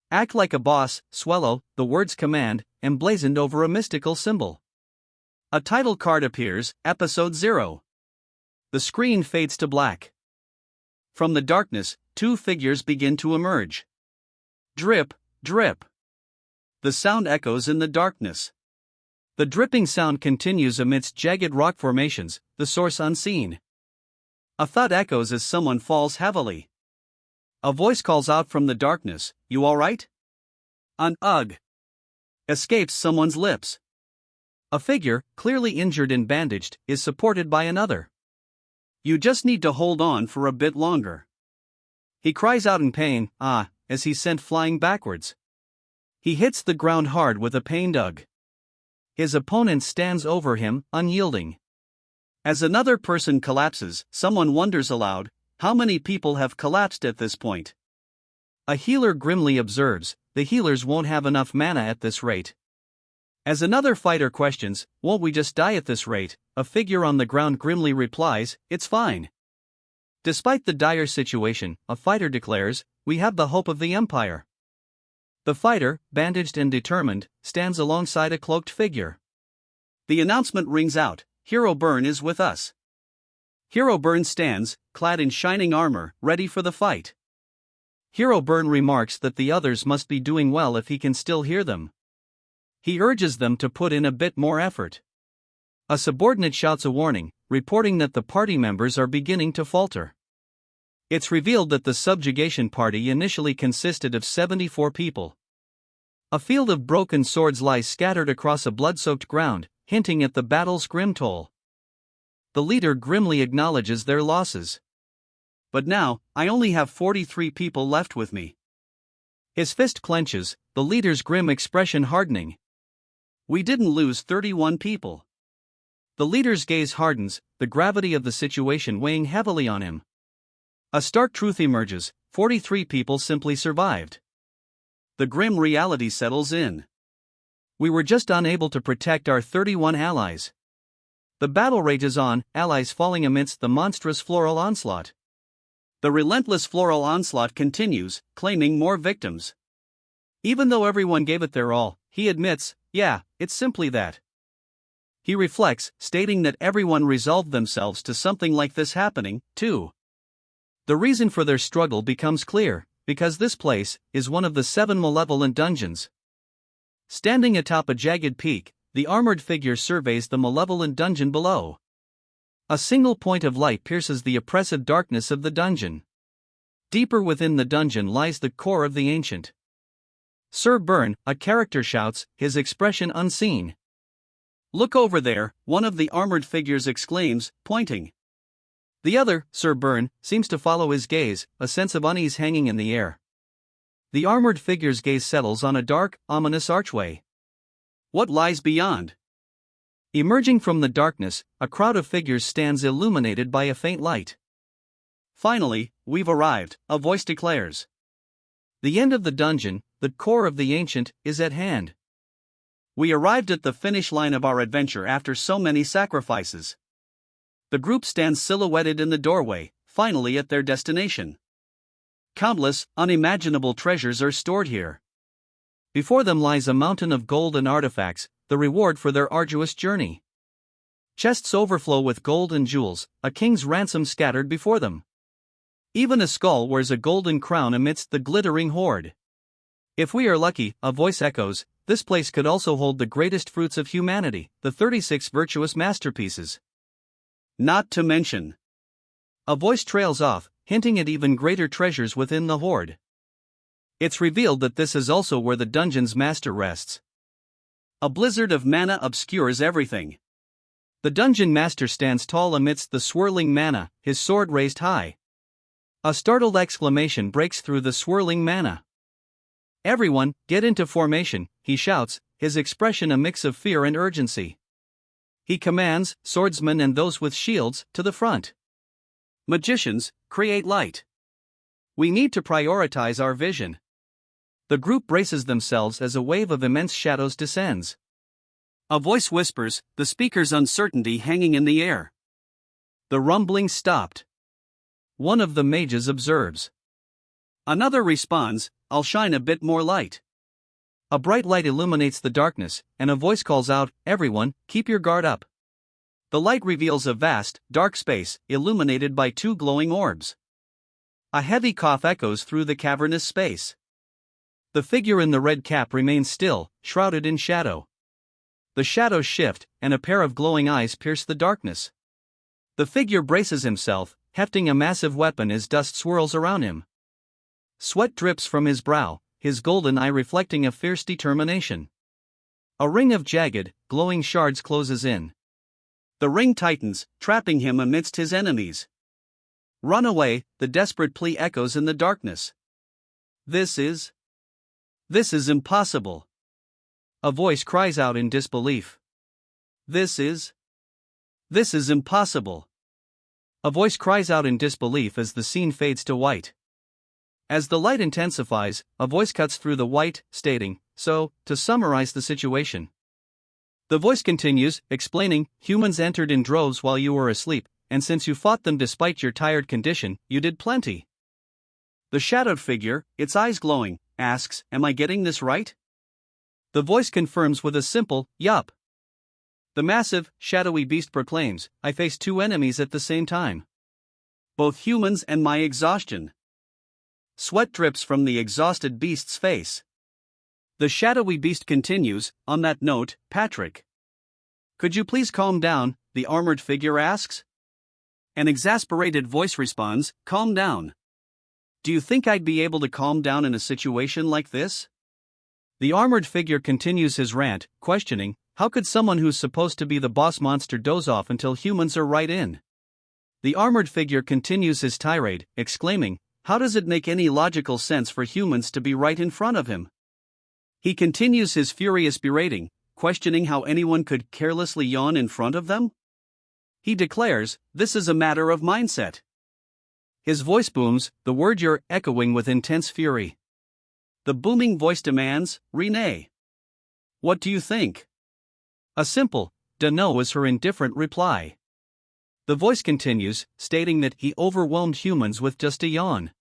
Act like a boss, swallow, the words command, emblazoned over a mystical symbol. A title card appears, Episode 0. The screen fades to black. From the darkness, two figures begin to emerge. Drip, drip. The sound echoes in the darkness. The dripping sound continues amidst jagged rock formations, the source unseen. A thud echoes as someone falls heavily. A voice calls out from the darkness, "You alright?" An "ugh" escapes someone's lips. A figure, clearly injured and bandaged, is supported by another. "You just need to hold on for a bit longer." He cries out in pain, "Ah," as he's sent flying backwards. He hits the ground hard with a pained "ugh." His opponent stands over him, unyielding. As another person collapses, someone wonders aloud, how many people have collapsed at this point? A healer grimly observes, the healers won't have enough mana at this rate. As another fighter questions, won't we just die at this rate? A figure on the ground grimly replies, it's fine. Despite the dire situation, a fighter declares, we have the hope of the Empire. The fighter, bandaged and determined, stands alongside a cloaked figure. The announcement rings out, Hero Burn is with us. Hero Burn stands, clad in shining armor, ready for the fight. Hero Burn remarks that the others must be doing well if he can still hear them. He urges them to put in a bit more effort. A subordinate shouts a warning, reporting that the party members are beginning to falter. It's revealed that the subjugation party initially consisted of 74 people. A field of broken swords lies scattered across a blood-soaked ground, hinting at the battle's grim toll. The leader grimly acknowledges their losses. But now, I only have 43 people left with me. His fist clenches, the leader's grim expression hardening. We didn't lose 31 people. The leader's gaze hardens, the gravity of the situation weighing heavily on him. A stark truth emerges, 43 people simply survived. The grim reality settles in. We were just unable to protect our 31 allies. The battle rages on, allies falling amidst the monstrous floral onslaught. The relentless floral onslaught continues, claiming more victims. Even though everyone gave it their all, he admits, yeah, it's simply that. He reflects, stating that everyone resolved themselves to something like this happening, too. The reason for their struggle becomes clear, because this place is one of the 7 malevolent dungeons. Standing atop a jagged peak, the armored figure surveys the malevolent dungeon below. A single point of light pierces the oppressive darkness of the dungeon. Deeper within the dungeon lies the core of the ancient. Sir Byrne, a character shouts, his expression unseen. Look over there, one of the armored figures exclaims, pointing. The other, Sir Byrne, seems to follow his gaze, a sense of unease hanging in the air. The armored figure's gaze settles on a dark, ominous archway. What lies beyond? Emerging from the darkness, a crowd of figures stands illuminated by a faint light. Finally, we've arrived, a voice declares. The end of the dungeon, the core of the ancient, is at hand. We arrived at the finish line of our adventure after so many sacrifices. The group stands silhouetted in the doorway, finally at their destination. Countless, unimaginable treasures are stored here. Before them lies a mountain of gold and artifacts, the reward for their arduous journey. Chests overflow with gold and jewels, a king's ransom scattered before them. Even a skull wears a golden crown amidst the glittering hoard. If we are lucky, a voice echoes, this place could also hold the greatest fruits of humanity, the 36 virtuous masterpieces. Not to mention. A voice trails off, hinting at even greater treasures within the hoard. It's revealed that this is also where the dungeon's master rests. A blizzard of mana obscures everything. The dungeon master stands tall amidst the swirling mana, his sword raised high. A startled exclamation breaks through the swirling mana. Everyone, get into formation, he shouts, his expression a mix of fear and urgency. He commands, swordsmen and those with shields, to the front. Magicians, create light. We need to prioritize our vision. The group braces themselves as a wave of immense shadows descends. A voice whispers, the speaker's uncertainty hanging in the air. The rumbling stopped. One of the mages observes. Another responds, "I'll shine a bit more light." A bright light illuminates the darkness, and a voice calls out, "Everyone, keep your guard up." The light reveals a vast, dark space, illuminated by two glowing orbs. A heavy cough echoes through the cavernous space. The figure in the red cap remains still, shrouded in shadow. The shadows shift, and a pair of glowing eyes pierce the darkness. The figure braces himself, hefting a massive weapon as dust swirls around him. Sweat drips from his brow, his golden eye reflecting a fierce determination. A ring of jagged, glowing shards closes in. The ring tightens, trapping him amidst his enemies. "Run away," the desperate plea echoes in the darkness. This is impossible." A voice cries out in disbelief. This is impossible." A voice cries out in disbelief as the scene fades to white. As the light intensifies, a voice cuts through the white, stating, "So, to summarize the situation." The voice continues, explaining, "Humans entered in droves while you were asleep, and since you fought them despite your tired condition, you did plenty." The shadowed figure, its eyes glowing, asks, "Am I getting this right?" The voice confirms with a simple, "Yup." The massive, shadowy beast proclaims, "I face two enemies at the same time. Both humans and my exhaustion." Sweat drips from the exhausted beast's face. The shadowy beast continues, "On that note, Patrick. Could you please calm down?" the armored figure asks. An exasperated voice responds, "Calm down. Do you think I'd be able to calm down in a situation like this?" The armored figure continues his rant, questioning, "How could someone who's supposed to be the boss monster doze off until humans are right in?" The armored figure continues his tirade, exclaiming, "How does it make any logical sense for humans to be right in front of him?" He continues his furious berating, questioning how anyone could carelessly yawn in front of them. He declares, "This is a matter of mindset." His voice booms, the word "you're" echoing with intense fury. The booming voice demands, "Renee, what do you think?" A simple, "Dunno" is her indifferent reply. The voice continues, stating that he overwhelmed humans with just a yawn.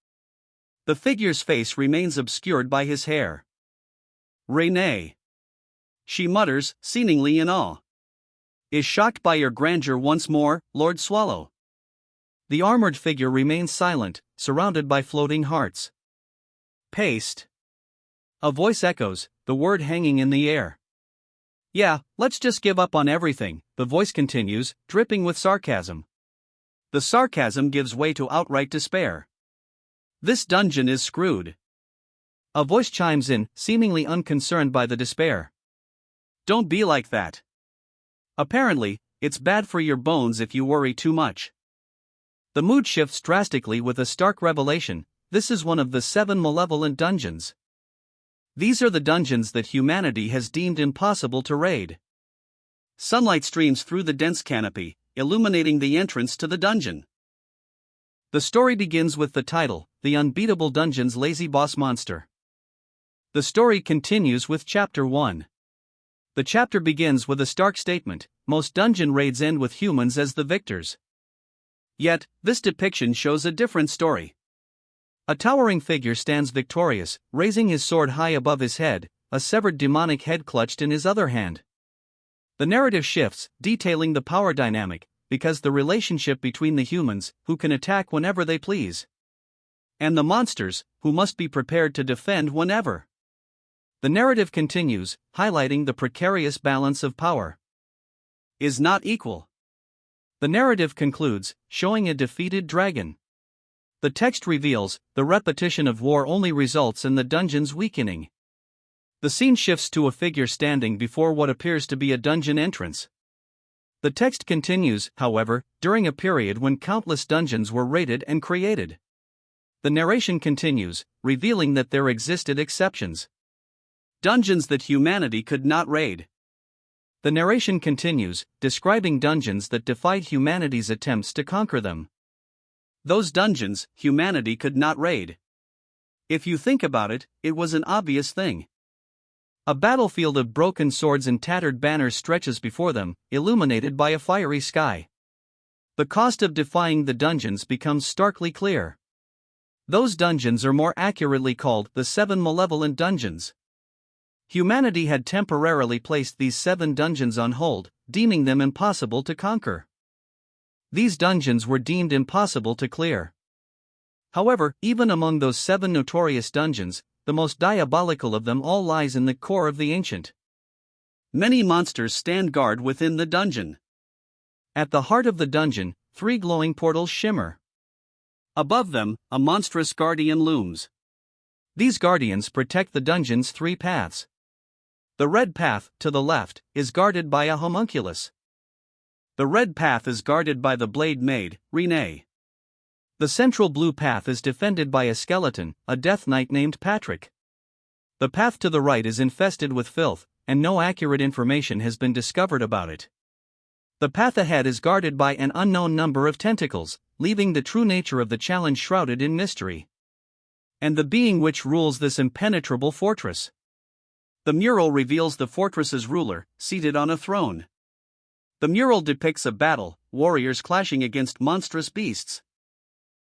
The figure's face remains obscured by his hair. "Renee," she mutters, seemingly in awe, "is shocked by your grandeur once more, Lord Swallow." The armored figure remains silent, surrounded by floating hearts. "Paste." A voice echoes, the word hanging in the air. "Yeah, let's just give up on everything," the voice continues, dripping with sarcasm. The sarcasm gives way to outright despair. "This dungeon is screwed." A voice chimes in, seemingly unconcerned by the despair. "Don't be like that. Apparently, it's bad for your bones if you worry too much." The mood shifts drastically with a stark revelation: this is one of the 7 malevolent dungeons. These are the dungeons that humanity has deemed impossible to raid. Sunlight streams through the dense canopy, illuminating the entrance to the dungeon. The story begins with the title, The Unbeatable Dungeon's Lazy Boss Monster. The story continues with Chapter 1. The chapter begins with a stark statement: most dungeon raids end with humans as the victors. Yet, this depiction shows a different story. A towering figure stands victorious, raising his sword high above his head, a severed demonic head clutched in his other hand. The narrative shifts, detailing the power dynamic, because the relationship between the humans, who can attack whenever they please, and the monsters, who must be prepared to defend whenever. The narrative continues, highlighting the precarious balance of power is not equal. The narrative concludes, showing a defeated dragon. The text reveals, the repetition of war only results in the dungeon's weakening. The scene shifts to a figure standing before what appears to be a dungeon entrance. The text continues, however, during a period when countless dungeons were raided and created. The narration continues, revealing that there existed exceptions. Dungeons that humanity could not raid. The narration continues, describing dungeons that defied humanity's attempts to conquer them. Those dungeons, humanity could not raid. If you think about it, it was an obvious thing. A battlefield of broken swords and tattered banners stretches before them, illuminated by a fiery sky. The cost of defying the dungeons becomes starkly clear. Those dungeons are more accurately called the 7 malevolent dungeons. Humanity had temporarily placed these 7 dungeons on hold, deeming them impossible to conquer. These dungeons were deemed impossible to clear. However, even among those 7 notorious dungeons, the most diabolical of them all lies in the core of the ancient. Many monsters stand guard within the dungeon. At the heart of the dungeon, 3 glowing portals shimmer. Above them, a monstrous guardian looms. These guardians protect the dungeon's 3 paths. The red path, to the left, is guarded by a homunculus. The red path is guarded by the blade maid, Renee. The central blue path is defended by a skeleton, a death knight named Patrick. The path to the right is infested with filth, and no accurate information has been discovered about it. The path ahead is guarded by an unknown number of tentacles, leaving the true nature of the challenge shrouded in mystery. And the being which rules this impenetrable fortress. The mural reveals the fortress's ruler, seated on a throne. The mural depicts a battle, warriors clashing against monstrous beasts.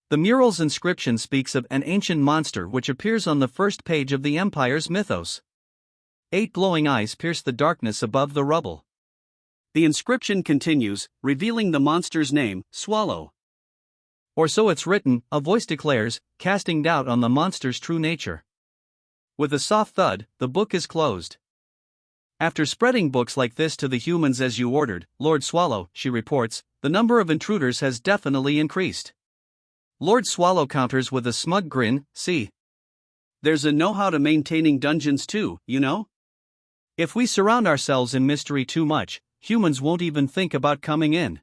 The mural's inscription speaks of an ancient monster which appears on the first page of the Empire's mythos. 8 glowing eyes pierce the darkness above the rubble. The inscription continues, revealing the monster's name, Swallow. Or so it's written, a voice declares, casting doubt on the monster's true nature. With a soft thud, the book is closed. After spreading books like this to the humans as you ordered, Lord Swallow, she reports, the number of intruders has definitely increased. Lord Swallow counters with a smug grin, see. There's a know-how to maintaining dungeons too, you know? If we surround ourselves in mystery too much, humans won't even think about coming in.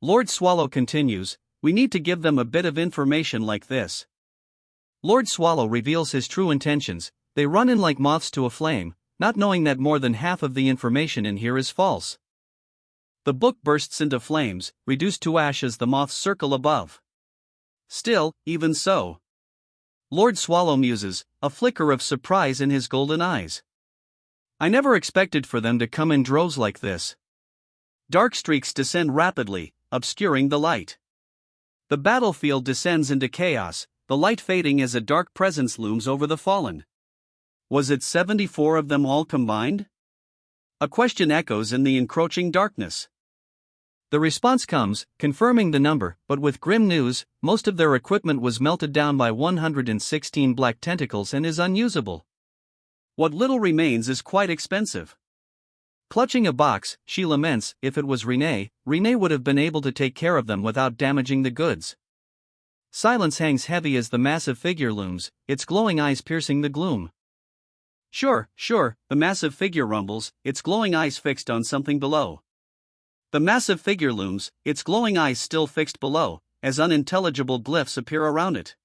Lord Swallow continues, we need to give them a bit of information like this. Lord Swallow reveals his true intentions, they run in like moths to a flame, not knowing that more than half of the information in here is false. The book bursts into flames, reduced to ash as the moths circle above. Still, even so. Lord Swallow muses, a flicker of surprise in his golden eyes. I never expected for them to come in droves like this. Dark streaks descend rapidly, obscuring the light. The battlefield descends into chaos, the light fading as a dark presence looms over the fallen. Was it 74 of them all combined? A question echoes in the encroaching darkness. The response comes, confirming the number, but with grim news, most of their equipment was melted down by 116 black tentacles and is unusable. What little remains is quite expensive. Clutching a box, she laments, if it was Renee would have been able to take care of them without damaging the goods. Silence hangs heavy as the massive figure looms, its glowing eyes piercing the gloom. Sure, the massive figure rumbles, its glowing eyes fixed on something below. The massive figure looms, its glowing eyes still fixed below, as unintelligible glyphs appear around it.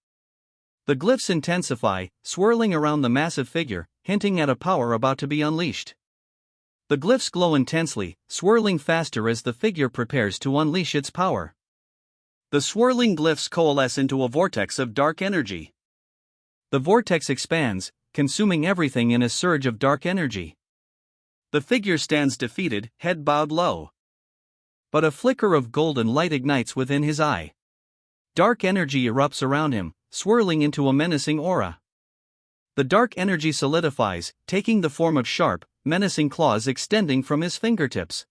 The glyphs intensify, swirling around the massive figure, hinting at a power about to be unleashed. The glyphs glow intensely, swirling faster as the figure prepares to unleash its power. The swirling glyphs coalesce into a vortex of dark energy. The vortex expands, consuming everything in a surge of dark energy. The figure stands defeated, head bowed low. But a flicker of golden light ignites within his eye. Dark energy erupts around him, swirling into a menacing aura. The dark energy solidifies, taking the form of sharp, menacing claws extending from his fingertips.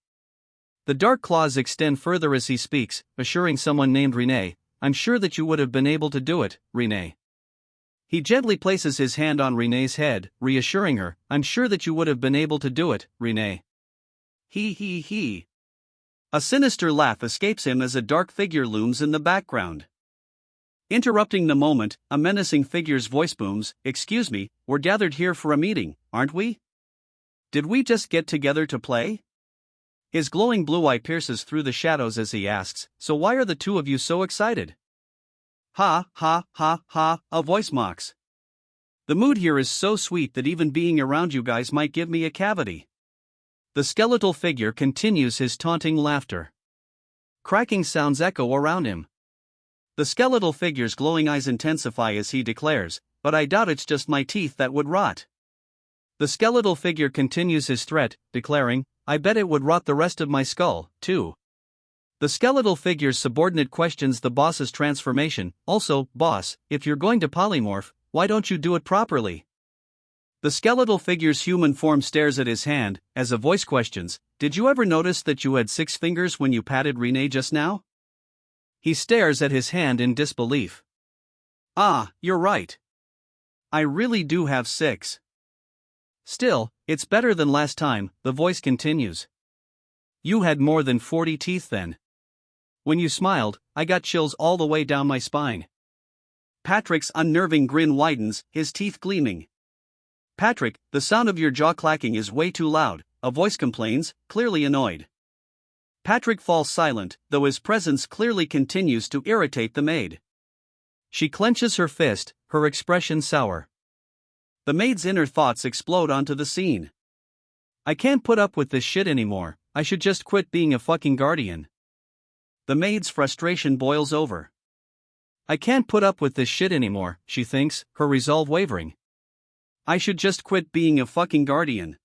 The dark claws extend further as he speaks, assuring someone named Renee, I'm sure that you would have been able to do it, Renee. He gently places his hand on Renee's head, reassuring her, I'm sure that you would have been able to do it, Renee. He. A sinister laugh escapes him as a dark figure looms in the background. Interrupting the moment, a menacing figure's voice booms, excuse me, we're gathered here for a meeting, aren't we? Did we just get together to play? His glowing blue eye pierces through the shadows as he asks, so why are the two of you so excited? Ha, a voice mocks. The mood here is so sweet that even being around you guys might give me a cavity. The skeletal figure continues his taunting laughter. Cracking sounds echo around him. The skeletal figure's glowing eyes intensify as he declares, but I doubt it's just my teeth that would rot. The skeletal figure continues his threat, declaring, I bet it would rot the rest of my skull, too. The skeletal figure's subordinate questions the boss's transformation. Also, boss, if you're going to polymorph, why don't you do it properly? The skeletal figure's human form stares at his hand, as a voice questions, did you ever notice that you had 6 fingers when you patted Renee just now? He stares at his hand in disbelief. Ah, you're right. I really do have 6. Still, it's better than last time, the voice continues. You had more than 40 teeth then. When you smiled, I got chills all the way down my spine. Patrick's unnerving grin widens, his teeth gleaming. Patrick, the sound of your jaw clacking is way too loud, a voice complains, clearly annoyed. Patrick falls silent, though his presence clearly continues to irritate the maid. She clenches her fist, her expression sour. The maid's inner thoughts explode onto the scene. I can't put up with this shit anymore, I should just quit being a fucking guardian. The maid's frustration boils over. I can't put up with this shit anymore, she thinks, her resolve wavering. I should just quit being a fucking guardian.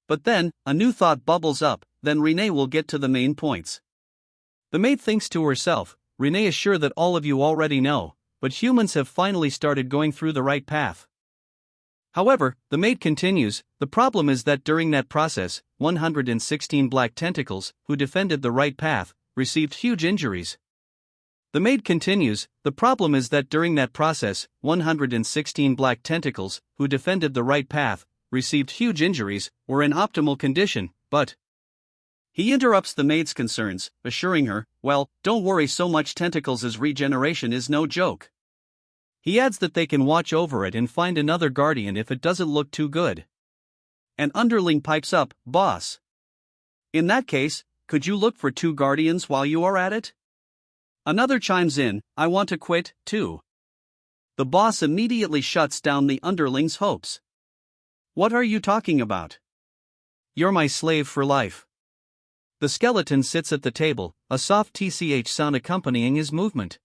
But then, a new thought bubbles up, then Renee will get to the main points. The maid thinks to herself, Renee is sure that all of you already know, but humans have finally started going through the right path. However, the maid continues, the problem is that during that process, 116 black tentacles, who defended the right path, received huge injuries. The maid continues, the problem is that during that process, 116 black tentacles, who defended the right path, received huge injuries, were in optimal condition, but... He interrupts the maid's concerns, assuring her, well, don't worry so much, tentacles' regeneration is no joke. He adds that they can watch over it and find another guardian if it doesn't look too good. An underling pipes up, boss. In that case, could you look for 2 guardians while you are at it? Another chimes in, I want to quit, too. The boss immediately shuts down the underling's hopes. What are you talking about? You're my slave for life. The skeleton sits at the table, a soft tch sound accompanying his movement.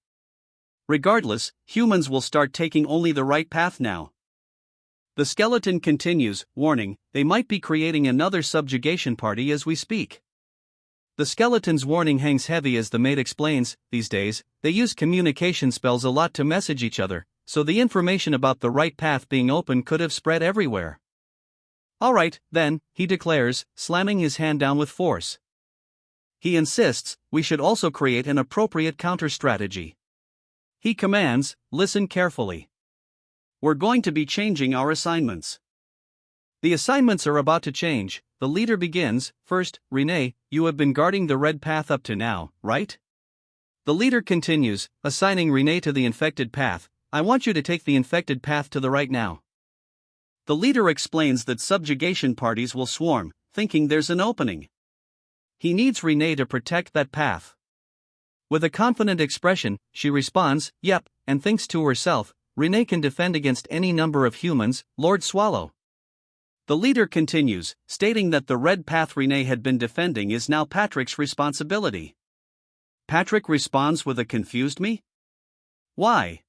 Regardless, humans will start taking only the right path now. The skeleton continues, warning, they might be creating another subjugation party as we speak. The skeleton's warning hangs heavy as the maid explains, these days, they use communication spells a lot to message each other, so the information about the right path being open could have spread everywhere. Alright, then, he declares, slamming his hand down with force. He insists, we should also create an appropriate counter-strategy. He commands, listen carefully. We're going to be changing our assignments. The assignments are about to change. The leader begins, first, Renee, you have been guarding the red path up to now, right? The leader continues, assigning Renee to the infected path, I want you to take the infected path to the right now. The leader explains that subjugation parties will swarm, thinking there's an opening. He needs Renee to protect that path. With a confident expression, she responds, yep, and thinks to herself, Renee can defend against any number of humans, Lord Swallow. The leader continues, stating that the red path Renee had been defending is now Patrick's responsibility. Patrick responds with a confused me? Why?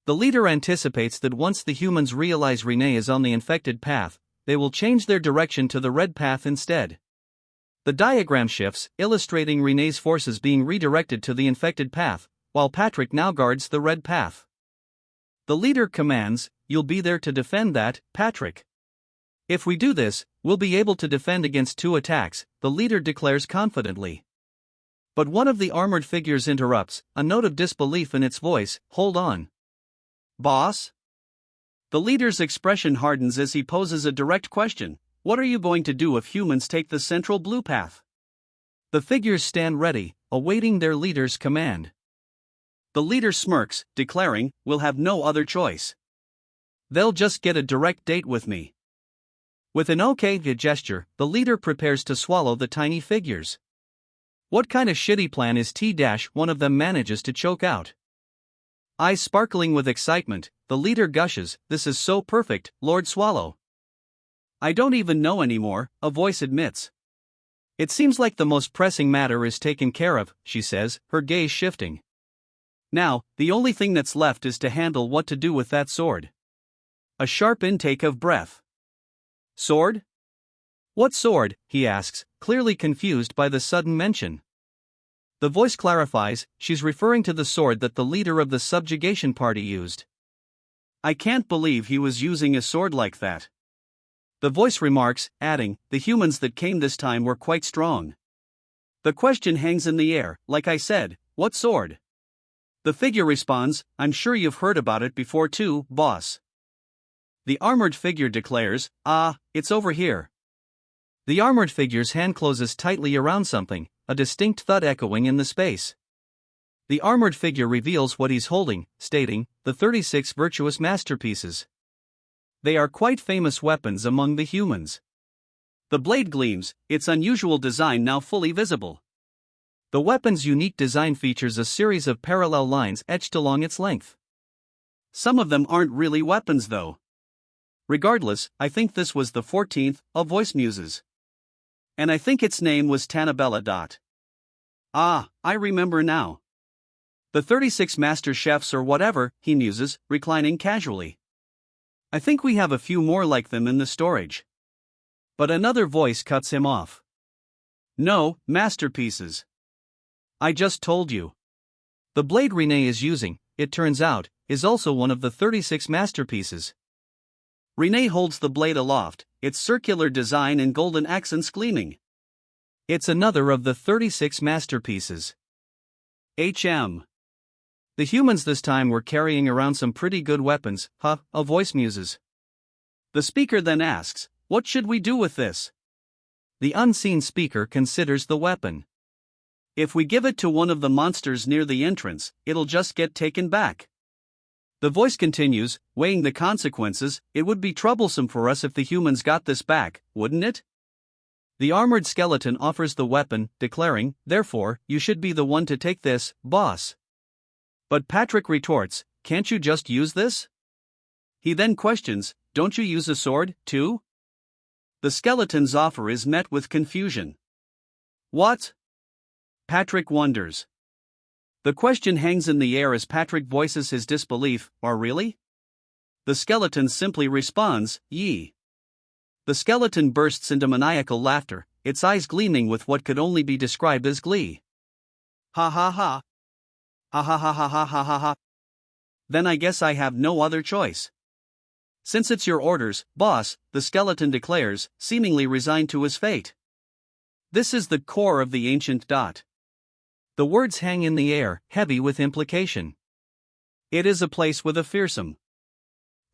The leader anticipates that once the humans realize Renee is on the infected path, they will change their direction to the red path instead. The diagram shifts, illustrating Renee's forces being redirected to the infected path, while Patrick now guards the red path. The leader commands, you'll be there to defend that, Patrick. If we do this, we'll be able to defend against 2 attacks, the leader declares confidently. But one of the armored figures interrupts, a note of disbelief in its voice, hold on. Boss? The leader's expression hardens as he poses a direct question, what are you going to do if humans take the central blue path? The figures stand ready, awaiting their leader's command. The leader smirks, declaring, we'll have no other choice. They'll just get a direct date with me. With an okay gesture, the leader prepares to swallow the tiny figures. What kind of shitty plan is one of them manages to choke out. Eyes sparkling with excitement, the leader gushes, this is so perfect, Lord Swallow. I don't even know anymore, a voice admits. It seems like the most pressing matter is taken care of, she says, her gaze shifting. Now, the only thing that's left is to handle what to do with that sword. A sharp intake of breath. Sword? What sword? He asks, clearly confused by the sudden mention. The voice clarifies, she's referring to the sword that the leader of the subjugation party used. I can't believe he was using a sword like that. The voice remarks, adding, the humans that came this time were quite strong. The question hangs in the air, like I said, what sword? The figure responds, I'm sure you've heard about it before too, boss. The armored figure declares, it's over here. The armored figure's hand closes tightly around something, a distinct thud echoing in the space. The armored figure reveals what he's holding, stating, the 36 virtuous masterpieces. They are quite famous weapons among the humans. The blade gleams, its unusual design now fully visible. The weapon's unique design features a series of parallel lines etched along its length. Some of them aren't really weapons though. Regardless, I think this was the 14th, of voice muses. And I think its name was Tanabella. I remember now. The 36 master chefs or whatever, he muses, reclining casually. I think we have a few more like them in the storage. But another voice cuts him off. No, masterpieces. I just told you. The blade Renee is using, it turns out, is also one of the 36 masterpieces. Renee holds the blade aloft, its circular design and golden accents gleaming. It's another of the 36 masterpieces. The humans this time were carrying around some pretty good weapons, a voice muses. The speaker then asks, what should we do with this? The unseen speaker considers the weapon. If we give it to one of the monsters near the entrance, it'll just get taken back. The voice continues, weighing the consequences, it would be troublesome for us if the humans got this back, wouldn't it? The armored skeleton offers the weapon, declaring, therefore, you should be the one to take this, boss. But Patrick retorts, can't you just use this? He then questions, don't you use a sword, too? The skeleton's offer is met with confusion. What? Patrick wonders. The question hangs in the air as Patrick voices his disbelief, or really? The skeleton simply responds, yee. The skeleton bursts into maniacal laughter, its eyes gleaming with what could only be described as glee. Ha ha ha. Ha ha ha ha ha ha ha ha. Then I guess I have no other choice. Since it's your orders, boss, the skeleton declares, seemingly resigned to his fate. This is the core of the ancient dot. The words hang in the air, heavy with implication. It is a place with a fearsome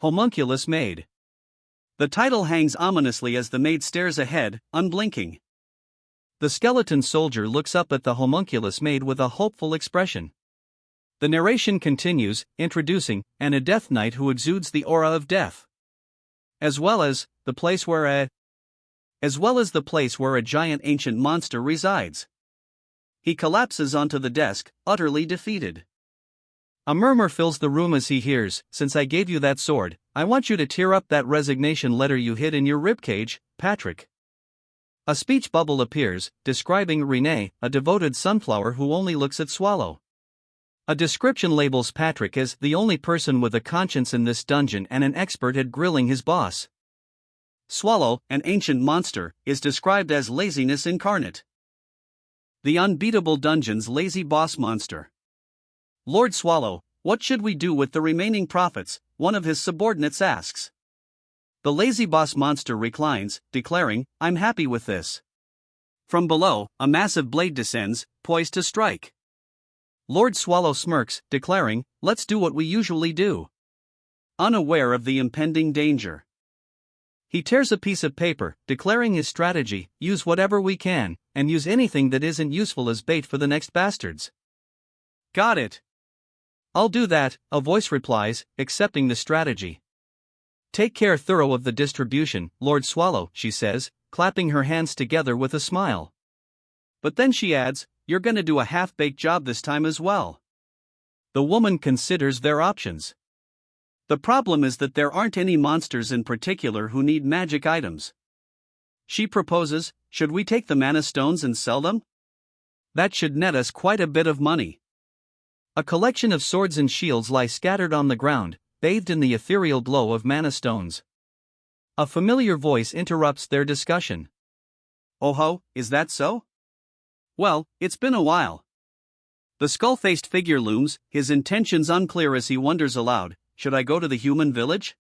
homunculus maid. The title hangs ominously as the maid stares ahead, unblinking. The skeleton soldier looks up at the homunculus maid with a hopeful expression. The narration continues, introducing a death knight who exudes the aura of death. As well as the place where a giant ancient monster resides. He collapses onto the desk, utterly defeated. A murmur fills the room as he hears, since I gave you that sword, I want you to tear up that resignation letter you hid in your ribcage, Patrick. A speech bubble appears, describing Renee, a devoted sunflower who only looks at Swallow. A description labels Patrick as the only person with a conscience in this dungeon and an expert at grilling his boss. Swallow, an ancient monster, is described as laziness incarnate. The Unbeatable Dungeon's lazy boss monster. Lord Swallow, what should we do with the remaining profits? One of his subordinates asks. The lazy boss monster reclines, declaring, I'm happy with this. From below, a massive blade descends, poised to strike. Lord Swallow smirks, declaring, let's do what we usually do. Unaware of the impending danger. He tears a piece of paper, declaring his strategy, use whatever we can, and use anything that isn't useful as bait for the next bastards. Got it. I'll do that, a voice replies, accepting the strategy. Take care thorough of the distribution, Lord Swallow, she says, clapping her hands together with a smile. But then she adds, you're gonna do a half-baked job this time as well. The woman considers their options. The problem is that there aren't any monsters in particular who need magic items. She proposes, should we take the mana stones and sell them? That should net us quite a bit of money. A collection of swords and shields lie scattered on the ground, bathed in the ethereal glow of mana stones. A familiar voice interrupts their discussion. Oh ho, is that so? Well, it's been a while. The skull-faced figure looms, his intentions unclear as he wonders aloud, should I go to the human village?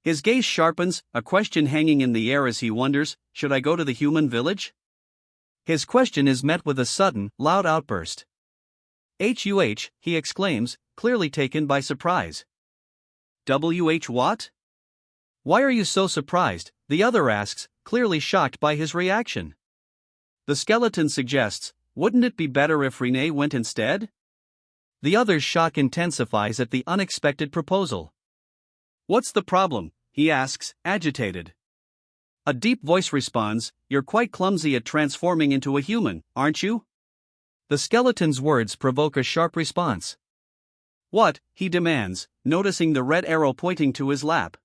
His gaze sharpens, a question hanging in the air as he wonders, should I go to the human village? His question is met with a sudden, loud outburst. "Huh," he exclaims, clearly taken by surprise. "Wh what? Why are you so surprised?" the other asks, clearly shocked by his reaction. The skeleton suggests, "Wouldn't it be better if Renee went instead?" The other's shock intensifies at the unexpected proposal. "What's the problem?" he asks, agitated. A deep voice responds, "You're quite clumsy at transforming into a human, aren't you?" The skeleton's words provoke a sharp response. "What?" he demands, noticing the red arrow pointing to his lap.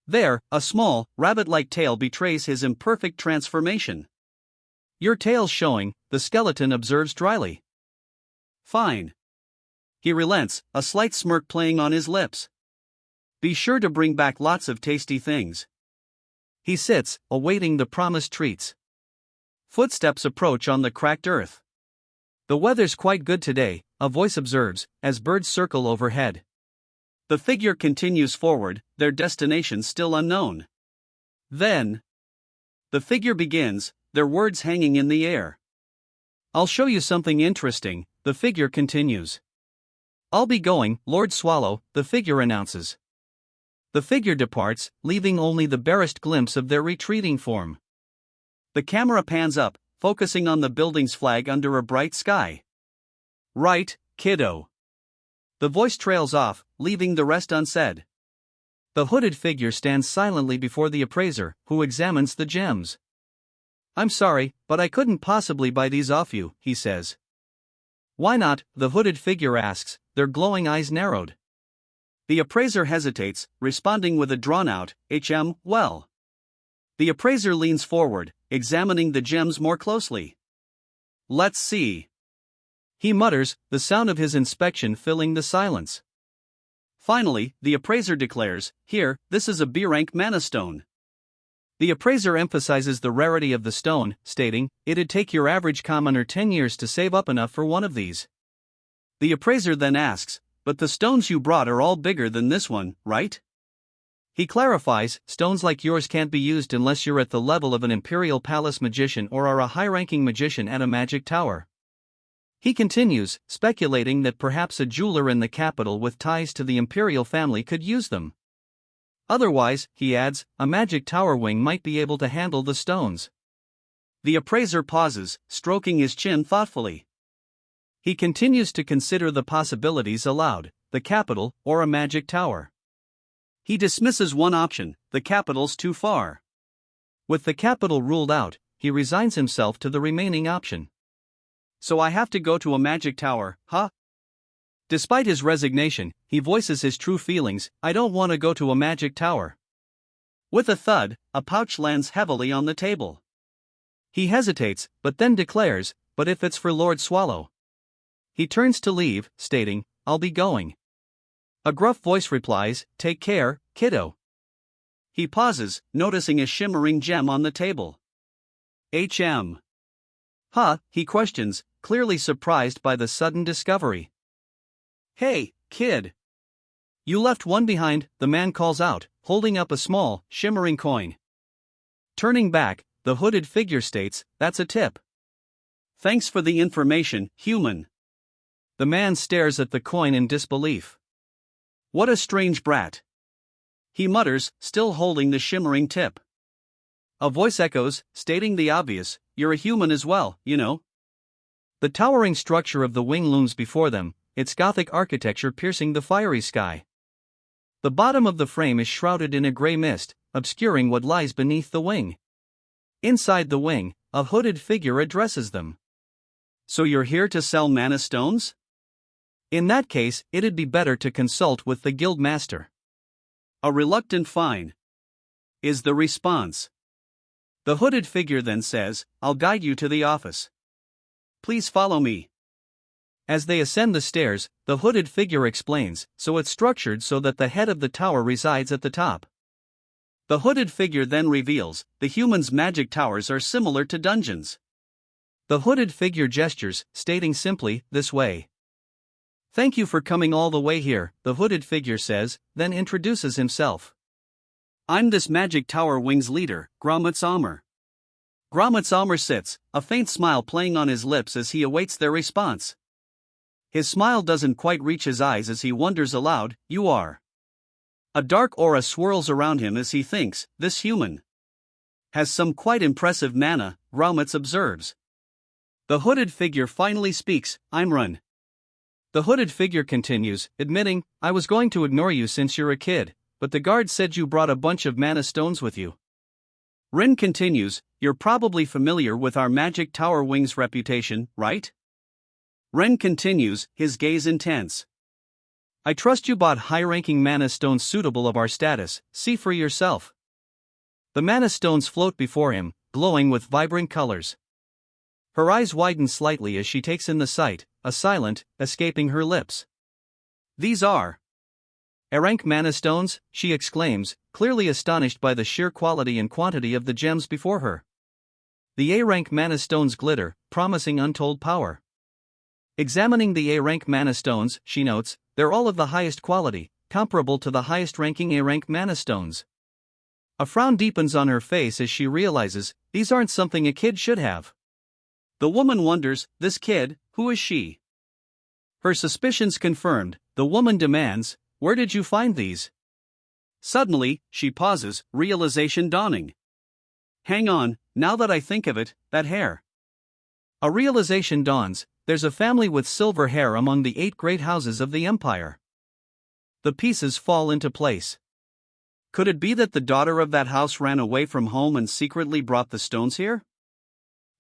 There, a small, rabbit-like tail betrays his imperfect transformation. "Your tail's showing," the skeleton observes dryly. "Fine." He relents, a slight smirk playing on his lips. "Be sure to bring back lots of tasty things." He sits, awaiting the promised treats. Footsteps approach on the cracked earth. "The weather's quite good today," a voice observes, as birds circle overhead. The figure continues forward, their destination still unknown. Then, the figure begins, their words hanging in the air. "I'll show you something interesting," the figure continues. "I'll be going, Lord Swallow," the figure announces. The figure departs, leaving only the barest glimpse of their retreating form. The camera pans up, focusing on the building's flag under a bright sky. "Right, kiddo." The voice trails off, leaving the rest unsaid. The hooded figure stands silently before the appraiser, who examines the gems. "I'm sorry, but I couldn't possibly buy these off you," he says. "Why not?" the hooded figure asks, their glowing eyes narrowed. The appraiser hesitates, responding with a drawn-out, well. The appraiser leans forward, examining the gems more closely. "Let's see," he mutters, the sound of his inspection filling the silence. Finally, the appraiser declares, "Here, this is a B-rank mana stone." The appraiser emphasizes the rarity of the stone, stating, "It'd take your average commoner 10 years to save up enough for one of these." The appraiser then asks, "But the stones you brought are all bigger than this one, right?" He clarifies, "Stones like yours can't be used unless you're at the level of an Imperial Palace magician or are a high-ranking magician at a magic tower." He continues, speculating that perhaps a jeweler in the capital with ties to the imperial family could use them. Otherwise, he adds, a magic tower wing might be able to handle the stones. The appraiser pauses, stroking his chin thoughtfully. He continues to consider the possibilities aloud, the capital, or a magic tower. He dismisses one option, the capital's too far. With the capital ruled out, he resigns himself to the remaining option. "So I have to go to a magic tower, huh?" Despite his resignation, he voices his true feelings, "I don't want to go to a magic tower." With a thud, a pouch lands heavily on the table. He hesitates, but then declares, "But if it's for Lord Swallow." He turns to leave, stating, "I'll be going." A gruff voice replies, "Take care, kiddo." He pauses, noticing a shimmering gem on the table. Huh, he questions, clearly surprised by the sudden discovery. "Hey, kid. You left one behind," the man calls out, holding up a small, shimmering coin. Turning back, the hooded figure states, "That's a tip." "Thanks for the information, human." The man stares at the coin in disbelief. "What a strange brat," he mutters, still holding the shimmering tip. A voice echoes, stating the obvious, "You're a human as well, you know." The towering structure of the wing looms before them, its Gothic architecture piercing the fiery sky. The bottom of the frame is shrouded in a gray mist, obscuring what lies beneath the wing. Inside the wing, a hooded figure addresses them. "So you're here to sell mana stones? In that case, it'd be better to consult with the guild master." A reluctant fine is the response. The hooded figure then says, "I'll guide you to the office. Please follow me." As they ascend the stairs, the hooded figure explains, "So it's structured so that the head of the tower resides at the top." The hooded figure then reveals, the humans' magic towers are similar to dungeons. The hooded figure gestures, stating simply, "This way." "Thank you for coming all the way here," the hooded figure says, then introduces himself. "I'm this Magic Tower Wings leader, Gromitz Almer." Gromitz Almer sits, a faint smile playing on his lips as he awaits their response. His smile doesn't quite reach his eyes as he wonders aloud, "You are?" A dark aura swirls around him as he thinks, "This human has some quite impressive mana," Gromitz observes. The hooded figure finally speaks, "I'm Run." The hooded figure continues, admitting, "I was going to ignore you since you're a kid, but the guard said you brought a bunch of mana stones with you." Rin continues, "You're probably familiar with our Magic Tower Wings reputation, right?" Ren continues, his gaze intense. "I trust you bought high-ranking mana stones suitable of our status, see for yourself." The mana stones float before him, glowing with vibrant colors. Her eyes widen slightly as she takes in the sight, a silent, escaping her lips. "These are A-rank mana stones," she exclaims, clearly astonished by the sheer quality and quantity of the gems before her. The A-rank mana stones glitter, promising untold power. Examining the A-rank mana stones, she notes, they're all of the highest quality, comparable to the highest-ranking A-rank mana stones. A frown deepens on her face as she realizes, these aren't something a kid should have. The woman wonders, this kid, who is she? Her suspicions confirmed, the woman demands, "Where did you find these?" Suddenly, she pauses, realization dawning. "Hang on, now that I think of it, that hair." A realization dawns, there's a family with silver hair among the 8 great houses of the empire. The pieces fall into place. Could it be that the daughter of that house ran away from home and secretly brought the stones here?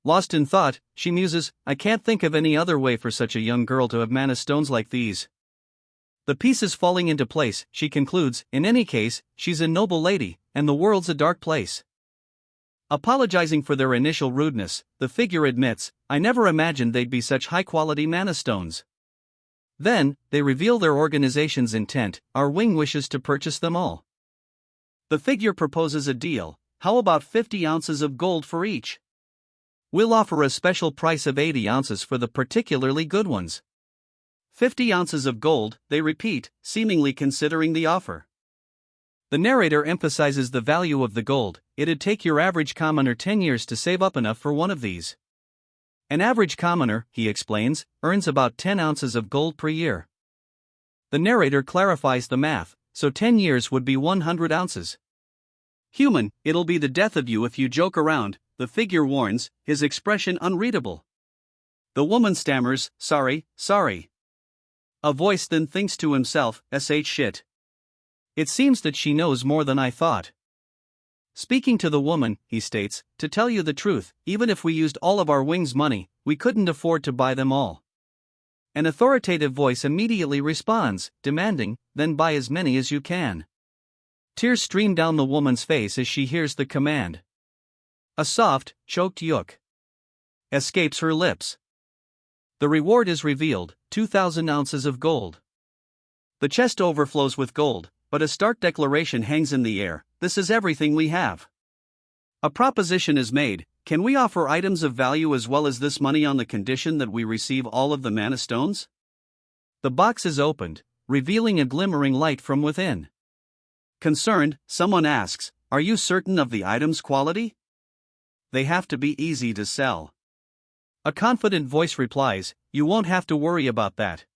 Lost in thought, she muses, "I can't think of any other way for such a young girl to have mana stones like these." The pieces falling into place, she concludes, in any case, she's a noble lady, and the world's a dark place. Apologizing for their initial rudeness, the figure admits, "I never imagined they'd be such high-quality mana stones." Then, they reveal their organization's intent, our wing wishes to purchase them all. The figure proposes a deal, how about 50 ounces of gold for each? We'll offer a special price of 80 ounces for the particularly good ones. 50 ounces of gold, they repeat, seemingly considering the offer. The narrator emphasizes the value of the gold, it'd take your average commoner 10 years to save up enough for one of these. An average commoner, he explains, earns about 10 ounces of gold per year. The narrator clarifies the math, so 10 years would be 100 ounces. "Human, it'll be the death of you if you joke around," the figure warns, his expression unreadable. The woman stammers, sorry. A voice then thinks to himself, shit. It seems that she knows more than I thought. Speaking to the woman, he states, "To tell you the truth, even if we used all of our wings' money, we couldn't afford to buy them all." An authoritative voice immediately responds, demanding, "Then buy as many as you can." Tears stream down the woman's face as she hears the command. A soft, choked yuk escapes her lips. The reward is revealed, 2,000 ounces of gold. The chest overflows with gold, but a stark declaration hangs in the air, "This is everything we have." A proposition is made, "Can we offer items of value as well as this money on the condition that we receive all of the mana stones?" The box is opened, revealing a glimmering light from within. Concerned, someone asks, "Are you certain of the item's quality?" "They have to be easy to sell." A confident voice replies, "You won't have to worry about that."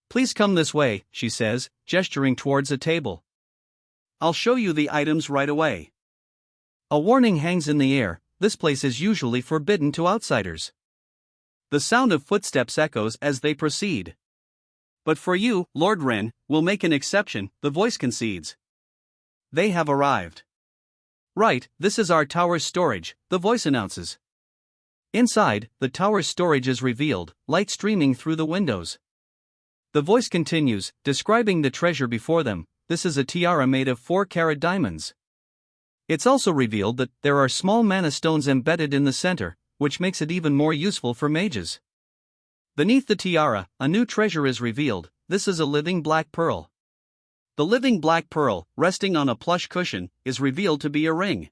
"Please come this way," she says, gesturing towards a table. "I'll show you the items right away." A warning hangs in the air, this place is usually forbidden to outsiders. The sound of footsteps echoes as they proceed. "But for you, Lord Ren, we'll make an exception," the voice concedes. "They have arrived." "Right, this is our tower's storage," the voice announces. Inside, the tower's storage is revealed, light streaming through the windows. The voice continues, describing the treasure before them. This is a tiara made of 4-carat diamonds. It's also revealed that there are small mana stones embedded in the center, which makes it even more useful for mages. Beneath the tiara, a new treasure is revealed. This is a living black pearl. The living black pearl, resting on a plush cushion, is revealed to be a ring.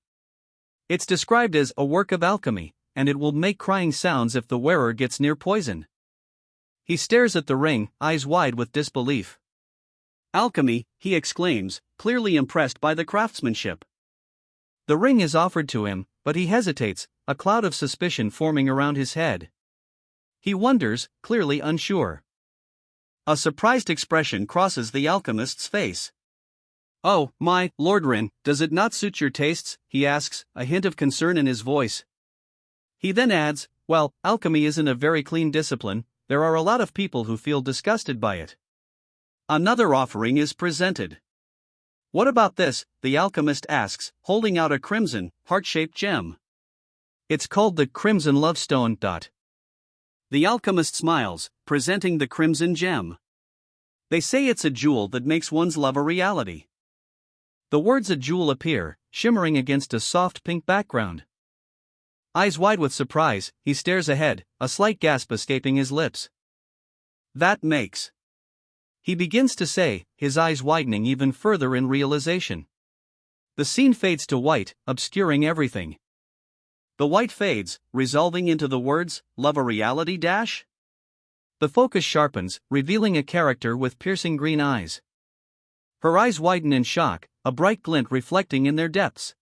It's described as a work of alchemy, and it will make crying sounds if the wearer gets near poison. He stares at the ring, eyes wide with disbelief. Alchemy, he exclaims, clearly impressed by the craftsmanship. The ring is offered to him, but he hesitates, a cloud of suspicion forming around his head. He wonders, clearly unsure. A surprised expression crosses the alchemist's face. "Oh, my Lord Rin, does it not suit your tastes?" he asks, a hint of concern in his voice. He then adds, "Well, alchemy isn't a very clean discipline, there are a lot of people who feel disgusted by it." Another offering is presented. "What about this?" the alchemist asks, holding out a crimson, heart-shaped gem. "It's called the Crimson Love Stone." The alchemist smiles, presenting the crimson gem. They say it's a jewel that makes one's love a reality. The words "a jewel" appear, shimmering against a soft pink background. Eyes wide with surprise, he stares ahead, a slight gasp escaping his lips. "That makes..." he begins to say, his eyes widening even further in realization. The scene fades to white, obscuring everything. The white fades, resolving into the words, "Love a reality dash?" The focus sharpens, revealing a character with piercing green eyes. Her eyes widen in shock, a bright glint reflecting in their depths.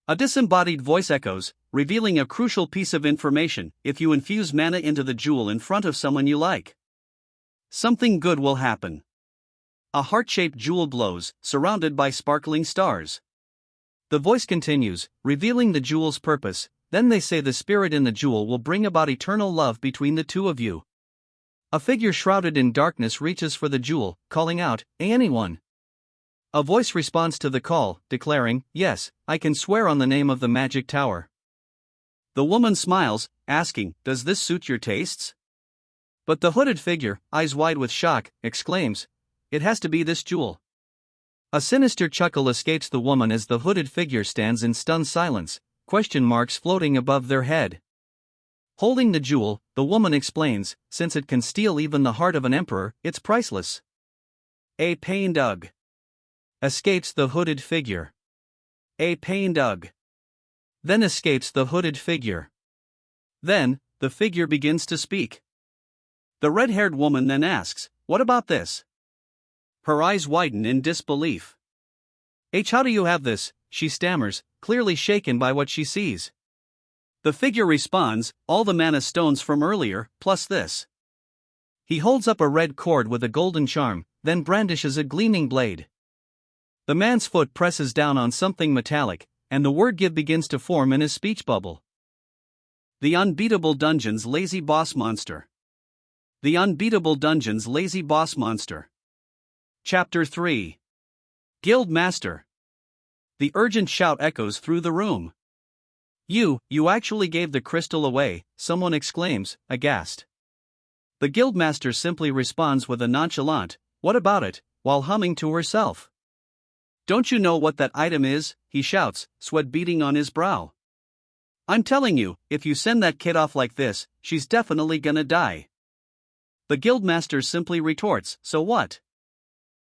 A disembodied voice echoes, revealing a crucial piece of information: if you infuse mana into the jewel in front of someone you like, something good will happen. A heart-shaped jewel glows, surrounded by sparkling stars. The voice continues, revealing the jewel's purpose. Then they say the spirit in the jewel will bring about eternal love between the two of you. A figure shrouded in darkness reaches for the jewel, calling out, "Anyone?" A voice responds to the call, declaring, "Yes, I can swear on the name of the magic tower." The woman smiles, asking, "Does this suit your tastes?" But the hooded figure, eyes wide with shock, exclaims, "It has to be this jewel." A sinister chuckle escapes the woman as the hooded figure stands in stunned silence, question marks floating above their head. Holding the jewel, the woman explains, "Since it can steal even the heart of an emperor, it's priceless." A pained ugh escapes the hooded figure. A pained ugh then escapes the hooded figure. Then, the figure begins to speak. The red-haired woman then asks, "What about this?" Her eyes widen in disbelief. How do you have this?" she stammers, clearly shaken by what she sees. The figure responds, "All the mana stones from earlier, plus this." He holds up a red cord with a golden charm, then brandishes a gleaming blade. The man's foot presses down on something metallic, and the word "give" begins to form in his speech bubble. The Unbeatable Dungeon's Lazy Boss Monster. The Unbeatable Dungeon's Lazy Boss Monster. Chapter 3. Guild Master. The urgent shout echoes through the room. You actually gave the crystal away," someone exclaims, aghast. The guildmaster simply responds with a nonchalant, "What about it?" while humming to herself. "Don't you know what that item is?" he shouts, sweat beading on his brow. "I'm telling you, if you send that kid off like this, she's definitely gonna die." The guildmaster simply retorts, "So what?"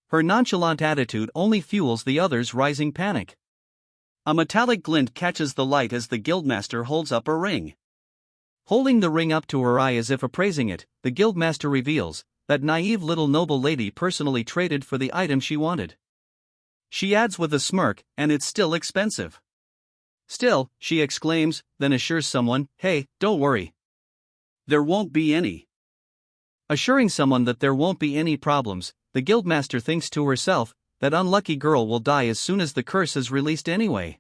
Her nonchalant attitude only fuels the others' rising panic. A metallic glint catches the light as the guildmaster holds up a ring. Holding the ring up to her eye as if appraising it, the guildmaster reveals, that naive little noble lady personally traded for the item she wanted. She adds with a smirk, "And it's still expensive." "Still," she exclaims, then assures someone, "Hey, don't worry. There won't be any." Assuring someone that there won't be any problems, the guildmaster thinks to herself, that unlucky girl will die as soon as the curse is released anyway.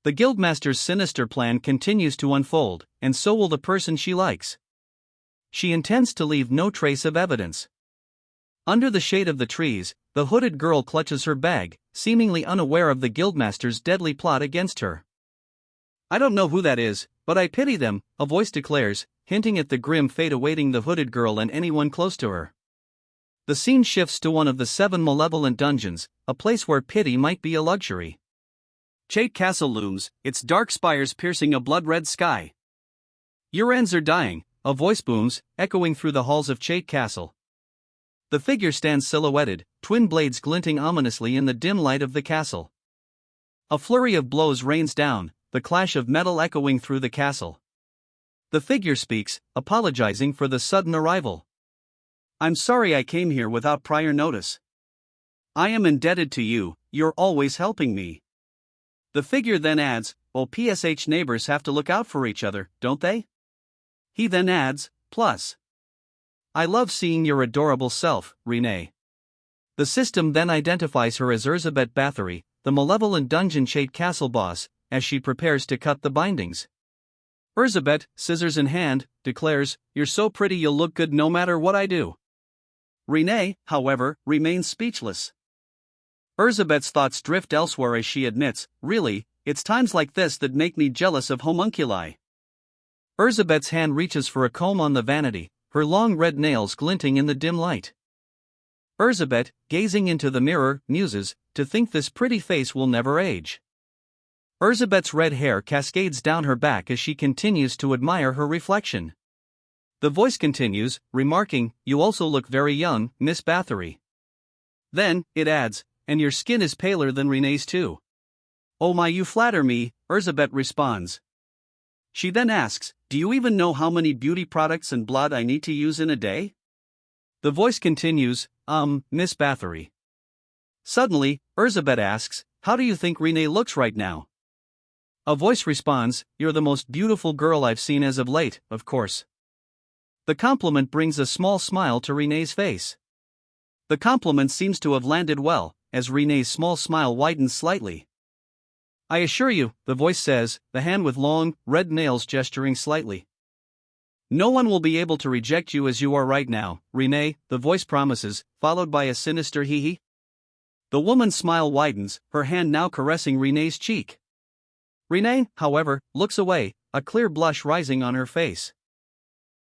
The guildmaster's sinister plan continues to unfold, and so will the person she likes. She intends to leave no trace of evidence. Under the shade of the trees, the hooded girl clutches her bag, seemingly unaware of the guildmaster's deadly plot against her. "I don't know who that is, but I pity them," a voice declares, hinting at the grim fate awaiting the hooded girl and anyone close to her. The scene shifts to one of the 7 malevolent dungeons, a place where pity might be a luxury. Chait Castle looms, its dark spires piercing a blood-red sky. "Your ends are dying," a voice booms, echoing through the halls of Chait Castle. The figure stands silhouetted, twin blades glinting ominously in the dim light of the castle. A flurry of blows rains down, the clash of metal echoing through the castle. The figure speaks, apologizing for the sudden arrival. I'm sorry I came here without prior notice. I am indebted to you, you're always helping me. The figure then adds, well, PSH neighbors have to look out for each other, don't they? He then adds, plus. I love seeing your adorable self, Renee. The system then identifies her as Elizabeth Bathory, the malevolent dungeon shade castle boss, as she prepares to cut the bindings. Elizabeth, scissors in hand, declares, you're so pretty you'll look good no matter what I do. Renee, however, remains speechless. Elizabeth's thoughts drift elsewhere as she admits, really, it's times like this that make me jealous of homunculi. Elizabeth's hand reaches for a comb on the vanity, her long red nails glinting in the dim light. Elizabeth, gazing into the mirror, muses, to think this pretty face will never age. Elizabeth's red hair cascades down her back as she continues to admire her reflection. The voice continues, remarking, you also look very young, Miss Bathory. Then, it adds, and your skin is paler than Renee's too. Oh my, you flatter me, Elizabeth responds. She then asks, do you even know how many beauty products and blood I need to use in a day? The voice continues, Miss Bathory. Suddenly, Elizabeth asks, how do you think Renee looks right now? A voice responds, you're the most beautiful girl I've seen as of late, of course. The compliment brings a small smile to Renee's face. The compliment seems to have landed well, as Renee's small smile widens slightly. I assure you, the voice says, the hand with long, red nails gesturing slightly. No one will be able to reject you as you are right now, Renee, the voice promises, followed by a sinister hee-hee. The woman's smile widens, her hand now caressing Renee's cheek. Renee, however, looks away, a clear blush rising on her face.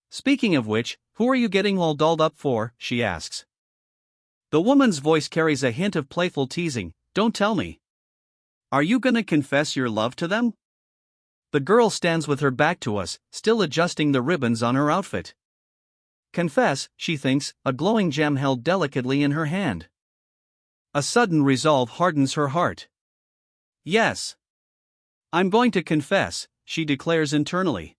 Speaking of which, who are you getting all dolled up for, she asks. The woman's voice carries a hint of playful teasing, don't tell me. Are you gonna confess your love to them? The girl stands with her back to us, still adjusting the ribbons on her outfit. Confess, she thinks, a glowing gem held delicately in her hand. A sudden resolve hardens her heart. Yes. I'm going to confess, she declares internally.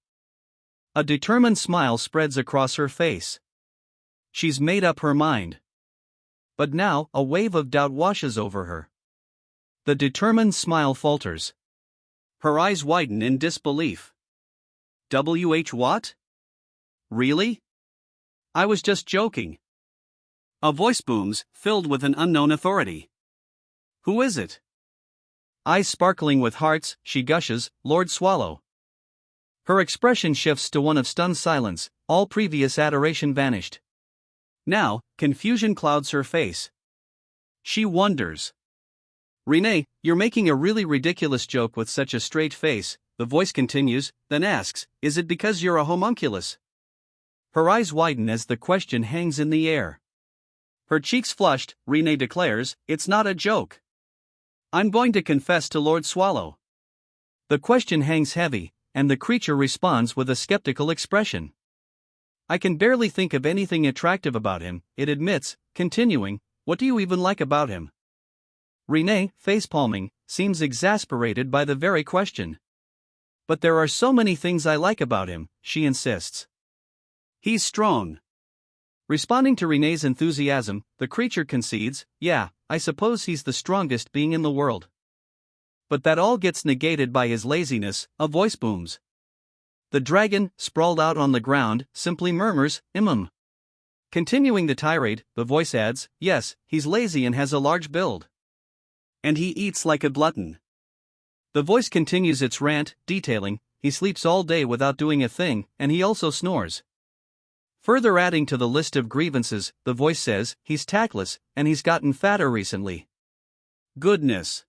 A determined smile spreads across her face. She's made up her mind. But now, a wave of doubt washes over her. The determined smile falters. Her eyes widen in disbelief. What? Really? I was just joking. A voice booms, filled with an unknown authority. Who is it? Eyes sparkling with hearts, she gushes, Lord Swallow. Her expression shifts to one of stunned silence, all previous adoration vanished. Now, confusion clouds her face. She wonders. Renee, you're making a really ridiculous joke with such a straight face, the voice continues, then asks, is it because you're a homunculus? Her eyes widen as the question hangs in the air. Her cheeks flushed, Renee declares, it's not a joke. I'm going to confess to Lord Swallow. The question hangs heavy, and the creature responds with a skeptical expression. I can barely think of anything attractive about him, it admits, continuing, what do you even like about him? Renee, facepalming, seems exasperated by the very question. But there are so many things I like about him, she insists. He's strong. Responding to Renee's enthusiasm, the creature concedes, yeah, I suppose he's the strongest being in the world. But that all gets negated by his laziness, a voice booms. The dragon, sprawled out on the ground, simply murmurs, Continuing the tirade, the voice adds, yes, he's lazy and has a large build. And he eats like a glutton. The voice continues its rant, detailing, he sleeps all day without doing a thing, and he also snores. Further adding to the list of grievances, the voice says, he's tactless, and he's gotten fatter recently. Goodness.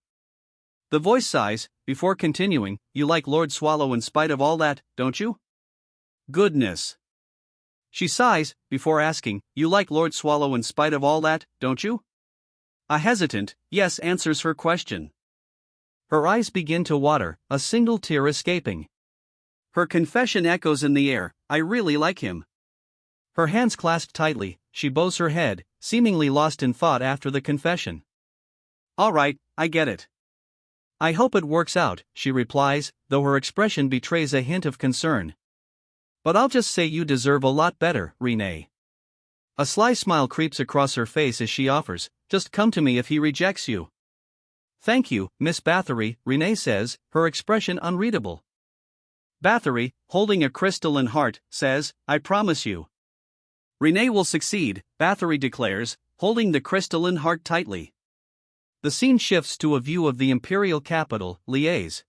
The voice sighs, before continuing, you like Lord Swallow in spite of all that, don't you? Goodness. She sighs, before asking, you like Lord Swallow in spite of all that, don't you? A hesitant, yes answers her question. Her eyes begin to water, a single tear escaping. Her confession echoes in the air, I really like him. Her hands clasped tightly, she bows her head, seemingly lost in thought after the confession. All right, I get it. I hope it works out, she replies, though her expression betrays a hint of concern. But I'll just say you deserve a lot better, Renee. A sly smile creeps across her face as she offers, just come to me if he rejects you. Thank you, Miss Bathory, Renee says, her expression unreadable. Bathory, holding a crystalline heart, says, I promise you. Renee will succeed, Bathory declares, holding the crystalline heart tightly. The scene shifts to a view of the imperial capital, Liège.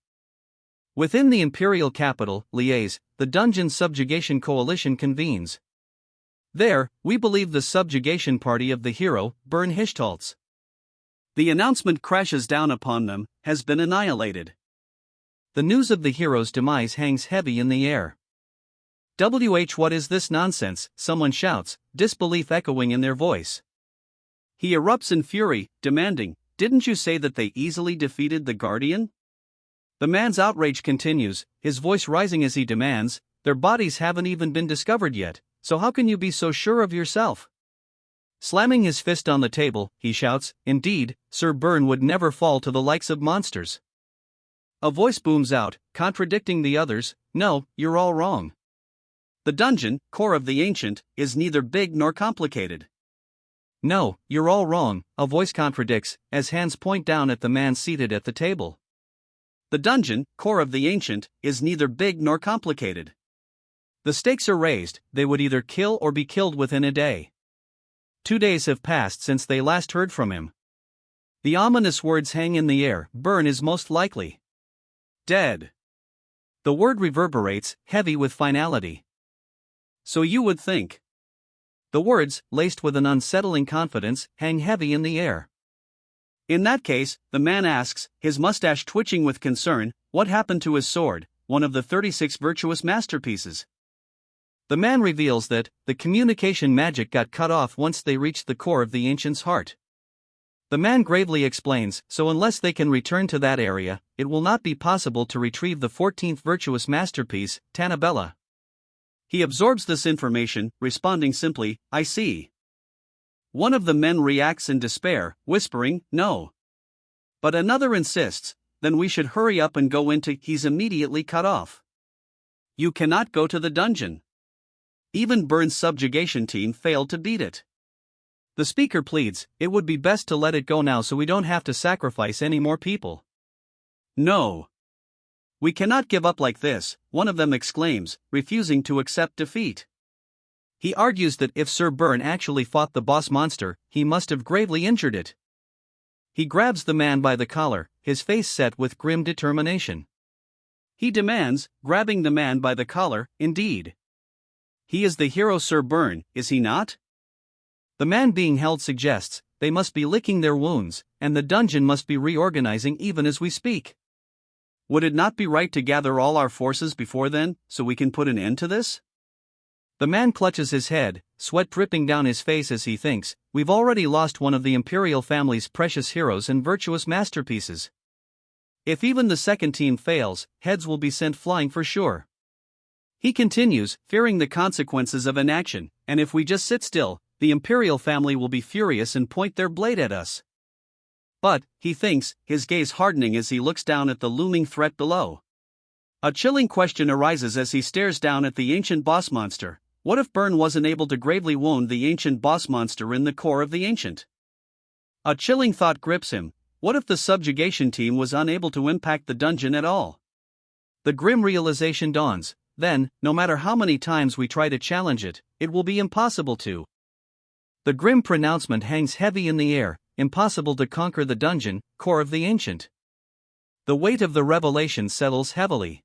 Within the imperial capital, Liège, the dungeon subjugation coalition convenes. There, we believe the subjugation party of the hero, Bern Hichtaltz. The announcement crashes down upon them, has been annihilated. The news of the hero's demise hangs heavy in the air. What is this nonsense? Someone shouts, disbelief echoing in their voice. He erupts in fury, demanding, didn't you say that they easily defeated the Guardian? The man's outrage continues, his voice rising as he demands, their bodies haven't even been discovered yet, so how can you be so sure of yourself? Slamming his fist on the table, he shouts, indeed, Sir Bern would never fall to the likes of monsters. A voice booms out, contradicting the others, no, you're all wrong. The dungeon, core of the ancient, is neither big nor complicated. No, you're all wrong, a voice contradicts, as hands point down at the man seated at the table. The dungeon, core of the ancient, is neither big nor complicated. The stakes are raised, they would either kill or be killed within a day. 2 days have passed since they last heard from him. The ominous words hang in the air, Bern is most likely dead. The word reverberates, heavy with finality. So you would think. The words, laced with an unsettling confidence, hang heavy in the air. In that case, the man asks, his mustache twitching with concern, what happened to his sword, one of the 36 virtuous masterpieces? The man reveals that the communication magic got cut off once they reached the core of the ancient's heart. The man gravely explains, so unless they can return to that area, it will not be possible to retrieve the 14th virtuous masterpiece, Tannabella. He absorbs this information, responding simply, I see. One of the men reacts in despair, whispering, no. But another insists, then we should hurry up and go into, he's immediately cut off. You cannot go to the dungeon. Even Bern's subjugation team failed to beat it. The speaker pleads, it would be best to let it go now so we don't have to sacrifice any more people. No. We cannot give up like this, one of them exclaims, refusing to accept defeat. He argues that if Sir Bern actually fought the boss monster, he must have gravely injured it. He grabs the man by the collar, his face set with grim determination. He demands, grabbing the man by the collar, indeed. He is the hero Sir Bern, is he not? The man being held suggests, they must be licking their wounds, and the dungeon must be reorganizing even as we speak. Would it not be right to gather all our forces before then, so we can put an end to this? The man clutches his head, sweat dripping down his face as he thinks, we've already lost one of the imperial family's precious heroes and virtuous masterpieces. If even the second team fails, heads will be sent flying for sure. He continues, fearing the consequences of inaction, and if we just sit still, the imperial family will be furious and point their blade at us. But, he thinks, his gaze hardening as he looks down at the looming threat below. A chilling question arises as he stares down at the ancient boss monster. What if Bern wasn't able to gravely wound the ancient boss monster in the core of the ancient? A chilling thought grips him. What if the subjugation team was unable to impact the dungeon at all? The grim realization dawns. Then, no matter how many times we try to challenge it, it will be impossible to. The grim pronouncement hangs heavy in the air, impossible to conquer the dungeon, core of the ancient. The weight of the revelation settles heavily.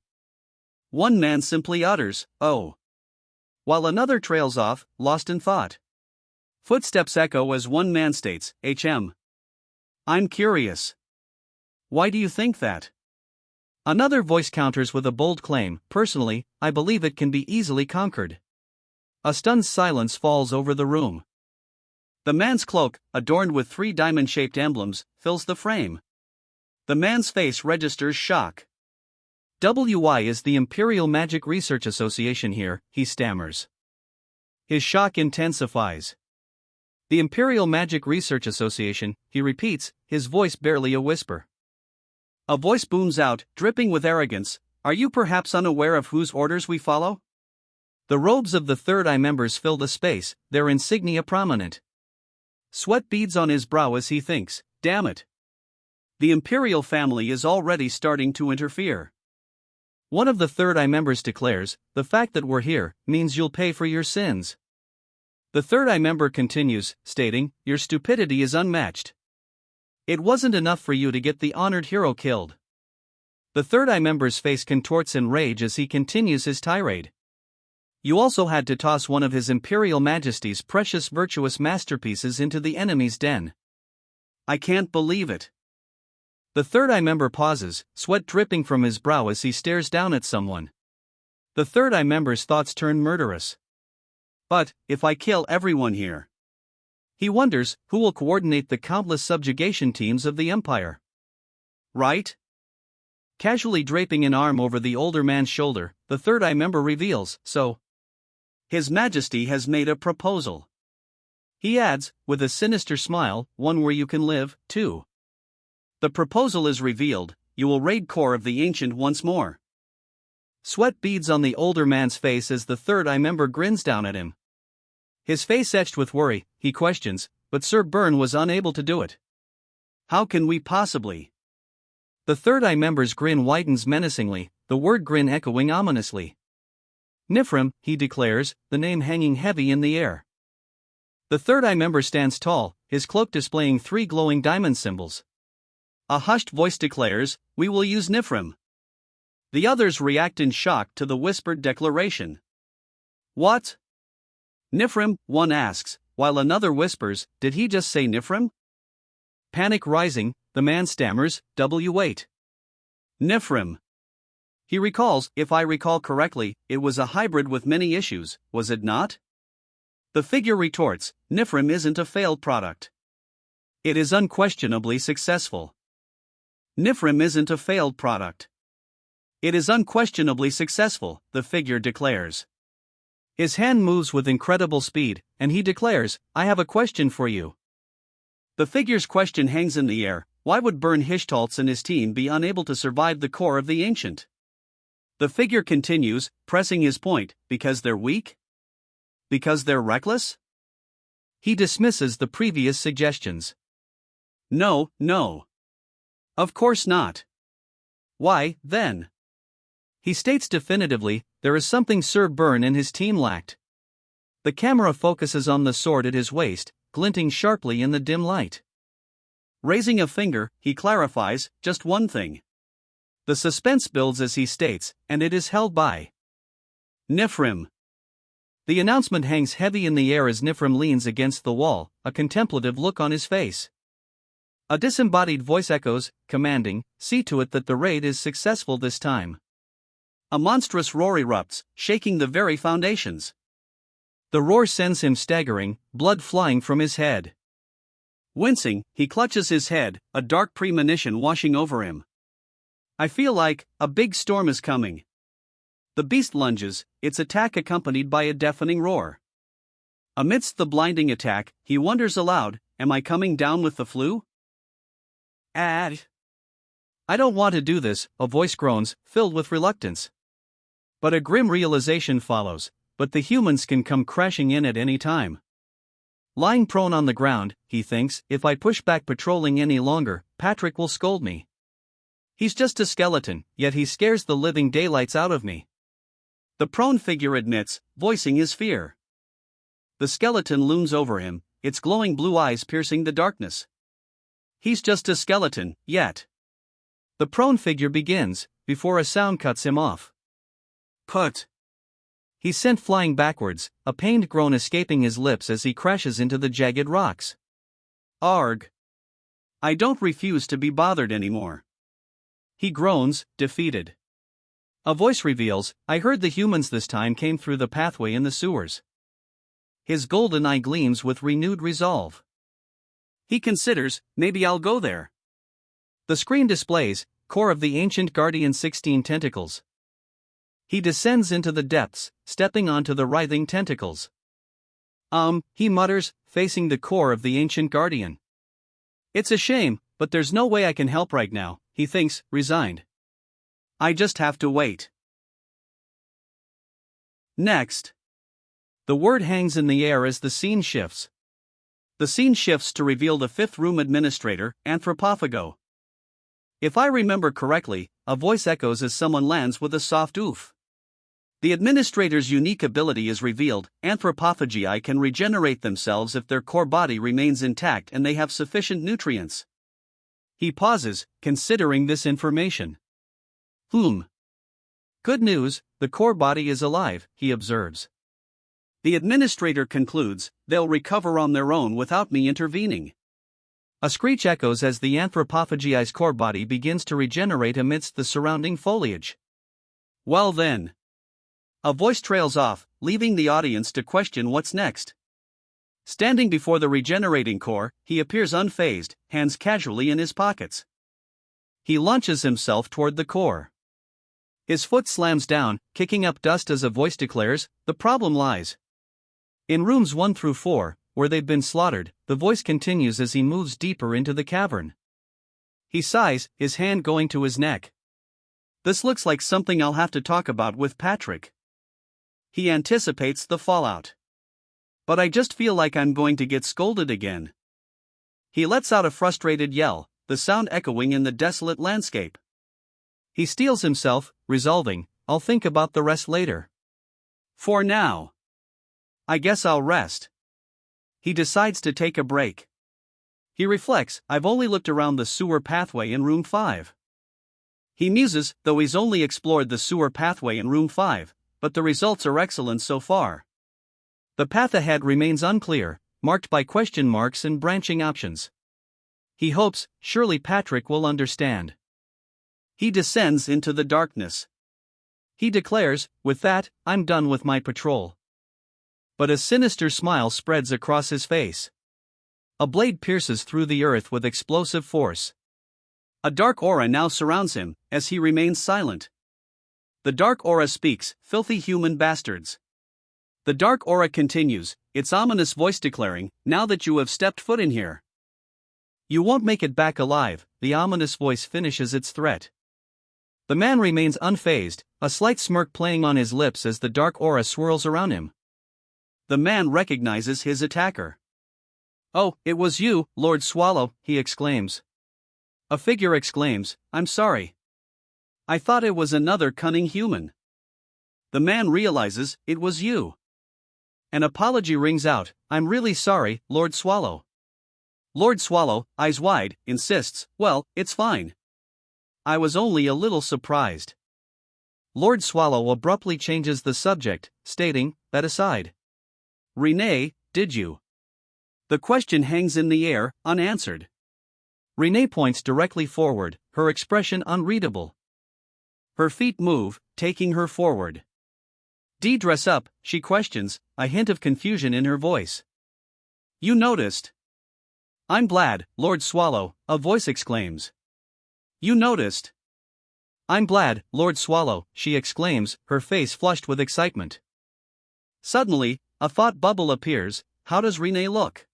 One man simply utters, oh. While another trails off, lost in thought. Footsteps echo as one man states, I'm curious. Why do you think that? Another voice counters with a bold claim, personally, I believe it can be easily conquered. A stunned silence falls over the room. The man's cloak, adorned with 3 diamond-shaped emblems, fills the frame. The man's face registers shock. Why is the Imperial Magic Research Association here, he stammers. His shock intensifies. The Imperial Magic Research Association, he repeats, his voice barely a whisper. A voice booms out, dripping with arrogance, are you perhaps unaware of whose orders we follow? The robes of the Third Eye members fill the space, their insignia prominent. Sweat beads on his brow as he thinks, damn it. The Imperial family is already starting to interfere. One of the Third Eye members declares, the fact that we're here means you'll pay for your sins. The Third Eye member continues, stating, your stupidity is unmatched. It wasn't enough for you to get the honored hero killed. The Third Eye member's face contorts in rage as he continues his tirade. You also had to toss one of His Imperial Majesty's precious virtuous masterpieces into the enemy's den. I can't believe it. The Third Eye member pauses, sweat dripping from his brow as he stares down at someone. The Third Eye member's thoughts turn murderous. But, if I kill everyone here? He wonders, who will coordinate the countless subjugation teams of the Empire? Right? Casually draping an arm over the older man's shoulder, the Third Eye member reveals, so. His Majesty has made a proposal. He adds, with a sinister smile, one where you can live, too. The proposal is revealed, you will raid core of the Ancient once more. Sweat beads on the older man's face as the Third Eye member grins down at him. His face etched with worry, he questions, but Sir Byrne was unable to do it. How can we possibly? The Third Eye member's grin widens menacingly, the word grin echoing ominously. Nifrim, he declares, the name hanging heavy in the air. The Third Eye member stands tall, his cloak displaying 3 glowing diamond symbols. A hushed voice declares, we will use Nifrim. The others react in shock to the whispered declaration. What? Nifrim, one asks, while another whispers, did he just say Nifrim? Panic rising, the man stammers, wait. Nifrim. He recalls, if I recall correctly, it was a hybrid with many issues, was it not? The figure retorts, Nifrim isn't a failed product. It is unquestionably successful. Nifrim isn't a failed product. It is unquestionably successful, the figure declares. His hand moves with incredible speed, and he declares, I have a question for you. The figure's question hangs in the air, why would Byrne Hishtoltz and his team be unable to survive the core of the Ancient? The figure continues, pressing his point, because they're weak? Because they're reckless? He dismisses the previous suggestions. No. Of course not. Why, then? He states definitively, there is something Sir Byrne and his team lacked. The camera focuses on the sword at his waist, glinting sharply in the dim light. Raising a finger, he clarifies, just one thing. The suspense builds as he states, and it is held by Nifrim. The announcement hangs heavy in the air as Nifrim leans against the wall, a contemplative look on his face. A disembodied voice echoes, commanding, see to it that the raid is successful this time. A monstrous roar erupts, shaking the very foundations. The roar sends him staggering, blood flying from his head. Wincing, he clutches his head, a dark premonition washing over him. I feel like, a big storm is coming. The beast lunges, its attack accompanied by a deafening roar. Amidst the blinding attack, he wonders aloud, am I coming down with the flu? I don't want to do this, a voice groans, filled with reluctance. But a grim realization follows, but the humans can come crashing in at any time. Lying prone on the ground, he thinks, if I push back patrolling any longer, Patrick will scold me. He's just a skeleton, yet he scares the living daylights out of me. The prone figure admits, voicing his fear. The skeleton looms over him, its glowing blue eyes piercing the darkness. He's just a skeleton, yet. The prone figure begins, before a sound cuts him off. Put. He's sent flying backwards, a pained groan escaping his lips as he crashes into the jagged rocks. Arg. I don't refuse to be bothered anymore. He groans, defeated. A voice reveals, I heard the humans this time came through the pathway in the sewers. His golden eye gleams with renewed resolve. He considers, maybe I'll go there. The screen displays, core of the Ancient Guardian 16 tentacles. He descends into the depths, stepping onto the writhing tentacles. He mutters, facing the core of the Ancient Guardian. It's a shame, but there's no way I can help right now, he thinks, resigned. I just have to wait. Next. The word hangs in the air as the scene shifts. The scene shifts to reveal the fifth room administrator, Anthropophago. If I remember correctly, a voice echoes as someone lands with a soft oof. The administrator's unique ability is revealed. Anthropophagi can regenerate themselves if their core body remains intact and they have sufficient nutrients. He pauses, considering this information. Good news, the core body is alive, he observes. The administrator concludes, they'll recover on their own without me intervening. A screech echoes as the anthropophagi's core body begins to regenerate amidst the surrounding foliage. Well then. A voice trails off, leaving the audience to question what's next. Standing before the regenerating core, he appears unfazed, hands casually in his pockets. He launches himself toward the core. His foot slams down, kicking up dust as a voice declares, the problem lies in rooms 1 through 4, where they've been slaughtered. The voice continues as he moves deeper into the cavern. He sighs, his hand going to his neck. This looks like something I'll have to talk about with Patrick. He anticipates the fallout. But I just feel like I'm going to get scolded again. He lets out a frustrated yell, the sound echoing in the desolate landscape. He steels himself, resolving, I'll think about the rest later. For now, I guess I'll rest. He decides to take a break. He reflects, I've only looked around the sewer pathway in room 5. He muses, though he's only explored the sewer pathway in room 5, but the results are excellent so far. The path ahead remains unclear, marked by question marks and branching options. He hopes, surely Patrick will understand. He descends into the darkness. He declares, with that, I'm done with my patrol. But a sinister smile spreads across his face. A blade pierces through the earth with explosive force. A dark aura now surrounds him, as he remains silent. The dark aura speaks, filthy human bastards. The dark aura continues, its ominous voice declaring, now that you have stepped foot in here, you won't make it back alive. The ominous voice finishes its threat. The man remains unfazed, a slight smirk playing on his lips as the dark aura swirls around him. The man recognizes his attacker. Oh, it was you, Lord Swallow, he exclaims. A figure exclaims, I'm sorry. I thought it was another cunning human. The man realizes, it was you. An apology rings out, I'm really sorry, Lord Swallow. Lord Swallow, eyes wide, insists, well, it's fine. I was only a little surprised. Lord Swallow abruptly changes the subject, stating, that aside. Renee, did you? The question hangs in the air, unanswered. Renee points directly forward, her expression unreadable. Her feet move, taking her forward. Dress up, she questions, a hint of confusion in her voice. You noticed? I'm glad, Lord Swallow, a voice exclaims. You noticed? I'm glad, Lord Swallow, she exclaims, her face flushed with excitement. Suddenly, a thought bubble appears, how does Renee look?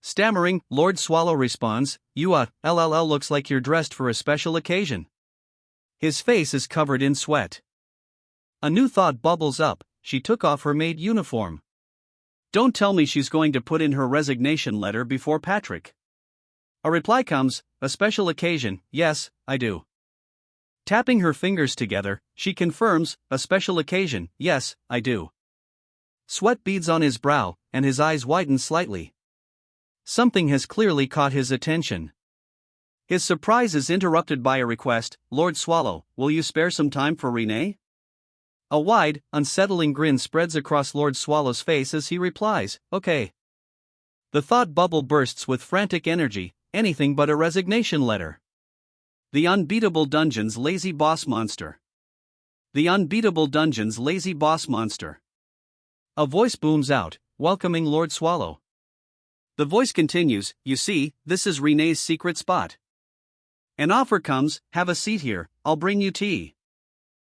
Stammering, Lord Swallow responds, LLL looks like you're dressed for a special occasion. His face is covered in sweat. A new thought bubbles up, she took off her maid uniform. Don't tell me she's going to put in her resignation letter before Patrick. A reply comes, a special occasion, yes, I do. Tapping her fingers together, she confirms, a special occasion, yes, I do. Sweat beads on his brow, and his eyes widen slightly. Something has clearly caught his attention. His surprise is interrupted by a request, Lord Swallow, will you spare some time for Renee? A wide, unsettling grin spreads across Lord Swallow's face as he replies, okay. The thought bubble bursts with frantic energy, anything but a resignation letter. The Unbeatable Dungeon's lazy boss monster. The Unbeatable Dungeon's lazy boss monster. A voice booms out, welcoming Lord Swallow. The voice continues, you see, this is Renee's secret spot. An offer comes, have a seat here, I'll bring you tea.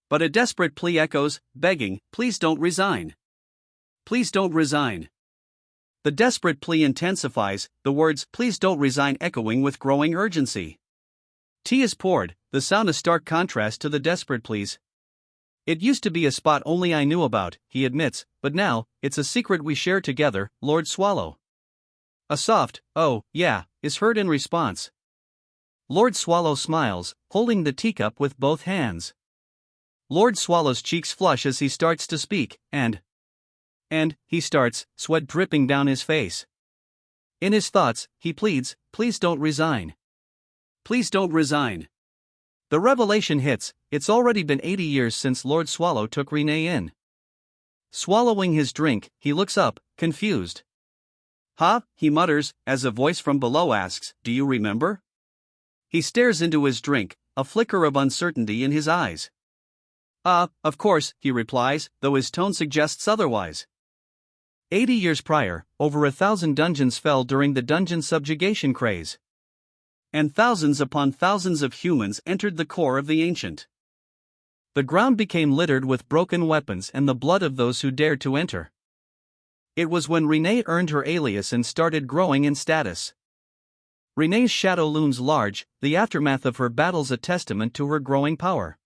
But a desperate plea echoes, begging, please don't resign. Please don't resign. The desperate plea intensifies, the words, please don't resign echoing with growing urgency. Tea is poured, the sound a stark contrast to the desperate pleas. It used to be a spot only I knew about, he admits, but now, it's a secret we share together, Lord Swallow. A soft, "Oh, yeah," is heard in response. Lord Swallow smiles, holding the teacup with both hands. Lord Swallow's cheeks flush as he starts to speak, and he starts, sweat dripping down his face. In his thoughts, he pleads, "Please don't resign. Please don't resign." The revelation hits, it's already been 80 years since Lord Swallow took Renee in. Swallowing his drink, he looks up, confused. "Huh?" he mutters, as a voice from below asks, "Do you remember?" He stares into his drink, a flicker of uncertainty in his eyes. Of course," he replies, though his tone suggests otherwise. 80 years prior, over 1,000 dungeons fell during the dungeon subjugation craze. And thousands upon thousands of humans entered the core of the ancient. The ground became littered with broken weapons and the blood of those who dared to enter. It was when Renee earned her alias and started growing in status. Renee's shadow looms large, the aftermath of her battles a testament to her growing power.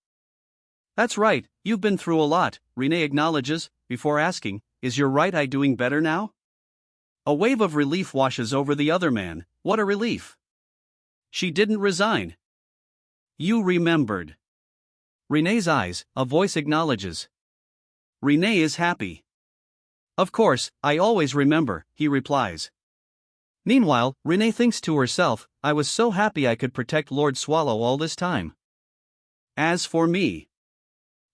"That's right, you've been through a lot," Renee acknowledges, before asking, "Is your right eye doing better now?" A wave of relief washes over the other man. What a relief! She didn't resign. You remembered. Renee's eyes, a voice acknowledges. Renee is happy. "Of course, I always remember," he replies. Meanwhile, Renee thinks to herself, "I was so happy I could protect Lord Swallow all this time. As for me..."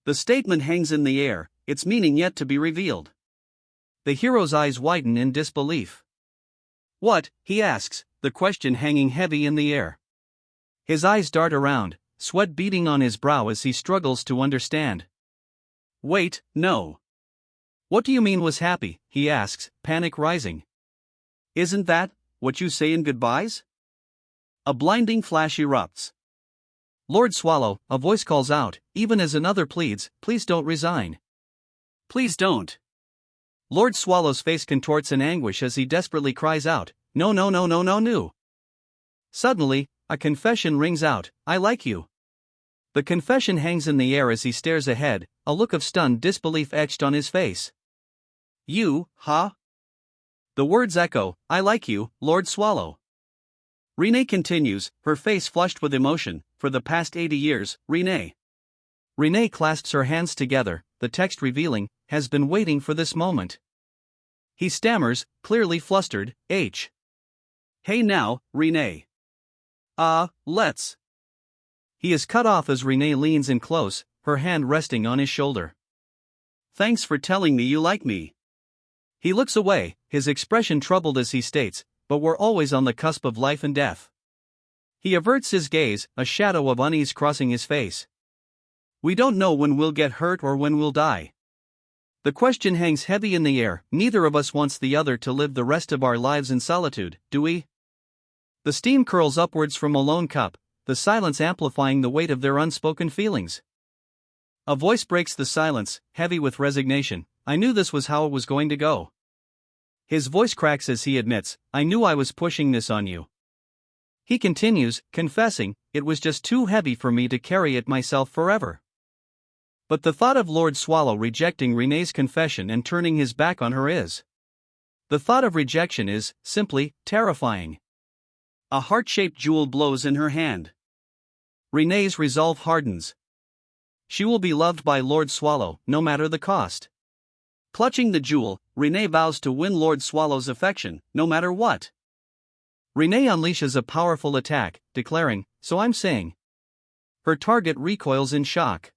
The statement hangs in the air, its meaning yet to be revealed. The hero's eyes widen in disbelief. "What?" he asks, the question hanging heavy in the air. His eyes dart around, sweat beading on his brow as he struggles to understand. "Wait, no. What do you mean was happy?" he asks, panic rising. "Isn't that what you say in goodbyes?" A blinding flash erupts. "Lord Swallow," a voice calls out, even as another pleads, "Please don't resign. Please don't." Lord Swallow's face contorts in anguish as he desperately cries out, "No, no, no, no, no, no." Suddenly, a confession rings out, "I like you." The confession hangs in the air as he stares ahead, a look of stunned disbelief etched on his face. "You, huh?" The words echo, "I like you, Lord Swallow." Renee continues, her face flushed with emotion. "For the past 80 years, Renee." Renee clasps her hands together, the text revealing, "Has been waiting for this moment." He stammers, clearly flustered, "Hey now, Renee. Let's." He is cut off as Renee leans in close, her hand resting on his shoulder. "Thanks for telling me you like me." He looks away, his expression troubled as he states, "But we're always on the cusp of life and death." He averts his gaze, a shadow of unease crossing his face. "We don't know when we'll get hurt or when we'll die." The question hangs heavy in the air. Neither of us wants the other to live the rest of our lives in solitude, do we? The steam curls upwards from a lone cup, the silence amplifying the weight of their unspoken feelings. A voice breaks the silence, heavy with resignation. "I knew this was how it was going to go." His voice cracks as he admits, "I knew I was pushing this on you." He continues, confessing, "It was just too heavy for me to carry it myself forever." But the thought of Lord Swallow rejecting Renee's confession and turning his back on her is. The thought of rejection is, simply, terrifying. A heart-shaped jewel blows in her hand. Renee's resolve hardens. She will be loved by Lord Swallow, no matter the cost. Clutching the jewel, Renee vows to win Lord Swallow's affection, no matter what. Renee unleashes a powerful attack, declaring, "So I'm saying." Her target recoils in shock.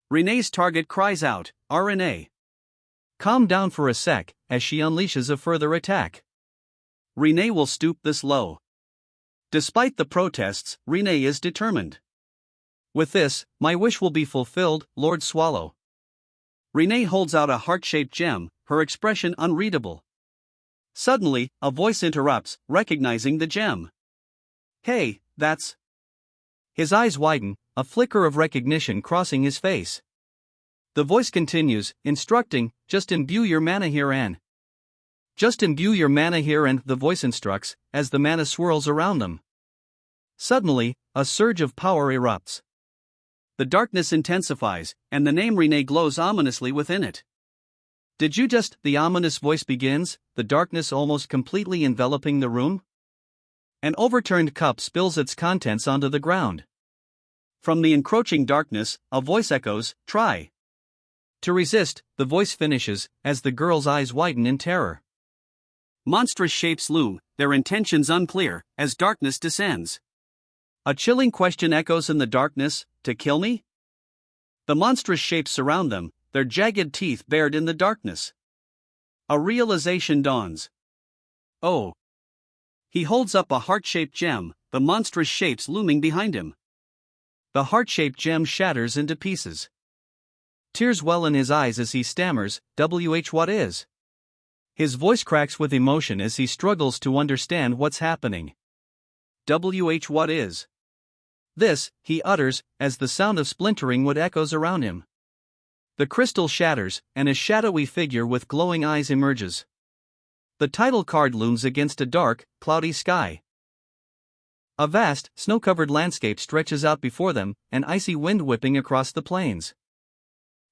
Renee's target cries out, "Renee. Calm down for a sec," as she unleashes a further attack. Renee will stoop this low. Despite the protests, Renee is determined. "With this, my wish will be fulfilled, Lord Swallow." Renee holds out a heart-shaped gem, her expression unreadable. Suddenly, a voice interrupts, recognizing the gem. "Hey, that's..." His eyes widen, a flicker of recognition crossing his face. The voice continues, instructing, "Just imbue your mana here and..." Just imbue your mana here and, the voice instructs, as the mana swirls around them. Suddenly, a surge of power erupts. The darkness intensifies, and the name Renee glows ominously within it. Did you just? The ominous voice begins, the darkness almost completely enveloping the room. An overturned cup spills its contents onto the ground. From the encroaching darkness, a voice echoes, "Try." To resist, the voice finishes, as the girl's eyes widen in terror. Monstrous shapes loom, their intentions unclear, as darkness descends. A chilling question echoes in the darkness, "To kill me?" The monstrous shapes surround them, their jagged teeth bared in the darkness. A realization dawns. Oh! He holds up a heart-shaped gem, the monstrous shapes looming behind him. The heart-shaped gem shatters into pieces. Tears well in his eyes as he stammers, what is? His voice cracks with emotion as he struggles to understand what's happening. What is? This, he utters, as the sound of splintering wood echoes around him. The crystal shatters, and a shadowy figure with glowing eyes emerges. The title card looms against a dark, cloudy sky. A vast, snow-covered landscape stretches out before them, an icy wind whipping across the plains.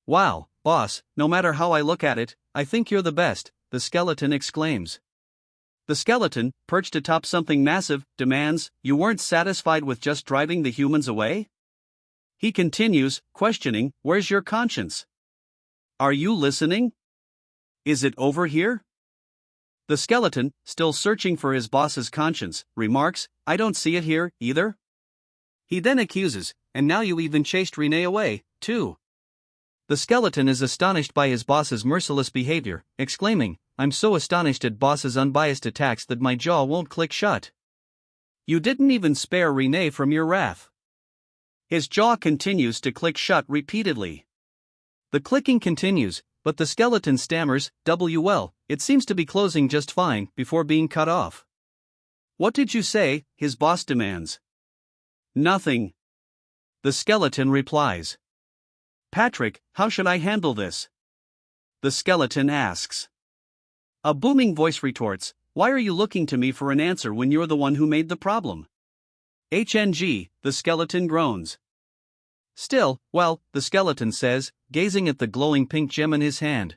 "Wow, boss, no matter how I look at it, I think you're the best," the skeleton exclaims. The skeleton, perched atop something massive, demands, "You weren't satisfied with just driving the humans away?" He continues, questioning, "Where's your conscience? Are you listening? Is it over here?" The skeleton, still searching for his boss's conscience, remarks, "I don't see it here, either." He then accuses, "And now you even chased Renee away, too." The skeleton is astonished by his boss's merciless behavior, exclaiming, "I'm so astonished at boss's unbiased attacks that my jaw won't click shut. You didn't even spare Renee from your wrath." His jaw continues to click shut repeatedly. The clicking continues, but the skeleton stammers, "Well, it seems to be closing just fine," before being cut off. "What did you say?" his boss demands. "Nothing." The skeleton replies. "Patrick, how should I handle this?" the skeleton asks. A booming voice retorts, "Why are you looking to me for an answer when you're the one who made the problem?" the skeleton groans. "Still, well," the skeleton says, gazing at the glowing pink gem in his hand.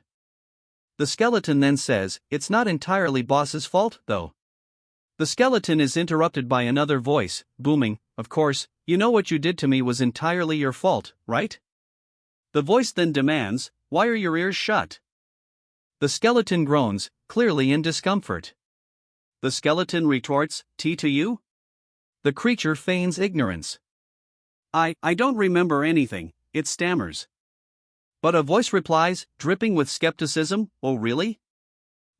The skeleton then says, "It's not entirely boss's fault, though." The skeleton is interrupted by another voice, booming, "Of course, you know what you did to me was entirely your fault, right?" The voice then demands, "Why are your ears shut?" The skeleton groans, clearly in discomfort. The skeleton retorts, "Tea to you?" The creature feigns ignorance. I don't remember anything," it stammers. But a voice replies, dripping with skepticism, "Oh really?"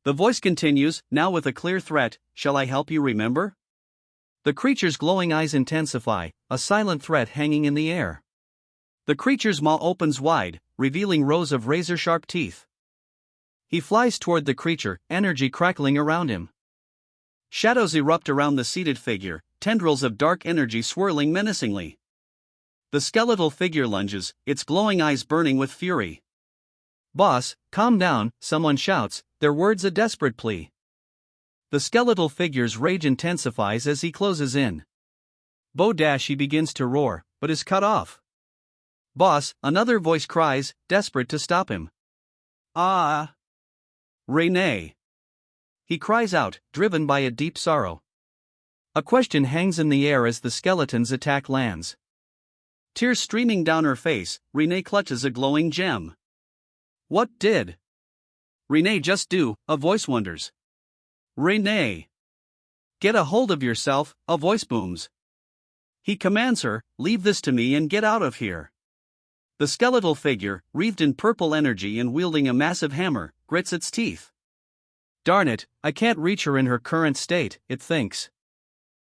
The voice continues, now with a clear threat, "Shall I help you remember?" The creature's glowing eyes intensify, a silent threat hanging in the air. The creature's maw opens wide, revealing rows of razor-sharp teeth. He flies toward the creature, energy crackling around him. Shadows erupt around the seated figure, tendrils of dark energy swirling menacingly. The skeletal figure lunges, its glowing eyes burning with fury. "Boss, calm down," someone shouts, their words a desperate plea. The skeletal figure's rage intensifies as he closes in. He begins to roar, but is cut off. "Boss," another voice cries, desperate to stop him. "Ah! Renee!" He cries out, driven by a deep sorrow. A question hangs in the air as the skeleton's attack lands. Tears streaming down her face, Renee clutches a glowing gem. What did Renee just do? A voice wonders. "Renee! Get a hold of yourself," a voice booms. He commands her, "Leave this to me and get out of here." The skeletal figure, wreathed in purple energy and wielding a massive hammer, grits its teeth. "Darn it, I can't reach her in her current state," it thinks.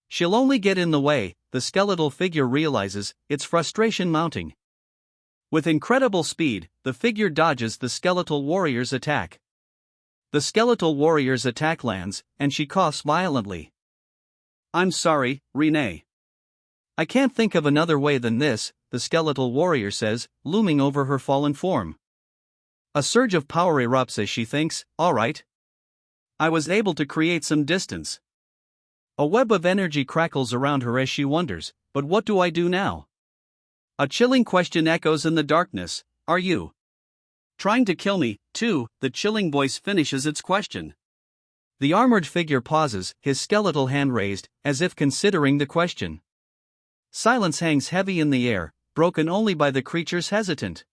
"She'll only get in the way," the skeletal figure realizes, its frustration mounting. With incredible speed, the figure dodges the skeletal warrior's attack. The skeletal warrior's attack lands, and she coughs violently. "I'm sorry, Renee. I can't think of another way than this," the skeletal warrior says, looming over her fallen form. A surge of power erupts as she thinks, "All right. I was able to create some distance." A web of energy crackles around her as she wonders, "But what do I do now?" A chilling question echoes in the darkness. Are you trying to kill me, too? The chilling voice finishes its question. The armored figure pauses, his skeletal hand raised, as if considering the question. Silence hangs heavy in the air, broken only by the creature's hesitant.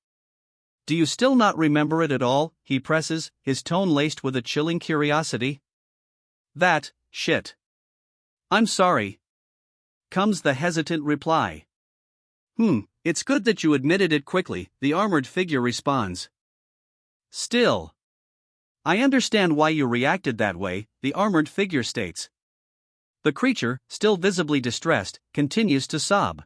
Do you still not remember it at all? He presses, his tone laced with a chilling curiosity. That shit. I'm sorry, comes the hesitant reply. It's good that you admitted it quickly, the armored figure responds. Still, I understand why you reacted that way, the armored figure states. The creature, still visibly distressed, continues to sob.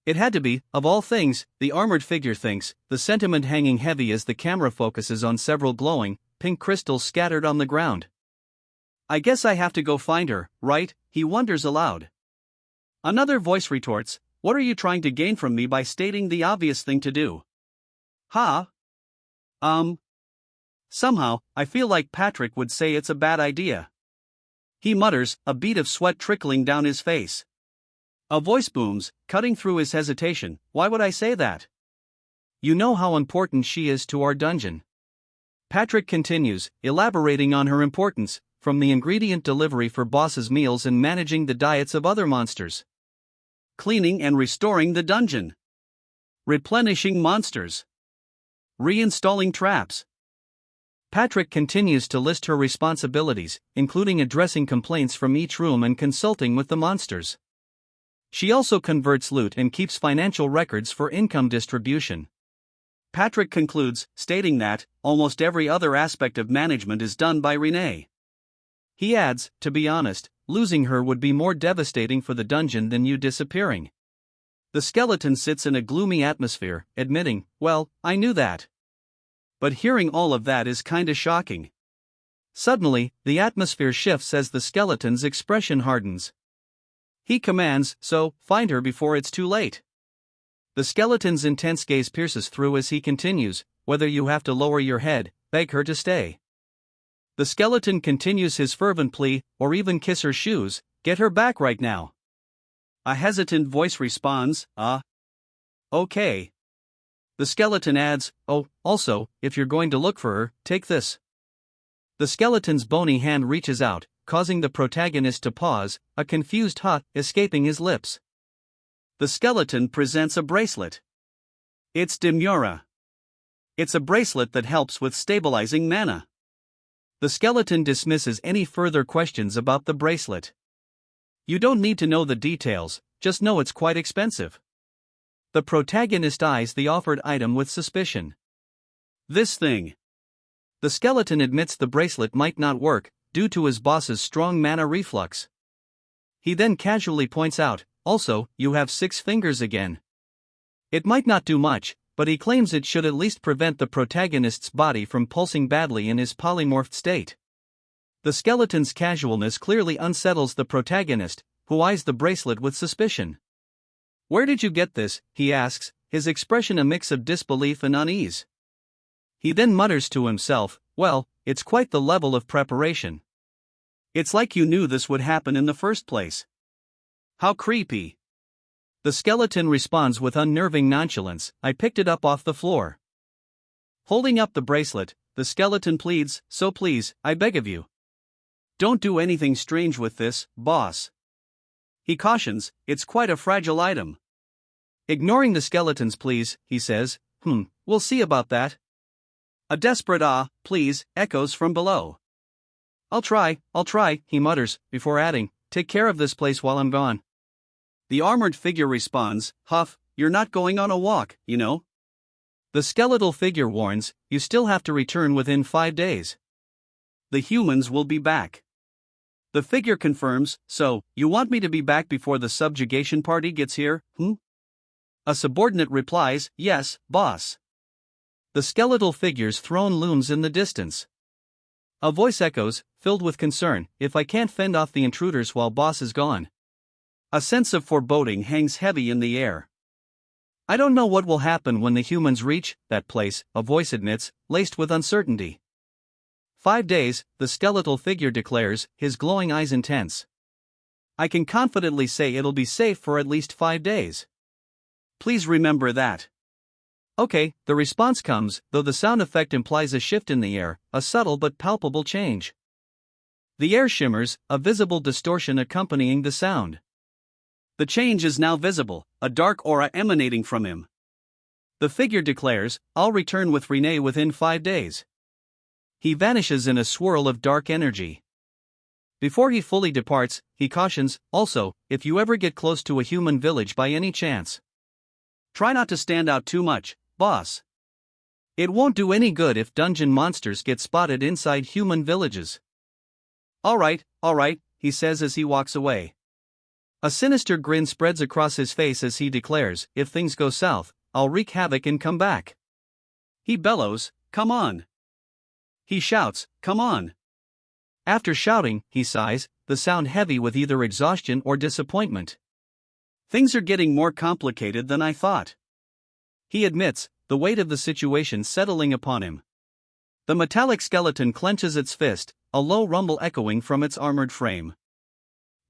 It had to be, of all things, the armored figure thinks, the sentiment hanging heavy as the camera focuses on several glowing, pink crystals scattered on the ground. I guess I have to go find her, right? He wonders aloud. Another voice retorts, what are you trying to gain from me by stating the obvious thing to do? Somehow, I feel like Patrick would say it's a bad idea. He mutters, a bead of sweat trickling down his face. A voice booms, cutting through his hesitation. Why would I say that? You know how important she is to our dungeon. Patrick continues, elaborating on her importance, from the ingredient delivery for boss's meals and managing the diets of other monsters. Cleaning and restoring the dungeon. Replenishing monsters. Reinstalling traps. Patrick continues to list her responsibilities, including addressing complaints from each room and consulting with the monsters. She also converts loot and keeps financial records for income distribution. Patrick concludes, stating that almost every other aspect of management is done by Renee. He adds, to be honest, losing her would be more devastating for the dungeon than you disappearing. The skeleton sits in a gloomy atmosphere, admitting, well, I knew that. But hearing all of that is kinda shocking. Suddenly, the atmosphere shifts as the skeleton's expression hardens. He commands, so, find her before it's too late. The skeleton's intense gaze pierces through as he continues, whether you have to lower your head, beg her to stay. The skeleton continues his fervent plea, or even kiss her shoes, get her back right now. A hesitant voice responds, okay. The skeleton adds, oh, also, if you're going to look for her, take this. The skeleton's bony hand reaches out, causing the protagonist to pause, a confused "huh" escaping his lips. The skeleton presents a bracelet. It's Demura. It's a bracelet that helps with stabilizing mana. The skeleton dismisses any further questions about the bracelet. You don't need to know the details, just know it's quite expensive. The protagonist eyes the offered item with suspicion. This thing. The skeleton admits the bracelet might not work, due to his boss's strong mana reflux. He then casually points out, also, you have 6 fingers again. It might not do much, but he claims it should at least prevent the protagonist's body from pulsing badly in his polymorphed state. The skeleton's casualness clearly unsettles the protagonist, who eyes the bracelet with suspicion. Where did you get this? He asks, his expression a mix of disbelief and unease. He then mutters to himself, well, it's quite the level of preparation. It's like you knew this would happen in the first place. How creepy. The skeleton responds with unnerving nonchalance, I picked it up off the floor. Holding up the bracelet, the skeleton pleads, so please, I beg of you. Don't do anything strange with this, boss. He cautions, it's quite a fragile item. Ignoring the skeleton's pleas, he says, we'll see about that. A desperate please, echoes from below. I'll try, he mutters, before adding, take care of this place while I'm gone. The armored figure responds, huff, you're not going on a walk, you know. The skeletal figure warns, you still have to return within 5 days. The humans will be back. The figure confirms, so, you want me to be back before the subjugation party gets here, A subordinate replies, yes, boss. The skeletal figure's throne looms in the distance. A voice echoes, filled with concern, if I can't fend off the intruders while boss is gone. A sense of foreboding hangs heavy in the air. I don't know what will happen when the humans reach that place, a voice admits, laced with uncertainty. 5 days, the skeletal figure declares, his glowing eyes intense. I can confidently say it'll be safe for at least 5 days. please remember that. Okay, the response comes, though the sound effect implies a shift in the air, a subtle but palpable change. The air shimmers, a visible distortion accompanying the sound. The change is now visible, a dark aura emanating from him. The figure declares, "I'll return with Renee within 5 days." He vanishes in a swirl of dark energy. Before he fully departs, he cautions, "Also, if you ever get close to a human village by any chance, try not to stand out too much, boss. It won't do any good if dungeon monsters get spotted inside human villages." All right, he says as he walks away. A sinister grin spreads across his face as he declares, "If things go south, I'll wreak havoc and come back." He bellows, "Come on." He shouts, "Come on." After shouting, he sighs, the sound heavy with either exhaustion or disappointment. "Things are getting more complicated than I thought," he admits, the weight of the situation settling upon him. The metallic skeleton clenches its fist, a low rumble echoing from its armored frame.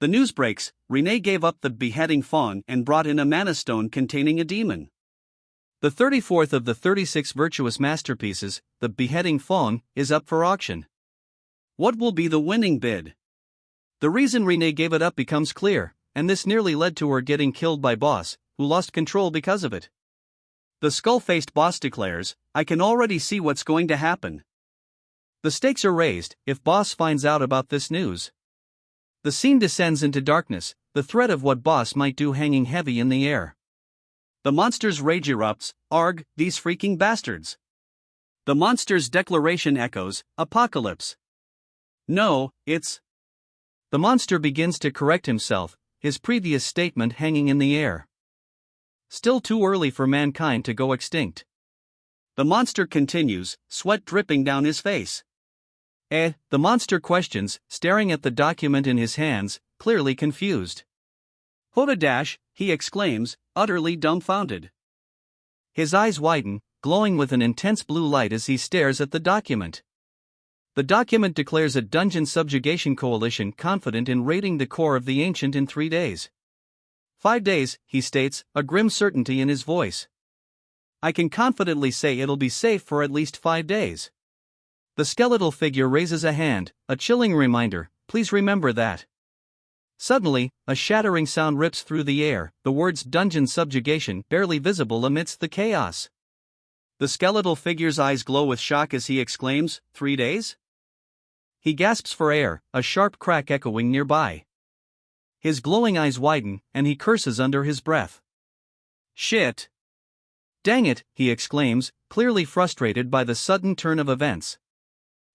The news breaks, Renee gave up the beheading fawn and brought in a mana stone containing a demon. The 34th of the 36 virtuous masterpieces, the beheading fawn, is up for auction. What will be the winning bid? The reason Renee gave it up becomes clear, and this nearly led to her getting killed by Boss, who lost control because of it. The skull-faced boss declares, "I can already see what's going to happen." The stakes are raised if Boss finds out about this news. The scene descends into darkness, the threat of what Boss might do hanging heavy in the air. The monster's rage erupts, "Arg, these freaking bastards." The monster's declaration echoes, "Apocalypse." No, it's... The monster begins to correct himself, his previous statement hanging in the air. Still too early for mankind to go extinct. The monster continues, sweat dripping down his face. The monster questions, staring at the document in his hands, clearly confused. "Hoda-dash," he exclaims, utterly dumbfounded. His eyes widen, glowing with an intense blue light as he stares at the document. The document declares a dungeon subjugation coalition confident in raiding the core of the ancient in 3 days. 5 days, he states, a grim certainty in his voice. "I can confidently say it'll be safe for at least 5 days. The skeletal figure raises a hand, a chilling reminder, "Please remember that." Suddenly, a shattering sound rips through the air, the words "dungeon subjugation" barely visible amidst the chaos. The skeletal figure's eyes glow with shock as he exclaims, "3 days?" He gasps for air, a sharp crack echoing nearby. His glowing eyes widen, and he curses under his breath. "Shit! Dang it," he exclaims, clearly frustrated by the sudden turn of events.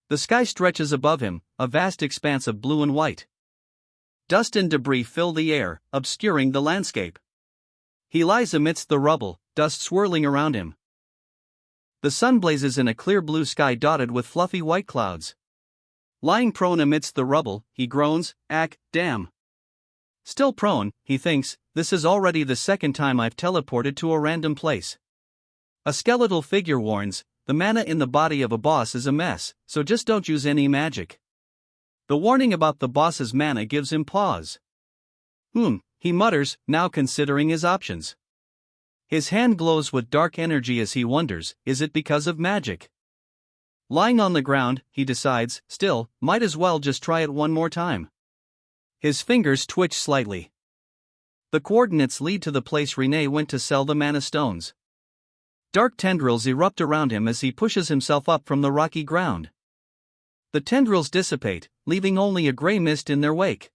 The sky stretches above him, a vast expanse of blue and white. Dust and debris fill the air, obscuring the landscape. He lies amidst the rubble, dust swirling around him. The sun blazes in a clear blue sky dotted with fluffy white clouds. Lying prone amidst the rubble, he groans, damn." Still prone, he thinks, "This is already the second time I've teleported to a random place." A skeletal figure warns, "The mana in the body of a boss is a mess, so just don't use any magic." The warning about the boss's mana gives him pause. He mutters, now considering his options. His hand glows with dark energy as he wonders, is it because of magic? Lying on the ground, he decides, still, might as well just try it one more time. His fingers twitch slightly. The coordinates lead to the place Renee went to sell the mana stones. Dark tendrils erupt around him as he pushes himself up from the rocky ground. The tendrils dissipate, leaving only a gray mist in their wake.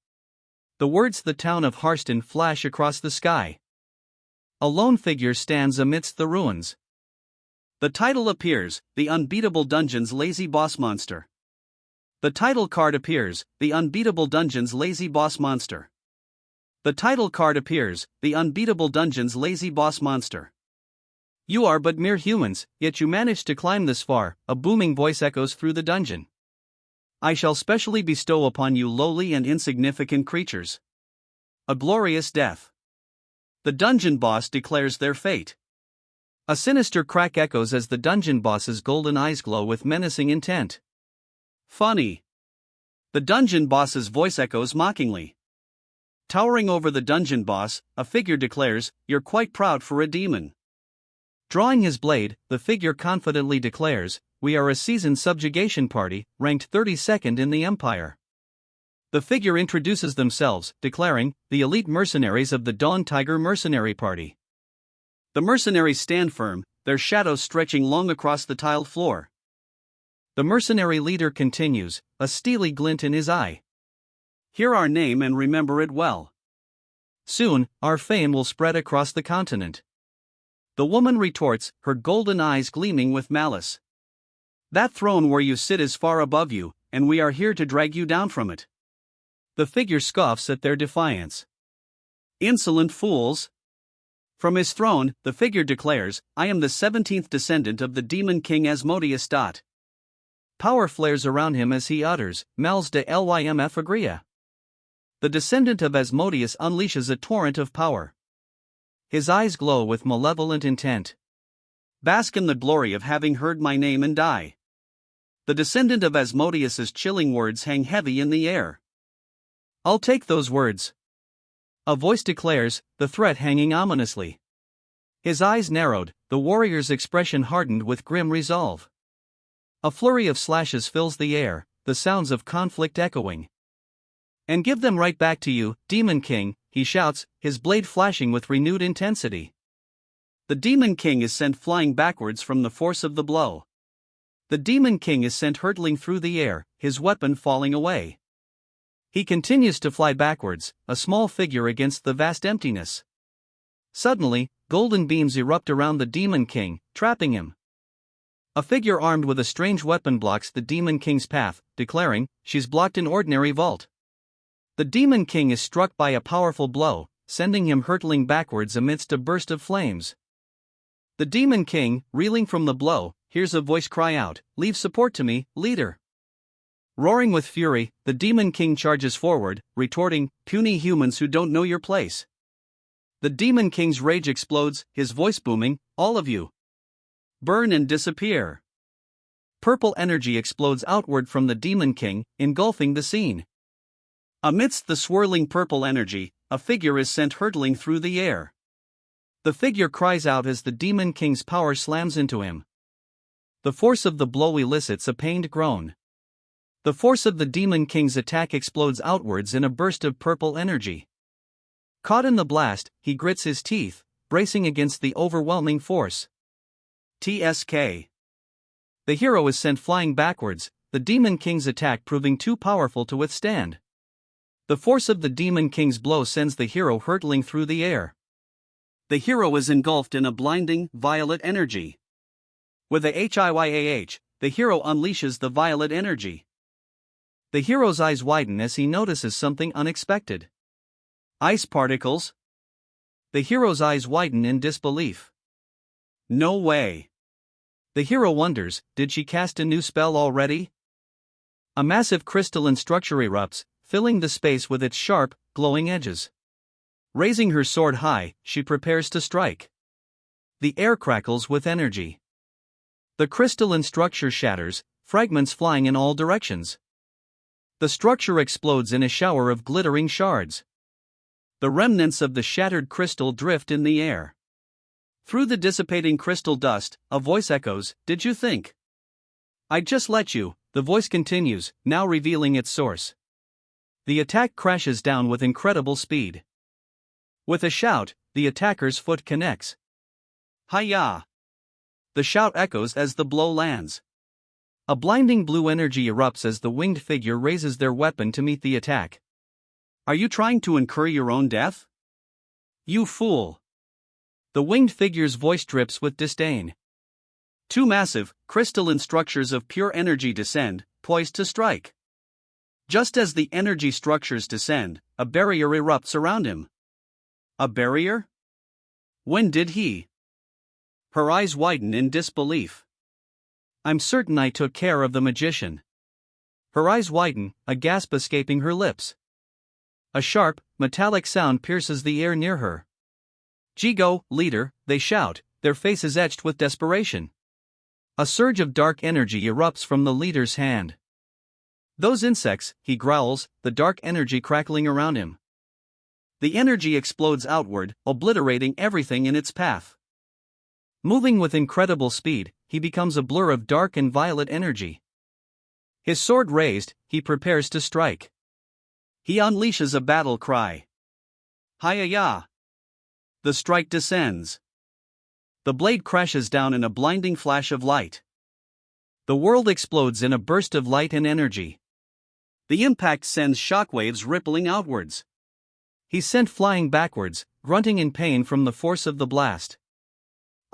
The words "the town of Harston" flash across the sky. A lone figure stands amidst the ruins. The title appears, "The Unbeatable Dungeon's Lazy Boss Monster." The title card appears, "The Unbeatable Dungeon's Lazy Boss Monster." The title card appears, "The Unbeatable Dungeon's Lazy Boss Monster." "You are but mere humans, yet you managed to climb this far," a booming voice echoes through the dungeon. "I shall specially bestow upon you lowly and insignificant creatures a glorious death." The dungeon boss declares their fate. A sinister crack echoes as the dungeon boss's golden eyes glow with menacing intent. "Funny." The dungeon boss's voice echoes mockingly. Towering over the dungeon boss, a figure declares, "You're quite proud for a demon." Drawing his blade, the figure confidently declares, "We are a seasoned subjugation party, ranked 32nd in the Empire." The figure introduces themselves, declaring, "The elite mercenaries of the Dawn Tiger Mercenary Party." The mercenaries stand firm, their shadows stretching long across the tiled floor. The mercenary leader continues, a steely glint in his eye. "Hear our name and remember it well. Soon, our fame will spread across the continent." The woman retorts, her golden eyes gleaming with malice. "That throne where you sit is far above you, and we are here to drag you down from it." The figure scoffs at their defiance. "Insolent fools!" From his throne, the figure declares, "I am the 17th descendant of the demon king Asmodeus. Power flares around him as he utters, "Mals de Lymf Agria." The descendant of Asmodeus unleashes a torrent of power. His eyes glow with malevolent intent. "Bask in the glory of having heard my name and die." The descendant of Asmodeus's chilling words hang heavy in the air. "I'll take those words," a voice declares, the threat hanging ominously. His eyes narrowed, the warrior's expression hardened with grim resolve. A flurry of slashes fills the air, the sounds of conflict echoing. "And give them right back to you, Demon King," he shouts, his blade flashing with renewed intensity. The Demon King is sent flying backwards from the force of the blow. The Demon King is sent hurtling through the air, his weapon falling away. He continues to fly backwards, a small figure against the vast emptiness. Suddenly, golden beams erupt around the Demon King, trapping him. A figure armed with a strange weapon blocks the Demon King's path, declaring, "She's blocked an ordinary vault." The Demon King is struck by a powerful blow, sending him hurtling backwards amidst a burst of flames. The Demon King, reeling from the blow, hears a voice cry out, "Leave support to me, leader." Roaring with fury, the Demon King charges forward, retorting, "Puny humans who don't know your place." The Demon King's rage explodes, his voice booming, "All of you, burn and disappear." Purple energy explodes outward from the Demon King, engulfing the scene. Amidst the swirling purple energy, a figure is sent hurtling through the air. The figure cries out as the Demon King's power slams into him. The force of the blow elicits a pained groan. The force of the Demon King's attack explodes outwards in a burst of purple energy. Caught in the blast, he grits his teeth, bracing against the overwhelming force. TSK. The hero is sent flying backwards, the Demon King's attack proving too powerful to withstand. The force of the Demon King's blow sends the hero hurtling through the air. The hero is engulfed in a blinding, violet energy. With a HIYAH, the hero unleashes the violet energy. The hero's eyes widen as he notices something unexpected. Ice particles? The hero's eyes widen in disbelief. No way. The hero wonders, did she cast a new spell already? A massive crystalline structure erupts, filling the space with its sharp, glowing edges. Raising her sword high, she prepares to strike. The air crackles with energy. The crystalline structure shatters, fragments flying in all directions. The structure explodes in a shower of glittering shards. The remnants of the shattered crystal drift in the air. Through the dissipating crystal dust, a voice echoes, "Did you think I'd just let you?" The voice continues, now revealing its source. The attack crashes down with incredible speed. With a shout, the attacker's foot connects. Hi-ya! The shout echoes as the blow lands. A blinding blue energy erupts as the winged figure raises their weapon to meet the attack. "Are you trying to incur your own death? You fool!" The winged figure's voice drips with disdain. Two massive, crystalline structures of pure energy descend, poised to strike. Just as the energy structures descend, a barrier erupts around him. A barrier? When did he? Her eyes widen in disbelief. "I'm certain I took care of the magician." Her eyes widen, a gasp escaping her lips. A sharp, metallic sound pierces the air near her. "Jigo, leader," they shout, their faces etched with desperation. A surge of dark energy erupts from the leader's hand. "Those insects," he growls, the dark energy crackling around him. The energy explodes outward, obliterating everything in its path. Moving with incredible speed, he becomes a blur of dark and violet energy. His sword raised, he prepares to strike. He unleashes a battle cry. Hi-ya! The strike descends. The blade crashes down in a blinding flash of light. The world explodes in a burst of light and energy. The impact sends shockwaves rippling outwards. He's sent flying backwards, grunting in pain from the force of the blast.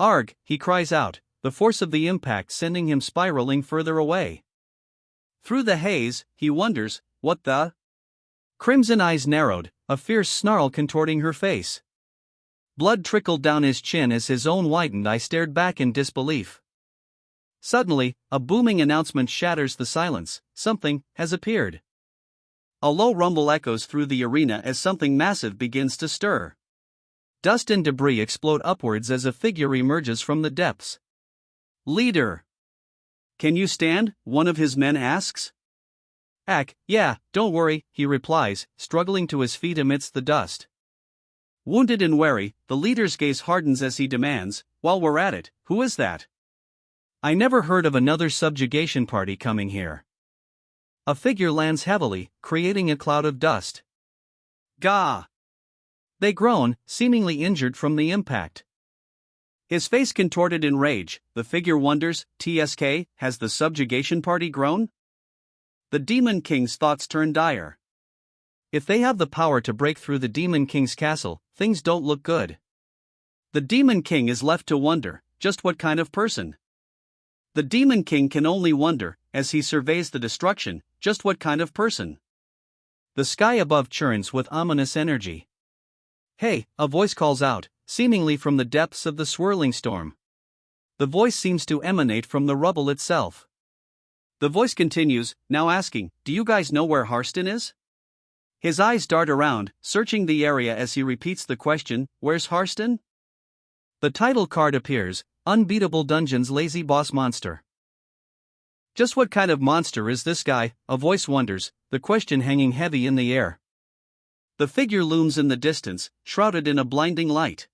Arg, he cries out, the force of the impact sending him spiraling further away. Through the haze, he wonders, what the? Crimson eyes narrowed, a fierce snarl contorting her face. Blood trickled down his chin as his own widened eye stared back in disbelief. Suddenly, a booming announcement shatters the silence, something has appeared. A low rumble echoes through the arena as something massive begins to stir. Dust and debris explode upwards as a figure emerges from the depths. Leader! Can you stand? One of his men asks. Yeah, don't worry, he replies, struggling to his feet amidst the dust. Wounded and wary, the leader's gaze hardens as he demands, while we're at it, who is that? I never heard of another subjugation party coming here. A figure lands heavily, creating a cloud of dust. Gah! They groan, seemingly injured from the impact. His face contorted in rage, the figure wonders, TSK, has the subjugation party grown? The Demon King's thoughts turn dire. If they have the power to break through the Demon King's castle, things don't look good. The Demon King is left to wonder, just what kind of person? The Demon King can only wonder, as he surveys the destruction, just what kind of person? The sky above churns with ominous energy. Hey, a voice calls out, seemingly from the depths of the swirling storm. The voice seems to emanate from the rubble itself. The voice continues, now asking, do you guys know where Harston is? His eyes dart around, searching the area as he repeats the question, where's Harston? The title card appears, Unbeatable Dungeon's Lazy Boss Monster. Just what kind of monster is this guy? A voice wonders, the question hanging heavy in the air. The figure looms in the distance, shrouded in a blinding light.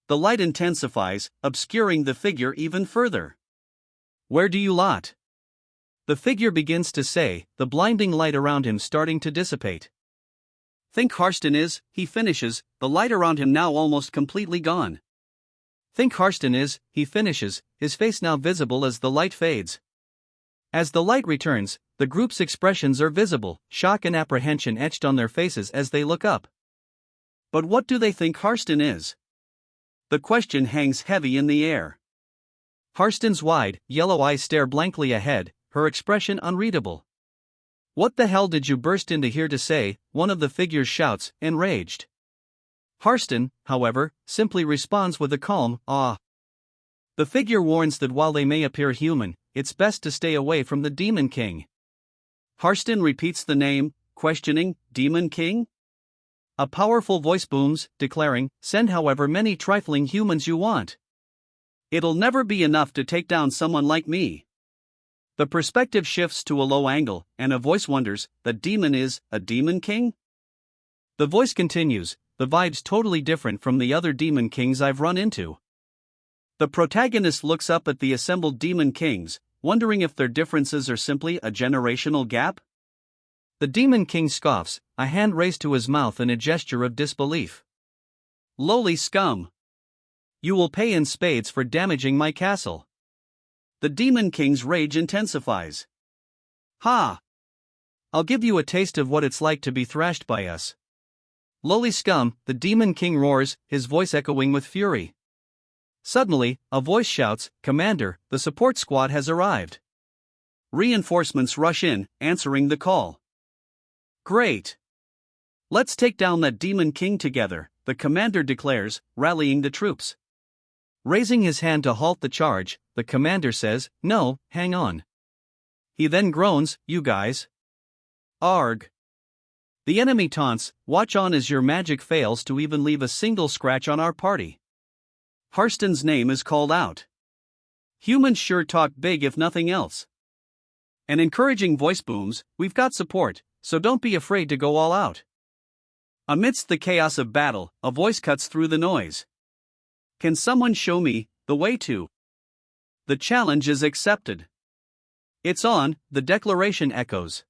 The light intensifies, obscuring the figure even further. Where do you lot? The figure begins to say, the blinding light around him starting to dissipate. Think Harston is, he finishes, the light around him now almost completely gone. Think Harston is, he finishes, his face now visible as the light fades. As the light returns, the group's expressions are visible, shock and apprehension etched on their faces as they look up. But what do they think Harston is? The question hangs heavy in the air. Harston's wide, yellow eyes stare blankly ahead, her expression unreadable. What the hell did you burst into here to say? One of the figures shouts, enraged. Harston, however, simply responds with a calm, ah. The figure warns that while they may appear human, it's best to stay away from the Demon King. Harston repeats the name, questioning, Demon King? A powerful voice booms, declaring, send however many trifling humans you want. It'll never be enough to take down someone like me. The perspective shifts to a low angle, and a voice wonders, the demon is a Demon King? The voice continues, the vibe's totally different from the other Demon Kings I've run into. The protagonist looks up at the assembled Demon Kings, wondering if their differences are simply a generational gap. The Demon King scoffs, a hand raised to his mouth in a gesture of disbelief. Lowly scum! You will pay in spades for damaging my castle. The Demon King's rage intensifies. Ha! I'll give you a taste of what it's like to be thrashed by us. Lowly scum, the Demon King roars, his voice echoing with fury. Suddenly, a voice shouts, Commander, the support squad has arrived. Reinforcements rush in, answering the call. Great! Let's take down that Demon King together, the commander declares, rallying the troops. Raising his hand to halt the charge, the commander says, no, hang on. He then groans, you guys. Arg. The enemy taunts, watch on as your magic fails to even leave a single scratch on our party. Harston's name is called out. Humans sure talk big if nothing else. An encouraging voice booms, we've got support, so don't be afraid to go all out. Amidst the chaos of battle, a voice cuts through the noise. Can someone show me the way to? The challenge is accepted. It's on, the declaration echoes.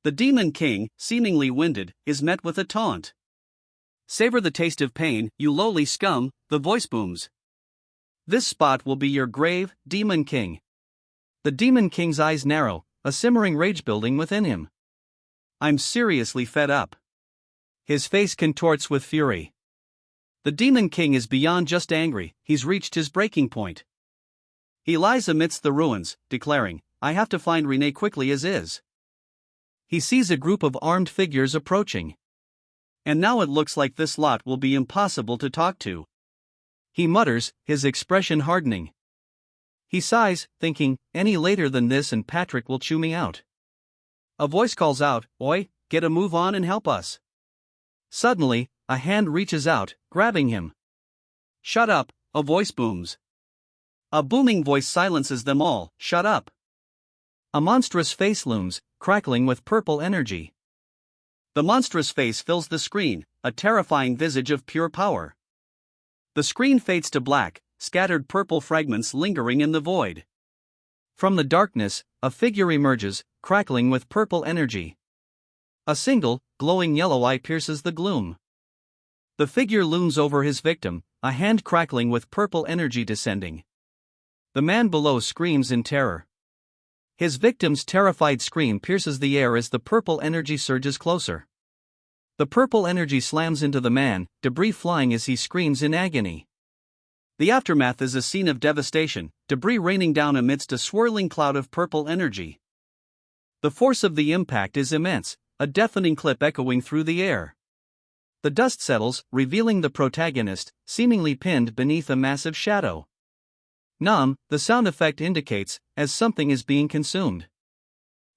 The Demon King, seemingly winded, is met with a taunt. Savor the taste of pain, you lowly scum, the voice booms. This spot will be your grave, Demon King. The Demon King's eyes narrow, a simmering rage building within him. I'm seriously fed up. His face contorts with fury. The Demon King is beyond just angry, he's reached his breaking point. He lies amidst the ruins, declaring, I have to find Renee quickly as is. He sees a group of armed figures approaching. And now it looks like this lot will be impossible to talk to. He mutters, his expression hardening. He sighs, thinking, any later than this and Patrick will chew me out. A voice calls out, Oi, get a move on and help us. Suddenly, a hand reaches out, grabbing him. Shut up, a voice booms. A booming voice silences them all, shut up. A monstrous face looms, crackling with purple energy. The monstrous face fills the screen, a terrifying visage of pure power. The screen fades to black, scattered purple fragments lingering in the void. From the darkness, a figure emerges, crackling with purple energy. A single, glowing yellow eye pierces the gloom. The figure looms over his victim, a hand crackling with purple energy descending. The man below screams in terror. His victim's terrified scream pierces the air as the purple energy surges closer. The purple energy slams into the man, debris flying as he screams in agony. The aftermath is a scene of devastation, debris raining down amidst a swirling cloud of purple energy. The force of the impact is immense, a deafening clip echoing through the air. The dust settles, revealing the protagonist, seemingly pinned beneath a massive shadow. Nom, the sound effect indicates, as something is being consumed.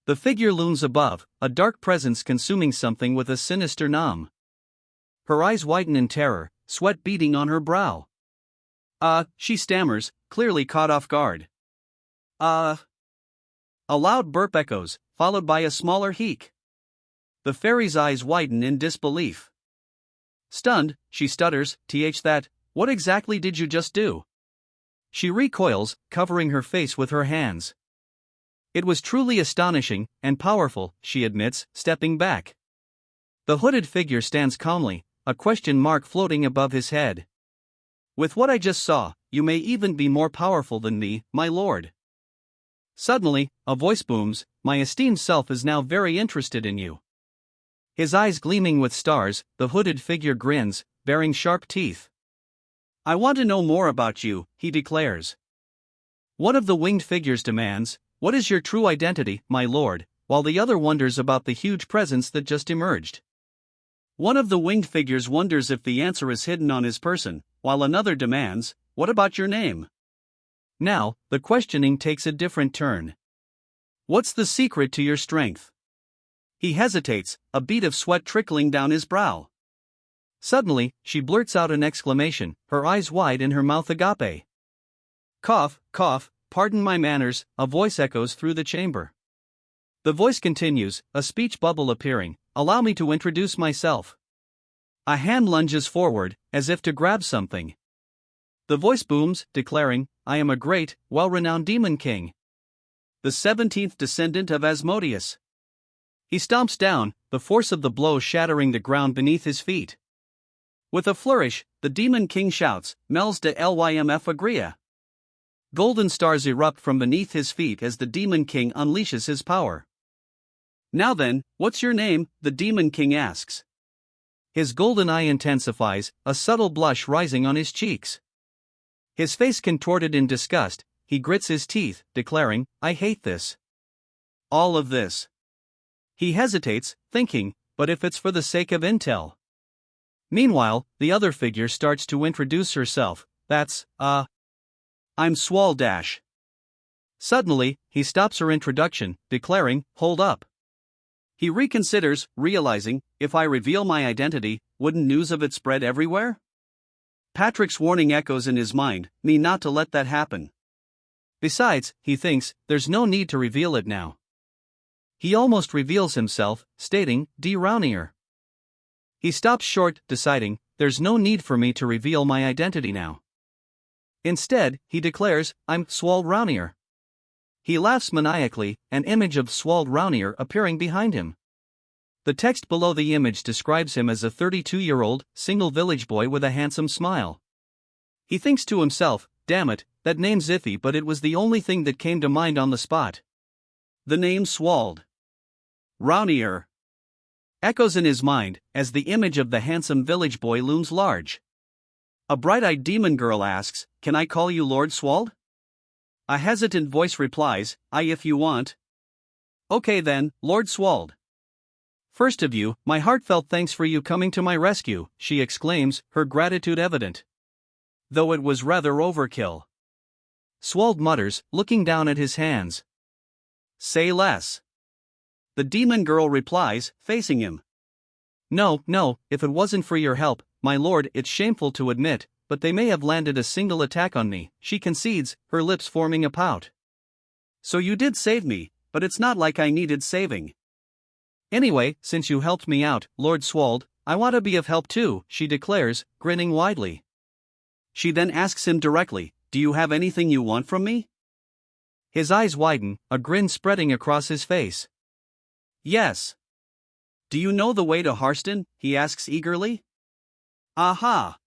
The figure looms above, a dark presence consuming something with a sinister nom. Her eyes widen in terror, sweat beading on her brow. She stammers, clearly caught off guard. A loud burp echoes, followed by a smaller heek. The fairy's eyes widen in disbelief. Stunned, she stutters, what exactly did you just do? She recoils, covering her face with her hands. It was truly astonishing and powerful, she admits, stepping back. The hooded figure stands calmly, a question mark floating above his head. With what I just saw, you may even be more powerful than me, my lord. Suddenly, a voice booms, my esteemed self is now very interested in you. His eyes gleaming with stars, the hooded figure grins, baring sharp teeth. I want to know more about you, he declares. One of the winged figures demands, what is your true identity, my lord, while the other wonders about the huge presence that just emerged. One of the winged figures wonders if the answer is hidden on his person, while another demands, what about your name? Now, the questioning takes a different turn. What's the secret to your strength? He hesitates, a bead of sweat trickling down his brow. Suddenly, she blurts out an exclamation, her eyes wide and her mouth agape. Cough, cough, pardon my manners, a voice echoes through the chamber. The voice continues, a speech bubble appearing, allow me to introduce myself. A hand lunges forward, as if to grab something. The voice booms, declaring, I am a great, well-renowned demon king. The 17th descendant of Asmodeus. He stomps down, the force of the blow shattering the ground beneath his feet. With a flourish, the Demon King shouts, Mels de Lymf Agria. Golden stars erupt from beneath his feet as the Demon King unleashes his power. Now then, what's your name? The Demon King asks. His golden eye intensifies, a subtle blush rising on his cheeks. His face contorted in disgust, he grits his teeth, declaring, I hate this. All of this. He hesitates, thinking, but if it's for the sake of intel. Meanwhile, the other figure starts to introduce herself, I'm Swall Dash. Suddenly, he stops her introduction, declaring, hold up. He reconsiders, realizing, if I reveal my identity, wouldn't news of it spread everywhere? Patrick's warning echoes in his mind, me not to let that happen. Besides, he thinks, there's no need to reveal it now. He almost reveals himself, stating, D. Raunier. He stops short, deciding, there's no need for me to reveal my identity now. Instead, he declares, I'm Swald Raunier. He laughs maniacally, an image of Swald Raunier appearing behind him. The text below the image describes him as a 32-year-old, single village boy with a handsome smile. He thinks to himself, damn it, that name's iffy, but it was the only thing that came to mind on the spot. The name Swald Raunier echoes in his mind, as the image of the handsome village boy looms large. A bright-eyed demon girl asks, can I call you Lord Swald? A hesitant voice replies, aye if you want. Okay then, Lord Swald. First of you, my heartfelt thanks for you coming to my rescue, she exclaims, her gratitude evident. Though it was rather overkill. Swald mutters, looking down at his hands. Say less. The demon girl replies, facing him. No, if it wasn't for your help, my lord, it's shameful to admit, but they may have landed a single attack on me, she concedes, her lips forming a pout. So you did save me, but it's not like I needed saving. Anyway, since you helped me out, Lord Swald, I want to be of help too, she declares, grinning widely. She then asks him directly, do you have anything you want from me? His eyes widen, a grin spreading across his face. Yes. Do you know the way to Harston? He asks eagerly. Aha!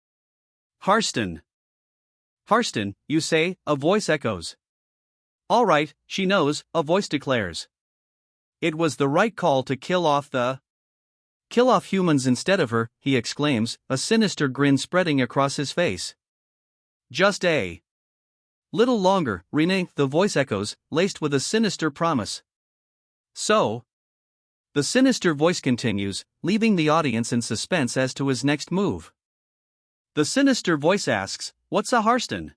Harston. Harston, you say, a voice echoes. All right, she knows, a voice declares. It was the right call to kill off humans instead of her, he exclaims, a sinister grin spreading across his face. Just a little longer, Renee, the voice echoes, laced with a sinister promise. So? The sinister voice continues, leaving the audience in suspense as to his next move. The sinister voice asks, what's a Harston?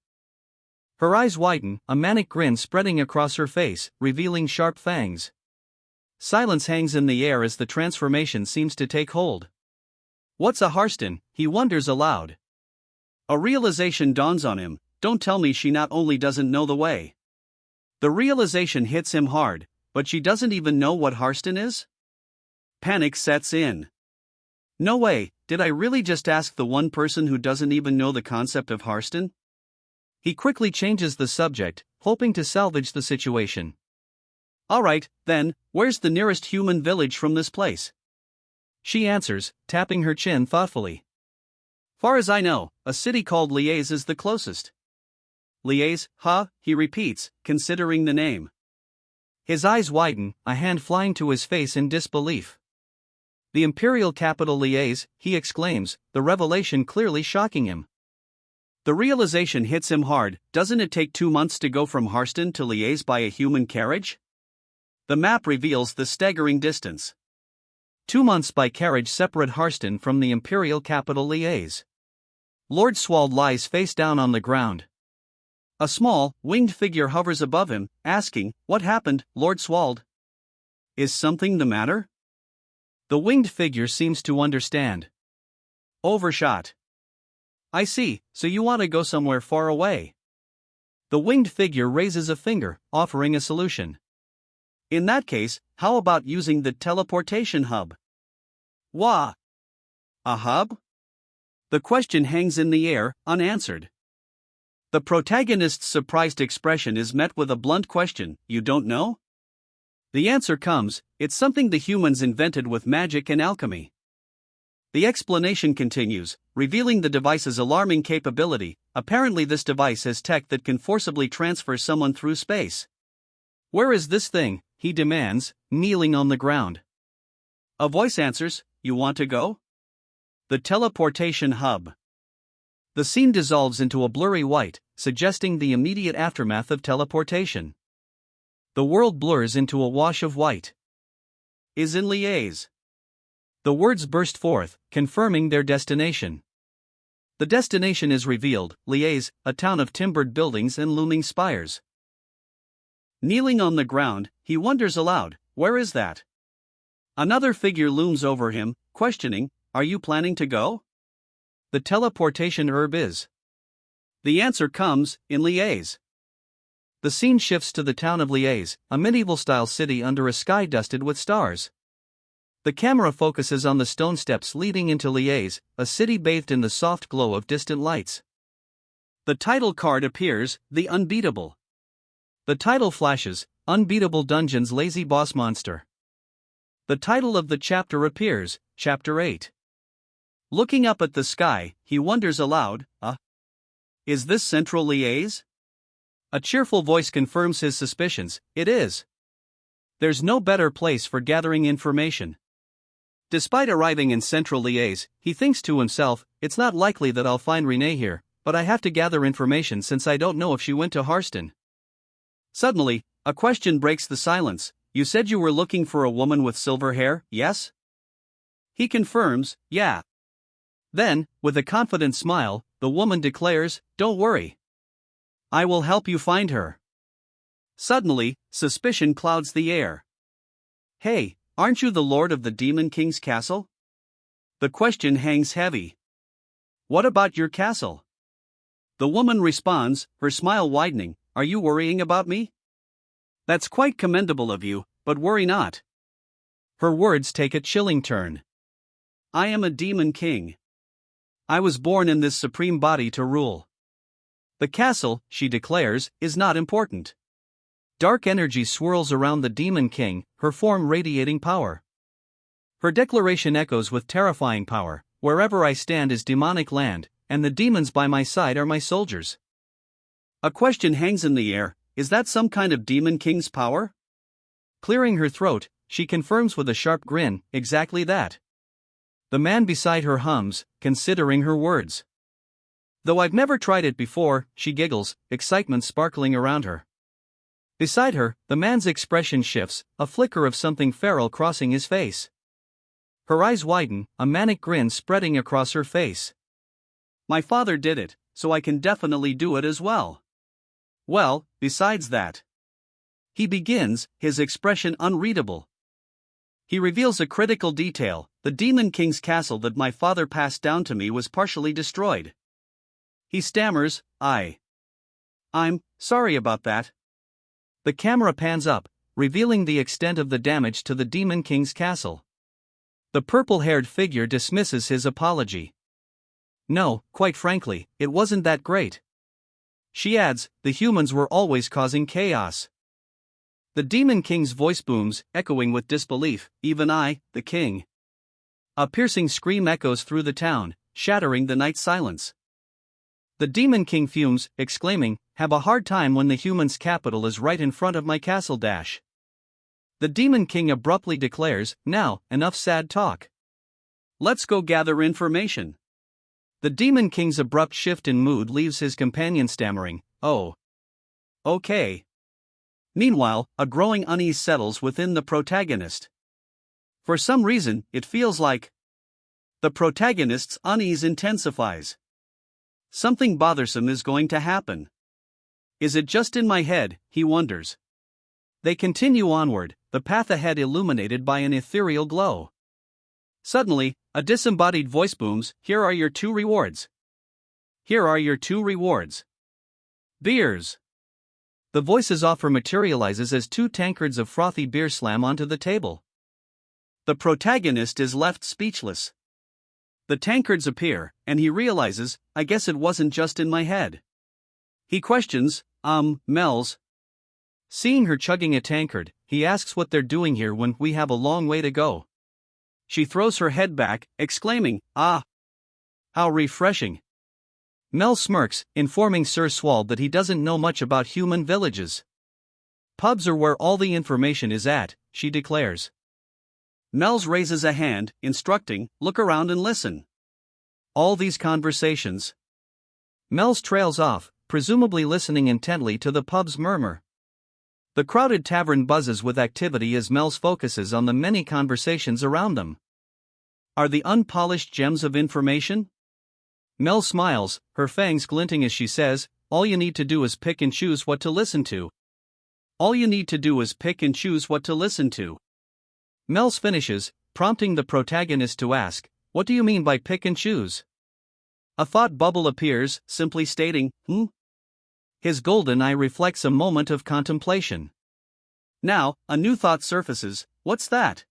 Her eyes widen, a manic grin spreading across her face, revealing sharp fangs. Silence hangs in the air as the transformation seems to take hold. What's a Harston? He wonders aloud. A realization dawns on him, don't tell me she not only doesn't know the way. The realization hits him hard, but she doesn't even know what Harston is? Panic sets in. No way, did I really just ask the one person who doesn't even know the concept of Harston? He quickly changes the subject, hoping to salvage the situation. Alright, then, where's the nearest human village from this place? She answers, tapping her chin thoughtfully. Far as I know, a city called Liège is the closest. Liège, huh? He repeats, considering the name. His eyes widen, a hand flying to his face in disbelief. The imperial capital Liège, he exclaims, the revelation clearly shocking him. The realization hits him hard, doesn't it take 2 months to go from Harston to Liège by a human carriage? The map reveals the staggering distance. 2 months by carriage separate Harston from the imperial capital Liège. Lord Swald lies face down on the ground. A small, winged figure hovers above him, asking, what happened, Lord Swald? Is something the matter? The winged figure seems to understand. Overshot. I see, so you want to go somewhere far away. The winged figure raises a finger, offering a solution. In that case, how about using the teleportation hub? Wah! A hub? The question hangs in the air, unanswered. The protagonist's surprised expression is met with a blunt question, you don't know? The answer comes, it's something the humans invented with magic and alchemy. The explanation continues, revealing the device's alarming capability. Apparently this device has tech that can forcibly transfer someone through space. Where is this thing? He demands, kneeling on the ground. A voice answers, you want to go? The teleportation hub. The scene dissolves into a blurry white, suggesting the immediate aftermath of teleportation. The world blurs into a wash of white. Is in Liège. The words burst forth, confirming their destination. The destination is revealed, Liège, a town of timbered buildings and looming spires. Kneeling on the ground, he wonders aloud, where is that? Another figure looms over him, questioning, are you planning to go? The teleportation herb is. The answer comes, in Liège. The scene shifts to the town of Liège, a medieval-style city under a sky dusted with stars. The camera focuses on the stone steps leading into Liège, a city bathed in the soft glow of distant lights. The title card appears, The Unbeatable. The title flashes, Unbeatable Dungeon's Lazy Boss Monster. The title of the chapter appears, Chapter 8. Looking up at the sky, he wonders aloud, is this Central Liège? A cheerful voice confirms his suspicions, it is. There's no better place for gathering information. Despite arriving in Central Liège, he thinks to himself, it's not likely that I'll find Renee here, but I have to gather information since I don't know if she went to Harston. Suddenly, a question breaks the silence. You said you were looking for a woman with silver hair, yes? He confirms, yeah. Then, with a confident smile, the woman declares, don't worry. I will help you find her. Suddenly, suspicion clouds the air. Hey, aren't you the lord of the Demon King's castle? The question hangs heavy. What about your castle? The woman responds, her smile widening, are you worrying about me? That's quite commendable of you, but worry not. Her words take a chilling turn. I am a demon king. I was born in this supreme body to rule. The castle, she declares, is not important. Dark energy swirls around the demon king, her form radiating power. Her declaration echoes with terrifying power, wherever I stand is demonic land, and the demons by my side are my soldiers. A question hangs in the air, is that some kind of demon king's power? Clearing her throat, she confirms with a sharp grin, exactly that. The man beside her hums, considering her words. Though I've never tried it before, she giggles, excitement sparkling around her. Beside her, the man's expression shifts, a flicker of something feral crossing his face. Her eyes widen, a manic grin spreading across her face. My father did it, so I can definitely do it as well. Well, besides that. He begins, his expression unreadable. He reveals a critical detail, the Demon King's castle that my father passed down to me was partially destroyed. He stammers, I'm sorry about that. The camera pans up, revealing the extent of the damage to the Demon King's castle. The purple-haired figure dismisses his apology. No, quite frankly, it wasn't that great. She adds, the humans were always causing chaos. The Demon King's voice booms, echoing with disbelief, even I, the king. A piercing scream echoes through the town, shattering the night silence. The Demon King fumes, exclaiming, have a hard time when the human's capital is right in front of my castle dash. The Demon King abruptly declares, now, enough sad talk. Let's go gather information. The Demon King's abrupt shift in mood leaves his companion stammering, oh. Okay. Meanwhile, a growing unease settles within the protagonist. For some reason, it feels like the protagonist's unease intensifies. Something bothersome is going to happen. Is it just in my head, he wonders. They continue onward, the path ahead illuminated by an ethereal glow. Suddenly, a disembodied voice booms, here are your 2 rewards. Here are your 2 rewards. Beers. The voice's offer materializes as 2 tankards of frothy beer slam onto the table. The protagonist is left speechless. The tankards appear, and he realizes, I guess it wasn't just in my head. He questions, Mel's. Seeing her chugging a tankard, he asks what they're doing here when we have a long way to go. She throws her head back, exclaiming, how refreshing. Mel smirks, informing Sir Swald that he doesn't know much about human villages. Pubs are where all the information is at, she declares. Mel's raises a hand, instructing, look around and listen. All these conversations. Mel's trails off, presumably listening intently to the pub's murmur. The crowded tavern buzzes with activity as Mel's focuses on the many conversations around them. Are the unpolished gems of information? Mel smiles, her fangs glinting as she says, all you need to do is pick and choose what to listen to. All you need to do is pick and choose what to listen to. Mel's finishes, prompting the protagonist to ask, what do you mean by pick and choose? A thought bubble appears, simply stating, His golden eye reflects a moment of contemplation. Now, a new thought surfaces, what's that?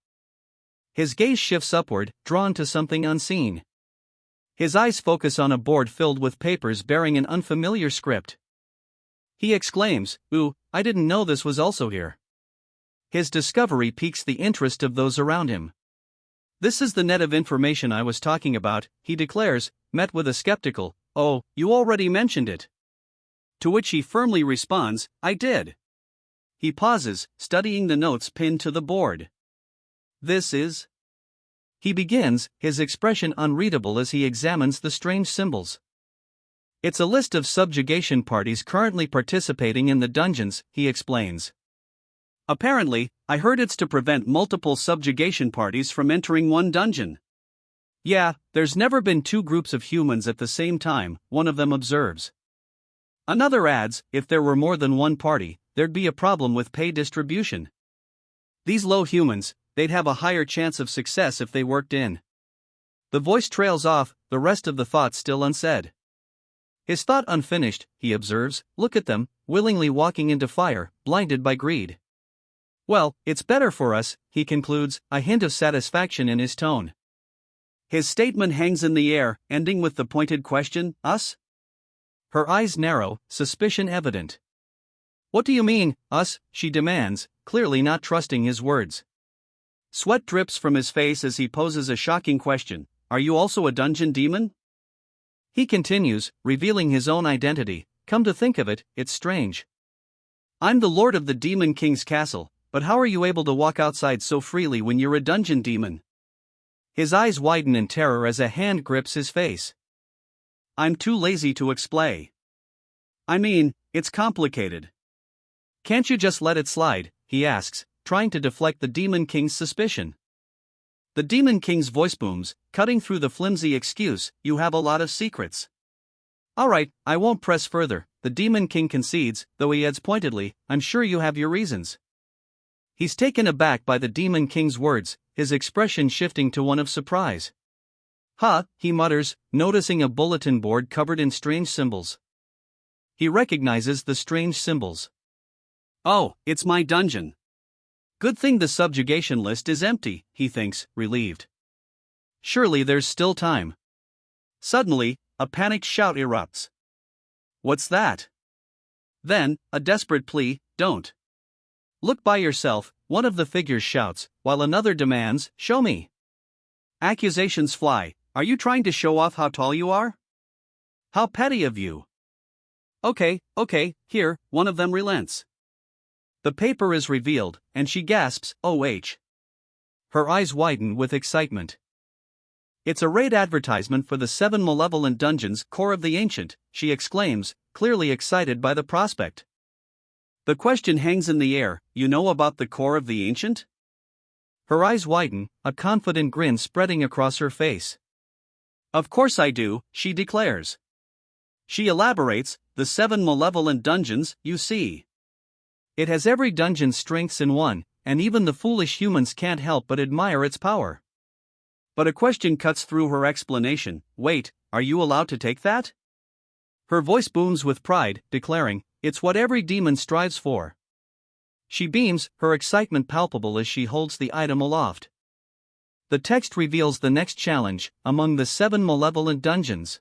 His gaze shifts upward, drawn to something unseen. His eyes focus on a board filled with papers bearing an unfamiliar script. He exclaims, "Ooh, I didn't know this was also here." His discovery piques the interest of those around him. "This is the net of information I was talking about," he declares, met with a skeptical, "Oh, you already mentioned it." To which he firmly responds, "I did." He pauses, studying the notes pinned to the board. "This is..." He begins, his expression unreadable as he examines the strange symbols. "It's a list of subjugation parties currently participating in the dungeons," he explains. "Apparently, I heard it's to prevent multiple subjugation parties from entering one dungeon." "Yeah, there's never been two groups of humans at the same time," one of them observes. Another adds, "If there were more than one party, there'd be a problem with pay distribution. These low humans, they'd have a higher chance of success if they worked in." The voice trails off, the rest of the thought still unsaid. His thought unfinished, he observes, "Look at them, willingly walking into fire, blinded by greed." "Well, it's better for us," he concludes, a hint of satisfaction in his tone. His statement hangs in the air, ending with the pointed question, "Us?" Her eyes narrow, suspicion evident. "What do you mean, us?" she demands, clearly not trusting his words. Sweat drips from his face as he poses a shocking question, "Are you also a dungeon demon?" He continues, revealing his own identity, "Come to think of it, it's strange. I'm the lord of the Demon King's castle, but how are you able to walk outside so freely when you're a dungeon demon?" His eyes widen in terror as a hand grips his face. "I'm too lazy to explain. I mean, it's complicated." "Can't you just let it slide?" he asks, trying to deflect the Demon King's suspicion. The Demon King's voice booms, cutting through the flimsy excuse, "You have a lot of secrets." "Alright, I won't press further," the Demon King concedes, though he adds pointedly, "I'm sure you have your reasons." He's taken aback by the Demon King's words, his expression shifting to one of surprise. "Huh," he mutters, noticing a bulletin board covered in strange symbols. He recognizes the strange symbols. "Oh, it's my dungeon. Good thing the subjugation list is empty," he thinks, relieved. Surely there's still time. Suddenly, a panicked shout erupts. "What's that?" Then, a desperate plea, "Don't. Look by yourself," one of the figures shouts, while another demands, "Show me." Accusations fly. "Are you trying to show off how tall you are? How petty of you." Okay, here," one of them relents. The paper is revealed, and she gasps, "OH." Her eyes widen with excitement. "It's a raid advertisement for the 7 malevolent dungeons, Core of the Ancient," she exclaims, clearly excited by the prospect. The question hangs in the air, "You know about the Core of the Ancient?" Her eyes widen, a confident grin spreading across her face. "Of course I do," she declares. She elaborates, "The 7 malevolent dungeons, you see. It has every dungeon's strengths in one, and even the foolish humans can't help but admire its power." But a question cuts through her explanation, "Wait, are you allowed to take that?" Her voice booms with pride, declaring, "It's what every demon strives for." She beams, her excitement palpable as she holds the item aloft. The text reveals the next challenge, among the 7 malevolent dungeons.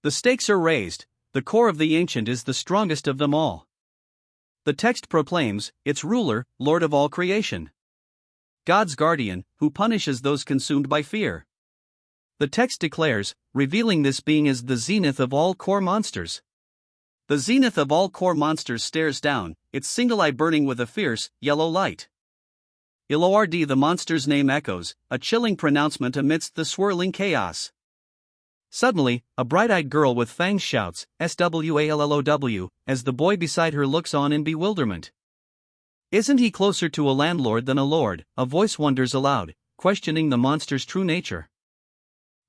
The stakes are raised, the Core of the Ancient is the strongest of them all. The text proclaims, its ruler, Lord of all creation. God's guardian, who punishes those consumed by fear. The text declares, revealing this being as the zenith of all core monsters. The zenith of all core monsters stares down, its single eye burning with a fierce, yellow light. Ilord, the monster's name echoes, a chilling pronouncement amidst the swirling chaos. Suddenly, a bright-eyed girl with fangs shouts, "SWALLOW," as the boy beside her looks on in bewilderment. "Isn't he closer to a landlord than a lord?" a voice wonders aloud, questioning the monster's true nature.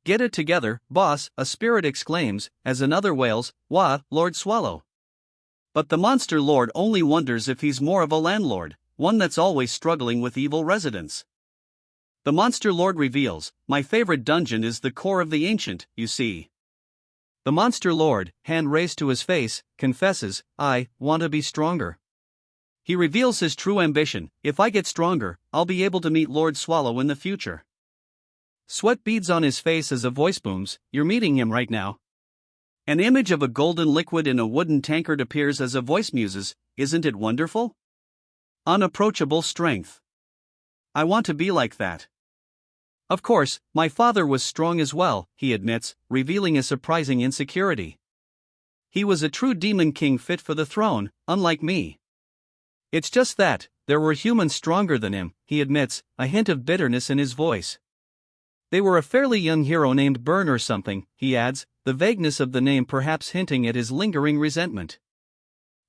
"Get it together, boss," a spirit exclaims, as another wails, "Wah, Lord Swallow." But the monster lord only wonders if he's more of a landlord, one that's always struggling with evil residents. The monster lord reveals, "My favorite dungeon is the Core of the Ancient, you see." The monster lord, hand raised to his face, confesses, "I want to be stronger." He reveals his true ambition: if I get stronger, I'll be able to meet Lord Swallow in the future. Sweat beads on his face as a voice booms, "You're meeting him right now." An image of a golden liquid in a wooden tankard appears as a voice muses, "Isn't it wonderful? Unapproachable strength. I want to be like that." Of course, my father was strong as well, he admits, revealing a surprising insecurity. He was a true demon king fit for the throne, unlike me. It's just that, there were humans stronger than him, he admits, a hint of bitterness in his voice. They were a fairly young hero named Byrne or something, he adds, the vagueness of the name perhaps hinting at his lingering resentment.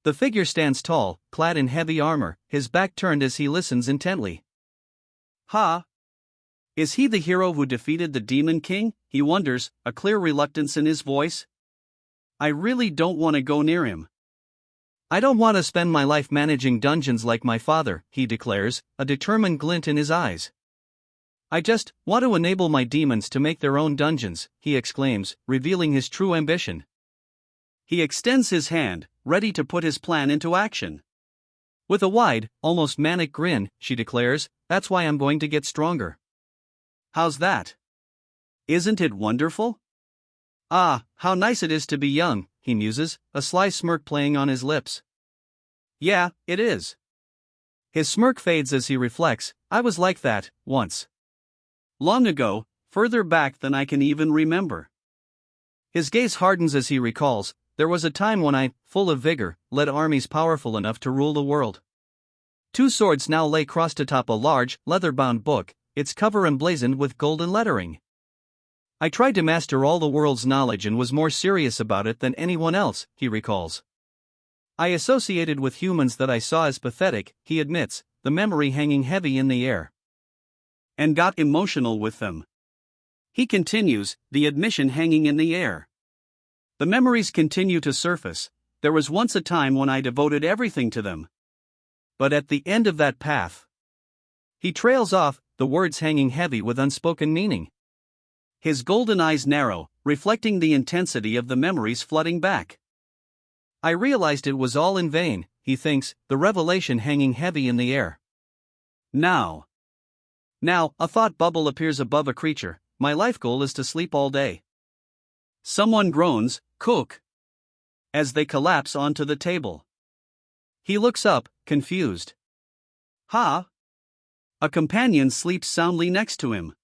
The figure stands tall, clad in heavy armor, his back turned as he listens intently. Ha! Is he the hero who defeated the Demon King? He wonders, a clear reluctance in his voice. I really don't want to go near him. I don't want to spend my life managing dungeons like my father, he declares, a determined glint in his eyes. I just want to enable my demons to make their own dungeons, he exclaims, revealing his true ambition. He extends his hand, ready to put his plan into action. With a wide, almost manic grin, she declares, "That's why I'm going to get stronger." How's that? Isn't it wonderful? Ah, how nice it is to be young, he muses, a sly smirk playing on his lips. Yeah, it is. His smirk fades as he reflects, I was like that, once. Long ago, further back than I can even remember. His gaze hardens as he recalls, there was a time when I, full of vigor, led armies powerful enough to rule the world. 2 swords now lay crossed atop a large, leather-bound book, its cover emblazoned with golden lettering. I tried to master all the world's knowledge and was more serious about it than anyone else, he recalls. I associated with humans that I saw as pathetic, he admits, the memory hanging heavy in the air. And got emotional with them. He continues, the admission hanging in the air. The memories continue to surface. There was once a time when I devoted everything to them. But at the end of that path. He trails off, the words hanging heavy with unspoken meaning. His golden eyes narrow, reflecting the intensity of the memories flooding back. I realized it was all in vain, he thinks, the revelation hanging heavy in the air. Now, a thought bubble appears above a creature. My life goal is to sleep all day. Someone groans, "Cook," as they collapse onto the table. He looks up, confused. Ha! A companion sleeps soundly next to him.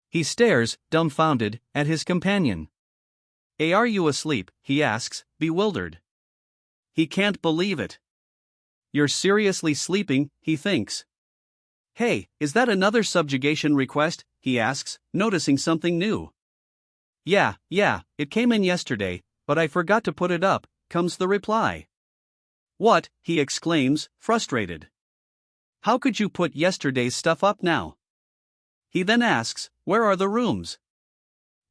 He stares, dumbfounded, at his companion. Are you asleep? He asks, bewildered. He can't believe it. You're seriously sleeping, he thinks. Hey, is that another subjugation request? He asks, noticing something new. Yeah, it came in yesterday, but I forgot to put it up, comes the reply. What? He exclaims, frustrated. How could you put yesterday's stuff up now? He then asks, where are the rooms?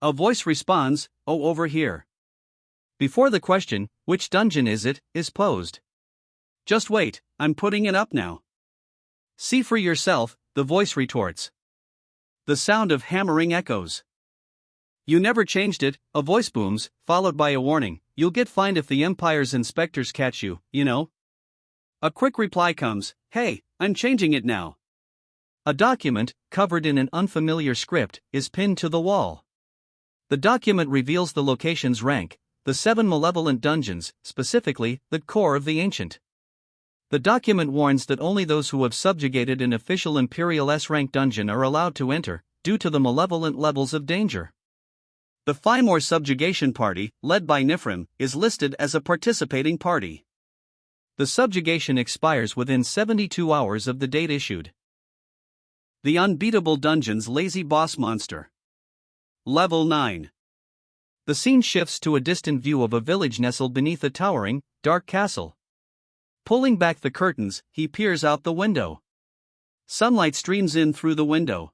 A voice responds, oh, over here. Before the question, which dungeon is it, is posed. Just wait, I'm putting it up now. See for yourself, the voice retorts. The sound of hammering echoes. You never changed it, a voice booms, followed by a warning, you'll get fined if the Empire's inspectors catch you, you know. A quick reply comes, hey, I'm changing it now. A document, covered in an unfamiliar script, is pinned to the wall. The document reveals the location's rank, the 7 malevolent dungeons, specifically, the core of the ancient. The document warns that only those who have subjugated an official Imperial S-rank dungeon are allowed to enter, due to the malevolent levels of danger. The Fimor subjugation party, led by Nifrim, is listed as a participating party. The subjugation expires within 72 hours of the date issued. The Unbeatable Dungeon's Lazy Boss Monster. Level 9. The scene shifts to a distant view of a village nestled beneath a towering, dark castle. Pulling back the curtains, he peers out the window. Sunlight streams in through the window.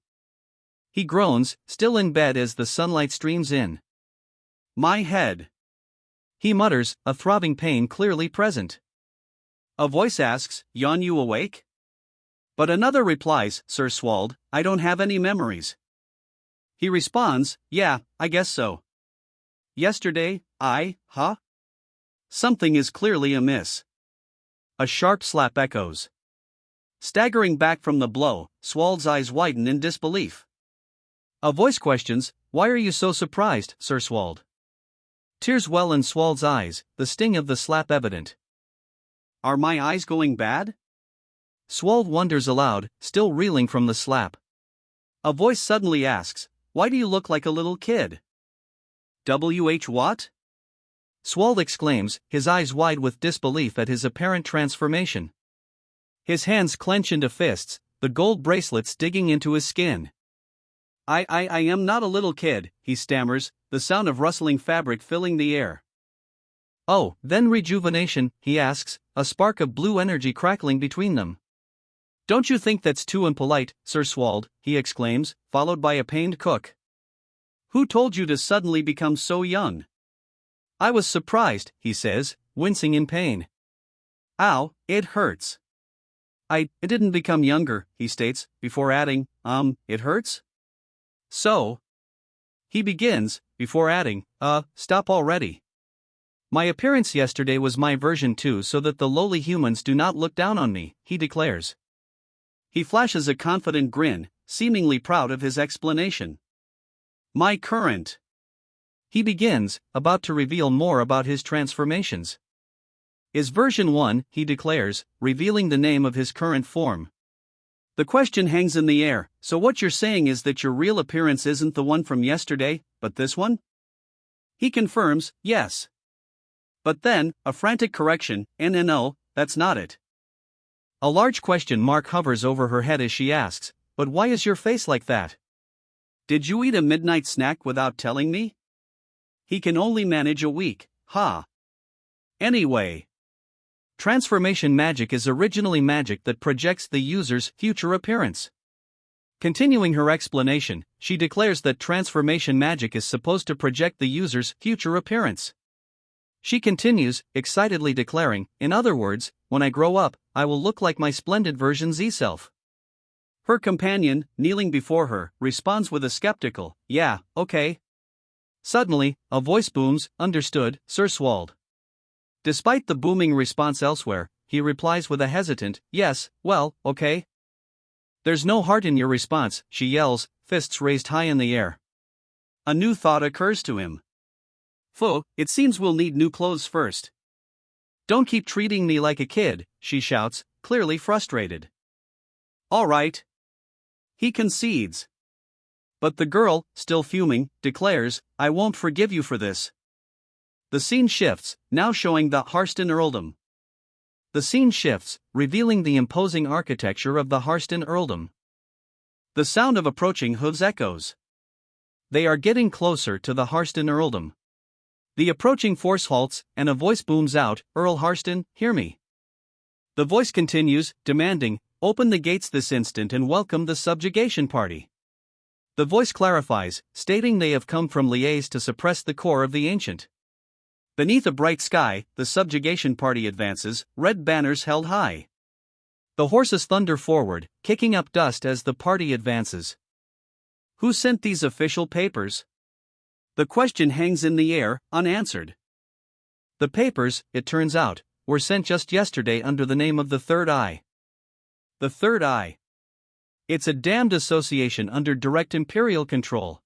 He groans, still in bed as the sunlight streams in. My head. He mutters, a throbbing pain clearly present. A voice asks, yawn you awake? But another replies, Sir Swald, I don't have any memories. He responds, yeah, I guess so. Yesterday, Something is clearly amiss. A sharp slap echoes. Staggering back from the blow, Swald's eyes widen in disbelief. A voice questions, "Why are you so surprised, Sir Swald?" Tears well in Swald's eyes, the sting of the slap evident. "Are my eyes going bad?" Swald wonders aloud, still reeling from the slap. A voice suddenly asks, "Why do you look like a little kid?" What? Swald exclaims, his eyes wide with disbelief at his apparent transformation. His hands clench into fists, the gold bracelets digging into his skin. I am not a little kid," he stammers, the sound of rustling fabric filling the air. "Oh, then rejuvenation?" he asks, a spark of blue energy crackling between them. "Don't you think that's too impolite, Sir Swald?" he exclaims, followed by a pained cook. "Who told you to suddenly become so young?" "I was surprised," he says, wincing in pain. "Ow, it hurts." I didn't become younger," he states, before adding, "It hurts?" "So?" He begins, before adding, "Stop already. My appearance yesterday was my version too, so that the lowly humans do not look down on me," he declares. He flashes a confident grin, seemingly proud of his explanation. "My current." He begins, about to reveal more about his transformations. "Is version 1, he declares, revealing the name of his current form. The question hangs in the air, so what you're saying is that your real appearance isn't the one from yesterday, but this one? He confirms, yes. But then, a frantic correction, no, that's not it. A large question mark hovers over her head as she asks, "But why is your face like that? Did you eat a midnight snack without telling me?" He can only manage a week, Anyway. Transformation magic is originally magic that projects the user's future appearance. Continuing her explanation, she declares that transformation magic is supposed to project the user's future appearance. She continues, excitedly declaring, "In other words, when I grow up, I will look like my splendid version Z-self." Her companion, kneeling before her, responds with a skeptical, "Yeah, okay." Suddenly, a voice booms, "Understood, Sir Swald." Despite the booming response elsewhere, he replies with a hesitant, "Yes, well, okay." "There's no heart in your response," she yells, fists raised high in the air. A new thought occurs to him. It seems we'll need new clothes first." "Don't keep treating me like a kid," she shouts, clearly frustrated. "All right." He concedes. But the girl, still fuming, declares, "I won't forgive you for this." The scene shifts, now showing the Harston earldom. The scene shifts, revealing the imposing architecture of the Harston earldom. The sound of approaching hooves echoes. They are getting closer to the Harston earldom. The approaching force halts, and a voice booms out, "Earl Harston, hear me." The voice continues, demanding, "Open the gates this instant and welcome the subjugation party." The voice clarifies, stating they have come from Liège to suppress the core of the ancient. Beneath a bright sky, the subjugation party advances, red banners held high. The horses thunder forward, kicking up dust as the party advances. Who sent these official papers? The question hangs in the air, unanswered. The papers, it turns out, were sent just yesterday under the name of the Third Eye. The Third Eye. It's a damned association under direct imperial control.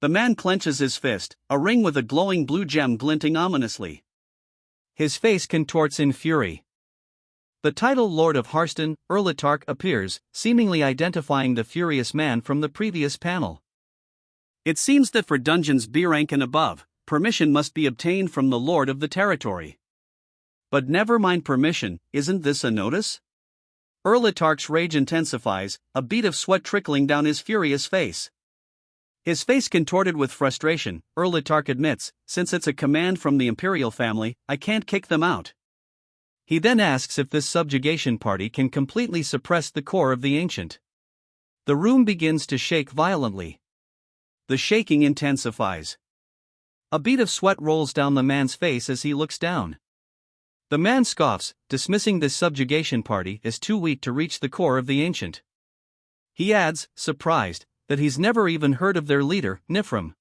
The man clenches his fist, a ring with a glowing blue gem glinting ominously. His face contorts in fury. The title Lord of Harston, Erlitarch, appears, seemingly identifying the furious man from the previous panel. It seems that for dungeons B rank and above, permission must be obtained from the Lord of the territory. But never mind permission, isn't this a notice? Erlitarch's rage intensifies, a bead of sweat trickling down his furious face. His face contorted with frustration, Erlitarch admits, "Since it's a command from the imperial family, I can't kick them out." He then asks if this subjugation party can completely suppress the core of the ancient. The room begins to shake violently. The shaking intensifies. A bead of sweat rolls down the man's face as he looks down. The man scoffs, dismissing this subjugation party as too weak to reach the core of the ancient. He adds, surprised, that he's never even heard of their leader, Nifrim.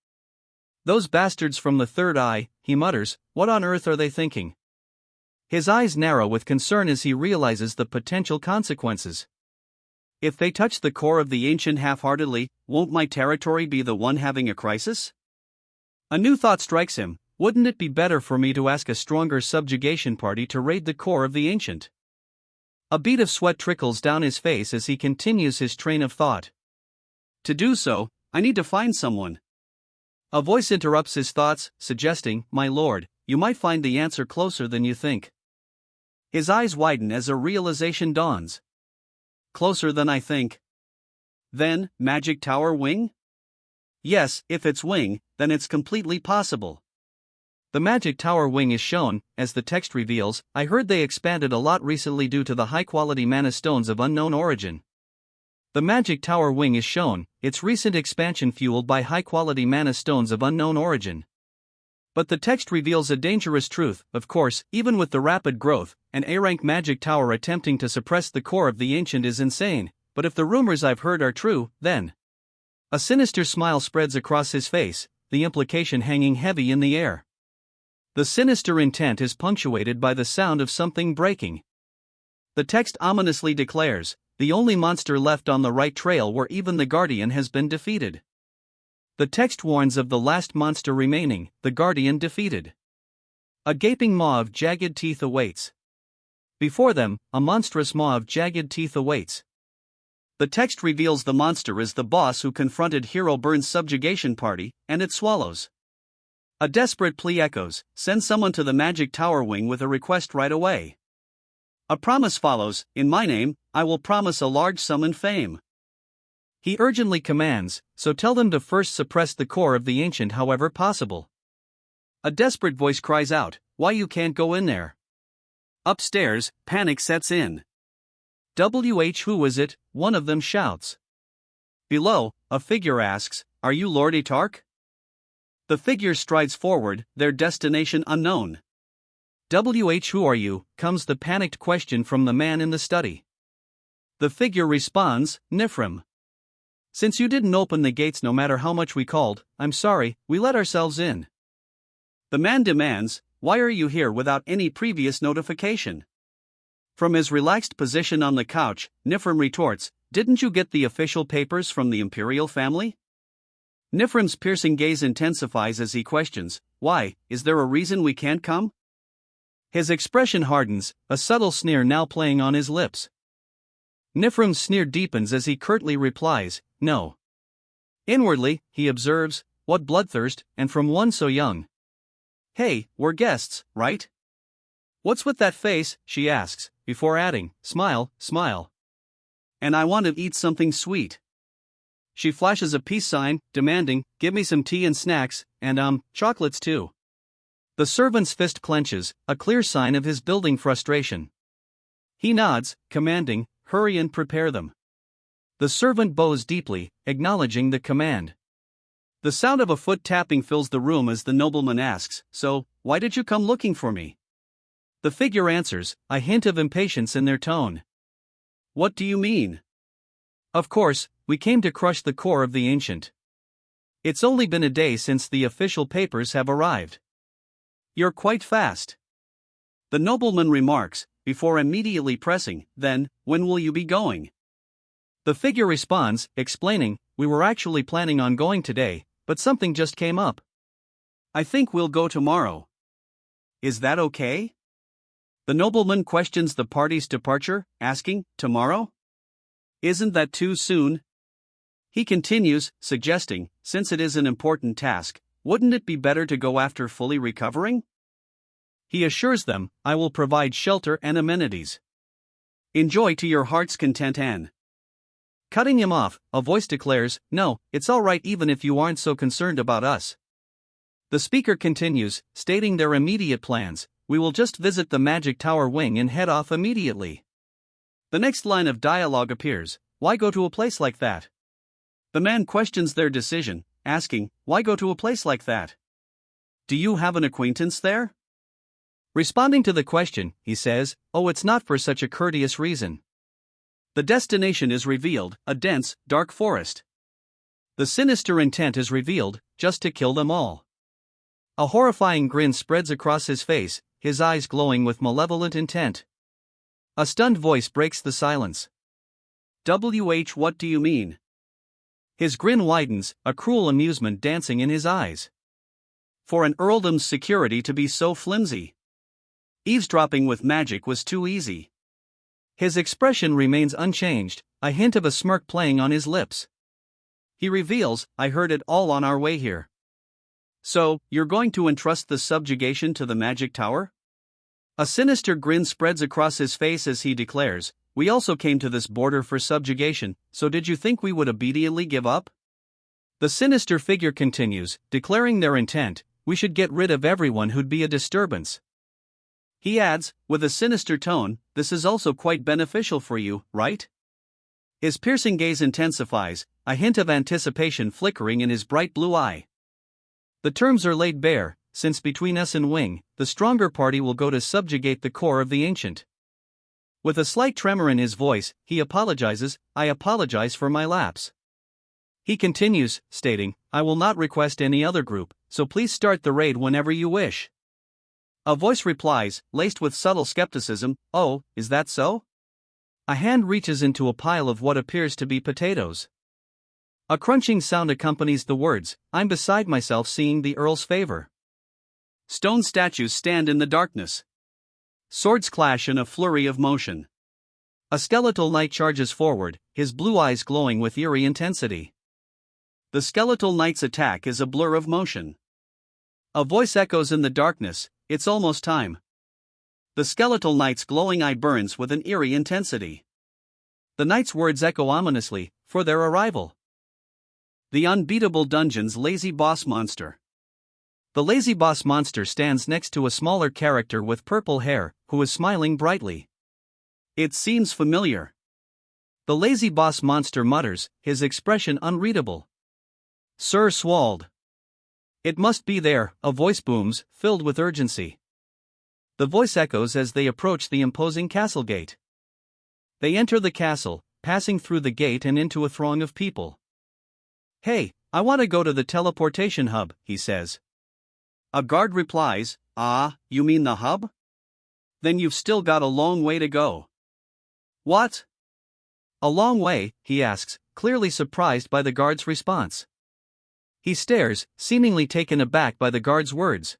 "Those bastards from the Third Eye," he mutters, "what on earth are they thinking?" His eyes narrow with concern as he realizes the potential consequences. If they touch the core of the ancient half-heartedly, won't my territory be the one having a crisis? A new thought strikes him. Wouldn't it be better for me to ask a stronger subjugation party to raid the core of the ancient? A bead of sweat trickles down his face as he continues his train of thought. To do so, I need to find someone. A voice interrupts his thoughts, suggesting, "My lord, you might find the answer closer than you think." His eyes widen as a realization dawns. Closer than I think. Then, Magic Tower Wing? Yes, if it's Wing, then it's completely possible. The Magic Tower Wing is shown, as the text reveals. I heard they expanded a lot recently due to the high-quality mana stones of unknown origin. The Magic Tower Wing is shown, its recent expansion fueled by high-quality mana stones of unknown origin. But the text reveals a dangerous truth. Of course, even with the rapid growth, an A-rank magic tower attempting to suppress the core of the ancient is insane. But if the rumors I've heard are true, then... A sinister smile spreads across his face, the implication hanging heavy in the air. The sinister intent is punctuated by the sound of something breaking. The text ominously declares, the only monster left on the right trail where even the Guardian has been defeated. The text warns of the last monster remaining, the Guardian defeated. A gaping maw of jagged teeth awaits. Before them, a monstrous maw of jagged teeth awaits. The text reveals the monster is the boss who confronted Hero Burn's subjugation party, and it swallows. A desperate plea echoes, send someone to the Magic Tower Wing with a request right away. A promise follows, in my name, I will promise a large sum and fame. He urgently commands, so tell them to first suppress the core of the ancient however possible. A desperate voice cries out, why you can't go in there? Upstairs, panic sets in. Who is it? One of them shouts. Below, a figure asks, are you Lord Etark? The figure strides forward, their destination unknown. Who are you? Comes the panicked question from the man in the study. The figure responds, Nifrim. Since you didn't open the gates no matter how much we called, I'm sorry, we let ourselves in. The man demands, why are you here without any previous notification? From his relaxed position on the couch, Nifrim retorts, didn't you get the official papers from the imperial family? Nifrim's piercing gaze intensifies as he questions, why, is there a reason we can't come? His expression hardens, a subtle sneer now playing on his lips. Nifrim's sneer deepens as he curtly replies, no. Inwardly, he observes, what bloodthirst, and from one so young. Hey, we're guests, right? What's with that face, she asks, before adding, smile, smile. And I want to eat something sweet. She flashes a peace sign, demanding, give me some tea and snacks, and chocolates too. The servant's fist clenches, a clear sign of his building frustration. He nods, commanding, hurry and prepare them. The servant bows deeply, acknowledging the command. The sound of a foot tapping fills the room as the nobleman asks, so, why did you come looking for me? The figure answers, a hint of impatience in their tone. What do you mean? Of course, we came to crush the core of the ancient. It's only been a day since the official papers have arrived. You're quite fast. The nobleman remarks, before immediately pressing, then, when will you be going? The figure responds, explaining, we were actually planning on going today, but something just came up. I think we'll go tomorrow. Is that okay? The nobleman questions the party's departure, asking, tomorrow? Isn't that too soon? He continues, suggesting, since it is an important task, wouldn't it be better to go after fully recovering? He assures them, I will provide shelter and amenities. Enjoy to your heart's content and... Cutting him off, a voice declares, no, it's all right even if you aren't so concerned about us. The speaker continues, stating their immediate plans, we will just visit the Magic Tower Wing and head off immediately. The next line of dialogue appears, why go to a place like that? The man questions their decision, asking, why go to a place like that? Do you have an acquaintance there? Responding to the question, he says, oh, it's not for such a courteous reason. The destination is revealed, a dense, dark forest. The sinister intent is revealed, just to kill them all. A horrifying grin spreads across his face, his eyes glowing with malevolent intent. A stunned voice breaks the silence. What do you mean? His grin widens, a cruel amusement dancing in his eyes. For an earldom's security to be so flimsy. Eavesdropping with magic was too easy. His expression remains unchanged, a hint of a smirk playing on his lips. He reveals, I heard it all on our way here. So, you're going to entrust the subjugation to the magic tower? A sinister grin spreads across his face as he declares, we also came to this border for subjugation, so did you think we would obediently give up? The sinister figure continues, declaring their intent, we should get rid of everyone who'd be a disturbance. He adds, with a sinister tone, this is also quite beneficial for you, right? His piercing gaze intensifies, a hint of anticipation flickering in his bright blue eye. The terms are laid bare, since between us and Wing, the stronger party will go to subjugate the core of the ancient. With a slight tremor in his voice, he apologizes, I apologize for my lapse. He continues, stating, I will not request any other group, so please start the raid whenever you wish. A voice replies, laced with subtle skepticism, oh, is that so? A hand reaches into a pile of what appears to be potatoes. A crunching sound accompanies the words, I'm beside myself seeing the Earl's favor. Stone statues stand in the darkness. Swords clash in a flurry of motion. A skeletal knight charges forward, his blue eyes glowing with eerie intensity. The skeletal knight's attack is a blur of motion. A voice echoes in the darkness, it's almost time. The skeletal knight's glowing eye burns with an eerie intensity. The knight's words echo ominously, for their arrival. The Unbeatable Dungeon's lazy boss monster. The lazy boss monster stands next to a smaller character with purple hair, who is smiling brightly. It seems familiar. The lazy boss monster mutters, his expression unreadable. Sir Swald. It must be there, a voice booms, filled with urgency. The voice echoes as they approach the imposing castle gate. They enter the castle, passing through the gate and into a throng of people. Hey, I want to go to the teleportation hub, he says. A guard replies, ah, you mean the hub? Then you've still got a long way to go. What? A long way, he asks, clearly surprised by the guard's response. He stares, seemingly taken aback by the guard's words.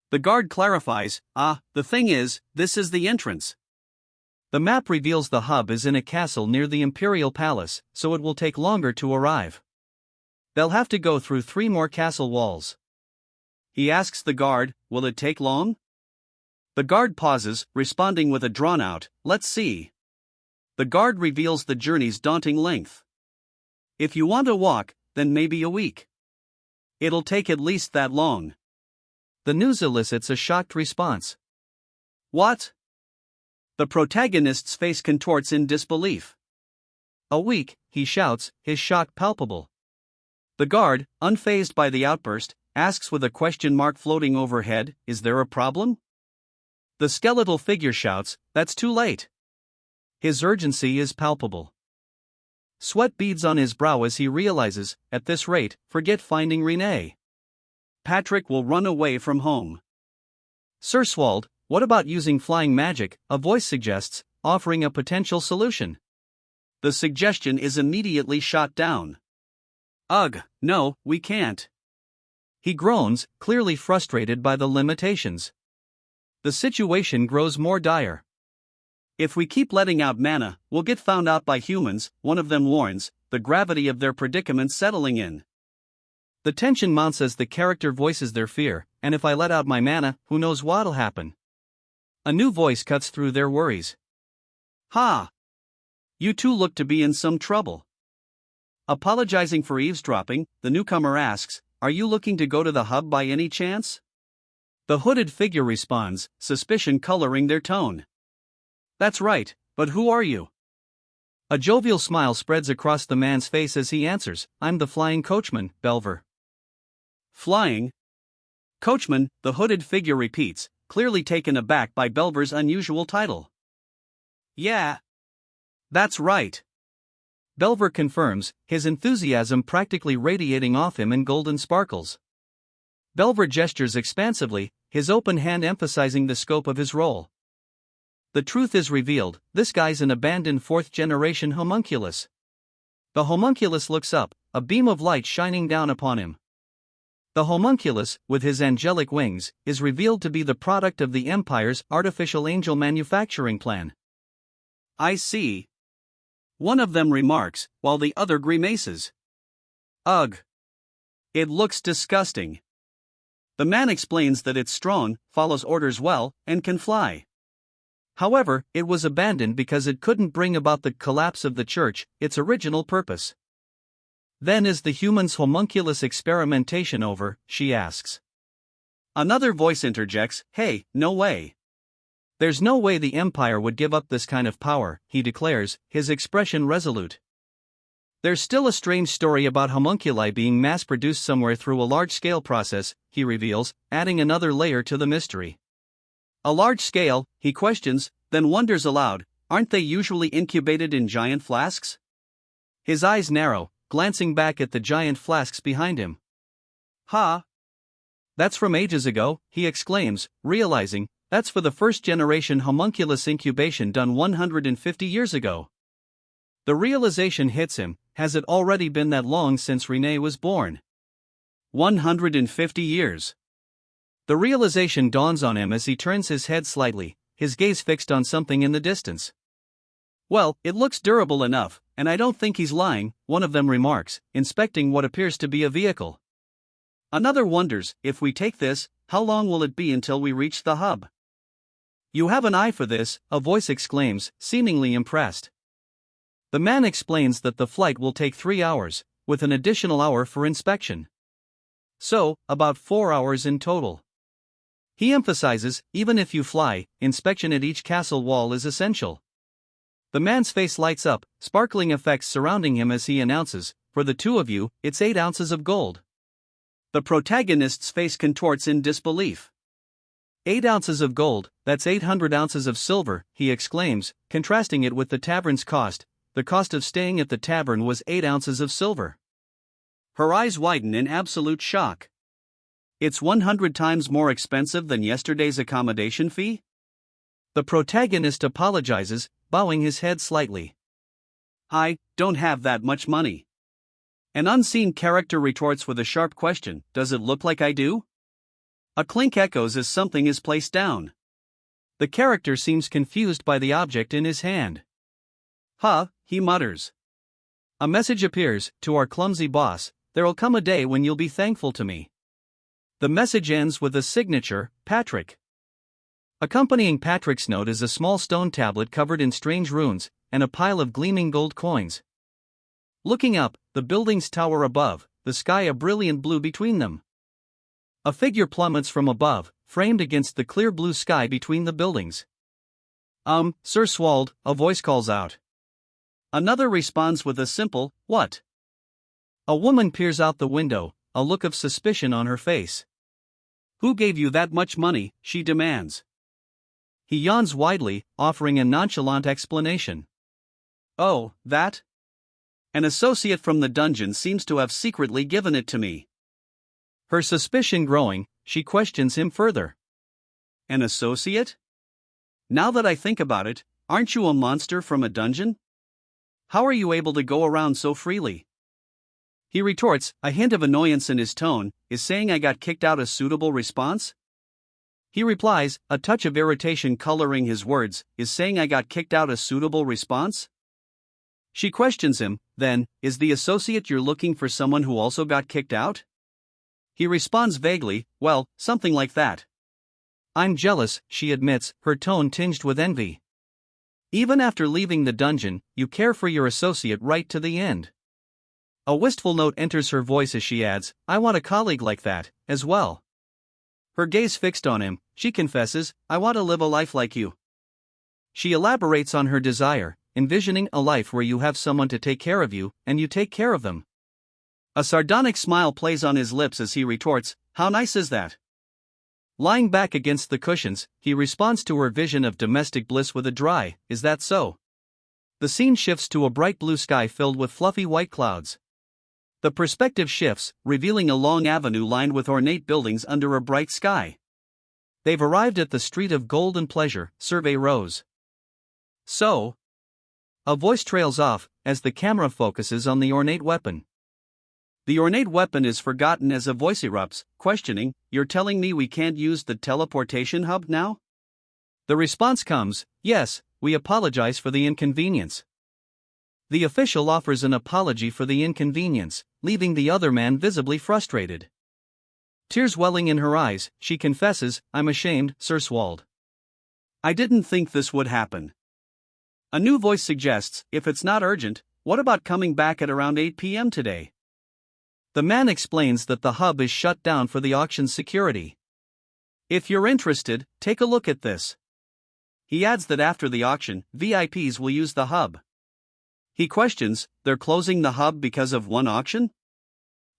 The guard clarifies, the thing is, this is the entrance. The map reveals the hub is in a castle near the Imperial Palace, so it will take longer to arrive. They'll have to go through 3 more castle walls. He asks the guard, will it take long? The guard pauses, responding with a drawn-out, let's see. The guard reveals the journey's daunting length. If you want to walk, then maybe a week. It'll take at least that long. The news elicits a shocked response. What? The protagonist's face contorts in disbelief. A week, he shouts, his shock palpable. The guard, unfazed by the outburst, asks with a question mark floating overhead, is there a problem? The skeletal figure shouts, that's too late. His urgency is palpable. Sweat beads on his brow as he realizes, at this rate, forget finding Renee. Patrick will run away from home. Sir Swald, what about using flying magic, a voice suggests, offering a potential solution. The suggestion is immediately shot down. Ugh, no, we can't. He groans, clearly frustrated by the limitations. The situation grows more dire. If we keep letting out mana, we'll get found out by humans, one of them warns, the gravity of their predicament settling in. The tension mounts as the character voices their fear, and if I let out my mana, who knows what'll happen. A new voice cuts through their worries. Ha! You two look to be in some trouble. Apologizing for eavesdropping, the newcomer asks, are you looking to go to the hub by any chance? The hooded figure responds, suspicion coloring their tone. That's right, but who are you? A jovial smile spreads across the man's face as he answers, I'm the flying coachman, Belver. Flying? Coachman, the hooded figure repeats, clearly taken aback by Belver's unusual title. Yeah. That's right. Belver confirms, his enthusiasm practically radiating off him in golden sparkles. Belver gestures expansively, his open hand emphasizing the scope of his role. The truth is revealed: this guy's an abandoned fourth-generation homunculus. The homunculus looks up, a beam of light shining down upon him. The homunculus, with his angelic wings, is revealed to be the product of the Empire's artificial angel manufacturing plan. "I see," one of them remarks, while the other grimaces. "Ugh. It looks disgusting." The man explains that it's strong, follows orders well, and can fly. However, it was abandoned because it couldn't bring about the collapse of the church, its original purpose. "Then is the human's homunculus experimentation over?" she asks. Another voice interjects, "Hey, no way. There's no way the Empire would give up this kind of power," he declares, his expression resolute. "There's still a strange story about homunculi being mass-produced somewhere through a large-scale process," he reveals, adding another layer to the mystery. "A large scale," he questions, then wonders aloud, "aren't they usually incubated in giant flasks?" His eyes narrow, glancing back at the giant flasks behind him. "Ha! That's from ages ago," he exclaims, realizing, that's for the first-generation homunculus incubation done 150 years ago. The realization hits him: has it already been that long since Renee was born? 150 years. The realization dawns on him as he turns his head slightly, his gaze fixed on something in the distance. "Well, it looks durable enough, and I don't think he's lying," one of them remarks, inspecting what appears to be a vehicle. Another wonders, "If we take this, how long will it be until we reach the hub?" "You have an eye for this," a voice exclaims, seemingly impressed. The man explains that the flight will take 3 hours, with an additional hour for inspection. So, about 4 hours in total. He emphasizes, even if you fly, inspection at each castle wall is essential. The man's face lights up, sparkling effects surrounding him as he announces, "For the two of you, it's 8 ounces of gold." The protagonist's face contorts in disbelief. 8 ounces of gold, that's 800 ounces of silver, he exclaims, contrasting it with the tavern's cost. The cost of staying at the tavern was 8 ounces of silver. Her eyes widen in absolute shock. "It's 100 times more expensive than yesterday's accommodation fee?" The protagonist apologizes, bowing his head slightly. "I don't have that much money." An unseen character retorts with a sharp question, "Does it look like I do?" A clink echoes as something is placed down. The character seems confused by the object in his hand. "Huh," he mutters. A message appears, "To our clumsy boss, there'll come a day when you'll be thankful to me." The message ends with a signature, "Patrick." Accompanying Patrick's note is a small stone tablet covered in strange runes, and a pile of gleaming gold coins. Looking up, the buildings tower above, the sky a brilliant blue between them. A figure plummets from above, framed against the clear blue sky between the buildings. Sir Swald," a voice calls out. Another responds with a simple, "What?" A woman peers out the window, a look of suspicion on her face. "Who gave you that much money?" she demands. He yawns widely, offering a nonchalant explanation. "Oh, that? An associate from the dungeon seems to have secretly given it to me." Her suspicion growing, she questions him further. "An associate? Now that I think about it, aren't you a monster from a dungeon? How are you able to go around so freely?" He retorts, a hint of annoyance in his tone, "Is saying I got kicked out a suitable response?" He replies, a touch of irritation coloring his words, "Is saying I got kicked out a suitable response?" She questions him, then, "Is the associate you're looking for someone who also got kicked out?" He responds vaguely, "Well, something like that." "I'm jealous," she admits, her tone tinged with envy. "Even after leaving the dungeon, you care for your associate right to the end." A wistful note enters her voice as she adds, "I want a colleague like that, as well." Her gaze fixed on him, she confesses, "I want to live a life like you." She elaborates on her desire, envisioning a life where you have someone to take care of you, and you take care of them. A sardonic smile plays on his lips as he retorts, "How nice is that?" Lying back against the cushions, he responds to her vision of domestic bliss with a dry, "Is that so?" The scene shifts to a bright blue sky filled with fluffy white clouds. The perspective shifts, revealing a long avenue lined with ornate buildings under a bright sky. They've arrived at the street of gold and pleasure, survey Rose. So? A voice trails off, as the camera focuses on the ornate weapon. The ornate weapon is forgotten as a voice erupts, questioning, "You're telling me we can't use the teleportation hub now?" The response comes, "Yes, we apologize for the inconvenience." The official offers an apology for the inconvenience, leaving the other man visibly frustrated. Tears welling in her eyes, she confesses, "I'm ashamed, Sir Swald. I didn't think this would happen." A new voice suggests, "If it's not urgent, what about coming back at around 8 p.m. today?" The man explains that the hub is shut down for the auction's security. "If you're interested, take a look at this." He adds that after the auction, VIPs will use the hub. He questions, "They're closing the hub because of one auction?"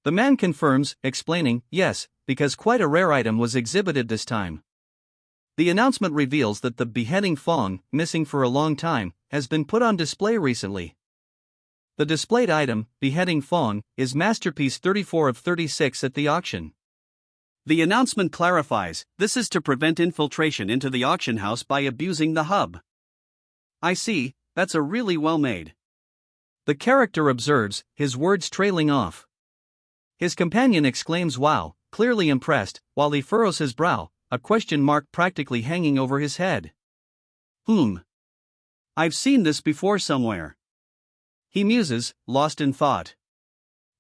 The man confirms, explaining, "Yes, because quite a rare item was exhibited this time." The announcement reveals that the beheading fawn, missing for a long time, has been put on display recently. The displayed item, beheading fawn, is masterpiece 34 of 36 at the auction. The announcement clarifies, this is to prevent infiltration into the auction house by abusing the hub. "I see, that's a really well made." The character observes, his words trailing off. His companion exclaims wow, clearly impressed, while he furrows his brow, a question mark practically hanging over his head. I've seen this before somewhere. He muses, lost in thought.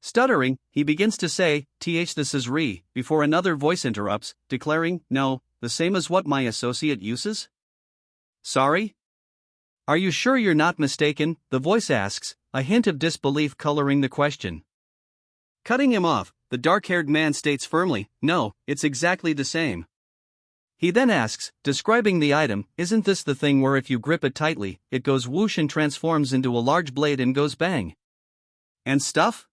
Stuttering, he begins to say, this is re, before another voice interrupts, declaring, "No, the same as what my associate uses?" "Sorry? Are you sure you're not mistaken?" the voice asks, a hint of disbelief coloring the question. Cutting him off, the dark-haired man states firmly, "No, it's exactly the same." He then asks, describing the item, "Isn't this the thing where if you grip it tightly, it goes whoosh and transforms into a large blade and goes bang? And stuff?"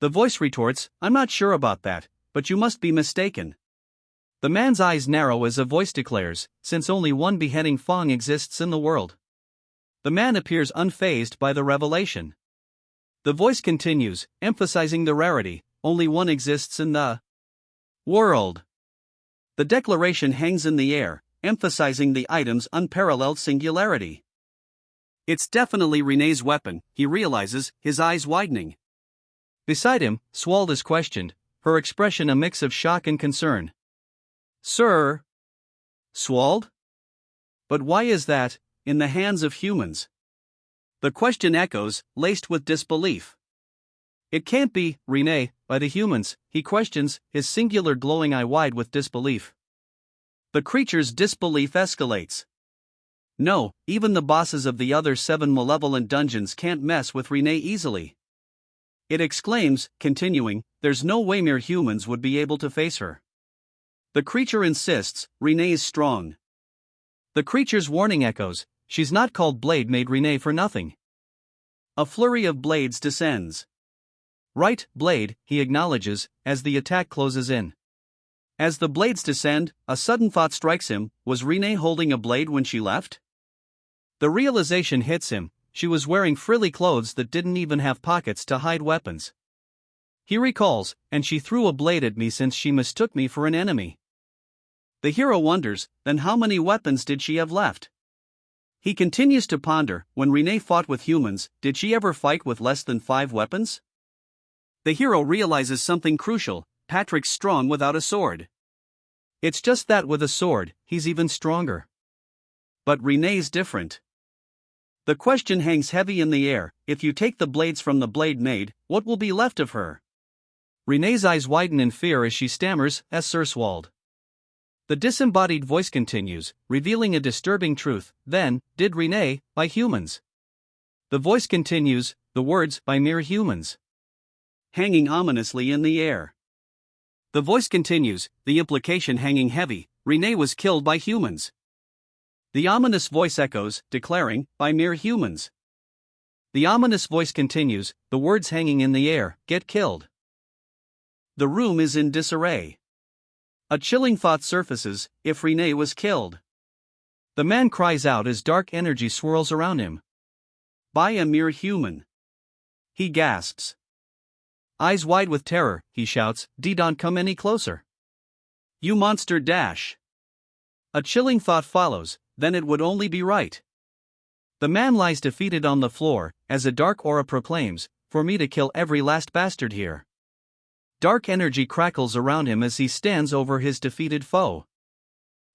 The voice retorts, "I'm not sure about that, but you must be mistaken." The man's eyes narrow as a voice declares, since only one beheading fawn exists in the world. The man appears unfazed by the revelation. The voice continues, emphasizing the rarity, "Only one exists in the world." The declaration hangs in the air, emphasizing the item's unparalleled singularity. "It's definitely Renee's weapon," he realizes, his eyes widening. Beside him, Swald is questioned, her expression a mix of shock and concern. "Sir Swald? But why is that, in the hands of humans?" The question echoes, laced with disbelief. "It can't be, Renee, by the humans," he questions, his singular glowing eye wide with disbelief. The creature's disbelief escalates. "No, even the bosses of the other 7 malevolent dungeons can't mess with Renee easily." It exclaims, continuing, "There's no way mere humans would be able to face her." The creature insists, "Renee's strong." The creature's warning echoes, "She's not called Blade Maid Renee for nothing." A flurry of blades descends. "Right, Blade," he acknowledges, as the attack closes in. As the blades descend, a sudden thought strikes him, was Renee holding a blade when she left? The realization hits him, she was wearing frilly clothes that didn't even have pockets to hide weapons. He recalls, "And she threw a blade at me since she mistook me for an enemy." The hero wonders, then how many weapons did she have left? He continues to ponder, when Renee fought with humans, did she ever fight with less than 5 weapons? The hero realizes something crucial, Patrick's strong without a sword. It's just that with a sword, he's even stronger. But Renee's different. The question hangs heavy in the air, if you take the blades from the Blade Maid, what will be left of her? Renee's eyes widen in fear as she stammers, "As Sir Swald." The disembodied voice continues, revealing a disturbing truth, "Then, did Renee, by humans?" The voice continues, the words, "by mere humans," hanging ominously in the air. The voice continues, the implication hanging heavy, Renee was killed by humans. The ominous voice echoes, declaring, "By mere humans." The ominous voice continues, the words hanging in the air, "Get killed." The room is in disarray. A chilling thought surfaces, if Renee was killed. The man cries out as dark energy swirls around him. "By a mere human." He gasps. Eyes wide with terror, he shouts, "Don't come any closer. You monster dash." A chilling thought follows, then it would only be right. The man lies defeated on the floor, as a dark aura proclaims, "For me to kill every last bastard here." Dark energy crackles around him as he stands over his defeated foe.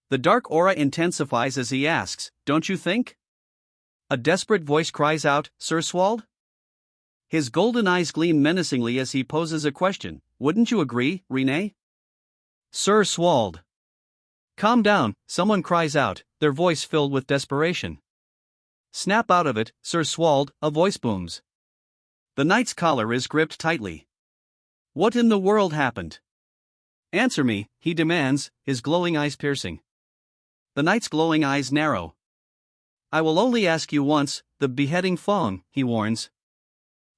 The dark aura intensifies as he asks, "Don't you think?" A desperate voice cries out, "Sir Swald?" His golden eyes gleam menacingly as he poses a question, "Wouldn't you agree, Renee?" "Sir Swald." "Calm down," someone cries out, their voice filled with desperation. "Snap out of it, Sir Swald," a voice booms. The knight's collar is gripped tightly. What in the world happened? "Answer me," he demands, his glowing eyes piercing. The knight's glowing eyes narrow. "I will only ask you once, the beheading Fong," he warns.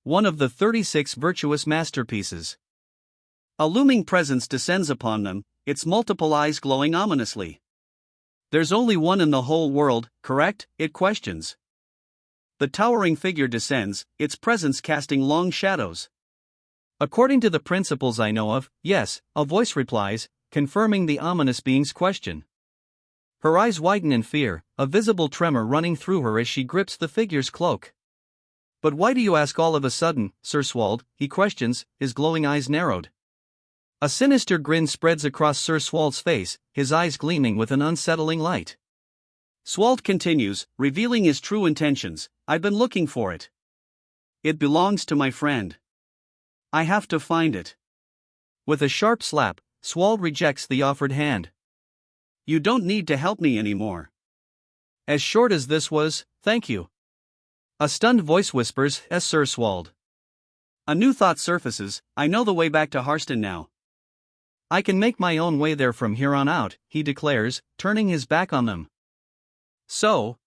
One of the 36 virtuous masterpieces. A looming presence descends upon them, its multiple eyes glowing ominously. "There's only one in the whole world, correct?" it questions. The towering figure descends, its presence casting long shadows. "According to the principles I know of, yes," a voice replies, confirming the ominous being's question. Her eyes widen in fear, a visible tremor running through her as she grips the figure's cloak. "But why do you ask all of a sudden, Sir Swald?" he questions, his glowing eyes narrowed. A sinister grin spreads across Sir Swald's face, his eyes gleaming with an unsettling light. Swald continues, revealing his true intentions. "I've been looking for it. It belongs to my friend. I have to find it." With a sharp slap, Swald rejects the offered hand. "You don't need to help me anymore." As short as this was, "Thank you." A stunned voice whispers, "As Sir Swald." A new thought surfaces, "I know the way back to Harston now. I can make my own way there from here on out," he declares, turning his back on them. "So?"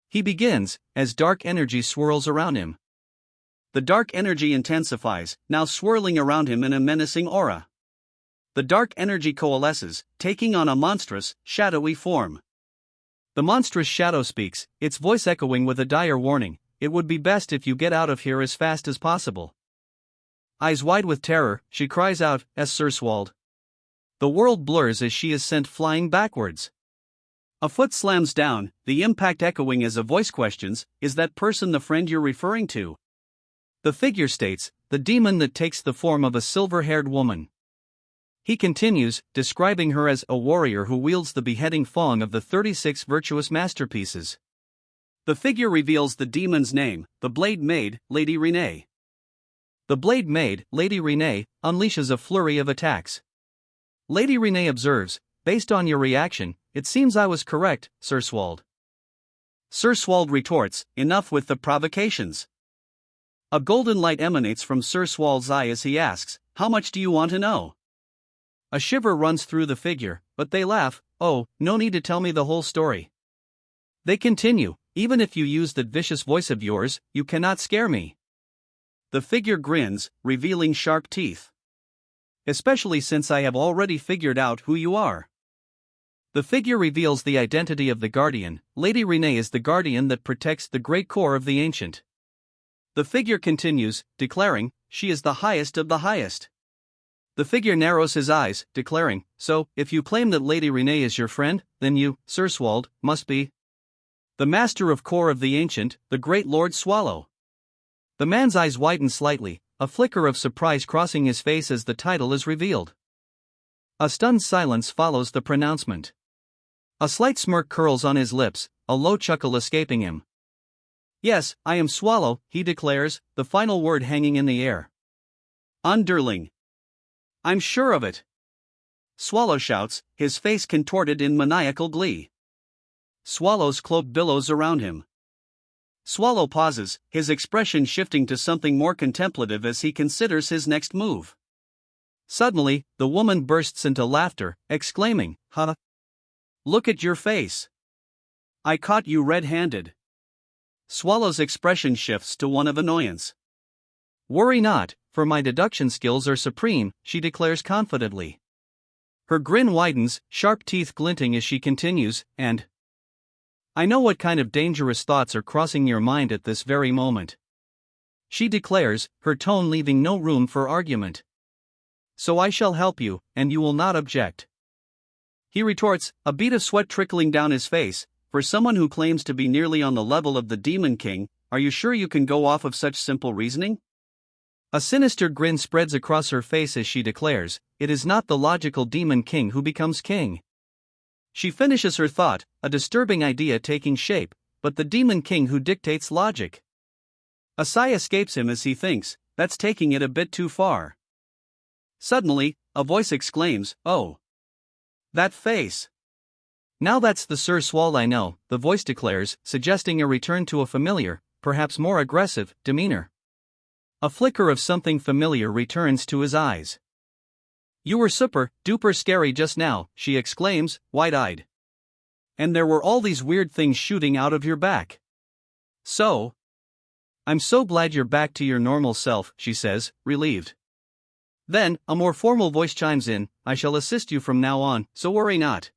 he begins, as dark energy swirls around him. The dark energy intensifies, now swirling around him in a menacing aura. The dark energy coalesces, taking on a monstrous, shadowy form. The monstrous shadow speaks, its voice echoing with a dire warning, "It would be best if you get out of here as fast as possible." Eyes wide with terror, she cries out, "As Sir Swald." The world blurs as she is sent flying backwards. A foot slams down, the impact echoing as a voice questions, "Is that person the friend you're referring to?" The figure states, "The demon that takes the form of a silver-haired woman." He continues, describing her as a warrior who wields the beheading Fong of the 36 virtuous masterpieces. The figure reveals the demon's name, the Blade Maid, Lady Renee. The Blade Maid, Lady Renee, unleashes a flurry of attacks. Lady Renee observes, "Based on your reaction, it seems I was correct, Sir Swald." Sir Swald retorts, "Enough with the provocations." A golden light emanates from Sir Swald's eye as he asks, "How much do you want to know?" A shiver runs through the figure, but they laugh, "Oh, no need to tell me the whole story." They continue, "Even if you use that vicious voice of yours, you cannot scare me." The figure grins, revealing sharp teeth. "Especially since I have already figured out who you are." The figure reveals the identity of the guardian. Lady Renee is the guardian that protects the great core of the ancient. The figure continues, declaring, "She is the highest of the highest." The figure narrows his eyes, declaring, "So, if you claim that Lady Renee is your friend, then you, Sir Swald, must be the master of core of the ancient, the great Lord Swallow." The man's eyes widen slightly, a flicker of surprise crossing his face as the title is revealed. A stunned silence follows the pronouncement. A slight smirk curls on his lips, a low chuckle escaping him. "Yes, I am Swallow," he declares, the final word hanging in the air. "Underling. I'm sure of it." Swallow shouts, his face contorted in maniacal glee. Swallow's cloak billows around him. Swallow pauses, his expression shifting to something more contemplative as he considers his next move. Suddenly, the woman bursts into laughter, exclaiming, "Huh? Look at your face. I caught you red-handed." Swallow's expression shifts to one of annoyance. "Worry not, for my deduction skills are supreme," she declares confidently. Her grin widens, sharp teeth glinting as she continues, "And I know what kind of dangerous thoughts are crossing your mind at this very moment." She declares, her tone leaving no room for argument. "So I shall help you, and you will not object." He retorts, a bead of sweat trickling down his face. For someone who claims to be nearly on the level of the Demon King, are you sure you can go off of such simple reasoning? A sinister grin spreads across her face as she declares, it is not the logical Demon King who becomes king. She finishes her thought, a disturbing idea taking shape, but the Demon King who dictates logic. A sigh escapes him as he thinks, that's taking it a bit too far. Suddenly, a voice exclaims, oh! That face! Now that's the Sir Swall I know, the voice declares, suggesting a return to a familiar, perhaps more aggressive, demeanor. A flicker of something familiar returns to his eyes. You were super, duper scary just now, she exclaims, wide-eyed. And there were all these weird things shooting out of your back. So? I'm so glad you're back to your normal self, she says, relieved. Then, a more formal voice chimes in, I shall assist you from now on, so worry not.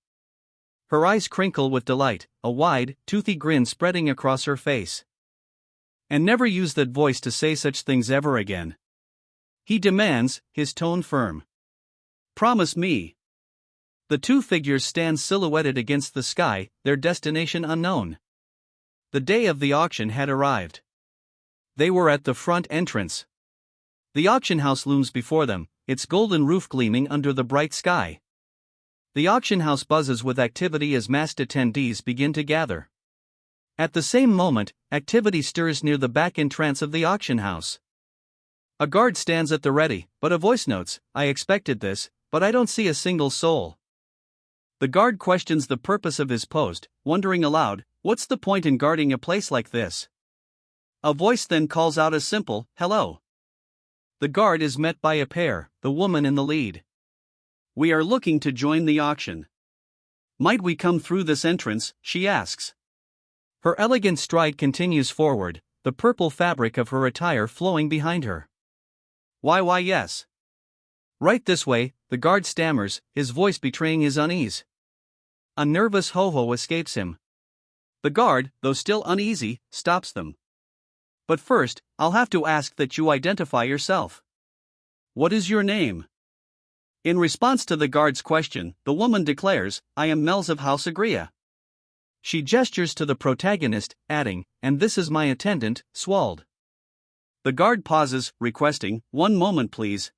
Her eyes crinkle with delight, a wide, toothy grin spreading across her face. And never use that voice to say such things ever again. He demands, his tone firm. Promise me. The two figures stand silhouetted against the sky, their destination unknown. The day of the auction had arrived. They were at the front entrance. The auction house looms before them, its golden roof gleaming under the bright sky. The auction house buzzes with activity as massed attendees begin to gather. At the same moment, activity stirs near the back entrance of the auction house. A guard stands at the ready, but a voice notes, I expected this, but I don't see a single soul. The guard questions the purpose of his post, wondering aloud, what's the point in guarding a place like this? A voice then calls out a simple, hello. The guard is met by a pair, the woman in the lead. We are looking to join the auction. Might we come through this entrance, she asks. Her elegant stride continues forward, the purple fabric of her attire flowing behind her. Why yes. Right this way, the guard stammers, his voice betraying his unease. A nervous ho-ho escapes him. The guard, though still uneasy, stops them. But first, I'll have to ask that you identify yourself. What is your name? In response to the guard's question, the woman declares, I am Mel's of House Agria. She gestures to the protagonist, adding, and this is my attendant, Swald. The guard pauses, requesting, one moment please.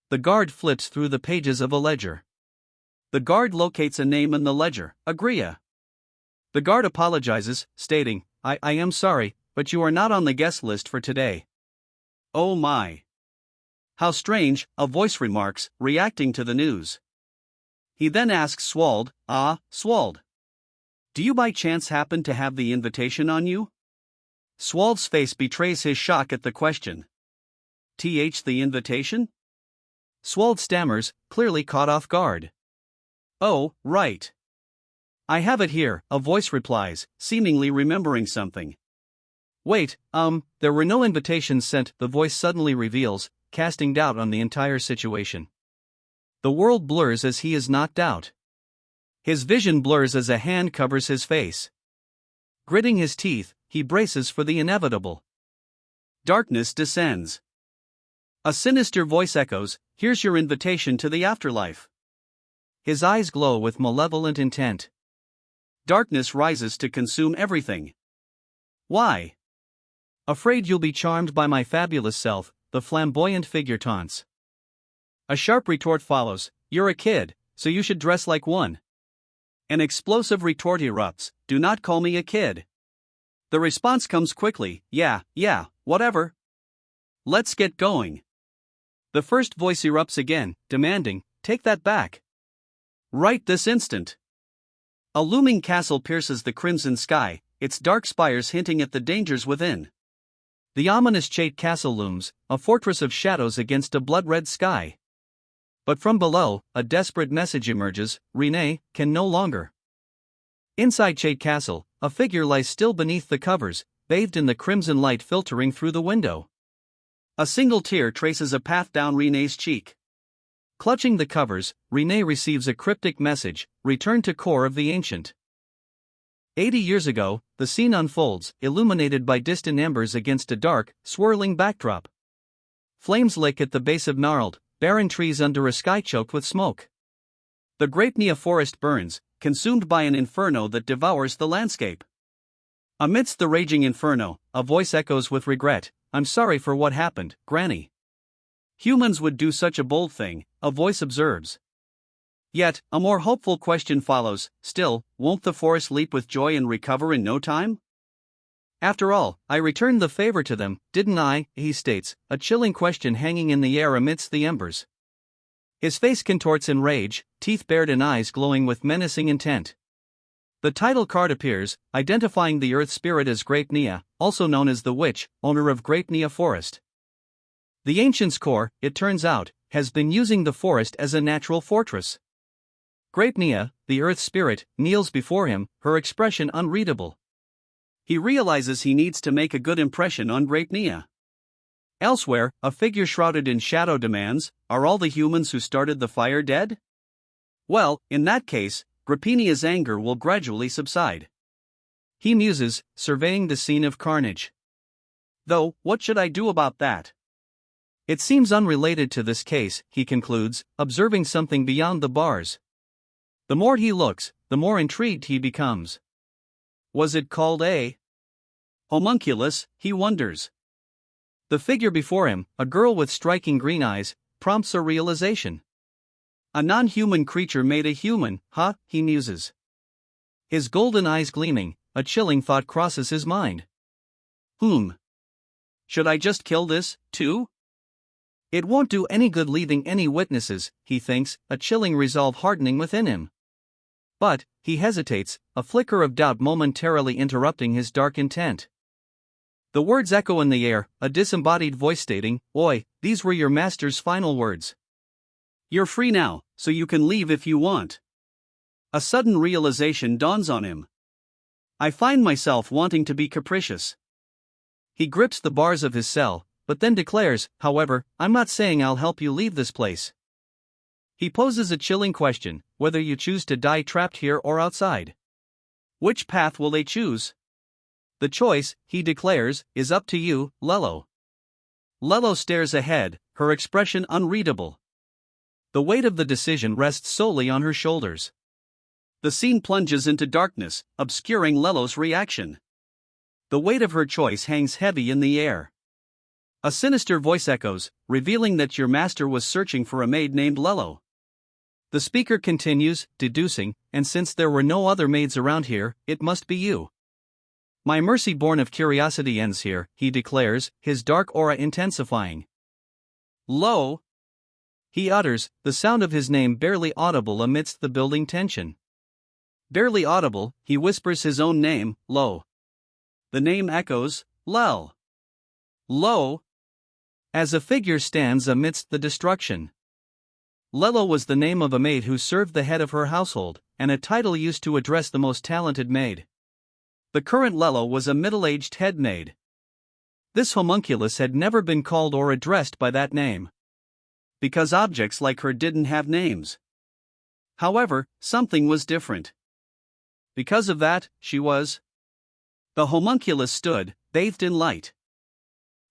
The guard flips through the pages of a ledger. The guard locates a name in the ledger, Agria. The guard apologizes, stating, I am sorry, but you are not on the guest list for today. Oh my. How strange, a voice remarks, reacting to the news. He then asks Swald, Swald. Do you by chance happen to have the invitation on you? Swald's face betrays his shock at the question. The invitation? Swald stammers, clearly caught off guard. Oh, right. I have it here, a voice replies, seemingly remembering something. Wait, there were no invitations sent, the voice suddenly reveals, casting doubt on the entire situation. The world blurs as he is knocked out. His vision blurs as a hand covers his face. Gritting his teeth, he braces for the inevitable. Darkness descends. A sinister voice echoes, here's your invitation to the afterlife. His eyes glow with malevolent intent. Darkness rises to consume everything. Why? Afraid you'll be charmed by my fabulous self, the flamboyant figure taunts. A sharp retort follows, you're a kid, so you should dress like one. An explosive retort erupts, do not call me a kid. The response comes quickly, yeah, whatever. Let's get going. The first voice erupts again, demanding, take that back. Right this instant. A looming castle pierces the crimson sky, its dark spires hinting at the dangers within. The ominous Chait Castle looms, a fortress of shadows against a blood-red sky. But from below, a desperate message emerges, Renee can no longer. Inside Chait Castle, a figure lies still beneath the covers, bathed in the crimson light filtering through the window. A single tear traces a path down Renee's cheek. Clutching the covers, Renee receives a cryptic message, return to core of the ancient. 80 years ago, the scene unfolds, illuminated by distant embers against a dark, swirling backdrop. Flames lick at the base of gnarled, barren trees under a sky choked with smoke. The Great Nia forest burns, consumed by an inferno that devours the landscape. Amidst the raging inferno, a voice echoes with regret, "I'm sorry for what happened, Granny." "Humans would do such a bold thing," a voice observes. Yet, a more hopeful question follows, "Still, won't the forest leap with joy and recover in no time? After all, I returned the favor to them, didn't I?" he states, a chilling question hanging in the air amidst the embers. His face contorts in rage, teeth bared and eyes glowing with menacing intent. The title card appears, identifying the earth spirit as Great Nia, also known as the witch, owner of Great Nia Forest. The ancient's core, it turns out, has been using the forest as a natural fortress. Great Nia, the earth spirit, kneels before him, her expression unreadable. He realizes he needs to make a good impression on Great Nia. Elsewhere, a figure shrouded in shadow demands, "Are all the humans who started the fire dead?" Well, in that case, Grapinia's anger will gradually subside. He muses, surveying the scene of carnage. "Though, what should I do about that? It seems unrelated to this case," he concludes, observing something beyond the bars. The more he looks, the more intrigued he becomes. Was it called a homunculus, he wonders. The figure before him, a girl with striking green eyes, prompts a realization. A non-human creature made a human, he muses. His golden eyes gleaming, a chilling thought crosses his mind. Should I just kill this, too? It won't do any good leaving any witnesses, he thinks, a chilling resolve hardening within him. But, he hesitates, a flicker of doubt momentarily interrupting his dark intent. The words echo in the air, a disembodied voice stating, "Oi, these were your master's final words. You're free now, so you can leave if you want." A sudden realization dawns on him. "I find myself wanting to be capricious." He grips the bars of his cell, but then declares, "However, I'm not saying I'll help you leave this place." He poses a chilling question, whether you choose to die trapped here or outside. Which path will they choose? The choice, he declares, is up to you, Lello. Lello stares ahead, her expression unreadable. The weight of the decision rests solely on her shoulders. The scene plunges into darkness, obscuring Lello's reaction. The weight of her choice hangs heavy in the air. A sinister voice echoes, revealing that your master was searching for a maid named Lello. The speaker continues, deducing, "And since there were no other maids around here, it must be you." "My mercy born of curiosity ends here," he declares, his dark aura intensifying. "Lo!" he utters, the sound of his name barely audible amidst the building tension. Barely audible, he whispers his own name, Lo. The name echoes, Lel. Lo! As a figure stands amidst the destruction. Lello was the name of a maid who served the head of her household, and a title used to address the most talented maid. The current Lello was a middle-aged head maid. This homunculus had never been called or addressed by that name. Because objects like her didn't have names. However, something was different. Because of that, she was. The homunculus stood, bathed in light.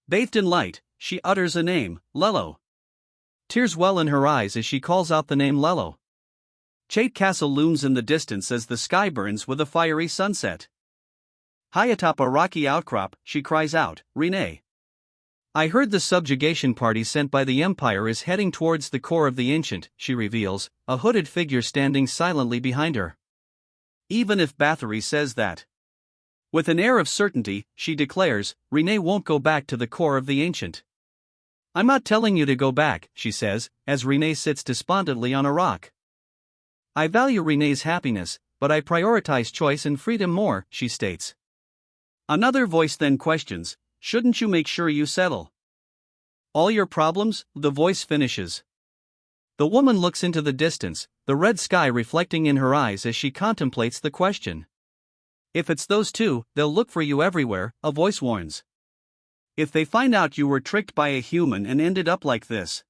Bathed in light, she utters a name, Lello. Tears well in her eyes as she calls out the name Lello. Chait Castle looms in the distance as the sky burns with a fiery sunset. High atop a rocky outcrop, she cries out, "Renee. I heard the subjugation party sent by the Empire is heading towards the core of the ancient," she reveals, a hooded figure standing silently behind her. Even if Bathory says that. With an air of certainty, she declares, "Renee won't go back to the core of the ancient." "I'm not telling you to go back," she says, as Renee sits despondently on a rock. "I value Renee's happiness, but I prioritize choice and freedom more," she states. Another voice then questions, "Shouldn't you make sure you settle all your problems?" The voice finishes. The woman looks into the distance, the red sky reflecting in her eyes as she contemplates the question. "If it's those two, they'll look for you everywhere," a voice warns. "If they find out you were tricked by a human and ended up like this."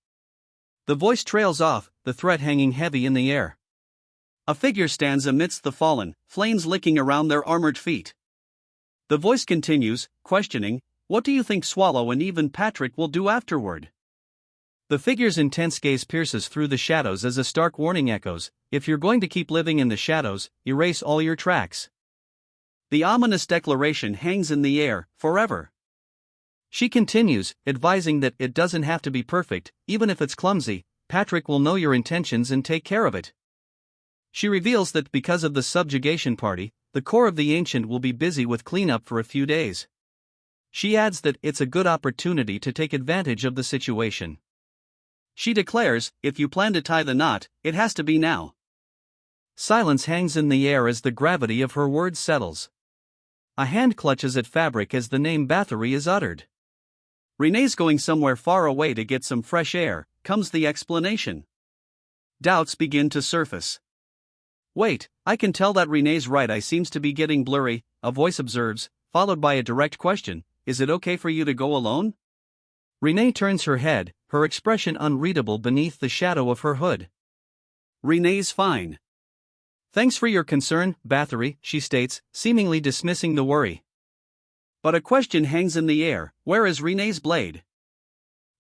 The voice trails off, the threat hanging heavy in the air. A figure stands amidst the fallen, flames licking around their armored feet. The voice continues, questioning, "What do you think Swallow and even Patrick will do afterward?" The figure's intense gaze pierces through the shadows as a stark warning echoes, if you're going to keep living in the shadows, erase all your tracks. The ominous declaration hangs in the air, forever. She continues, advising that it doesn't have to be perfect, even if it's clumsy, Patrick will know your intentions and take care of it. She reveals that because of the subjugation party, the core of the ancient will be busy with cleanup for a few days. She adds that it's a good opportunity to take advantage of the situation. She declares, if you plan to tie the knot, it has to be now. Silence hangs in the air as the gravity of her words settles. A hand clutches at fabric as the name Bathory is uttered. Renee's going somewhere far away to get some fresh air, comes the explanation. Doubts begin to surface. Wait, I can tell that Renee's right. I seems to be getting blurry, a voice observes, followed by a direct question, is it okay for you to go alone? Renee turns her head, her expression unreadable beneath the shadow of her hood. Renee's fine. Thanks for your concern, Bathory, she states, seemingly dismissing the worry. But a question hangs in the air, where is Renee's blade?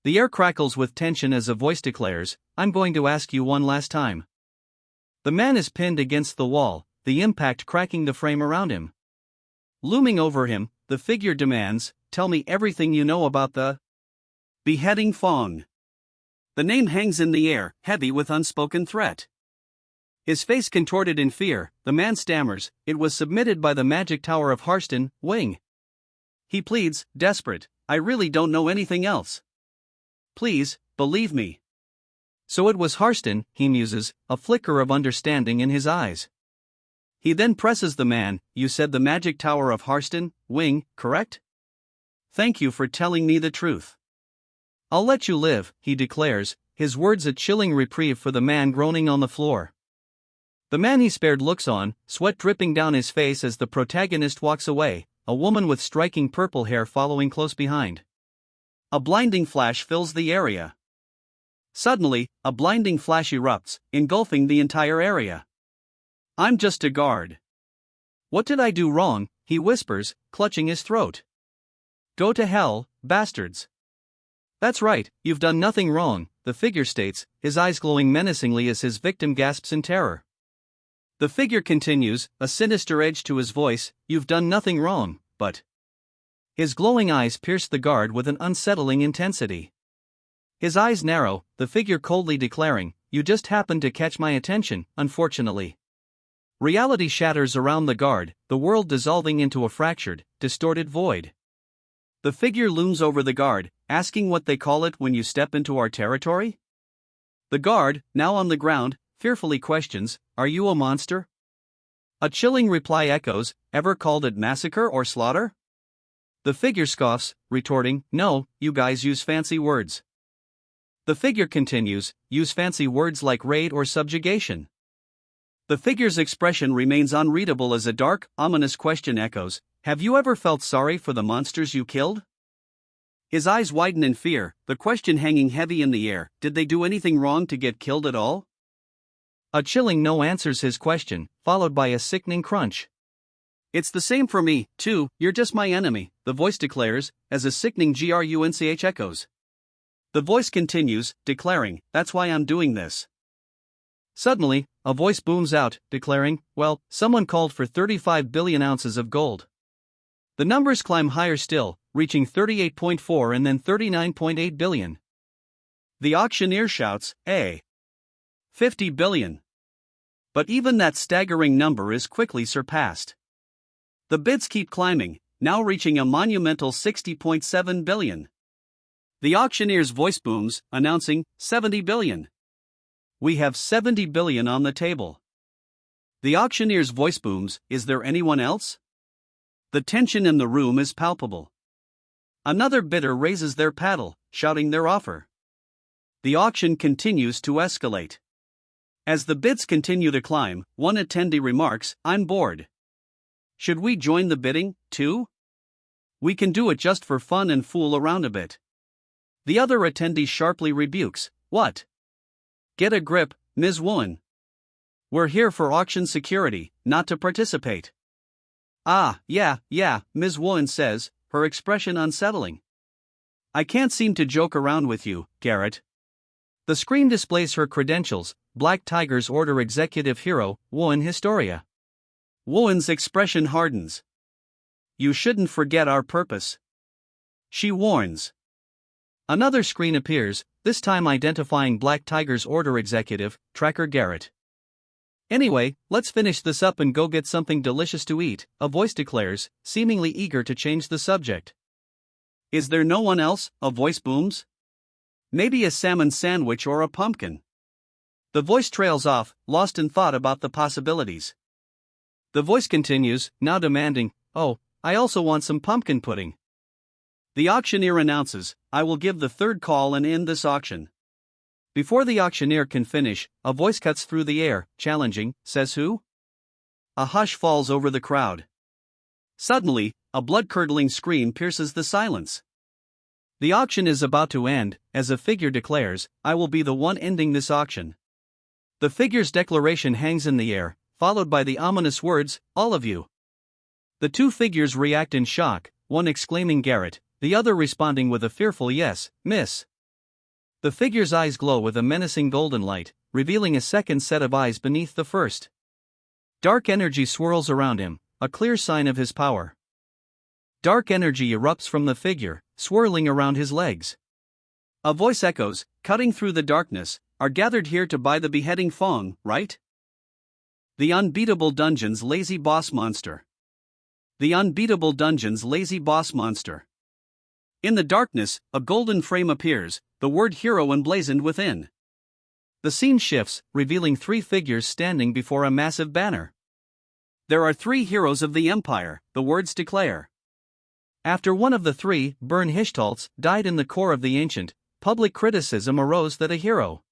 The air crackles with tension as a voice declares, I'm going to ask you one last time. The man is pinned against the wall, the impact cracking the frame around him. Looming over him, the figure demands, tell me everything you know about the beheading Fong. The name hangs in the air, heavy with unspoken threat. His face contorted in fear, the man stammers, it was submitted by the magic tower of Harston, Wing. He pleads, desperate, I really don't know anything else. Please, believe me. So it was Harston, he muses, a flicker of understanding in his eyes. He then presses the man, you said the magic tower of Harston, Wing, correct? Thank you for telling me the truth. I'll let you live, he declares, his words a chilling reprieve for the man groaning on the floor. The man he spared looks on, sweat dripping down his face as the protagonist walks away, a woman with striking purple hair following close behind. A blinding flash fills the area. Suddenly, a blinding flash erupts, engulfing the entire area. I'm just a guard. What did I do wrong? He whispers, clutching his throat. Go to hell, bastards. That's right, you've done nothing wrong, the figure states, his eyes glowing menacingly as his victim gasps in terror. The figure continues, a sinister edge to his voice, you've done nothing wrong, but... His glowing eyes pierce the guard with an unsettling intensity. His eyes narrow, the figure coldly declaring, you just happened to catch my attention, unfortunately. Reality shatters around the guard, the world dissolving into a fractured, distorted void. The figure looms over the guard, asking what they call it when you step into our territory? The guard, now on the ground, fearfully questions, are you a monster? A chilling reply echoes, ever called it massacre or slaughter? The figure scoffs, retorting, no, you guys use fancy words. The figure continues, use fancy words like raid or subjugation. The figure's expression remains unreadable as a dark, ominous question echoes, have you ever felt sorry for the monsters you killed? His eyes widen in fear, the question hanging heavy in the air, did they do anything wrong to get killed at all? A chilling no answers his question, followed by a sickening crunch. It's the same for me, too, you're just my enemy, the voice declares, as a sickening grunch echoes. The voice continues, declaring, that's why I'm doing this. Suddenly, a voice booms out, declaring, well, someone called for 35 billion ounces of gold. The numbers climb higher still, reaching 38.4 and then 39.8 billion. The auctioneer shouts, 50 billion. But even that staggering number is quickly surpassed. The bids keep climbing, now reaching a monumental 60.7 billion. The auctioneer's voice booms, announcing, 70 billion. We have 70 billion on the table. The auctioneer's voice booms, is there anyone else? The tension in the room is palpable. Another bidder raises their paddle, shouting their offer. The auction continues to escalate. As the bids continue to climb, one attendee remarks, I'm bored. Should we join the bidding, too? We can do it just for fun and fool around a bit. The other attendee sharply rebukes, what? Get a grip, Ms. Woolen. We're here for auction security, not to participate. Ah, yeah, Ms. Woolen says, her expression unsettling. I can't seem to joke around with you, Garrett. The screen displays her credentials: Black Tiger's Order Executive Hero, Won Historia. Won's expression hardens. You shouldn't forget our purpose, she warns. Another screen appears, this time identifying Black Tiger's Order Executive, Tracker Garrett. Anyway, let's finish this up and go get something delicious to eat, a voice declares, seemingly eager to change the subject. Is there no one else? A voice booms. Maybe a salmon sandwich or a pumpkin. The voice trails off, lost in thought about the possibilities. The voice continues, now demanding, oh, I also want some pumpkin pudding. The auctioneer announces, I will give the third call and end this auction. Before the auctioneer can finish, a voice cuts through the air, challenging, says who? A hush falls over the crowd. Suddenly, a blood-curdling scream pierces the silence. The auction is about to end, as a figure declares, I will be the one ending this auction. The figure's declaration hangs in the air, followed by the ominous words, all of you. The two figures react in shock, one exclaiming Garrett, the other responding with a fearful yes, miss. The figure's eyes glow with a menacing golden light, revealing a second set of eyes beneath the first. Dark energy swirls around him, a clear sign of his power. Dark energy erupts from the figure, swirling around his legs. A voice echoes, cutting through the darkness, are gathered here to buy the beheading Fong, right? The Unbeatable Dungeon's lazy boss monster. The Unbeatable Dungeon's lazy boss monster. In the darkness, a golden frame appears, the word hero emblazoned within. The scene shifts, revealing three figures standing before a massive banner. There are three heroes of the Empire, the words declare. After one of the three, Bern Histalts, died in the core of the ancient, public criticism arose that a hero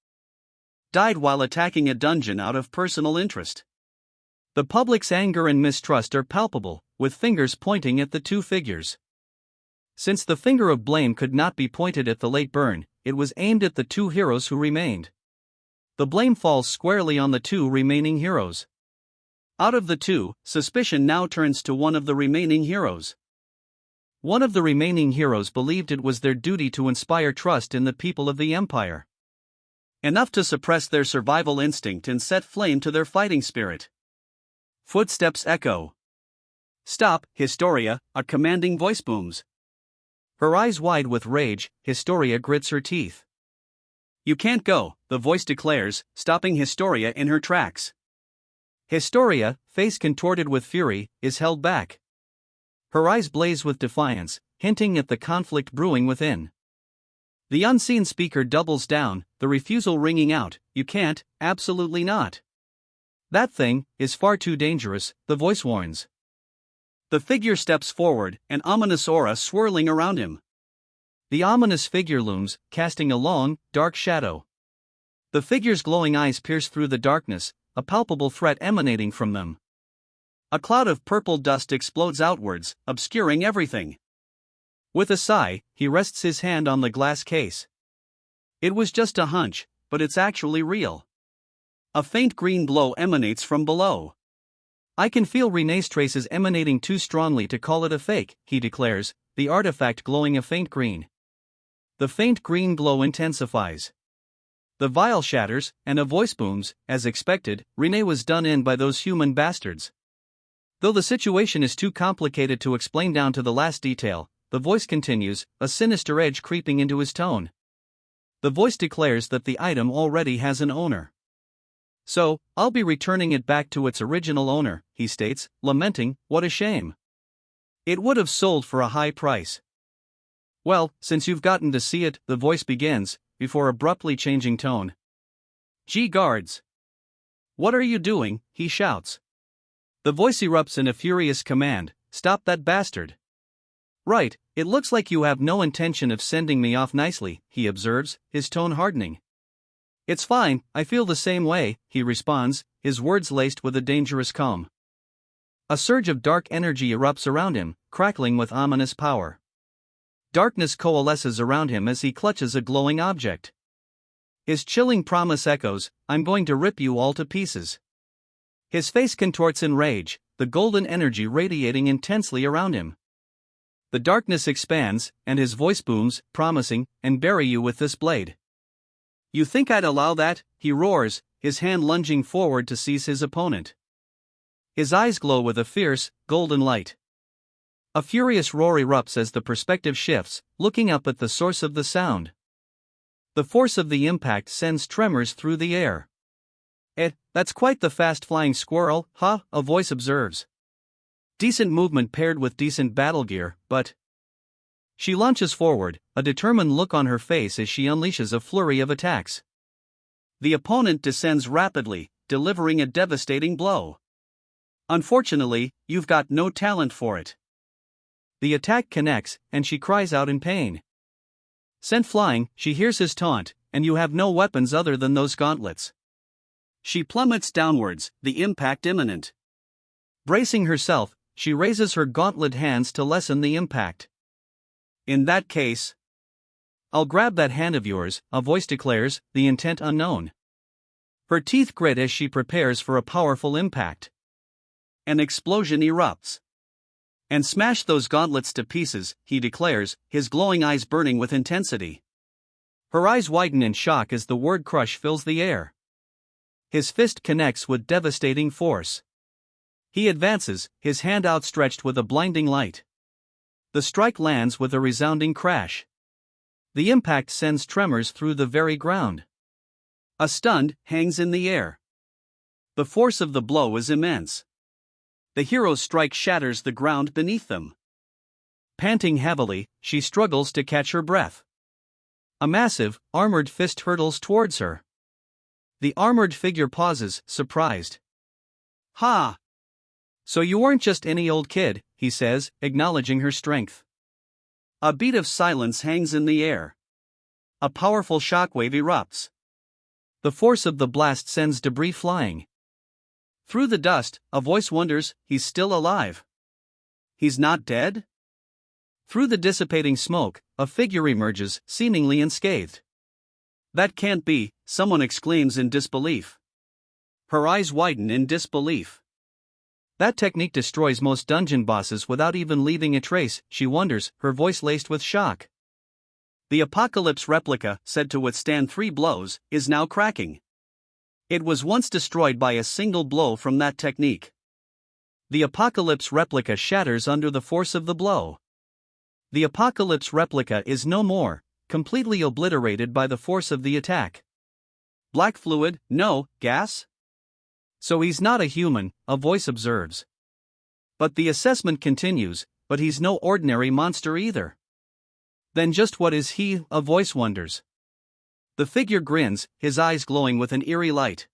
died while attacking a dungeon out of personal interest. The public's anger and mistrust are palpable, with fingers pointing at the two figures. Since the finger of blame could not be pointed at the late Bern, it was aimed at the two heroes who remained. The blame falls squarely on the two remaining heroes. Out of the two, suspicion now turns to one of the remaining heroes. One of the remaining heroes believed it was their duty to inspire trust in the people of the Empire. Enough to suppress their survival instinct and set flame to their fighting spirit. Footsteps echo. Stop, Historia, a commanding voice booms. Her eyes wide with rage, Historia grits her teeth. You can't go, the voice declares, stopping Historia in her tracks. Historia, face contorted with fury, is held back. Her eyes blaze with defiance, hinting at the conflict brewing within. The unseen speaker doubles down, the refusal ringing out, you can't, absolutely not. That thing is far too dangerous, the voice warns. The figure steps forward, an ominous aura swirling around him. The ominous figure looms, casting a long, dark shadow. The figure's glowing eyes pierce through the darkness, a palpable threat emanating from them. A cloud of purple dust explodes outwards, obscuring everything. With a sigh, he rests his hand on the glass case. It was just a hunch, but it's actually real. A faint green glow emanates from below. I can feel Renee's traces emanating too strongly to call it a fake, he declares, the artifact glowing a faint green. The faint green glow intensifies. The vial shatters, and a voice booms, as expected, Renee was done in by those human bastards. Though the situation is too complicated to explain down to the last detail, the voice continues, a sinister edge creeping into his tone. The voice declares that the item already has an owner. So, I'll be returning it back to its original owner, he states, lamenting, what a shame. It would have sold for a high price. Well, since you've gotten to see it, the voice begins, before abruptly changing tone. Gee guards! What are you doing? He shouts. The voice erupts in a furious command, stop that bastard. Right, it looks like you have no intention of sending me off nicely, he observes, his tone hardening. It's fine, I feel the same way, he responds, his words laced with a dangerous calm. A surge of dark energy erupts around him, crackling with ominous power. Darkness coalesces around him as he clutches a glowing object. His chilling promise echoes, I'm going to rip you all to pieces. His face contorts in rage, the golden energy radiating intensely around him. The darkness expands, and his voice booms, promising, and bury you with this blade. You think I'd allow that? He roars, his hand lunging forward to seize his opponent. His eyes glow with a fierce, golden light. A furious roar erupts as the perspective shifts, looking up at the source of the sound. The force of the impact sends tremors through the air. That's quite the fast-flying squirrel, huh? A voice observes. Decent movement paired with decent battle gear, but... She launches forward, a determined look on her face as she unleashes a flurry of attacks. The opponent descends rapidly, delivering a devastating blow. Unfortunately, you've got no talent for it. The attack connects, and she cries out in pain. Sent flying, she hears his taunt, and you have no weapons other than those gauntlets. She plummets downwards, the impact imminent. Bracing herself, she raises her gauntlet hands to lessen the impact. In that case, I'll grab that hand of yours, a voice declares, the intent unknown. Her teeth grit as she prepares for a powerful impact. An explosion erupts. And smash those gauntlets to pieces, he declares, his glowing eyes burning with intensity. Her eyes widen in shock as the word crush fills the air. His fist connects with devastating force. He advances, his hand outstretched with a blinding light. The strike lands with a resounding crash. The impact sends tremors through the very ground. A stunned hangs in the air. The force of the blow is immense. The hero's strike shatters the ground beneath them. Panting heavily, she struggles to catch her breath. A massive, armored fist hurtles towards her. The armored figure pauses, surprised. Ha! So you weren't just any old kid, he says, acknowledging her strength. A beat of silence hangs in the air. A powerful shockwave erupts. The force of the blast sends debris flying. Through the dust, a voice wonders, he's still alive. He's not dead? Through the dissipating smoke, a figure emerges, seemingly unscathed. That can't be, someone exclaims in disbelief. Her eyes widen in disbelief. That technique destroys most dungeon bosses without even leaving a trace, she wonders, her voice laced with shock. The Apocalypse replica, said to withstand 3 blows, is now cracking. It was once destroyed by a single blow from that technique. The Apocalypse replica shatters under the force of the blow. The Apocalypse replica is no more, completely obliterated by the force of the attack. Black fluid, no, gas? So he's not a human, a voice observes. But the assessment continues, but he's no ordinary monster either. Then just what is he, a voice wonders. The figure grins, his eyes glowing with an eerie light.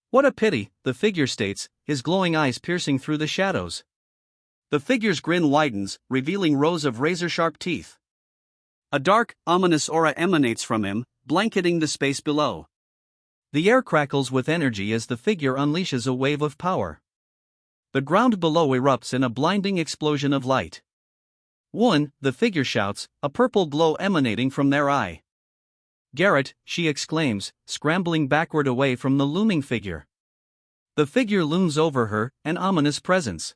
What a pity, the figure states, his glowing eyes piercing through the shadows. The figure's grin widens, revealing rows of razor-sharp teeth. A dark, ominous aura emanates from him, blanketing the space below. The air crackles with energy as the figure unleashes a wave of power. The ground below erupts in a blinding explosion of light. One, the figure shouts, a purple glow emanating from their eye. Garrett, she exclaims, scrambling backward away from the looming figure. The figure looms over her, an ominous presence.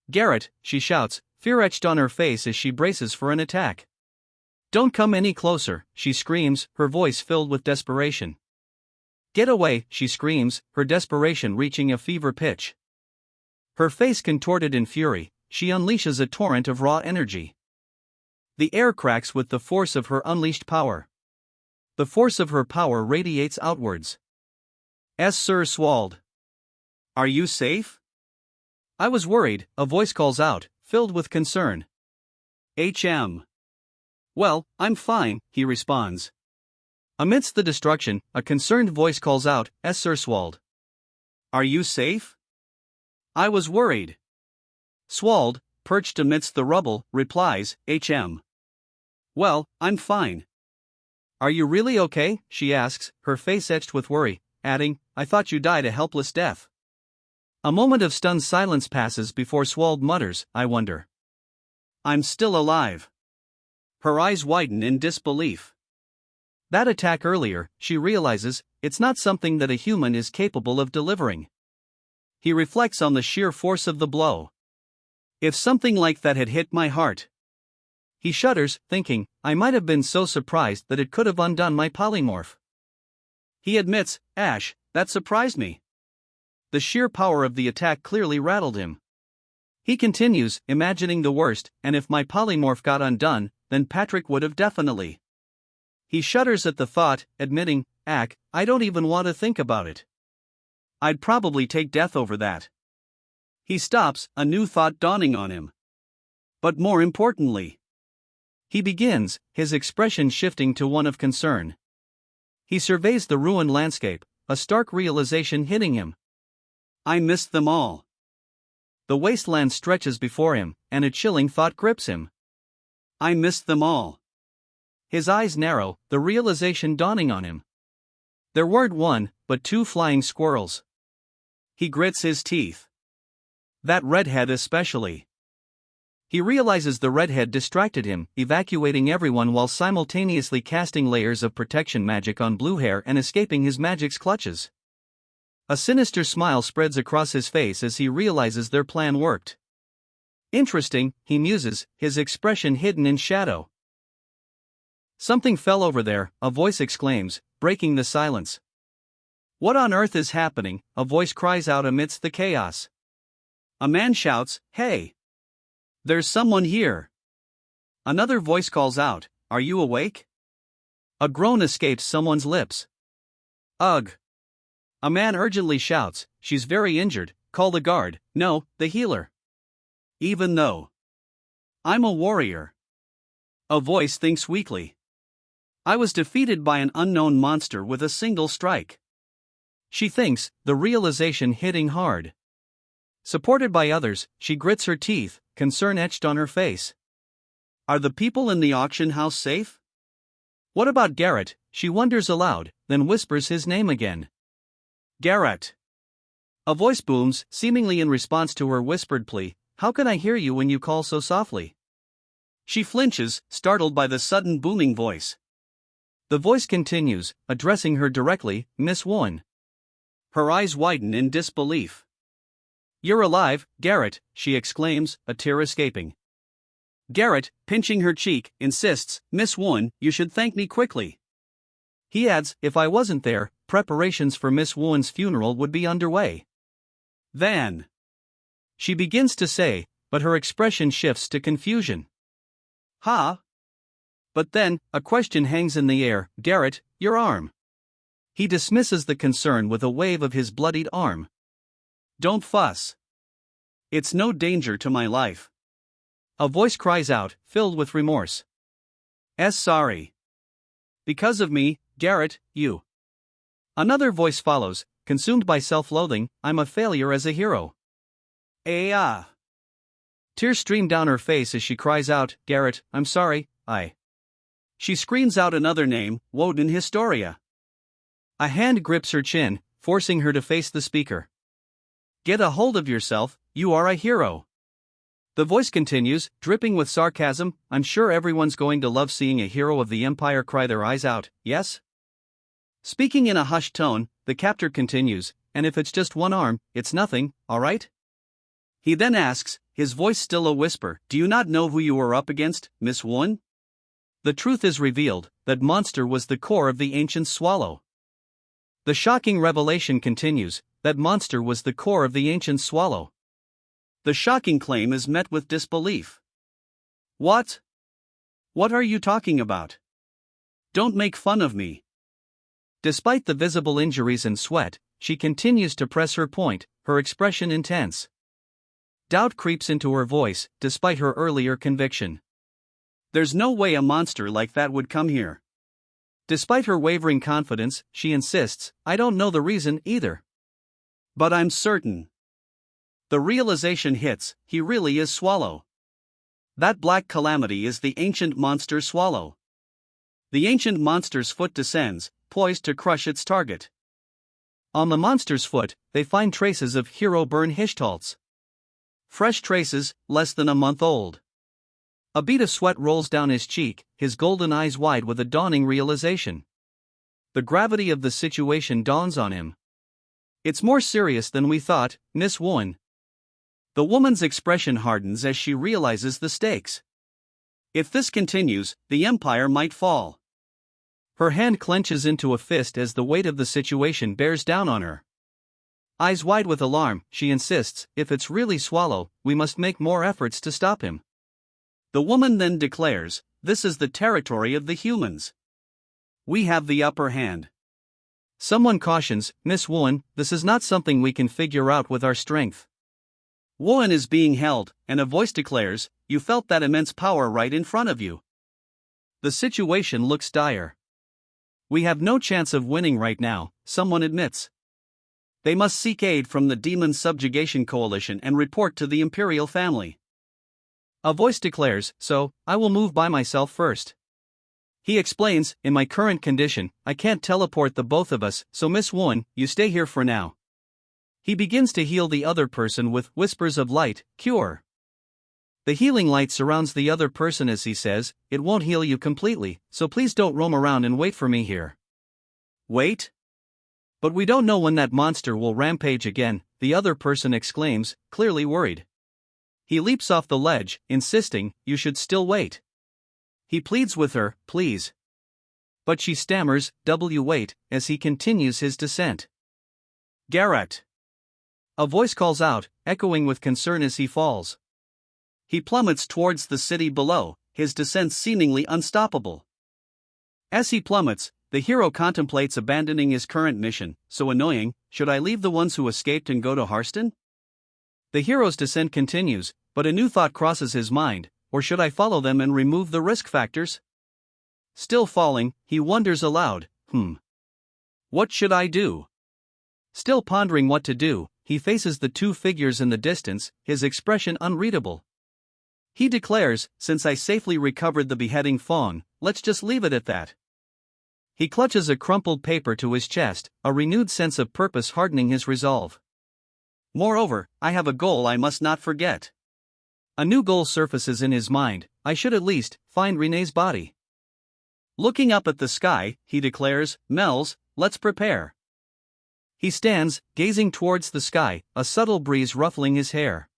Garrett, she shouts, fear etched on her face as she braces for an attack. Don't come any closer, she screams, her voice filled with desperation. Get away, she screams, her desperation reaching a fever pitch. Her face contorted in fury, she unleashes a torrent of raw energy. The air cracks with the force of her unleashed power. The force of her power radiates outwards. Sir Swald. Are you safe? I was worried, a voice calls out, filled with concern. Well, I'm fine, he responds. Amidst the destruction, a concerned voice calls out, Sir Swald. Are you safe? I was worried. Swald, perched amidst the rubble, replies, Well, I'm fine. Are you really okay? She asks, her face etched with worry, adding, I thought you died a helpless death. A moment of stunned silence passes before Swald mutters, I wonder. I'm still alive. Her eyes widen in disbelief. That attack earlier, she realizes, it's not something that a human is capable of delivering. He reflects on the sheer force of the blow. If something like that had hit my heart. He shudders, thinking, I might have been so surprised that it could have undone my polymorph. He admits, Ash, that surprised me. The sheer power of the attack clearly rattled him. He continues, imagining the worst, and if my polymorph got undone, then Patrick would have definitely. He shudders at the thought, admitting, Ack, I don't even want to think about it. I'd probably take death over that. He stops, a new thought dawning on him. But more importantly, he begins, his expression shifting to one of concern. He surveys the ruined landscape, a stark realization hitting him. I missed them all. The wasteland stretches before him, and a chilling thought grips him. I missed them all. His eyes narrow, the realization dawning on him. There weren't one, but two flying squirrels. He grits his teeth. That redhead especially. He realizes the redhead distracted him, evacuating everyone while simultaneously casting layers of protection magic on blue hair and escaping his magic's clutches. A sinister smile spreads across his face as he realizes their plan worked. Interesting, he muses, his expression hidden in shadow. Something fell over there, a voice exclaims, breaking the silence. What on earth is happening? A voice cries out amidst the chaos. A man shouts, Hey! There's someone here. Another voice calls out, Are you awake? A groan escapes someone's lips. Ugh! A man urgently shouts, She's very injured, call the guard, no, the healer. Even though I'm a warrior. A voice thinks weakly. I was defeated by an unknown monster with a single strike. She thinks, the realization hitting hard. Supported by others, she grits her teeth, concern etched on her face. Are the people in the auction house safe? What about Garrett? She wonders aloud, then whispers his name again. Garrett. A voice booms, seemingly in response to her whispered plea, How can I hear you when you call so softly? She flinches, startled by the sudden booming voice. The voice continues, addressing her directly, Miss Won. Her eyes widen in disbelief. You're alive, Garrett, she exclaims, a tear escaping. Garrett, pinching her cheek, insists, Miss Won, you should thank me quickly. He adds, if I wasn't there, preparations for Miss Won's funeral would be underway. Then. She begins to say, but her expression shifts to confusion. Huh? But then, a question hangs in the air, Garrett, your arm. He dismisses the concern with a wave of his bloodied arm. Don't fuss. It's no danger to my life. A voice cries out, filled with remorse. Sorry. Because of me, Garrett, you. Another voice follows, consumed by self-loathing, I'm a failure as a hero. Tears stream down her face as she cries out, Garrett, I'm sorry, She screams out another name, Woden Historia. A hand grips her chin, forcing her to face the speaker. Get a hold of yourself, you are a hero. The voice continues, dripping with sarcasm, I'm sure everyone's going to love seeing a hero of the Empire cry their eyes out, yes? Speaking in a hushed tone, the captor continues, and if it's just one arm, it's nothing, alright? He then asks, his voice still a whisper, do you not know who you are up against, Miss Won? The truth is revealed, that monster was the core of the ancient swallow. The shocking revelation continues, that monster was the core of the ancient swallow. The shocking claim is met with disbelief. What? What are you talking about? Don't make fun of me. Despite the visible injuries and sweat, she continues to press her point, her expression intense. Doubt creeps into her voice, despite her earlier conviction. There's no way a monster like that would come here. Despite her wavering confidence, she insists, I don't know the reason either. But I'm certain. The realization hits, he really is Swallow. That black calamity is the ancient monster Swallow. The ancient monster's foot descends, poised to crush its target. On the monster's foot, they find traces of Hero Burn Hishtalts. Fresh traces, less than a month old. A bead of sweat rolls down his cheek, his golden eyes wide with a dawning realization. The gravity of the situation dawns on him. It's more serious than we thought, Miss Won. The woman's expression hardens as she realizes the stakes. If this continues, the Empire might fall. Her hand clenches into a fist as the weight of the situation bears down on her. Eyes wide with alarm, she insists, if it's really Swallow, we must make more efforts to stop him. The woman then declares, this is the territory of the humans. We have the upper hand. Someone cautions, Miss Wooen, this is not something we can figure out with our strength. Wooen is being held, and a voice declares, you felt that immense power right in front of you. The situation looks dire. We have no chance of winning right now, someone admits. They must seek aid from the Demon Subjugation Coalition and report to the Imperial family. A voice declares, so, I will move by myself first. He explains, in my current condition, I can't teleport the both of us, so Miss Wooen, you stay here for now. He begins to heal the other person with whispers of light, cure. The healing light surrounds the other person as he says, it won't heal you completely, so please don't roam around and wait for me here. Wait? But we don't know when that monster will rampage again, the other person exclaims, clearly worried. He leaps off the ledge, insisting, you should still wait. He pleads with her, please. But she stammers, wait, as he continues his descent. Garrett. A voice calls out, echoing with concern as he falls. He plummets towards the city below, his descent seemingly unstoppable. As he plummets, the hero contemplates abandoning his current mission, so annoying, should I leave the ones who escaped and go to Harston? The hero's descent continues, but a new thought crosses his mind, or should I follow them and remove the risk factors? Still falling, he wonders aloud, what should I do? Still pondering what to do, he faces the two figures in the distance, his expression unreadable. He declares, since I safely recovered the beheading fawn, let's just leave it at that. He clutches a crumpled paper to his chest, a renewed sense of purpose hardening his resolve. Moreover, I have a goal I must not forget. A new goal surfaces in his mind, I should at least find Renee's body. Looking up at the sky, he declares, Mels, let's prepare. He stands, gazing towards the sky, a subtle breeze ruffling his hair.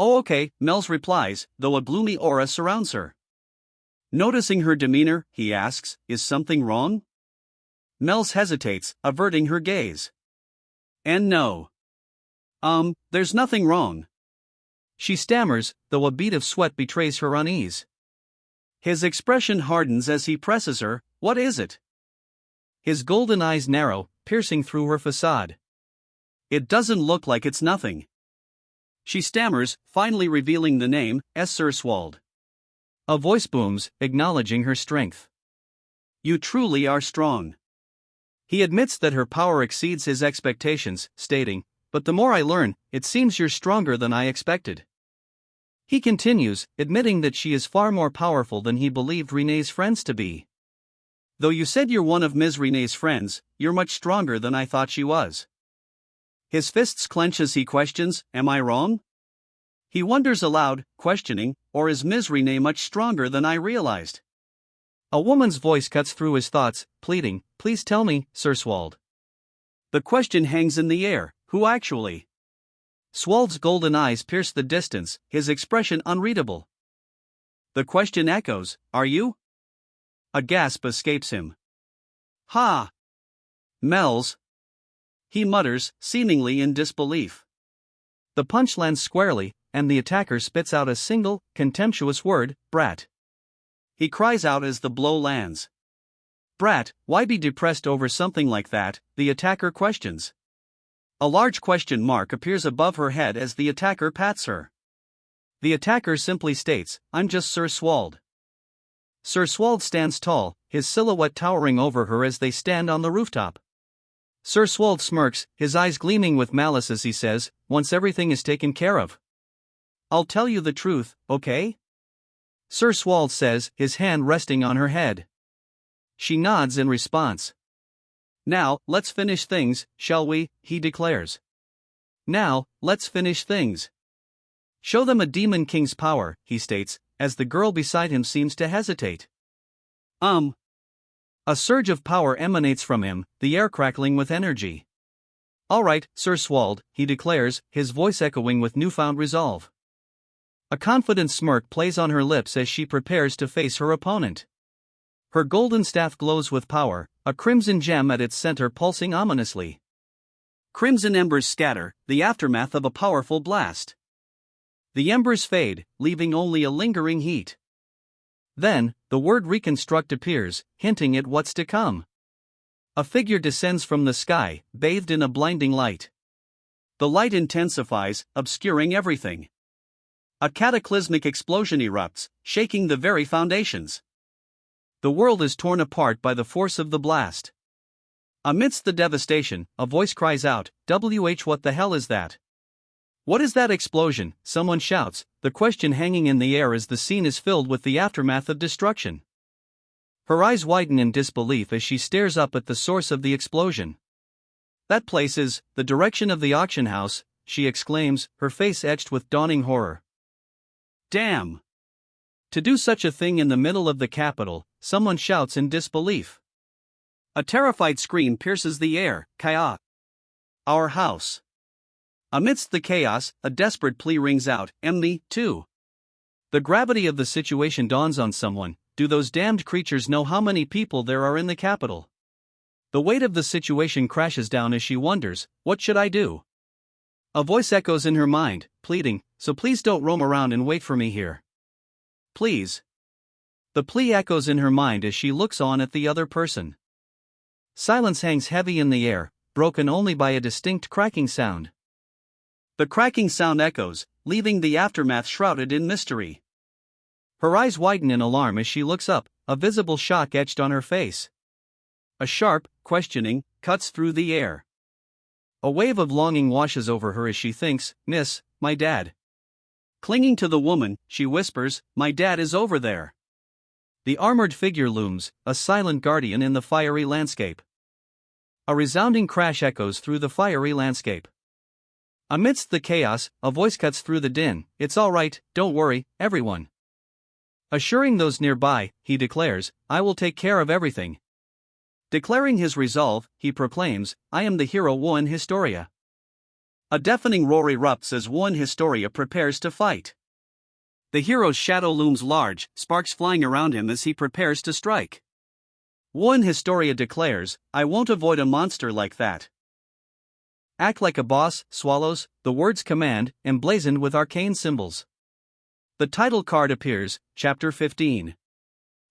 Oh okay, Mels replies, though a gloomy aura surrounds her. Noticing her demeanor, he asks, is something wrong? Mels hesitates, averting her gaze. And no. There's nothing wrong. She stammers, though a bead of sweat betrays her unease. His expression hardens as he presses her, what is it? His golden eyes narrow, piercing through her facade. It doesn't look like it's nothing. She stammers, finally revealing the name, Surswald. A voice booms, acknowledging her strength. You truly are strong. He admits that her power exceeds his expectations, stating, but the more I learn, it seems you're stronger than I expected. He continues, admitting that she is far more powerful than he believed Renee's friends to be. Though you said you're one of Ms. Renee's friends, you're much stronger than I thought she was. His fists clench as he questions, am I wrong? He wonders aloud, questioning, or is Ms. Renee much stronger than I realized? A woman's voice cuts through his thoughts, pleading, please tell me, Surswald. The question hangs in the air, who actually? Swald's golden eyes pierce the distance, his expression unreadable. The question echoes, are you? A gasp escapes him. Ha! Mels. He mutters, seemingly in disbelief. The punch lands squarely, and the attacker spits out a single, contemptuous word, brat. He cries out as the blow lands. Brat, why be depressed over something like that? The attacker questions. A large question mark appears above her head as the attacker pats her. The attacker simply states, I'm just Surswald. Surswald stands tall, his silhouette towering over her as they stand on the rooftop. Surswald smirks, his eyes gleaming with malice as he says, once everything is taken care of, I'll tell you the truth, okay? Surswald says, his hand resting on her head. She nods in response. Now, let's finish things, shall we? He declares. Now, let's finish things. Show them a demon king's power, he states, as the girl beside him seems to hesitate. A surge of power emanates from him, the air crackling with energy. All right, Surswald, he declares, his voice echoing with newfound resolve. A confident smirk plays on her lips as she prepares to face her opponent. Her golden staff glows with power, a crimson gem at its center pulsing ominously. Crimson embers scatter, the aftermath of a powerful blast. The embers fade, leaving only a lingering heat. Then, the word reconstruct appears, hinting at what's to come. A figure descends from the sky, bathed in a blinding light. The light intensifies, obscuring everything. A cataclysmic explosion erupts, shaking the very foundations. The world is torn apart by the force of the blast. Amidst the devastation, a voice cries out, what the hell is that? What is that explosion? Someone shouts, the question hanging in the air as the scene is filled with the aftermath of destruction. Her eyes widen in disbelief as she stares up at the source of the explosion. That place is the direction of the auction house, she exclaims, her face etched with dawning horror. Damn! To do such a thing in the middle of the capital, someone shouts in disbelief. A terrified scream pierces the air, Kaya! Our house! Amidst the chaos, a desperate plea rings out, me, too. The gravity of the situation dawns on someone. Do those damned creatures know how many people there are in the capital? The weight of the situation crashes down as she wonders, what should I do? A voice echoes in her mind, pleading, so please don't roam around and wait for me here. Please. The plea echoes in her mind as she looks on at the other person. Silence hangs heavy in the air, broken only by a distinct cracking sound. The cracking sound echoes, leaving the aftermath shrouded in mystery. Her eyes widen in alarm as she looks up, a visible shock etched on her face. A sharp, questioning, cuts through the air. A wave of longing washes over her as she thinks, Miss, my dad. Clinging to the woman, she whispers, my dad is over there. The armored figure looms, a silent guardian in the fiery landscape. A resounding crash echoes through the fiery landscape. Amidst the chaos, a voice cuts through the din, it's all right, don't worry, everyone. Assuring those nearby, he declares, I will take care of everything. Declaring his resolve, he proclaims, I am the hero One Historia. A deafening roar erupts as One Historia prepares to fight. The hero's shadow looms large, sparks flying around him as he prepares to strike. One Historia declares, I won't avoid a monster like that. Act like a boss, swallows, the words command, emblazoned with arcane symbols. The title card appears, Chapter 15.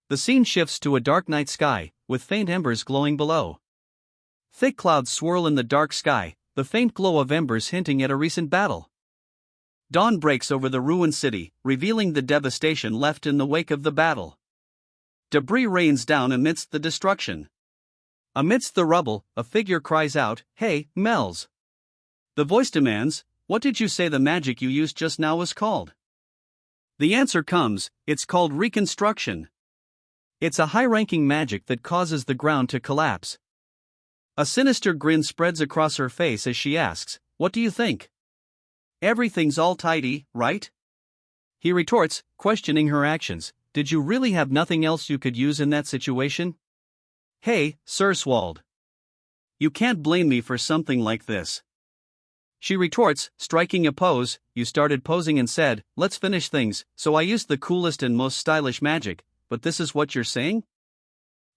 The scene shifts to a dark night sky, with faint embers glowing below. Thick clouds swirl in the dark sky, the faint glow of embers hinting at a recent battle. Dawn breaks over the ruined city, revealing the devastation left in the wake of the battle. Debris rains down amidst the destruction. Amidst the rubble, a figure cries out, Hey, Mel's. The voice demands, what did you say the magic you used just now was called? The answer comes, it's called reconstruction. It's a high-ranking magic that causes the ground to collapse. A sinister grin spreads across her face as she asks, what do you think? Everything's all tidy, right? He retorts, questioning her actions, did you really have nothing else you could use in that situation? Hey, Sir Swald. You can't blame me for something like this. She retorts, striking a pose, you started posing and said, let's finish things, so I used the coolest and most stylish magic, but this is what you're saying?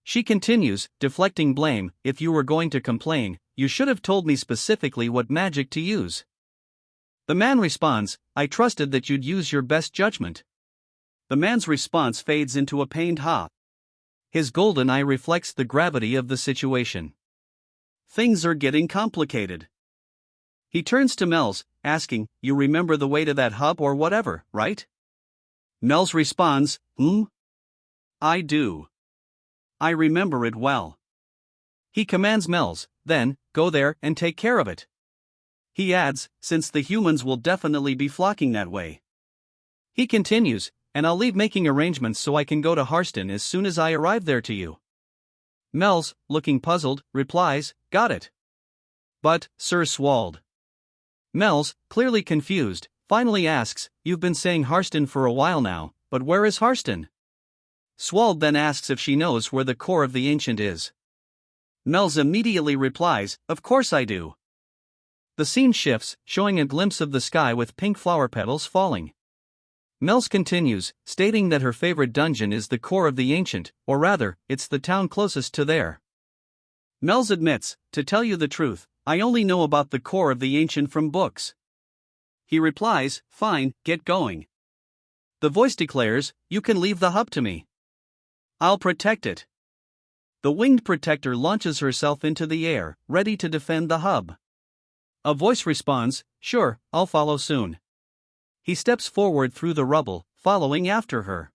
She continues, deflecting blame, if you were going to complain, you should have told me specifically what magic to use. The man responds, I trusted that you'd use your best judgment. The man's response fades into a pained ha. His golden eye reflects the gravity of the situation. Things are getting complicated. He turns to Mel's, asking, you remember the way to that hub or whatever, right? Mel's responds, I do. I remember it well. He commands Mel's, then, go there and take care of it. He adds, since the humans will definitely be flocking that way. He continues, and I'll leave making arrangements so I can go to Harston as soon as I arrive there to you. Mel's, looking puzzled, replies, got it. But, Sir Swald. Mel's, clearly confused, finally asks, you've been saying Harston for a while now, but where is Harston? Swald then asks if she knows where the core of the ancient is. Mel's immediately replies, of course I do. The scene shifts, showing a glimpse of the sky with pink flower petals falling. Mel's continues, stating that her favorite dungeon is the core of the ancient, or rather, it's the town closest to there. Mel's admits, to tell you the truth, I only know about the core of the ancient from books. He replies, fine, get going. The voice declares, you can leave the hub to me. I'll protect it. The winged protector launches herself into the air, ready to defend the hub. A voice responds, sure, I'll follow soon. He steps forward through the rubble, following after her.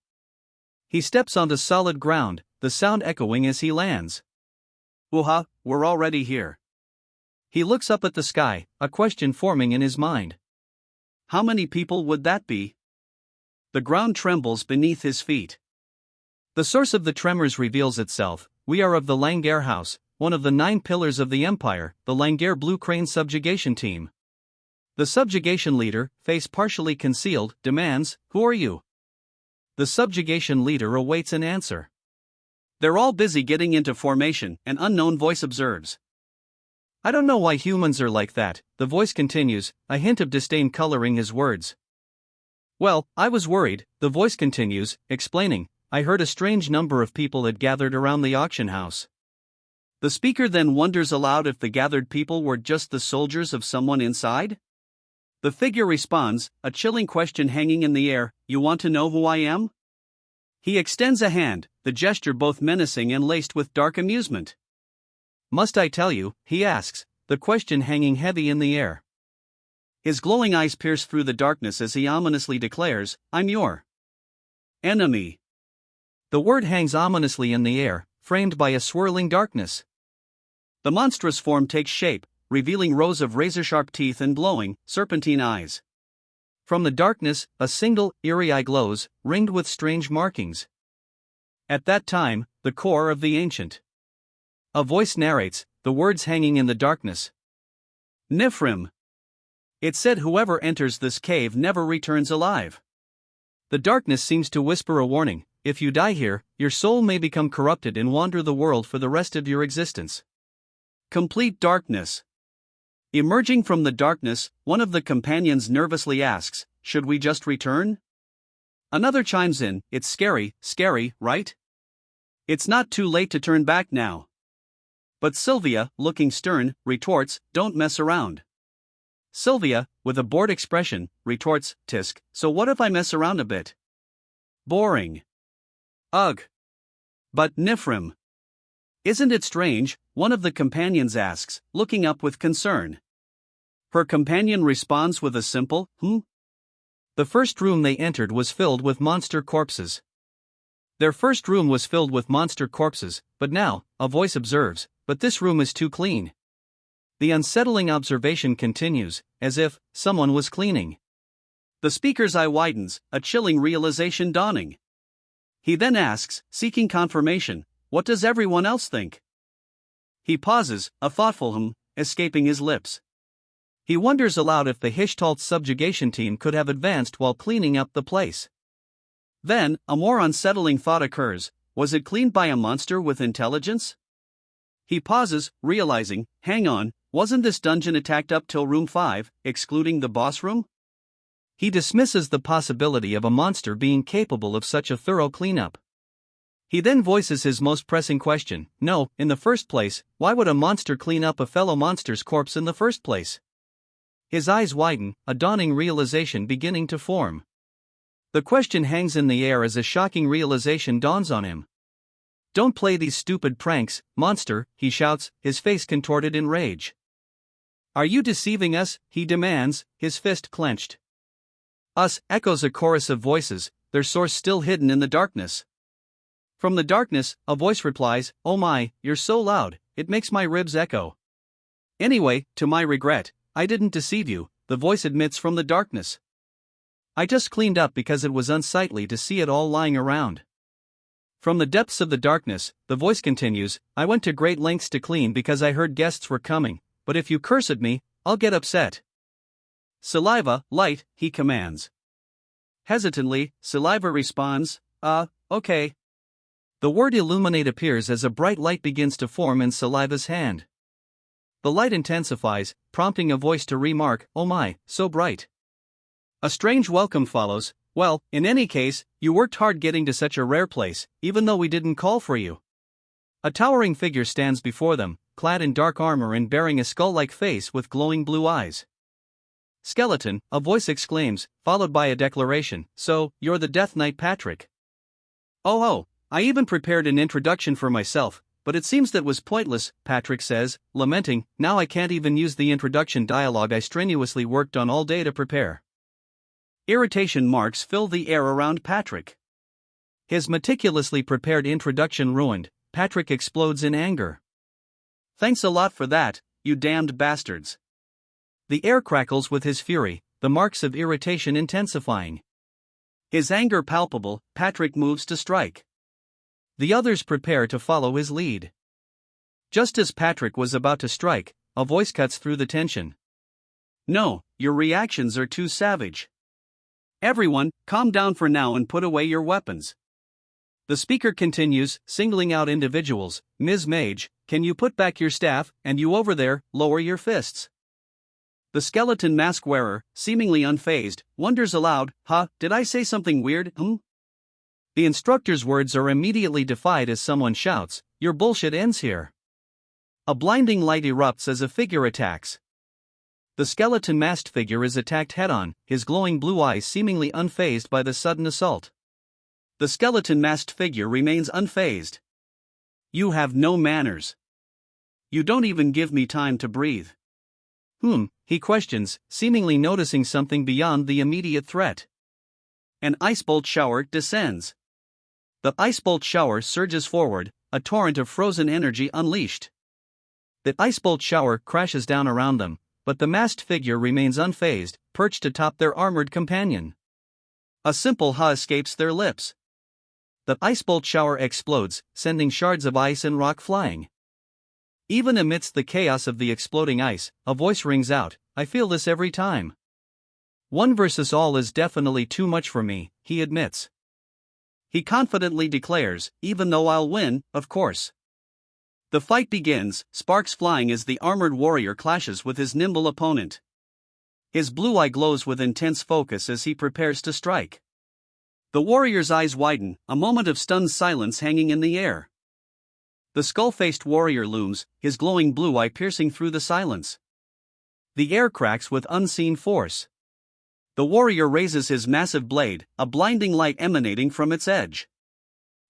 He steps onto solid ground, the sound echoing as he lands. Wooha, we're already here. He looks up at the sky, a question forming in his mind. How many people would that be? The ground trembles beneath his feet. The source of the tremors reveals itself. We are of the Langair House, one of the 9 pillars of the Empire, the Langair Blue Crane subjugation team. The subjugation leader, face partially concealed, demands, who are you? The subjugation leader awaits an answer. They're all busy getting into formation, an unknown voice observes. I don't know why humans are like that, the voice continues, a hint of disdain coloring his words. Well, I was worried, the voice continues, explaining, I heard a strange number of people had gathered around the auction house. The speaker then wonders aloud if the gathered people were just the soldiers of someone inside? The figure responds, a chilling question hanging in the air, you want to know who I am? He extends a hand, the gesture both menacing and laced with dark amusement. Must I tell you, he asks, the question hanging heavy in the air. His glowing eyes pierce through the darkness as he ominously declares, I'm your enemy. The word hangs ominously in the air, framed by a swirling darkness. The monstrous form takes shape, revealing rows of razor-sharp teeth and glowing, serpentine eyes. From the darkness, a single, eerie eye glows, ringed with strange markings. At that time, the core of the ancient. A voice narrates, the words hanging in the darkness. Nifrim. It said whoever enters this cave never returns alive. The darkness seems to whisper a warning, if you die here, your soul may become corrupted and wander the world for the rest of your existence. Complete darkness. Emerging from the darkness, one of the companions nervously asks, should we just return? Another chimes in, it's scary, right? It's not too late to turn back now. But Sylvia, looking stern, retorts, don't mess around. Sylvia, with a bored expression, retorts, tisk, so what if I mess around a bit? Boring. Ugh. But Nifrim. Isn't it strange? One of the companions asks, looking up with concern. Her companion responds with a simple, The first room they entered was filled with monster corpses. Their first room was filled with monster corpses, but now, a voice observes, but this room is too clean. The unsettling observation continues, as if someone was cleaning. The speaker's eye widens, a chilling realization dawning. He then asks, seeking confirmation, what does everyone else think? He pauses, a thoughtful escaping his lips. He wonders aloud if the Hishtalt's subjugation team could have advanced while cleaning up the place. Then, a more unsettling thought occurs, was it cleaned by a monster with intelligence? He pauses, realizing, hang on, wasn't this dungeon attacked up till room 5, excluding the boss room? He dismisses the possibility of a monster being capable of such a thorough cleanup. He then voices his most pressing question, no, in the first place, why would a monster clean up a fellow monster's corpse in the first place? His eyes widen, a dawning realization beginning to form. The question hangs in the air as a shocking realization dawns on him. Don't play these stupid pranks, monster, he shouts, his face contorted in rage. Are you deceiving us? He demands, his fist clenched. Us, echoes a chorus of voices, their source still hidden in the darkness. From the darkness, a voice replies, oh my, you're so loud, it makes my ribs echo. Anyway, to my regret, I didn't deceive you, the voice admits from the darkness. I just cleaned up because it was unsightly to see it all lying around. From the depths of the darkness, the voice continues, I went to great lengths to clean because I heard guests were coming, but if you curse at me, I'll get upset. Saliva, light, he commands. Hesitantly, Saliva responds, okay. The word illuminate appears as a bright light begins to form in Saliva's hand. The light intensifies, prompting a voice to remark, oh my, so bright. A strange welcome follows, Well, in any case, you worked hard getting to such a rare place, even though we didn't call for you. A towering figure stands before them, clad in dark armor and bearing a skull-like face with glowing blue eyes. Skeleton, a voice exclaims, followed by a declaration, "So, you're the Death Knight Patrick." "Oh, I even prepared an introduction for myself, but it seems that was pointless," Patrick says, lamenting, "Now I can't even use the introduction dialogue I strenuously worked on all day to prepare." Irritation marks fill the air around Patrick. His meticulously prepared introduction ruined, Patrick explodes in anger. "Thanks a lot for that, you damned bastards." The air crackles with his fury, the marks of irritation intensifying. His anger palpable, Patrick moves to strike. The others prepare to follow his lead. Just as Patrick was about to strike, a voice cuts through the tension. "No, your reactions are too savage. Everyone, calm down for now and put away your weapons." The speaker continues, singling out individuals. "Ms. Mage, can you put back your staff, and you over there, lower your fists." The skeleton mask wearer, seemingly unfazed, wonders aloud, Did I say something weird, The instructor's words are immediately defied as someone shouts, "Your bullshit ends here." A blinding light erupts as a figure attacks. The skeleton masked figure is attacked head-on, his glowing blue eyes seemingly unfazed by the sudden assault. The skeleton masked figure remains unfazed. "You have no manners. You don't even give me time to breathe." He questions, seemingly noticing something beyond the immediate threat. An ice bolt shower descends. The ice bolt shower surges forward, a torrent of frozen energy unleashed. The ice bolt shower crashes down around them, but the masked figure remains unfazed, perched atop their armored companion. A simple "ha" escapes their lips. The ice bolt shower explodes, sending shards of ice and rock flying. Even amidst the chaos of the exploding ice, a voice rings out, "I feel this every time. One versus all is definitely too much for me," he admits. He confidently declares, "Even though I'll win, of course." The fight begins, sparks flying as the armored warrior clashes with his nimble opponent. His blue eye glows with intense focus as he prepares to strike. The warrior's eyes widen, a moment of stunned silence hanging in the air. The skull-faced warrior looms, his glowing blue eye piercing through the silence. The air cracks with unseen force. The warrior raises his massive blade, a blinding light emanating from its edge.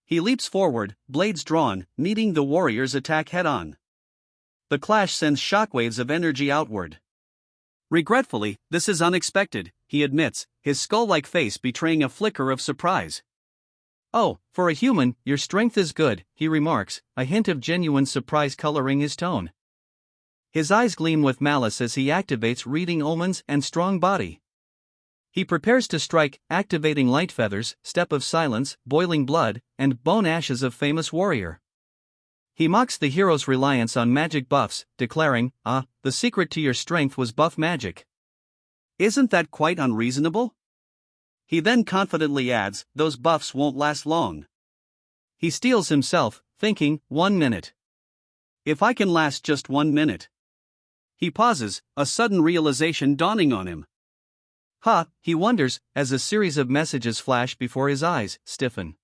He leaps forward, blades drawn, meeting the warrior's attack head-on. The clash sends shockwaves of energy outward. "Regretfully, this is unexpected," he admits, his skull-like face betraying a flicker of surprise. "Oh, for a human, your strength is good," he remarks, a hint of genuine surprise coloring his tone. His eyes gleam with malice as he activates reading omens and strong body. He prepares to strike, activating light feathers, step of silence, boiling blood, and bone ashes of famous warrior. He mocks the hero's reliance on magic buffs, declaring, "The secret to your strength was buff magic. Isn't that quite unreasonable?" He then confidently adds, "Those buffs won't last long." He steels himself, thinking, 1 minute. If I can last just 1 minute. He pauses, a sudden realization dawning on him. He wonders, as a series of messages flash before his eyes, stiffen.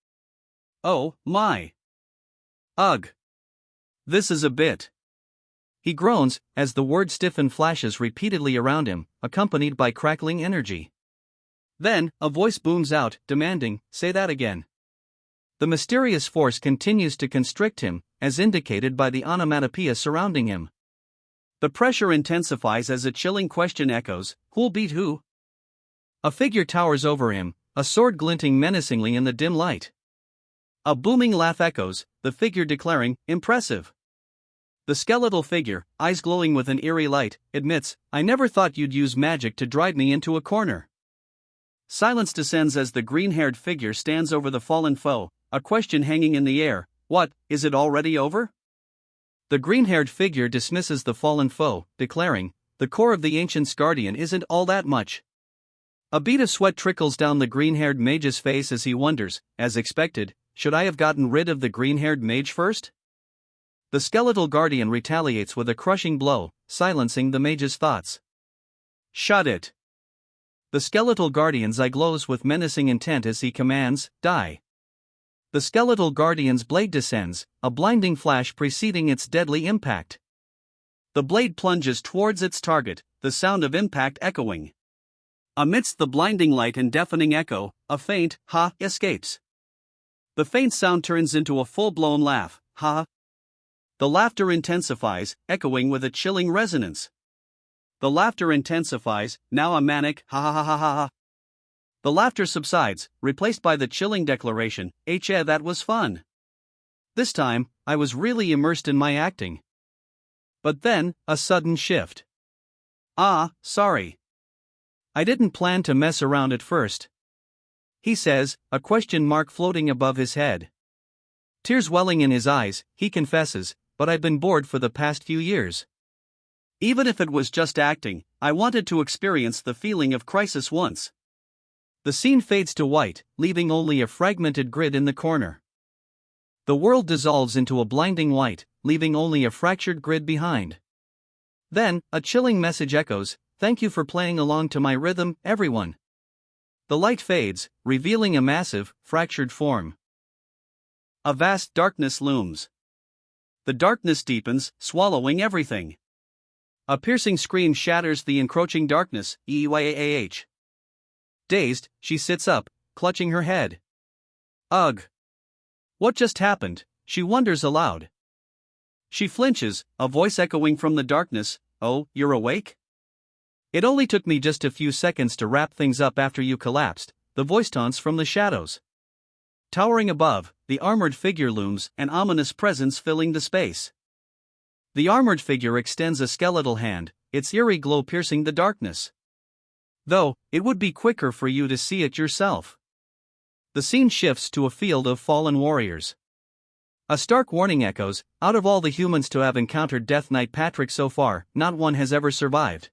"Oh, my. Ugh. This is a bit." He groans, as the word stiffen flashes repeatedly around him, accompanied by crackling energy. Then, a voice booms out, demanding, "Say that again." The mysterious force continues to constrict him, as indicated by the onomatopoeia surrounding him. The pressure intensifies as a chilling question echoes, "Who'll beat who?" A figure towers over him, a sword glinting menacingly in the dim light. A booming laugh echoes, the figure declaring, "Impressive." The skeletal figure, eyes glowing with an eerie light, admits, "I never thought you'd use magic to drive me into a corner." Silence descends as the green-haired figure stands over the fallen foe, a question hanging in the air, "What, is it already over?" The green-haired figure dismisses the fallen foe, declaring, "The core of the ancient's guardian isn't all that much." A bead of sweat trickles down the green-haired mage's face as he wonders, as expected, should I have gotten rid of the green-haired mage first? The skeletal guardian retaliates with a crushing blow, silencing the mage's thoughts. "Shut it." The skeletal guardian's eye glows with menacing intent as he commands, "Die." The skeletal guardian's blade descends, a blinding flash preceding its deadly impact. The blade plunges towards its target, the sound of impact echoing. Amidst the blinding light and deafening echo, a faint "ha" escapes. The faint sound turns into a full-blown laugh, "ha." The laughter intensifies, echoing with a chilling resonance. The laughter intensifies, now a manic "ha ha ha ha ha ha." The laughter subsides, replaced by the chilling declaration, that was fun." This time, I was really immersed in my acting. But then, a sudden shift. Sorry. I didn't plan to mess around at first," he says, a question mark floating above his head. Tears welling in his eyes, he confesses, "But I've been bored for the past few years. Even if it was just acting, I wanted to experience the feeling of crisis once." The scene fades to white, leaving only a fragmented grid in the corner. The world dissolves into a blinding white, leaving only a fractured grid behind. Then, a chilling message echoes, "Thank you for playing along to my rhythm, everyone." The light fades, revealing a massive, fractured form. A vast darkness looms. The darkness deepens, swallowing everything. A piercing scream shatters the encroaching darkness, "Eeyah." Dazed, she sits up, clutching her head. Ugh! What just happened? She wonders aloud. She flinches, a voice echoing from the darkness, "Oh, you're awake? It only took me just a few seconds to wrap things up after you collapsed," the voice taunts from the shadows. Towering above, the armored figure looms, an ominous presence filling the space. The armored figure extends a skeletal hand, its eerie glow piercing the darkness. Though, it would be quicker for you to see it yourself. The scene shifts to a field of fallen warriors. A stark warning echoes, out of all the humans to have encountered Death Knight Patrick so far, not one has ever survived.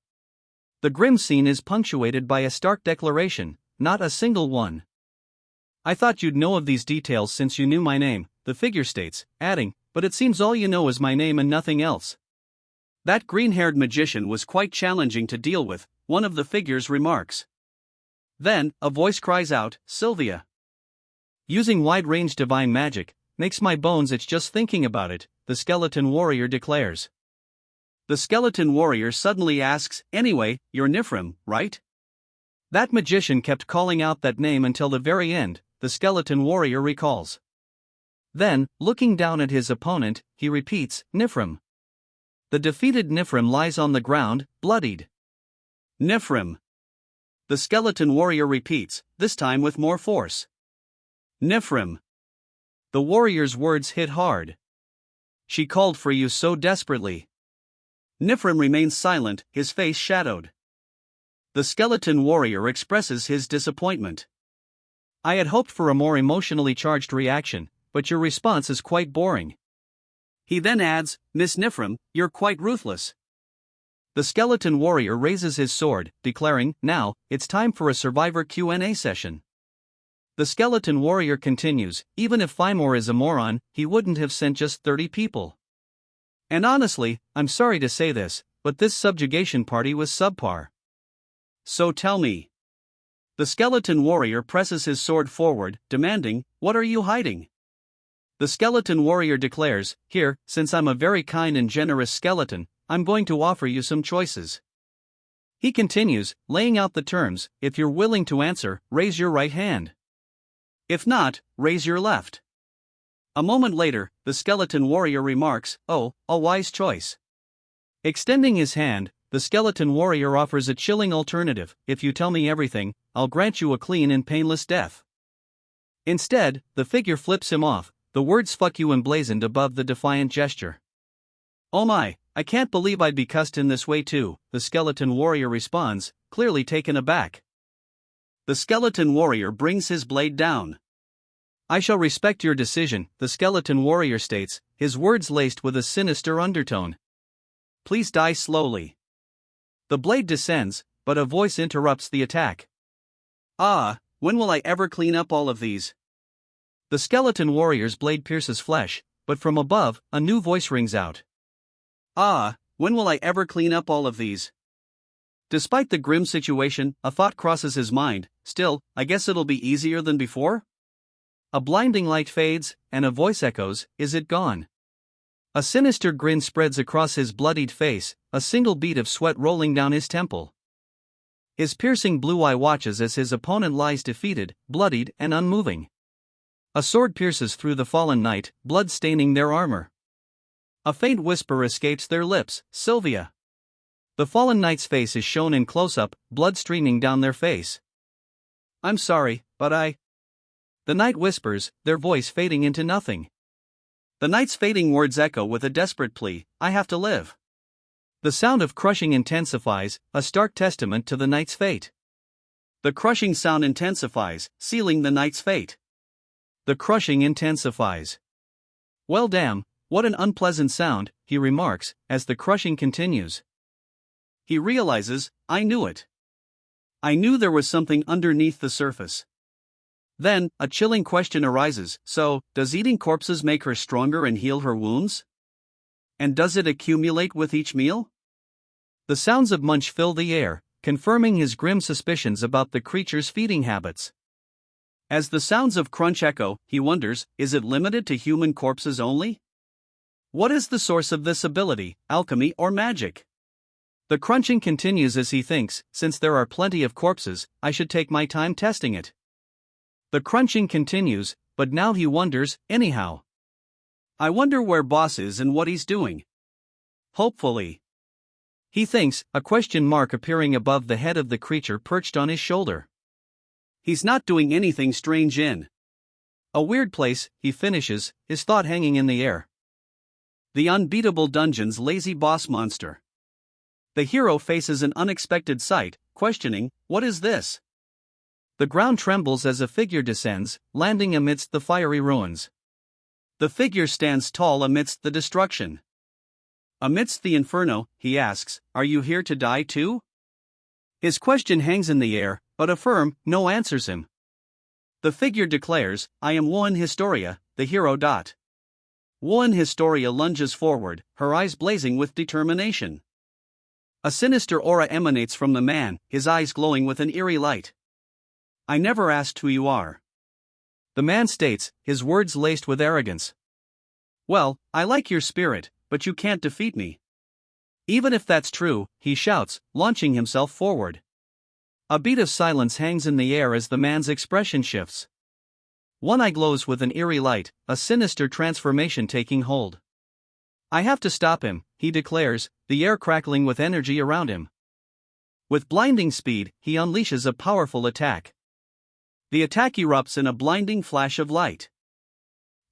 The grim scene is punctuated by a stark declaration, not a single one. "I thought you'd know of these details since you knew my name," the figure states, adding, "but it seems all you know is my name and nothing else." "That green-haired magician was quite challenging to deal with," one of the figures remarks. Then, a voice cries out, "Sylvia. Using wide-range divine magic, makes my bones itch just thinking about it," the skeleton warrior declares. The skeleton warrior suddenly asks, "Anyway, you're Nifrim, right?" That magician kept calling out that name until the very end, the skeleton warrior recalls. Then, looking down at his opponent, he repeats, "Nifrim." The defeated Nifrim lies on the ground, bloodied. "Nifrim." The skeleton warrior repeats, this time with more force. "Nifrim." The warrior's words hit hard. "She called for you so desperately." Nifrim remains silent, his face shadowed. The skeleton warrior expresses his disappointment. "I had hoped for a more emotionally charged reaction, but your response is quite boring." He then adds, "Miss Nifrim, you're quite ruthless." The skeleton warrior raises his sword, declaring, "Now, it's time for a survivor Q&A session." The skeleton warrior continues, "Even if Fimor is a moron, he wouldn't have sent just 30 people. And honestly, I'm sorry to say this, but this subjugation party was subpar. So tell me." The skeleton warrior presses his sword forward, demanding, "What are you hiding?" The skeleton warrior declares, "Here, since I'm a very kind and generous skeleton, I'm going to offer you some choices." He continues, laying out the terms, "If you're willing to answer, raise your right hand. If not, raise your left." A moment later, the skeleton warrior remarks, "Oh, a wise choice." Extending his hand, the skeleton warrior offers a chilling alternative, "If you tell me everything, I'll grant you a clean and painless death." Instead, the figure flips him off, the words "fuck you" emblazoned above the defiant gesture. "Oh my, I can't believe I'd be cussed in this way too," the skeleton warrior responds, clearly taken aback. The skeleton warrior brings his blade down. "I shall respect your decision," the skeleton warrior states, his words laced with a sinister undertone. "Please die slowly." The blade descends, but a voice interrupts the attack. When will I ever clean up all of these?" The skeleton warrior's blade pierces flesh, but from above, a new voice rings out. When will I ever clean up all of these?" Despite the grim situation, a thought crosses his mind. Still, I guess it'll be easier than before? A blinding light fades, and a voice echoes, "Is it gone?" A sinister grin spreads across his bloodied face, a single bead of sweat rolling down his temple. His piercing blue eye watches as his opponent lies defeated, bloodied, and unmoving. A sword pierces through the fallen knight, blood staining their armor. A faint whisper escapes their lips, "Sylvia." The fallen knight's face is shown in close-up, blood streaming down their face. "I'm sorry, but The knight whispers, their voice fading into nothing. The knight's fading words echo with a desperate plea, "I have to live." The sound of crushing intensifies, a stark testament to the knight's fate. The crushing sound intensifies, sealing the knight's fate. The crushing intensifies. "Well, damn, what an unpleasant sound," he remarks, as the crushing continues. He realizes, "I knew it. I knew there was something underneath the surface." Then, a chilling question arises: so, does eating corpses make her stronger and heal her wounds? And does it accumulate with each meal? The sounds of munch fill the air, confirming his grim suspicions about the creature's feeding habits. As the sounds of crunch echo, he wonders, is it limited to human corpses only? What is the source of this ability, alchemy or magic? The crunching continues as he thinks, since there are plenty of corpses, I should take my time testing it. The crunching continues, but now he wonders, anyhow. I wonder where boss is and what he's doing. Hopefully. He thinks, a question mark appearing above the head of the creature perched on his shoulder. He's not doing anything strange in a weird place, he finishes, his thought hanging in the air. The Unbeatable Dungeon's lazy boss monster. The hero faces an unexpected sight, questioning, what is this? The ground trembles as a figure descends, landing amidst the fiery ruins. The figure stands tall amidst the destruction. Amidst the inferno, he asks, "Are you here to die too?" His question hangs in the air, but a firm no answers him. The figure declares, "I am One Historia, the hero. One Historia lunges forward, her eyes blazing with determination. A sinister aura emanates from the man, his eyes glowing with an eerie light. I never asked who you are. The man states, his words laced with arrogance. Well, I like your spirit, but you can't defeat me. Even if that's true, he shouts, launching himself forward. A beat of silence hangs in the air as the man's expression shifts. One eye glows with an eerie light, a sinister transformation taking hold. I have to stop him, he declares, the air crackling with energy around him. With blinding speed, he unleashes a powerful attack. The attack erupts in a blinding flash of light.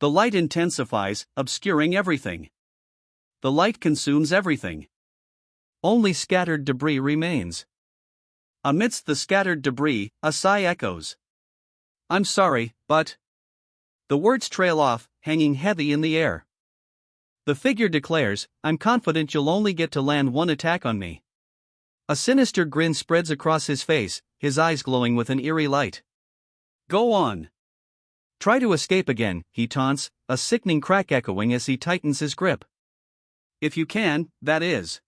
The light intensifies, obscuring everything. The light consumes everything. Only scattered debris remains. Amidst the scattered debris, a sigh echoes. I'm sorry, but... The words trail off, hanging heavy in the air. The figure declares, I'm confident you'll only get to land one attack on me. A sinister grin spreads across his face, his eyes glowing with an eerie light. Go on. Try to escape again, he taunts, a sickening crack echoing as he tightens his grip. If you can, that is.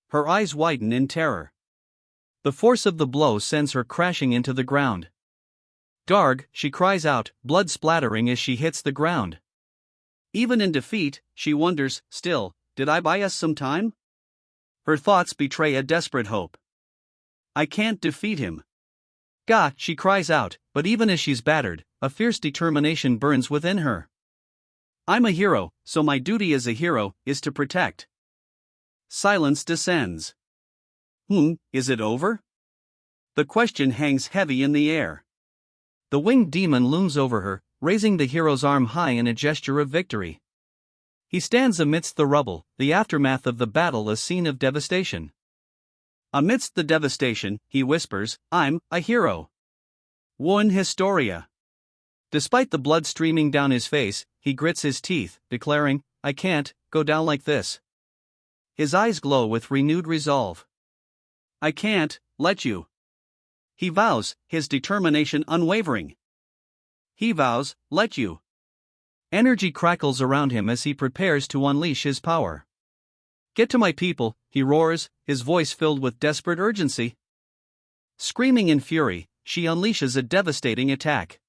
Her eyes widen in terror. The force of the blow sends her crashing into the ground. Garg, she cries out, blood splattering as she hits the ground. Even in defeat, she wonders, still, did I buy us some time? Her thoughts betray a desperate hope. I can't defeat him. Gah, she cries out, but even as she's battered, a fierce determination burns within her. I'm a hero, so my duty as a hero is to protect. Silence descends. Is it over? The question hangs heavy in the air. The winged demon looms over her, raising the hero's arm high in a gesture of victory. He stands amidst the rubble, the aftermath of the battle a scene of devastation. Amidst the devastation, he whispers, I'm a hero. One Historia. Despite the blood streaming down his face, he grits his teeth, declaring, I can't go down like this. His eyes glow with renewed resolve. I can't let you. He vows, his determination unwavering. He vows, let you. Energy crackles around him as he prepares to unleash his power. Get to my people, he roars, his voice filled with desperate urgency. Screaming in fury, she unleashes a devastating attack.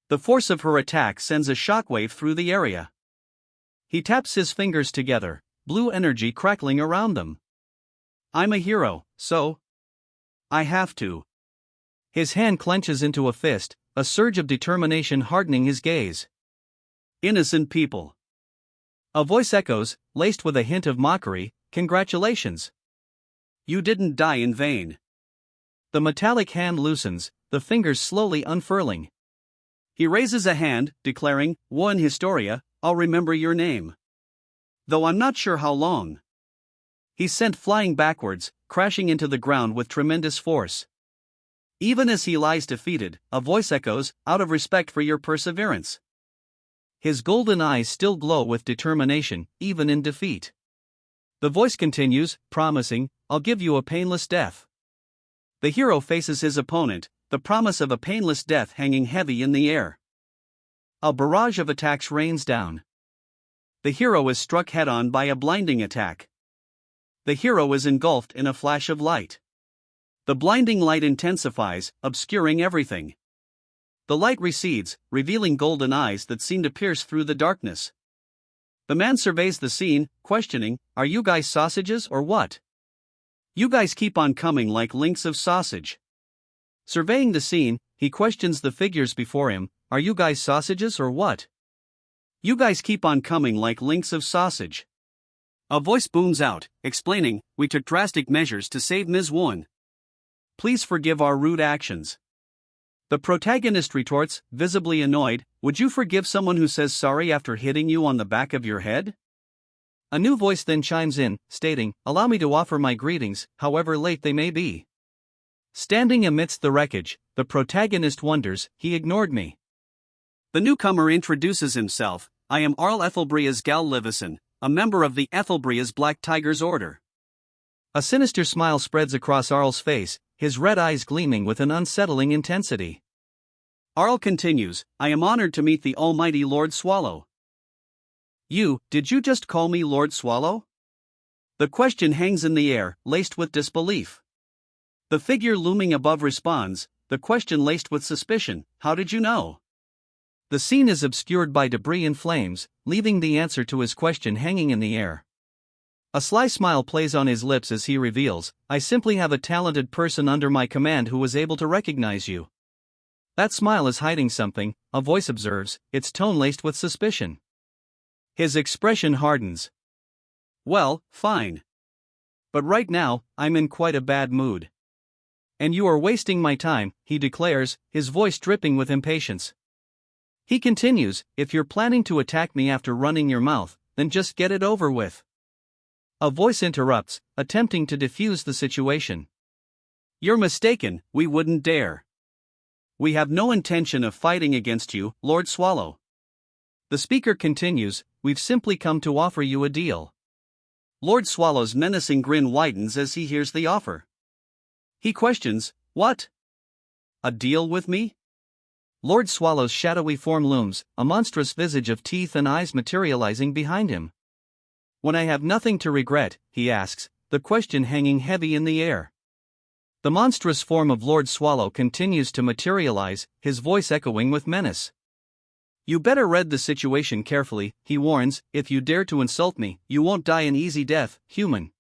The force of her attack sends a shockwave through the area. He taps his fingers together, blue energy crackling around them. I'm a hero, so I have to. His hand clenches into a fist, a surge of determination hardening his gaze. Innocent people. A voice echoes, laced with a hint of mockery, congratulations. You didn't die in vain. The metallic hand loosens, the fingers slowly unfurling. He raises a hand, declaring, One Historia, I'll remember your name. Though I'm not sure how long. He's sent flying backwards, crashing into the ground with tremendous force. Even as he lies defeated, a voice echoes, out of respect for your perseverance. His golden eyes still glow with determination, even in defeat. The voice continues, promising, I'll give you a painless death. The hero faces his opponent, the promise of a painless death hanging heavy in the air. A barrage of attacks rains down. The hero is struck head-on by a blinding attack. The hero is engulfed in a flash of light. The blinding light intensifies, obscuring everything. The light recedes, revealing golden eyes that seem to pierce through the darkness. The man surveys the scene, questioning, Are you guys sausages or what? You guys keep on coming like links of sausage. Surveying the scene, he questions the figures before him, Are you guys sausages or what? You guys keep on coming like links of sausage. A voice booms out, explaining, We took drastic measures to save Ms. Won. Please forgive our rude actions. The protagonist retorts, visibly annoyed, Would you forgive someone who says sorry after hitting you on the back of your head? A new voice then chimes in, stating, Allow me to offer my greetings, however late they may be. Standing amidst the wreckage, the protagonist wonders, He ignored me. The newcomer introduces himself, I am Arl Ethelbria's Gal Livison, a member of the Ethelbria's Black Tigers Order. A sinister smile spreads across Arl's face, his red eyes gleaming with an unsettling intensity. Arl continues, I am honored to meet the almighty Lord Swallow. Did you just call me Lord Swallow? The question hangs in the air, laced with disbelief. The figure looming above responds, the question laced with suspicion, How did you know? The scene is obscured by debris and flames, leaving the answer to his question hanging in the air. A sly smile plays on his lips as he reveals, I simply have a talented person under my command who was able to recognize you. That smile is hiding something, a voice observes, its tone laced with suspicion. His expression hardens. Well, fine. But right now, I'm in quite a bad mood. And you are wasting my time, he declares, his voice dripping with impatience. He continues, If you're planning to attack me after running your mouth, then just get it over with. A voice interrupts, attempting to defuse the situation. You're mistaken, we wouldn't dare. We have no intention of fighting against you, Lord Swallow. The speaker continues, We've simply come to offer you a deal. Lord Swallow's menacing grin widens as he hears the offer. He questions, What? A deal with me? Lord Swallow's shadowy form looms, a monstrous visage of teeth and eyes materializing behind him. When I have nothing to regret, he asks, the question hanging heavy in the air. The monstrous form of Lord Swallow continues to materialize, his voice echoing with menace. You better read the situation carefully, he warns, if you dare to insult me, you won't die an easy death, human.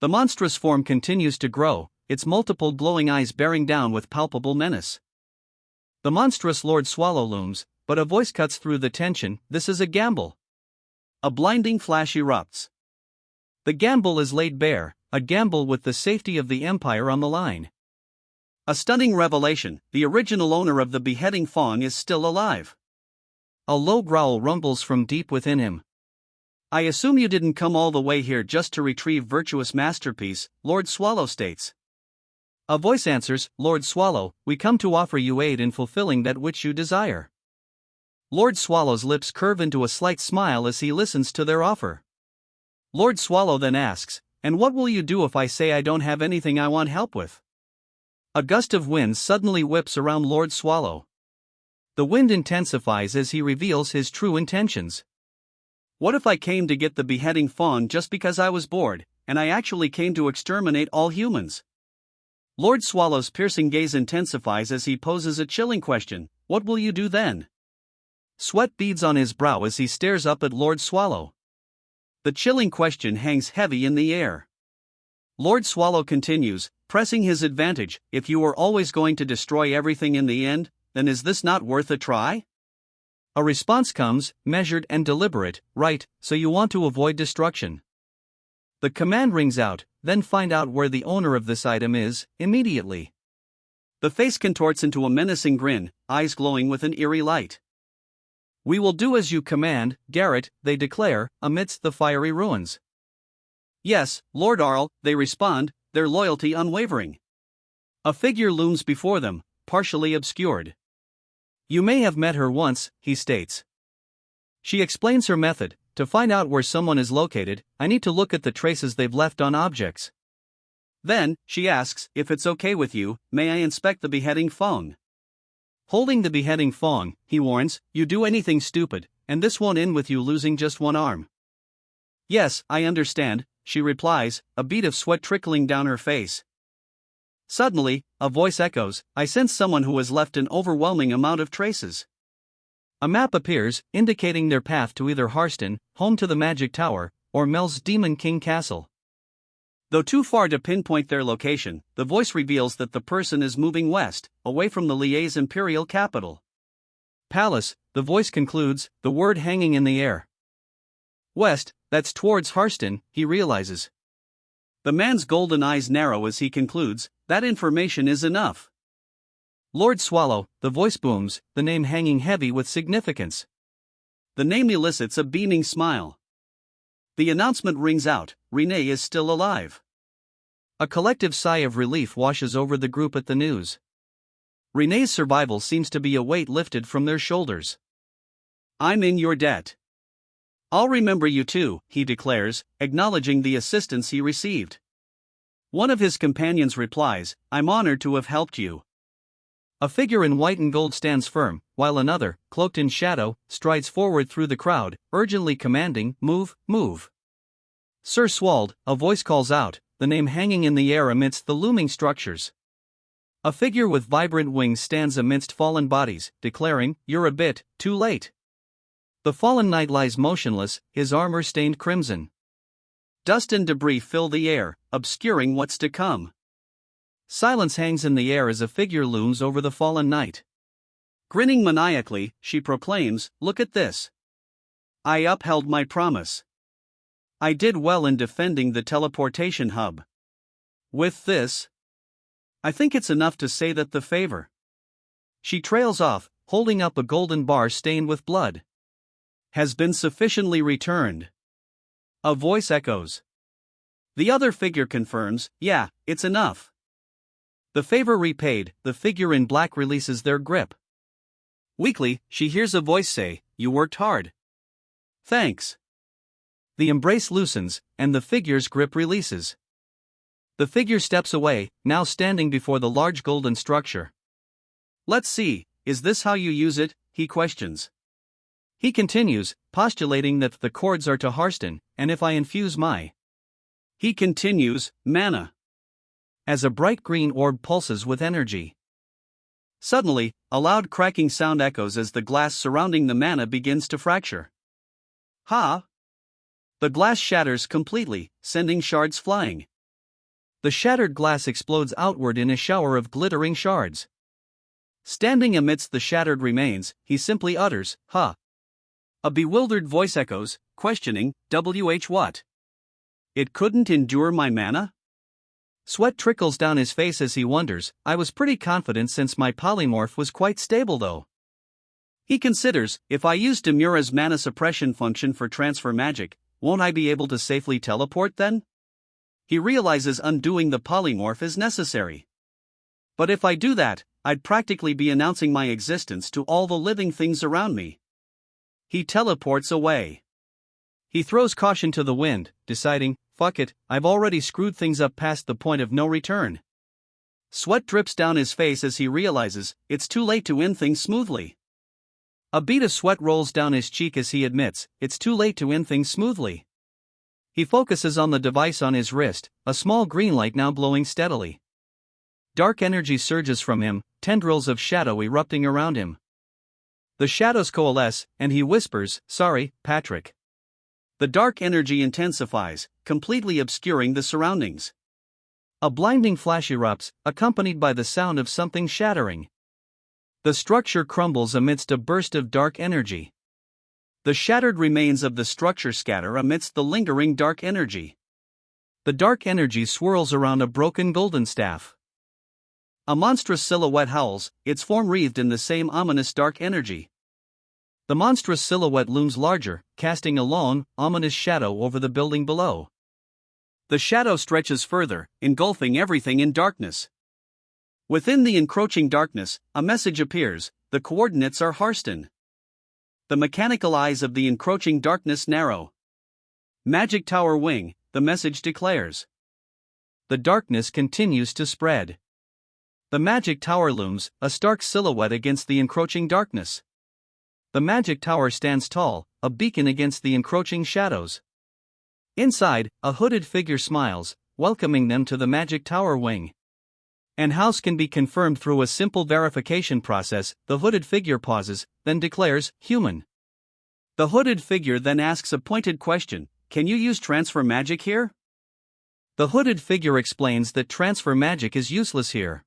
The monstrous form continues to grow, its multiple glowing eyes bearing down with palpable menace. The monstrous Lord Swallow looms, but a voice cuts through the tension, this is a gamble. A blinding flash erupts. The gamble is laid bare, a gamble with the safety of the Empire on the line. A stunning revelation, the original owner of the beheading fawn is still alive. A low growl rumbles from deep within him. I assume you didn't come all the way here just to retrieve virtuous masterpiece, Lord Swallow states. A voice answers, Lord Swallow, we come to offer you aid in fulfilling that which you desire. Lord Swallow's lips curve into a slight smile as he listens to their offer. Lord Swallow then asks, and what will you do if I say I don't have anything I want help with? A gust of wind suddenly whips around Lord Swallow. The wind intensifies as he reveals his true intentions. What if I came to get the beheading fawn just because I was bored, and I actually came to exterminate all humans. Lord Swallow's piercing gaze intensifies as he poses a chilling question: what will you do then? Sweat beads on his brow as he stares up at Lord Swallow. The chilling question hangs heavy in the air. Lord Swallow continues, pressing his advantage: if you were always going to destroy everything in the end, then is this not worth a try? A response comes, measured and deliberate: right, so you want to avoid destruction. The command rings out: then find out where the owner of this item is, immediately. The face contorts into a menacing grin, eyes glowing with an eerie light. We will do as you command, Garrett, they declare, amidst the fiery ruins. Yes, Lord Arl, they respond, their loyalty unwavering. A figure looms before them, partially obscured. You may have met her once, he states. She explains her method: to find out where someone is located, I need to look at the traces they've left on objects. Then, she asks, if it's okay with you, may I inspect the beheading Fong? Holding the beheading Fong, he warns, you do anything stupid, and this won't end with you losing just one arm. Yes, I understand, she replies, a bead of sweat trickling down her face. Suddenly, a voice echoes, I sense someone who has left an overwhelming amount of traces. A map appears, indicating their path to either Harston, home to the Magic Tower, or Mel's Demon King Castle. Though too far to pinpoint their location, the voice reveals that the person is moving west, away from the Lie's imperial capital. Palace, the voice concludes, the word hanging in the air. West, that's towards Harston, he realizes. The man's golden eyes narrow as he concludes, that information is enough. Lord Swallow, the voice booms, the name hanging heavy with significance. The name elicits a beaming smile. The announcement rings out: Renee is still alive. A collective sigh of relief washes over the group at the news. Renee's survival seems to be a weight lifted from their shoulders. I'm in your debt. I'll remember you too, he declares, acknowledging the assistance he received. One of his companions replies, I'm honored to have helped you. A figure in white and gold stands firm, while another, cloaked in shadow, strides forward through the crowd, urgently commanding, move, move. Sir Swald, a voice calls out, the name hanging in the air amidst the looming structures. A figure with vibrant wings stands amidst fallen bodies, declaring, you're a bit too late. The fallen knight lies motionless, his armor stained crimson. Dust and debris fill the air, obscuring what's to come. Silence hangs in the air as a figure looms over the fallen knight. Grinning maniacally, she proclaims, look at this. I upheld my promise. I did well in defending the teleportation hub. With this, I think it's enough to say that the favor. She trails off, holding up a golden bar stained with blood. Has been sufficiently returned. A voice echoes. The other figure confirms, yeah, it's enough. The favor repaid, the figure in black releases their grip. Weakly, she hears a voice say, you worked hard. Thanks. The embrace loosens, and the figure's grip releases. The figure steps away, now standing before the large golden structure. Let's see, is this how you use it? He questions. He continues, postulating that the cords are to Harston, and if I infuse my. He continues, mana. As a bright green orb pulses with energy. Suddenly, a loud cracking sound echoes as the glass surrounding the mana begins to fracture. Ha! The glass shatters completely, sending shards flying. The shattered glass explodes outward in a shower of glittering shards. Standing amidst the shattered remains, he simply utters, ha! A bewildered voice echoes, questioning, WH what? It couldn't endure my mana? Sweat trickles down his face as he wonders, I was pretty confident since my polymorph was quite stable though. He considers, if I use Demura's mana suppression function for transfer magic, won't I be able to safely teleport then? He realizes undoing the polymorph is necessary. But if I do that, I'd practically be announcing my existence to all the living things around me. He teleports away. He throws caution to the wind, deciding, fuck it, I've already screwed things up past the point of no return. Sweat drips down his face as he realizes, it's too late to end things smoothly. A bead of sweat rolls down his cheek as he admits, it's too late to end things smoothly. He focuses on the device on his wrist, a small green light now glowing steadily. Dark energy surges from him, tendrils of shadow erupting around him. The shadows coalesce, and he whispers, "Sorry, Patrick." The dark energy intensifies, completely obscuring the surroundings. A blinding flash erupts, accompanied by the sound of something shattering. The structure crumbles amidst a burst of dark energy. The shattered remains of the structure scatter amidst the lingering dark energy. The dark energy swirls around a broken golden staff. A monstrous silhouette howls, its form wreathed in the same ominous dark energy. The monstrous silhouette looms larger, casting a long, ominous shadow over the building below. The shadow stretches further, engulfing everything in darkness. Within the encroaching darkness, a message appears. The coordinates are Harston. The mechanical eyes of the encroaching darkness narrow. Magic Tower Wing, the message declares. The darkness continues to spread. The magic tower looms, a stark silhouette against the encroaching darkness. The magic tower stands tall, a beacon against the encroaching shadows. Inside, a hooded figure smiles, welcoming them to the magic tower wing. An house can be confirmed through a simple verification process. The hooded figure pauses, then declares, "Human." The hooded figure then asks a pointed question, "Can you use transfer magic here?" The hooded figure explains that transfer magic is useless here.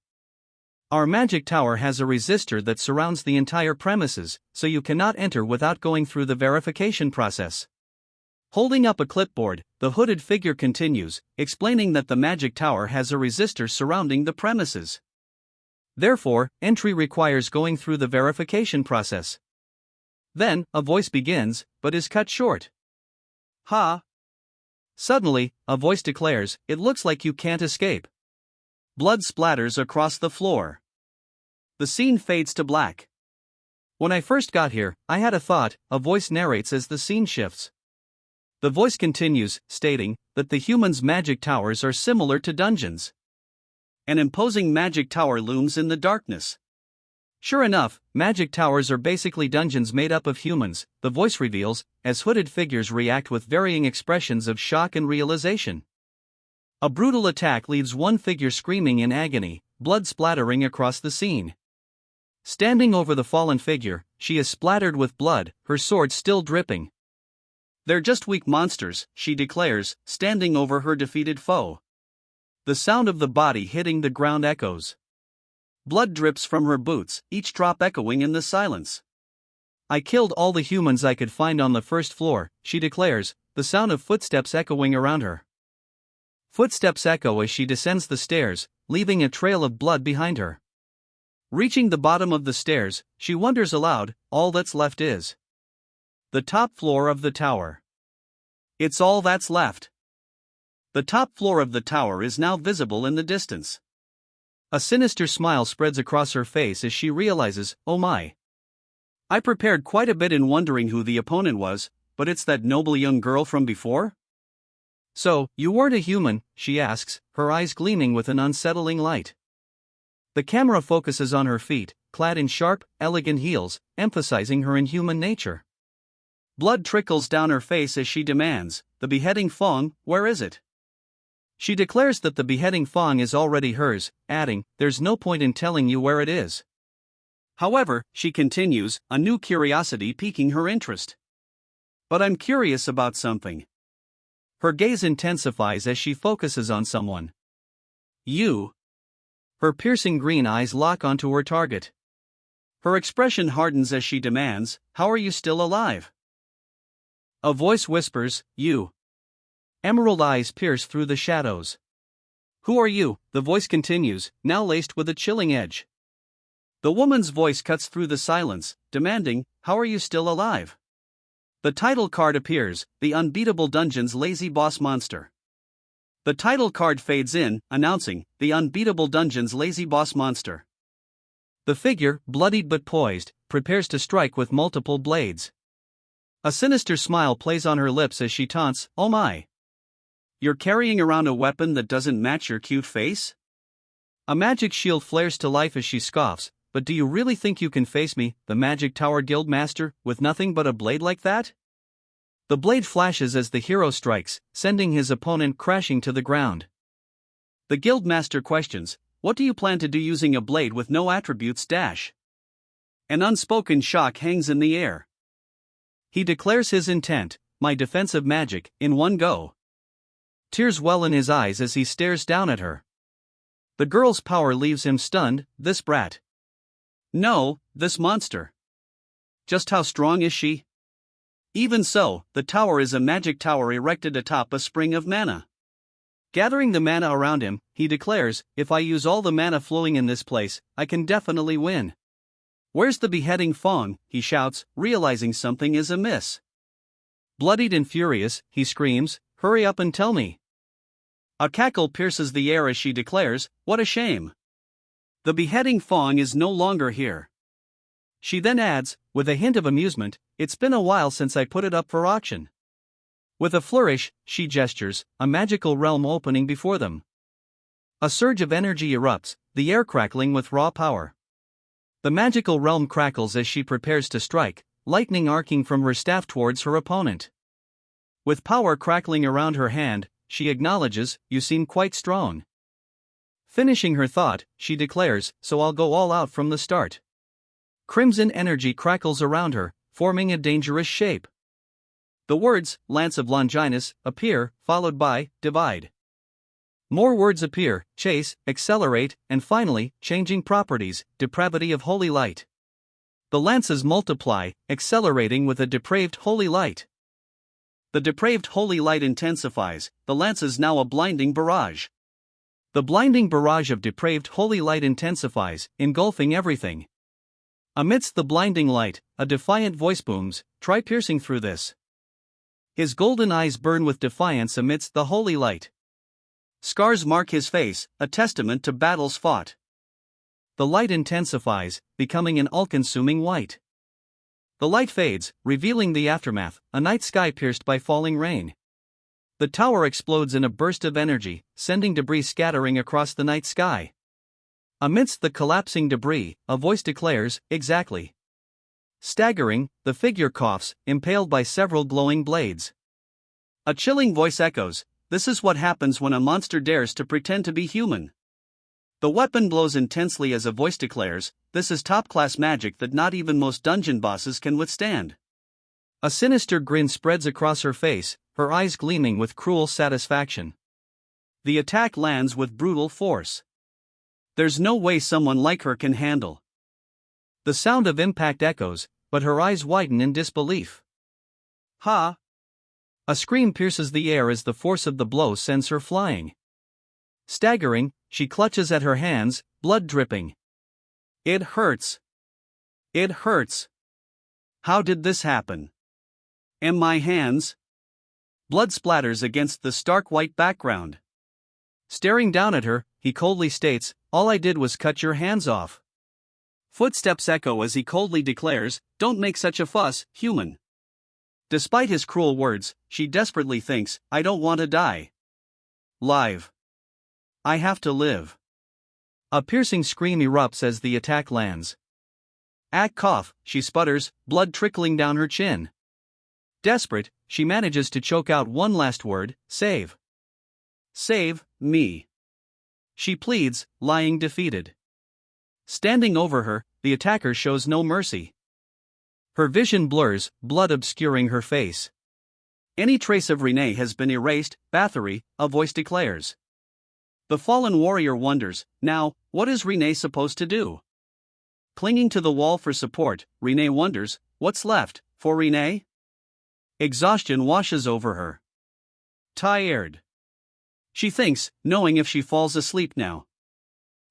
Our magic tower has a resistor that surrounds the entire premises, so you cannot enter without going through the verification process. Holding up a clipboard, the hooded figure continues, explaining that the magic tower has a resistor surrounding the premises. Therefore, entry requires going through the verification process. Then, a voice begins, but is cut short. "Ha!" Suddenly, a voice declares, "It looks like you can't escape." Blood splatters across the floor. The scene fades to black. "When I first got here, I had a thought," a voice narrates as the scene shifts. The voice continues, stating that the humans' magic towers are similar to dungeons. An imposing magic tower looms in the darkness. Sure enough, magic towers are basically dungeons made up of humans, the voice reveals, as hooded figures react with varying expressions of shock and realization. A brutal attack leaves one figure screaming in agony, blood splattering across the scene. Standing over the fallen figure, she is splattered with blood, her sword still dripping. "They're just weak monsters," she declares, standing over her defeated foe. The sound of the body hitting the ground echoes. Blood drips from her boots, each drop echoing in the silence. "I killed all the humans I could find on the first floor," she declares, the sound of footsteps echoing around her. Footsteps echo as she descends the stairs, leaving a trail of blood behind her. Reaching the bottom of the stairs, she wonders aloud, all that's left is the top floor of the tower. It's all that's left. The top floor of the tower is now visible in the distance. A sinister smile spreads across her face as she realizes, "Oh my. I prepared quite a bit in wondering who the opponent was, but it's that noble young girl from before?" "So, you weren't a human?" she asks, her eyes gleaming with an unsettling light. The camera focuses on her feet, clad in sharp, elegant heels, emphasizing her inhuman nature. Blood trickles down her face as she demands, "The beheading Fong, where is it?" She declares that the beheading Fong is already hers, adding, "There's no point in telling you where it is." However, she continues, a new curiosity piquing her interest. "But I'm curious about something." Her gaze intensifies as she focuses on someone. "You." Her piercing green eyes lock onto her target. Her expression hardens as she demands, "How are you still alive?" A voice whispers, "You." Emerald eyes pierce through the shadows. "Who are you?" the voice continues, now laced with a chilling edge. The woman's voice cuts through the silence, demanding, "How are you still alive?" The title card appears, The Unbeatable Dungeon's Lazy Boss Monster. The title card fades in, announcing, The Unbeatable Dungeon's Lazy Boss Monster. The figure, bloodied but poised, prepares to strike with multiple blades. A sinister smile plays on her lips as she taunts, "Oh my. You're carrying around a weapon that doesn't match your cute face?" A magic shield flares to life as she scoffs, "But do you really think you can face me, the Magic Tower Guild Master, with nothing but a blade like that?" The blade flashes as the hero strikes, sending his opponent crashing to the ground. The guildmaster questions, "What do you plan to do using a blade with no attributes dash?" An unspoken shock hangs in the air. He declares his intent, "My defensive magic, in one go." Tears well in his eyes as he stares down at her. The girl's power leaves him stunned. This brat. No, this monster. Just how strong is she? Even so, the tower is a magic tower erected atop a spring of mana. Gathering the mana around him, he declares, "If I use all the mana flowing in this place, I can definitely win." "Where's the beheading Fong?" he shouts, realizing something is amiss. Bloodied and furious, he screams, "Hurry up and tell me." A cackle pierces the air as she declares, "What a shame. The beheading Fong is no longer here." She then adds, with a hint of amusement, "It's been a while since I put it up for auction." With a flourish, she gestures, a magical realm opening before them. A surge of energy erupts, the air crackling with raw power. The magical realm crackles as she prepares to strike, lightning arcing from her staff towards her opponent. With power crackling around her hand, she acknowledges, "You seem quite strong." Finishing her thought, she declares, "So I'll go all out from the start." Crimson energy crackles around her, forming a dangerous shape. The words, "Lance of Longinus," appear, followed by, "Divide." More words appear, "Chase," "Accelerate," and finally, changing properties, "Depravity of Holy Light." The lances multiply, accelerating with a depraved holy light. The depraved holy light intensifies, the lance is now a blinding barrage. The blinding barrage of depraved holy light intensifies, engulfing everything. Amidst the blinding light, a defiant voice booms, "Try piercing through this." His golden eyes burn with defiance amidst the holy light. Scars mark his face, a testament to battles fought. The light intensifies, becoming an all-consuming white. The light fades, revealing the aftermath, a night sky pierced by falling rain. The tower explodes in a burst of energy, sending debris scattering across the night sky. Amidst the collapsing debris, a voice declares, "Exactly." Staggering, the figure coughs, impaled by several glowing blades. A chilling voice echoes, "This is what happens when a monster dares to pretend to be human." The weapon glows intensely as a voice declares, "This is top-class magic that not even most dungeon bosses can withstand." A sinister grin spreads across her face, her eyes gleaming with cruel satisfaction. The attack lands with brutal force. There's no way someone like her can handle. The sound of impact echoes, but her eyes widen in disbelief. "Ha!" A scream pierces the air as the force of the blow sends her flying. Staggering, she clutches at her hands, blood dripping. "It hurts. It hurts. How did this happen? And my hands?" Blood splatters against the stark white background. Staring down at her, he coldly states, "All I did was cut your hands off." Footsteps echo as he coldly declares, "Don't make such a fuss, human." Despite his cruel words, she desperately thinks, "I don't want to die. Live. I have to live." A piercing scream erupts as the attack lands. Cough, she sputters, blood trickling down her chin. Desperate, she manages to choke out one last word, "Save. Save me." She pleads, lying defeated. Standing over her, the attacker shows no mercy. Her vision blurs, blood obscuring her face. "Any trace of Renee has been erased, Bathory," a voice declares. The fallen warrior wonders, now, what is Renee supposed to do? Clinging to the wall for support, Renee wonders, what's left for Renee? Exhaustion washes over her. Tired. She thinks, knowing if she falls asleep now.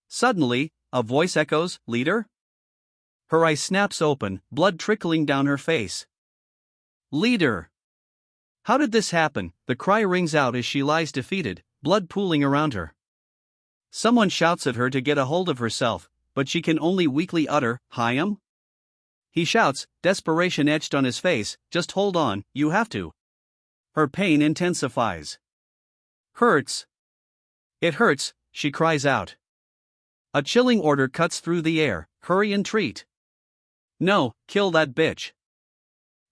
Suddenly, a voice echoes, "Leader?" Her eye snaps open, blood trickling down her face. "Leader!" How did this happen? The cry rings out as she lies defeated, blood pooling around her. Someone shouts at her to get a hold of herself, but she can only weakly utter, "Hyam?" He shouts, desperation etched on his face, "Just hold on, you have to." Her pain intensifies. "Hurts. It hurts," she cries out. A chilling order cuts through the air, "Hurry and treat." "No, kill that bitch."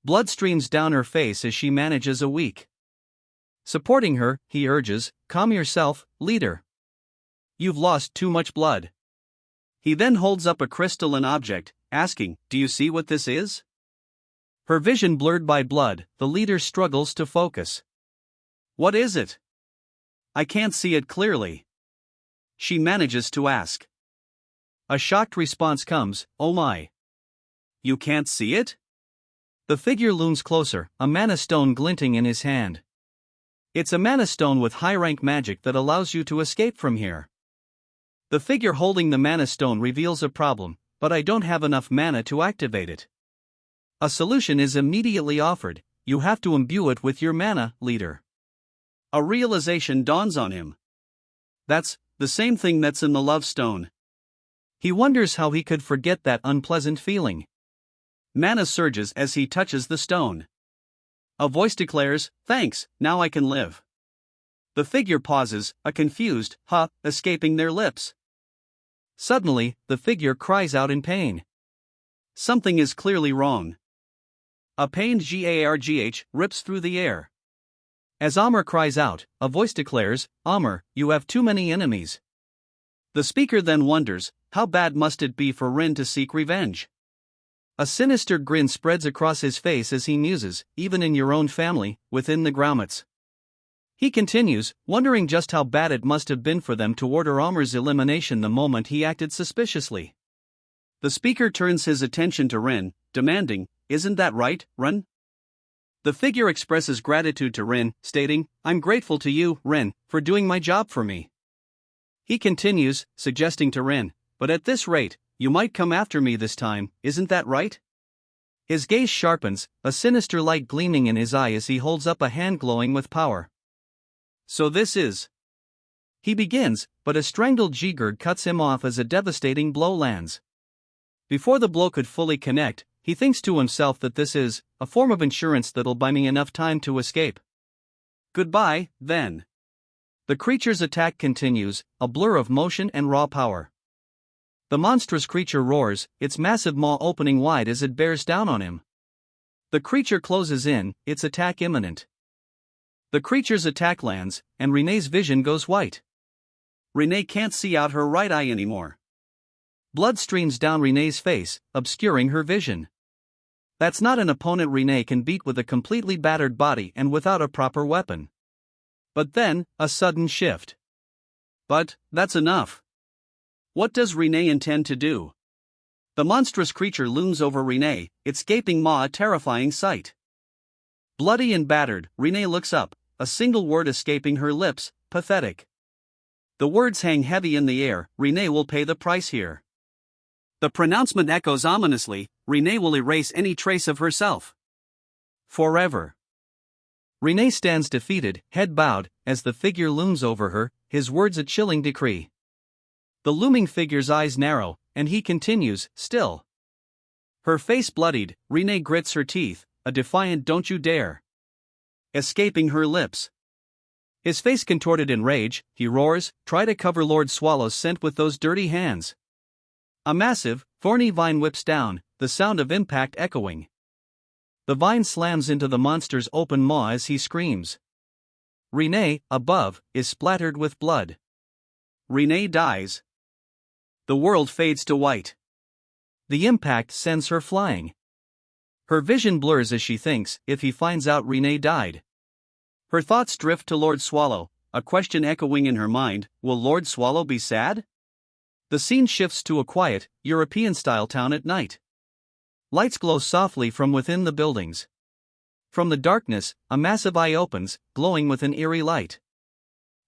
Blood streams down her face as she manages a week. Supporting her, he urges, "Calm yourself, leader. You've lost too much blood." He then holds up a crystalline object, asking, "Do you see what this is?" Her vision blurred by blood, the leader struggles to focus. "What is it? I can't see it clearly." She manages to ask. A shocked response comes, "Oh my. You can't see it?" The figure looms closer, a mana stone glinting in his hand. "It's a mana stone with high-rank magic that allows you to escape from here." The figure holding the mana stone reveals a problem, "But I don't have enough mana to activate it." A solution is immediately offered: "You have to imbue it with your mana, leader." A realization dawns on him. That's the same thing that's in the love stone. He wonders how he could forget that unpleasant feeling. Mana surges as he touches the stone. A voice declares, "Thanks, now I can live." The figure pauses, a confused "huh" escaping their lips. Suddenly, the figure cries out in pain. Something is clearly wrong. A pained gargh rips through the air. As Amr cries out, a voice declares, "Amr, you have too many enemies." The speaker then wonders, how bad must it be for Rin to seek revenge? A sinister grin spreads across his face as he muses, "Even in your own family, within the grommets." He continues, wondering just how bad it must have been for them to order Amr's elimination the moment he acted suspiciously. The speaker turns his attention to Rin, demanding, "Isn't that right, Rin?" The figure expresses gratitude to Rin, stating, "I'm grateful to you, Rin, for doing my job for me." He continues, suggesting to Rin, "But at this rate, you might come after me this time, isn't that right?" His gaze sharpens, a sinister light gleaming in his eye as he holds up a hand glowing with power. "So this is..." He begins, but a strangled Jigurd cuts him off as a devastating blow lands. Before the blow could fully connect, he thinks to himself that this is a form of insurance that'll buy me enough time to escape. Goodbye, then. The creature's attack continues, a blur of motion and raw power. The monstrous creature roars, its massive maw opening wide as it bears down on him. The creature closes in, its attack imminent. The creature's attack lands, and Renee's vision goes white. Renee can't see out her right eye anymore. Blood streams down Renee's face, obscuring her vision. That's not an opponent Renee can beat with a completely battered body and without a proper weapon. But then, a sudden shift. But that's enough. What does Renee intend to do? The monstrous creature looms over Renee, its gaping maw a terrifying sight. Bloody and battered, Renee looks up, a single word escaping her lips, "Pathetic." The words hang heavy in the air, Renee will pay the price here. The pronouncement echoes ominously, Renee will erase any trace of herself. Forever. Renee stands defeated, head bowed, as the figure looms over her, his words a chilling decree. The looming figure's eyes narrow, and he continues, still. Her face bloodied, Renee grits her teeth, a defiant "don't you dare" escaping her lips. His face contorted in rage, he roars, "Try to cover Lord Swallow's scent with those dirty hands." A massive, thorny vine whips down, the sound of impact echoing. The vine slams into the monster's open maw as he screams. Renee, above, is splattered with blood. Renee dies. The world fades to white. The impact sends her flying. Her vision blurs as she thinks, if he finds out Renee died. Her thoughts drift to Lord Swallow, a question echoing in her mind, will Lord Swallow be sad? The scene shifts to a quiet, European-style town at night. Lights glow softly from within the buildings. From the darkness, a massive eye opens, glowing with an eerie light.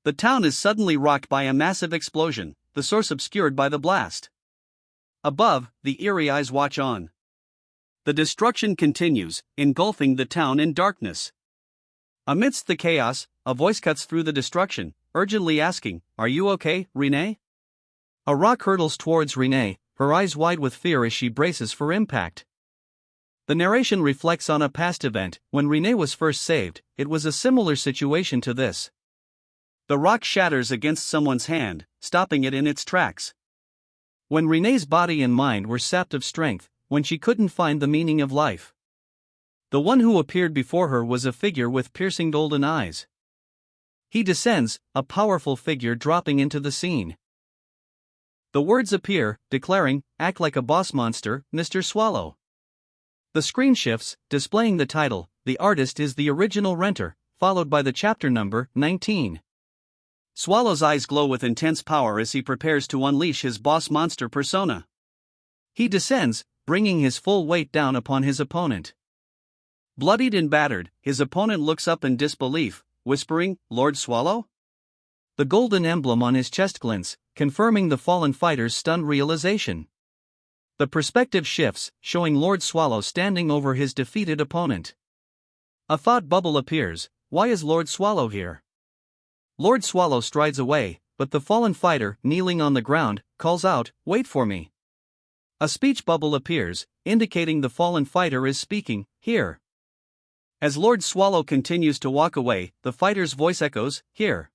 The town is suddenly rocked by a massive explosion, the source obscured by the blast. Above, the eerie eyes watch on. The destruction continues, engulfing the town in darkness. Amidst the chaos, a voice cuts through the destruction, urgently asking, "Are you okay, Renee?" A rock hurtles towards Renee, her eyes wide with fear as she braces for impact. The narration reflects on a past event. When Renee was first saved, it was a similar situation to this. The rock shatters against someone's hand, stopping it in its tracks. When Renee's body and mind were sapped of strength, when she couldn't find the meaning of life. The one who appeared before her was a figure with piercing golden eyes. He descends, a powerful figure dropping into the scene. The words appear, declaring, "Act like a boss monster, Mr. Swallow." The screen shifts, displaying the title, "The artist is the original renter," followed by the chapter number, 19. Swallow's eyes glow with intense power as he prepares to unleash his boss monster persona. He descends, bringing his full weight down upon his opponent. Bloodied and battered, his opponent looks up in disbelief, whispering, "Lord Swallow?" The golden emblem on his chest glints, confirming the fallen fighter's stunned realization. The perspective shifts, showing Lord Swallow standing over his defeated opponent. A thought bubble appears: why is Lord Swallow here? Lord Swallow strides away, but the fallen fighter, kneeling on the ground, calls out, "Wait for me." A speech bubble appears, indicating the fallen fighter is speaking, "Here." As Lord Swallow continues to walk away, the fighter's voice echoes, "Here."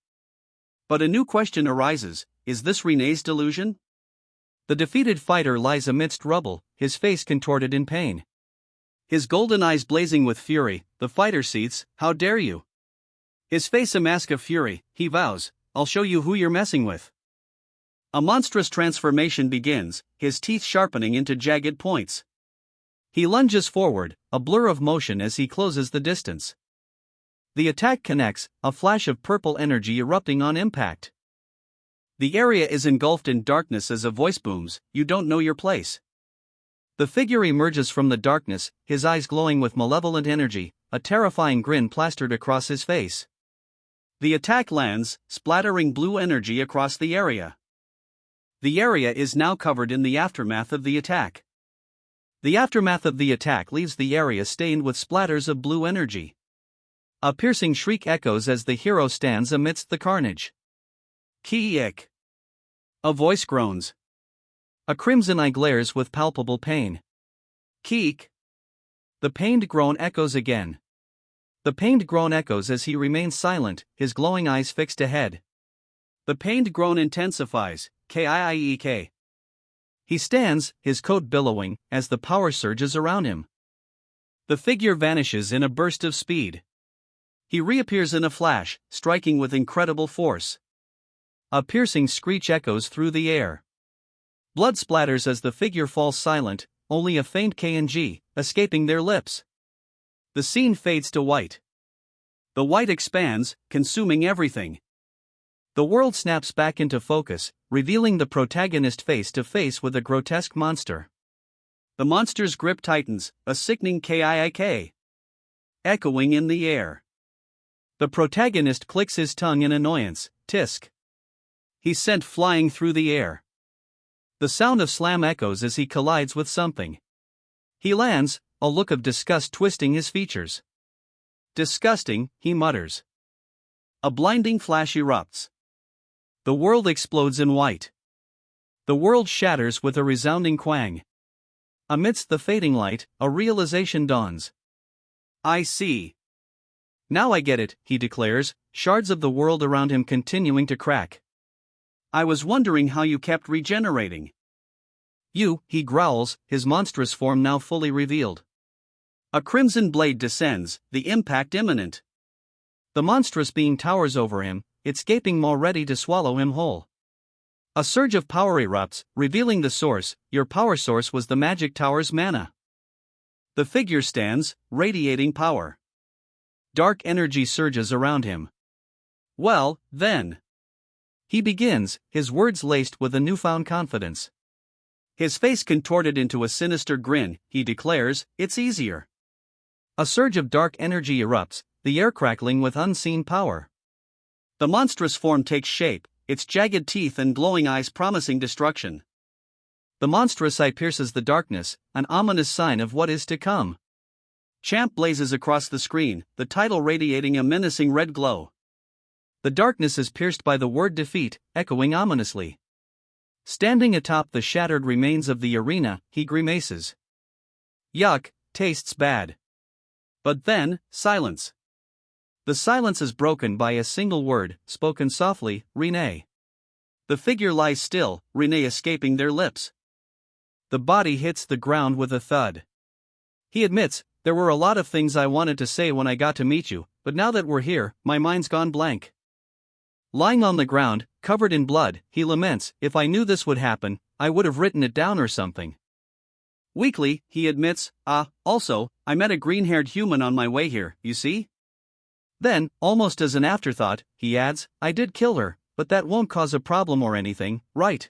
But a new question arises: is this Renee's delusion? The defeated fighter lies amidst rubble, his face contorted in pain. His golden eyes blazing with fury, the fighter seethes, "How dare you?" His face a mask of fury, he vows, "I'll show you who you're messing with." A monstrous transformation begins, his teeth sharpening into jagged points. He lunges forward, a blur of motion as he closes the distance. The attack connects, a flash of purple energy erupting on impact. The area is engulfed in darkness as a voice booms, "You don't know your place." The figure emerges from the darkness, his eyes glowing with malevolent energy, a terrifying grin plastered across his face. The attack lands, splattering blue energy across the area. The area is now covered in the aftermath of the attack. The aftermath of the attack leaves the area stained with splatters of blue energy. A piercing shriek echoes as the hero stands amidst the carnage. "Ki-ik!" A voice groans. A crimson eye glares with palpable pain. "Keek!" The pained groan echoes again. The pained groan echoes as he remains silent, his glowing eyes fixed ahead. The pained groan intensifies, "Kiik!" He stands, his coat billowing, as the power surges around him. The figure vanishes in a burst of speed. He reappears in a flash, striking with incredible force. A piercing screech echoes through the air. Blood splatters as the figure falls silent, only a faint K&G escaping their lips. The scene fades to white. The white expands, consuming everything. The world snaps back into focus, revealing the protagonist face to face with a grotesque monster. The monster's grip tightens, a sickening "Kiik!" echoing in the air. The protagonist clicks his tongue in annoyance, "Tisk!" He's sent flying through the air. The sound of slam echoes as he collides with something. He lands, a look of disgust twisting his features. "Disgusting," he mutters. A blinding flash erupts. The world explodes in white. The world shatters with a resounding quang. Amidst the fading light, a realization dawns. "I see. Now I get it," he declares, shards of the world around him continuing to crack. "I was wondering how you kept regenerating." "You," he growls, his monstrous form now fully revealed. A crimson blade descends, the impact imminent. The monstrous being towers over him, its gaping maw ready to swallow him whole. A surge of power erupts, revealing the source. Your power source was the magic tower's mana. The figure stands, radiating power. Dark energy surges around him. "Well, then." He begins, his words laced with a newfound confidence. His face contorted into a sinister grin, he declares, "It's easier." A surge of dark energy erupts, the air crackling with unseen power. The monstrous form takes shape, its jagged teeth and glowing eyes promising destruction. The monstrous eye pierces the darkness, an ominous sign of what is to come. Champ blazes across the screen, the title radiating a menacing red glow. The darkness is pierced by the word defeat, echoing ominously. Standing atop the shattered remains of the arena, he grimaces. "Yuck, tastes bad." But then, silence. The silence is broken by a single word, spoken softly, "Renee." The figure lies still, Renee escaping their lips. The body hits the ground with a thud. He admits, there were a lot of things I wanted to say when I got to meet you, but now that we're here, my mind's gone blank. Lying on the ground, covered in blood, he laments, if I knew this would happen, I would have written it down or something. Weakly, he admits, also, I met a green-haired human on my way here, you see? Then, almost as an afterthought, he adds, I did kill her, but that won't cause a problem or anything, right?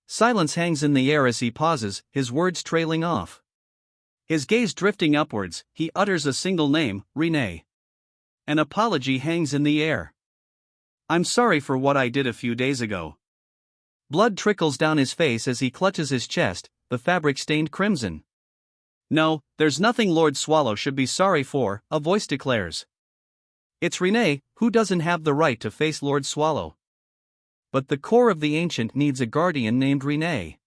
Silence hangs in the air as he pauses, his words trailing off. His gaze drifting upwards, he utters a single name, Renee. An apology hangs in the air. I'm sorry for what I did a few days ago. Blood trickles down his face as he clutches his chest, the fabric stained crimson. No, there's nothing Lord Swallow should be sorry for, a voice declares. It's Renee, who doesn't have the right to face Lord Swallow. But the core of the ancient needs a guardian named Renee.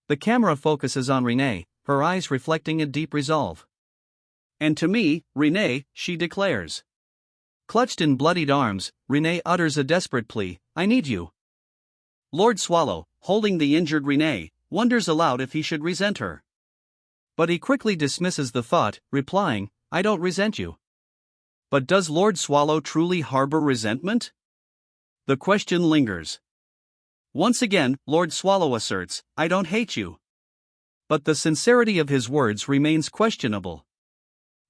The camera focuses on Renee, her eyes reflecting a deep resolve. And to me, Renee, she declares. Clutched in bloodied arms, Renee utters a desperate plea, I need you. Lord Swallow, holding the injured Renee, wonders aloud if he should resent her. But he quickly dismisses the thought, replying, I don't resent you. But does Lord Swallow truly harbor resentment? The question lingers. Once again, Lord Swallow asserts, I don't hate you. But the sincerity of his words remains questionable.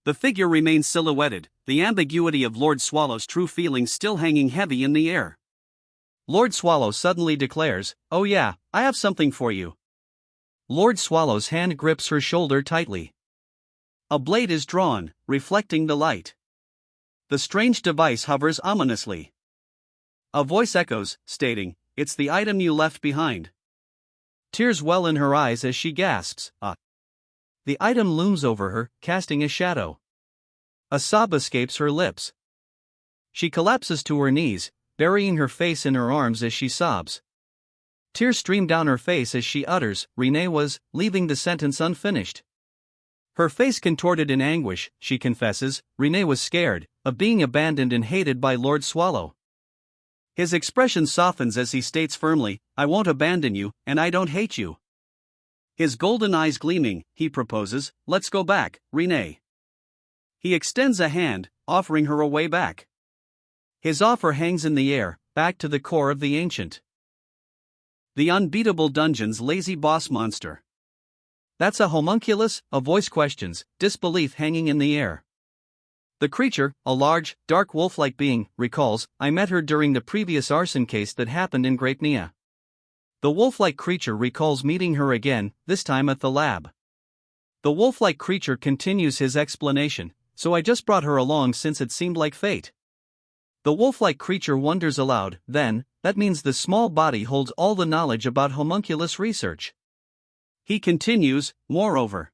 The figure remains silhouetted, the ambiguity of Lord Swallow's true feelings still hanging heavy in the air. Lord Swallow suddenly declares, oh yeah, I have something for you. Lord Swallow's hand grips her shoulder tightly. A blade is drawn, reflecting the light. The strange device hovers ominously. A voice echoes, stating, it's the item you left behind. Tears well in her eyes as she gasps, The item looms over her, casting a shadow. A sob escapes her lips. She collapses to her knees, burying her face in her arms as she sobs. Tears stream down her face as she utters, Renee was, leaving the sentence unfinished. Her face contorted in anguish, she confesses, Renee was scared, of being abandoned and hated by Lord Swallow. His expression softens as he states firmly, I won't abandon you, and I don't hate you. His golden eyes gleaming, he proposes, let's go back, Renee. He extends a hand, offering her a way back. His offer hangs in the air, back to the core of the ancient. The Unbeatable Dungeon's lazy boss monster. That's a homunculus, a voice questions, disbelief hanging in the air. The creature, a large, dark wolf-like being, recalls, I met her during the previous arson case that happened in Great Nia. The wolf-like creature recalls meeting her again, this time at the lab. The wolf-like creature continues his explanation, so I just brought her along since it seemed like fate. The wolf-like creature wonders aloud, then, that means the small body holds all the knowledge about homunculus research. He continues, moreover.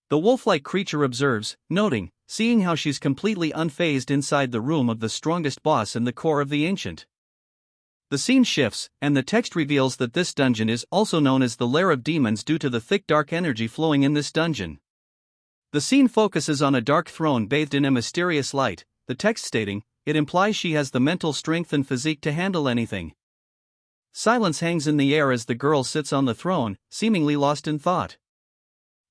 The wolf-like creature observes, noting, seeing how she's completely unfazed inside the room of the strongest boss in the core of the ancient. The scene shifts, and the text reveals that this dungeon is also known as the Lair of Demons due to the thick dark energy flowing in this dungeon. The scene focuses on a dark throne bathed in a mysterious light, the text stating, it implies she has the mental strength and physique to handle anything. Silence hangs in the air as the girl sits on the throne, seemingly lost in thought.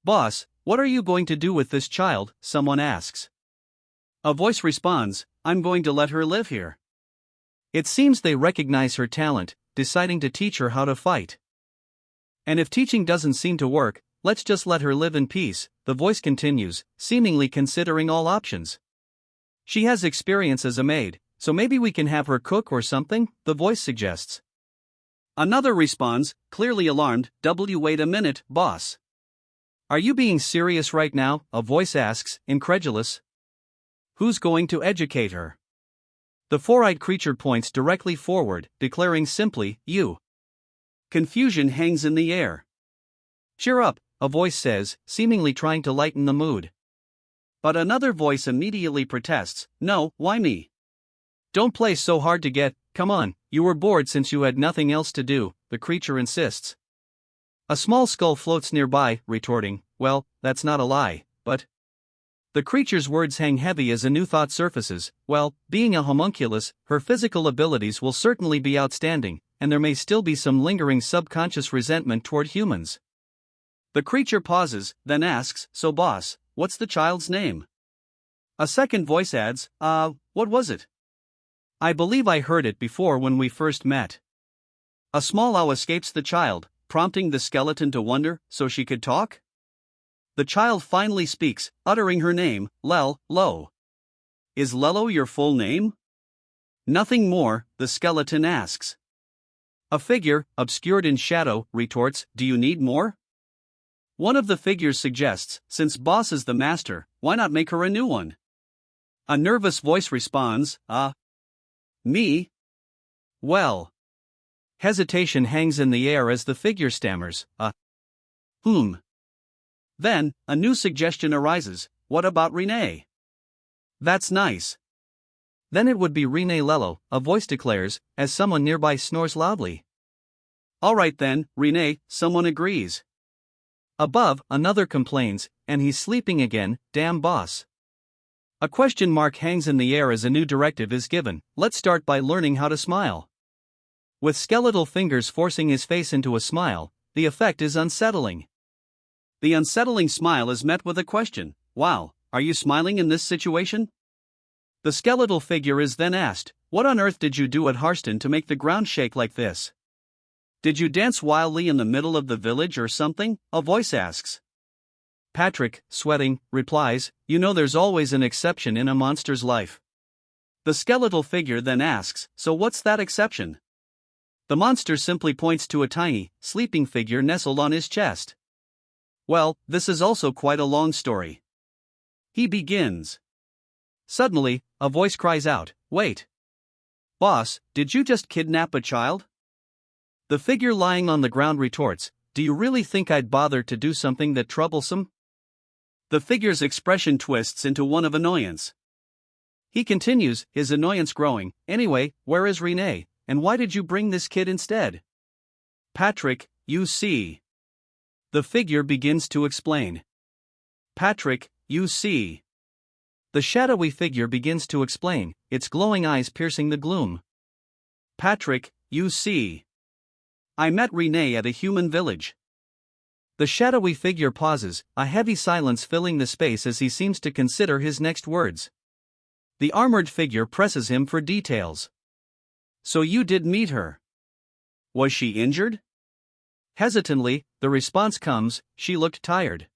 Boss, what are you going to do with this child? Someone asks. A voice responds, I'm going to let her live here. It seems they recognize her talent, deciding to teach her how to fight. And if teaching doesn't seem to work, let's just let her live in peace, the voice continues, seemingly considering all options. She has experience as a maid, so maybe we can have her cook or something, the voice suggests. Another responds, clearly alarmed, wait a minute, boss. Are you being serious right now? A voice asks, incredulous. Who's going to educate her? The four-eyed creature points directly forward, declaring simply, you. Confusion hangs in the air. Cheer up, a voice says, seemingly trying to lighten the mood. But another voice immediately protests, no, why me? Don't play so hard to get, come on, you were bored since you had nothing else to do, the creature insists. A small skull floats nearby, retorting, well, that's not a lie, but... The creature's words hang heavy as a new thought surfaces, well, being a homunculus, her physical abilities will certainly be outstanding, and there may still be some lingering subconscious resentment toward humans. The creature pauses, then asks, so boss, what's the child's name? A second voice adds, what was it? I believe I heard it before when we first met. A small ow escapes the child, prompting the skeleton to wonder, so she could talk? The child finally speaks, uttering her name, Lo. Is Lelo your full name? Nothing more, the skeleton asks. A figure, obscured in shadow, retorts, do you need more? One of the figures suggests, since Boss is the master, why not make her a new one? A nervous voice responds, me? Well. Hesitation hangs in the air as the figure stammers, Then, a new suggestion arises, what about Renee? That's nice. Then it would be Renee Lelo, a voice declares, as someone nearby snores loudly. Alright then, Renee, someone agrees. Above, another complains, and he's sleeping again, damn boss. A question mark hangs in the air as a new directive is given, let's start by learning how to smile. With skeletal fingers forcing his face into a smile, the effect is unsettling. The unsettling smile is met with a question, wow, are you smiling in this situation? The skeletal figure is then asked, what on earth did you do at Harston to make the ground shake like this? Did you dance wildly in the middle of the village or something? A voice asks. Patrick, sweating, replies, you know there's always an exception in a monster's life. The skeletal figure then asks, so what's that exception? The monster simply points to a tiny, sleeping figure nestled on his chest. Well, this is also quite a long story. He begins. Suddenly, a voice cries out, wait. Boss, did you just kidnap a child? The figure lying on the ground retorts, do you really think I'd bother to do something that troublesome? The figure's expression twists into one of annoyance. He continues, his annoyance growing, anyway, where is Renee, and why did you bring this kid instead? Patrick, you see. The figure begins to explain. Patrick, you see. The shadowy figure begins to explain, its glowing eyes piercing the gloom. Patrick, you see. I met Renee at a human village. The shadowy figure pauses, a heavy silence filling the space as he seems to consider his next words. The armored figure presses him for details. So you did meet her. Was she injured? Hesitantly, the response comes, she looked tired.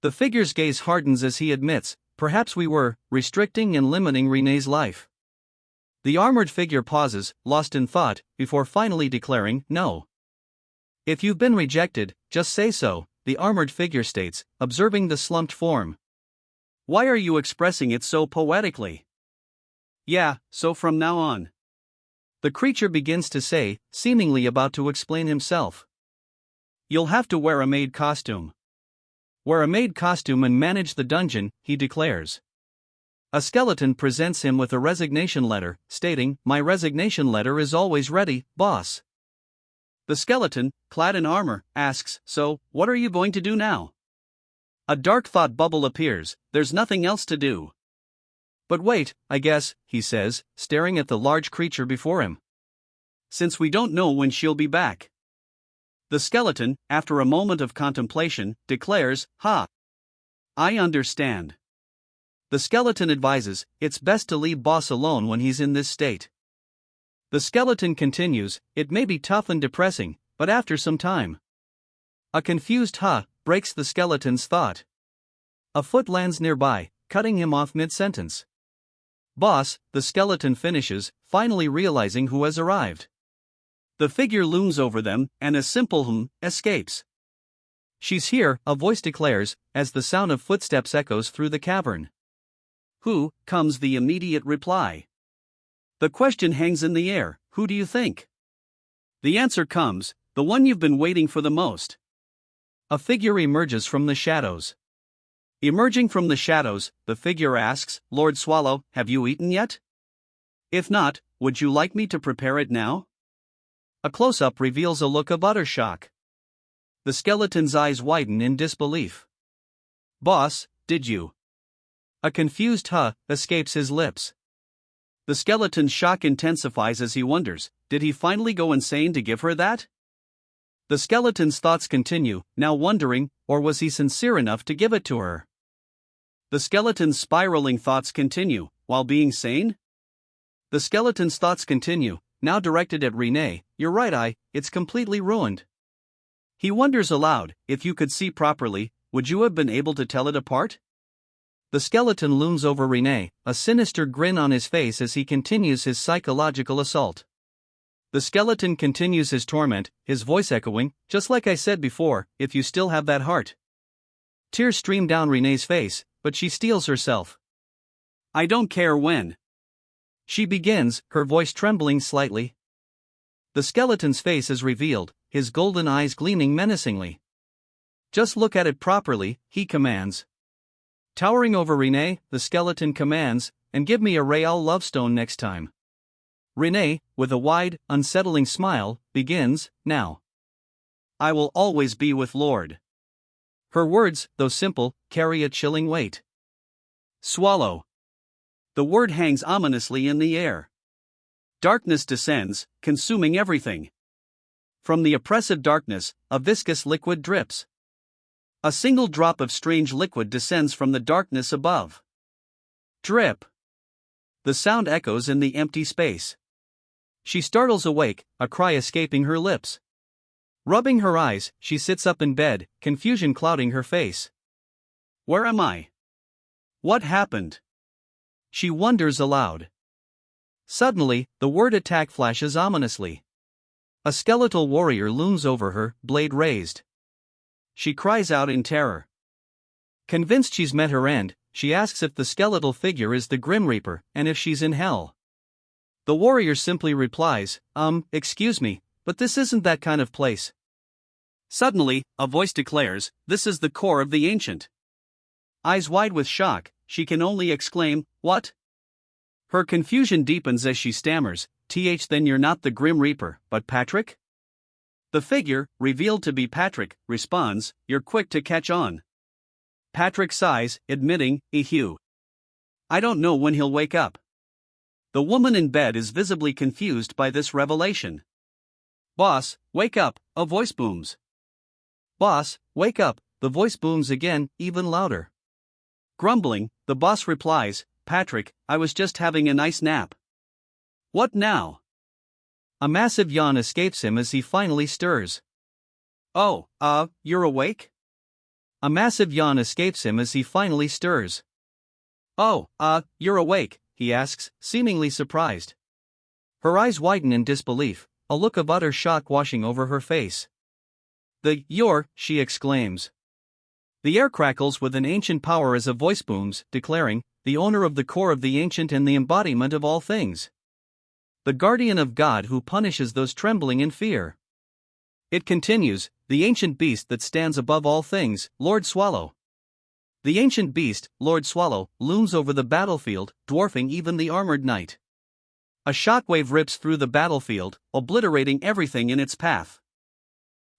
The figure's gaze hardens as he admits, perhaps we were restricting and limiting Renee's life. The armored figure pauses, lost in thought, before finally declaring, no. If you've been rejected, just say so, the armored figure states, observing the slumped form. Why are you expressing it so poetically? Yeah, so from now on. The creature begins to say, seemingly about to explain himself. You'll have to wear a maid costume. Wear a maid costume and manage the dungeon, he declares. A skeleton presents him with a resignation letter, stating, my resignation letter is always ready, boss. The skeleton, clad in armor, asks, so, what are you going to do now? A dark thought bubble appears, there's nothing else to do. But wait, I guess, he says, staring at the large creature before him. Since we don't know when she'll be back. The skeleton, after a moment of contemplation, declares, I understand. The skeleton advises, it's best to leave boss alone when he's in this state. The skeleton continues, it may be tough and depressing, but after some time. A confused breaks the skeleton's thought. A foot lands nearby, cutting him off mid-sentence. Boss, the skeleton finishes, finally realizing who has arrived. The figure looms over them, and a simple escapes. She's here, a voice declares, as the sound of footsteps echoes through the cavern. Who, comes the immediate reply. The question hangs in the air, who do you think? The answer comes, the one you've been waiting for the most. A figure emerges from the shadows. Emerging from the shadows, the figure asks, Lord Swallow, have you eaten yet? If not, would you like me to prepare it now? A close-up reveals a look of utter shock. The skeleton's eyes widen in disbelief. Boss, did you? A confused escapes his lips. The skeleton's shock intensifies as he wonders, did he finally go insane to give her that? The skeleton's thoughts continue, now wondering, or was he sincere enough to give it to her? The skeleton's spiraling thoughts continue, while being sane? The skeleton's thoughts continue, now directed at Renee. You're right, it's completely ruined. He wonders aloud, if you could see properly, would you have been able to tell it apart? The skeleton looms over Renee, a sinister grin on his face as he continues his psychological assault. The skeleton continues his torment, his voice echoing, just like I said before, if you still have that heart. Tears stream down Renee's face, but she steels herself. I don't care when. She begins, her voice trembling slightly. The skeleton's face is revealed, his golden eyes gleaming menacingly. Just look at it properly, he commands. Towering over Renee, the skeleton commands, and give me a Real Lovestone next time. Renee, with a wide, unsettling smile, begins, now. I will always be with Lord. Her words, though simple, carry a chilling weight. Swallow. The word hangs ominously in the air. Darkness descends, consuming everything. From the oppressive darkness, a viscous liquid drips. A single drop of strange liquid descends from the darkness above. Drip. The sound echoes in the empty space. She startles awake, a cry escaping her lips. Rubbing her eyes, she sits up in bed, confusion clouding her face. Where am I? What happened? She wonders aloud. Suddenly, the word attack flashes ominously. A skeletal warrior looms over her, blade raised. She cries out in terror. Convinced she's met her end, she asks if the skeletal figure is the Grim Reaper, and if she's in hell. The warrior simply replies, excuse me, but this isn't that kind of place. Suddenly, a voice declares, this is the core of the ancient. Eyes wide with shock, she can only exclaim, what? Her confusion deepens as she stammers, then you're not the Grim Reaper, but Patrick? The figure, revealed to be Patrick, responds, you're quick to catch on. Patrick sighs, admitting, Ehew. I don't know when he'll wake up. The woman in bed is visibly confused by this revelation. Boss, wake up, a voice booms. Boss, wake up, the voice booms again, even louder. Grumbling, the boss replies, Patrick, I was just having a nice nap. What now? A massive yawn escapes him as he finally stirs. Oh, you're awake? A massive yawn escapes him as he finally stirs. Oh, you're awake, he asks, seemingly surprised. Her eyes widen in disbelief, a look of utter shock washing over her face. She exclaims. The air crackles with an ancient power as a voice booms, declaring, the owner of the core of the ancient and the embodiment of all things. The guardian of God who punishes those trembling in fear. It continues, the ancient beast that stands above all things, Lord Swallow. The ancient beast, Lord Swallow, looms over the battlefield, dwarfing even the armored knight. A shockwave rips through the battlefield, obliterating everything in its path.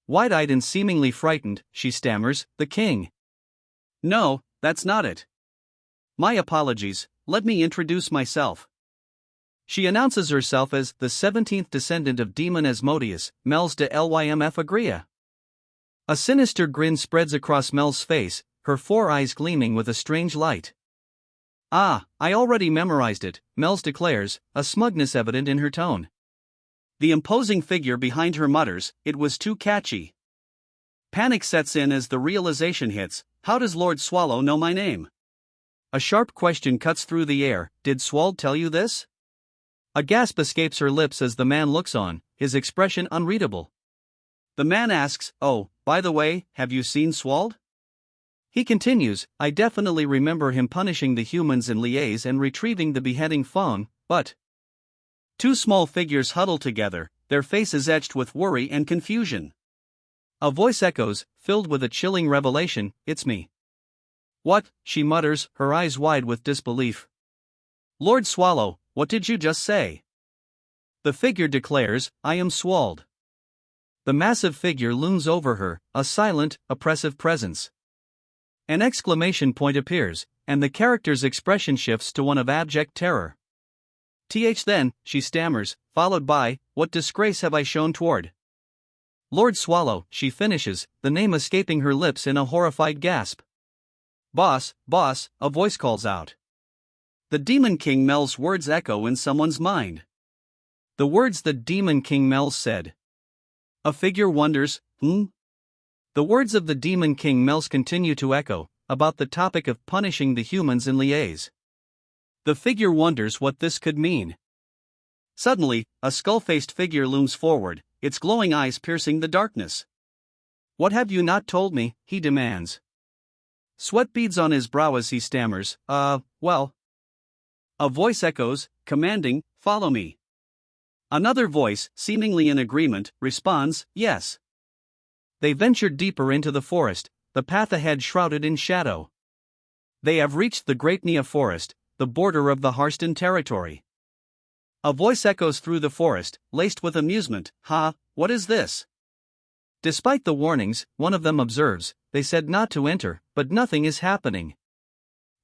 Wide-eyed and seemingly frightened, she stammers, the king. No, that's not it. My apologies, let me introduce myself. She announces herself as the 17th descendant of demon Asmodeus, Mel's de Lymf Agria. A sinister grin spreads across Mel's face, her four eyes gleaming with a strange light. I already memorized it, Mel's declares, a smugness evident in her tone. The imposing figure behind her mutters, it was too catchy. Panic sets in as the realization hits, how does Lord Swallow know my name? A sharp question cuts through the air, did Swald tell you this? A gasp escapes her lips as the man looks on, his expression unreadable. The man asks, oh, by the way, have you seen Swald? He continues, I definitely remember him punishing the humans in Liaise and retrieving the beheading Fong, but... Two small figures huddle together, their faces etched with worry and confusion. A voice echoes, filled with a chilling revelation, it's me. What? She mutters, her eyes wide with disbelief. Lord Swallow, what did you just say? The figure declares, I am Swald. The massive figure looms over her, a silent, oppressive presence. An exclamation point appears, and the character's expression shifts to one of abject terror. Then, she stammers, followed by, what disgrace have I shown toward? Lord Swallow, she finishes, the name escaping her lips in a horrified gasp. Boss, boss, a voice calls out. The Demon King Mel's words echo in someone's mind. The words the Demon King Mel said. A figure wonders, The words of the Demon King Mels continue to echo, about the topic of punishing the humans in liaise. The figure wonders what this could mean. Suddenly, a skull-faced figure looms forward, its glowing eyes piercing the darkness. What have you not told me? He demands. Sweat beads on his brow as he stammers, well. A voice echoes, commanding, follow me. Another voice, seemingly in agreement, responds, yes. They ventured deeper into the forest, the path ahead shrouded in shadow. They have reached the Great Nia Forest, the border of the Harston territory. A voice echoes through the forest, laced with amusement, what is this? Despite the warnings, one of them observes, they said not to enter, but nothing is happening.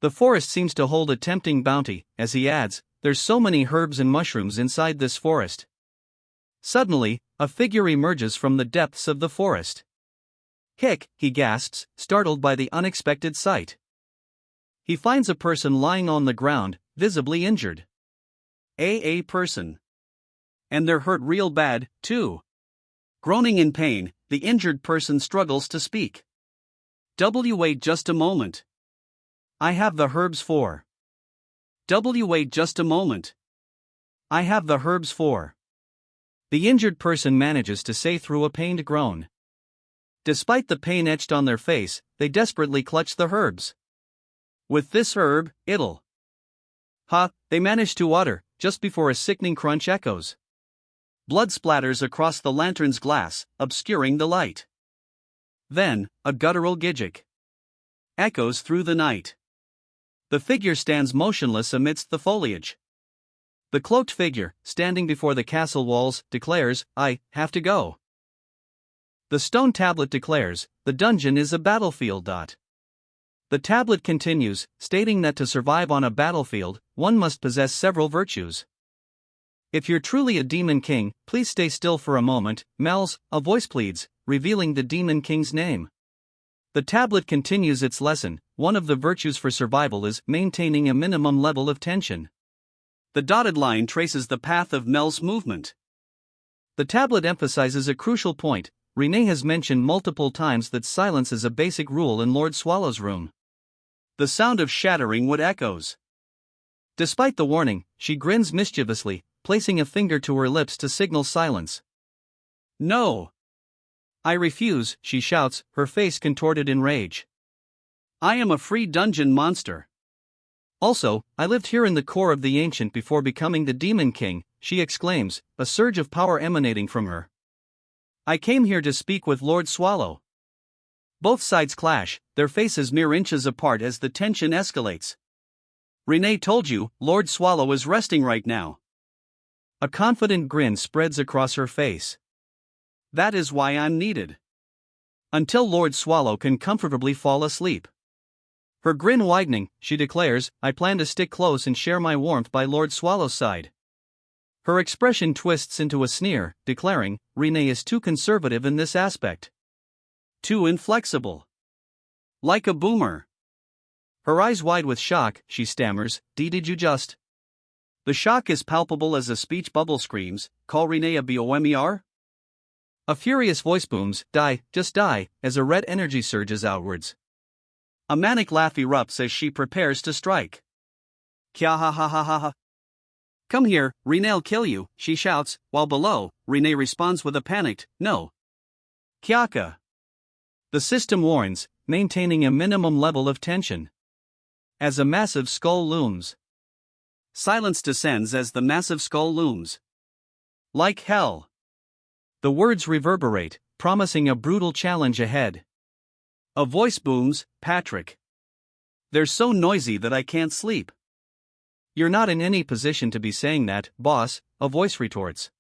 The forest seems to hold a tempting bounty, as he adds, there's so many herbs and mushrooms inside this forest. Suddenly, a figure emerges from the depths of the forest. Hick, he gasps, startled by the unexpected sight. He finds a person lying on the ground, visibly injured. A person. And they're hurt real bad, too. Groaning in pain, the injured person struggles to speak. Wait just a moment. I have the herbs for. Wait just a moment. I have the herbs for. The injured person manages to say through a pained groan. Despite the pain etched on their face, they desperately clutch the herbs. With this herb, it'll. They manage to utter, just before a sickening crunch echoes. Blood splatters across the lantern's glass, obscuring the light. Then, a guttural gijik echoes through the night. The figure stands motionless amidst the foliage. The cloaked figure, standing before the castle walls, declares, I have to go. The stone tablet declares, the dungeon is a battlefield. The tablet continues, stating that to survive on a battlefield, one must possess several virtues. If you're truly a demon king, please stay still for a moment, Mel's, a voice pleads, revealing the demon king's name. The tablet continues its lesson, one of the virtues for survival is maintaining a minimum level of tension. The dotted line traces the path of Mel's movement. The tablet emphasizes a crucial point. Renee has mentioned multiple times that silence is a basic rule in Lord Swallow's room. The sound of shattering wood echoes. Despite the warning, she grins mischievously, placing a finger to her lips to signal silence. No! I refuse, she shouts, her face contorted in rage. I am a free dungeon monster. Also, I lived here in the core of the ancient before becoming the Demon King, she exclaims, a surge of power emanating from her. I came here to speak with Lord Swallow. Both sides clash, their faces mere inches apart as the tension escalates. Renee told you, Lord Swallow is resting right now. A confident grin spreads across her face. That is why I'm needed. Until Lord Swallow can comfortably fall asleep. Her grin widening, she declares, I plan to stick close and share my warmth by Lord Swallow's side. Her expression twists into a sneer, declaring, Renee is too conservative in this aspect. Too inflexible. Like a boomer. Her eyes wide with shock, she stammers, did you just? The shock is palpable as a speech bubble screams, call Renee a BOMER? A furious voice booms, die, just die, as a red energy surges outwards. A manic laugh erupts as she prepares to strike. Kya ha ha ha ha ha. Come here, Renee'll kill you, she shouts, while below, Renee responds with a panicked, no. Kyaka. The system warns, maintaining a minimum level of tension. As a massive skull looms. Silence descends as the massive skull looms. Like hell. The words reverberate, promising a brutal challenge ahead. A voice booms, Patrick. They're so noisy that I can't sleep. You're not in any position to be saying that, boss, a voice retorts.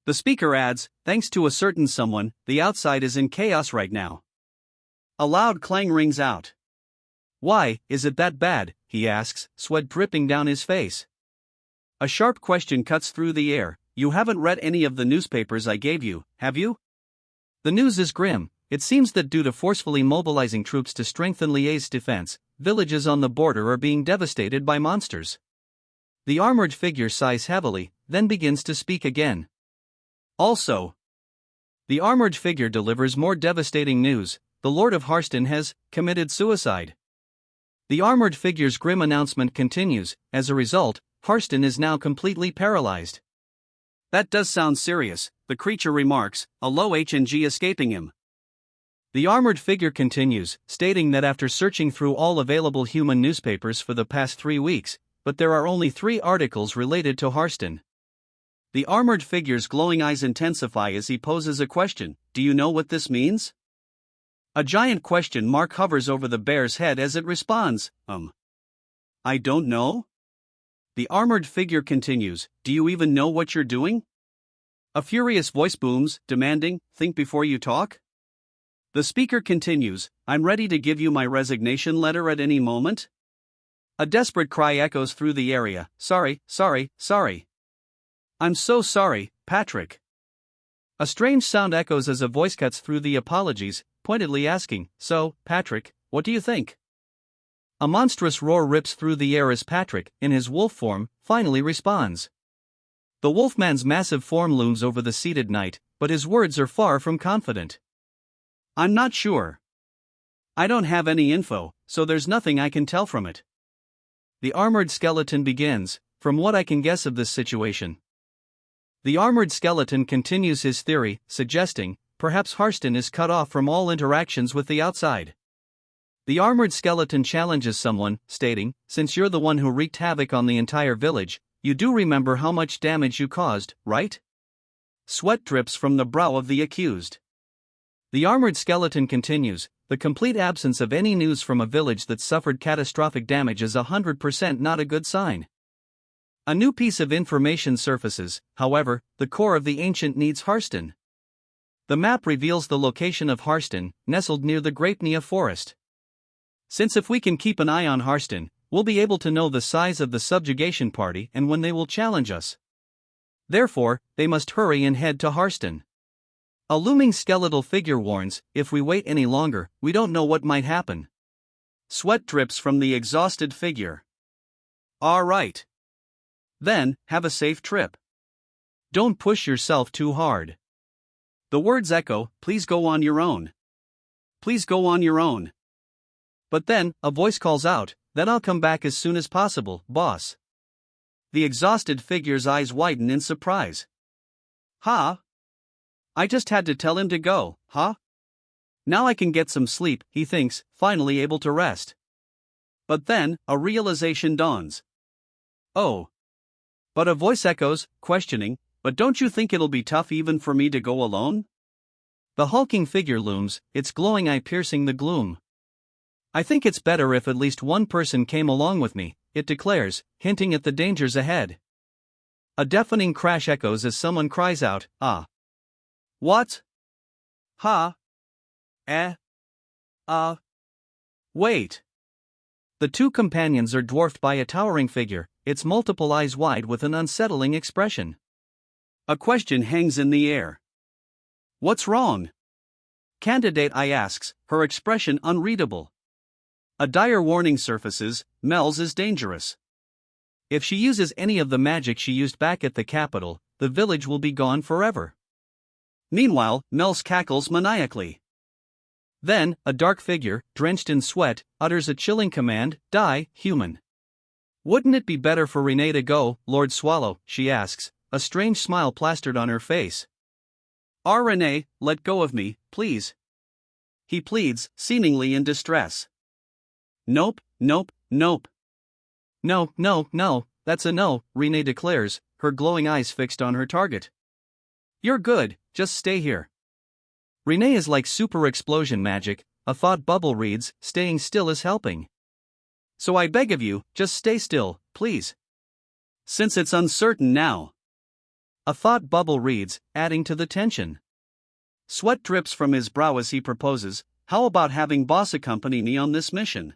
The speaker adds, thanks to a certain someone, the outside is in chaos right now. A loud clang rings out. Why, is it that bad? He asks, sweat dripping down his face. A sharp question cuts through the air. You haven't read any of the newspapers I gave you, have you? The news is grim. It seems that due to forcefully mobilizing troops to strengthen Lie's defense, villages on the border are being devastated by monsters. The armored figure sighs heavily, then begins to speak again. Also, the armored figure delivers more devastating news: the Lord of Harston has committed suicide. The armored figure's grim announcement continues. As a result, Harston is now completely paralyzed. That does sound serious, the creature remarks, a low H&G escaping him. The armored figure continues, stating that after searching through all available human newspapers for the past 3 weeks, but there are only 3 articles related to Harston. The armored figure's glowing eyes intensify as he poses a question: do you know what this means? A giant question mark hovers over the bear's head as it responds, I don't know? The armored figure continues, do you even know what you're doing? A furious voice booms, demanding, think before you talk? The speaker continues, I'm ready to give you my resignation letter at any moment. A desperate cry echoes through the area, sorry. I'm so sorry, Patrick. A strange sound echoes as a voice cuts through the apologies, pointedly asking, so, Patrick, what do you think? A monstrous roar rips through the air as Patrick, in his wolf form, finally responds. The wolfman's massive form looms over the seated knight, but his words are far from confident. I'm not sure. I don't have any info, so there's nothing I can tell from it. The armored skeleton begins, from what I can guess of this situation. The armored skeleton continues his theory, suggesting, perhaps Harston is cut off from all interactions with the outside. The armored skeleton challenges someone, stating, since you're the one who wreaked havoc on the entire village, you do remember how much damage you caused, right? Sweat drips from the brow of the accused. The armored skeleton continues, the complete absence of any news from a village that suffered catastrophic damage is 100% not a good sign. A new piece of information surfaces, however, the core of the ancient needs Harston. The map reveals the location of Harston, nestled near the Grapenia forest. Since if we can keep an eye on Harston, we'll be able to know the size of the subjugation party and when they will challenge us. Therefore, they must hurry and head to Harston. A looming skeletal figure warns, if we wait any longer, we don't know what might happen. Sweat drips from the exhausted figure. All right. Then, have a safe trip. Don't push yourself too hard. The words echo, please go on your own. Please go on your own. But then, a voice calls out, then I'll come back as soon as possible, boss. The exhausted figure's eyes widen in surprise. Huh? I just had to tell him to go, huh? Now I can get some sleep, he thinks, finally able to rest. But then, a realization dawns. Oh. But a voice echoes, questioning, but don't you think it'll be tough even for me to go alone? The hulking figure looms, its glowing eye piercing the gloom. I think it's better if at least one person came along with me, it declares, hinting at the dangers ahead. A deafening crash echoes as someone cries out, ah. What? Ha? Wait. The 2 companions are dwarfed by a towering figure, its multiple eyes wide with an unsettling expression. A question hangs in the air. What's wrong? Candidate I asks, her expression unreadable. A dire warning surfaces, Mel's is dangerous. If she uses any of the magic she used back at the capital, the village will be gone forever. Meanwhile, Mel's cackles maniacally. Then, a dark figure, drenched in sweat, utters a chilling command, die, human. Wouldn't it be better for Renee to go, Lord Swallow, she asks, a strange smile plastered on her face. Renee, let go of me, please. He pleads, seemingly in distress. Nope. No, that's a no, Renee declares, her glowing eyes fixed on her target. You're good, just stay here. Renee is like super explosion magic, a thought bubble reads, staying still is helping. So I beg of you, just stay still, please. Since it's uncertain now. A thought bubble reads, adding to the tension. Sweat drips from his brow as he proposes, how about having boss accompany me on this mission?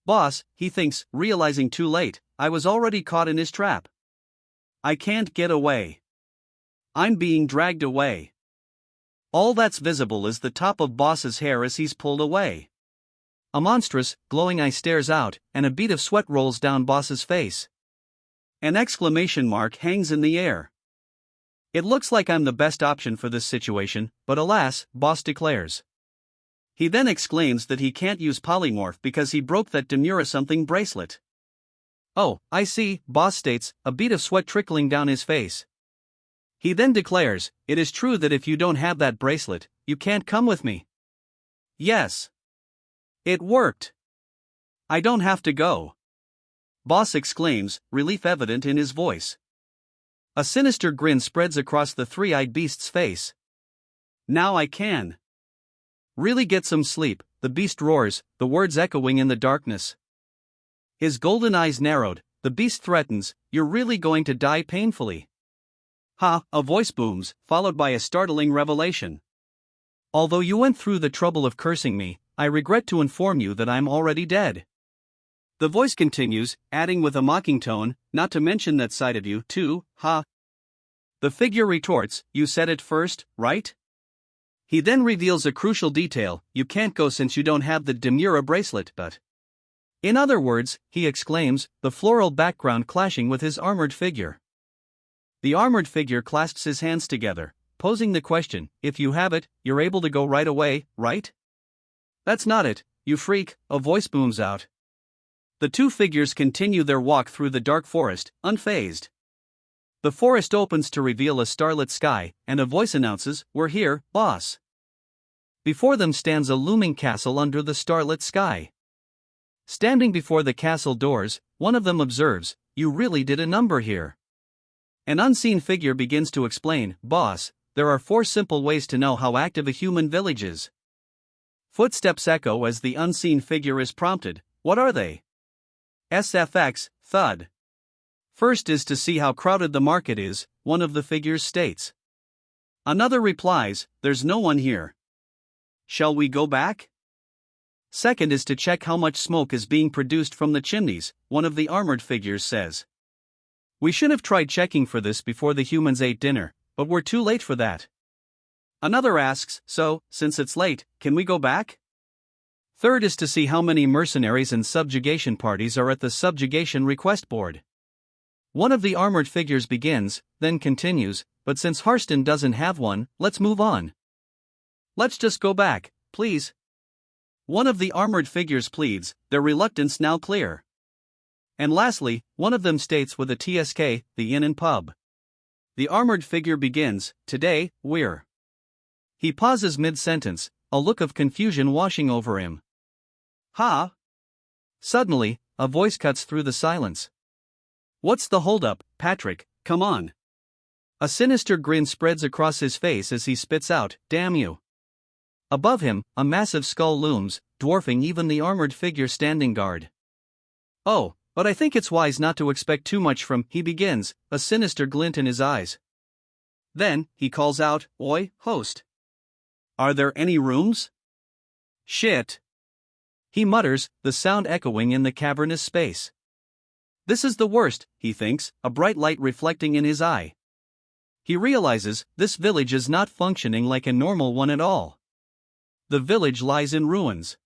Boss, he thinks, realizing too late, I was already caught in his trap. I can't get away. I'm being dragged away. All that's visible is the top of Boss's hair as he's pulled away. A monstrous, glowing eye stares out, and a bead of sweat rolls down Boss's face. An exclamation mark hangs in the air. It looks like I'm the best option for this situation, but alas, Boss declares. He then exclaims that he can't use polymorph because he broke that demure something bracelet. Oh, I see, Boss states, a bead of sweat trickling down his face. He then declares, it is true that if you don't have that bracelet, you can't come with me. Yes. It worked. I don't have to go. Boss exclaims, relief evident in his voice. A sinister grin spreads across the three-eyed beast's face. Now I can. Really get some sleep, the beast roars, the words echoing in the darkness. His golden eyes narrowed, the beast threatens, you're really going to die painfully. Ha, a voice booms, followed by a startling revelation. Although you went through the trouble of cursing me, I regret to inform you that I'm already dead. The voice continues, adding with a mocking tone, not to mention that side of you, too, ha. The figure retorts, you said it first, right? He then reveals a crucial detail, you can't go since you don't have the Demura bracelet, but. In other words, he exclaims, the floral background clashing with his armored figure. The armored figure clasps his hands together, posing the question, if you have it, you're able to go right away, right? That's not it, you freak, a voice booms out. The two figures continue their walk through the dark forest, unfazed. The forest opens to reveal a starlit sky, and a voice announces, we're here, boss. Before them stands a looming castle under the starlit sky. Standing before the castle doors, one of them observes, you really did a number here. An unseen figure begins to explain, boss, there are 4 simple ways to know how active a human village is. Footsteps echo as the unseen figure is prompted, what are they? SFX, thud. First is to see how crowded the market is, one of the figures states. Another replies, there's no one here. Shall we go back? Second is to check how much smoke is being produced from the chimneys, one of the armored figures says. We should have tried checking for this before the humans ate dinner, but we're too late for that. Another asks, so, since it's late, can we go back? Third is to see how many mercenaries and subjugation parties are at the subjugation request board. One of the armored figures begins, then continues, but since Harston doesn't have one, let's move on. Let's just go back, please. One of the armored figures pleads, their reluctance now clear. And lastly, one of them states with a TSK, the inn and pub. The armored figure begins, today, we're. He pauses mid-sentence, a look of confusion washing over him. Ha! Suddenly, a voice cuts through the silence. What's the holdup, Patrick, come on. A sinister grin spreads across his face as he spits out, damn you. Above him, a massive skull looms, dwarfing even the armored figure standing guard. Oh, but I think it's wise not to expect too much from, he begins, a sinister glint in his eyes. Then, he calls out, oi, host. Are there any rooms? Shit. He mutters, the sound echoing in the cavernous space. This is the worst, he thinks, a bright light reflecting in his eye. He realizes, this village is not functioning like a normal one at all. The village lies in ruins.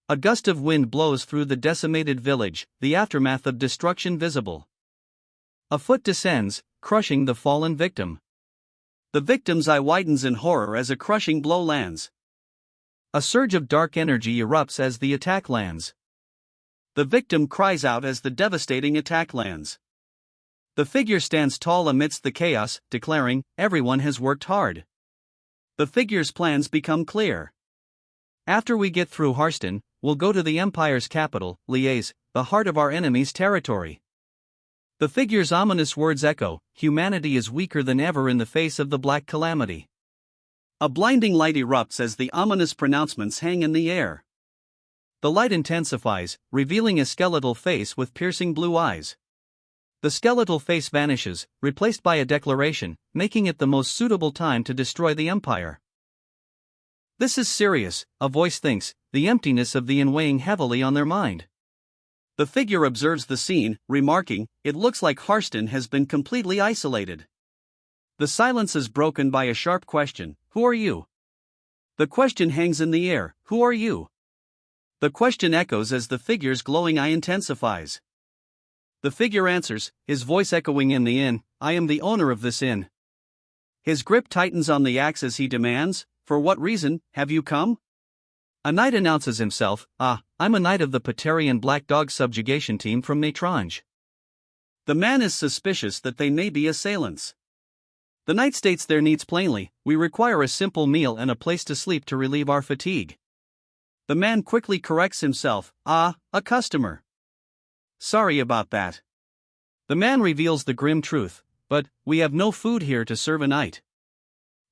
A gust of wind blows through the decimated village, the aftermath of destruction visible. A foot descends, crushing the fallen victim. The victim's eye widens in horror as a crushing blow lands. A surge of dark energy erupts as the attack lands. The victim cries out as the devastating attack lands. The figure stands tall amidst the chaos, declaring, everyone has worked hard. The figure's plans become clear. After we get through Harston, we'll go to the Empire's capital, Liège, the heart of our enemy's territory. The figure's ominous words echo, humanity is weaker than ever in the face of the Black Calamity. A blinding light erupts as the ominous pronouncements hang in the air. The light intensifies, revealing a skeletal face with piercing blue eyes. The skeletal face vanishes, replaced by a declaration, making it the most suitable time to destroy the Empire. This is serious, a voice thinks, the emptiness of the inn weighing heavily on their mind. The figure observes the scene, remarking, it looks like Harston has been completely isolated. The silence is broken by a sharp question, "Who are you?" The question hangs in the air, "Who are you?" The question echoes as the figure's glowing eye intensifies. The figure answers, his voice echoing in the inn, "I am the owner of this inn." His grip tightens on the axe as he demands, "For what reason have you come?" A knight announces himself, I'm a knight of the Patarian Black Dog subjugation team from Matrange." The man is suspicious that they may be assailants. The knight states their needs plainly, "We require a simple meal and a place to sleep to relieve our fatigue." The man quickly corrects himself, a customer." "Sorry about that." The man reveals the grim truth, "But we have no food here to serve a knight.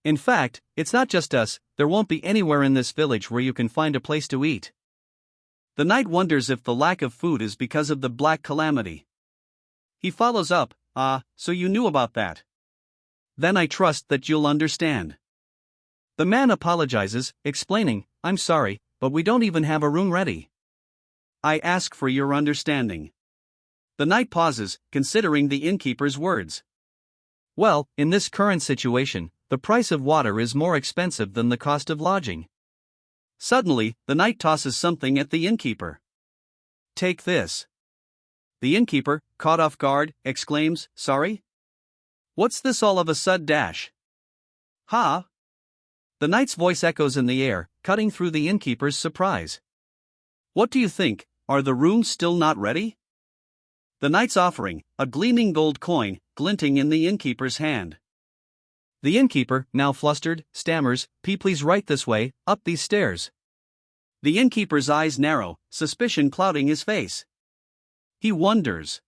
In fact, it's not just us, there won't be anywhere in this village where you can find a place to eat." The knight wonders if the lack of food is because of the black calamity. He follows up, "So you knew about that? Then I trust that you'll understand." The man apologizes, explaining, "I'm sorry, but we don't even have a room ready. I ask for your understanding." The knight pauses, considering the innkeeper's words. "Well, in this current situation, the price of water is more expensive than the cost of lodging." Suddenly, the knight tosses something at the innkeeper. "Take this." The innkeeper, caught off guard, exclaims, "Sorry? What's this all of a sudden dash?" "Ha?" The knight's voice echoes in the air, cutting through the innkeeper's surprise. "What do you think, are the rooms still not ready?" The knight's offering, a gleaming gold coin, glinting in the innkeeper's hand. The innkeeper, now flustered, stammers, Please right this way, up these stairs." The innkeeper's eyes narrow, suspicion clouding his face. He wonders.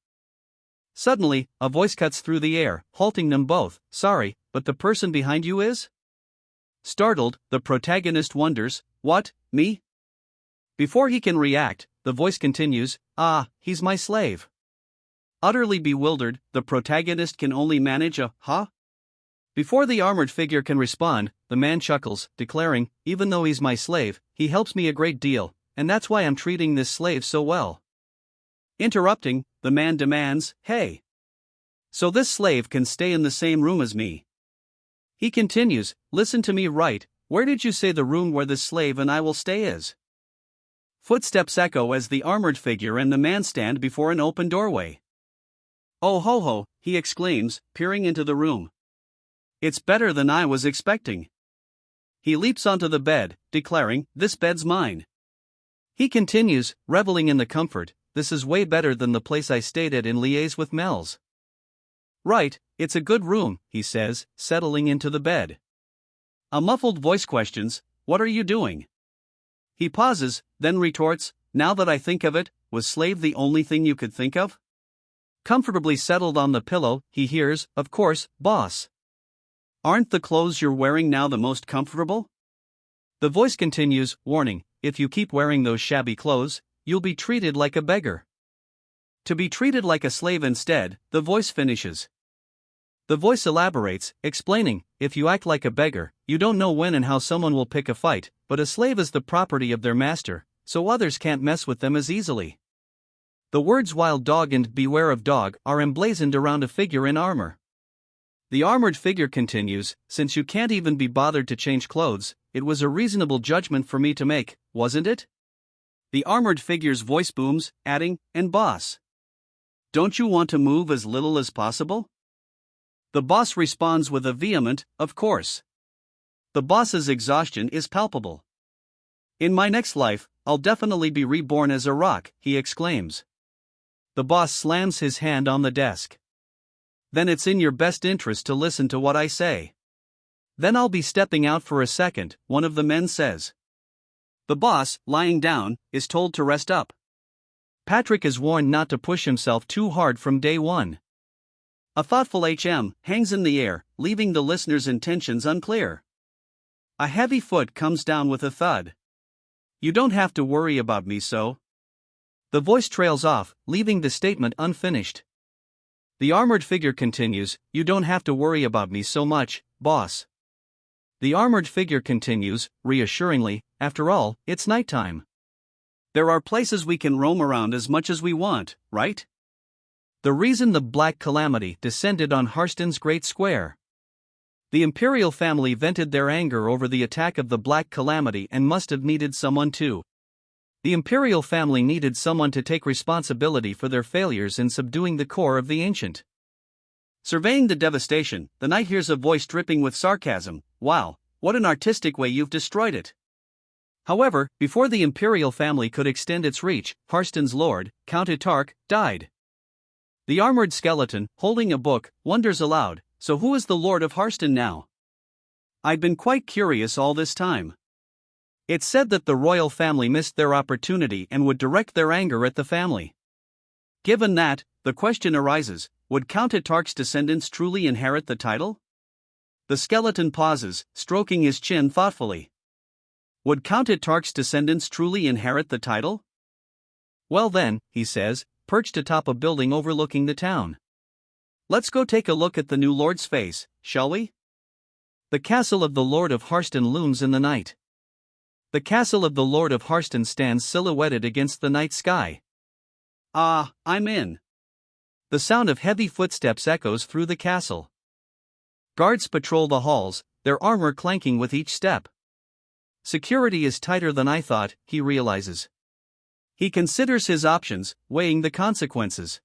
Suddenly, a voice cuts through the air, halting them both, "Sorry, but the person behind you is?" Startled, the protagonist wonders, "What, me?" Before he can react, the voice continues, He's my slave." Utterly bewildered, the protagonist can only manage a, "Huh?" Before the armored figure can respond, the man chuckles, declaring, "Even though he's my slave, he helps me a great deal, and that's why I'm treating this slave so well." Interrupting, the man demands, "Hey! So this slave can stay in the same room as me?" He continues, "Listen to me right, where did you say the room where this slave and I will stay is?" Footsteps echo as the armored figure and the man stand before an open doorway. "Oh ho ho," he exclaims, peering into the room. "It's better than I was expecting." He leaps onto the bed, declaring, "This bed's mine." He continues, reveling in the comfort, "This is way better than the place I stayed at in liaise with Mel's." "Right, it's a good room," he says, settling into the bed. A muffled voice questions, "What are you doing?" He pauses, then retorts, "Now that I think of it, was slave the only thing you could think of?" Comfortably settled on the pillow, he hears, "Of course, boss. Aren't the clothes you're wearing now the most comfortable?" The voice continues, warning, "If you keep wearing those shabby clothes, you'll be treated like a beggar." To be treated like a slave instead, the voice finishes. The voice elaborates, explaining, "If you act like a beggar, you don't know when and how someone will pick a fight, but a slave is the property of their master, so others can't mess with them as easily." The words "wild dog" and "beware of dog" are emblazoned around a figure in armor. The armored figure continues, "Since you can't even be bothered to change clothes, it was a reasonable judgment for me to make, wasn't it?" The armored figure's voice booms, adding, "And boss, don't you want to move as little as possible?" The boss responds with a vehement, "Of course." The boss's exhaustion is palpable. "In my next life, I'll definitely be reborn as a rock," he exclaims. The boss slams his hand on the desk. "Then it's in your best interest to listen to what I say." "Then I'll be stepping out for a second," one of the men says. The boss, lying down, is told to rest up. Patrick is warned not to push himself too hard from day one. A thoughtful hangs in the air, leaving the listener's intentions unclear. A heavy foot comes down with a thud. "You don't have to worry about me so." The voice trails off, leaving the statement unfinished. The armored figure continues, "You don't have to worry about me so much, boss." The armored figure continues, reassuringly, "After all, it's nighttime. There are places we can roam around as much as we want, right? The reason the Black Calamity descended on Harston's Great Square. The imperial family vented their anger over the attack of the Black Calamity and must have needed someone too. The imperial family needed someone to take responsibility for their failures in subduing the core of the ancient. Surveying the devastation, the knight hears a voice dripping with sarcasm. Wow, what an artistic way you've destroyed it. However, before the imperial family could extend its reach, Harston's lord, Count Itark, died. The armored skeleton, holding a book, wonders aloud, so who is the Lord of Harston now? I'd been quite curious all this time. It's said that the royal family missed their opportunity and would direct their anger at the family. Given that, the question arises, would Count Itark's descendants truly inherit the title? The skeleton pauses, stroking his chin thoughtfully. Would Count Itark's descendants truly inherit the title? Well then, he says, perched atop a building overlooking the town. Let's go take a look at the new lord's face, shall we? The castle of the Lord of Harston looms in the night. The castle of the Lord of Harston stands silhouetted against the night sky. Ah, I'm in. The sound of heavy footsteps echoes through the castle. Guards patrol the halls, their armor clanking with each step. Security is tighter than I thought, he realizes. He considers his options, weighing the consequences.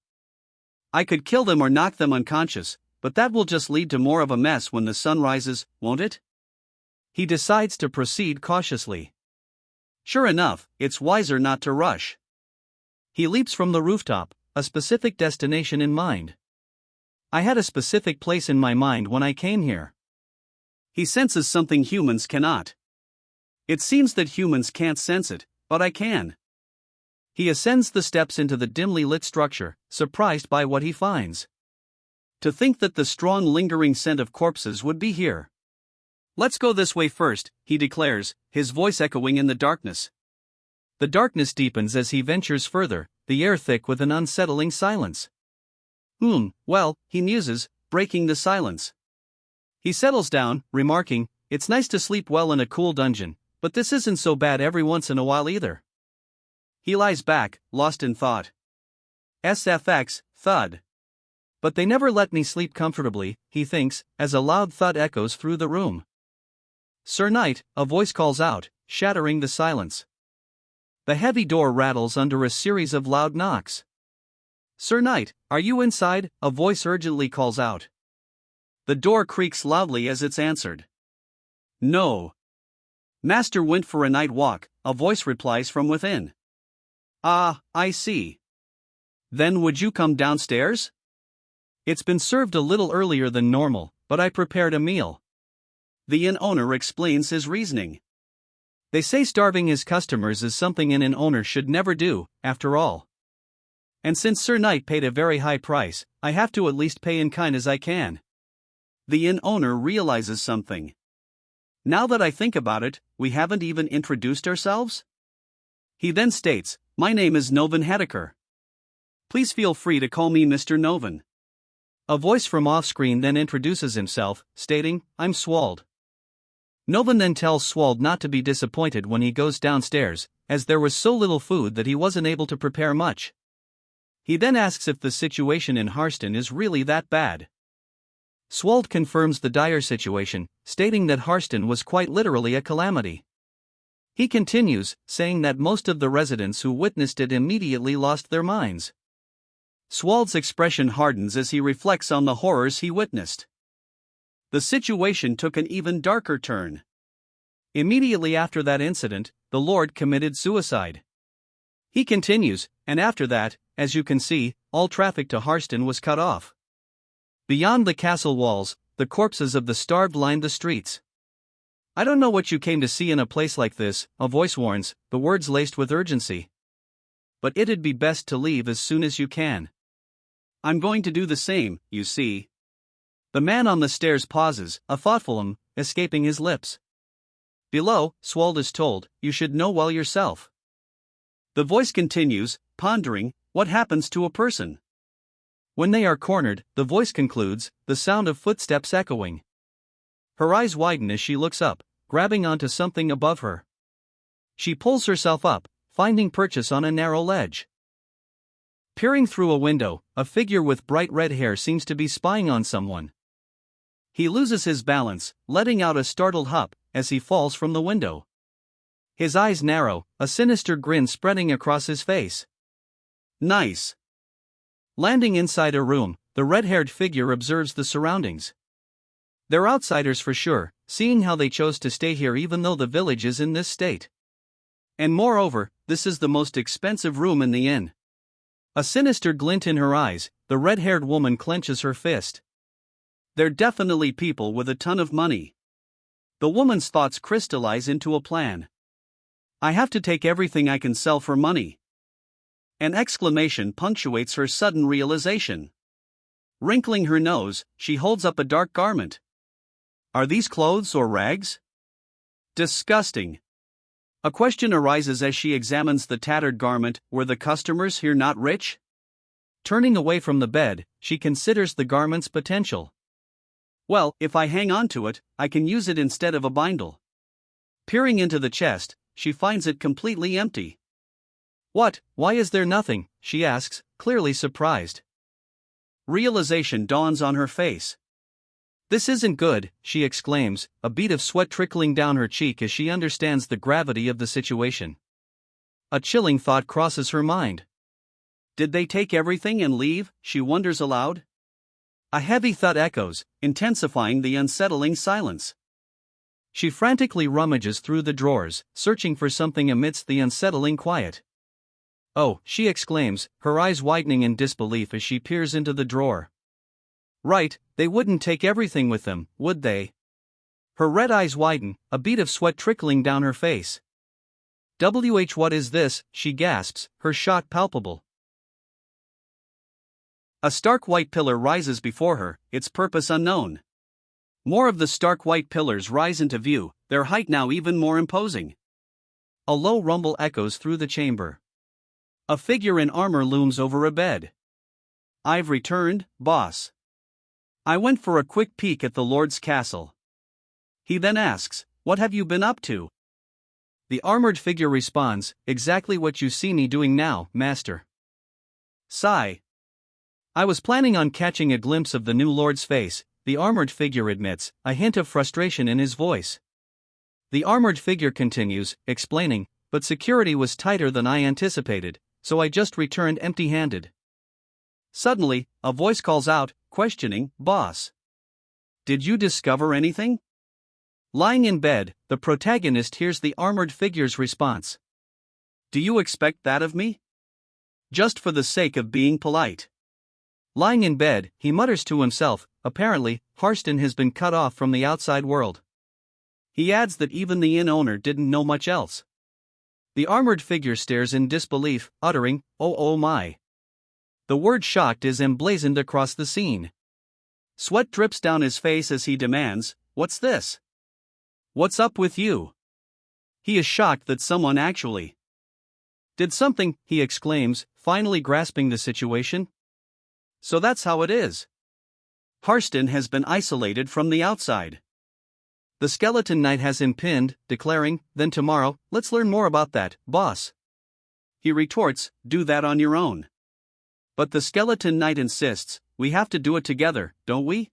I could kill them or knock them unconscious, but that will just lead to more of a mess when the sun rises, won't it? He decides to proceed cautiously. Sure enough, it's wiser not to rush. He leaps from the rooftop, a specific destination in mind. I had a specific place in my mind when I came here. He senses something humans cannot. It seems that humans can't sense it, but I can. He ascends the steps into the dimly lit structure, surprised by what he finds. To think that the strong lingering scent of corpses would be here. Let's go this way first, he declares, his voice echoing in the darkness. The darkness deepens as he ventures further, the air thick with an unsettling silence. Well, he muses, breaking the silence. He settles down, remarking, it's nice to sleep well in a cool dungeon, but this isn't so bad every once in a while either. He lies back, lost in thought. SFX, thud. But they never let me sleep comfortably, he thinks, as a loud thud echoes through the room. Sir Knight, a voice calls out, shattering the silence. The heavy door rattles under a series of loud knocks. Sir Knight, are you inside? A voice urgently calls out. The door creaks loudly as it's answered. No. Master went for a night walk, a voice replies from within. Ah, I see. Then would you come downstairs? It's been served a little earlier than normal, but I prepared a meal. The inn owner explains his reasoning. They say starving his customers is something an inn owner should never do, after all. And since Sir Knight paid a very high price, I have to at least pay in kind as I can. The inn owner realizes something. Now that I think about it, we haven't even introduced ourselves? He then states, my name is Novan Hedeker. Please feel free to call me Mr. Novan. A voice from off-screen then introduces himself, stating, I'm Swald. Novan then tells Swald not to be disappointed when he goes downstairs, as there was so little food that he wasn't able to prepare much. He then asks if the situation in Harston is really that bad. Swald confirms the dire situation, stating that Harston was quite literally a calamity. He continues, saying that most of the residents who witnessed it immediately lost their minds. Swald's expression hardens as he reflects on the horrors he witnessed. The situation took an even darker turn. Immediately after that incident, the Lord committed suicide. He continues, and after that, as you can see, all traffic to Harston was cut off. Beyond the castle walls, the corpses of the starved lined the streets. I don't know what you came to see in a place like this, a voice warns, the words laced with urgency. But it'd be best to leave as soon as you can. I'm going to do the same, you see. The man on the stairs pauses, a thoughtful escaping his lips. Below, Swald is told, you should know well yourself. The voice continues, pondering, what happens to a person? When they are cornered, the voice concludes, the sound of footsteps echoing. Her eyes widen as she looks up, grabbing onto something above her. She pulls herself up, finding purchase on a narrow ledge. Peering through a window, a figure with bright red hair seems to be spying on someone. He loses his balance, letting out a startled hup as he falls from the window. His eyes narrow, a sinister grin spreading across his face. Nice. Landing inside a room, the red-haired figure observes the surroundings. They're outsiders for sure, seeing how they chose to stay here even though the village is in this state. And moreover, this is the most expensive room in the inn. A sinister glint in her eyes, the red-haired woman clenches her fist. They're definitely people with a ton of money. The woman's thoughts crystallize into a plan. I have to take everything I can sell for money. An exclamation punctuates her sudden realization. Wrinkling her nose, she holds up a dark garment. Are these clothes or rags? Disgusting. A question arises as she examines the tattered garment. Were the customers here not rich? Turning away from the bed, she considers the garment's potential. Well, if I hang on to it, I can use it instead of a bindle. Peering into the chest, she finds it completely empty. What? Why is there nothing? She asks, clearly surprised. Realization dawns on her face. This isn't good, she exclaims, a bead of sweat trickling down her cheek as she understands the gravity of the situation. A chilling thought crosses her mind. Did they take everything and leave? She wonders aloud. A heavy thud echoes, intensifying the unsettling silence. She frantically rummages through the drawers, searching for something amidst the unsettling quiet. Oh, she exclaims, her eyes widening in disbelief as she peers into the drawer. Right, they wouldn't take everything with them, would they? Her red eyes widen, a bead of sweat trickling down her face. What is this? She gasps, her shock palpable. A stark white pillar rises before her, its purpose unknown. More of the stark white pillars rise into view, their height now even more imposing. A low rumble echoes through the chamber. A figure in armor looms over a bed. I've returned, boss. I went for a quick peek at the Lord's castle. He then asks, what have you been up to? The armored figure responds, exactly what you see me doing now, master. Sigh. I was planning on catching a glimpse of the new Lord's face, the armored figure admits, a hint of frustration in his voice. The armored figure continues, explaining, but security was tighter than I anticipated, so I just returned empty-handed. Suddenly, a voice calls out, questioning, boss. Did you discover anything? Lying in bed, the protagonist hears the armored figure's response. Do you expect that of me? Just for the sake of being polite. Lying in bed, he mutters to himself, apparently, Harston has been cut off from the outside world. He adds that even the inn owner didn't know much else. The armored figure stares in disbelief, uttering, oh my. The word shocked is emblazoned across the scene. Sweat drips down his face as he demands, what's this? What's up with you? He is shocked that someone actually did something, he exclaims, finally grasping the situation. So that's how it is. Harston has been isolated from the outside. The skeleton knight has him pinned, declaring, then tomorrow, let's learn more about that, boss. He retorts, do that on your own. But the skeleton knight insists, we have to do it together, don't we?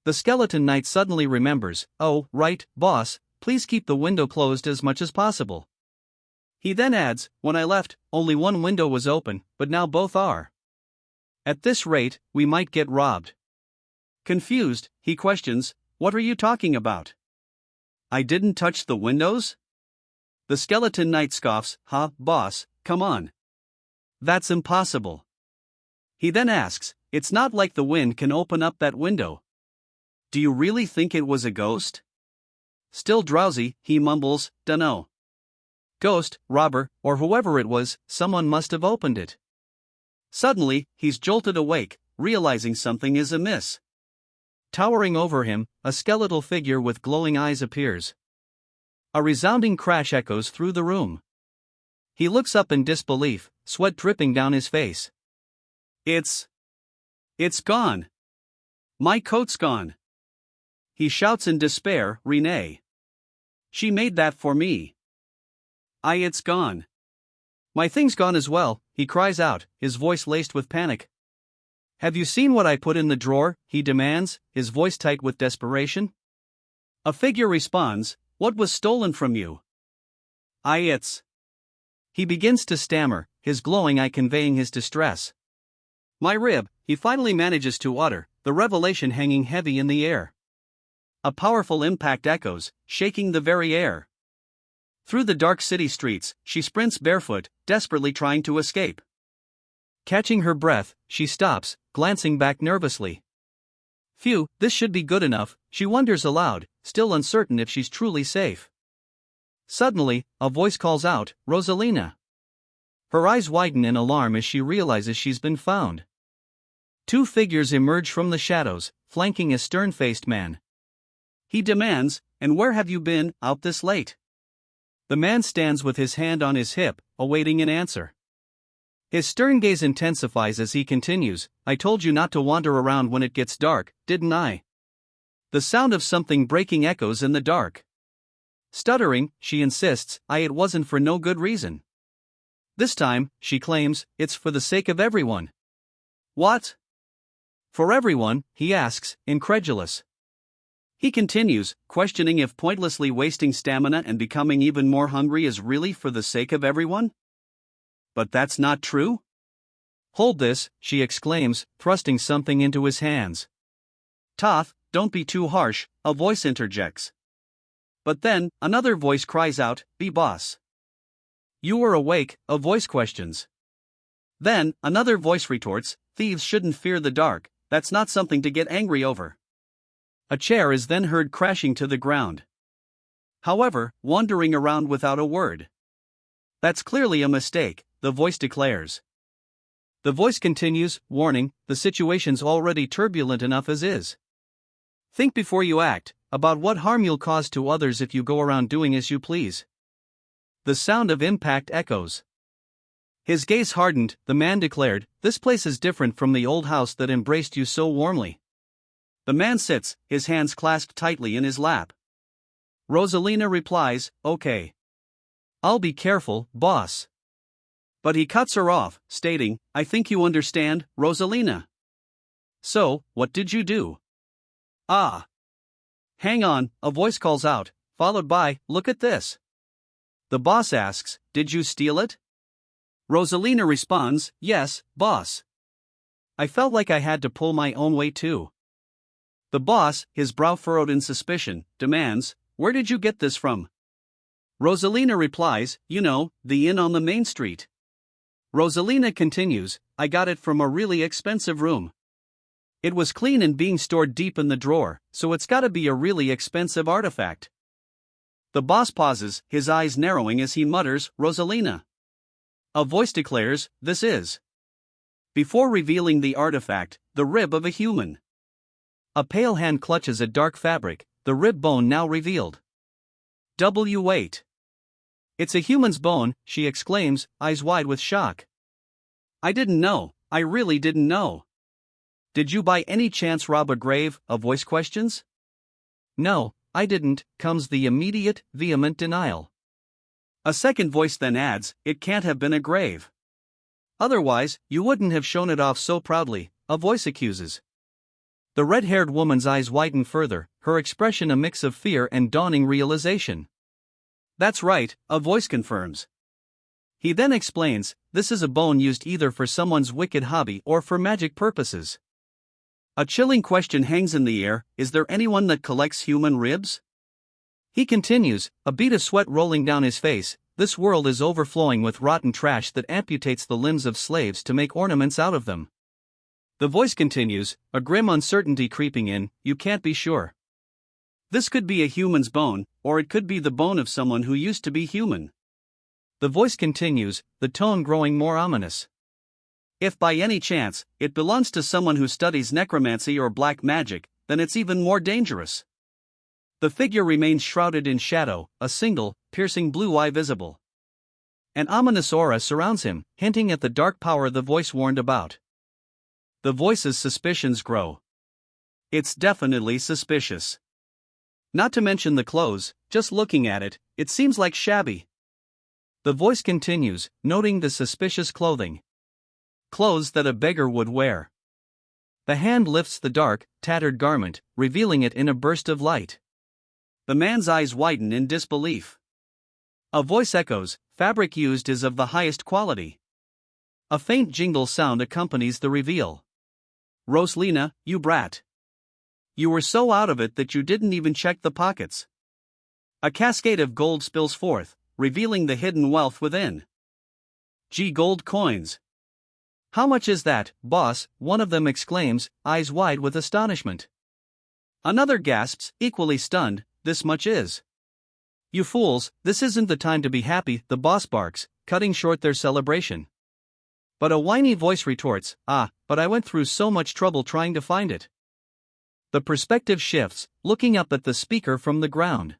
The skeleton knight suddenly remembers, oh, right, boss, please keep the window closed as much as possible. He then adds, when I left, only one window was open, but now both are. At this rate, we might get robbed. Confused, he questions, what are you talking about? I didn't touch the windows? The skeleton knight scoffs, boss, come on. That's impossible. He then asks, it's not like the wind can open up that window. Do you really think it was a ghost? Still drowsy, he mumbles, dunno. Ghost, robber, or whoever it was, someone must have opened it. Suddenly, he's jolted awake, realizing something is amiss. Towering over him, a skeletal figure with glowing eyes appears. A resounding crash echoes through the room. He looks up in disbelief, sweat dripping down his face. It's gone. My coat's gone. He shouts in despair, Renee. She made that for me. It's gone. My thing's gone as well, he cries out, his voice laced with panic. Have you seen what I put in the drawer? He demands, his voice tight with desperation. A figure responds, what was stolen from you? It's. He begins to stammer, his glowing eye conveying his distress. My rib, he finally manages to utter, the revelation hanging heavy in the air. A powerful impact echoes, shaking the very air. Through the dark city streets, she sprints barefoot, desperately trying to escape. Catching her breath, she stops, glancing back nervously. Phew, this should be good enough, she wonders aloud, still uncertain if she's truly safe. Suddenly, a voice calls out, Rosalina. Her eyes widen in alarm as she realizes she's been found. Two figures emerge from the shadows, flanking a stern-faced man. He demands, and where have you been, out this late? The man stands with his hand on his hip, awaiting an answer. His stern gaze intensifies as he continues, I told you not to wander around when it gets dark, didn't I? The sound of something breaking echoes in the dark. Stuttering, she insists, it wasn't for no good reason. This time, she claims, it's for the sake of everyone. What? For everyone, he asks, incredulous. He continues, questioning if pointlessly wasting stamina and becoming even more hungry is really for the sake of everyone? But that's not true? Hold this, she exclaims, thrusting something into his hands. Toth, don't be too harsh, a voice interjects. But then, another voice cries out, be boss. You were awake, a voice questions. Then, another voice retorts, thieves shouldn't fear the dark, that's not something to get angry over. A chair is then heard crashing to the ground. However, wandering around without a word. That's clearly a mistake, the voice declares. The voice continues, warning, the situation's already turbulent enough as is. Think before you act, about what harm you'll cause to others if you go around doing as you please. The sound of impact echoes. His gaze hardened, the man declared, this place is different from the old house that embraced you so warmly. The man sits, his hands clasped tightly in his lap. Rosalina replies, okay. I'll be careful, boss. But he cuts her off, stating, I think you understand, Rosalina. So, what did you do? Hang on, a voice calls out, followed by, look at this. The boss asks, did you steal it? Rosalina responds, yes, boss. I felt like I had to pull my own weight too. The boss, his brow furrowed in suspicion, demands, where did you get this from? Rosalina replies, you know, the inn on the main street. Rosalina continues, I got it from a really expensive room. It was clean and being stored deep in the drawer, so it's gotta be a really expensive artifact. The boss pauses, his eyes narrowing as he mutters, Rosalina. A voice declares, this is. Before revealing the artifact, the rib of a human. A pale hand clutches a dark fabric, the rib bone now revealed. W8. It's a human's bone, she exclaims, eyes wide with shock. I didn't know, I really didn't know. Did you by any chance rob a grave? A voice questions. No, I didn't, comes the immediate, vehement denial. A second voice then adds, it can't have been a grave. Otherwise, you wouldn't have shown it off so proudly, a voice accuses. The red-haired woman's eyes widen further, her expression a mix of fear and dawning realization. That's right, a voice confirms. He then explains, this is a bone used either for someone's wicked hobby or for magic purposes. A chilling question hangs in the air, is there anyone that collects human ribs? He continues, a bead of sweat rolling down his face, this world is overflowing with rotten trash that amputates the limbs of slaves to make ornaments out of them. The voice continues, a grim uncertainty creeping in, you can't be sure. This could be a human's bone, or it could be the bone of someone who used to be human. The voice continues, the tone growing more ominous. If by any chance, it belongs to someone who studies necromancy or black magic, then it's even more dangerous. The figure remains shrouded in shadow, a single, piercing blue eye visible. An ominous aura surrounds him, hinting at the dark power the voice warned about. The voice's suspicions grow. It's definitely suspicious. Not to mention the clothes, just looking at it, it seems like shabby. The voice continues, noting the suspicious clothing. Clothes that a beggar would wear. The hand lifts the dark, tattered garment, revealing it in a burst of light. The man's eyes widen in disbelief. A voice echoes, "Fabric used is of the highest quality." A faint jingle sound accompanies the reveal. "Rosalina, you brat. You were so out of it that you didn't even check the pockets." A cascade of gold spills forth, revealing the hidden wealth within. Gold coins. "How much is that, boss?" one of them exclaims, eyes wide with astonishment. Another gasps, equally stunned, "This much is." "You fools, this isn't the time to be happy," the boss barks, cutting short their celebration. But a whiny voice retorts, "But I went through so much trouble trying to find it." The perspective shifts, looking up at the speaker from the ground.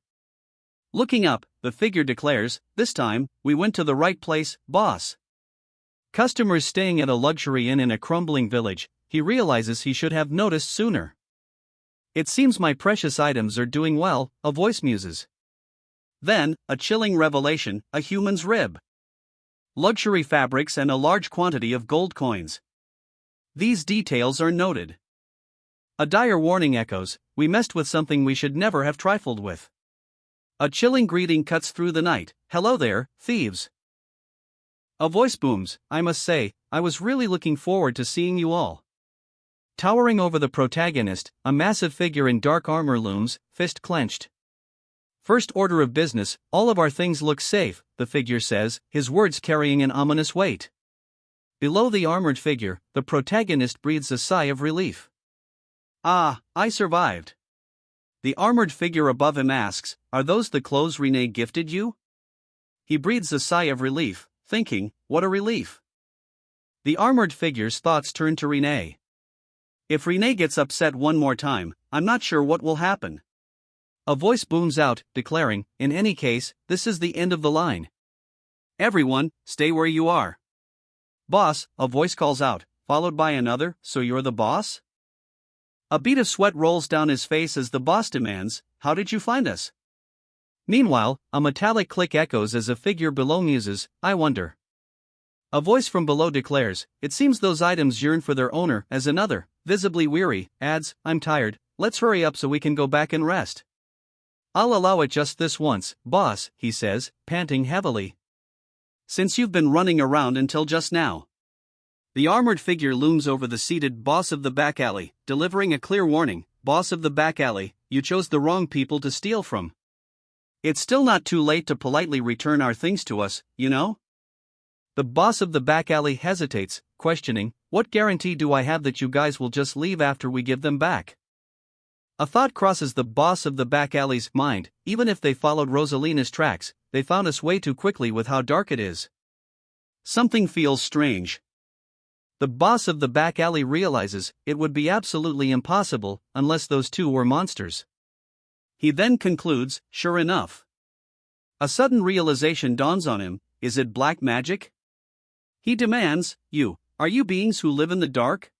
Looking up, the figure declares, "This time, we went to the right place, boss." Customers staying at a luxury inn in a crumbling village, he realizes he should have noticed sooner. "It seems my precious items are doing well," a voice muses. Then, a chilling revelation, a human's rib. Luxury fabrics and a large quantity of gold coins. These details are noted. A dire warning echoes, "We messed with something we should never have trifled with." A chilling greeting cuts through the night, "Hello there, thieves." A voice booms, "I must say, I was really looking forward to seeing you all." Towering over the protagonist, a massive figure in dark armor looms, fist clenched. "First order of business, all of our things look safe," the figure says, his words carrying an ominous weight. Below the armored figure, the protagonist breathes a sigh of relief. "Ah, I survived." The armored figure above him asks, "Are those the clothes Renee gifted you?" He breathes a sigh of relief, thinking, "What a relief." The armored figure's thoughts turn to Renee. "If Renee gets upset one more time, I'm not sure what will happen." A voice booms out, declaring, "In any case, this is the end of the line. Everyone, stay where you are." "Boss," a voice calls out, followed by another, "So you're the boss?" A bead of sweat rolls down his face as the boss demands, "How did you find us?" Meanwhile, a metallic click echoes as a figure below muses, "I wonder." A voice from below declares, "It seems those items yearn for their owner," as another, visibly weary, adds, "I'm tired, let's hurry up so we can go back and rest." "I'll allow it just this once, boss," he says, panting heavily. "Since you've been running around until just now." The armored figure looms over the seated boss of the back alley, delivering a clear warning, "Boss of the back alley, you chose the wrong people to steal from. It's still not too late to politely return our things to us, you know?" The boss of the back alley hesitates, questioning, "What guarantee do I have that you guys will just leave after we give them back?" A thought crosses the boss of the back alley's mind, even if they followed Rosalina's tracks, they found us way too quickly with how dark it is. Something feels strange. The boss of the back alley realizes it would be absolutely impossible unless those two were monsters. He then concludes, "Sure enough." A sudden realization dawns on him, is it black magic? He demands, Are you beings who live in the dark?"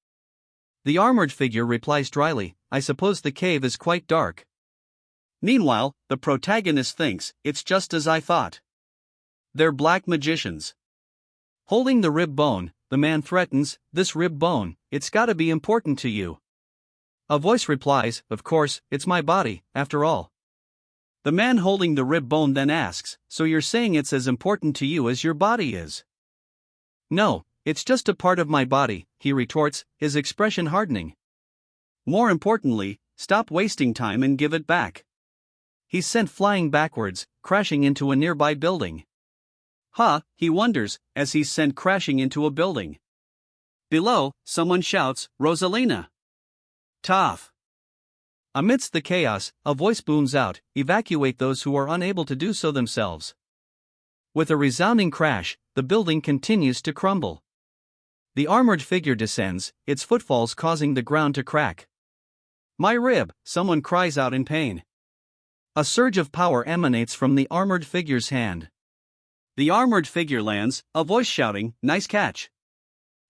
The armored figure replies dryly, "I suppose the cave is quite dark." Meanwhile, the protagonist thinks, "It's just as I thought. They're black magicians." Holding the rib bone, the man threatens, "This rib bone, it's gotta be important to you." A voice replies, "Of course, it's my body, after all." The man holding the rib bone then asks, "So you're saying it's as important to you as your body is?" "No, it's just a part of my body," he retorts, his expression hardening. "More importantly, stop wasting time and give it back." He's sent flying backwards, crashing into a nearby building. He wonders, as he's sent crashing into a building. Below, someone shouts, "Rosalina! Tough!" Amidst the chaos, a voice booms out, "Evacuate those who are unable to do so themselves." With a resounding crash, the building continues to crumble. The armored figure descends, its footfalls causing the ground to crack. "My rib!" someone cries out in pain. A surge of power emanates from the armored figure's hand. The armored figure lands, a voice shouting, "Nice catch!"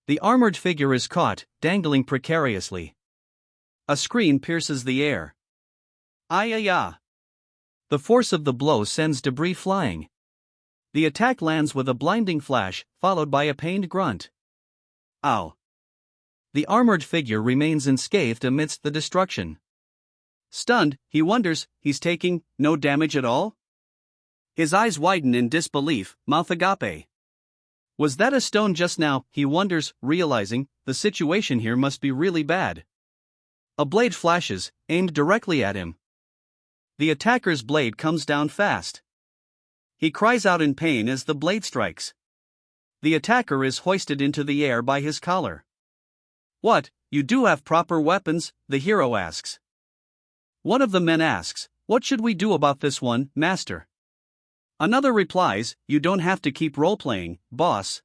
The armored figure is caught, dangling precariously. A scream pierces the air. "Ay-ya-ya!" The force of the blow sends debris flying. The attack lands with a blinding flash, followed by a pained grunt. "Ow!" the armored figure remains unscathed amidst the destruction. Stunned, he wonders, he's taking no damage at all? His eyes widen in disbelief, mouth agape. Was that a stone just now, he wonders, realizing the situation here must be really bad. A blade flashes, aimed directly at him. The attacker's blade comes down fast. He cries out in pain as the blade strikes. The attacker is hoisted into the air by his collar. What, you do have proper weapons? The hero asks. One of the men asks, what should we do about this one, master? Another replies, you don't have to keep role-playing, boss.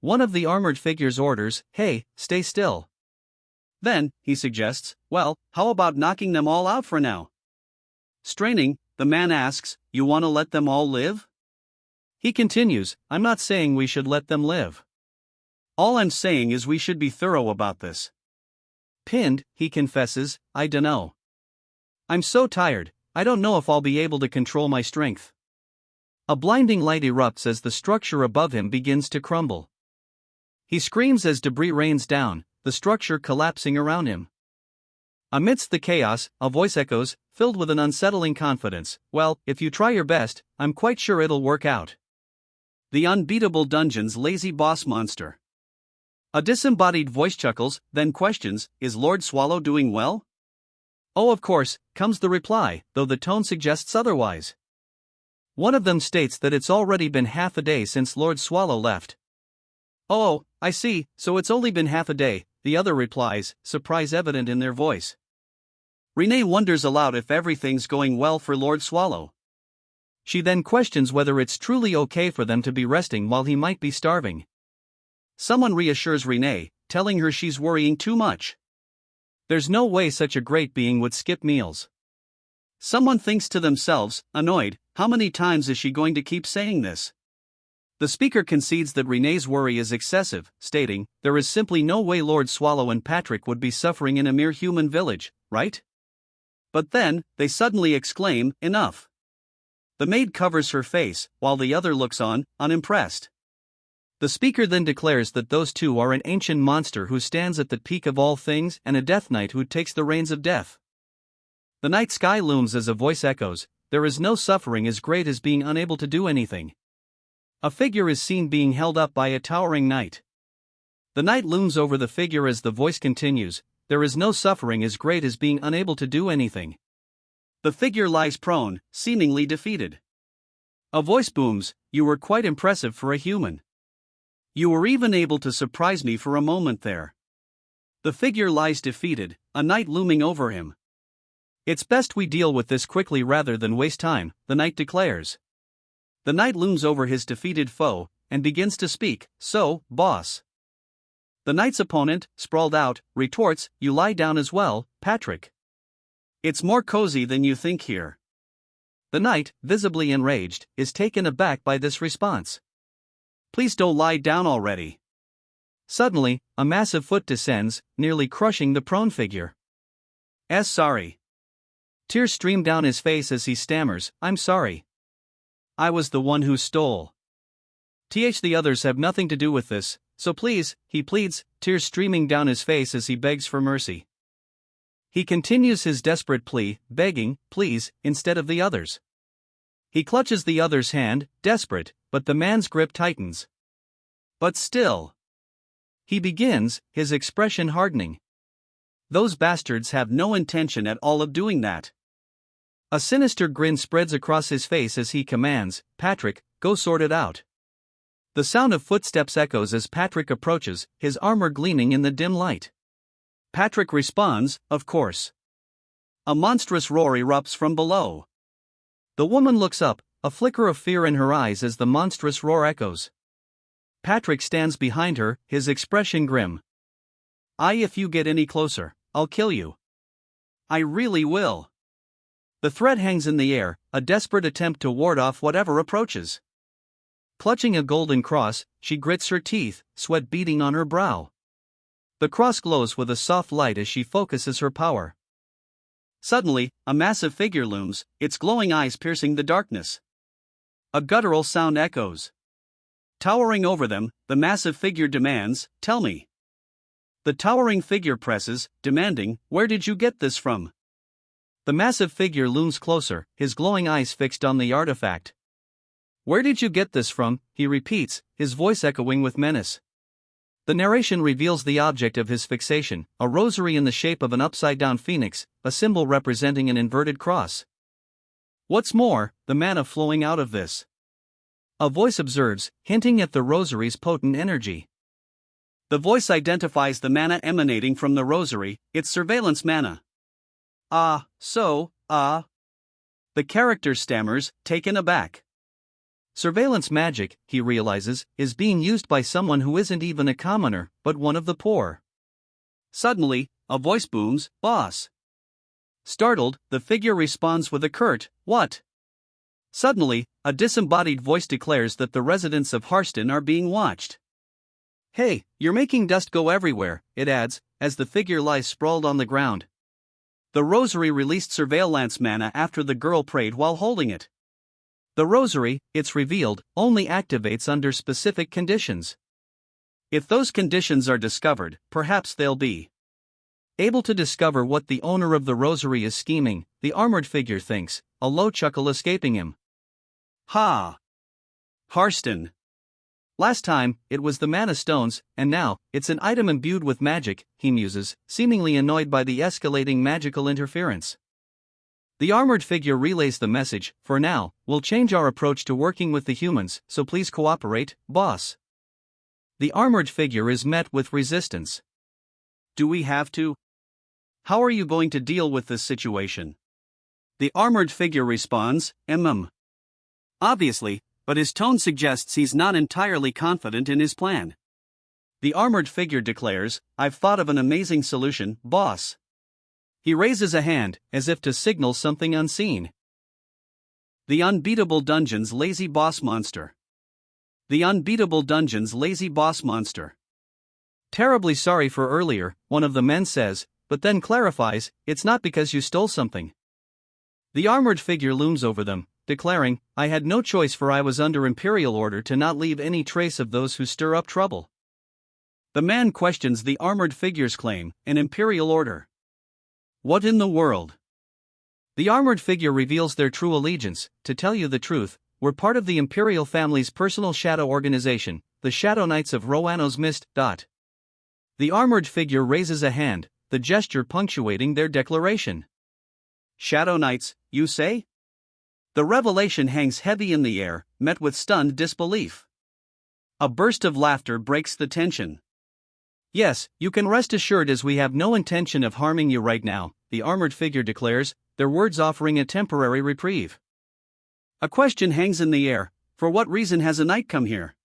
One of the armored figures orders, hey, stay still. Then, he suggests, well, how about knocking them all out for now? Straining, the man asks, you want to let them all live? He continues, I'm not saying we should let them live. All I'm saying is we should be thorough about this. Pinned, he confesses, I dunno. I'm so tired, I don't know if I'll be able to control my strength. A blinding light erupts as the structure above him begins to crumble. He screams as debris rains down, the structure collapsing around him. Amidst the chaos, a voice echoes, filled with an unsettling confidence, well, if you try your best, I'm quite sure it'll work out. The Unbeatable Dungeon's lazy boss monster. A disembodied voice chuckles, then questions, is Lord Swallow doing well? Oh, of course, comes the reply, though the tone suggests otherwise. One of them states that it's already been half a day since Lord Swallow left. Oh, I see, so it's only been half a day, the other replies, surprise evident in their voice. Renee wonders aloud if everything's going well for Lord Swallow. She then questions whether it's truly okay for them to be resting while he might be starving. Someone reassures Renee, telling her she's worrying too much. There's no way such a great being would skip meals. Someone thinks to themselves, annoyed, how many times is she going to keep saying this? The speaker concedes that Renee's worry is excessive, stating, there is simply no way Lord Swallow and Patrick would be suffering in a mere human village, right? But then, they suddenly exclaim, enough. The maid covers her face, while the other looks on, unimpressed. The speaker then declares that those two are an ancient monster who stands at the peak of all things and a death knight who takes the reins of death. The night sky looms as a voice echoes, there is no suffering as great as being unable to do anything. A figure is seen being held up by a towering knight. The knight looms over the figure as the voice continues, there is no suffering as great as being unable to do anything. The figure lies prone, seemingly defeated. A voice booms, you were quite impressive for a human. You were even able to surprise me for a moment there. The figure lies defeated, a knight looming over him. It's best we deal with this quickly rather than waste time, the knight declares. The knight looms over his defeated foe, and begins to speak, so, boss. The knight's opponent, sprawled out, retorts, you lie down as well, Patrick. It's more cozy than you think here. The knight, visibly enraged, is taken aback by this response. Please don't lie down already. Suddenly, a massive foot descends, nearly crushing the prone figure. Sorry. Tears stream down his face as he stammers, I'm sorry. I was the one who stole. The others have nothing to do with this, so please, he pleads, tears streaming down his face as he begs for mercy. He continues his desperate plea, begging, please, instead of the others. He clutches the other's hand, desperate, but the man's grip tightens. But still. He begins, his expression hardening. Those bastards have no intention at all of doing that. A sinister grin spreads across his face as he commands, Patrick, go sort it out. The sound of footsteps echoes as Patrick approaches, his armor gleaming in the dim light. Patrick responds, of course. A monstrous roar erupts from below. The woman looks up, a flicker of fear in her eyes as the monstrous roar echoes. Patrick stands behind her, his expression grim. If you get any closer, I'll kill you. I really will. The threat hangs in the air, a desperate attempt to ward off whatever approaches. Clutching a golden cross, she grits her teeth, sweat beading on her brow. The cross glows with a soft light as she focuses her power. Suddenly, a massive figure looms, its glowing eyes piercing the darkness. A guttural sound echoes. Towering over them, the massive figure demands, tell me. The towering figure presses, demanding, "Where did you get this from?" The massive figure looms closer, his glowing eyes fixed on the artifact. "Where did you get this from?" he repeats, his voice echoing with menace. The narration reveals the object of his fixation, a rosary in the shape of an upside-down phoenix, a symbol representing an inverted cross. "What's more, the mana flowing out of this," a voice observes, hinting at the rosary's potent energy. The voice identifies the mana emanating from the rosary, its surveillance mana. The character stammers, taken aback. Surveillance magic, he realizes, is being used by someone who isn't even a commoner, but one of the poor. Suddenly, a voice booms, "Boss." Startled, the figure responds with a curt, "What?" Suddenly, a disembodied voice declares that the residents of Harston are being watched. "Hey, you're making dust go everywhere," it adds, as the figure lies sprawled on the ground. The rosary released surveillance mana after the girl prayed while holding it. The rosary, it's revealed, only activates under specific conditions. If those conditions are discovered, perhaps they'll be able to discover what the owner of the rosary is scheming, the armored figure thinks, a low chuckle escaping him. Ha! Harston. Last time, it was the mana stones, and now, it's an item imbued with magic, he muses, seemingly annoyed by the escalating magical interference. The armored figure relays the message, "For now, we'll change our approach to working with the humans, so please cooperate, boss." The armored figure is met with resistance. "Do we have to? How are you going to deal with this situation?" The armored figure responds, Obviously, but his tone suggests he's not entirely confident in his plan. The armored figure declares, "I've thought of an amazing solution, boss." He raises a hand, as if to signal something unseen. The Unbeatable Dungeon's Lazy Boss Monster. The Unbeatable Dungeon's Lazy Boss Monster. "Terribly sorry for earlier," one of the men says, but then clarifies, "It's not because you stole something." The armored figure looms over them, declaring, "I had no choice, for I was under imperial order to not leave any trace of those who stir up trouble." The man questions the armored figure's claim, an imperial order. What in the world? The armored figure reveals their true allegiance. "To tell you the truth, we're part of the imperial family's personal shadow organization, the Shadow Knights of Roano's Mist. The armored figure raises a hand, the gesture punctuating their declaration. "Shadow Knights, you say?" The revelation hangs heavy in the air, met with stunned disbelief. A burst of laughter breaks the tension. "Yes, you can rest assured, as we have no intention of harming you right now," the armored figure declares, their words offering a temporary reprieve. A question hangs in the air: for what reason has a knight come here?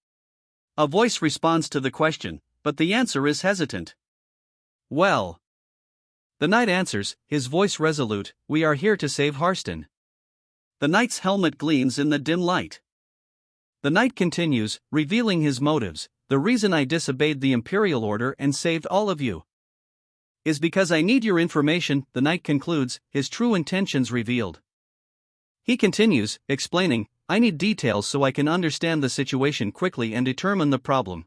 A voice responds to the question, but the answer is hesitant. "Well," the knight answers, his voice resolute, "we are here to save Harston." The knight's helmet gleams in the dim light. The knight continues, revealing his motives. "The reason I disobeyed the imperial order and saved all of you is because I need your information," the knight concludes, his true intentions revealed. He continues, explaining, "I need details so I can understand the situation quickly and determine the problem.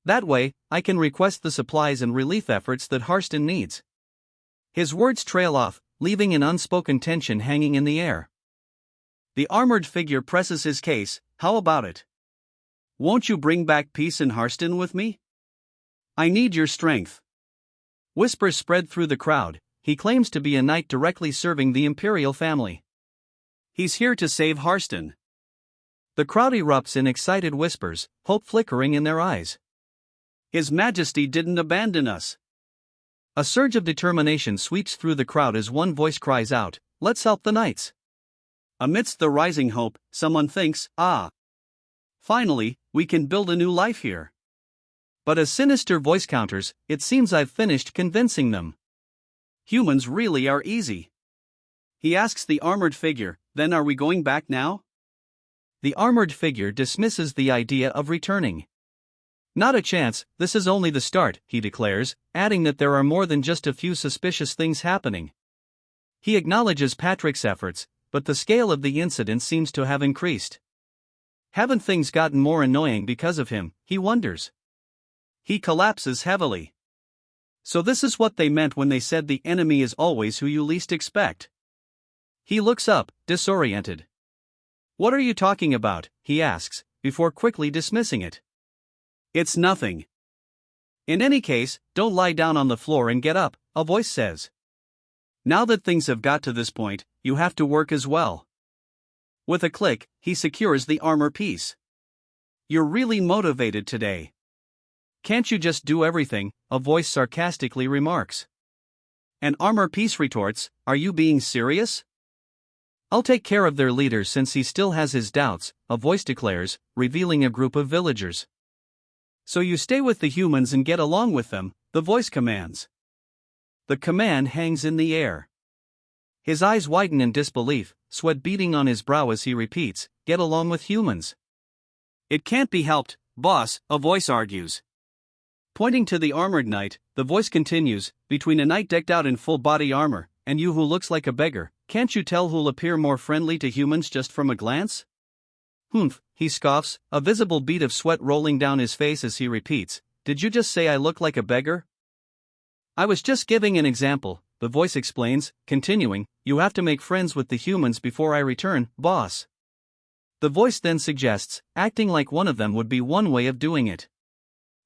That way, I can request the supplies and relief efforts that Harston needs." His words trail off, leaving an unspoken tension hanging in the air. The armored figure presses his case, "How about it? Won't you bring back peace in Harston with me? I need your strength." Whispers spread through the crowd. He claims to be a knight directly serving the imperial family. He's here to save Harston. The crowd erupts in excited whispers, hope flickering in their eyes. "His Majesty didn't abandon us." A surge of determination sweeps through the crowd as one voice cries out, "Let's help the knights." Amidst the rising hope, someone thinks, finally, we can build a new life here." But a sinister voice counters, "It seems I've finished convincing them. Humans really are easy." He asks the armored figure, "Then are we going back now?" The armored figure dismisses the idea of returning. "Not a chance, this is only the start," he declares, adding that there are more than just a few suspicious things happening. He acknowledges Patrick's efforts, but the scale of the incident seems to have increased. Haven't things gotten more annoying because of him, he wonders. He collapses heavily. So this is what they meant when they said the enemy is always who you least expect. He looks up, disoriented. What are you talking about? He asks, before quickly dismissing it. It's nothing. In any case, don't lie down on the floor and get up, a voice says. Now that things have got to this point, you have to work as well. With a click, he secures the armor piece. You're really motivated today. Can't you just do everything? A voice sarcastically remarks. An armor piece retorts, are you being serious? I'll take care of their leader since he still has his doubts, a voice declares, revealing a group of villagers. So you stay with the humans and get along with them, the voice commands. The command hangs in the air. His eyes widen in disbelief, sweat beading on his brow as he repeats, get along with humans. It can't be helped, boss, a voice argues. Pointing to the armored knight, the voice continues, between a knight decked out in full body armor, and you who looks like a beggar, can't you tell who'll appear more friendly to humans just from a glance? Humph, he scoffs, a visible bead of sweat rolling down his face as he repeats, did you just say I look like a beggar? I was just giving an example, the voice explains, continuing, you have to make friends with the humans before I return, boss. The voice then suggests, acting like one of them would be one way of doing it.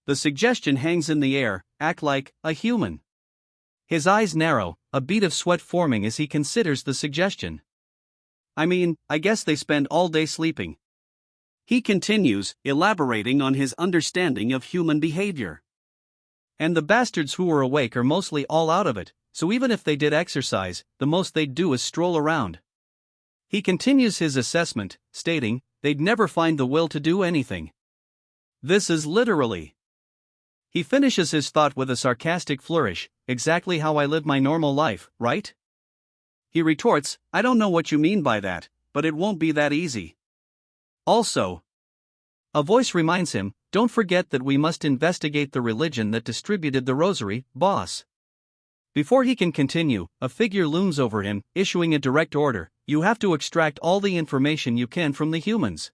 The suggestion hangs in the air, act like a human. His eyes narrow, a bead of sweat forming as he considers the suggestion. I mean, I guess they spend all day sleeping. He continues, elaborating on his understanding of human behavior. And the bastards who are awake are mostly all out of it, so even if they did exercise, the most they'd do is stroll around. He continues his assessment, stating, they'd never find the will to do anything. This is literally. He finishes his thought with a sarcastic flourish, exactly how I live my normal life, right? He retorts, I don't know what you mean by that, but it won't be that easy. Also, a voice reminds him, don't forget that we must investigate the religion that distributed the rosary, boss. Before he can continue, a figure looms over him, issuing a direct order, you have to extract all the information you can from the humans.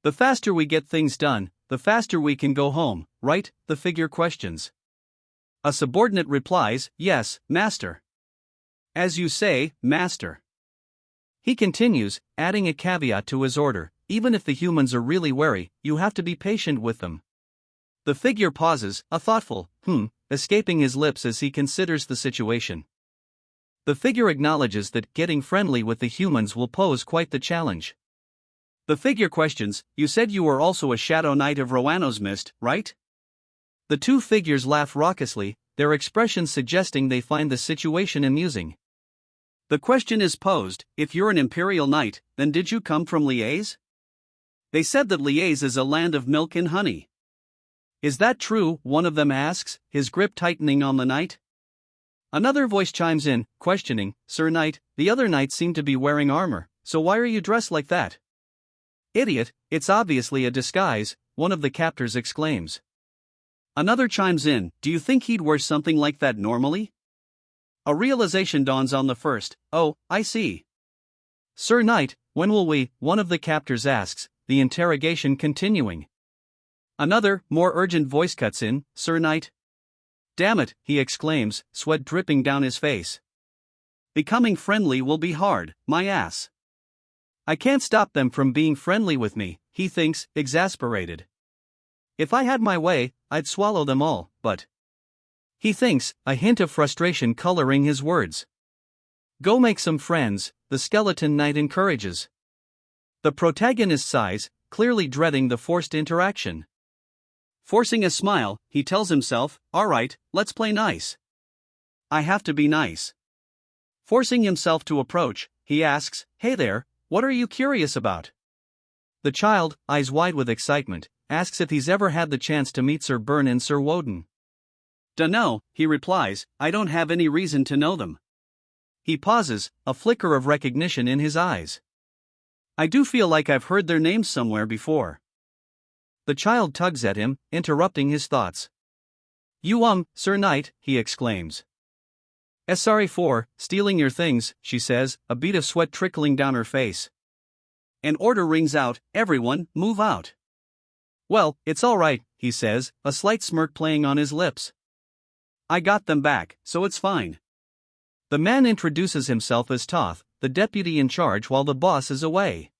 The faster we get things done, the faster we can go home, right? The figure questions. A subordinate replies, yes, master. As you say, master. He continues, adding a caveat to his order, even if the humans are really wary, you have to be patient with them. The figure pauses, a thoughtful, escaping his lips as he considers the situation. The figure acknowledges that getting friendly with the humans will pose quite the challenge. The figure questions, you said you were also a Shadow Knight of Roano's Mist, right? The two figures laugh raucously, their expressions suggesting they find the situation amusing. The question is posed, if you're an Imperial Knight, then did you come from Liège? They said that Liège is a land of milk and honey. Is that true? One of them asks, his grip tightening on the knight. Another voice chimes in, questioning, Sir Knight, the other knights seem to be wearing armor, so why are you dressed like that? Idiot, it's obviously a disguise, one of the captors exclaims. Another chimes in, do you think he'd wear something like that normally? A realization dawns on the first, oh, I see. Sir Knight, when will we? One of the captors asks, the interrogation continuing. Another, more urgent voice cuts in, Sir Knight. Damn it, he exclaims, sweat dripping down his face. Becoming friendly will be hard, my ass. I can't stop them from being friendly with me, he thinks, exasperated. If I had my way, I'd swallow them all, but. He thinks, a hint of frustration coloring his words. Go make some friends, the skeleton knight encourages. The protagonist sighs, clearly dreading the forced interaction. Forcing a smile, he tells himself, alright, let's play nice. I have to be nice. Forcing himself to approach, he asks, hey there, what are you curious about? The child, eyes wide with excitement, asks if he's ever had the chance to meet Sir Byrne and Sir Woden. Dunno, he replies, I don't have any reason to know them. He pauses, a flicker of recognition in his eyes. I do feel like I've heard their names somewhere before. The child tugs at him, interrupting his thoughts. You Sir Knight, he exclaims. Sorry for stealing your things, she says, a bead of sweat trickling down her face. An order rings out, everyone, move out. Well, it's all right, he says, a slight smirk playing on his lips. I got them back, so it's fine. The man introduces himself as Toth, the deputy in charge while the boss is away.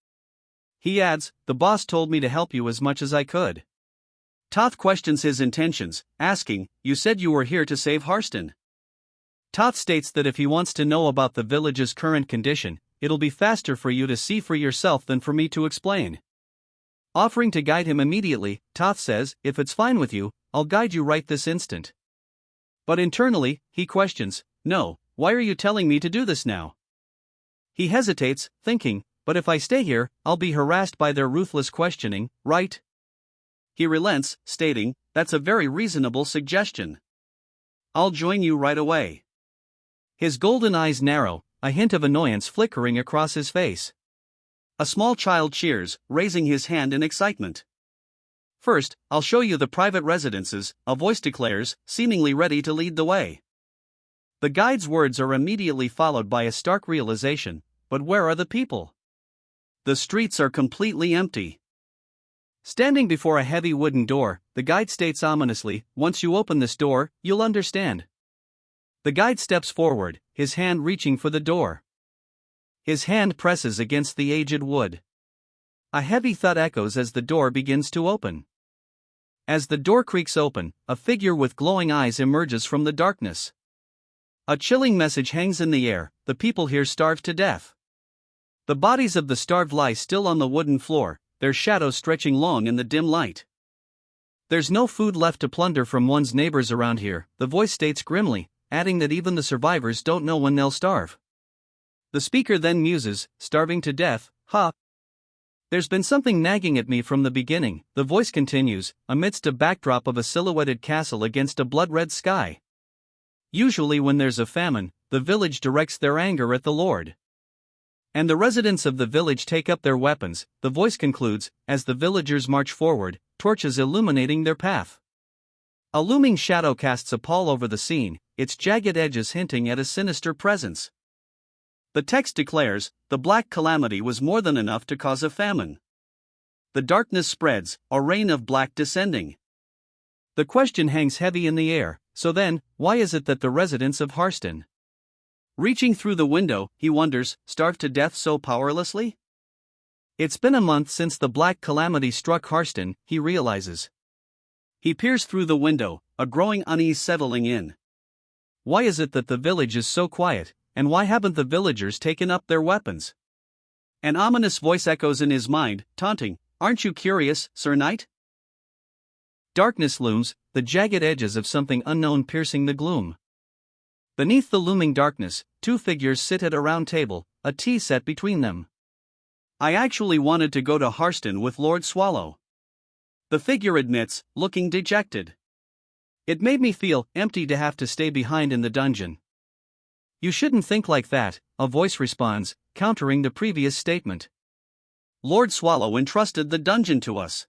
He adds, the boss told me to help you as much as I could. Toth questions his intentions, asking, you said you were here to save Harston. Toth states that if he wants to know about the village's current condition, it'll be faster for you to see for yourself than for me to explain. Offering to guide him immediately, Toth says, if it's fine with you, I'll guide you right this instant. But internally, he questions, no, why are you telling me to do this now? He hesitates, thinking, but if I stay here, I'll be harassed by their ruthless questioning, right? He relents, stating, that's a very reasonable suggestion. I'll join you right away. His golden eyes narrow, a hint of annoyance flickering across his face. A small child cheers, raising his hand in excitement. First, I'll show you the private residences, a voice declares, seemingly ready to lead the way. The guide's words are immediately followed by a stark realization, but where are the people? The streets are completely empty. Standing before a heavy wooden door, the guide states ominously, once you open this door, you'll understand. The guide steps forward, his hand reaching for the door. His hand presses against the aged wood. A heavy thud echoes as the door begins to open. As the door creaks open, a figure with glowing eyes emerges from the darkness. A chilling message hangs in the air, the people here starve to death. The bodies of the starved lie still on the wooden floor, their shadows stretching long in the dim light. There's no food left to plunder from one's neighbors around here, the voice states grimly, adding that even the survivors don't know when they'll starve. The speaker then muses, starving to death, ha. There's been something nagging at me from the beginning, the voice continues, amidst a backdrop of a silhouetted castle against a blood-red sky. Usually when there's a famine, the village directs their anger at the Lord. And the residents of the village take up their weapons, the voice concludes, as the villagers march forward, torches illuminating their path. A looming shadow casts a pall over the scene, its jagged edges hinting at a sinister presence. The text declares, the black calamity was more than enough to cause a famine. The darkness spreads, a rain of black descending. The question hangs heavy in the air, so then, why is it that the residents of Harston? Reaching through the window, he wonders, starved to death so powerlessly? It's been a month since the black calamity struck Harston, he realizes. He peers through the window, a growing unease settling in. Why is it that the village is so quiet, and why haven't the villagers taken up their weapons? An ominous voice echoes in his mind, taunting, aren't you curious, Sir Knight? Darkness looms, the jagged edges of something unknown piercing the gloom. Beneath the looming darkness, two figures sit at a round table, a tea set between them. I actually wanted to go to Harston with Lord Swallow. The figure admits, looking dejected. It made me feel empty to have to stay behind in the dungeon. You shouldn't think like that, a voice responds, countering the previous statement. Lord Swallow entrusted the dungeon to us.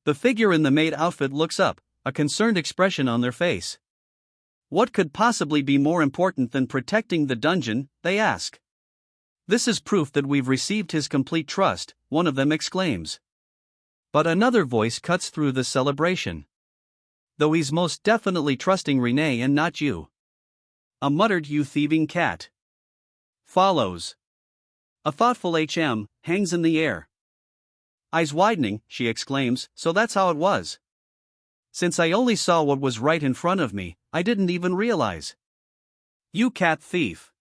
The figure in the maid outfit looks up, a concerned expression on their face. What could possibly be more important than protecting the dungeon, they ask. This is proof that we've received his complete trust, one of them exclaims. But another voice cuts through the celebration. Though he's most definitely trusting Renee and not you. A muttered you thieving cat. Follows. A thoughtful hangs in the air. Eyes widening, she exclaims, so that's how it was. Since I only saw what was right in front of me, I didn't even realize. You cat thief.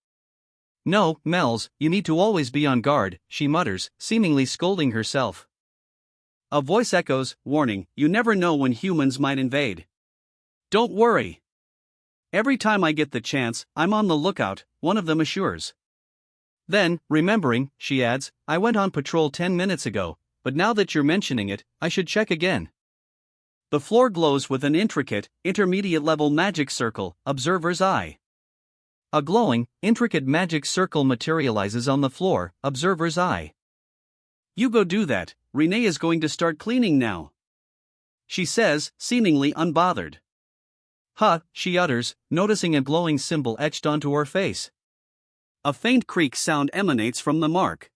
No, Mel's, you need to always be on guard, she mutters, seemingly scolding herself. A voice echoes, warning, you never know when humans might invade. Don't worry. Every time I get the chance, I'm on the lookout, one of them assures. Then, remembering, she adds, I went on patrol 10 minutes ago, but now that you're mentioning it, I should check again. The floor glows with an intricate, intermediate-level magic circle, observer's eye. A glowing, intricate magic circle materializes on the floor, observer's eye. You go do that, Renee is going to start cleaning now. She says, seemingly unbothered. Huh, she utters, noticing a glowing symbol etched onto her face. A faint creak sound emanates from the mark.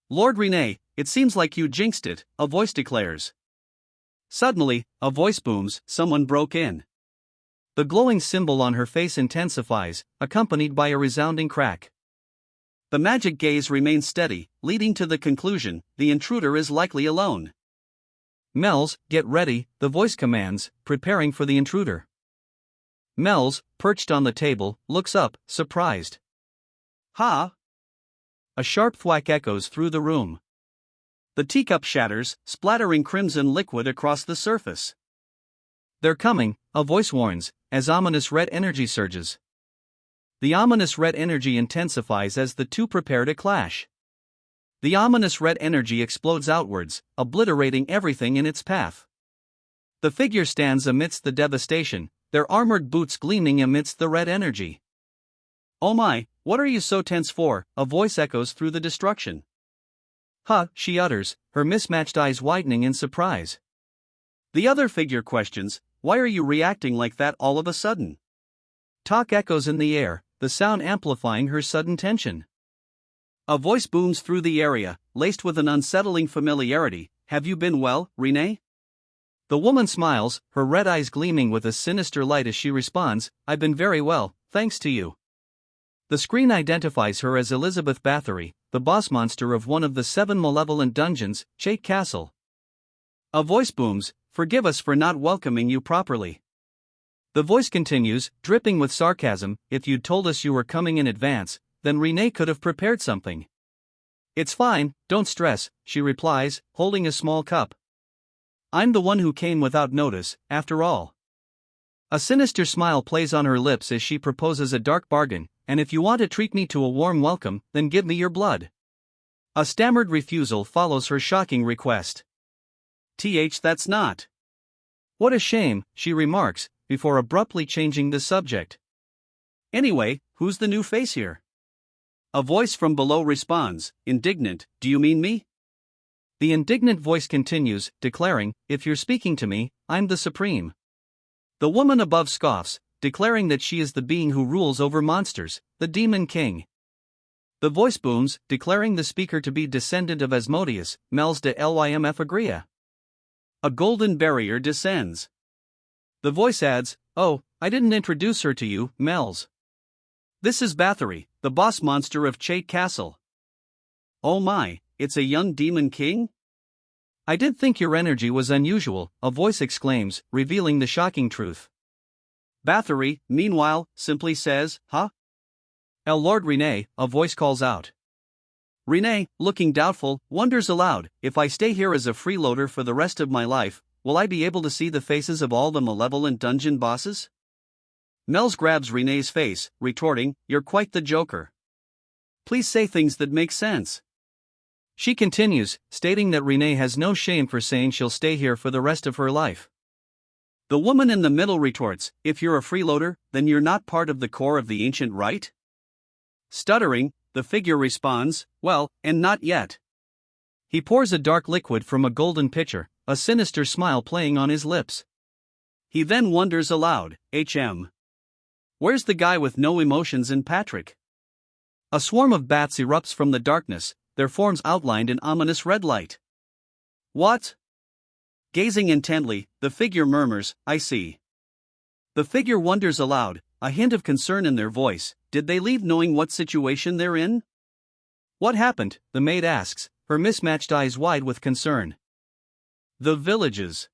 Lord Renee, it seems like you jinxed it, a voice declares. Suddenly, a voice booms, someone broke in. The glowing symbol on her face intensifies, accompanied by a resounding crack. The magic gaze remains steady, leading to the conclusion, the intruder is likely alone. Mel's, get ready, the voice commands, preparing for the intruder. Mel's, perched on the table, looks up, surprised. Ha! A sharp thwack echoes through the room. The teacup shatters, splattering crimson liquid across the surface. They're coming, a voice warns, as ominous red energy surges. The ominous red energy intensifies as the two prepare to clash. The ominous red energy explodes outwards, obliterating everything in its path. The figure stands amidst the devastation, their armored boots gleaming amidst the red energy. Oh my, what are you so tense for? A voice echoes through the destruction. Huh, she utters, her mismatched eyes widening in surprise. The other figure questions, why are you reacting like that all of a sudden? Talk echoes in the air, the sound amplifying her sudden tension. A voice booms through the area, laced with an unsettling familiarity. Have you been well, Renee? The woman smiles, her red eyes gleaming with a sinister light as she responds, I've been very well, thanks to you. The screen identifies her as Elizabeth Bathory, the boss monster of one of the 7 malevolent dungeons, Chait Castle. A voice booms, forgive us for not welcoming you properly. The voice continues, dripping with sarcasm, if you'd told us you were coming in advance, then Renee could have prepared something. It's fine, don't stress, she replies, holding a small cup. I'm the one who came without notice, after all. A sinister smile plays on her lips as she proposes a dark bargain, and if you want to treat me to a warm welcome, then give me your blood. A stammered refusal follows her shocking request. That's not. What a shame, she remarks, before abruptly changing the subject. Anyway, who's the new face here? A voice from below responds, indignant, do you mean me? The indignant voice continues, declaring, if you're speaking to me, I'm the supreme. The woman above scoffs, declaring that she is the being who rules over monsters, the Demon King. The voice booms, declaring the speaker to be descendant of Asmodeus, Mel's de Lymf Agria. A golden barrier descends. The voice adds, oh, I didn't introduce her to you, Mel's. This is Bathory, the boss monster of Chait Castle. Oh my, it's a young demon king? I did think your energy was unusual, a voice exclaims, revealing the shocking truth. Bathory, meanwhile, simply says, huh? Lord Renee, a voice calls out. Renee, looking doubtful, wonders aloud, if I stay here as a freeloader for the rest of my life, will I be able to see the faces of all the malevolent dungeon bosses? Mel's grabs Renee's face, retorting, you're quite the joker. Please say things that make sense. She continues, stating that Renee has no shame for saying she'll stay here for the rest of her life. The woman in the middle retorts, if you're a freeloader, then you're not part of the core of the ancient rite? Stuttering, the figure responds, well, and not yet. He pours a dark liquid from a golden pitcher, a sinister smile playing on his lips. He then wonders aloud, where's the guy with no emotions in Patrick? A swarm of bats erupts from the darkness, their forms outlined in ominous red light. What? Gazing intently, the figure murmurs, I see. The figure wonders aloud, a hint of concern in their voice, did they leave knowing what situation they're in? What happened? The maid asks, her mismatched eyes wide with concern. The villages.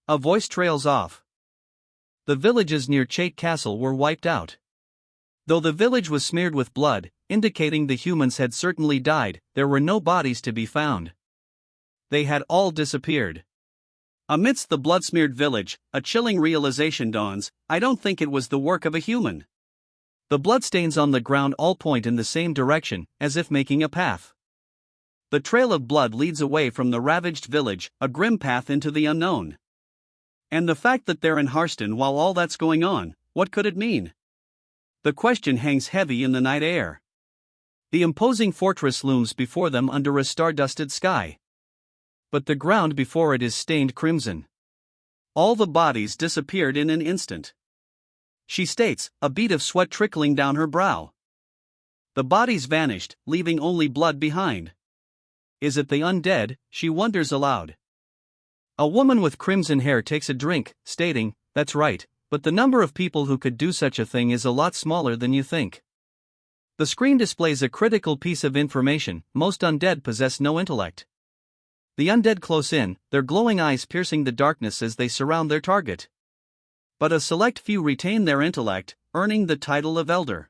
A voice trails off. The villages near Chait Castle were wiped out. Though the village was smeared with blood, indicating the humans had certainly died, there were no bodies to be found. They had all disappeared. Amidst the blood-smeared village, a chilling realization dawns, I don't think it was the work of a human. The bloodstains on the ground all point in the same direction, as if making a path. The trail of blood leads away from the ravaged village, a grim path into the unknown. And the fact that they're in Harston while all that's going on, what could it mean? The question hangs heavy in the night air. The imposing fortress looms before them under a star-dusted sky. But the ground before it is stained crimson. All the bodies disappeared in an instant. She states, a bead of sweat trickling down her brow. The bodies vanished, leaving only blood behind. Is it the undead? She wonders aloud. A woman with crimson hair takes a drink, stating, that's right, but the number of people who could do such a thing is a lot smaller than you think. The screen displays a critical piece of information: most undead possess no intellect. The undead close in, their glowing eyes piercing the darkness as they surround their target. But a select few retain their intellect, earning the title of Elder.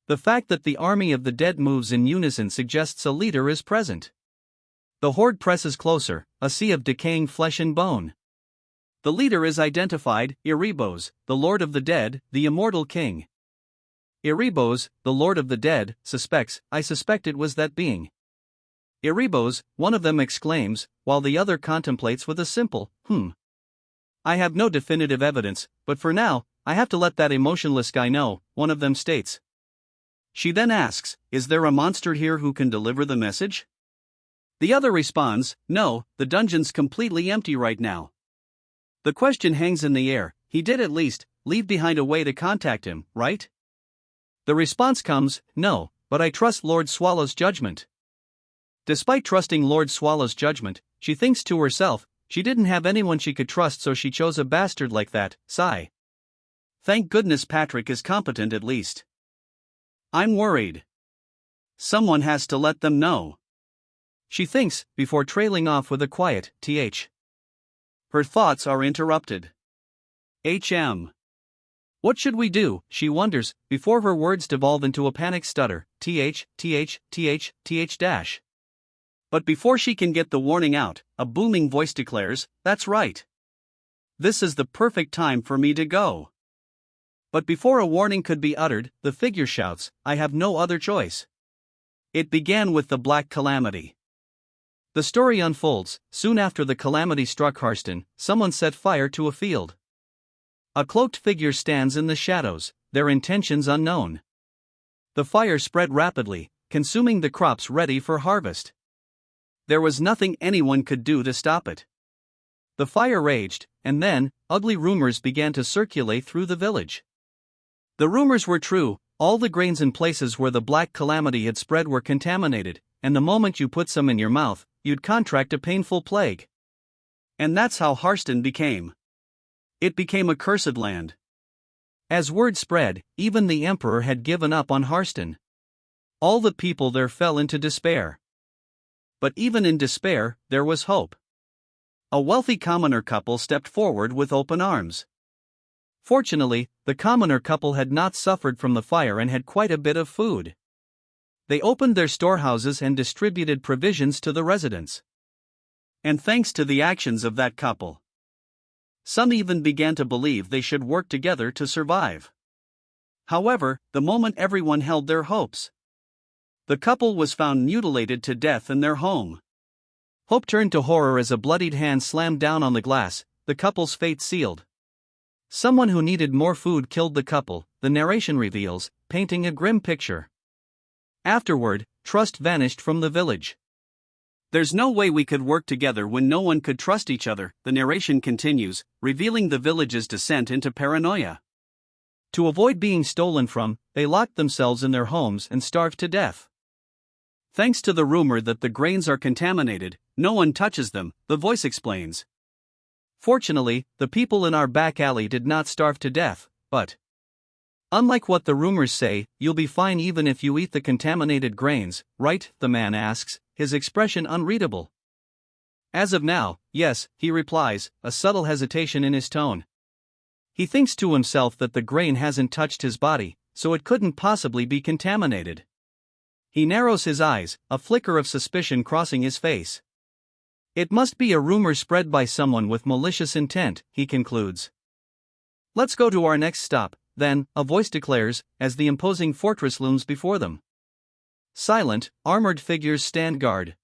The fact that the army of the dead moves in unison suggests a leader is present. The horde presses closer, a sea of decaying flesh and bone. The leader is identified: Erebos, the Lord of the Dead, the immortal king. Erebos, the Lord of the Dead, suspects, "I suspect it was that being." Erebos, one of them exclaims, while the other contemplates with a simple, "I have no definitive evidence, but for now, I have to let that emotionless guy know," one of them states. She then asks, "Is there a monster here who can deliver the message?" The other responds, "No, the dungeon's completely empty right now." The question hangs in the air: he did at least leave behind a way to contact him, right? The response comes, "No, but I trust Lord Swallow's judgment." Despite trusting Lord Swallow's judgment, she thinks to herself, she didn't have anyone she could trust, so she chose a bastard like that. Sigh. Thank goodness Patrick is competent at least. I'm worried. Someone has to let them know. She thinks, before trailing off with a quiet, "th." Her thoughts are interrupted. What should we do, she wonders, before her words devolve into a panic stutter, "th. But before she can get the warning out, a booming voice declares, "That's right. This is the perfect time for me to go." But before a warning could be uttered, the figure shouts, "I have no other choice." It began with the Black Calamity. The story unfolds: soon after the calamity struck Harston, someone set fire to a field. A cloaked figure stands in the shadows, their intentions unknown. The fire spread rapidly, consuming the crops ready for harvest. There was nothing anyone could do to stop it. The fire raged, and then, ugly rumors began to circulate through the village. The rumors were true: all the grains in places where the Black Calamity had spread were contaminated, and the moment you put some in your mouth, you'd contract a painful plague. And that's how Harston became. It became a cursed land. As word spread, even the emperor had given up on Harston. All the people there fell into despair. But even in despair, there was hope. A wealthy commoner couple stepped forward with open arms. Fortunately, the commoner couple had not suffered from the fire and had quite a bit of food. They opened their storehouses and distributed provisions to the residents. And thanks to the actions of that couple, some even began to believe they should work together to survive. However, the moment everyone held their hopes, the couple was found mutilated to death in their home. Hope turned to horror as a bloodied hand slammed down on the glass, the couple's fate sealed. Someone who needed more food killed the couple, the narration reveals, painting a grim picture. Afterward, trust vanished from the village. There's no way we could work together when no one could trust each other, the narration continues, revealing the village's descent into paranoia. To avoid being stolen from, they locked themselves in their homes and starved to death. Thanks to the rumor that the grains are contaminated, no one touches them, the voice explains. Fortunately, the people in our back alley did not starve to death, but unlike what the rumors say, you'll be fine even if you eat the contaminated grains, right? The man asks, his expression unreadable. As of now, yes, he replies, a subtle hesitation in his tone. He thinks to himself that the grain hasn't touched his body, so it couldn't possibly be contaminated. He narrows his eyes, a flicker of suspicion crossing his face. It must be a rumor spread by someone with malicious intent, he concludes. Let's go to our next stop, then, a voice declares, as the imposing fortress looms before them. Silent, armored figures stand guard.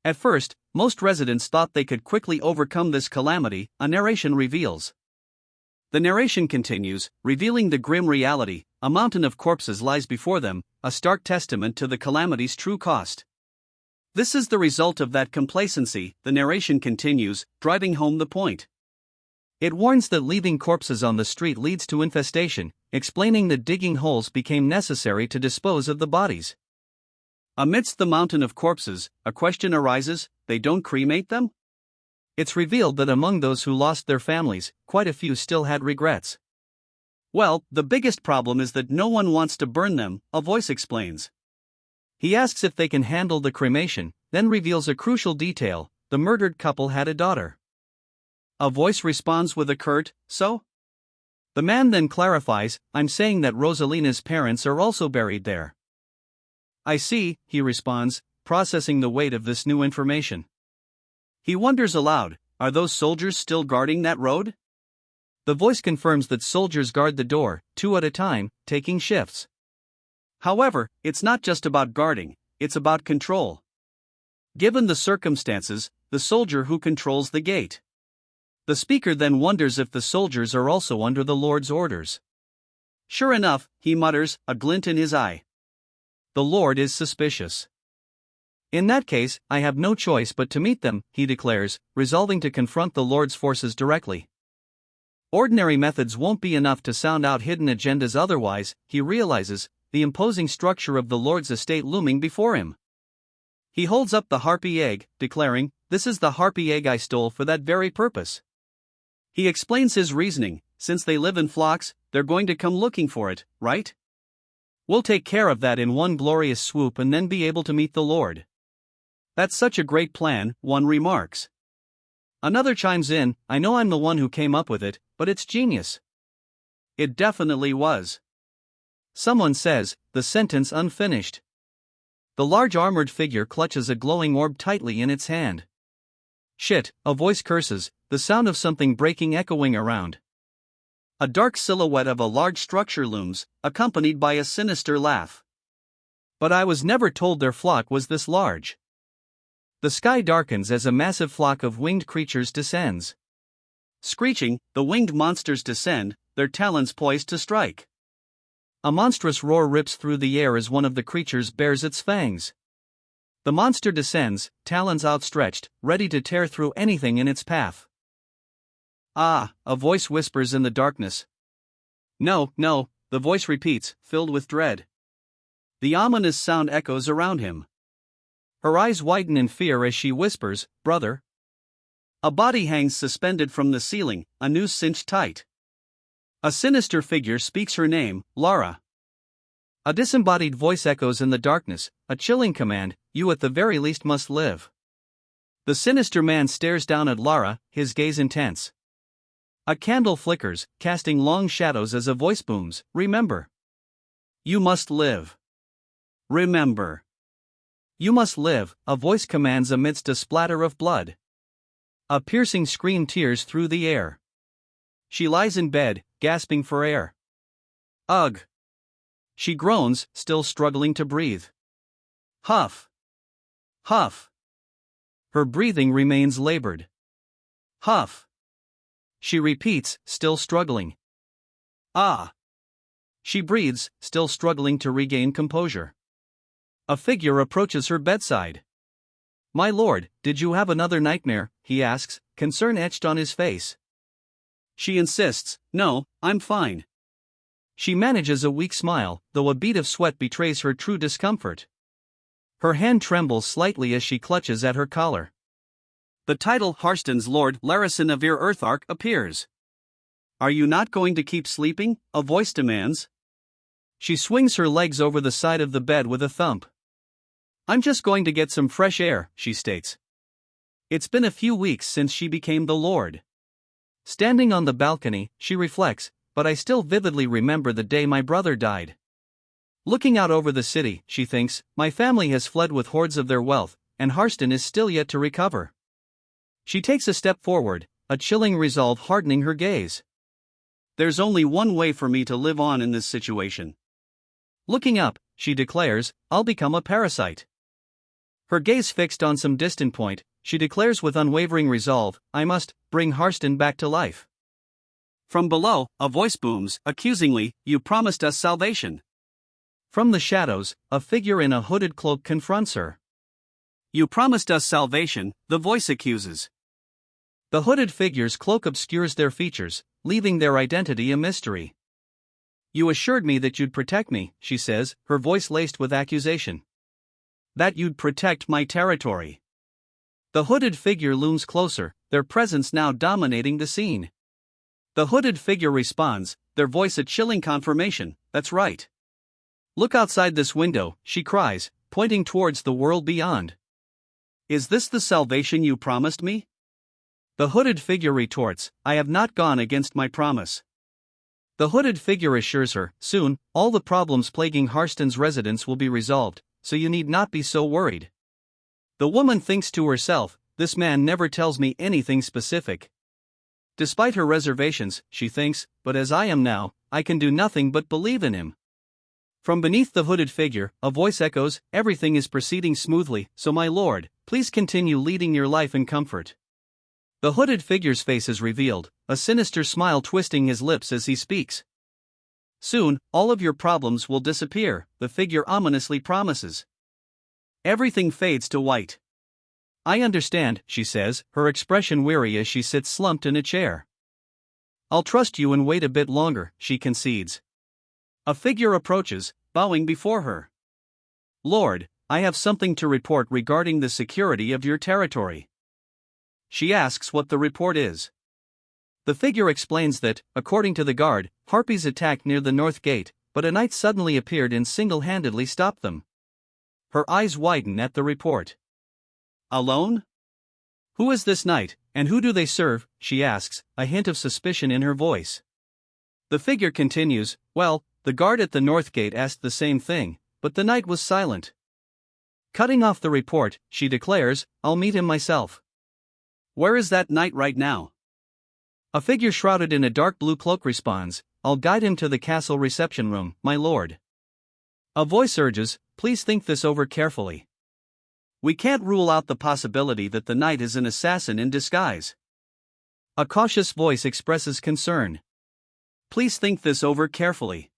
At first, most residents thought they could quickly overcome this calamity, a narration reveals. The narration continues, revealing the grim reality: a mountain of corpses lies before them, a stark testament to the calamity's true cost. This is the result of that complacency, the narration continues, driving home the point. It warns that leaving corpses on the street leads to infestation, explaining that digging holes became necessary to dispose of the bodies. Amidst the mountain of corpses, a question arises: they don't cremate them? It's revealed that among those who lost their families, quite a few still had regrets. Well, the biggest problem is that no one wants to burn them, a voice explains. He asks if they can handle the cremation, then reveals a crucial detail: the murdered couple had a daughter. A voice responds with a curt, "So?" The man then clarifies, "I'm saying that Rosalina's parents are also buried there." "I see," he responds, processing the weight of this new information. He wonders aloud, are those soldiers still guarding that road? The voice confirms that soldiers guard the door, 2 at a time, taking shifts. However, it's not just about guarding, it's about control. Given the circumstances, the soldier who controls the gate. The speaker then wonders if the soldiers are also under the Lord's orders. Sure enough, he mutters, a glint in his eye. The Lord is suspicious. In that case, I have no choice but to meet them, he declares, resolving to confront the Lord's forces directly. Ordinary methods won't be enough to sound out hidden agendas otherwise, he realizes, the imposing structure of the Lord's estate looming before him. He holds up the harpy egg, declaring, "This is the harpy egg I stole for that very purpose." He explains his reasoning: since they live in flocks, they're going to come looking for it, right? We'll take care of that in one glorious swoop and then be able to meet the Lord. That's such a great plan, one remarks. Another chimes in, I know I'm the one who came up with it, but it's genius. It definitely was. Someone says, the sentence unfinished. The large armored figure clutches a glowing orb tightly in its hand. Shit, a voice curses, the sound of something breaking echoing around. A dark silhouette of a large structure looms, accompanied by a sinister laugh. But I was never told their flock was this large. The sky darkens as a massive flock of winged creatures descends. Screeching, the winged monsters descend, their talons poised to strike. A monstrous roar rips through the air as one of the creatures bares its fangs. The monster descends, talons outstretched, ready to tear through anything in its path. Ah, a voice whispers in the darkness. No, no, the voice repeats, filled with dread. The ominous sound echoes around him. Her eyes widen in fear as she whispers, brother. A body hangs suspended from the ceiling, a noose cinched tight. A sinister figure speaks her name, Lara. A disembodied voice echoes in the darkness, a chilling command, you at the very least must live. The sinister man stares down at Lara, his gaze intense. A candle flickers, casting long shadows as a voice booms, remember. You must live. Remember. You must live, a voice commands amidst a splatter of blood. A piercing scream tears through the air. She lies in bed, gasping for air. Ugh! She groans, still struggling to breathe. Huff! Huff! Her breathing remains labored. Huff! She repeats, still struggling. Ah! She breathes, still struggling to regain composure. A figure approaches her bedside. My lord, did you have another nightmare? He asks, concern etched on his face. She insists, no, I'm fine. She manages a weak smile, though a bead of sweat betrays her true discomfort. Her hand trembles slightly as she clutches at her collar. The title Harston's Lord Larison of Earthark appears. Are you not going to keep sleeping? A voice demands. She swings her legs over the side of the bed with a thump. I'm just going to get some fresh air, she states. It's been a few weeks since she became the Lord. Standing on the balcony, she reflects, but I still vividly remember the day my brother died. Looking out over the city, she thinks, my family has fled with hordes of their wealth, and Harston is still yet to recover. She takes a step forward, a chilling resolve hardening her gaze. There's only one way for me to live on in this situation. Looking up, she declares, I'll become a parasite. Her gaze fixed on some distant point, she declares with unwavering resolve, I must bring Harston back to life. From below, a voice booms, accusingly, you promised us salvation. From the shadows, a figure in a hooded cloak confronts her. You promised us salvation, the voice accuses. The hooded figure's cloak obscures their features, leaving their identity a mystery. You assured me that you'd protect me, she says, her voice laced with accusation. That you'd protect my territory. The hooded figure looms closer, their presence now dominating the scene. The hooded figure responds, their voice a chilling confirmation, "That's right. Look outside this window," she cries, pointing towards the world beyond. "Is this the salvation you promised me?" The hooded figure retorts, "I have not gone against my promise." The hooded figure assures her, "Soon, all the problems plaguing Harston's residents will be resolved, so you need not be so worried." The woman thinks to herself, "This man never tells me anything specific." Despite her reservations, she thinks, "But as I am now, I can do nothing but believe in him." From beneath the hooded figure, a voice echoes, "Everything is proceeding smoothly, so my lord, please continue leading your life in comfort." The hooded figure's face is revealed, a sinister smile twisting his lips as he speaks. "Soon, all of your problems will disappear," the figure ominously promises. Everything fades to white. "I understand," she says, her expression weary as she sits slumped in a chair. "I'll trust you and wait a bit longer," she concedes. A figure approaches, bowing before her. "Lord, I have something to report regarding the security of your territory." She asks what the report is. The figure explains that, according to the guard, harpies attacked near the north gate, but a knight suddenly appeared and single-handedly stopped them. Her eyes widen at the report. "Alone? Who is this knight, and who do they serve?" she asks, a hint of suspicion in her voice. The figure continues, "Well, the guard at the north gate asked the same thing, but the knight was silent." Cutting off the report, she declares, "I'll meet him myself." "Where is that knight right now?" A figure shrouded in a dark blue cloak responds, "I'll guide him to the castle reception room, my lord." A voice urges, "Please think this over carefully. We can't rule out the possibility that the knight is an assassin in disguise." A cautious voice expresses concern. "Please think this over carefully.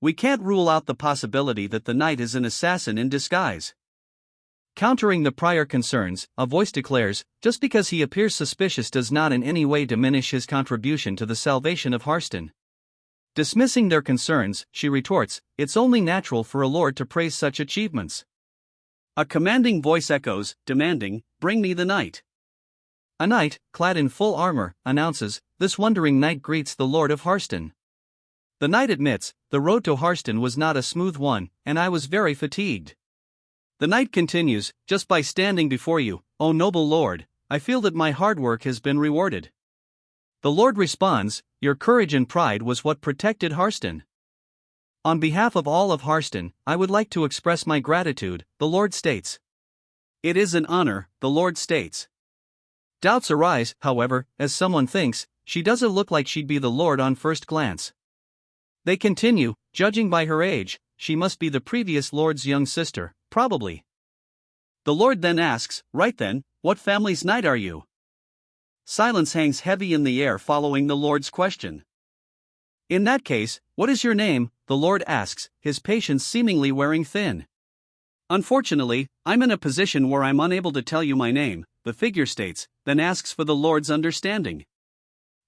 We can't rule out the possibility that the knight is an assassin in disguise." Countering the prior concerns, a voice declares, "Just because he appears suspicious does not in any way diminish his contribution to the salvation of Harston." Dismissing their concerns, she retorts, "It's only natural for a lord to praise such achievements." A commanding voice echoes, demanding, "Bring me the knight." A knight, clad in full armor, announces, "This wandering knight greets the Lord of Harston." The knight admits, "The road to Harston was not a smooth one, and I was very fatigued." The knight continues, "Just by standing before you, O noble lord, I feel that my hard work has been rewarded." The lord responds, "Your courage and pride was what protected Harston." "On behalf of all of Harston, I would like to express my gratitude," the lord states. "It is an honor," the lord states. Doubts arise, however, as someone thinks, "She doesn't look like she'd be the lord on first glance." They continue, "Judging by her age, she must be the previous lord's young sister, probably." The lord then asks, "Right then, what family's knight are you?" Silence hangs heavy in the air following the lord's question. "In that case, what is your name?" the lord asks, his patience seemingly wearing thin. "Unfortunately, I'm in a position where I'm unable to tell you my name," the figure states, then asks for the lord's understanding.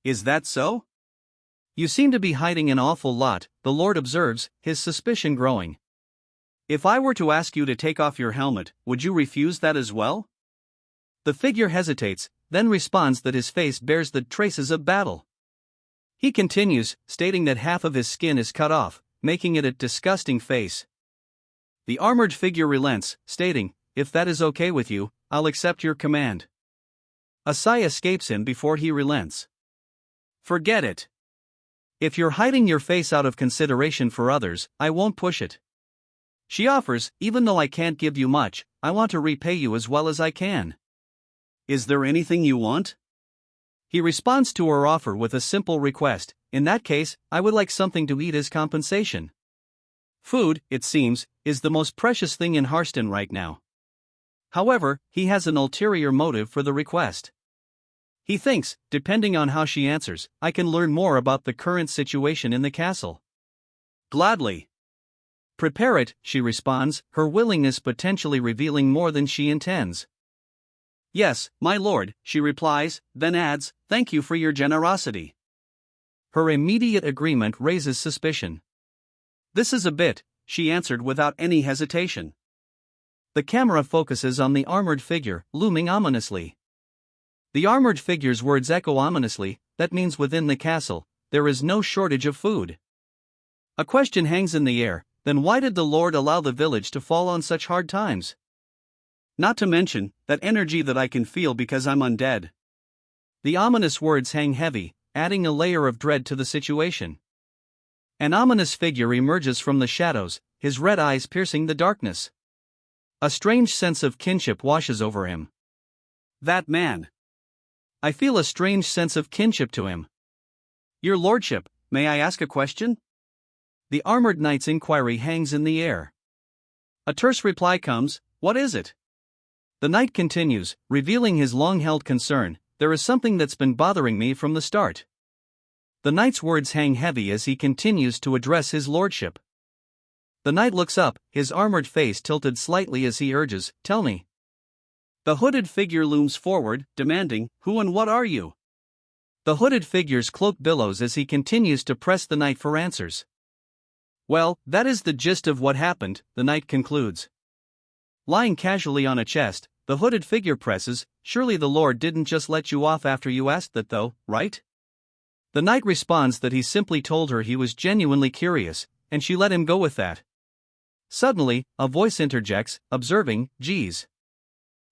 "Is that so?" "You seem to be hiding an awful lot," the lord observes, his suspicion growing. "If I were to ask you to take off your helmet, would you refuse that as well?" The figure hesitates, then responds that his face bears the traces of battle. He continues, stating that half of his skin is cut off, making it a disgusting face. The armored figure relents, stating, "If that is okay with you, I'll accept your command." A sigh escapes him before he relents. "Forget it. If you're hiding your face out of consideration for others, I won't push it." She offers, "Even though I can't give you much, I want to repay you as well as I can." "Is there anything you want?" He responds to her offer with a simple request, "In that case, I would like something to eat as compensation." Food, it seems, is the most precious thing in Harston right now. However, he has an ulterior motive for the request. He thinks, depending on how she answers, I can learn more about the current situation in the castle. "Gladly. Prepare it," she responds, her willingness potentially revealing more than she intends. "Yes, my lord," she replies, then adds, "Thank you for your generosity." Her immediate agreement raises suspicion. "This is a bit," she answered without any hesitation. The camera focuses on the armored figure, looming ominously. The armored figure's words echo ominously. That means within the castle, there is no shortage of food. A question hangs in the air. Then why did the Lord allow the village to fall on such hard times? Not to mention, that energy that I can feel because I'm undead. The ominous words hang heavy, adding a layer of dread to the situation. An ominous figure emerges from the shadows, his red eyes piercing the darkness. A strange sense of kinship washes over him. That man. I feel a strange sense of kinship to him. Your lordship, may I ask a question? The armored knight's inquiry hangs in the air. A terse reply comes. What is it? The knight continues, revealing his long-held concern. There is something that's been bothering me from the start. The knight's words hang heavy as he continues to address his lordship. The knight looks up, his armored face tilted slightly as he urges, tell me. The hooded figure looms forward, demanding, who and what are you? The hooded figure's cloak billows as he continues to press the knight for answers. Well, that is the gist of what happened, the knight concludes. Lying casually on a chest, the hooded figure presses, surely the Lord didn't just let you off after you asked that though, right? The knight responds that he simply told her he was genuinely curious, and she let him go with that. Suddenly, a voice interjects, observing, geez.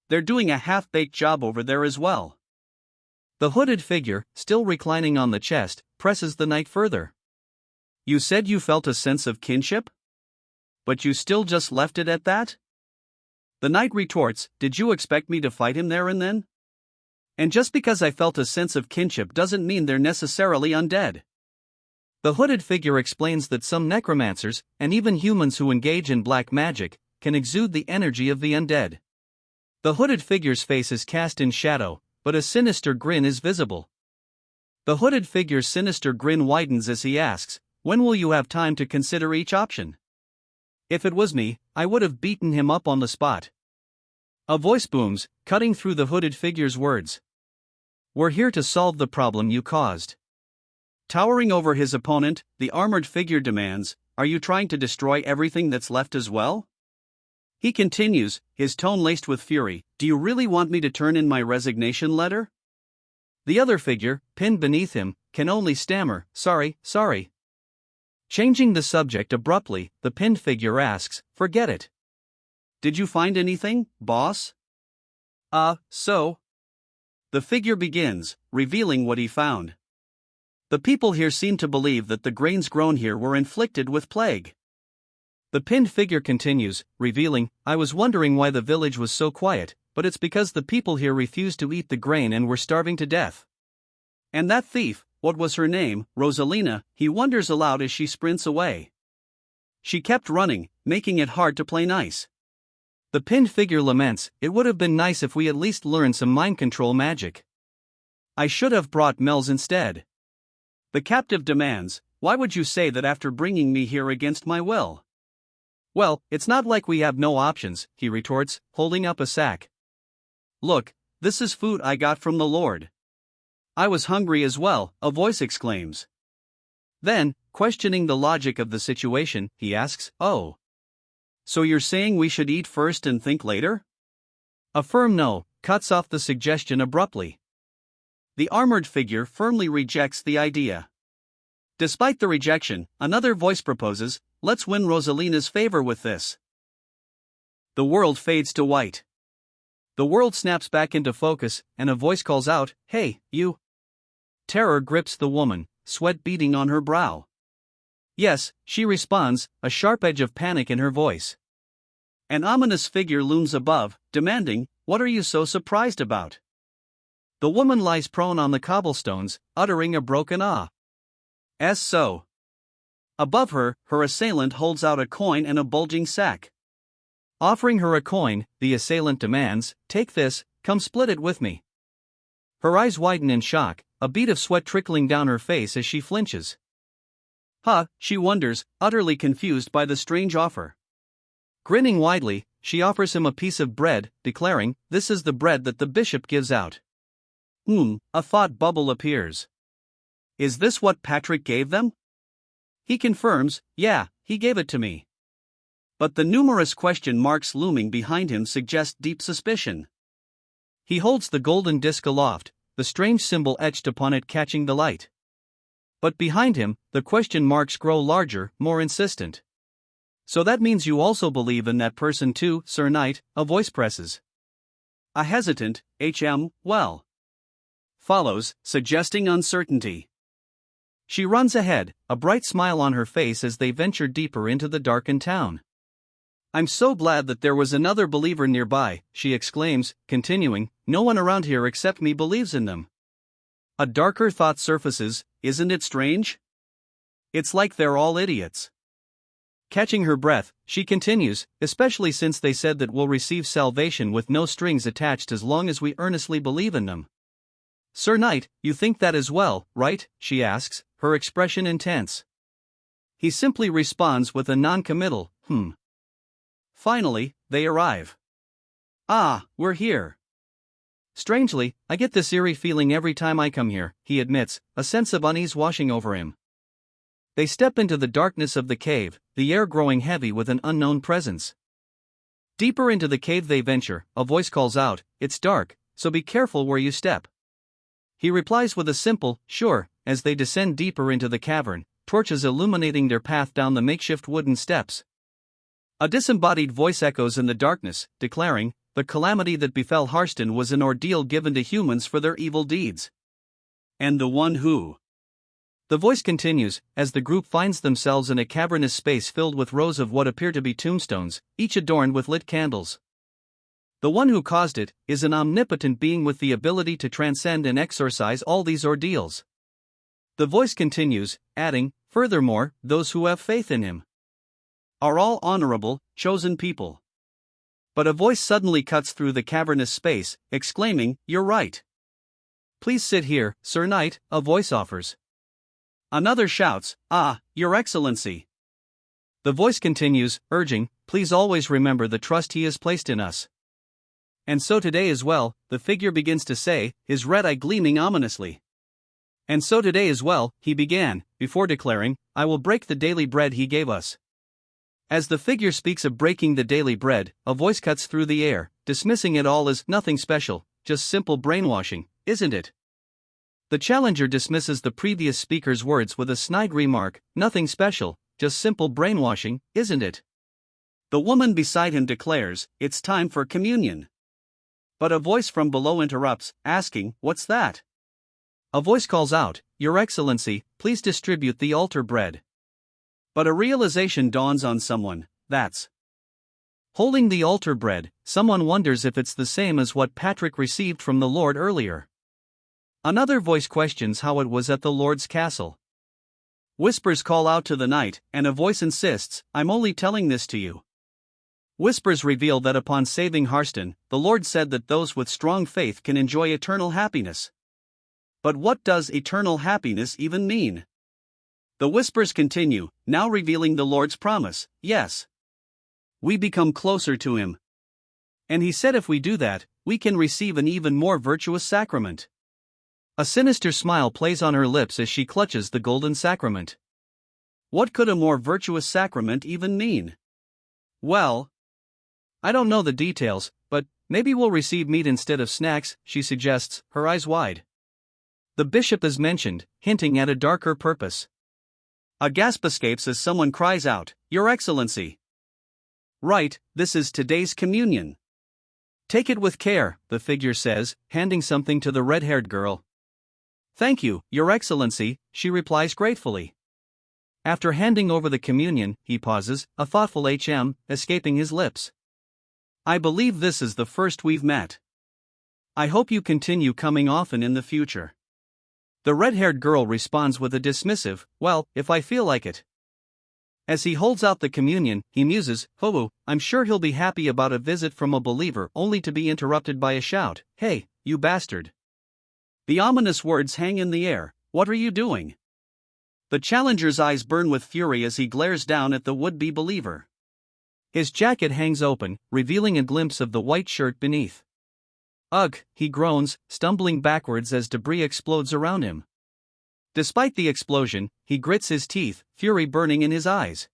They're doing a half-baked job over there as well. The hooded figure, still reclining on the chest, presses the knight further. You said you felt a sense of kinship? But you still just left it at that? The knight retorts, did you expect me to fight him there and then? And just because I felt a sense of kinship doesn't mean they're necessarily undead. The hooded figure explains that some necromancers, and even humans who engage in black magic, can exude the energy of the undead. The hooded figure's face is cast in shadow, but a sinister grin is visible. The hooded figure's sinister grin widens as he asks, when will you have time to consider each option? If it was me, I would have beaten him up on the spot. A voice booms, cutting through the hooded figure's words. We're here to solve the problem you caused. Towering over his opponent, the armored figure demands, are you trying to destroy everything that's left as well? He continues, his tone laced with fury, do you really want me to turn in my resignation letter? The other figure, pinned beneath him, can only stammer, sorry. Changing the subject abruptly, the pinned figure asks, forget it. Did you find anything, boss? So? The figure begins, revealing what he found. The people here seem to believe that the grains grown here were inflicted with plague. The pinned figure continues, revealing, I was wondering why the village was so quiet, but it's because the people here refused to eat the grain and were starving to death. And that thief, what was her name, Rosalina, he wonders aloud as she sprints away. She kept running, making it hard to play nice. The pinned figure laments, it would have been nice if we at least learned some mind control magic. I should have brought Mel's instead. The captive demands, why would you say that after bringing me here against my will? Well, it's not like we have no options, he retorts, holding up a sack. Look, this is food I got from the Lord. I was hungry as well, a voice exclaims. Then, questioning the logic of the situation, he asks, oh. So you're saying we should eat first and think later? A firm no cuts off the suggestion abruptly. The armored figure firmly rejects the idea. Despite the rejection, another voice proposes, let's win Rosalina's favor with this. The world fades to white. The world snaps back into focus, and a voice calls out, hey, you. Terror grips the woman, sweat beading on her brow. Yes, she responds, a sharp edge of panic in her voice. An ominous figure looms above, demanding, what are you so surprised about? The woman lies prone on the cobblestones, uttering a broken ah. So. Above her, her assailant holds out a coin and a bulging sack. Offering her a coin, the assailant demands, take this, come split it with me. Her eyes widen in shock, a bead of sweat trickling down her face as she flinches. She wonders, utterly confused by the strange offer. Grinning widely, she offers him a piece of bread, declaring, this is the bread that the bishop gives out. A thought bubble appears. Is this what Patrick gave them? He confirms, yeah, he gave it to me. But the numerous question marks looming behind him suggest deep suspicion. He holds the golden disc aloft, the strange symbol etched upon it catching the light. But behind him, the question marks grow larger, more insistent. So that means you also believe in that person too, Sir Knight, a voice presses. A hesitant, well. Follows, suggesting uncertainty. She runs ahead, a bright smile on her face as they venture deeper into the darkened town. I'm so glad that there was another believer nearby, she exclaims, continuing, no one around here except me believes in them. A darker thought surfaces, isn't it strange? It's like they're all idiots. Catching her breath, she continues, especially since they said that we'll receive salvation with no strings attached as long as we earnestly believe in them. Sir Knight, you think that as well, right? She asks, her expression intense. He simply responds with a non-committal, Finally, they arrive. Ah, we're here. Strangely, I get this eerie feeling every time I come here, he admits, a sense of unease washing over him. They step into the darkness of the cave, the air growing heavy with an unknown presence. Deeper into the cave they venture, a voice calls out, it's dark, so be careful where you step. He replies with a simple, sure, as they descend deeper into the cavern, torches illuminating their path down the makeshift wooden steps. A disembodied voice echoes in the darkness, declaring, the calamity that befell Harston was an ordeal given to humans for their evil deeds. And the one who... The voice continues, as the group finds themselves in a cavernous space filled with rows of what appear to be tombstones, each adorned with lit candles. The one who caused it is an omnipotent being with the ability to transcend and exorcise all these ordeals. The voice continues, adding, furthermore, those who have faith in him are all honorable, chosen people. But a voice suddenly cuts through the cavernous space, exclaiming, you're right. Please sit here, Sir Knight, a voice offers. Another shouts, ah, Your Excellency. The voice continues, urging, please always remember the trust he has placed in us. And so today as well, the figure begins to say, his red eye gleaming ominously. And so today as well, he began, before declaring, I will break the daily bread he gave us. As the figure speaks of breaking the daily bread, a voice cuts through the air, dismissing it all as nothing special, just simple brainwashing, isn't it? The challenger dismisses the previous speaker's words with a snide remark, nothing special, just simple brainwashing, isn't it? The woman beside him declares, it's time for communion. But a voice from below interrupts, asking, what's that? A voice calls out, Your Excellency, please distribute the altar bread. But a realization dawns on someone, that's holding the altar bread. Someone wonders if it's the same as what Patrick received from the Lord earlier. Another voice questions how it was at the Lord's castle. Whispers call out to the knight, and a voice insists, I'm only telling this to you. Whispers reveal that upon saving Harston, the Lord said that those with strong faith can enjoy eternal happiness. But what does eternal happiness even mean? The whispers continue, now revealing the Lord's promise, yes. We become closer to him. And he said if we do that, we can receive an even more virtuous sacrament. A sinister smile plays on her lips as she clutches the golden sacrament. What could a more virtuous sacrament even mean? Well, I don't know the details, but maybe we'll receive meat instead of snacks, she suggests, her eyes wide. The bishop is mentioned, hinting at a darker purpose. A gasp escapes as someone cries out, Your Excellency. Right, this is today's communion. Take it with care, the figure says, handing something to the red-haired girl. Thank you, Your Excellency, she replies gratefully. After handing over the communion, he pauses, a thoughtful escaping his lips. I believe this is the first we've met. I hope you continue coming often in the future. The red-haired girl responds with a dismissive, well, if I feel like it. As he holds out the communion, he muses, I'm sure he'll be happy about a visit from a believer only to be interrupted by a shout, hey, you bastard. The ominous words hang in the air, what are you doing? The challenger's eyes burn with fury as he glares down at the would-be believer. His jacket hangs open, revealing a glimpse of the white shirt beneath. Ugh, he groans, stumbling backwards as debris explodes around him. Despite the explosion, he grits his teeth, fury burning in his eyes.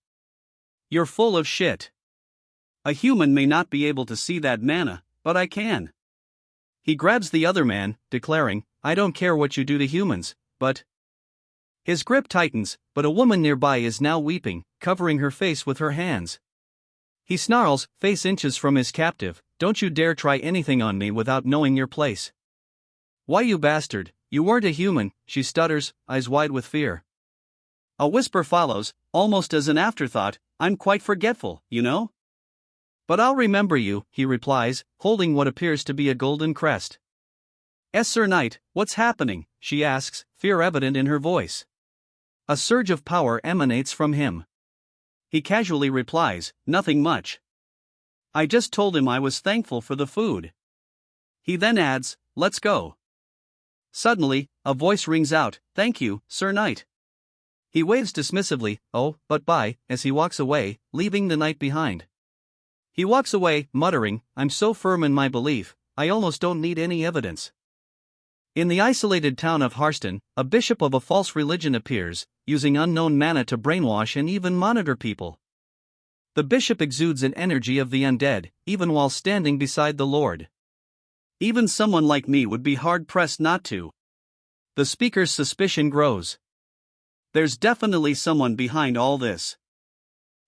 You're full of shit. A human may not be able to see that manna, but I can. He grabs the other man, declaring, "I don't care what you do to humans, but..." His grip tightens, but a woman nearby is now weeping, covering her face with her hands. He snarls, face inches from his captive, "Don't you dare try anything on me without knowing your place." "Why, you bastard, you weren't a human," she stutters, eyes wide with fear. A whisper follows, almost as an afterthought, "I'm quite forgetful, you know?" "But I'll remember you," he replies, holding what appears to be a golden crest. "Sir Knight, what's happening?" she asks, fear evident in her voice. A surge of power emanates from him. He casually replies, "Nothing much. I just told him I was thankful for the food." He then adds, "Let's go." Suddenly, a voice rings out, "Thank you, Sir Knight." He waves dismissively, "Oh, but bye," as he walks away, leaving the knight behind. He walks away, muttering, "I'm so firm in my belief, I almost don't need any evidence." In the isolated town of Harston, a bishop of a false religion appears, using unknown mana to brainwash and even monitor people. The bishop exudes an energy of the undead, even while standing beside the Lord. "Even someone like me would be hard-pressed not to." The speaker's suspicion grows. There's definitely someone behind all this.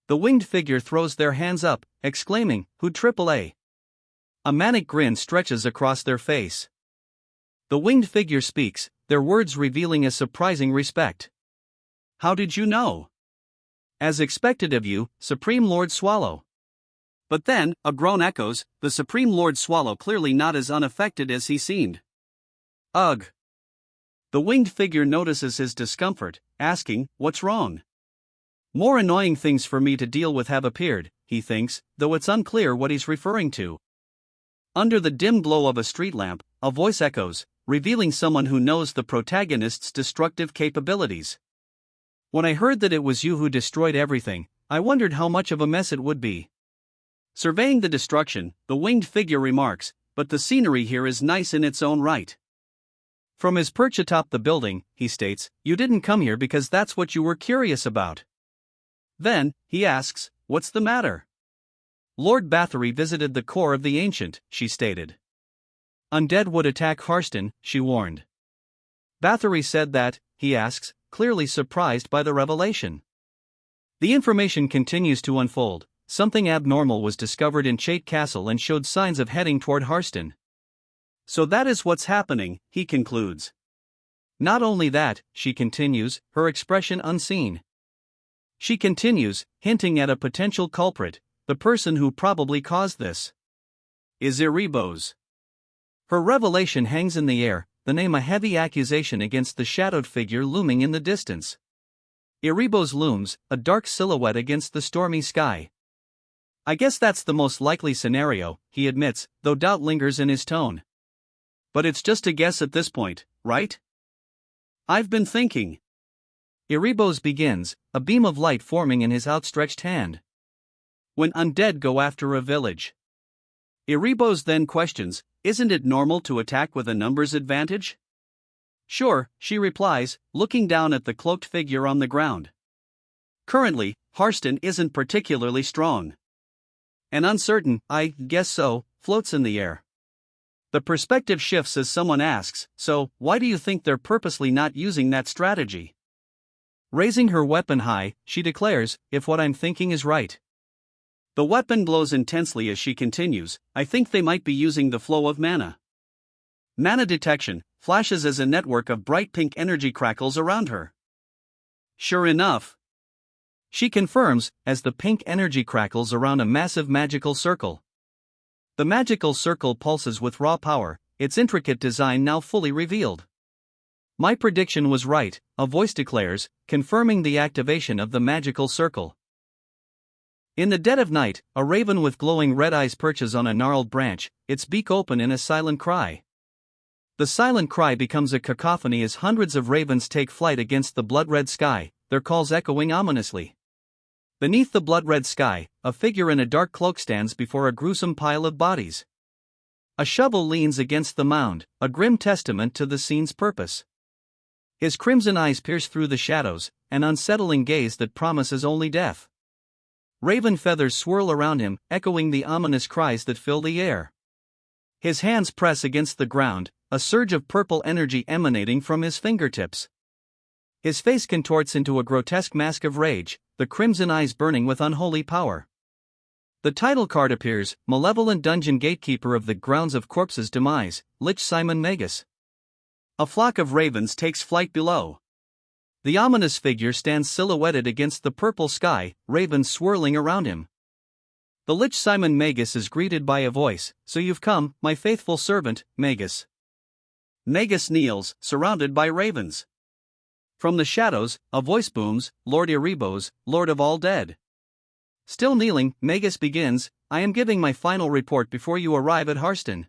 The winged figure throws their hands up, exclaiming, "Who AAA?" A manic grin stretches across their face. The winged figure speaks, their words revealing a surprising respect. "How did you know?" "As expected of you, Supreme Lord Swallow." But then, a groan echoes, the Supreme Lord Swallow clearly not as unaffected as he seemed. "Ugh." The winged figure notices his discomfort, asking, "What's wrong?" "More annoying things for me to deal with have appeared," he thinks, though it's unclear what he's referring to. Under the dim glow of a street lamp, a voice echoes, revealing someone who knows the protagonist's destructive capabilities. "When I heard that it was you who destroyed everything, I wondered how much of a mess it would be." Surveying the destruction, the winged figure remarks, "But the scenery here is nice in its own right." From his perch atop the building, he states, "You didn't come here because that's what you were curious about." Then, he asks, "What's the matter?" "Lord Bathory visited the core of the ancient," she stated. "Undead would attack Harston," she warned. "Bathory said that," he asks, clearly surprised by the revelation. The information continues to unfold. Something abnormal was discovered in Chait Castle and showed signs of heading toward Harston. "So that is what's happening," he concludes. "Not only that," she continues, her expression unseen. She continues, hinting at a potential culprit, the person who probably caused this. "Is Erebos." Her revelation hangs in the air, the name a heavy accusation against the shadowed figure looming in the distance. Erebos looms, a dark silhouette against the stormy sky. "I guess that's the most likely scenario," he admits, though doubt lingers in his tone. "But it's just a guess at this point, right?" "I've been thinking." Erebos begins, a beam of light forming in his outstretched hand. "When undead go after a village." Erebos then questions, "Isn't it normal to attack with a numbers advantage?" "Sure," she replies, looking down at the cloaked figure on the ground. "Currently, Harston isn't particularly strong." An uncertain, "I guess so," floats in the air. The perspective shifts as someone asks, "So, why do you think they're purposely not using that strategy?" Raising her weapon high, she declares, "If what I'm thinking is right." The weapon glows intensely as she continues, "I think they might be using the flow of mana." Mana detection flashes as a network of bright pink energy crackles around her. Sure enough, she confirms, as the pink energy crackles around a massive magical circle. The magical circle pulses with raw power, its intricate design now fully revealed. "My prediction was right," a voice declares, confirming the activation of the magical circle. In the dead of night, a raven with glowing red eyes perches on a gnarled branch, its beak open in a silent cry. The silent cry becomes a cacophony as hundreds of ravens take flight against the blood-red sky, their calls echoing ominously. Beneath the blood-red sky, a figure in a dark cloak stands before a gruesome pile of bodies. A shovel leans against the mound, a grim testament to the scene's purpose. His crimson eyes pierce through the shadows, an unsettling gaze that promises only death. Raven feathers swirl around him, echoing the ominous cries that fill the air. His hands press against the ground, a surge of purple energy emanating from his fingertips. His face contorts into a grotesque mask of rage, the crimson eyes burning with unholy power. The title card appears, Malevolent Dungeon Gatekeeper of the Grounds of Corpses' Demise, Lich Simon Magus. A flock of ravens takes flight below. The ominous figure stands silhouetted against the purple sky, ravens swirling around him. The Lich Simon Magus is greeted by a voice, "So you've come, my faithful servant, Magus." Magus kneels, surrounded by ravens. From the shadows, a voice booms, "Lord Erebos, Lord of all dead." Still kneeling, Magus begins, "I am giving my final report before you arrive at Harston."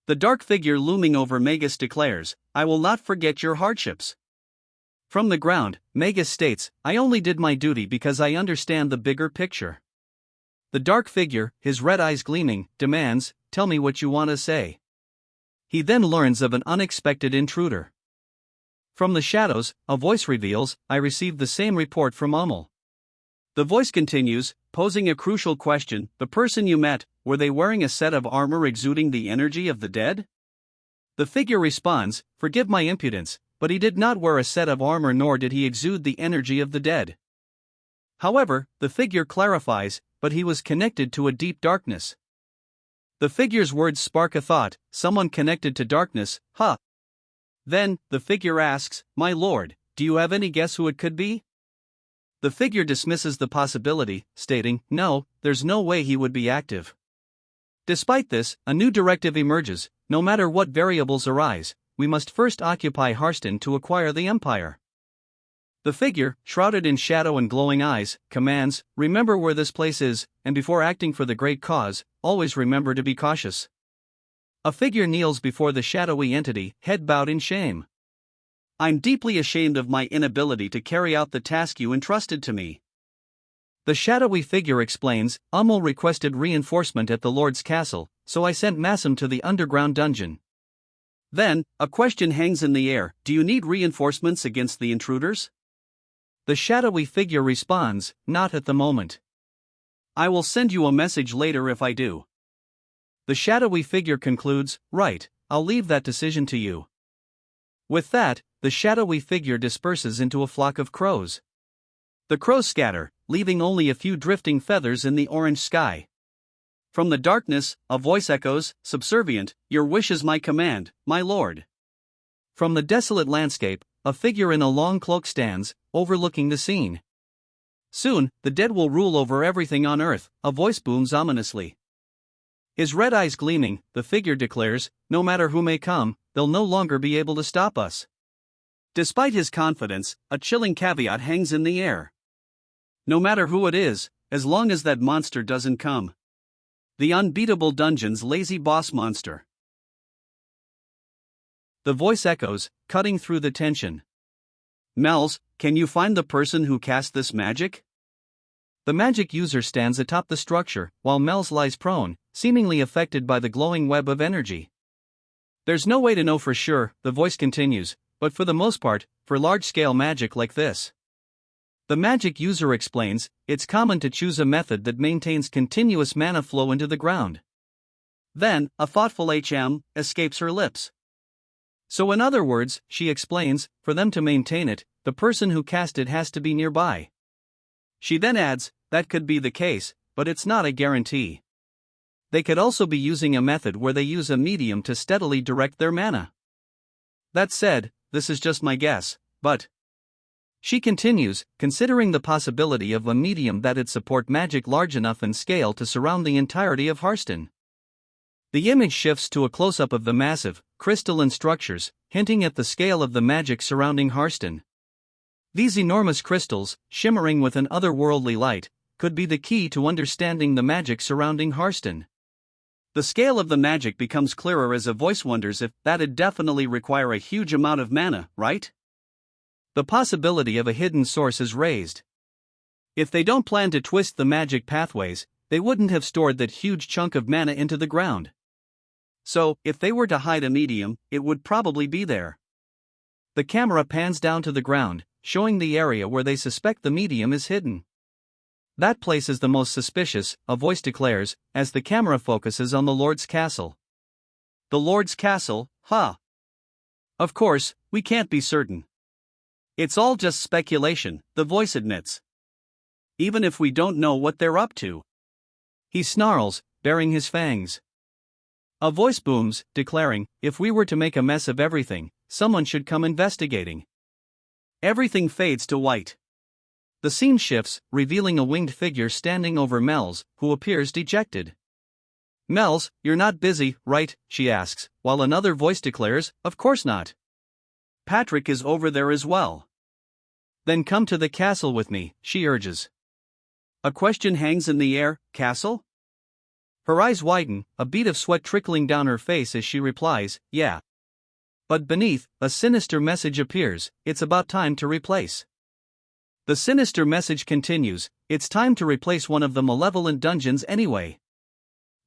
The dark figure looming over Magus declares, "I will not forget your hardships." From the ground, Magus states, "I only did my duty because I understand the bigger picture." The dark figure, his red eyes gleaming, demands, "Tell me what you want to say." He then learns of an unexpected intruder. From the shadows, a voice reveals, "I received the same report from Ummel." The voice continues, posing a crucial question, "The person you met, were they wearing a set of armor exuding the energy of the dead?" The figure responds, "Forgive my impudence, but he did not wear a set of armor nor did he exude the energy of the dead." However, the figure clarifies, "But he was connected to a deep darkness." The figure's words spark a thought, "Someone connected to darkness, huh?" Then, the figure asks, "My lord, do you have any guess who it could be?" The figure dismisses the possibility, stating, "No, there's no way he would be active." Despite this, a new directive emerges: no matter what variables arise, we must first occupy Harston to acquire the Empire. The figure, shrouded in shadow and glowing eyes, commands, "Remember where this place is, and before acting for the great cause, always remember to be cautious." A figure kneels before the shadowy entity, head bowed in shame. "I'm deeply ashamed of my inability to carry out the task you entrusted to me." The shadowy figure explains, "Ummel requested reinforcement at the Lord's castle, so I sent Massam to the underground dungeon." Then, a question hangs in the air: "Do you need reinforcements against the intruders?" The shadowy figure responds, "Not at the moment. I will send you a message later if I do." The shadowy figure concludes, "Right, I'll leave that decision to you." With that, the shadowy figure disperses into a flock of crows. The crows scatter, leaving only a few drifting feathers in the orange sky. From the darkness, a voice echoes, subservient, "Your wish is my command, my lord." From the desolate landscape, a figure in a long cloak stands, overlooking the scene. "Soon, the dead will rule over everything on earth," a voice booms ominously. His red eyes gleaming, the figure declares, "No matter who may come, they'll no longer be able to stop us." Despite his confidence, a chilling caveat hangs in the air. No matter who it is, as long as that monster doesn't come. The Unbeatable Dungeon's lazy boss monster. The voice echoes, cutting through the tension. "Mel's, can you find the person who cast this magic?" The magic user stands atop the structure, while Mel's lies prone, seemingly affected by the glowing web of energy. "There's no way to know for sure," the voice continues, "but for the most part, for large-scale magic like this." The magic user explains, "It's common to choose a method that maintains continuous mana flow into the ground." Then, a thoughtful escapes her lips. "So in other words," she explains, "for them to maintain it, the person who cast it has to be nearby." She then adds, "That could be the case, but it's not a guarantee. They could also be using a method where they use a medium to steadily direct their mana. That said, this is just my guess, but..." She continues, "Considering the possibility of a medium that'd support magic large enough in scale to surround the entirety of Harston." The image shifts to a close-up of the massive, crystalline structures, hinting at the scale of the magic surrounding Harston. These enormous crystals, shimmering with an otherworldly light, could be the key to understanding the magic surrounding Harston. The scale of the magic becomes clearer as a voice wonders if that'd definitely require a huge amount of mana, right? The possibility of a hidden source is raised. If they don't plan to twist the magic pathways, they wouldn't have stored that huge chunk of mana into the ground. So, if they were to hide a medium, it would probably be there. The camera pans down to the ground, showing the area where they suspect the medium is hidden. "That place is the most suspicious," a voice declares, as the camera focuses on the Lord's castle. the Lord's castle, huh? Of course, we can't be certain. It's all just speculation, the voice admits. Even if we don't know what they're up to. He snarls, baring his fangs. A voice booms, declaring, if we were to make a mess of everything, someone should come investigating. Everything fades to white. The scene shifts, revealing a winged figure standing over Mel's, who appears dejected. Mel's, you're not busy, right? She asks, while another voice declares, of course not. Patrick is over there as well. Then come to the castle with me, she urges. A question hangs in the air, castle? Her eyes widen, a bead of sweat trickling down her face as she replies, yeah. But beneath, a sinister message appears, it's about time to replace. The sinister message continues, it's time to replace one of the malevolent dungeons anyway.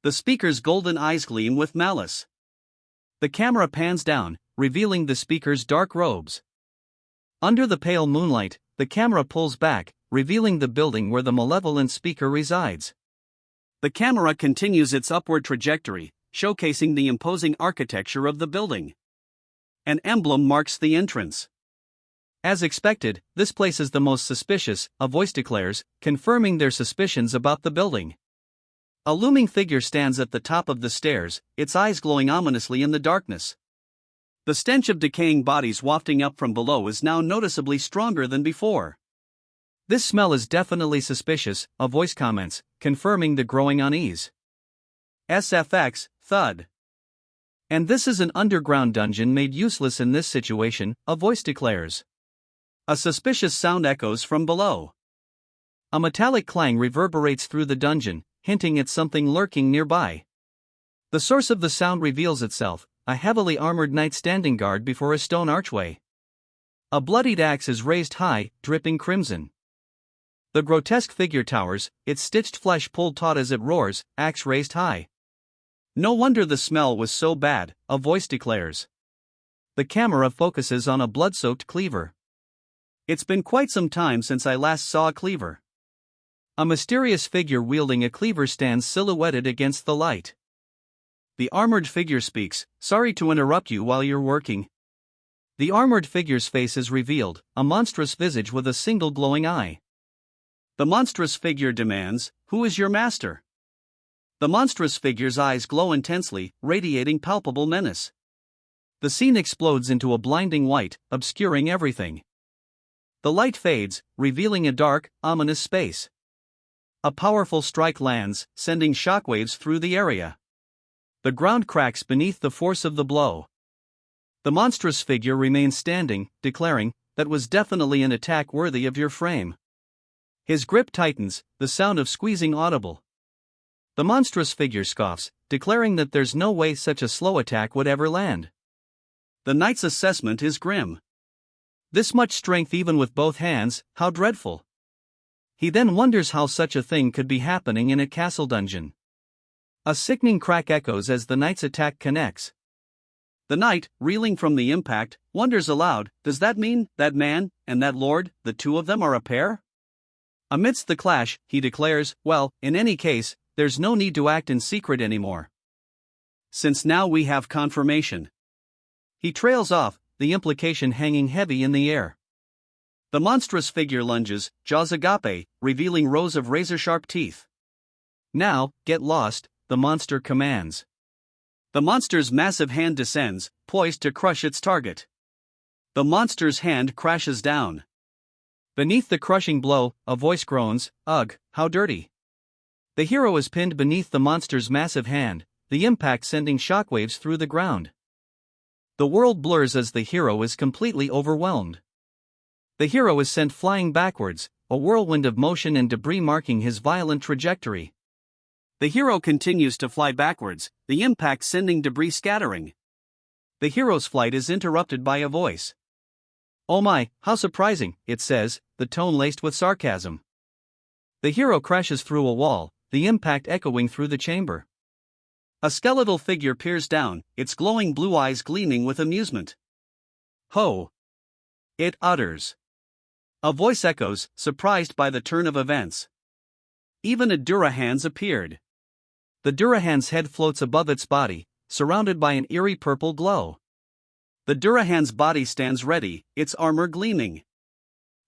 The speaker's golden eyes gleam with malice. The camera pans down, revealing the speaker's dark robes. Under the pale moonlight, the camera pulls back, revealing the building where the malevolent speaker resides. The camera continues its upward trajectory, showcasing the imposing architecture of the building. An emblem marks the entrance. As expected, this place is the most suspicious, a voice declares, confirming their suspicions about the building. A looming figure stands at the top of the stairs, its eyes glowing ominously in the darkness. The stench of decaying bodies wafting up from below is now noticeably stronger than before. This smell is definitely suspicious, a voice comments, confirming the growing unease. SFX, thud. And this is an underground dungeon made useless in this situation, a voice declares. A suspicious sound echoes from below. A metallic clang reverberates through the dungeon, hinting at something lurking nearby. The source of the sound reveals itself, a heavily armored knight standing guard before a stone archway. A bloodied axe is raised high, dripping crimson. The grotesque figure towers, its stitched flesh pulled taut as it roars, axe raised high. No wonder the smell was so bad, a voice declares. The camera focuses on a blood-soaked cleaver. It's been quite some time since I last saw a cleaver. A mysterious figure wielding a cleaver stands silhouetted against the light. The armored figure speaks, sorry to interrupt you while you're working. The armored figure's face is revealed, a monstrous visage with a single glowing eye. The monstrous figure demands, who is your master? The monstrous figure's eyes glow intensely, radiating palpable menace. The scene explodes into a blinding white, obscuring everything. The light fades, revealing a dark, ominous space. A powerful strike lands, sending shockwaves through the area. The ground cracks beneath the force of the blow. The monstrous figure remains standing, declaring, that was definitely an attack worthy of your frame. His grip tightens, the sound of squeezing audible. The monstrous figure scoffs, declaring that there's no way such a slow attack would ever land. The knight's assessment is grim. This much strength even with both hands, how dreadful. He then wonders how such a thing could be happening in a castle dungeon. A sickening crack echoes as the knight's attack connects. The knight, reeling from the impact, wonders aloud, does that mean that man and that lord, the two of them are a pair? Amidst the clash, he declares, well, in any case, there's no need to act in secret anymore. Since now we have confirmation. He trails off, the implication hanging heavy in the air. The monstrous figure lunges, jaws agape, revealing rows of razor-sharp teeth. Now, get lost, the monster commands. The monster's massive hand descends, poised to crush its target. The monster's hand crashes down. Beneath the crushing blow, a voice groans, ugh, how dirty. The hero is pinned beneath the monster's massive hand, the impact sending shockwaves through the ground. The world blurs as the hero is completely overwhelmed. The hero is sent flying backwards, a whirlwind of motion and debris marking his violent trajectory. The hero continues to fly backwards, the impact sending debris scattering. The hero's flight is interrupted by a voice. Oh my, how surprising, it says, the tone laced with sarcasm. The hero crashes through a wall, the impact echoing through the chamber. A skeletal figure peers down, its glowing blue eyes gleaming with amusement. Ho! It utters. A voice echoes, surprised by the turn of events. Even a Durahan's appeared. The Durahan's head floats above its body, surrounded by an eerie purple glow. The Durahan's body stands ready, its armor gleaming.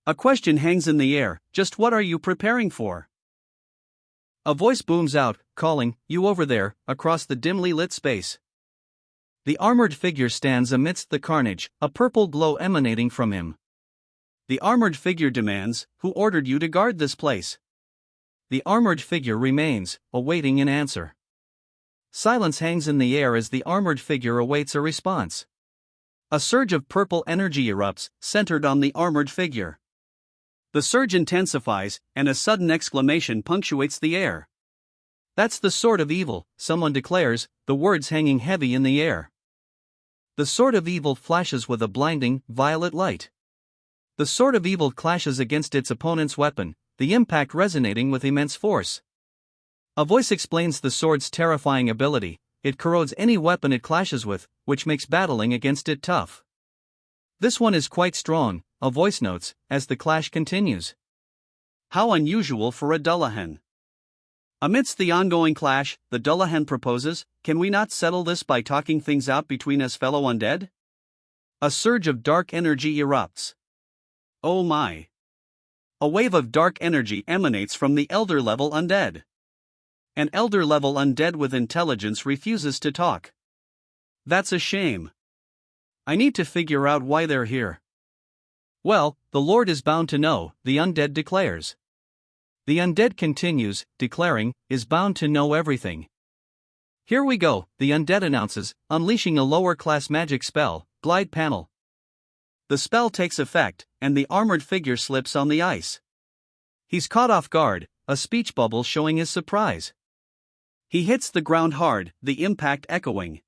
A question hangs in the air: just what are you preparing for? A voice booms out, calling, "You over there," across the dimly lit space. The armored figure stands amidst the carnage, a purple glow emanating from him. The armored figure demands, "Who ordered you to guard this place?" The armored figure remains, awaiting an answer. Silence hangs in the air as the armored figure awaits a response. A surge of purple energy erupts, centered on the armored figure. The surge intensifies, and a sudden exclamation punctuates the air. "That's the sword of evil," someone declares, the words hanging heavy in the air. The sword of evil flashes with a blinding, violet light. The sword of evil clashes against its opponent's weapon, the impact resonating with immense force. A voice explains the sword's terrifying ability: it corrodes any weapon it clashes with, which makes battling against it tough. "This one is quite strong," a voice notes, as the clash continues. "How unusual for a Dullahan." Amidst the ongoing clash, the Dullahan proposes, "Can we not settle this by talking things out between us fellow undead?" A surge of dark energy erupts. Oh my! A wave of dark energy emanates from the elder-level undead. An elder-level undead with intelligence refuses to talk. That's a shame. I need to figure out why they're here. "Well, the Lord is bound to know," the undead declares. The undead continues, declaring, "is bound to know everything." "Here we go," the undead announces, unleashing a lower-class magic spell, Glide Panel. The spell takes effect, and the armored figure slips on the ice. He's caught off guard, a speech bubble showing his surprise. He hits the ground hard, the impact echoing.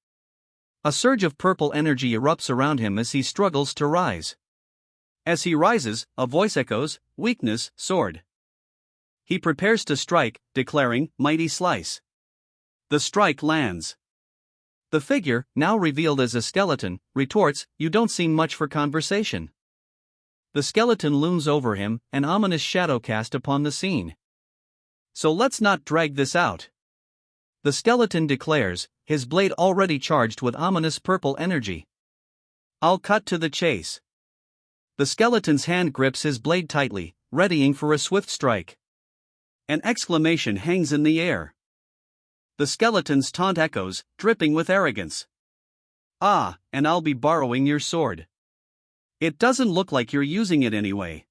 A surge of purple energy erupts around him as he struggles to rise. As he rises, a voice echoes, "Weakness, sword." He prepares to strike, declaring, "Mighty slice." The strike lands. The figure, now revealed as a skeleton, retorts, "You don't seem much for conversation." The skeleton looms over him, an ominous shadow cast upon the scene. "So let's not drag this out," the skeleton declares, his blade already charged with ominous purple energy. "I'll cut to the chase." The skeleton's hand grips his blade tightly, readying for a swift strike. An exclamation hangs in the air. The skeleton's taunt echoes, dripping with arrogance. "Ah, and I'll be borrowing your sword. It doesn't look like you're using it anyway."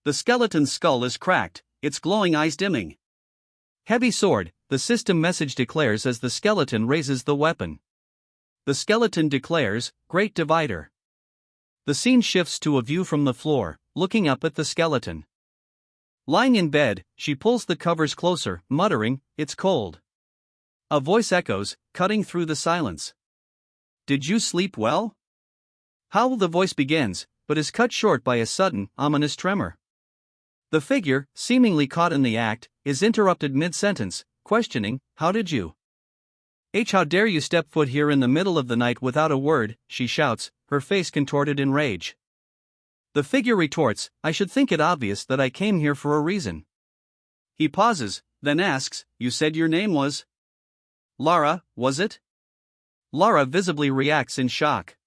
The skeleton's skull is cracked, its glowing eyes dimming. "Heavy sword," the system message declares as the skeleton raises the weapon. The skeleton declares, "Great Divider." The scene shifts to a view from the floor, looking up at the skeleton. Lying in bed, she pulls the covers closer, muttering, "It's cold." A voice echoes, cutting through the silence. "Did you sleep well?" How the voice begins, but is cut short by a sudden, ominous tremor. The figure, seemingly caught in the act, is interrupted mid-sentence, questioning, "How did you? How dare you step foot here in the middle of the night without a word?" she shouts, her face contorted in rage. The figure retorts, "I should think it obvious that I came here for a reason." He pauses, then asks, "You said your name was Lara, was it?" Lara visibly reacts in shock.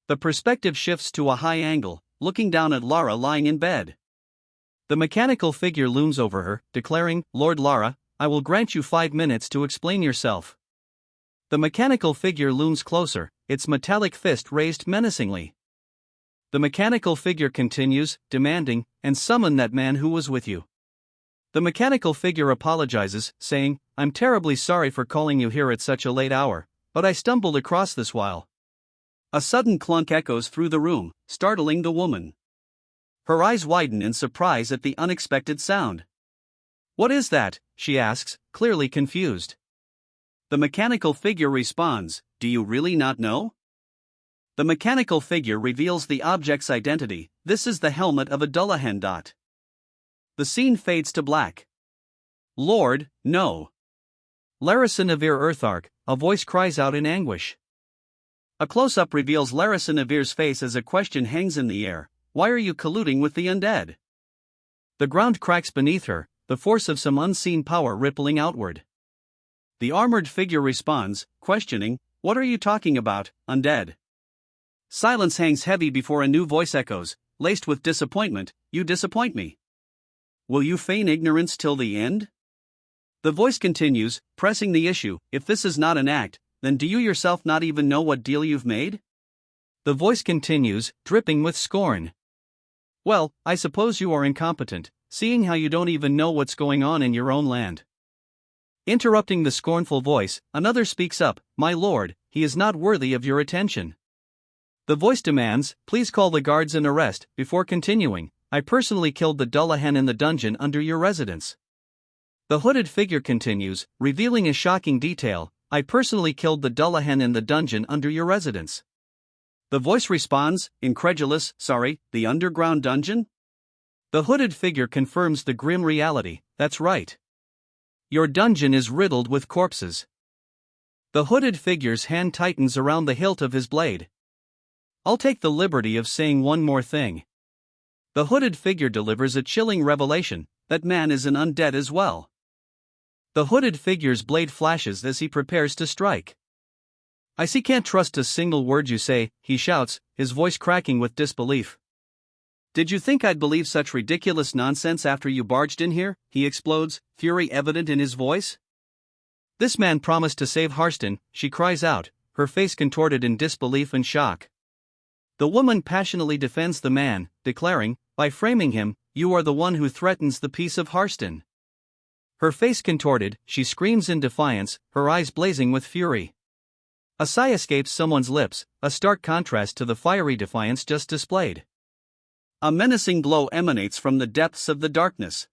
The perspective shifts to a high angle, looking down at Lara lying in bed. The mechanical figure looms over her, declaring, "Lord Lara, I will grant you 5 minutes to explain yourself." The mechanical figure looms closer, its metallic fist raised menacingly. The mechanical figure continues, demanding, "And summon that man who was with you." The mechanical figure apologizes, saying, "I'm terribly sorry for calling you here at such a late hour, but I stumbled across this while." A sudden clunk echoes through the room, startling the woman. Her eyes widen in surprise at the unexpected sound. "What is that?" she asks, clearly confused. The mechanical figure responds, "Do you really not know?" The mechanical figure reveals the object's identity. This is the helmet of a Dullahan. The scene fades to black. "Lord, no." Larissa Navir Earthark, a voice cries out in anguish. A close-up reveals Larissa Navir's face as a question hangs in the air, "Why are you colluding with the undead?" The ground cracks beneath her, the force of some unseen power rippling outward. The armored figure responds, questioning, "What are you talking about, undead?" Silence hangs heavy before a new voice echoes, laced with disappointment, "You disappoint me. Will you feign ignorance till the end?" The voice continues, pressing the issue, "If this is not an act, then do you yourself not even know what deal you've made?" The voice continues, dripping with scorn. "Well, I suppose you are incompetent, seeing how you don't even know what's going on in your own land." Interrupting the scornful voice, another speaks up, "My lord, he is not worthy of your attention." The voice demands, "Please call the guards and arrest," before continuing, "I personally killed the Dullahan in the dungeon under your residence." The hooded figure continues, revealing a shocking detail, "I personally killed the Dullahan in the dungeon under your residence." The voice responds, incredulous, "Sorry, the underground dungeon?" The hooded figure confirms the grim reality, "That's right. Your dungeon is riddled with corpses." The hooded figure's hand tightens around the hilt of his blade. "I'll take the liberty of saying one more thing." The hooded figure delivers a chilling revelation, that man is an undead as well. The hooded figure's blade flashes as he prepares to strike. "I see can't trust a single word you say," he shouts, his voice cracking with disbelief. "Did you think I'd believe such ridiculous nonsense after you barged in here?" he explodes, fury evident in his voice. "This man promised to save Harston," she cries out, her face contorted in disbelief and shock. The woman passionately defends the man, declaring, "By framing him, you are the one who threatens the peace of Harston." Her face contorted, she screams in defiance, her eyes blazing with fury. A sigh escapes someone's lips, a stark contrast to the fiery defiance just displayed. A menacing glow emanates from the depths of the darkness.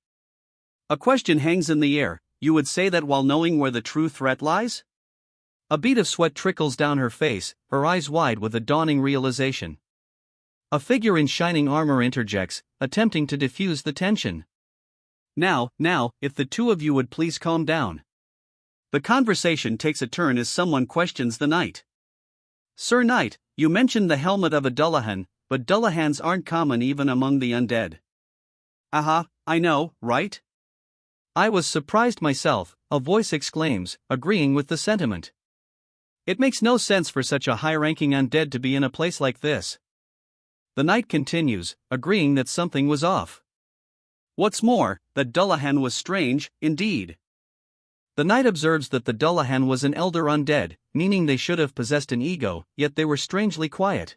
A question hangs in the air, "You would say that while knowing where the true threat lies?" A bead of sweat trickles down her face, her eyes wide with a dawning realization. A figure in shining armor interjects, attempting to diffuse the tension. Now, if the two of you would please calm down." The conversation takes a turn as someone questions the knight. "Sir Knight, you mentioned the helmet of a Dullahan, but Dullahans aren't common even among the undead." "Aha, I know, right?" "I was surprised myself," a voice exclaims, agreeing with the sentiment. "It makes no sense for such a high-ranking undead to be in a place like this." The knight continues, agreeing that something was off. "What's more, that Dullahan was strange, indeed." The knight observes that the Dullahan was an elder undead, meaning they should have possessed an ego, yet they were strangely quiet.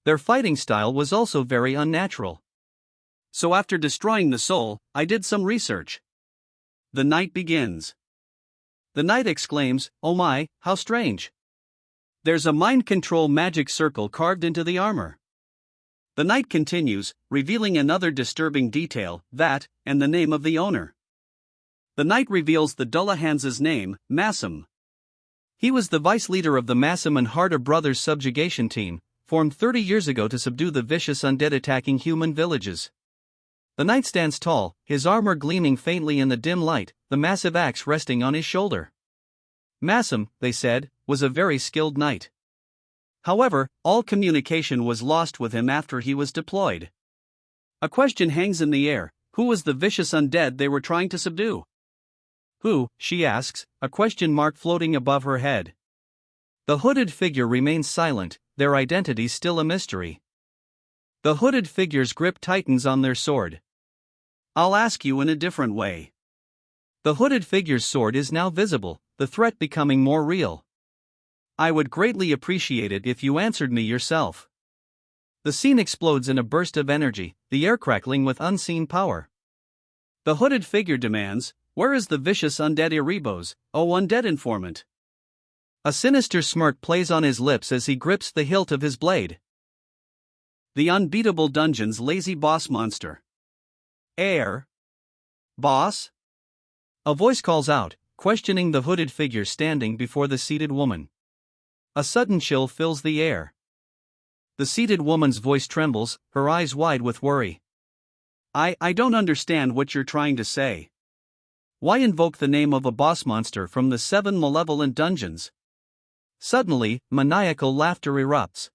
Their fighting style was also very unnatural. "So after destroying the soul, I did some research." The knight begins. The knight exclaims, "Oh my, how strange. There's a mind control magic circle carved into the armor." The knight continues, revealing another disturbing detail, that, and the name of the owner. The knight reveals the Dullahan's name, Massam. He was the vice leader of the Massam and Harder brothers subjugation team, formed 30 years ago to subdue the vicious undead attacking human villages. The knight stands tall, his armor gleaming faintly in the dim light, the massive axe resting on his shoulder. Massam, they said, was a very skilled knight. However, all communication was lost with him after he was deployed. A question hangs in the air, who was the vicious undead they were trying to subdue? "Who?" she asks, a question mark floating above her head. The hooded figure remains silent, their identity still a mystery. The hooded figure's grip tightens on their sword. "I'll ask you in a different way." The hooded figure's sword is now visible, the threat becoming more real. "I would greatly appreciate it if you answered me yourself." The scene explodes in a burst of energy, the air crackling with unseen power. The hooded figure demands, "Where is the vicious undead Erebos, oh undead informant?" A sinister smirk plays on his lips as he grips the hilt of his blade. "The Unbeatable Dungeon's lazy boss monster." Boss?" A voice calls out, questioning the hooded figure standing before the seated woman. A sudden chill fills the air. The seated woman's voice trembles, her eyes wide with worry. I don't understand what you're trying to say. Why invoke the name of a boss monster from the 7 malevolent dungeons?" Suddenly, maniacal laughter erupts.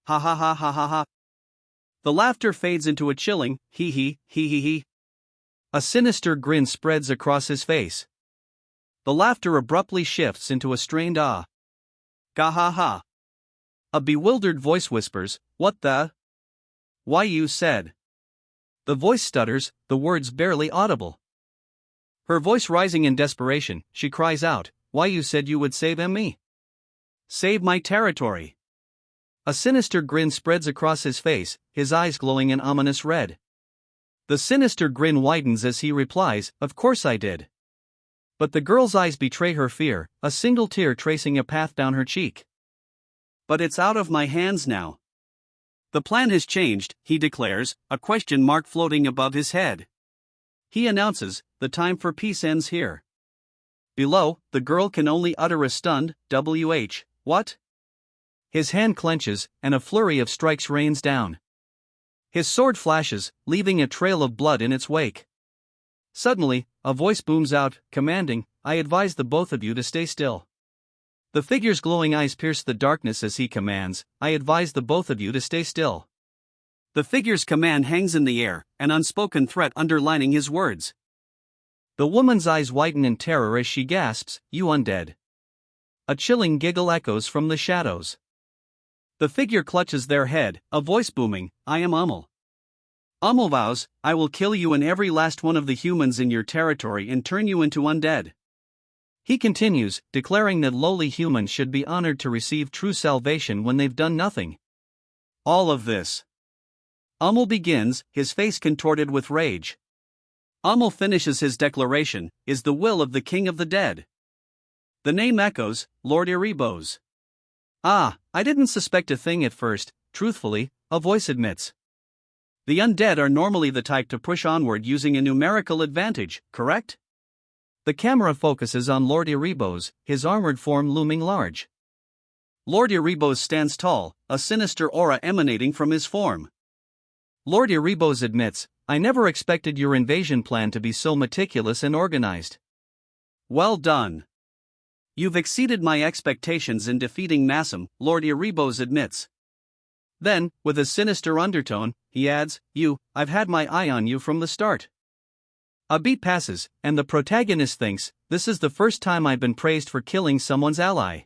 "Ha ha ha ha ha ha." The laughter fades into a chilling, hee hee, hee hee hee. A sinister grin spreads across his face. The laughter abruptly shifts into a strained ah. Ga ha ha. A bewildered voice whispers, "What the? Why you said?" The voice stutters, the words barely audible. Her voice rising in desperation, she cries out, "Why you said you would save me? Save my territory." A sinister grin spreads across his face, his eyes glowing an ominous red. The sinister grin widens as he replies, "Of course I did." But the girl's eyes betray her fear, a single tear tracing a path down her cheek. "But it's out of my hands now. The plan has changed," he declares, a question mark floating above his head. He announces, "The time for peace ends here." Below, the girl can only utter a stunned, what? His hand clenches, and a flurry of strikes rains down. His sword flashes, leaving a trail of blood in its wake. Suddenly, a voice booms out, commanding, "I advise the both of you to stay still." The figure's glowing eyes pierce the darkness as he commands, "I advise the both of you to stay still." The figure's command hangs in the air, an unspoken threat underlining his words. The woman's eyes widen in terror as she gasps, "You undead." A chilling giggle echoes from the shadows. The figure clutches their head, a voice booming, "I am Ummel. Ummel vows, I will kill you and every last one of the humans in your territory and turn you into undead." He continues, declaring that lowly humans should be honored to receive true salvation when they've done nothing. All of this. Ummel begins, his face contorted with rage. Ummel finishes his declaration, "Is the will of the king of the dead." The name echoes, Lord Erebos. "Ah, I didn't suspect a thing at first," truthfully, a voice admits. "The undead are normally the type to push onward using a numerical advantage, correct?" The camera focuses on Lord Erebos, his armored form looming large. Lord Erebos stands tall, a sinister aura emanating from his form. Lord Erebos admits, "I never expected your invasion plan to be so meticulous and organized." "Well done. You've exceeded my expectations in defeating Massam," Lord Erebos admits. Then, with a sinister undertone, he adds, I've had my eye on you from the start." A beat passes, and the protagonist thinks, "This is the first time I've been praised for killing someone's ally."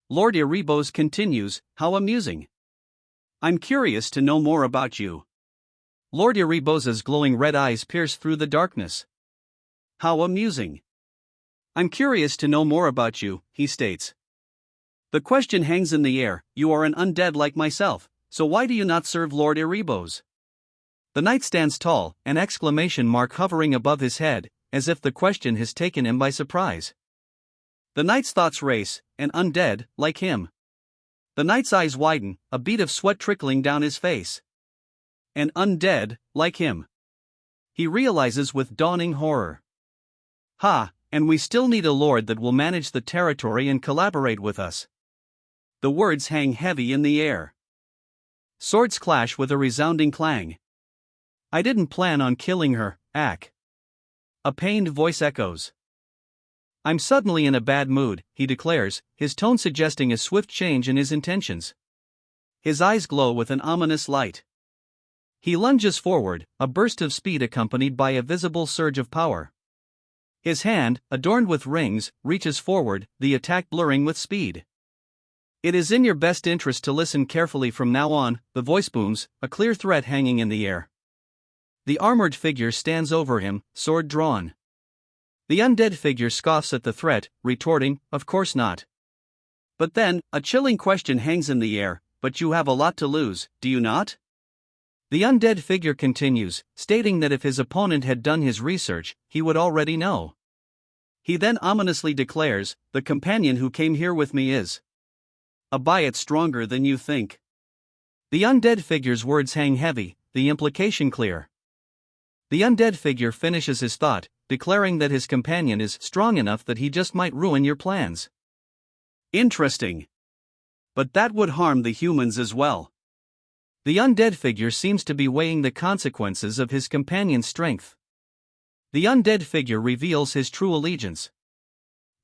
Lord Erebos continues, "How amusing. I'm curious to know more about you." Lord Erebos's glowing red eyes pierce through the darkness. "How amusing. I'm curious to know more about you," he states. The question hangs in the air, "You are an undead like myself, so why do you not serve Lord Erebos?" The knight stands tall, an exclamation mark hovering above his head, as if the question has taken him by surprise. The knight's thoughts race, an undead, like him. The knight's eyes widen, a bead of sweat trickling down his face. An undead, like him. He realizes with dawning horror. Ha, and we still need a lord that will manage the territory and collaborate with us. The words hang heavy in the air. Swords clash with a resounding clang. "I didn't plan on killing her, Ak." A pained voice echoes. "I'm suddenly in a bad mood," he declares, his tone suggesting a swift change in his intentions. His eyes glow with an ominous light. He lunges forward, a burst of speed accompanied by a visible surge of power. His hand, adorned with rings, reaches forward, the attack blurring with speed. "It is in your best interest to listen carefully from now on," the voice booms, a clear threat hanging in the air. The armored figure stands over him, sword drawn. The undead figure scoffs at the threat, retorting, "Of course not." But then, a chilling question hangs in the air, "But you have a lot to lose, do you not?" The undead figure continues, stating that if his opponent had done his research, he would already know. He then ominously declares, "The companion who came here with me is a bite stronger than you think." The undead figure's words hang heavy, the implication clear. The undead figure finishes his thought, declaring that his companion is strong enough that he just might ruin your plans. Interesting. But that would harm the humans as well. The undead figure seems to be weighing the consequences of his companion's strength. The undead figure reveals his true allegiance.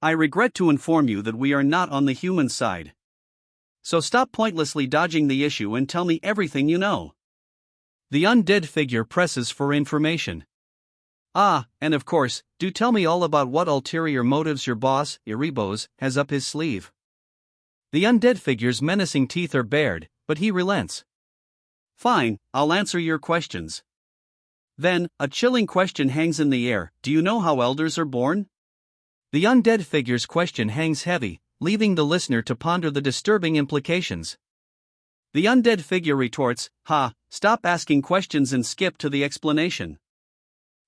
"I regret to inform you that we are not on the human side. So stop pointlessly dodging the issue and tell me everything you know." The undead figure presses for information. Ah, and of course, do tell me all about what ulterior motives your boss, Iribos, has up his sleeve. The undead figure's menacing teeth are bared, but he relents. Fine, I'll answer your questions. Then, a chilling question hangs in the air: do you know how elders are born? The undead figure's question hangs heavy, leaving the listener to ponder the disturbing implications. The undead figure retorts, stop asking questions and skip to the explanation.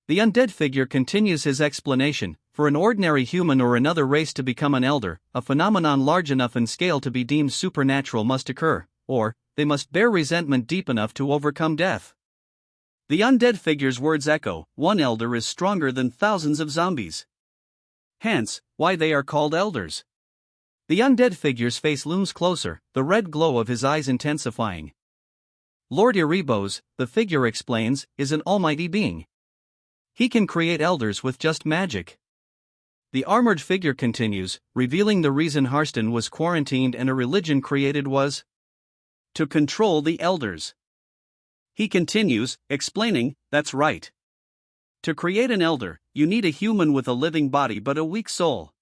The undead figure continues his explanation: for an ordinary human or another race to become an elder, a phenomenon large enough in scale to be deemed supernatural must occur, or they must bear resentment deep enough to overcome death. The undead figure's words echo: one elder is stronger than thousands of zombies. Hence, why they are called elders. The undead figure's face looms closer, the red glow of his eyes intensifying. Lord Iribos, the figure explains, is an almighty being. He can create elders with just magic. The armored figure continues, revealing the reason Harston was quarantined and a religion created was to control the elders. He continues, explaining, that's right. To create an elder, you need a human with a living body but a weak soul.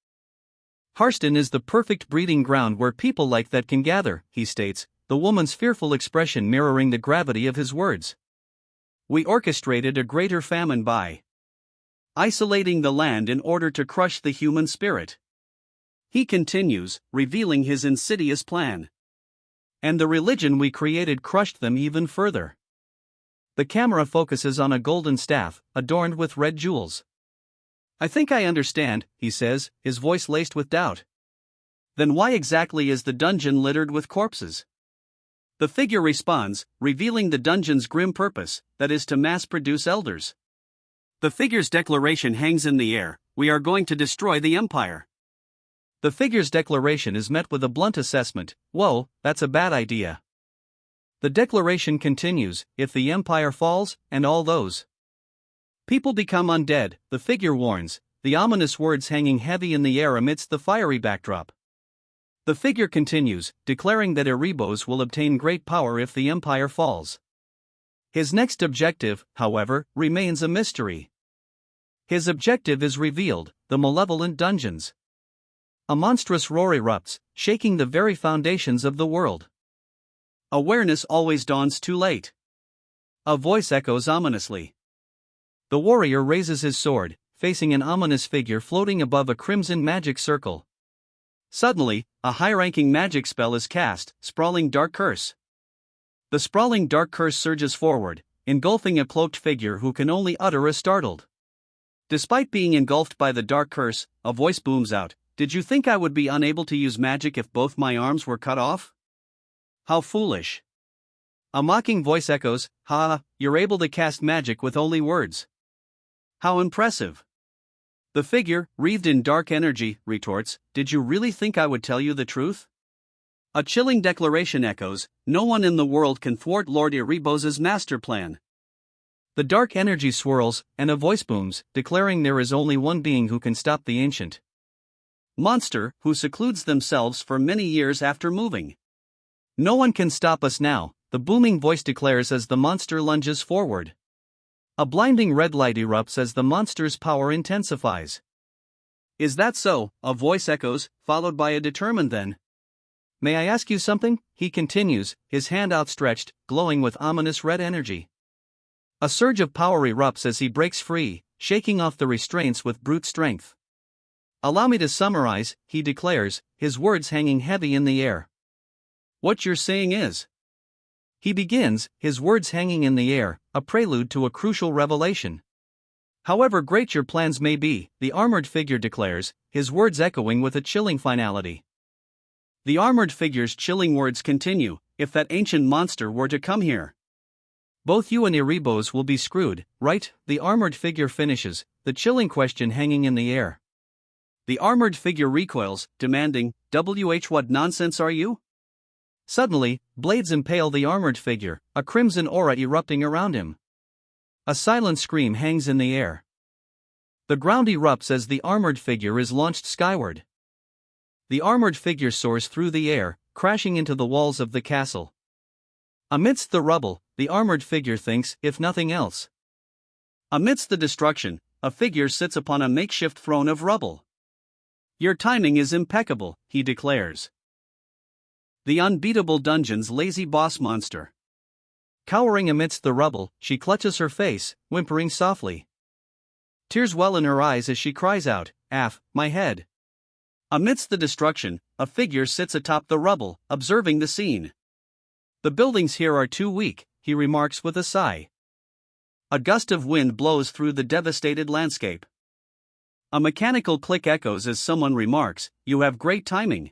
Harston is the perfect breeding ground where people like that can gather, he states, the woman's fearful expression mirroring the gravity of his words. We orchestrated a greater famine by isolating the land in order to crush the human spirit. He continues, revealing his insidious plan. And the religion we created crushed them even further. The camera focuses on a golden staff, adorned with red jewels. I think I understand, he says, his voice laced with doubt. Then why exactly is the dungeon littered with corpses? The figure responds, revealing the dungeon's grim purpose, that is to mass-produce elders. The figure's declaration hangs in the air: we are going to destroy the Empire. The figure's declaration is met with a blunt assessment: whoa, that's a bad idea. The declaration continues: if the Empire falls, and all those people become undead, the figure warns, the ominous words hanging heavy in the air amidst the fiery backdrop. The figure continues, declaring that Iribos will obtain great power if the Empire falls. His next objective, however, remains a mystery. His objective is revealed: the malevolent dungeons. A monstrous roar erupts, shaking the very foundations of the world. Awareness always dawns too late. A voice echoes ominously. The warrior raises his sword, facing an ominous figure floating above a crimson magic circle. Suddenly, a high-ranking magic spell is cast, Sprawling Dark Curse. The sprawling dark curse surges forward, engulfing a cloaked figure who can only utter a startled. Despite being engulfed by the dark curse, a voice booms out: did you think I would be unable to use magic if both my arms were cut off? How foolish. A mocking voice echoes: you're able to cast magic with only words. How impressive. The figure, wreathed in dark energy, retorts: did you really think I would tell you the truth? A chilling declaration echoes: no one in the world can thwart Lord Iribos' master plan. The dark energy swirls, and a voice booms, declaring there is only one being who can stop the ancient monster, who secludes themselves for many years after moving. No one can stop us now, the booming voice declares as the monster lunges forward. A blinding red light erupts as the monster's power intensifies. Is that so? A voice echoes, followed by a determined then. May I ask you something? He continues, his hand outstretched, glowing with ominous red energy. A surge of power erupts as he breaks free, shaking off the restraints with brute strength. Allow me to summarize, he declares, his words hanging heavy in the air. What you're saying is. He begins, his words hanging in the air, a prelude to a crucial revelation. However great your plans may be, the armored figure declares, his words echoing with a chilling finality. The armored figure's chilling words continue: if that ancient monster were to come here, both you and Iribos will be screwed, right? The armored figure finishes, the chilling question hanging in the air. The armored figure recoils, demanding, what nonsense are you? Suddenly, blades impale the armored figure, a crimson aura erupting around him. A silent scream hangs in the air. The ground erupts as the armored figure is launched skyward. The armored figure soars through the air, crashing into the walls of the castle. Amidst the rubble, the armored figure thinks, if nothing else. Amidst the destruction, a figure sits upon a makeshift throne of rubble. Your timing is impeccable, he declares. The Unbeatable Dungeon's lazy boss monster. Cowering amidst the rubble, she clutches her face, whimpering softly. Tears well in her eyes as she cries out, "Aff, my head." Amidst the destruction, a figure sits atop the rubble, observing the scene. The buildings here are too weak, he remarks with a sigh. A gust of wind blows through the devastated landscape. A mechanical click echoes as someone remarks, "You have great timing."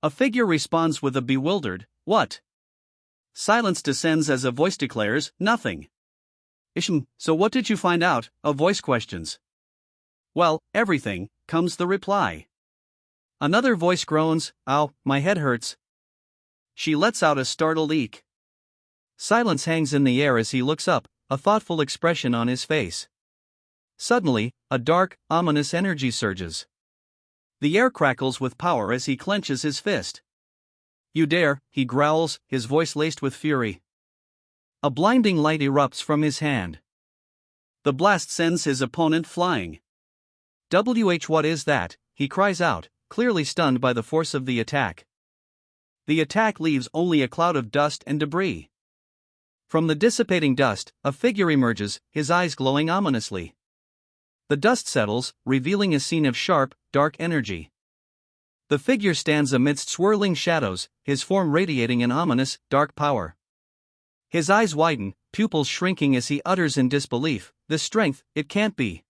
A figure responds with a bewildered, "What?" Silence descends as a voice declares, "Nothing." So what did you find out?" a voice questions. "Well, everything," comes the reply. Another voice groans, "Ow, my head hurts." She lets out a startled eek. Silence hangs in the air as he looks up, a thoughtful expression on his face. Suddenly, a dark, ominous energy surges. The air crackles with power as he clenches his fist. "You dare," he growls, his voice laced with fury. A blinding light erupts from his hand. The blast sends his opponent flying. What is that?" he cries out, clearly stunned by the force of the attack. The attack leaves only a cloud of dust and debris. From the dissipating dust, a figure emerges, his eyes glowing ominously. The dust settles, revealing a scene of sharp, dark energy. The figure stands amidst swirling shadows, his form radiating an ominous, dark power. His eyes widen, pupils shrinking as he utters in disbelief, "This strength, it can't be."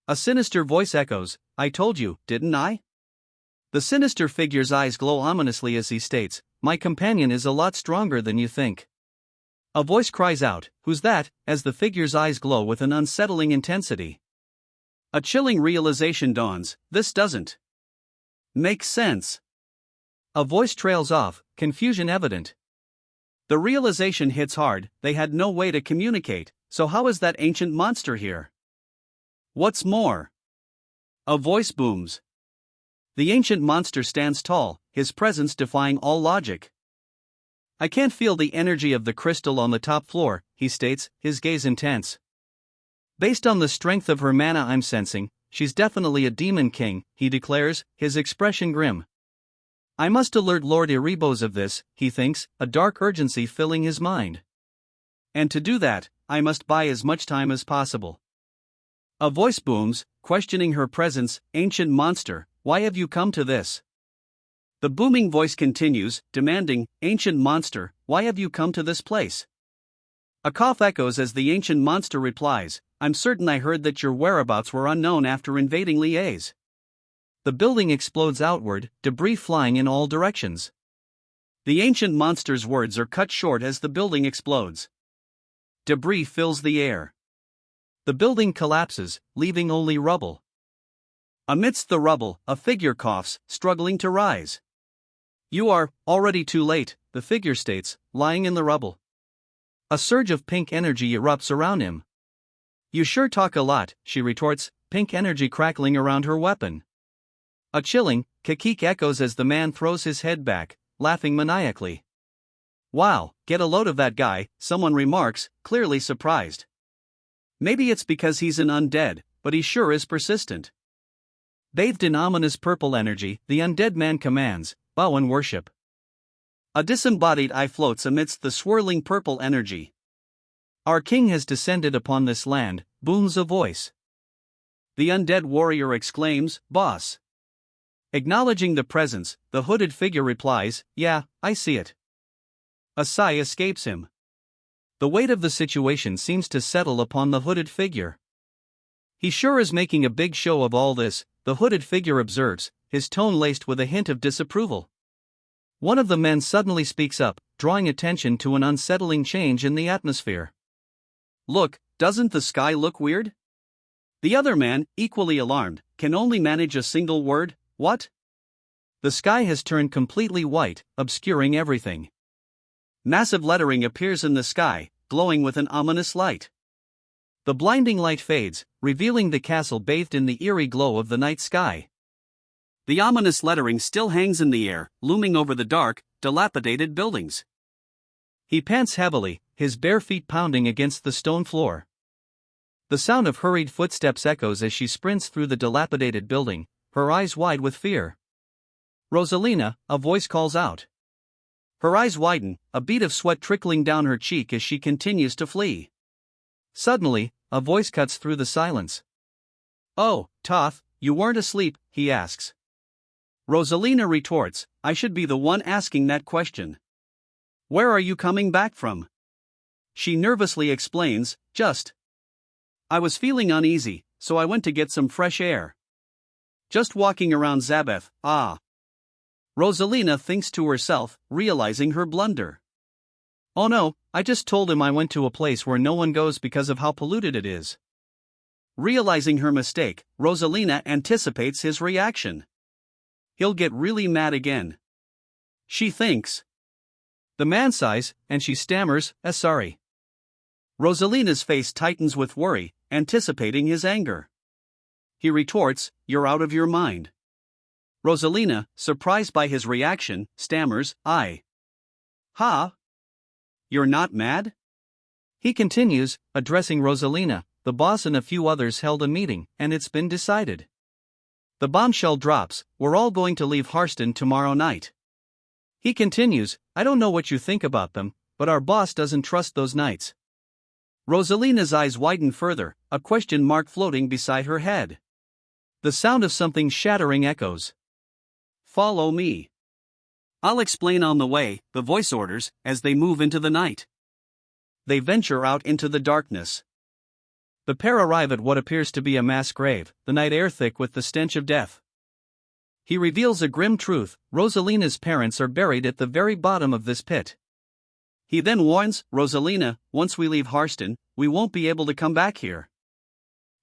A sinister voice echoes, "I told you, didn't I?" The sinister figure's eyes glow ominously as he states, "My companion is a lot stronger than you think." A voice cries out, "Who's that?" as the figure's eyes glow with an unsettling intensity. A chilling realization dawns, this doesn't make sense. A voice trails off, confusion evident. The realization hits hard, they had no way to communicate, so how is that ancient monster here? What's more? A voice booms. The ancient monster stands tall, his presence defying all logic. "I can't feel the energy of the crystal on the top floor," he states, his gaze intense. "Based on the strength of her mana I'm sensing, she's definitely a demon king," he declares, his expression grim. "I must alert Lord Erebos of this," he thinks, a dark urgency filling his mind. "And to do that, I must buy as much time as possible." A voice booms, questioning her presence, "Ancient monster, why have you come to this?" The booming voice continues, demanding, "Ancient monster, why have you come to this place?" A cough echoes as the ancient monster replies, "I'm certain I heard that your whereabouts were unknown after invading Liège." The building explodes outward, debris flying in all directions. The ancient monster's words are cut short as the building explodes. Debris fills the air. The building collapses, leaving only rubble. Amidst the rubble, a figure coughs, struggling to rise. "You are already too late," the figure states, lying in the rubble. A surge of pink energy erupts around him. "You sure talk a lot," she retorts, pink energy crackling around her weapon. A chilling kikik echoes as the man throws his head back, laughing maniacally. "Wow, get a load of that guy," someone remarks, clearly surprised. Maybe it's because he's an undead, but he sure is persistent. Bathed in ominous purple energy, the undead man commands, "Bow and worship." A disembodied eye floats amidst the swirling purple energy. "Our king has descended upon this land," booms a voice. The undead warrior exclaims, "Boss." Acknowledging the presence, the hooded figure replies, "Yeah, I see it." A sigh escapes him. The weight of the situation seems to settle upon the hooded figure. "He sure is making a big show of all this," the hooded figure observes, his tone laced with a hint of disapproval. One of the men suddenly speaks up, drawing attention to an unsettling change in the atmosphere. "Look, doesn't the sky look weird?" The other man, equally alarmed, can only manage a single word, "What?" The sky has turned completely white, obscuring everything. Massive lettering appears in the sky, glowing with an ominous light. The blinding light fades, revealing the castle bathed in the eerie glow of the night sky. The ominous lettering still hangs in the air, looming over the dark, dilapidated buildings. He pants heavily, his bare feet pounding against the stone floor. The sound of hurried footsteps echoes as she sprints through the dilapidated building, her eyes wide with fear. "Rosalina," a voice calls out. Her eyes widen, a bead of sweat trickling down her cheek as she continues to flee. Suddenly, a voice cuts through the silence. "Oh, Toth, you weren't asleep?" he asks. Rosalina retorts, "I should be the one asking that question. Where are you coming back from?" She nervously explains, I was feeling uneasy, so I went to get some fresh air. Just walking around Zabeth, Rosalina thinks to herself, realizing her blunder. "Oh no, I just told him I went to a place where no one goes because of how polluted it is." Realizing her mistake, Rosalina anticipates his reaction. He'll get really mad again. She thinks. The man sighs, and she stammers, "Sorry." Rosalina's face tightens with worry, anticipating his anger. He retorts, "You're out of your mind." Rosalina, surprised by his reaction, stammers, "Ha? You're not mad?" He continues, addressing Rosalina, "The boss and a few others held a meeting, and it's been decided. The bombshell drops, we're all going to leave Harston tomorrow night." He continues, "I don't know what you think about them, but our boss doesn't trust those nights." Rosalina's eyes widen further, a question mark floating beside her head. The sound of something shattering echoes. "Follow me. I'll explain on the way," the voice orders, as they move into the night. They venture out into the darkness. The pair arrive at what appears to be a mass grave, the night air thick with the stench of death. He reveals a grim truth: Rosalina's parents are buried at the very bottom of this pit. He then warns, "Rosalina, once we leave Harston, we won't be able to come back here."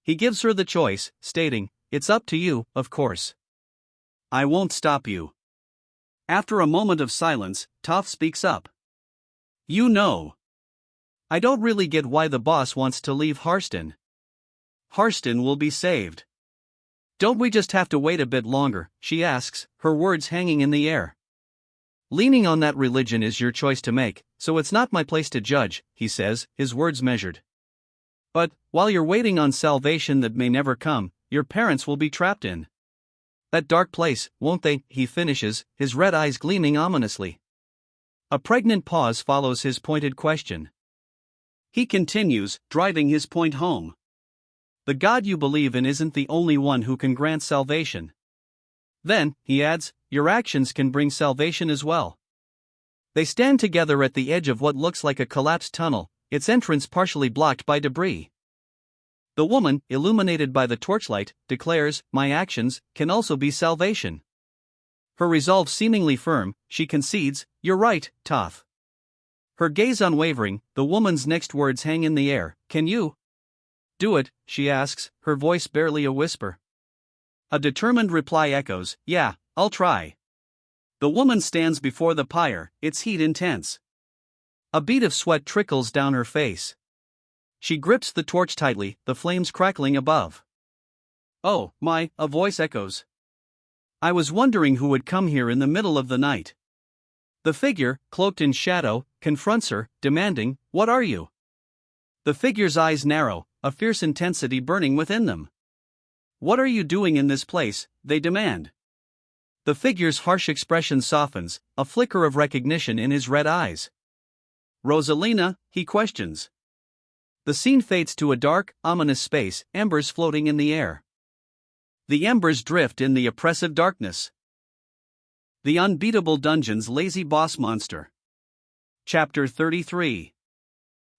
He gives her the choice, stating, "It's up to you, of course. I won't stop you." After a moment of silence, Toph speaks up. "You know, I don't really get why the boss wants to leave Harston. Harston will be saved. Don't we just have to wait a bit longer?" she asks, her words hanging in the air. "Leaning on that religion is your choice to make, so it's not my place to judge," he says, his words measured. "But, while you're waiting on salvation that may never come, your parents will be trapped in that dark place, won't they?" he finishes, his red eyes gleaming ominously. A pregnant pause follows his pointed question. He continues, driving his point home. "The God you believe in isn't the only one who can grant salvation." Then, he adds, "Your actions can bring salvation as well." They stand together at the edge of what looks like a collapsed tunnel, its entrance partially blocked by debris. The woman, illuminated by the torchlight, declares, "My actions can also be salvation." Her resolve seemingly firm, she concedes, "You're right, Toph." Her gaze unwavering, the woman's next words hang in the air, "Can you do it?" she asks, her voice barely a whisper. A determined reply echoes, "Yeah, I'll try." The woman stands before the pyre, its heat intense. A bead of sweat trickles down her face. She grips the torch tightly, the flames crackling above. "Oh, my," a voice echoes. "I was wondering who would come here in the middle of the night." The figure, cloaked in shadow, confronts her, demanding, "What are you?" The figure's eyes narrow, a fierce intensity burning within them. "What are you doing in this place?" they demand. The figure's harsh expression softens, a flicker of recognition in his red eyes. "Rosalina?" he questions. The scene fades to a dark, ominous space, embers floating in the air. The embers drift in the oppressive darkness. The Unbeatable Dungeon's Lazy Boss Monster. Chapter 33.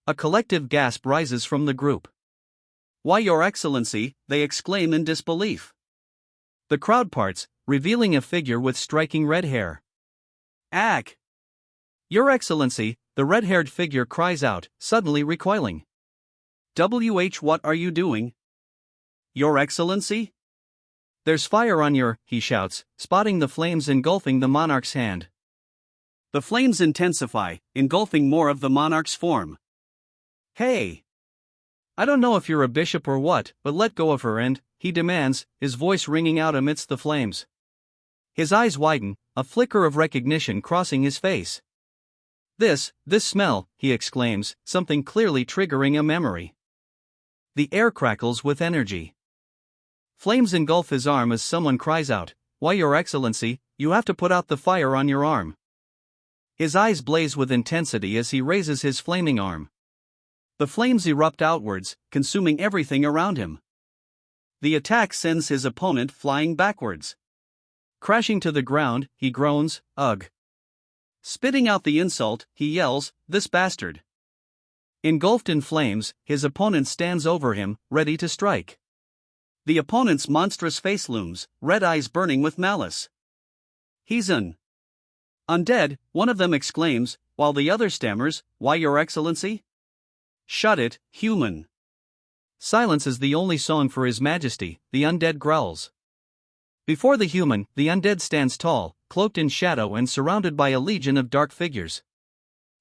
A collective gasp rises from the group. "Why, Your Excellency," they exclaim in disbelief. The crowd parts, revealing a figure with striking red hair. "Ag! Your Excellency," the red-haired figure cries out, suddenly recoiling. What are you doing?" "Your Excellency? There's fire on your," he shouts, spotting the flames engulfing the monarch's hand. The flames intensify, engulfing more of the monarch's form. "Hey! I don't know if you're a bishop or what, but let go of her and," he demands, his voice ringing out amidst the flames. His eyes widen, a flicker of recognition crossing his face. This smell," he exclaims, something clearly triggering a memory. The air crackles with energy. Flames engulf his arm as someone cries out, "Why, Your Excellency, you have to put out the fire on your arm." His eyes blaze with intensity as he raises his flaming arm. The flames erupt outwards, consuming everything around him. The attack sends his opponent flying backwards. Crashing to the ground, he groans, "Ugh." Spitting out the insult, he yells, "This bastard." Engulfed in flames, his opponent stands over him, ready to strike. The opponent's monstrous face looms, red eyes burning with malice. "He's an undead," one of them exclaims, while the other stammers, "Why, Your Excellency?" "Shut it, human." "Silence is the only song for His Majesty," the undead growls. Before the human, the undead stands tall, cloaked in shadow and surrounded by a legion of dark figures.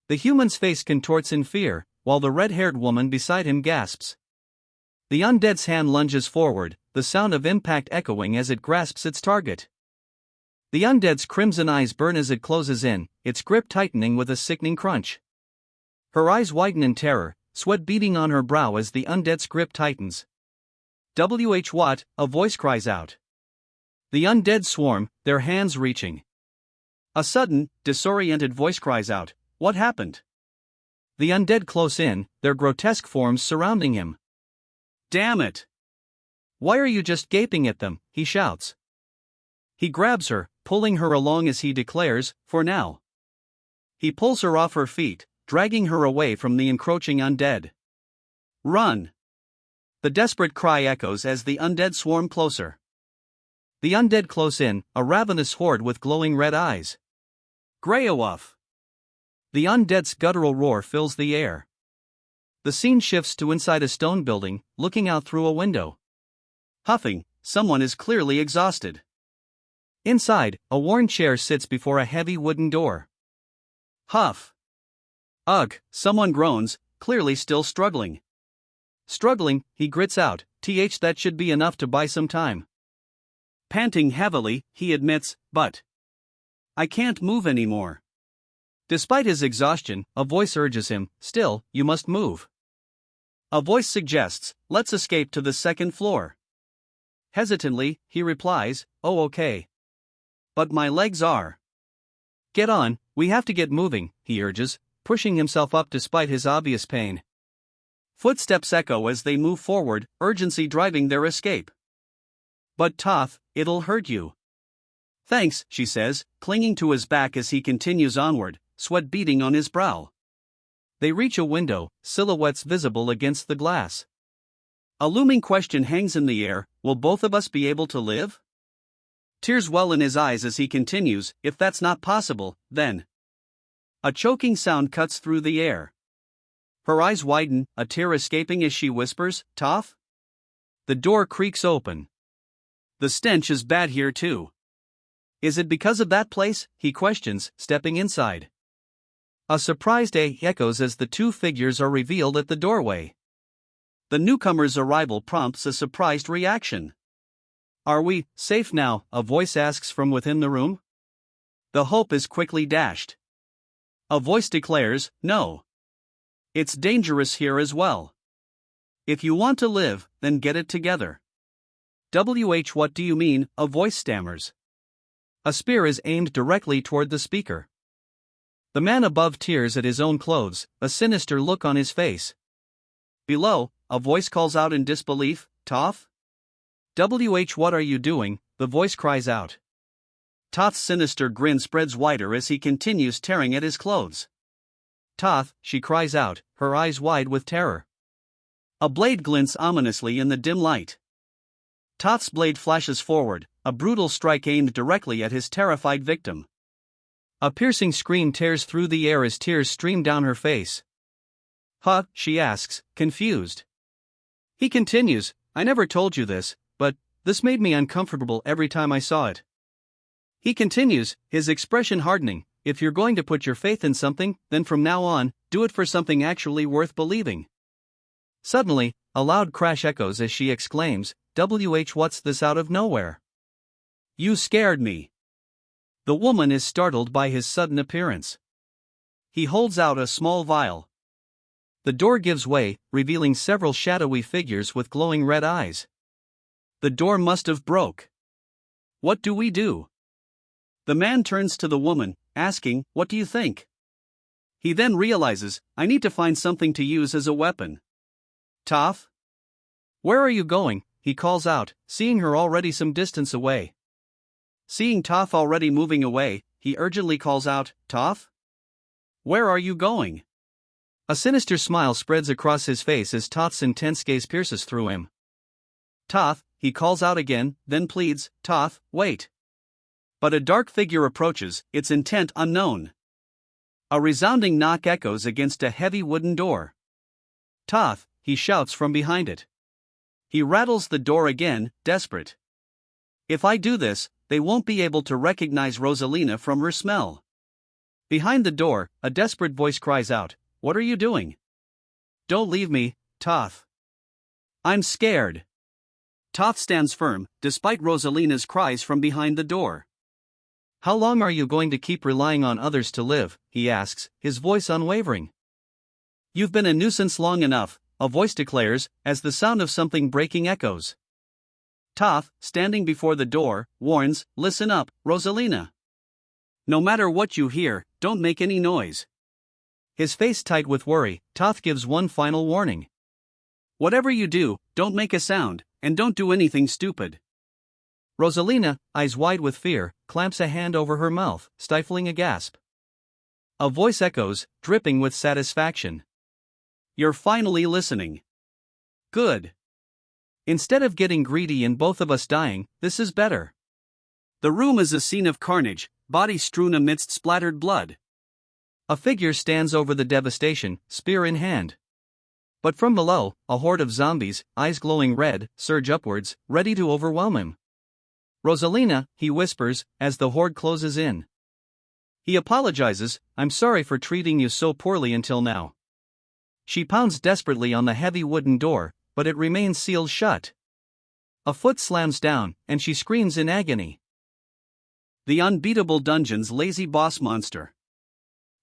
The human's face contorts in fear, while the red-haired woman beside him gasps. The undead's hand lunges forward, the sound of impact echoing as it grasps its target. The undead's crimson eyes burn as it closes in, its grip tightening with a sickening crunch. Her eyes widen in terror, sweat beading on her brow as the undead's grip tightens. What? A voice cries out. The undead swarm, their hands reaching. A sudden, disoriented voice cries out, "What happened?" The undead close in, their grotesque forms surrounding him. "Damn it! Why are you just gaping at them?" he shouts. He grabs her, pulling her along as he declares, "For now." He pulls her off her feet, dragging her away from the encroaching undead. "Run!" The desperate cry echoes as the undead swarm closer. The undead close in, a ravenous horde with glowing red eyes. "Greyawuff!" The undead's guttural roar fills the air. The scene shifts to inside a stone building, looking out through a window. Huffing, someone is clearly exhausted. Inside, a worn chair sits before a heavy wooden door. Huff. Ugh, someone groans, clearly still struggling. Struggling, he grits out, that should be enough to buy some time." Panting heavily, he admits, "But I can't move anymore." Despite his exhaustion, a voice urges him, "Still, you must move." A voice suggests, "Let's escape to the second floor." Hesitantly, he replies, "Oh, okay. But my legs are." "Get on, we have to get moving," he urges, pushing himself up despite his obvious pain. Footsteps echo as they move forward, urgency driving their escape. "But Toth, it'll hurt you." "Thanks," she says, clinging to his back as he continues onward, sweat beading on his brow. They reach a window, silhouettes visible against the glass. A looming question hangs in the air, will both of us be able to live? Tears well in his eyes as he continues, if that's not possible, then. A choking sound cuts through the air. Her eyes widen, a tear escaping as she whispers, "Toph?" The door creaks open. "The stench is bad here too." "Is it because of that place?" he questions, stepping inside. A surprised echoes as the two figures are revealed at the doorway. The newcomer's arrival prompts a surprised reaction. "Are we safe now?" a voice asks from within the room. The hope is quickly dashed. A voice declares, "No. It's dangerous here as well. If you want to live, then get it together." What do you mean?" a voice stammers. A spear is aimed directly toward the speaker. The man above tears at his own clothes, a sinister look on his face. Below, a voice calls out in disbelief, "Toph?" What are you doing?" the voice cries out. Toth's sinister grin spreads wider as he continues tearing at his clothes. "Toth," she cries out, her eyes wide with terror. A blade glints ominously in the dim light. Toth's blade flashes forward, a brutal strike aimed directly at his terrified victim. A piercing scream tears through the air as tears stream down her face. "Huh?" she asks, confused. He continues, "I never told you this, but this made me uncomfortable every time I saw it." He continues, his expression hardening, "If you're going to put your faith in something, then from now on, do it for something actually worth believing." Suddenly, a loud crash echoes as she exclaims, what's this out of nowhere?" "You scared me." The woman is startled by his sudden appearance. He holds out a small vial. The door gives way, revealing several shadowy figures with glowing red eyes. The door must have broke. What do we do? The man turns to the woman, asking, "What do you think?" He then realizes, "I need to find something to use as a weapon." Toph? Where are you going? He calls out, seeing her already some distance away. Seeing Toph already moving away, he urgently calls out, "Toph? Where are you going?" A sinister smile spreads across his face as Toph's intense gaze pierces through him. "Toph," he calls out again, then pleads, "Toph, wait." But a dark figure approaches, its intent unknown. A resounding knock echoes against a heavy wooden door. "Toph," he shouts from behind it. He rattles the door again, desperate. "If I do this, they won't be able to recognize Rosalina from her smell." Behind the door, a desperate voice cries out, "What are you doing? Don't leave me, Toph. I'm scared." Toph stands firm, despite Rosalina's cries from behind the door. "How long are you going to keep relying on others to live?" he asks, his voice unwavering. "You've been a nuisance long enough," a voice declares, as the sound of something breaking echoes. Toph, standing before the door, warns, "Listen up, Rosalina. No matter what you hear, don't make any noise." His face tight with worry, Toph gives one final warning. "Whatever you do, don't make a sound, and don't do anything stupid." Rosalina, eyes wide with fear, clamps a hand over her mouth, stifling a gasp. A voice echoes, dripping with satisfaction. "You're finally listening. Good. Instead of getting greedy and both of us dying, this is better." The room is a scene of carnage, bodies strewn amidst splattered blood. A figure stands over the devastation, spear in hand. But from below, a horde of zombies, eyes glowing red, surge upwards, ready to overwhelm him. "Rosalina," he whispers, as the horde closes in. He apologizes, "I'm sorry for treating you so poorly until now." She pounds desperately on the heavy wooden door, but it remains sealed shut. A foot slams down, and she screams in agony. The Unbeatable Dungeon's Lazy Boss Monster.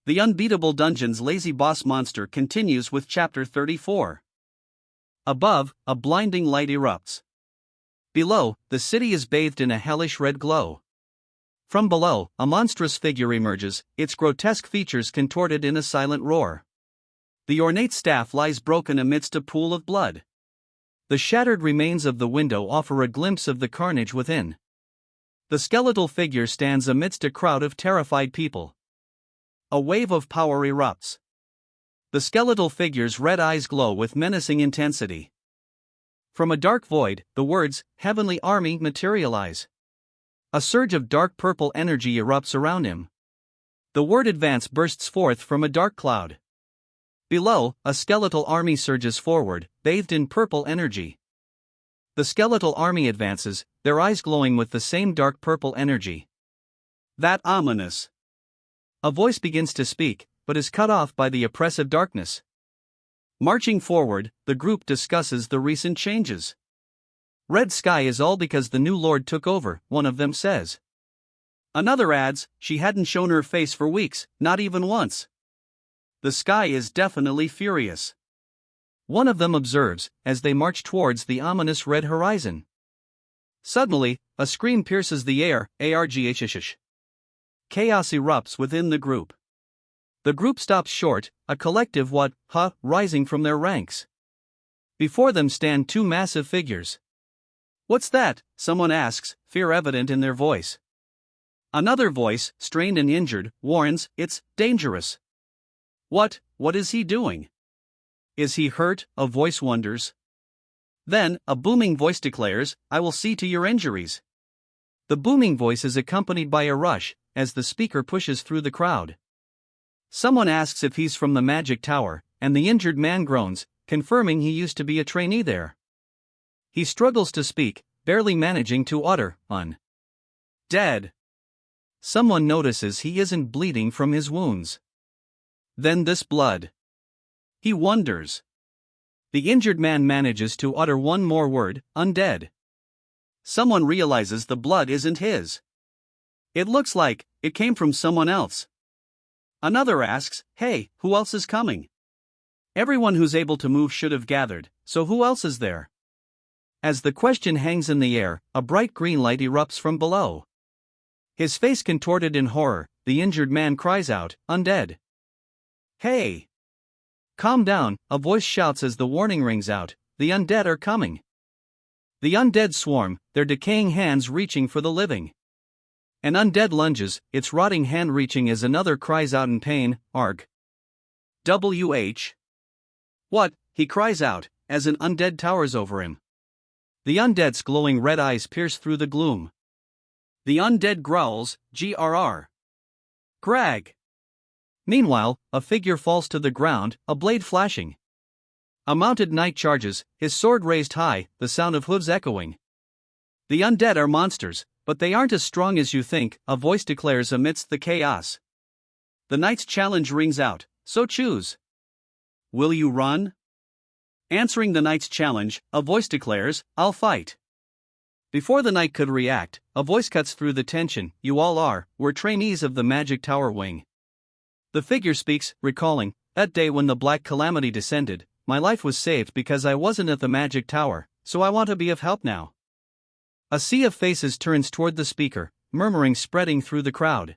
The Unbeatable Dungeon's Lazy Boss Monster continues with Chapter 34. Above, a blinding light erupts. Below, the city is bathed in a hellish red glow. From below, a monstrous figure emerges, its grotesque features contorted in a silent roar. The ornate staff lies broken amidst a pool of blood. The shattered remains of the window offer a glimpse of the carnage within. The skeletal figure stands amidst a crowd of terrified people. A wave of power erupts. The skeletal figure's red eyes glow with menacing intensity. From a dark void, the words, "Heavenly Army," materialize. A surge of dark purple energy erupts around him. The word "advance" bursts forth from a dark cloud. Below, a skeletal army surges forward, bathed in purple energy. The skeletal army advances, their eyes glowing with the same dark purple energy. "That ominous." A voice begins to speak, but is cut off by the oppressive darkness. Marching forward, the group discusses the recent changes. "Red sky is all because the new lord took over," one of them says. Another adds, "She hadn't shown her face for weeks, not even once. The sky is definitely furious." One of them observes, as they march towards the ominous red horizon. Suddenly, a scream pierces the air, arghsh. Chaos erupts within the group. The group stops short, a collective what, huh, rising from their ranks. Before them stand two massive figures. "What's that?" someone asks, fear evident in their voice. Another voice, strained and injured, warns, "It's dangerous." What is he doing? Is he hurt? A voice wonders. Then, a booming voice declares, "I will see to your injuries." The booming voice is accompanied by a rush, as the speaker pushes through the crowd. Someone asks if he's from the magic tower, and the injured man groans, confirming he used to be a trainee there. He struggles to speak, barely managing to utter, "Dead." Someone notices he isn't bleeding from his wounds. Then this blood. He wonders. The injured man manages to utter one more word, "Undead." Someone realizes the blood isn't his. It looks like it came from someone else. Another asks, "Hey, who else is coming?" Everyone who's able to move should have gathered, so who else is there? As the question hangs in the air, a bright green light erupts from below. His face contorted in horror, the injured man cries out, "Undead!" "Hey! Calm down," a voice shouts as the warning rings out, "The undead are coming." The undead swarm, their decaying hands reaching for the living. An undead lunges, its rotting hand reaching as another cries out in pain, "Arg! WH! What?" he cries out, as an undead towers over him. The undead's glowing red eyes pierce through the gloom. The undead growls, "GRR! Grag!" Meanwhile, a figure falls to the ground, a blade flashing. A mounted knight charges, his sword raised high, the sound of hooves echoing. "The undead are monsters, but they aren't as strong as you think," a voice declares amidst the chaos. The knight's challenge rings out, "So choose. Will you run?" Answering the knight's challenge, a voice declares, "I'll fight." Before the knight could react, a voice cuts through the tension, "We're trainees of the Magic Tower Wing." The figure speaks, recalling, "That day when the Black Calamity descended, my life was saved because I wasn't at the Magic Tower, so I want to be of help now." A sea of faces turns toward the speaker, murmuring spreading through the crowd.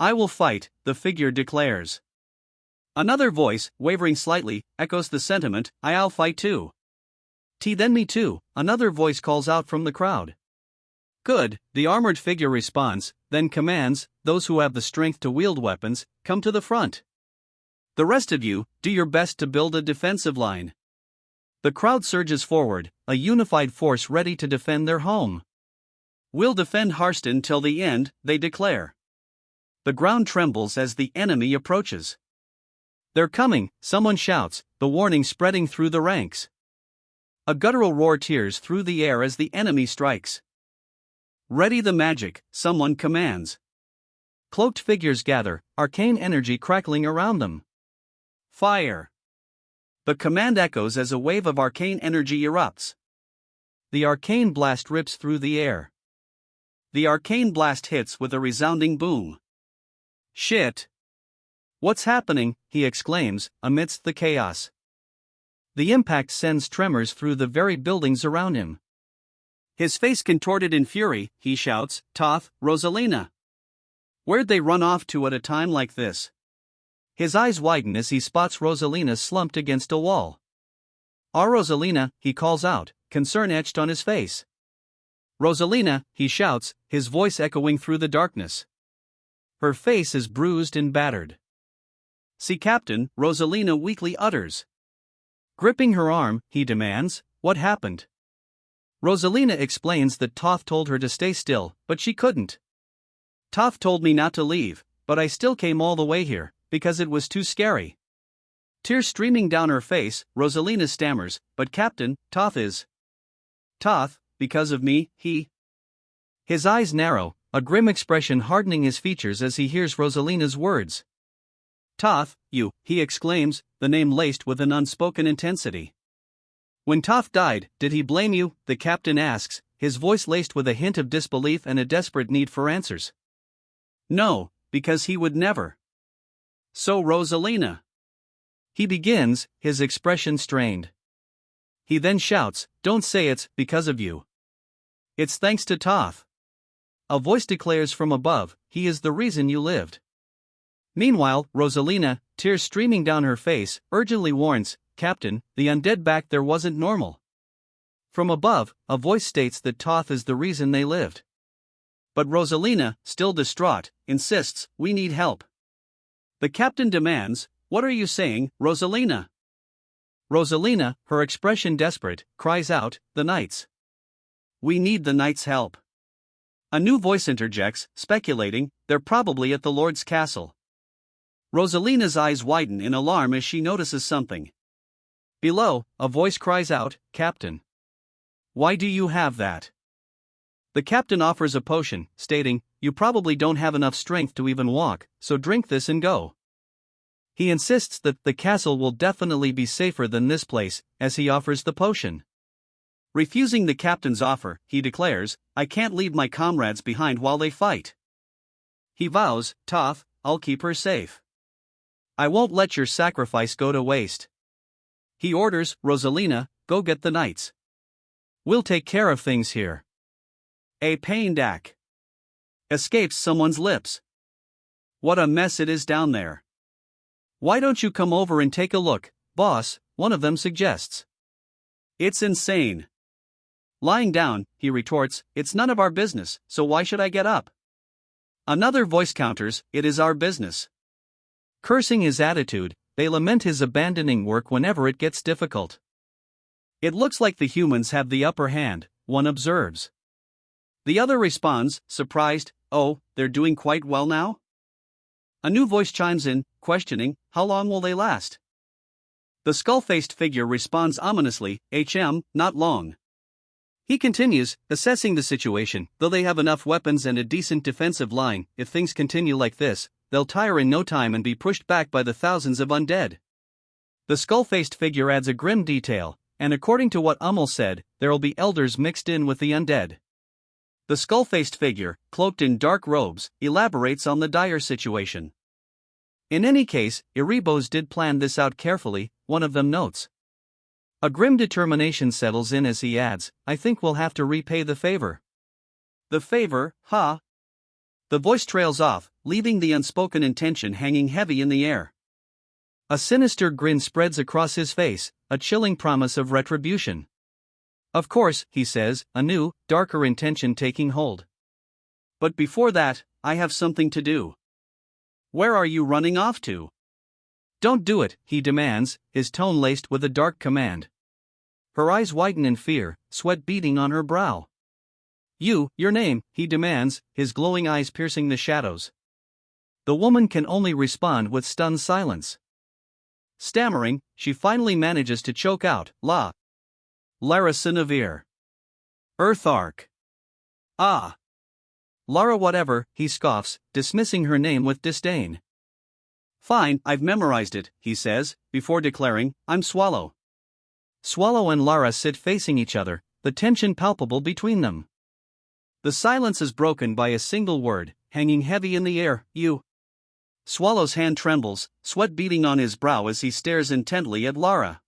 "I will fight," the figure declares. Another voice, wavering slightly, echoes the sentiment, "I'll fight too." Then me too," another voice calls out from the crowd. "Good," the armored figure responds, then commands, "Those who have the strength to wield weapons, come to the front. The rest of you, do your best to build a defensive line." The crowd surges forward, a unified force ready to defend their home. "We'll defend Harston till the end," they declare. The ground trembles as the enemy approaches. "They're coming," someone shouts, the warning spreading through the ranks. A guttural roar tears through the air as the enemy strikes. "Ready the magic," someone commands. Cloaked figures gather, arcane energy crackling around them. "Fire!" The command echoes as a wave of arcane energy erupts. The arcane blast rips through the air. The arcane blast hits with a resounding boom. "Shit! What's happening?" he exclaims, amidst the chaos. The impact sends tremors through the very buildings around him. His face contorted in fury, he shouts, "Toth, Rosalina! Where'd they run off to at a time like this?" His eyes widen as he spots Rosalina slumped against a wall. Rosalina," he calls out, concern etched on his face. "Rosalina," he shouts, his voice echoing through the darkness. Her face is bruised and battered. "See, Captain," Rosalina weakly utters. Gripping her arm, he demands, "What happened?" Rosalina explains that Toth told her to stay still, but she couldn't. "Toth told me not to leave, but I still came all the way here, because it was too scary." Tears streaming down her face, Rosalina stammers, "But Captain, Toth is." "Toth, because of me, he." His eyes narrow, a grim expression hardening his features as he hears Rosalina's words. "Toth, you," he exclaims, the name laced with an unspoken intensity. "When Toth died, did he blame you?" the captain asks, his voice laced with a hint of disbelief and a desperate need for answers. "No, because he would never." "So Rosalina." He begins, his expression strained. He then shouts, "Don't say it's because of you. It's thanks to Toth." A voice declares from above, "He is the reason you lived." Meanwhile, Rosalina, tears streaming down her face, urgently warns, "Captain, the undead back there wasn't normal." From above, a voice states that Toth is the reason they lived. But Rosalina, still distraught, insists, "We need help." The captain demands, "What are you saying, Rosalina?" Rosalina, her expression desperate, cries out, "The knights. We need the knights' help." A new voice interjects, speculating, "They're probably at the Lord's castle." Rosalina's eyes widen in alarm as she notices something. Below, a voice cries out, "Captain. Why do you have that?" The captain offers a potion, stating, "You probably don't have enough strength to even walk, so drink this and go." He insists that the castle will definitely be safer than this place, as he offers the potion. Refusing the captain's offer, he declares, "I can't leave my comrades behind while they fight." He vows, "Toth, I'll keep her safe." I won't let your sacrifice go to waste. He orders, Rosalina, go get the knights. We'll take care of things here. A pained act escapes someone's lips. What a mess it is down there. Why don't you come over and take a look, boss? One of them suggests. It's insane. Lying down, he retorts, it's none of our business, so why should I get up? Another voice counters, it is our business. Cursing his attitude, they lament his abandoning work whenever it gets difficult. It looks like the humans have the upper hand, one observes. The other responds, surprised, oh, they're doing quite well now? A new voice chimes in, questioning, how long will they last? The skull-faced figure responds ominously, not long. He continues, assessing the situation, though they have enough weapons and a decent defensive line, if things continue like this, they'll tire in no time and be pushed back by the thousands of undead. The skull-faced figure adds a grim detail, and according to what Ummel said, there'll be elders mixed in with the undead. The skull-faced figure, cloaked in dark robes, elaborates on the dire situation. In any case, Erebos did plan this out carefully, one of them notes. A grim determination settles in as he adds, I think we'll have to repay the favor. The favor, huh? The voice trails off, leaving the unspoken intention hanging heavy in the air. A sinister grin spreads across his face, a chilling promise of retribution. Of course, he says, a new, darker intention taking hold. But before that, I have something to do. Where are you running off to? Don't do it, he demands, his tone laced with a dark command. Her eyes widen in fear, sweat beading on her brow. Your name, he demands, his glowing eyes piercing the shadows. The woman can only respond with stunned silence. Stammering, she finally manages to choke out, Lara Sinavir. Earth Arc. Ah. Lara whatever, he scoffs, dismissing her name with disdain. Fine, I've memorized it, he says, before declaring, I'm Swallow. Swallow and Lara sit facing each other, the tension palpable between them. The silence is broken by a single word, hanging heavy in the air, you. Swallow's hand trembles, sweat beading on his brow as he stares intently at Lara.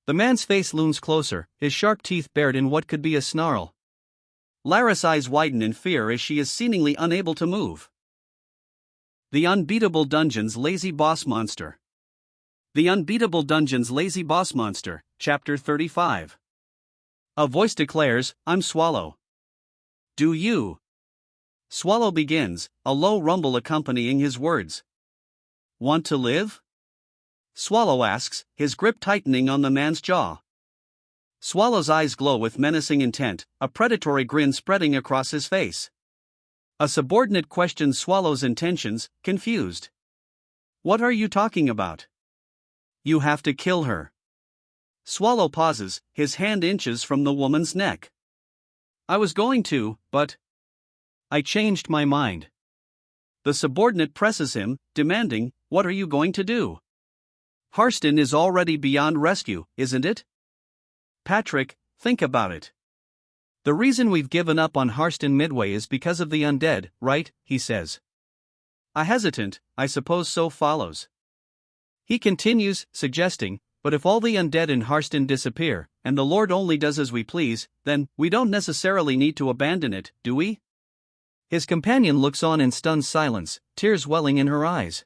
The man's face looms closer, his sharp teeth bared in what could be a snarl. Lara's eyes widen in fear as she is seemingly unable to move. The Unbeatable Dungeon's Lazy Boss Monster. The Unbeatable Dungeon's Lazy Boss Monster, Chapter 35. A voice declares, I'm Swallow. Do you? Swallow begins, a low rumble accompanying his words. Want to live? Swallow asks, his grip tightening on the man's jaw. Swallow's eyes glow with menacing intent, a predatory grin spreading across his face. A subordinate questions Swallow's intentions, confused. What are you talking about? You have to kill her. Swallow pauses, his hand inches from the woman's neck. I was going to, but I changed my mind. The subordinate presses him, demanding, what are you going to do? Harston is already beyond rescue, isn't it? Patrick, think about it. The reason we've given up on Harston Midway is because of the undead, right? He says. A hesitant, I suppose so follows. He continues, suggesting, but if all the undead in Harston disappear, and the Lord only does as we please, then we don't necessarily need to abandon it, do we? His companion looks on in stunned silence, tears welling in her eyes.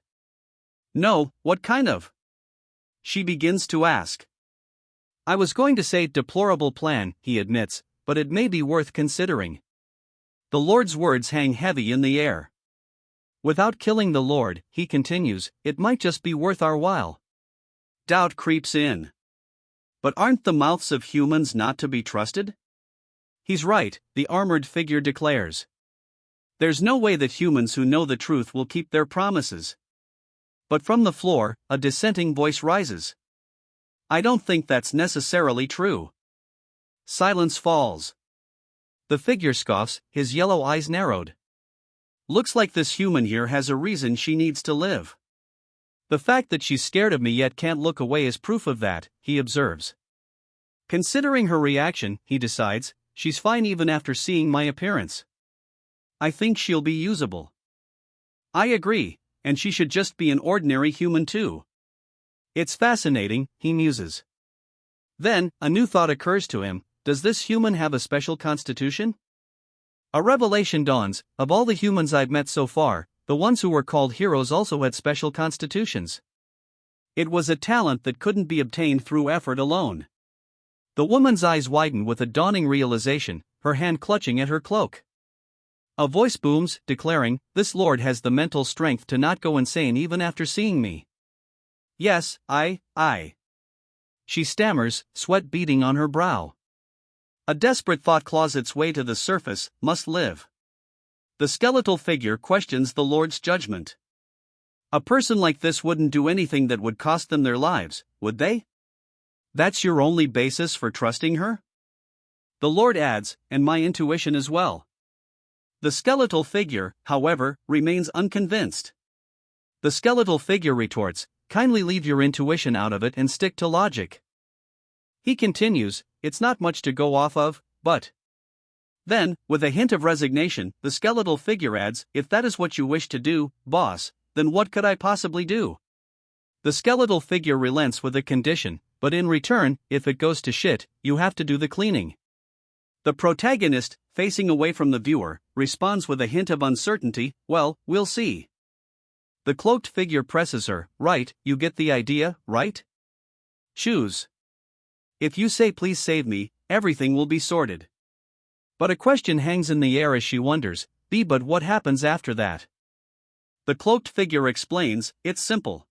No, what kind of? She begins to ask. I was going to say deplorable plan, he admits, but it may be worth considering. The Lord's words hang heavy in the air. Without killing the Lord, he continues, it might just be worth our while. Doubt creeps in. But aren't the mouths of humans not to be trusted? He's right, the armored figure declares. There's no way that humans who know the truth will keep their promises. But from the floor, a dissenting voice rises. I don't think that's necessarily true. Silence falls. The figure scoffs, his yellow eyes narrowed. Looks like this human here has a reason she needs to live. The fact that she's scared of me yet can't look away is proof of that, he observes. Considering her reaction, he decides, she's fine even after seeing my appearance. I think she'll be usable. I agree, and she should just be an ordinary human too. It's fascinating, he muses. Then, a new thought occurs to him: does this human have a special constitution? A revelation dawns: of all the humans I've met so far, the ones who were called heroes also had special constitutions. It was a talent that couldn't be obtained through effort alone. The woman's eyes widen with a dawning realization, her hand clutching at her cloak. A voice booms, declaring, "This lord has the mental strength to not go insane even after seeing me." "Yes, I. She stammers, sweat beading on her brow. A desperate thought claws its way to the surface: must live. The skeletal figure questions the Lord's judgment. A person like this wouldn't do anything that would cost them their lives, would they? That's your only basis for trusting her? The Lord adds, and my intuition as well. The skeletal figure, however, remains unconvinced. The skeletal figure retorts, kindly leave your intuition out of it and stick to logic. He continues, it's not much to go off of, but... Then, with a hint of resignation, the skeletal figure adds, if that is what you wish to do, boss, then what could I possibly do? The skeletal figure relents with a condition, but in return, if it goes to shit, you have to do the cleaning. The protagonist, facing away from the viewer, responds with a hint of uncertainty, well, we'll see. The cloaked figure presses her, right, you get the idea, right? Choose. If you say please save me, everything will be sorted. But a question hangs in the air as she wonders, but what happens after that? The cloaked figure explains, it's simple.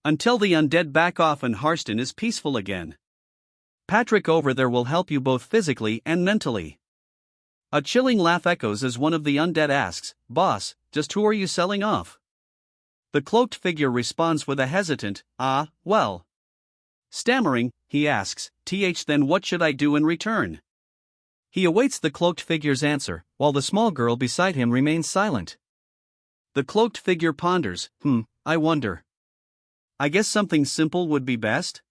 Until the undead back off and Harston is peaceful again. Patrick over there will help you both physically and mentally. A chilling laugh echoes as one of the undead asks, boss, just who are you selling off? The cloaked figure responds with a hesitant, well. Stammering, he asks, then what should I do in return? He awaits the cloaked figure's answer, while the small girl beside him remains silent. The cloaked figure ponders, I wonder. I guess something simple would be best?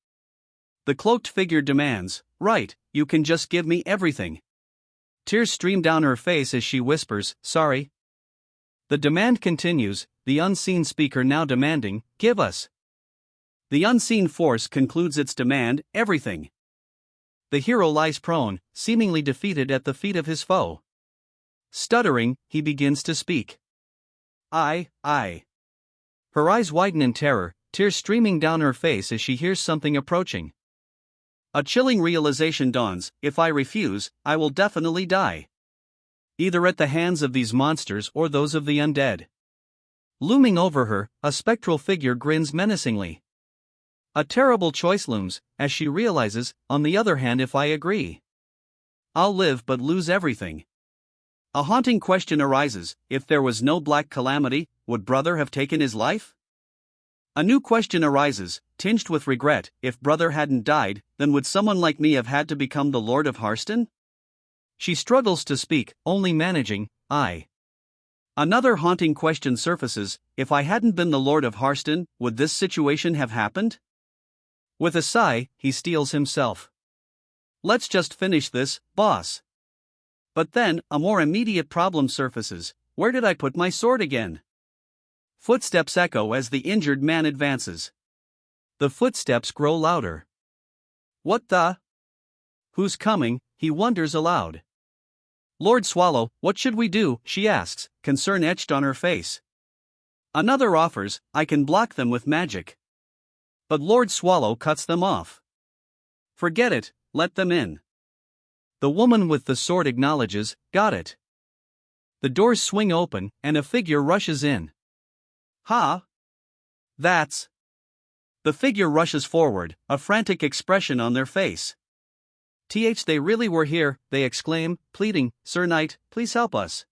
The cloaked figure demands, right, you can just give me everything. Tears stream down her face as she whispers, sorry. The demand continues, the unseen speaker now demanding, give us. The unseen force concludes its demand, everything. The hero lies prone, seemingly defeated at the feet of his foe. Stuttering, he begins to speak. I. Her eyes widen in terror, tears streaming down her face as she hears something approaching. A chilling realization dawns, if I refuse, I will definitely die. Either at the hands of these monsters or those of the undead. Looming over her, a spectral figure grins menacingly. A terrible choice looms, as she realizes, on the other hand, if I agree, I'll live but lose everything. A haunting question arises, if there was no black calamity, would brother have taken his life? A new question arises, tinged with regret, if brother hadn't died, then would someone like me have had to become the Lord of Harston? She struggles to speak, only managing, I. Another haunting question surfaces, if I hadn't been the Lord of Harston, would this situation have happened? With a sigh, he steels himself. Let's just finish this, boss. But then, a more immediate problem surfaces, where did I put my sword again? Footsteps echo as the injured man advances. The footsteps grow louder. What the? Who's coming, he wonders aloud. Lord Swallow, what should we do, she asks, concern etched on her face. Another offers, I can block them with magic. But Lord Swallow cuts them off. Forget it, let them in. The woman with the sword acknowledges, got it. The doors swing open, and a figure rushes in. Ha! That's... The figure rushes forward, a frantic expression on their face. They really were here, they exclaim, pleading, Sir Knight, please help us.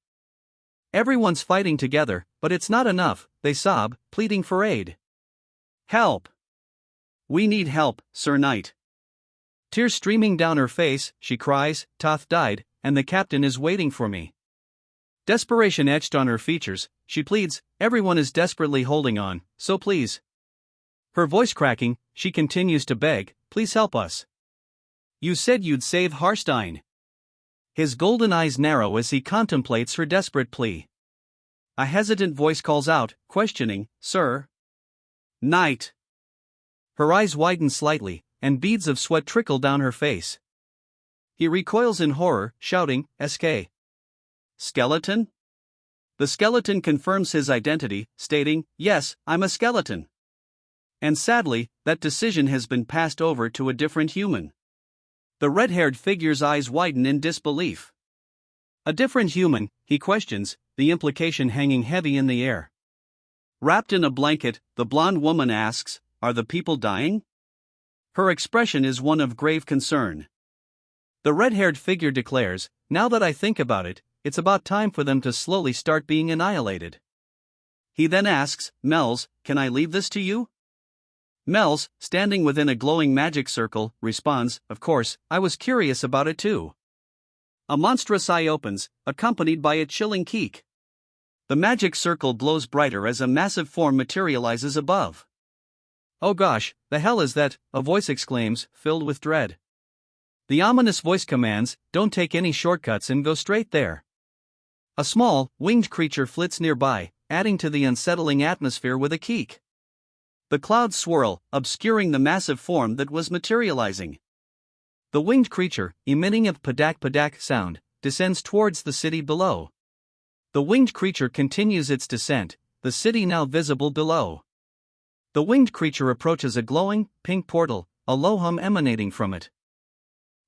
Everyone's fighting together, but it's not enough, they sob, pleading for aid. Help! We need help, Sir Knight. Tears streaming down her face, she cries, Toth died, and the captain is waiting for me. Desperation etched on her features, she pleads, everyone is desperately holding on, so please. Her voice cracking, she continues to beg, please help us. You said you'd save Harstein. His golden eyes narrow as he contemplates her desperate plea. A hesitant voice calls out, questioning, "Sir?" "Knight." Her eyes widen slightly, and beads of sweat trickle down her face. He recoils in horror, shouting, "SK. Skeleton?" The skeleton confirms his identity, stating, "Yes, I'm a skeleton." And sadly, that decision has been passed over to a different human. The red-haired figure's eyes widen in disbelief. A different human, he questions, the implication hanging heavy in the air. Wrapped in a blanket, the blonde woman asks, "Are the people dying?" Her expression is one of grave concern. The red-haired figure declares, "Now that I think about it, it's about time for them to slowly start being annihilated." He then asks, "Mel's, can I leave this to you?" Mel's, standing within a glowing magic circle, responds, "Of course, I was curious about it too." A monstrous eye opens, accompanied by a chilling keek. The magic circle glows brighter as a massive form materializes above. "Oh gosh, the hell is that?" a voice exclaims, filled with dread. The ominous voice commands, "Don't take any shortcuts and go straight there." A small, winged creature flits nearby, adding to the unsettling atmosphere with a keek. The clouds swirl, obscuring the massive form that was materializing. The winged creature, emitting a padak-padak sound, descends towards the city below. The winged creature continues its descent, the city now visible below. The winged creature approaches a glowing, pink portal, a low hum emanating from it.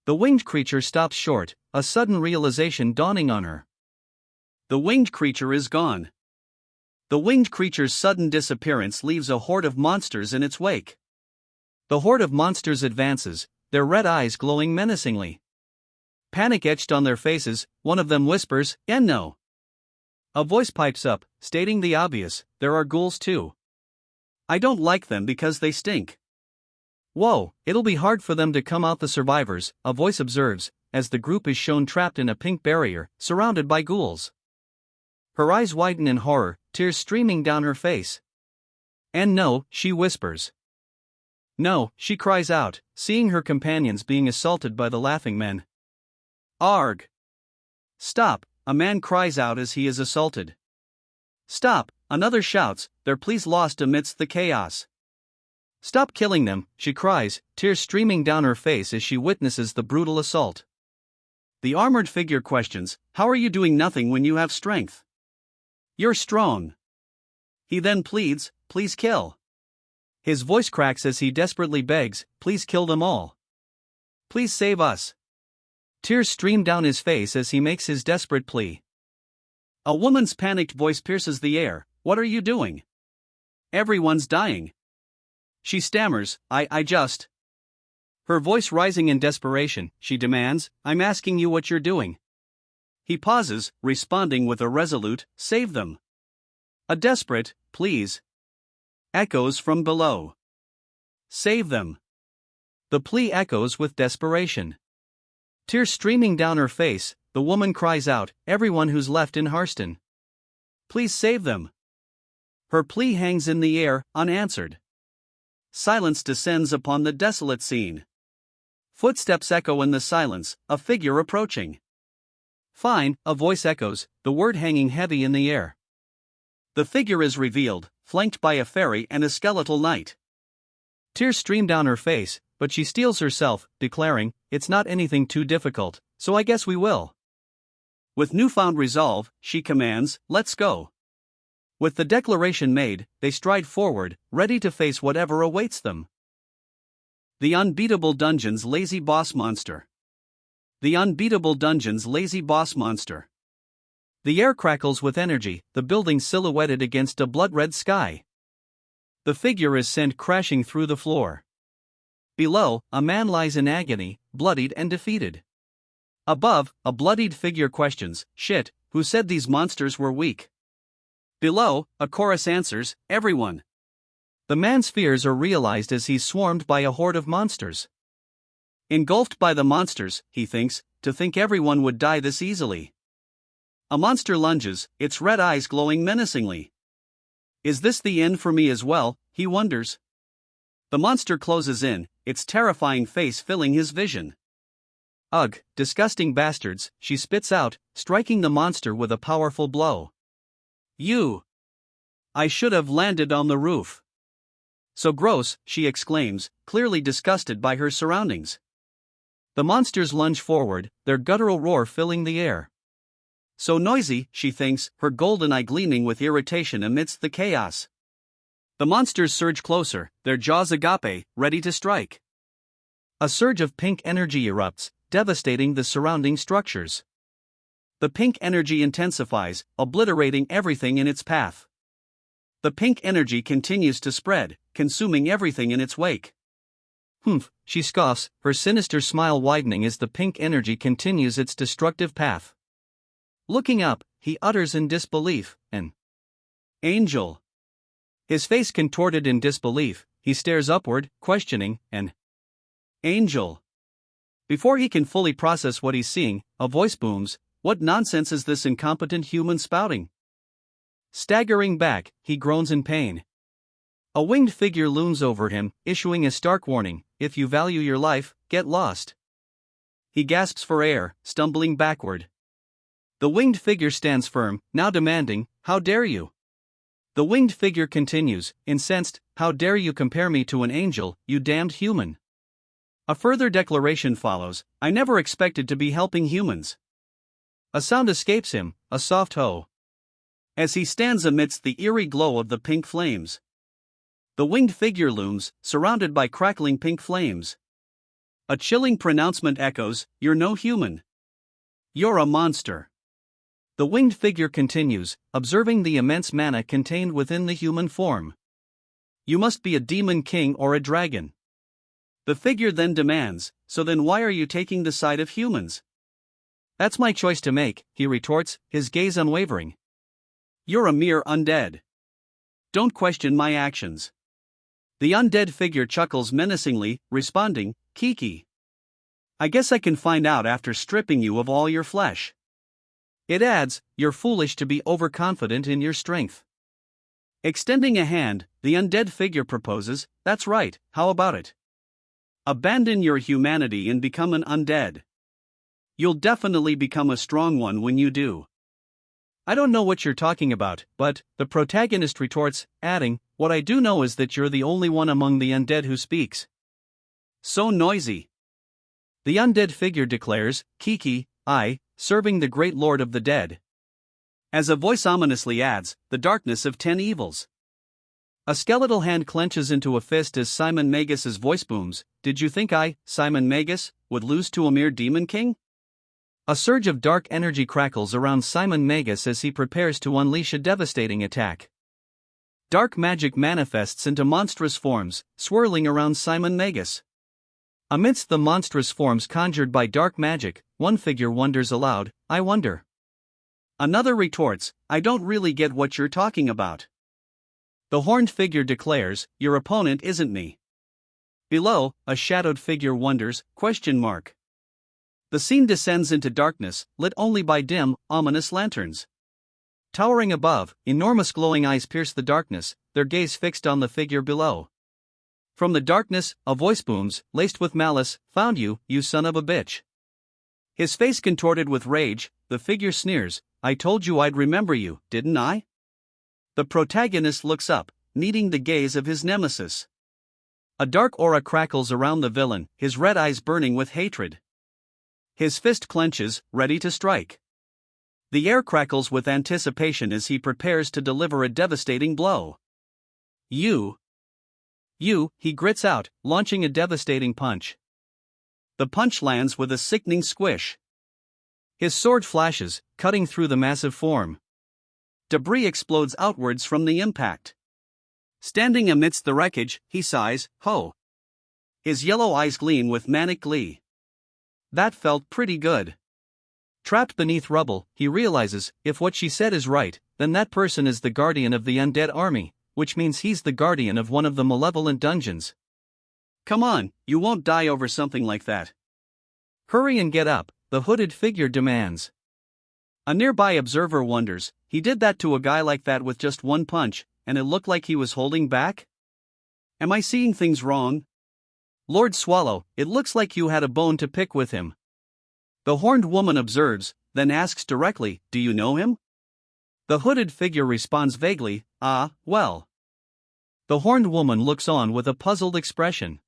The winged creature stops short, a sudden realization dawning on her. The winged creature is gone. The winged creature's sudden disappearance leaves a horde of monsters in its wake. The horde of monsters advances, their red eyes glowing menacingly. Panic etched on their faces, one of them whispers, "No." A voice pipes up, stating the obvious, "There are ghouls too. I don't like them because they stink." "Whoa, it'll be hard for them to come out the survivors," a voice observes, as the group is shown trapped in a pink barrier, surrounded by ghouls. Her eyes widen in horror, tears streaming down her face. "And no," she whispers. "No," she cries out, seeing her companions being assaulted by the laughing men. "Arg! Stop!" a man cries out as he is assaulted. "Stop!" another shouts, their pleas lost amidst the chaos. "Stop killing them," she cries, tears streaming down her face as she witnesses the brutal assault. The armored figure questions, "How are you doing nothing when you have strength? You're strong." He then pleads, "Please kill." His voice cracks as he desperately begs, "Please kill them all. Please save us." Tears stream down his face as he makes his desperate plea. A woman's panicked voice pierces the air, "What are you doing? Everyone's dying." She stammers, I just. Her voice rising in desperation, she demands, "I'm asking you what you're doing." He pauses, responding with a resolute, "Save them." A desperate, "Please," echoes from below. "Save them." The plea echoes with desperation. Tears streaming down her face, the woman cries out, "Everyone who's left in Harston. Please save them." Her plea hangs in the air, unanswered. Silence descends upon the desolate scene. Footsteps echo in the silence, a figure approaching. "Fine," a voice echoes, the word hanging heavy in the air. The figure is revealed, flanked by a fairy and a skeletal knight. Tears stream down her face, but she steels herself, declaring, "It's not anything too difficult, so I guess we will." With newfound resolve, she commands, "Let's go." With the declaration made, they stride forward, ready to face whatever awaits them. The Unbeatable Dungeon's Lazy Boss Monster. The Unbeatable Dungeon's Lazy Boss Monster. The air crackles with energy, the building silhouetted against a blood-red sky. The figure is sent crashing through the floor. Below, a man lies in agony, bloodied and defeated. Above, a bloodied figure questions, "Shit, who said these monsters were weak?" Below, a chorus answers, "Everyone." The man's fears are realized as he's swarmed by a horde of monsters. Engulfed by the monsters, he thinks, to think everyone would die this easily. A monster lunges, its red eyes glowing menacingly. Is this the end for me as well, he wonders. The monster closes in, its terrifying face filling his vision. "Ugh, disgusting bastards," she spits out, striking the monster with a powerful blow. You! I should have landed on the roof. So gross, she exclaims, clearly disgusted by her surroundings. The monsters lunge forward, their guttural roar filling the air. So noisy, she thinks, her golden eye gleaming with irritation amidst the chaos. The monsters surge closer, their jaws agape, ready to strike. A surge of pink energy erupts, devastating the surrounding structures. The pink energy intensifies, obliterating everything in its path. The pink energy continues to spread, consuming everything in its wake. Humph, she scoffs, her sinister smile widening as the pink energy continues its destructive path. Looking up, he utters in disbelief, "An angel." His face contorted in disbelief, he stares upward, questioning, "An angel?" Before he can fully process what he's seeing, a voice booms, "What nonsense is this incompetent human spouting?" Staggering back, he groans in pain. A winged figure looms over him, issuing a stark warning, "If you value your life, get lost." He gasps for air, stumbling backward. The winged figure stands firm, now demanding, "How dare you?" The winged figure continues, incensed, "How dare you compare me to an angel, you damned human?" A further declaration follows, "I never expected to be helping humans." A sound escapes him, a soft ho. As he stands amidst the eerie glow of the pink flames. The winged figure looms, surrounded by crackling pink flames. A chilling pronouncement echoes, "You're no human. You're a monster." The winged figure continues, observing the immense mana contained within the human form. "You must be a demon king or a dragon." The figure then demands, "So then why are you taking the side of humans?" "That's my choice to make," he retorts, his gaze unwavering. "You're a mere undead. Don't question my actions." The undead figure chuckles menacingly, responding, "Kiki. I guess I can find out after stripping you of all your flesh." It adds, "You're foolish to be overconfident in your strength." Extending a hand, the undead figure proposes, "That's right, how about it? Abandon your humanity and become an undead. You'll definitely become a strong one when you do." "I don't know what you're talking about, but," the protagonist retorts, adding, "what I do know is that you're the only one among the undead who speaks." So noisy. The undead figure declares, "Kiki, I, serving the great lord of the dead." As a voice ominously adds, "The darkness of 10 evils." A skeletal hand clenches into a fist as Simon Magus's voice booms, "Did you think I, Simon Magus, would lose to a mere demon king?" A surge of dark energy crackles around Simon Magus as he prepares to unleash a devastating attack. Dark magic manifests into monstrous forms, swirling around Simon Magus. Amidst the monstrous forms conjured by dark magic, one figure wonders aloud, "I wonder." Another retorts, "I don't really get what you're talking about." The horned figure declares, "Your opponent isn't me." Below, a shadowed figure wonders, question mark. The scene descends into darkness, lit only by dim, ominous lanterns. Towering above, enormous glowing eyes pierce the darkness, their gaze fixed on the figure below. From the darkness, a voice booms, laced with malice, "Found you, you son of a bitch." His face contorted with rage, the figure sneers, "I told you I'd remember you, didn't I?" The protagonist looks up, meeting the gaze of his nemesis. A dark aura crackles around the villain, his red eyes burning with hatred. His fist clenches, ready to strike. The air crackles with anticipation as he prepares to deliver a devastating blow. You, he grits out, launching a devastating punch. The punch lands with a sickening squish. His sword flashes, cutting through the massive form. Debris explodes outwards from the impact. Standing amidst the wreckage, he sighs, "Ho." His yellow eyes gleam with manic glee. That felt pretty good. Trapped beneath rubble, he realizes, if what she said is right, then that person is the guardian of the undead army, which means he's the guardian of one of the malevolent dungeons. "Come on, you won't die over something like that." "Hurry and get up," the hooded figure demands. A nearby observer wonders, he did that to a guy like that with just one punch, and it looked like he was holding back? Am I seeing things wrong? Lord Swallow, it looks like you had a bone to pick with him. The horned woman observes, then asks directly, "Do you know him?" The hooded figure responds vaguely, "Ah, well." The horned woman looks on with a puzzled expression.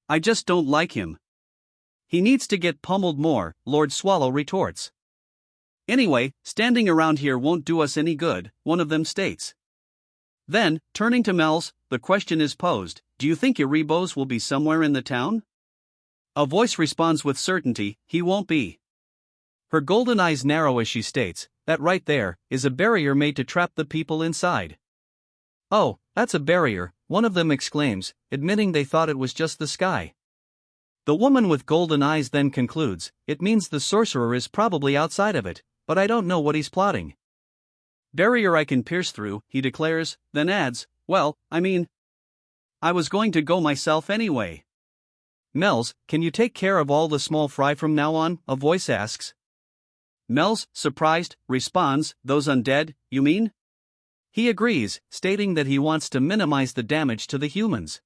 "I just don't like him. He needs to get pummeled more," Lord Swallow retorts. "Anyway, standing around here won't do us any good," one of them states. Then, turning to Mel's, the question is posed, "Do you think Erebos will be somewhere in the town?" A voice responds with certainty, "He won't be." Her golden eyes narrow as she states, "That right there is a barrier made to trap the people inside." "Oh, that's a barrier," one of them exclaims, admitting they thought it was just the sky. The woman with golden eyes then concludes, "It means the sorcerer is probably outside of it, but I don't know what he's plotting." "Barrier I can pierce through," he declares, then adds, "Well, I was going to go myself anyway." "Mel's, can you take care of all the small fry from now on?" a voice asks. Mel's, surprised, responds, "Those undead, you mean?" He agrees, stating that he wants to minimize the damage to the humans.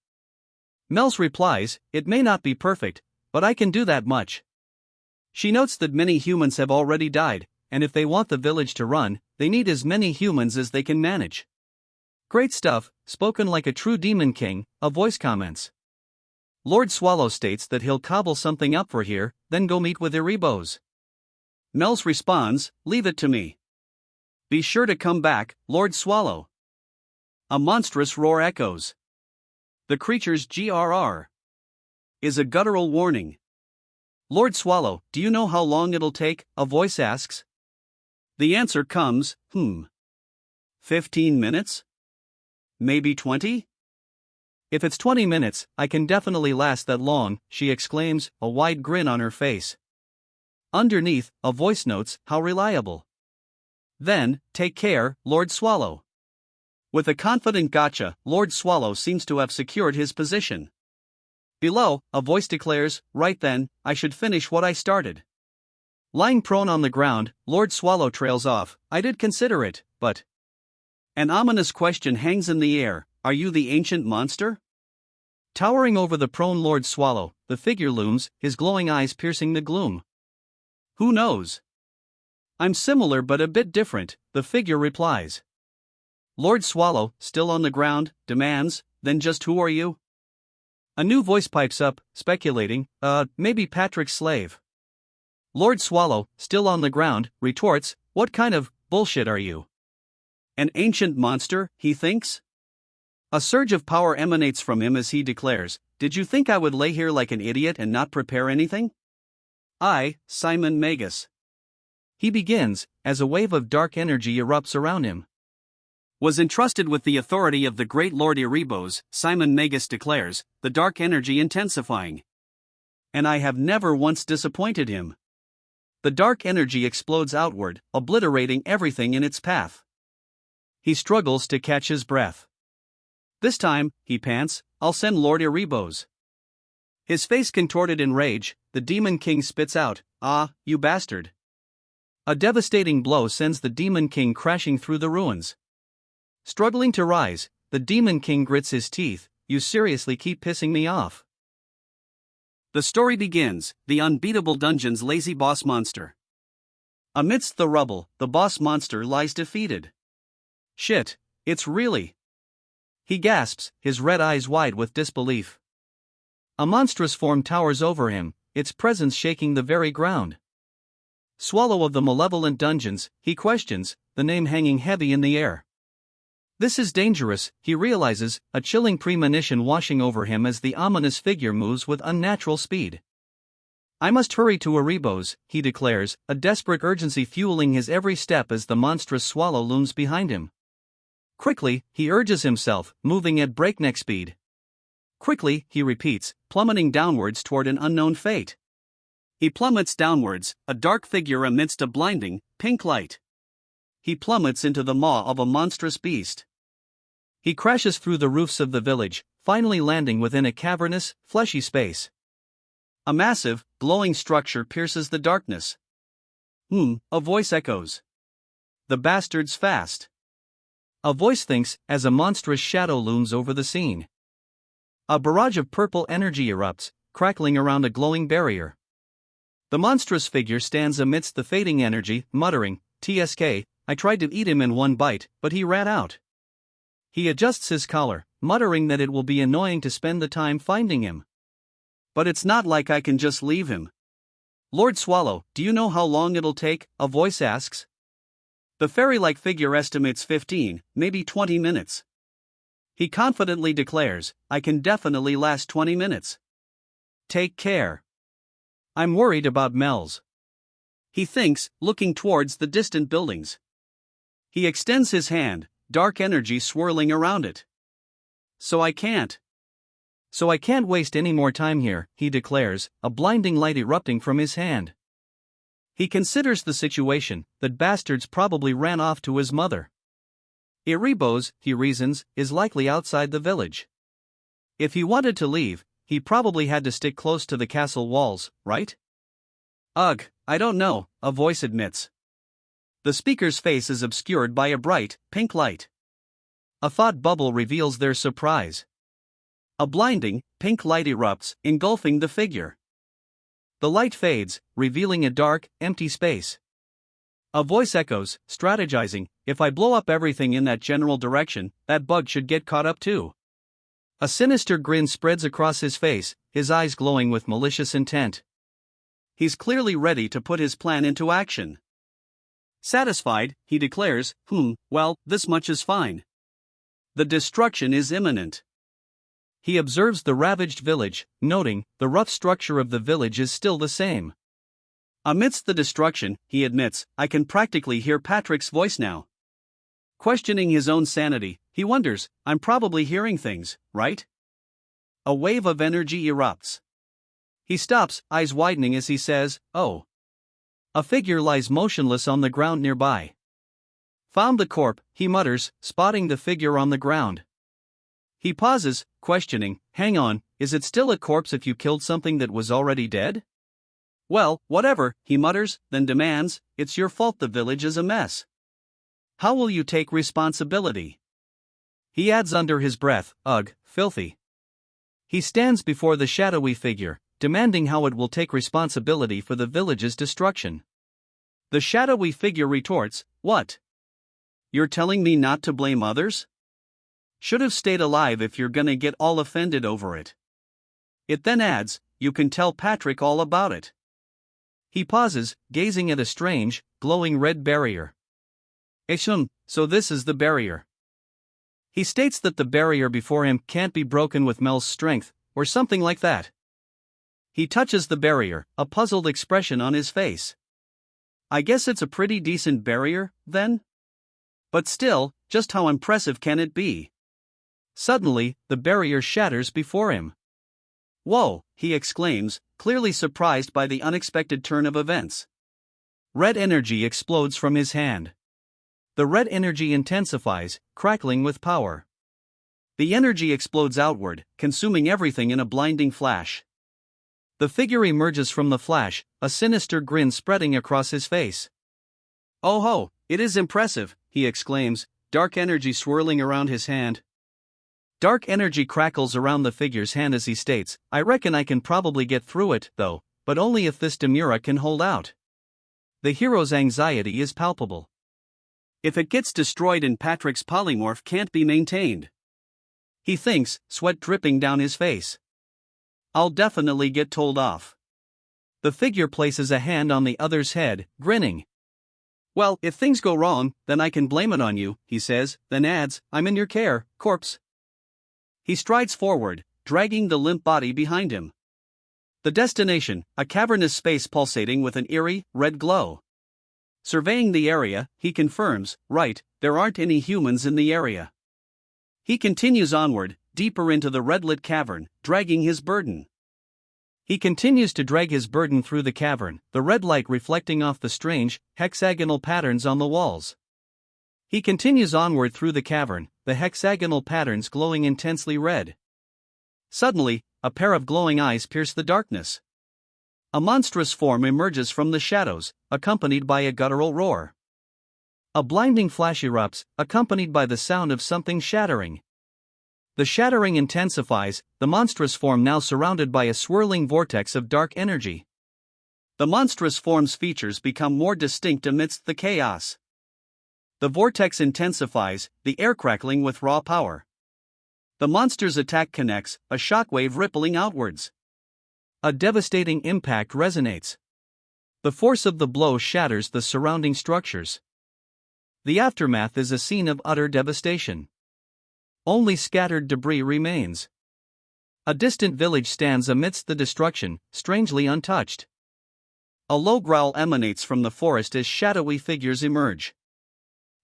Mel's replies, "It may not be perfect, but I can do that much." She notes that many humans have already died, and if they want the village to run, they need as many humans as they can manage. "Great stuff, spoken like a true demon king," a voice comments. Lord Swallow states that he'll cobble something up for here, then go meet with Erebos. Mel's responds, "Leave it to me. Be sure to come back, Lord Swallow." A monstrous roar echoes. The creature's grr is a guttural warning. "Lord Swallow, do you know how long it'll take?" a voice asks. The answer comes, 15 minutes? Maybe 20? "If it's 20 minutes, I can definitely last that long," she exclaims, a wide grin on her face. Underneath, a voice notes, "How reliable." Then, "Take care, Lord Swallow." With a confident gotcha, Lord Swallow seems to have secured his position. Below, a voice declares, "Right then, I should finish what I started." Lying prone on the ground, Lord Swallow trails off, "I did consider it, but..." An ominous question hangs in the air, "Are you the ancient monster?" Towering over the prone Lord Swallow, the figure looms, his glowing eyes piercing the gloom. "Who knows? I'm similar but a bit different," the figure replies. Lord Swallow, still on the ground, demands, "Then just who are you?" A new voice pipes up, speculating, maybe Patrick's slave." Lord Swallow, still on the ground, retorts, "What kind of bullshit are you? An ancient monster," he thinks. A surge of power emanates from him as he declares, "Did you think I would lay here like an idiot and not prepare anything? I, Simon Magus." He begins, as a wave of dark energy erupts around him. "Was entrusted with the authority of the great Lord Erebos," Simon Magus declares, the dark energy intensifying. "And I have never once disappointed him." The dark energy explodes outward, obliterating everything in its path. He struggles to catch his breath. "This time," he pants, "I'll send Lord Erebos." His face contorted in rage, the Demon King spits out, "Ah, you bastard." A devastating blow sends the Demon King crashing through the ruins. Struggling to rise, the Demon King grits his teeth, "You seriously keep pissing me off." The story begins, the Unbeatable Dungeon's lazy boss monster. Amidst the rubble, the boss monster lies defeated. "Shit, it's really..." he gasps, his red eyes wide with disbelief. A monstrous form towers over him, its presence shaking the very ground. "Swallow of the malevolent dungeons," he questions, the name hanging heavy in the air. This is dangerous, he realizes, a chilling premonition washing over him as the ominous figure moves with unnatural speed. "I must hurry to Erebos," he declares, a desperate urgency fueling his every step as the monstrous swallow looms behind him. Quickly, he urges himself, moving at breakneck speed. Quickly, he repeats, plummeting downwards toward an unknown fate. He plummets downwards, a dark figure amidst a blinding, pink light. He plummets into the maw of a monstrous beast. He crashes through the roofs of the village, finally landing within a cavernous, fleshy space. A massive, glowing structure pierces the darkness. A voice echoes. "The bastard's fast." A voice thinks, as a monstrous shadow looms over the scene. A barrage of purple energy erupts, crackling around a glowing barrier. The monstrous figure stands amidst the fading energy, muttering, "TSK, I tried to eat him in one bite, but he ran out. He adjusts his collar, muttering that it will be annoying to spend the time finding him. But it's not like I can just leave him. Lord Swallow, do you know how long it'll take? A voice asks. The fairy-like figure estimates 15, maybe 20 minutes. He confidently declares, I can definitely last 20 minutes. Take care. I'm worried about Mel's. He thinks, looking towards the distant buildings. He extends his hand, dark energy swirling around it. So I can't waste any more time here, he declares, a blinding light erupting from his hand. He considers the situation, that bastards probably ran off to his mother. Iribos, he reasons, is likely outside the village. If he wanted to leave, he probably had to stick close to the castle walls, right? Ugh, I don't know, a voice admits. The speaker's face is obscured by a bright, pink light. A thought bubble reveals their surprise. A blinding, pink light erupts, engulfing the figure. The light fades, revealing a dark, empty space. A voice echoes, strategizing, if I blow up everything in that general direction, that bug should get caught up too. A sinister grin spreads across his face, his eyes glowing with malicious intent. He's clearly ready to put his plan into action. Satisfied, he declares, well, this much is fine. The destruction is imminent. He observes the ravaged village, noting, the rough structure of the village is still the same. Amidst the destruction, he admits, I can practically hear Patrick's voice now. Questioning his own sanity, he wonders, I'm probably hearing things, right? A wave of energy erupts. He stops, eyes widening as he says, oh. A figure lies motionless on the ground nearby. Found the corpse, he mutters, spotting the figure on the ground. He pauses, questioning, hang on, is it still a corpse if you killed something that was already dead? Well, whatever, he mutters, then demands, it's your fault the village is a mess. How will you take responsibility? He adds under his breath, ugh, filthy. He stands before the shadowy figure, demanding how it will take responsibility for the village's destruction. The shadowy figure retorts, what? You're telling me not to blame others? Should have stayed alive if you're gonna get all offended over it. It then adds, you can tell Patrick all about it. He pauses, gazing at a strange, glowing red barrier. So this is the barrier. He states that the barrier before him can't be broken with Mel's strength, or something like that. He touches the barrier, a puzzled expression on his face. I guess it's a pretty decent barrier, then? But still, just how impressive can it be? Suddenly, the barrier shatters before him. Whoa, he exclaims, clearly surprised by the unexpected turn of events. Red energy explodes from his hand. The red energy intensifies, crackling with power. The energy explodes outward, consuming everything in a blinding flash. The figure emerges from the flash, a sinister grin spreading across his face. Oh ho, it is impressive, he exclaims, dark energy swirling around his hand. Dark energy crackles around the figure's hand as he states, I reckon I can probably get through it, though, but only if this Demura can hold out. The hero's anxiety is palpable. If it gets destroyed and Patrick's polymorph can't be maintained. He thinks, sweat dripping down his face. I'll definitely get told off. The figure places a hand on the other's head, grinning. Well, if things go wrong, then I can blame it on you, he says, then adds, I'm in your care, corpse. He strides forward, dragging the limp body behind him. The destination, a cavernous space pulsating with an eerie, red glow. Surveying the area, he confirms, right, there aren't any humans in the area. He continues onward, deeper into the red-lit cavern, dragging his burden. He continues to drag his burden through the cavern, the red light reflecting off the strange, hexagonal patterns on the walls. He continues onward through the cavern, the hexagonal patterns glowing intensely red. Suddenly, a pair of glowing eyes pierce the darkness. A monstrous form emerges from the shadows, accompanied by a guttural roar. A blinding flash erupts, accompanied by the sound of something shattering. The shattering intensifies, the monstrous form now surrounded by a swirling vortex of dark energy. The monstrous form's features become more distinct amidst the chaos. The vortex intensifies, the air crackling with raw power. The monster's attack connects, a shockwave rippling outwards. A devastating impact resonates. The force of the blow shatters the surrounding structures. The aftermath is a scene of utter devastation. Only scattered debris remains. A distant village stands amidst the destruction, strangely untouched. A low growl emanates from the forest as shadowy figures emerge.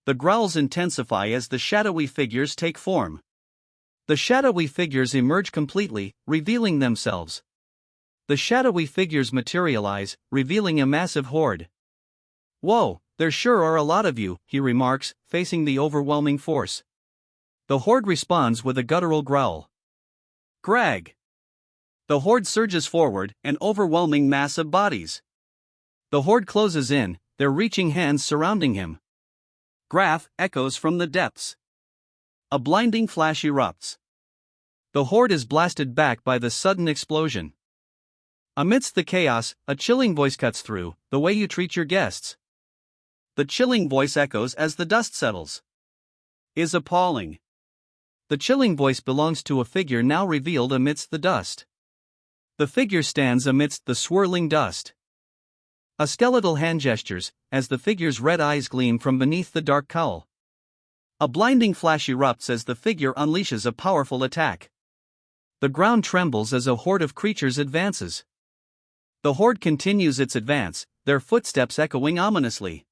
The growls intensify as the shadowy figures take form. The shadowy figures emerge completely, revealing themselves. The shadowy figures materialize, revealing a massive horde. "Whoa, there sure are a lot of you," he remarks, facing the overwhelming force. The horde responds with a guttural growl. Grag! The horde surges forward, an overwhelming mass of bodies. The horde closes in, their reaching hands surrounding him. Graph echoes from the depths. A blinding flash erupts. The horde is blasted back by the sudden explosion. Amidst the chaos, a chilling voice cuts through, "The way you treat your guests." The chilling voice echoes as the dust settles. Is appalling. The chilling voice belongs to a figure now revealed amidst the dust. The figure stands amidst the swirling dust. A skeletal hand gestures, as the figure's red eyes gleam from beneath the dark cowl. A blinding flash erupts as the figure unleashes a powerful attack. The ground trembles as a horde of creatures advances. The horde continues its advance, their footsteps echoing ominously.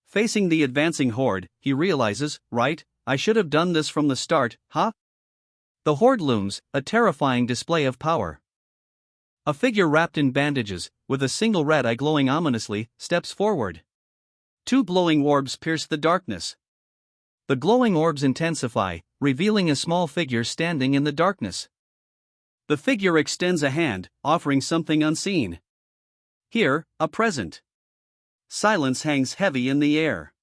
Facing the advancing horde, he realizes, right, I should have done this from the start, huh? The horde looms, a terrifying display of power. A figure wrapped in bandages, with a single red eye glowing ominously, steps forward. Two glowing orbs pierce the darkness. The glowing orbs intensify, revealing a small figure standing in the darkness. The figure extends a hand, offering something unseen. Here, a present. Silence hangs heavy in the air.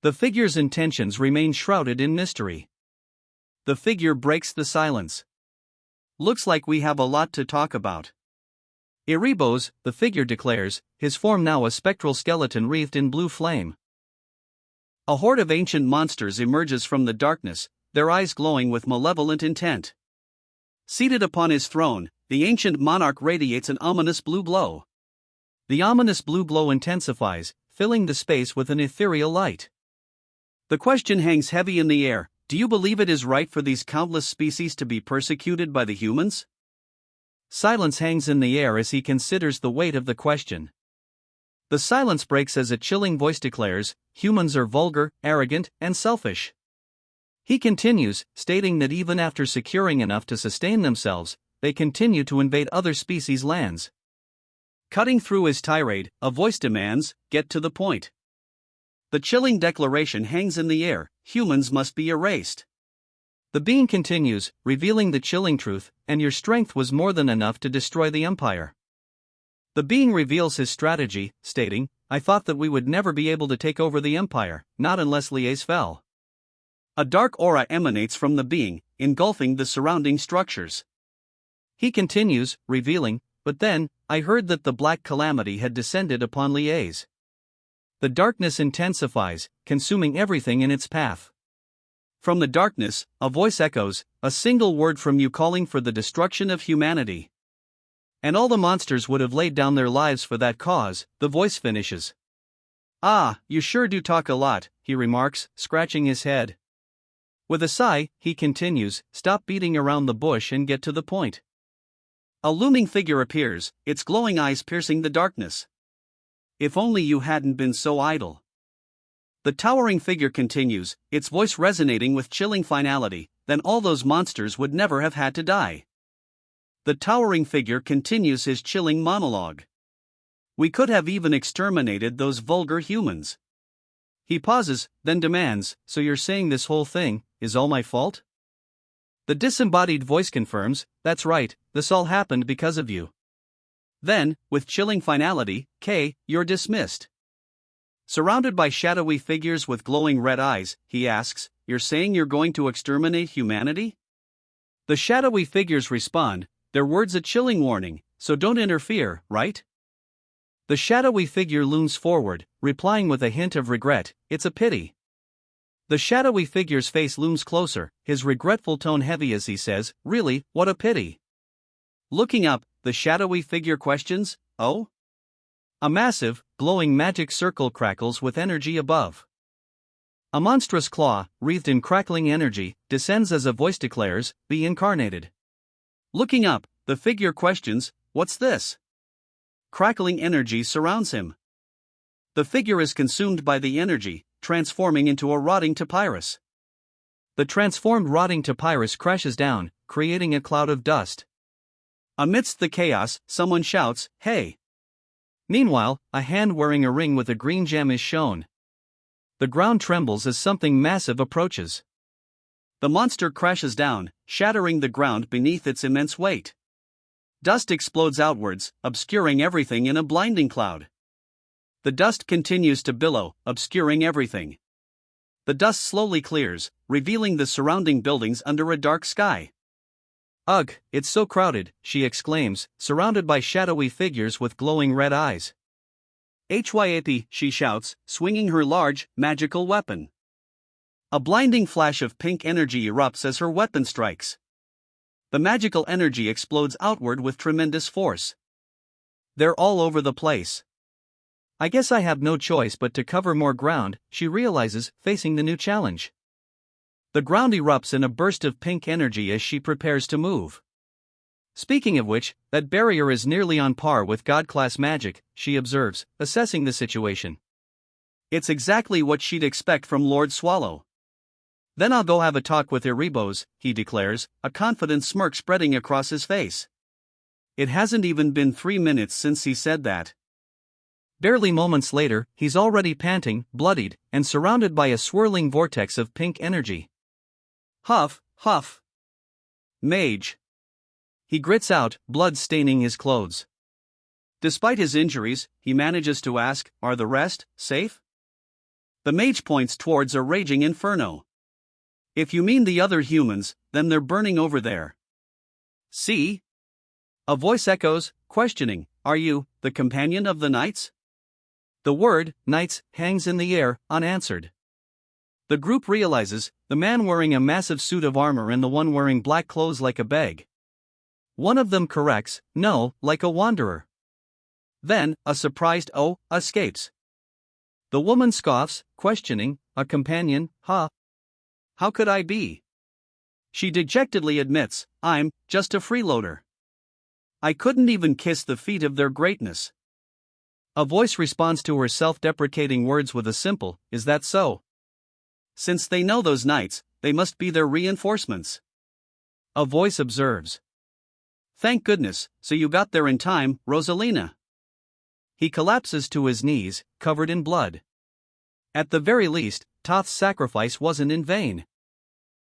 The figure's intentions remain shrouded in mystery. The figure breaks the silence. "Looks like we have a lot to talk about." "Erebos," the figure declares, his form now a spectral skeleton wreathed in blue flame. A horde of ancient monsters emerges from the darkness, their eyes glowing with malevolent intent. Seated upon his throne, the ancient monarch radiates an ominous blue glow. The ominous blue glow intensifies, filling the space with an ethereal light. The question hangs heavy in the air: do you believe it is right for these countless species to be persecuted by the humans? Silence hangs in the air as he considers the weight of the question. The silence breaks as a chilling voice declares, "Humans are vulgar, arrogant, and selfish." He continues, stating that even after securing enough to sustain themselves, they continue to invade other species' lands. Cutting through his tirade, a voice demands, "Get to the point." The chilling declaration hangs in the air: humans must be erased. The being continues, revealing the chilling truth, "And your strength was more than enough to destroy the empire." The being reveals his strategy, stating, "I thought that we would never be able to take over the empire, not unless Lies fell." A dark aura emanates from the being, engulfing the surrounding structures. He continues, revealing, "But then, I heard that the black calamity had descended upon Lies." The darkness intensifies, consuming everything in its path. From the darkness, a voice echoes, "A single word from you calling for the destruction of humanity. And all the monsters would have laid down their lives for that cause," the voice finishes. "Ah, you sure do talk a lot," he remarks, scratching his head. With a sigh, he continues, "Stop beating around the bush and get to the point." A looming figure appears, its glowing eyes piercing the darkness. "If only you hadn't been so idle." The towering figure continues, its voice resonating with chilling finality, "Then all those monsters would never have had to die." The towering figure continues his chilling monologue. "We could have even exterminated those vulgar humans." He pauses, then demands, "So you're saying this whole thing is all my fault?" The disembodied voice confirms, "That's right, this all happened because of you." Then, with chilling finality, "You're dismissed." Surrounded by shadowy figures with glowing red eyes, he asks, "You're saying you're going to exterminate humanity?" The shadowy figures respond, their words a chilling warning, "So don't interfere, right?" The shadowy figure looms forward, replying with a hint of regret, "It's a pity." The shadowy figure's face looms closer, his regretful tone heavy as he says, "Really, what a pity." Looking up, the shadowy figure questions, "Oh?" A massive, glowing magic circle crackles with energy above. A monstrous claw, wreathed in crackling energy, descends as a voice declares, "Be incarnated." Looking up, the figure questions, "What's this?" Crackling energy surrounds him. The figure is consumed by the energy, transforming into a rotting papyrus. The transformed rotting papyrus crashes down, creating a cloud of dust. Amidst the chaos, someone shouts, "Hey!" Meanwhile, a hand wearing a ring with a green gem is shown. The ground trembles as something massive approaches. The monster crashes down, shattering the ground beneath its immense weight. Dust explodes outwards, obscuring everything in a blinding cloud. The dust continues to billow, obscuring everything. The dust slowly clears, revealing the surrounding buildings under a dark sky. "Ugh, it's so crowded," she exclaims, surrounded by shadowy figures with glowing red eyes. "Hyap," she shouts, swinging her large, magical weapon. A blinding flash of pink energy erupts as her weapon strikes. The magical energy explodes outward with tremendous force. They're all over the place. "I guess I have no choice but to cover more ground," she realizes, facing the new challenge. The ground erupts in a burst of pink energy as she prepares to move. "Speaking of which, that barrier is nearly on par with God-class magic," she observes, assessing the situation. It's exactly what she'd expect from Lord Swallow. "Then I'll go have a talk with Erebos," he declares, a confident smirk spreading across his face. It hasn't even been 3 minutes since he said that. Barely moments later, he's already panting, bloodied, and surrounded by a swirling vortex of pink energy. Huff, huff. Mage. He grits out, blood staining his clothes. Despite his injuries, he manages to ask, "Are the rest safe?" The mage points towards a raging inferno. "If you mean the other humans, then they're burning over there." "See?" A voice echoes, questioning, "Are you the companion of the knights?" The word, "knights," hangs in the air, unanswered. The group realizes, the man wearing a massive suit of armor and the one wearing black clothes like a bag. One of them corrects, "No, like a wanderer." Then, a surprised "Oh" escapes. The woman scoffs, questioning, "A companion, huh? How could I be?" She dejectedly admits, "I'm just a freeloader. I couldn't even kiss the feet of their greatness." A voice responds to her self-deprecating words with a simple, "Is that so?" Since they know those knights, they must be their reinforcements. A voice observes, "Thank goodness, so you got there in time, Rosalina." He collapses to his knees, covered in blood. At the very least, Toth's sacrifice wasn't in vain.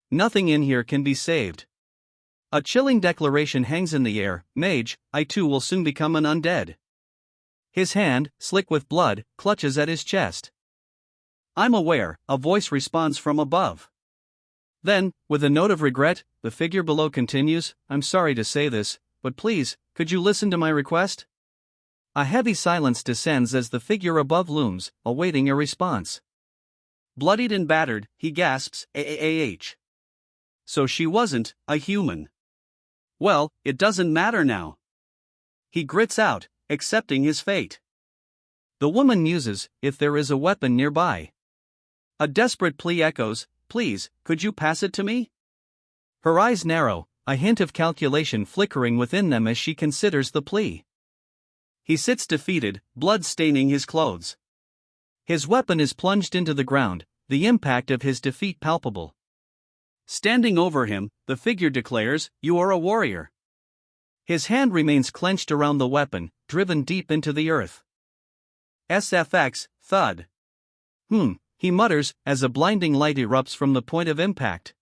Nothing in here can be saved. A chilling declaration hangs in the air, "Mage, I too will soon become an undead." His hand, slick with blood, clutches at his chest. "I'm aware," a voice responds from above. Then, with a note of regret, the figure below continues, "I'm sorry to say this, but please, could you listen to my request?" A heavy silence descends as the figure above looms, awaiting a response. Bloodied and battered, he gasps, "AAAH. So she wasn't a human. Well, it doesn't matter now." He grits out, accepting his fate. The woman muses, if there is a weapon nearby. A desperate plea echoes, "Please, could you pass it to me?" Her eyes narrow, a hint of calculation flickering within them as she considers the plea. He sits defeated, blood staining his clothes. His weapon is plunged into the ground, the impact of his defeat palpable. Standing over him, the figure declares, "You are a warrior." His hand remains clenched around the weapon, driven deep into the earth. SFX, thud. He mutters, as a blinding light erupts from the point of impact.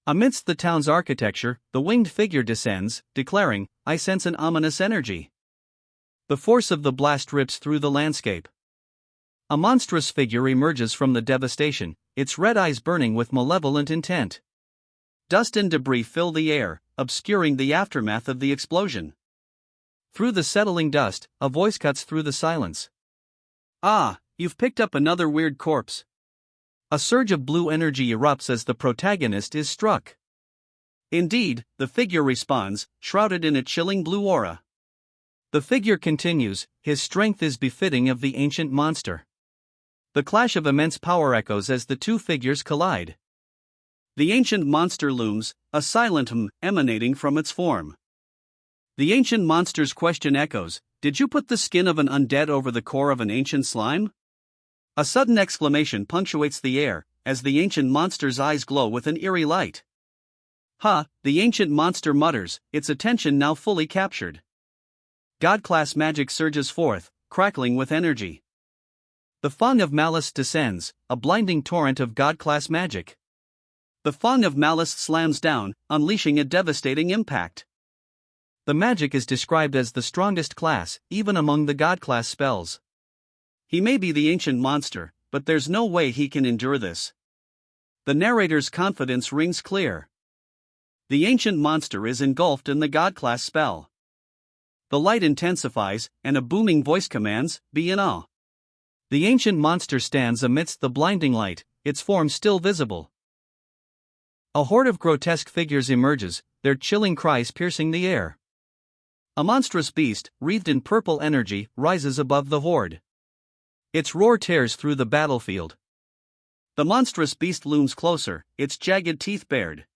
Amidst the town's architecture, the winged figure descends, declaring, "I sense an ominous energy." The force of the blast rips through the landscape. A monstrous figure emerges from the devastation, its red eyes burning with malevolent intent. Dust and debris fill the air, obscuring the aftermath of the explosion. Through the settling dust, a voice cuts through the silence. "Ah, you've picked up another weird corpse. A surge of blue energy erupts as the protagonist is struck. Indeed, the figure responds, shrouded in a chilling blue aura. The figure continues, his strength is befitting of the ancient monster. The clash of immense power echoes as the two figures collide. The ancient monster looms, a silent hum emanating from its form. The ancient monster's question echoes, "Did you put the skin of an undead over the core of an ancient slime?" A sudden exclamation punctuates the air, as the ancient monster's eyes glow with an eerie light. "Ha!" the ancient monster mutters, its attention now fully captured. God-class magic surges forth, crackling with energy. The fang of malice descends, a blinding torrent of God-class magic. The fang of malice slams down, unleashing a devastating impact. The magic is described as the strongest class, even among the God-class spells. He may be the ancient monster, but there's no way he can endure this. The narrator's confidence rings clear. The ancient monster is engulfed in the God-class spell. The light intensifies, and a booming voice commands, "Be in awe." The ancient monster stands amidst the blinding light, its form still visible. A horde of grotesque figures emerges, their chilling cries piercing the air. A monstrous beast, wreathed in purple energy, rises above the horde. Its roar tears through the battlefield. The monstrous beast looms closer, its jagged teeth bared.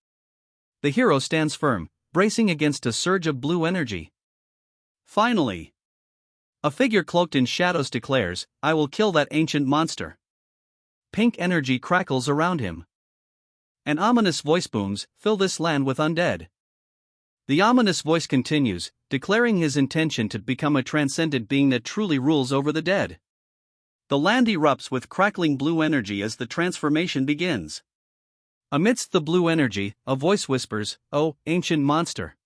The hero stands firm, bracing against a surge of blue energy. Finally, a figure cloaked in shadows declares, "I will kill that ancient monster." Pink energy crackles around him. An ominous voice booms, "Fill this land with undead." The ominous voice continues, declaring his intention to become a transcendent being that truly rules over the dead. The land erupts with crackling blue energy as the transformation begins. Amidst the blue energy, a voice whispers, "Oh, ancient monster."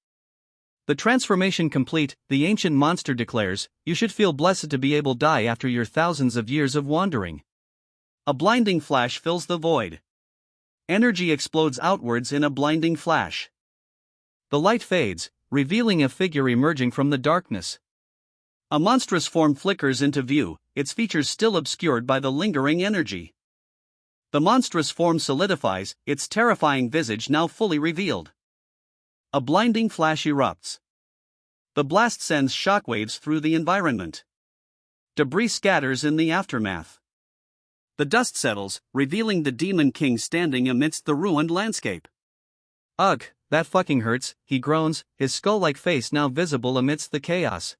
The transformation complete, the ancient monster declares, "You should feel blessed to be able to die after your thousands of years of wandering." A blinding flash fills the void. Energy explodes outwards in a blinding flash. The light fades, revealing a figure emerging from the darkness. A monstrous form flickers into view, its features still obscured by the lingering energy. The monstrous form solidifies, its terrifying visage now fully revealed. A blinding flash erupts. The blast sends shockwaves through the environment. Debris scatters in the aftermath. The dust settles, revealing the Demon King standing amidst the ruined landscape. "Ugh, that fucking hurts," he groans, his skull-like face now visible amidst the chaos.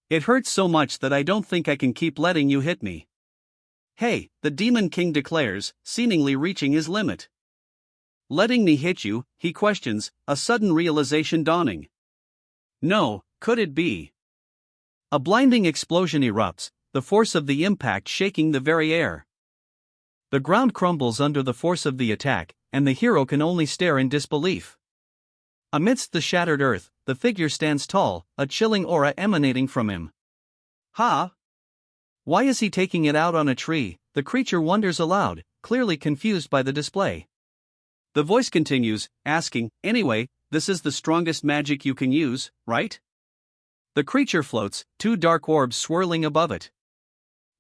"It hurts so much that I don't think I can keep letting you hit me." "Hey," the Demon King declares, seemingly reaching his limit. "Letting me hit you?" he questions, a sudden realization dawning. No, could it be? A blinding explosion erupts, the force of the impact shaking the very air. The ground crumbles under the force of the attack, and the hero can only stare in disbelief. Amidst the shattered earth, the figure stands tall, a chilling aura emanating from him. "Ha! Why is he taking it out on a tree?" the creature wonders aloud, clearly confused by the display. The voice continues, asking, "Anyway, this is the strongest magic you can use, right?" The creature floats, two dark orbs swirling above it.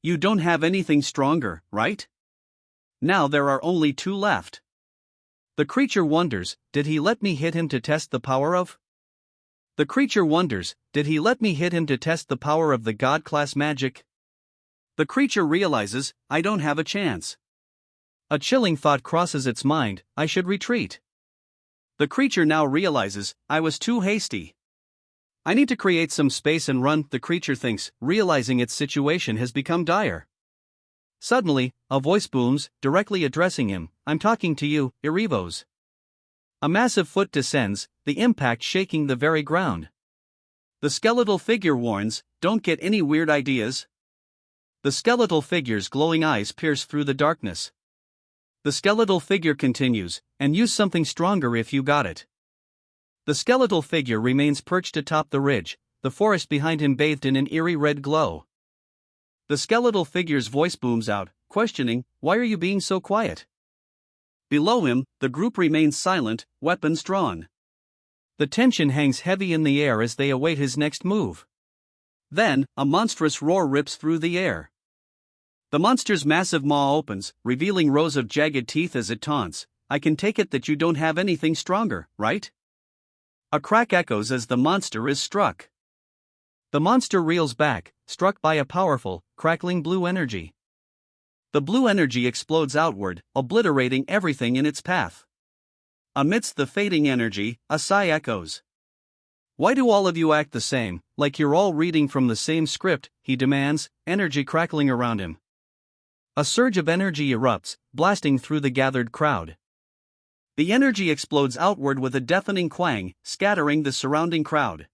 "You don't have anything stronger, right?" Now there are only two left. The creature wonders, "Did he let me hit him to test the power of?" The creature wonders, "Did he let me hit him to test the power of the God-class magic?" The creature realizes, "I don't have a chance." A chilling thought crosses its mind, "I should retreat." The creature now realizes, "I was too hasty. I need to create some space and run," the creature thinks, realizing its situation has become dire. Suddenly, a voice booms, directly addressing him, "I'm talking to you, Irivos." A massive foot descends, the impact shaking the very ground. The skeletal figure warns, "Don't get any weird ideas." The skeletal figure's glowing eyes pierce through the darkness. The skeletal figure continues, "And use something stronger if you got it." The skeletal figure remains perched atop the ridge, the forest behind him bathed in an eerie red glow. The skeletal figure's voice booms out, questioning, "Why are you being so quiet?" Below him, the group remains silent, weapons drawn. The tension hangs heavy in the air as they await his next move. Then, a monstrous roar rips through the air. The monster's massive maw opens, revealing rows of jagged teeth as it taunts. I can take it that you don't have anything stronger, right? A crack echoes as the monster is struck. The monster reels back, struck by a powerful, crackling blue energy. The blue energy explodes outward, obliterating everything in its path. Amidst the fading energy, a sigh echoes. Why do all of you act the same, like you're all reading from the same script? He demands, energy crackling around him. A surge of energy erupts, blasting through the gathered crowd. The energy explodes outward with a deafening quang, scattering the surrounding crowd.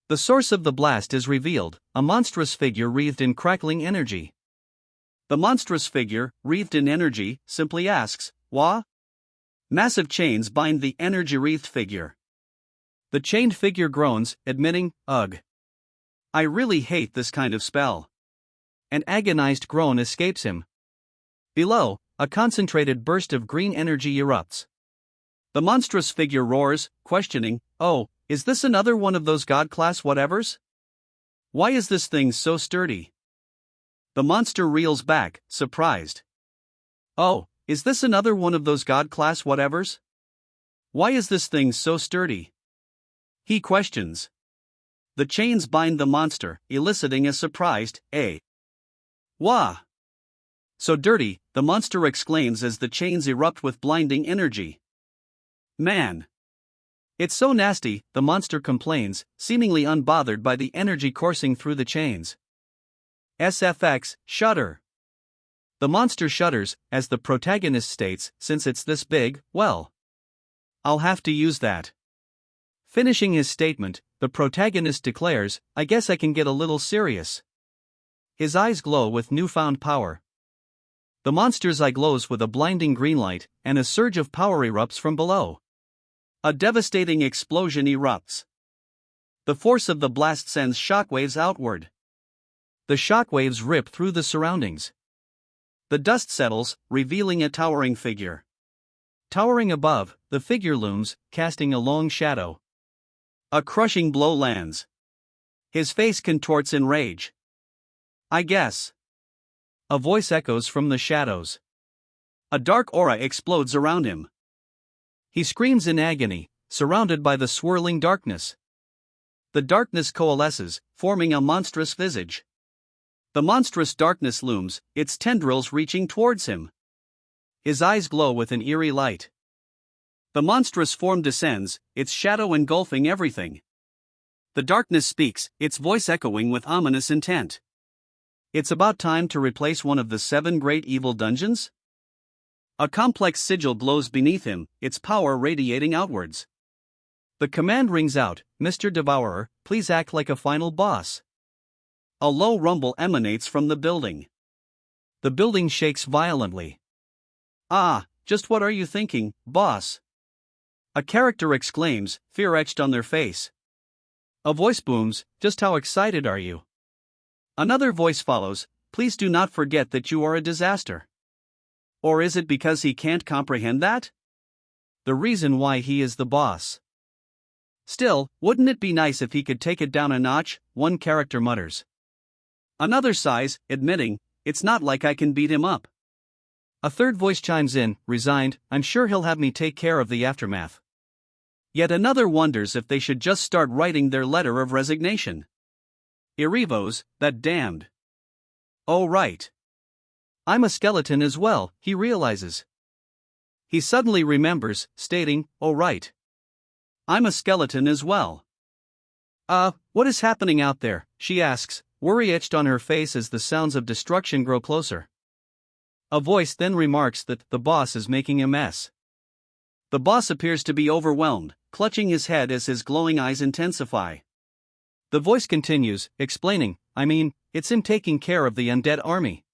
The source of the blast is revealed, a monstrous figure wreathed in crackling energy. The monstrous figure, wreathed in energy, simply asks, "Wha?" Massive chains bind the energy-wreathed figure. The chained figure groans, admitting, "Ugh. I really hate this kind of spell." An agonized groan escapes him. Below, a concentrated burst of green energy erupts. The monstrous figure roars, questioning, "Oh, is this another one of those god-class whatevers? Why is this thing so sturdy?" The monster reels back, surprised. "Oh, is this another one of those god-class whatevers? Why is this thing so sturdy?" He questions. The chains bind the monster, eliciting a surprised, "Eh? Wah!" "So dirty," the monster exclaims as the chains erupt with blinding energy. "Man! It's so nasty," the monster complains, seemingly unbothered by the energy coursing through the chains. SFX, shudder. The monster shudders, as the protagonist states, "Since it's this big, well, I'll have to use that." Finishing his statement, the protagonist declares, "I guess I can get a little serious." His eyes glow with newfound power. The monster's eye glows with a blinding green light, and a surge of power erupts from below. A devastating explosion erupts. The force of the blast sends shockwaves outward. The shockwaves rip through the surroundings. The dust settles, revealing a towering figure. Towering above, the figure looms, casting a long shadow. A crushing blow lands. His face contorts in rage. "I guess." A voice echoes from the shadows. A dark aura explodes around him. He screams in agony, surrounded by the swirling darkness. The darkness coalesces, forming a monstrous visage. The monstrous darkness looms, its tendrils reaching towards him. His eyes glow with an eerie light. The monstrous form descends, its shadow engulfing everything. The darkness speaks, its voice echoing with ominous intent. "It's about time to replace one of the 7 great evil dungeons?" A complex sigil glows beneath him, its power radiating outwards. The command rings out, "Mr. Devourer, please act like a final boss." A low rumble emanates from the building. The building shakes violently. "Ah, just what are you thinking, boss?" A character exclaims, fear etched on their face. A voice booms, "Just how excited are you?" Another voice follows, "Please do not forget that you are a disaster." Or is it because he can't comprehend that? The reason why he is the boss. "Still, wouldn't it be nice if he could take it down a notch?" one character mutters. Another sighs, admitting, "It's not like I can beat him up." A third voice chimes in, resigned, "I'm sure he'll have me take care of the aftermath." Yet another wonders if they should just start writing their letter of resignation. Irivos, that damned. "Oh right. I'm a skeleton as well," he realizes. He suddenly remembers, stating, "Oh right. I'm a skeleton as well." What is happening out there?" she asks, worry etched on her face as the sounds of destruction grow closer. A voice then remarks that the boss is making a mess. The boss appears to be overwhelmed, clutching his head as his glowing eyes intensify. The voice continues, explaining, "I mean, it's him taking care of the undead army."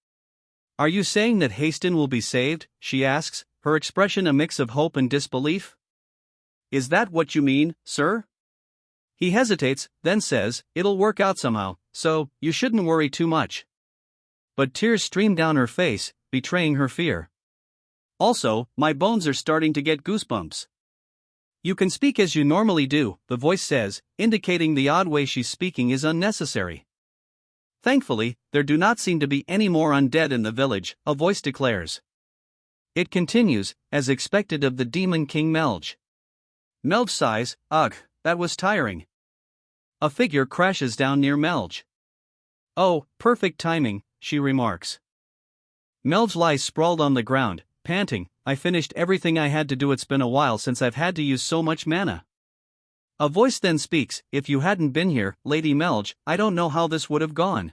"Are you saying that Haston will be saved?" she asks, her expression a mix of hope and disbelief. "Is that what you mean, sir?" He hesitates, then says, "It'll work out somehow, so you shouldn't worry too much." But tears stream down her face, betraying her fear. "Also, my bones are starting to get goosebumps." "You can speak as you normally do," the voice says, indicating the odd way she's speaking is unnecessary. Thankfully, there do not seem to be any more undead in the village, a voice declares. It continues, as expected of the Demon King Melj. Melj sighs, ugh, that was tiring. A figure crashes down near Melj. Oh, perfect timing, she remarks. Melj lies sprawled on the ground, panting, I finished everything I had to do. It's been a while since I've had to use so much mana. A voice then speaks, if you hadn't been here, Lady Melj, I don't know how this would have gone.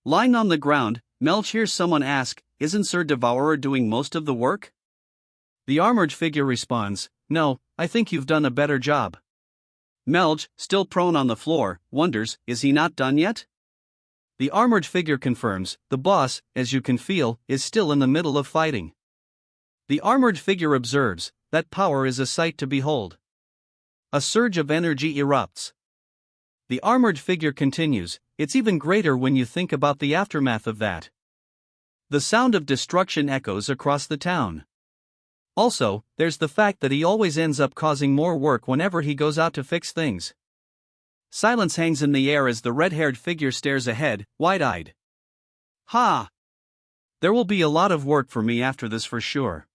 Lying on the ground, Melj hears someone ask, isn't Sir Devourer doing most of the work? The armored figure responds, no, I think you've done a better job. Melj, still prone on the floor, wonders, is he not done yet? The armored figure confirms, the boss, as you can feel, is still in the middle of fighting. The armored figure observes, that power is a sight to behold. A surge of energy erupts. The armored figure continues, it's even greater when you think about the aftermath of that. The sound of destruction echoes across the town. Also, there's the fact that he always ends up causing more work whenever he goes out to fix things. Silence hangs in the air as the red-haired figure stares ahead, wide-eyed. Ha! There will be a lot of work for me after this for sure.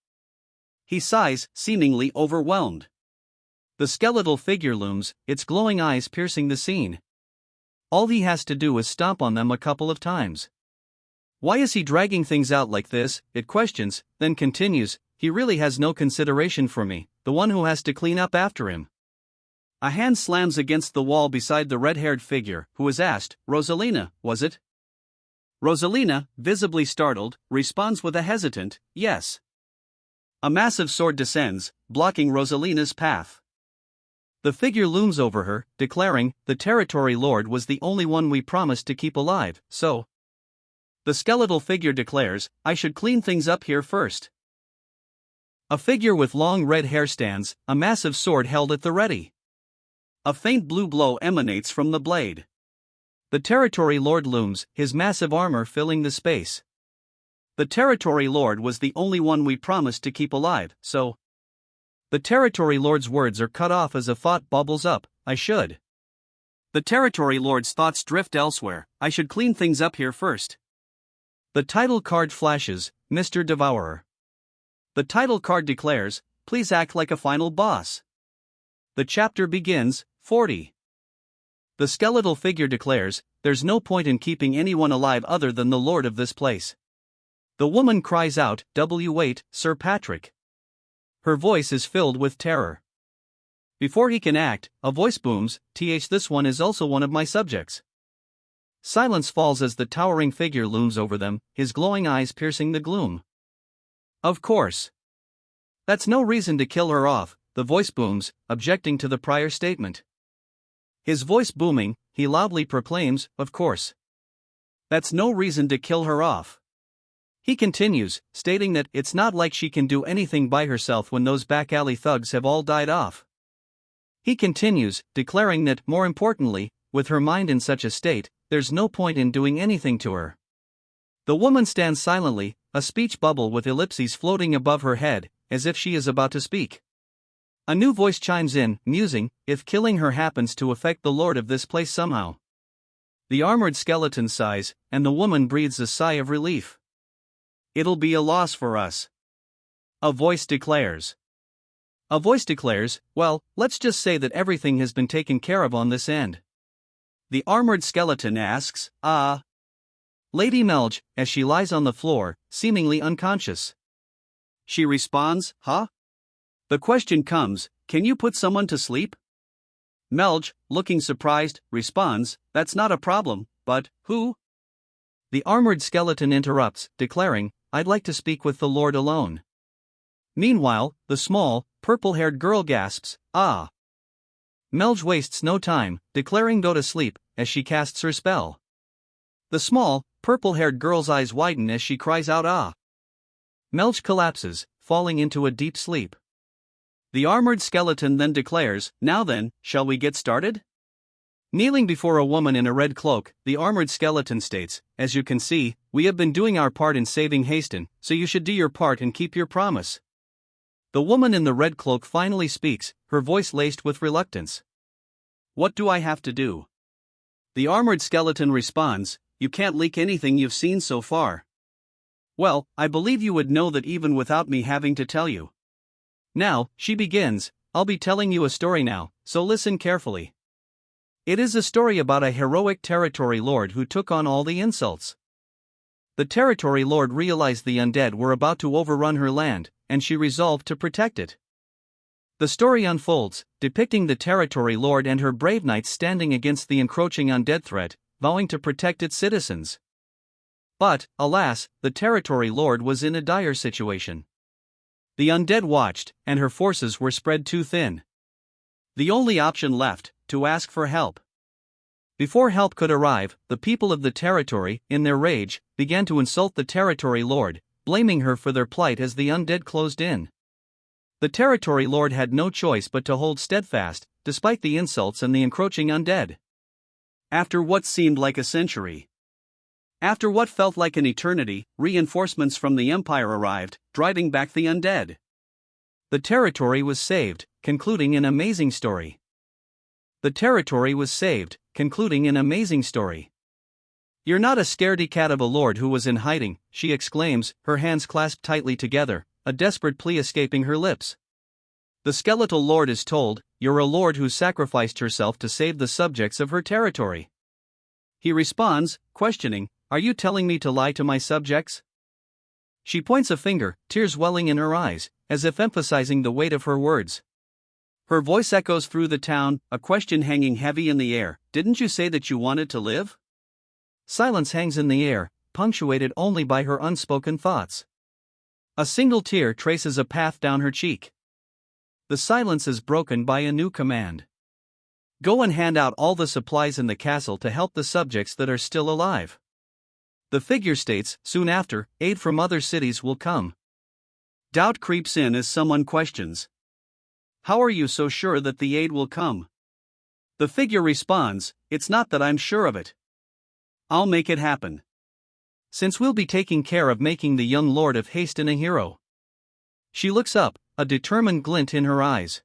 He sighs, seemingly overwhelmed. The skeletal figure looms, its glowing eyes piercing the scene. All he has to do is stomp on them a couple of times. Why is he dragging things out like this, it questions, then continues, he really has no consideration for me, the one who has to clean up after him. A hand slams against the wall beside the red-haired figure, who is asked, Rosalina, was it? Rosalina, visibly startled, responds with a hesitant, yes. A massive sword descends, blocking Rosalina's path. The figure looms over her, declaring, the Territory Lord was the only one we promised to keep alive, so. The skeletal figure declares, I should clean things up here first. A figure with long red hair stands, a massive sword held at the ready. A faint blue glow emanates from the blade. The Territory Lord looms, his massive armor filling the space. The Territory Lord was the only one we promised to keep alive, so. The Territory Lord's words are cut off as a thought bubbles up, I should. The Territory Lord's thoughts drift elsewhere, I should clean things up here first. The title card flashes, Mr. Devourer. The title card declares, please act like a final boss. The chapter begins, 40. The skeletal figure declares, there's no point in keeping anyone alive other than the lord of this place. The woman cries out, wait, Sir Patrick. Her voice is filled with terror. Before he can act, a voice booms, this one is also one of my subjects. Silence falls as the towering figure looms over them, his glowing eyes piercing the gloom. Of course. That's no reason to kill her off, the voice booms, objecting to the prior statement. His voice booming, he loudly proclaims, of course. That's no reason to kill her off. He continues, stating that it's not like she can do anything by herself when those back alley thugs have all died off. He continues, declaring that, more importantly, with her mind in such a state, there's no point in doing anything to her. The woman stands silently, a speech bubble with ellipses floating above her head, as if she is about to speak. A new voice chimes in, musing, if killing her happens to affect the lord of this place somehow. The armored skeleton sighs, and the woman breathes a sigh of relief. It'll be a loss for us. A voice declares. A voice declares, well, let's just say that everything has been taken care of on this end. The armored skeleton asks, Lady Melj, as she lies on the floor, seemingly unconscious. She responds, huh? The question comes, can you put someone to sleep? Melj, looking surprised, responds, that's not a problem, but, who? The armored skeleton interrupts, declaring, I'd like to speak with the Lord alone. Meanwhile, the small, purple-haired girl gasps, Melj wastes no time, declaring go to sleep, as she casts her spell. The small, purple-haired girl's eyes widen as she cries out Melj collapses, falling into a deep sleep. The armored skeleton then declares, now then, shall we get started? Kneeling before a woman in a red cloak, the armored skeleton states, as you can see, we have been doing our part in saving Hasten, so you should do your part and keep your promise. The woman in the red cloak finally speaks, her voice laced with reluctance. What do I have to do? The armored skeleton responds, you can't leak anything you've seen so far. Well, I believe you would know that even without me having to tell you. Now, she begins, I'll be telling you a story now, so listen carefully. It is a story about a heroic territory lord who took on all the insults. The territory lord realized the undead were about to overrun her land, and she resolved to protect it. The story unfolds, depicting the territory lord and her brave knights standing against the encroaching undead threat, vowing to protect its citizens. But, alas, the territory lord was in a dire situation. The undead watched, and her forces were spread too thin. The only option left, to ask for help. Before help could arrive, the people of the territory, in their rage, began to insult the territory lord, blaming her for their plight as the undead closed in. The territory lord had no choice but to hold steadfast, despite the insults and the encroaching undead. After what seemed like a century. After what felt like an eternity, reinforcements from the Empire arrived, driving back the undead. The territory was saved, concluding an amazing story. The territory was saved, concluding an amazing story. You're not a scaredy cat of a lord who was in hiding, she exclaims, her hands clasped tightly together, a desperate plea escaping her lips. The skeletal lord is told, you're a lord who sacrificed herself to save the subjects of her territory. He responds, questioning, are you telling me to lie to my subjects? She points a finger, tears welling in her eyes, as if emphasizing the weight of her words. Her voice echoes through the town, a question hanging heavy in the air, didn't you say that you wanted to live? Silence hangs in the air, punctuated only by her unspoken thoughts. A single tear traces a path down her cheek. The silence is broken by a new command. Go and hand out all the supplies in the castle to help the subjects that are still alive. The figure states, soon after, aid from other cities will come. Doubt creeps in as someone questions. How are you so sure that the aid will come? The figure responds, it's not that I'm sure of it. I'll make it happen. Since we'll be taking care of making the young lord of Haston a hero. She looks up, a determined glint in her eyes.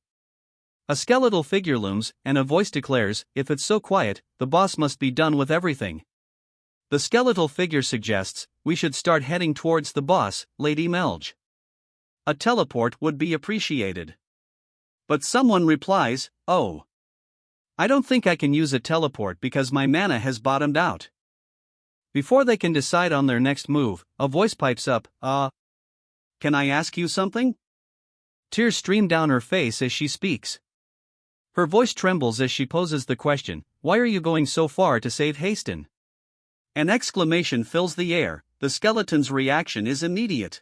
A skeletal figure looms, and a voice declares, if it's so quiet, the boss must be done with everything. The skeletal figure suggests, we should start heading towards the boss, Lady Melge. A teleport would be appreciated. But someone replies, oh. I don't think I can use a teleport because my mana has bottomed out. Before they can decide on their next move, a voice pipes up, can I ask you something? Tears stream down her face as she speaks. Her voice trembles as she poses the question, why are you going so far to save Haston? An exclamation fills the air, the skeleton's reaction is immediate.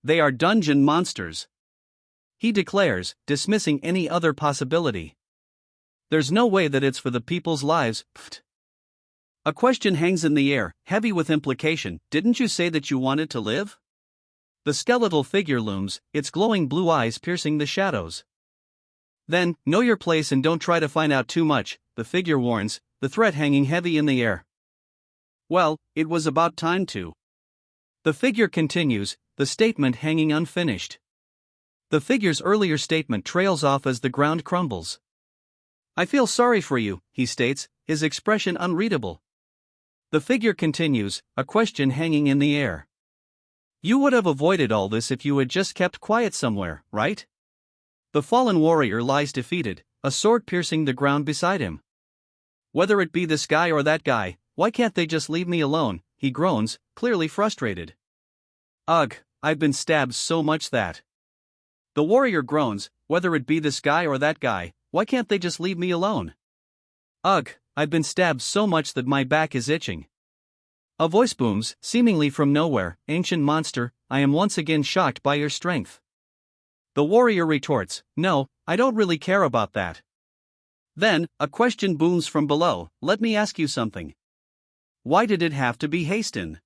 They are dungeon monsters. He declares, dismissing any other possibility. There's no way that it's for the people's lives, pfft. A question hangs in the air, heavy with implication, didn't you say that you wanted to live? The skeletal figure looms, its glowing blue eyes piercing the shadows. Then, know your place and don't try to find out too much, the figure warns, the threat hanging heavy in the air. Well, it was about time to. The figure continues, the statement hanging unfinished. The figure's earlier statement trails off as the ground crumbles. I feel sorry for you, he states, his expression unreadable. The figure continues, a question hanging in the air. You would have avoided all this if you had just kept quiet somewhere, right? The fallen warrior lies defeated, a sword piercing the ground beside him. Whether it be this guy or that guy, why can't they just leave me alone, he groans, clearly frustrated. Ugh, I've been stabbed so much that. The warrior groans, whether it be this guy or that guy, why can't they just leave me alone? Ugh, I've been stabbed so much that my back is itching. A voice booms, seemingly from nowhere, ancient monster, I am once again shocked by your strength. The warrior retorts, no, I don't really care about that. Then, a question booms from below, let me ask you something. Why did it have to be Haston?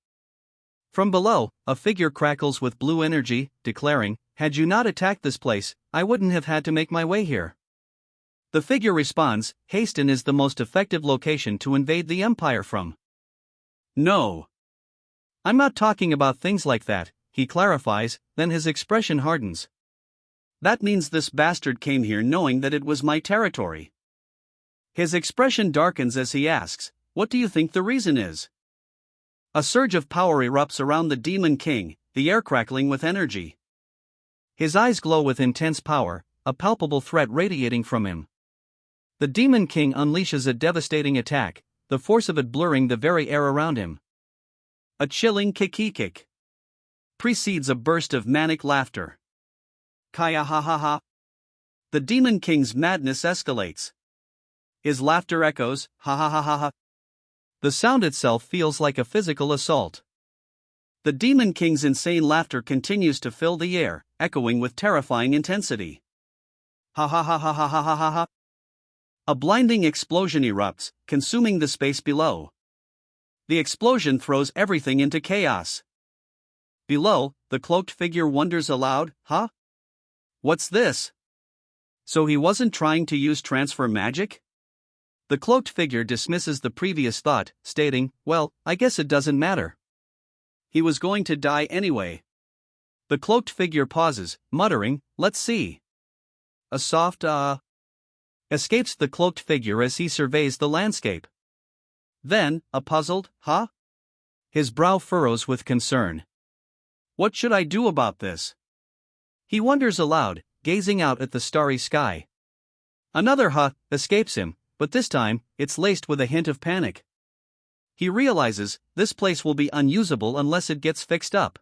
From below, a figure crackles with blue energy, declaring, had you not attacked this place, I wouldn't have had to make my way here. The figure responds, Haston is the most effective location to invade the Empire from. No. I'm not talking about things like that, he clarifies, then his expression hardens. That means this bastard came here knowing that it was my territory. His expression darkens as he asks, what do you think the reason is? A surge of power erupts around the Demon King, the air crackling with energy. His eyes glow with intense power, a palpable threat radiating from him. The Demon King unleashes a devastating attack, the force of it blurring the very air around him. A chilling kikikik precedes a burst of manic laughter. Kaya ha ha ha. The Demon King's madness escalates. His laughter echoes, ha ha ha ha ha. The sound itself feels like a physical assault. The Demon King's insane laughter continues to fill the air, echoing with terrifying intensity. Ha ha ha ha ha ha ha ha ha. A blinding explosion erupts, consuming the space below. The explosion throws everything into chaos. Below, the cloaked figure wonders aloud, huh? What's this? So he wasn't trying to use transfer magic? The cloaked figure dismisses the previous thought, stating, well, I guess it doesn't matter. He was going to die anyway. The cloaked figure pauses, muttering, let's see. A soft, escapes the cloaked figure as he surveys the landscape. Then, a puzzled, huh? His brow furrows with concern. What should I do about this? He wonders aloud, gazing out at the starry sky. Another huh escapes him, but this time, it's laced with a hint of panic. He realizes, this place will be unusable unless it gets fixed up.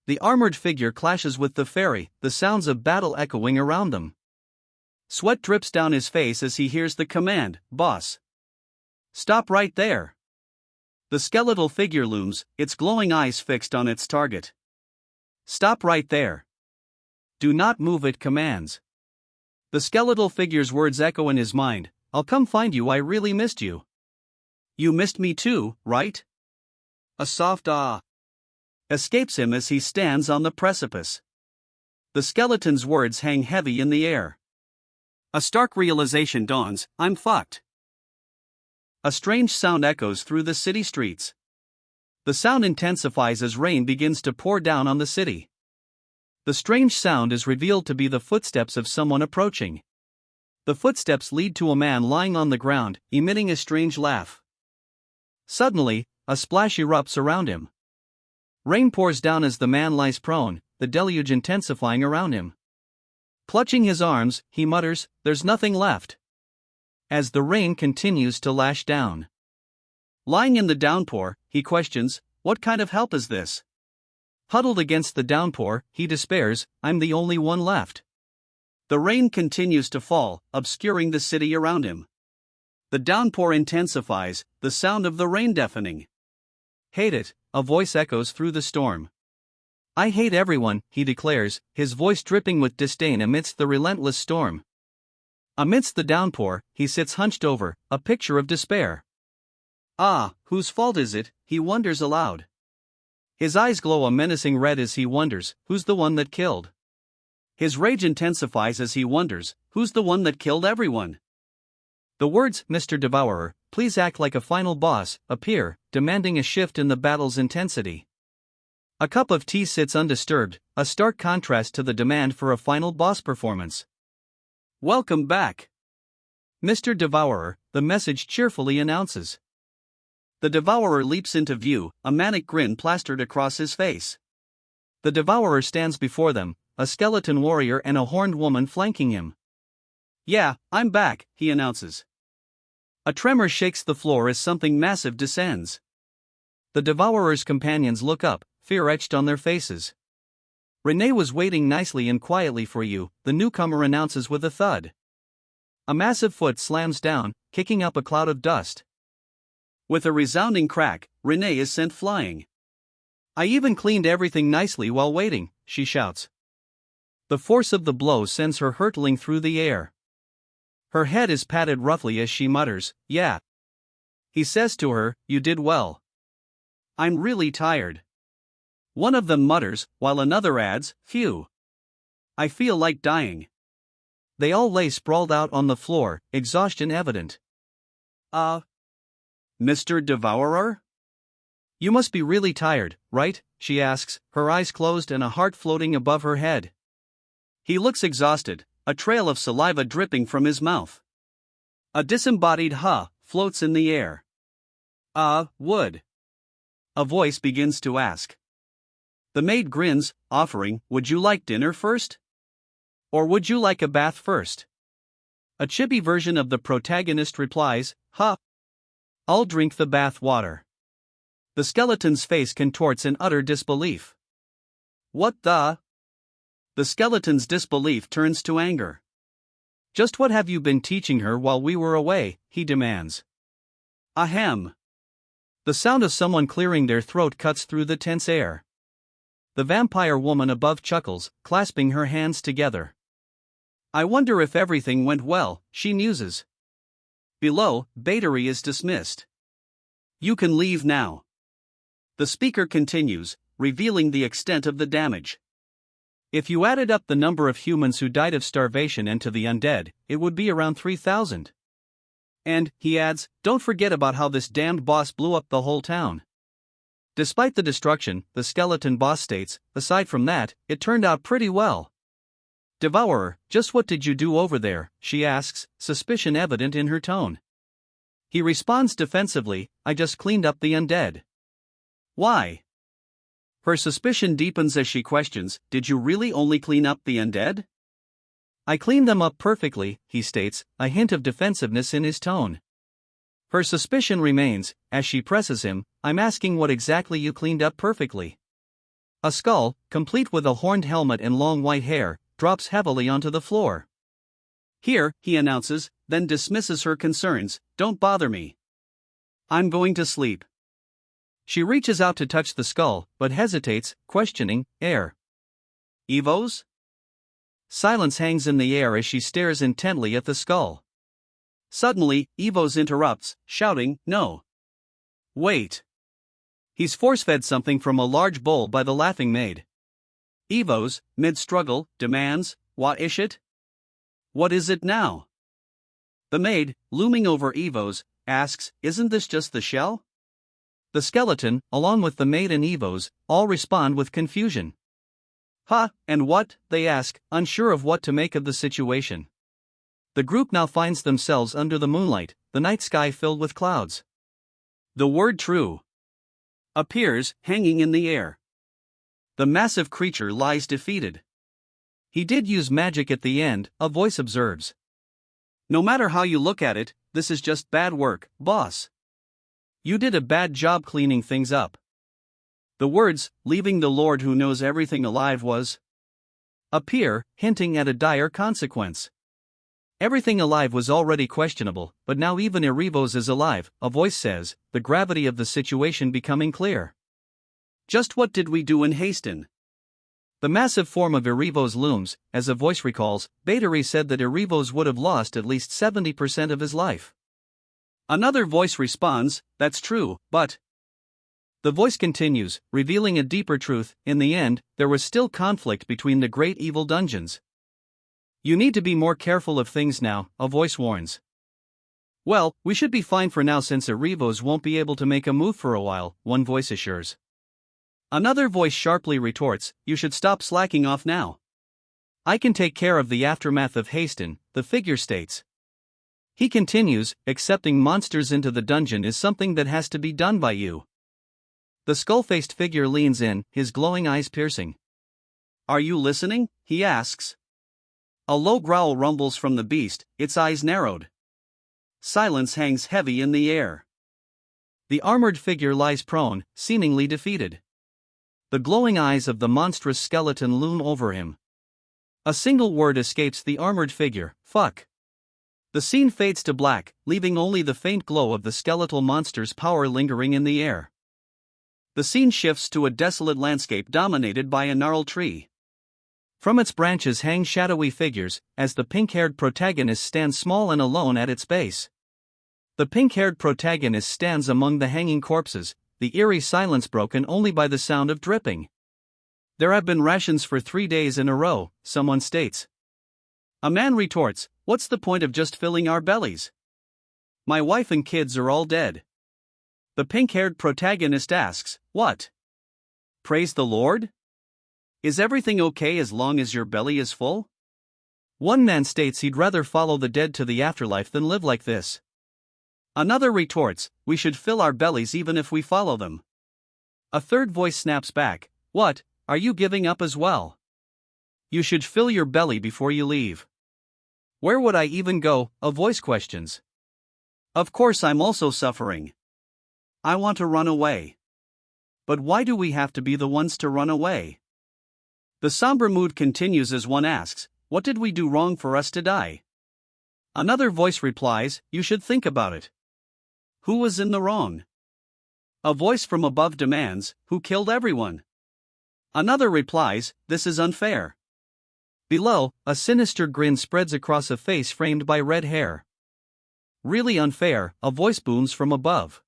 The armored figure clashes with the fairy, the sounds of battle echoing around them. Sweat drips down his face as he hears the command, boss. Stop right there. The skeletal figure looms, its glowing eyes fixed on its target. Stop right there. Do not move, it commands. The skeletal figure's words echo in his mind, I'll come find you, I really missed you. You missed me too, right? A soft escapes him as he stands on the precipice. The skeleton's words hang heavy in the air. A stark realization dawns, I'm fucked. A strange sound echoes through the city streets. The sound intensifies as rain begins to pour down on the city. The strange sound is revealed to be the footsteps of someone approaching. The footsteps lead to a man lying on the ground, emitting a strange laugh. Suddenly, a splash erupts around him. Rain pours down as the man lies prone, the deluge intensifying around him. Clutching his arms, he mutters, there's nothing left. As the rain continues to lash down. Lying in the downpour, he questions, what kind of help is this? Huddled against the downpour, he despairs, I'm the only one left. The rain continues to fall, obscuring the city around him. The downpour intensifies, the sound of the rain deafening. Hate it, a voice echoes through the storm. I hate everyone, he declares, his voice dripping with disdain amidst the relentless storm. Amidst the downpour, he sits hunched over, a picture of despair. Ah, whose fault is it, he wonders aloud. His eyes glow a menacing red as he wonders, who's the one that killed? His rage intensifies as he wonders, who's the one that killed everyone? The words, Mr. Devourer, please act like a final boss, appear, demanding a shift in the battle's intensity. A cup of tea sits undisturbed, a stark contrast to the demand for a final boss performance. Welcome back, Mr. Devourer, the message cheerfully announces. The Devourer leaps into view, a manic grin plastered across his face. The Devourer stands before them, a skeleton warrior and a horned woman flanking him. Yeah, I'm back, he announces. A tremor shakes the floor as something massive descends. The Devourer's companions look up, fear etched on their faces. Renee was waiting nicely and quietly for you, the newcomer announces with a thud. A massive foot slams down, kicking up a cloud of dust. With a resounding crack, Renee is sent flying. I even cleaned everything nicely while waiting, she shouts. The force of the blow sends her hurtling through the air. Her head is patted roughly as she mutters, yeah. He says to her, you did well. I'm really tired. One of them mutters, while another adds, phew. I feel like dying. They all lay sprawled out on the floor, exhaustion evident. Mr. Devourer? You must be really tired, right? She asks, her eyes closed and a heart floating above her head. He looks exhausted, a trail of saliva dripping from his mouth. A disembodied floats in the air. Wood. A voice begins to ask. The maid grins, offering, "Would you like dinner first? Or would you like a bath first?" A chibi version of the protagonist replies, "Ha! I'll drink the bath water." The skeleton's face contorts in utter disbelief. What the? The skeleton's disbelief turns to anger. Just what have you been teaching her while we were away? He demands. Ahem. The sound of someone clearing their throat cuts through the tense air. The vampire woman above chuckles, clasping her hands together. I wonder if everything went well, she muses. Below, Battery is dismissed. You can leave now. The speaker continues, revealing the extent of the damage. If you added up the number of humans who died of starvation and to the undead, it would be around 3,000. And, he adds, don't forget about how this damned boss blew up the whole town. Despite the destruction, the skeleton boss states, aside from that, it turned out pretty well. Devourer, just what did you do over there? She asks, suspicion evident in her tone. He responds defensively, I just cleaned up the undead. Why? Her suspicion deepens as she questions, did you really only clean up the undead? I cleaned them up perfectly, he states, a hint of defensiveness in his tone. Her suspicion remains, as she presses him, I'm asking what exactly you cleaned up perfectly. A skull, complete with a horned helmet and long white hair, drops heavily onto the floor. Here, he announces, then dismisses her concerns, don't bother me. I'm going to sleep. She reaches out to touch the skull, but hesitates, questioning, air. Evos? Silence hangs in the air as she stares intently at the skull. Suddenly, Evos interrupts, shouting, no. Wait. He's force-fed something from a large bowl by the laughing maid. Evos, mid-struggle, demands, what is it? What is it now? The maid, looming over Evos, asks, isn't this just the shell? The skeleton, along with the maid and Evos, all respond with confusion. Ha, and what? They ask, unsure of what to make of the situation. The group now finds themselves under the moonlight, the night sky filled with clouds. The word true appears, hanging in the air. The massive creature lies defeated. He did use magic at the end, a voice observes. No matter how you look at it, this is just bad work, boss. You did a bad job cleaning things up. The words, leaving the Lord who knows everything alive was appear, hinting at a dire consequence. Everything alive was already questionable, but now even Erevos is alive, a voice says, the gravity of the situation becoming clear. Just what did we do in Haston? The massive form of Erevos looms, as a voice recalls, Battery said that Erevos would have lost at least 70% of his life. Another voice responds, that's true, but... The voice continues, revealing a deeper truth, in the end, there was still conflict between the great evil dungeons. You need to be more careful of things now, a voice warns. Well, we should be fine for now since Erevos won't be able to make a move for a while, one voice assures. Another voice sharply retorts, you should stop slacking off now. I can take care of the aftermath of Haston, the figure states. He continues, accepting monsters into the dungeon is something that has to be done by you. The skull-faced figure leans in, his glowing eyes piercing. Are you listening? He asks. A low growl rumbles from the beast, its eyes narrowed. Silence hangs heavy in the air. The armored figure lies prone, seemingly defeated. The glowing eyes of the monstrous skeleton loom over him. A single word escapes the armored figure, fuck. The scene fades to black, leaving only the faint glow of the skeletal monster's power lingering in the air. The scene shifts to a desolate landscape dominated by a gnarled tree. From its branches hang shadowy figures, as the pink-haired protagonist stands small and alone at its base. The pink-haired protagonist stands among the hanging corpses, the eerie silence broken only by the sound of dripping. There have been rations for 3 days in a row, someone states. A man retorts, what's the point of just filling our bellies? My wife and kids are all dead. The pink-haired protagonist asks, what? Praise the Lord? Is everything okay as long as your belly is full? One man states he'd rather follow the dead to the afterlife than live like this. Another retorts, we should fill our bellies even if we follow them. A third voice snaps back, "What, are you giving up as well? You should fill your belly before you leave." "Where would I even go?" a voice questions. "Of course I'm also suffering. I want to run away." "But why do we have to be the ones to run away?" The somber mood continues as one asks, "What did we do wrong for us to die?" Another voice replies, "You should think about it. Who was in the wrong?" A voice from above demands, "Who killed everyone?" Another replies, "This is unfair." Below, a sinister grin spreads across a face framed by red hair. "Really unfair," a voice booms from above.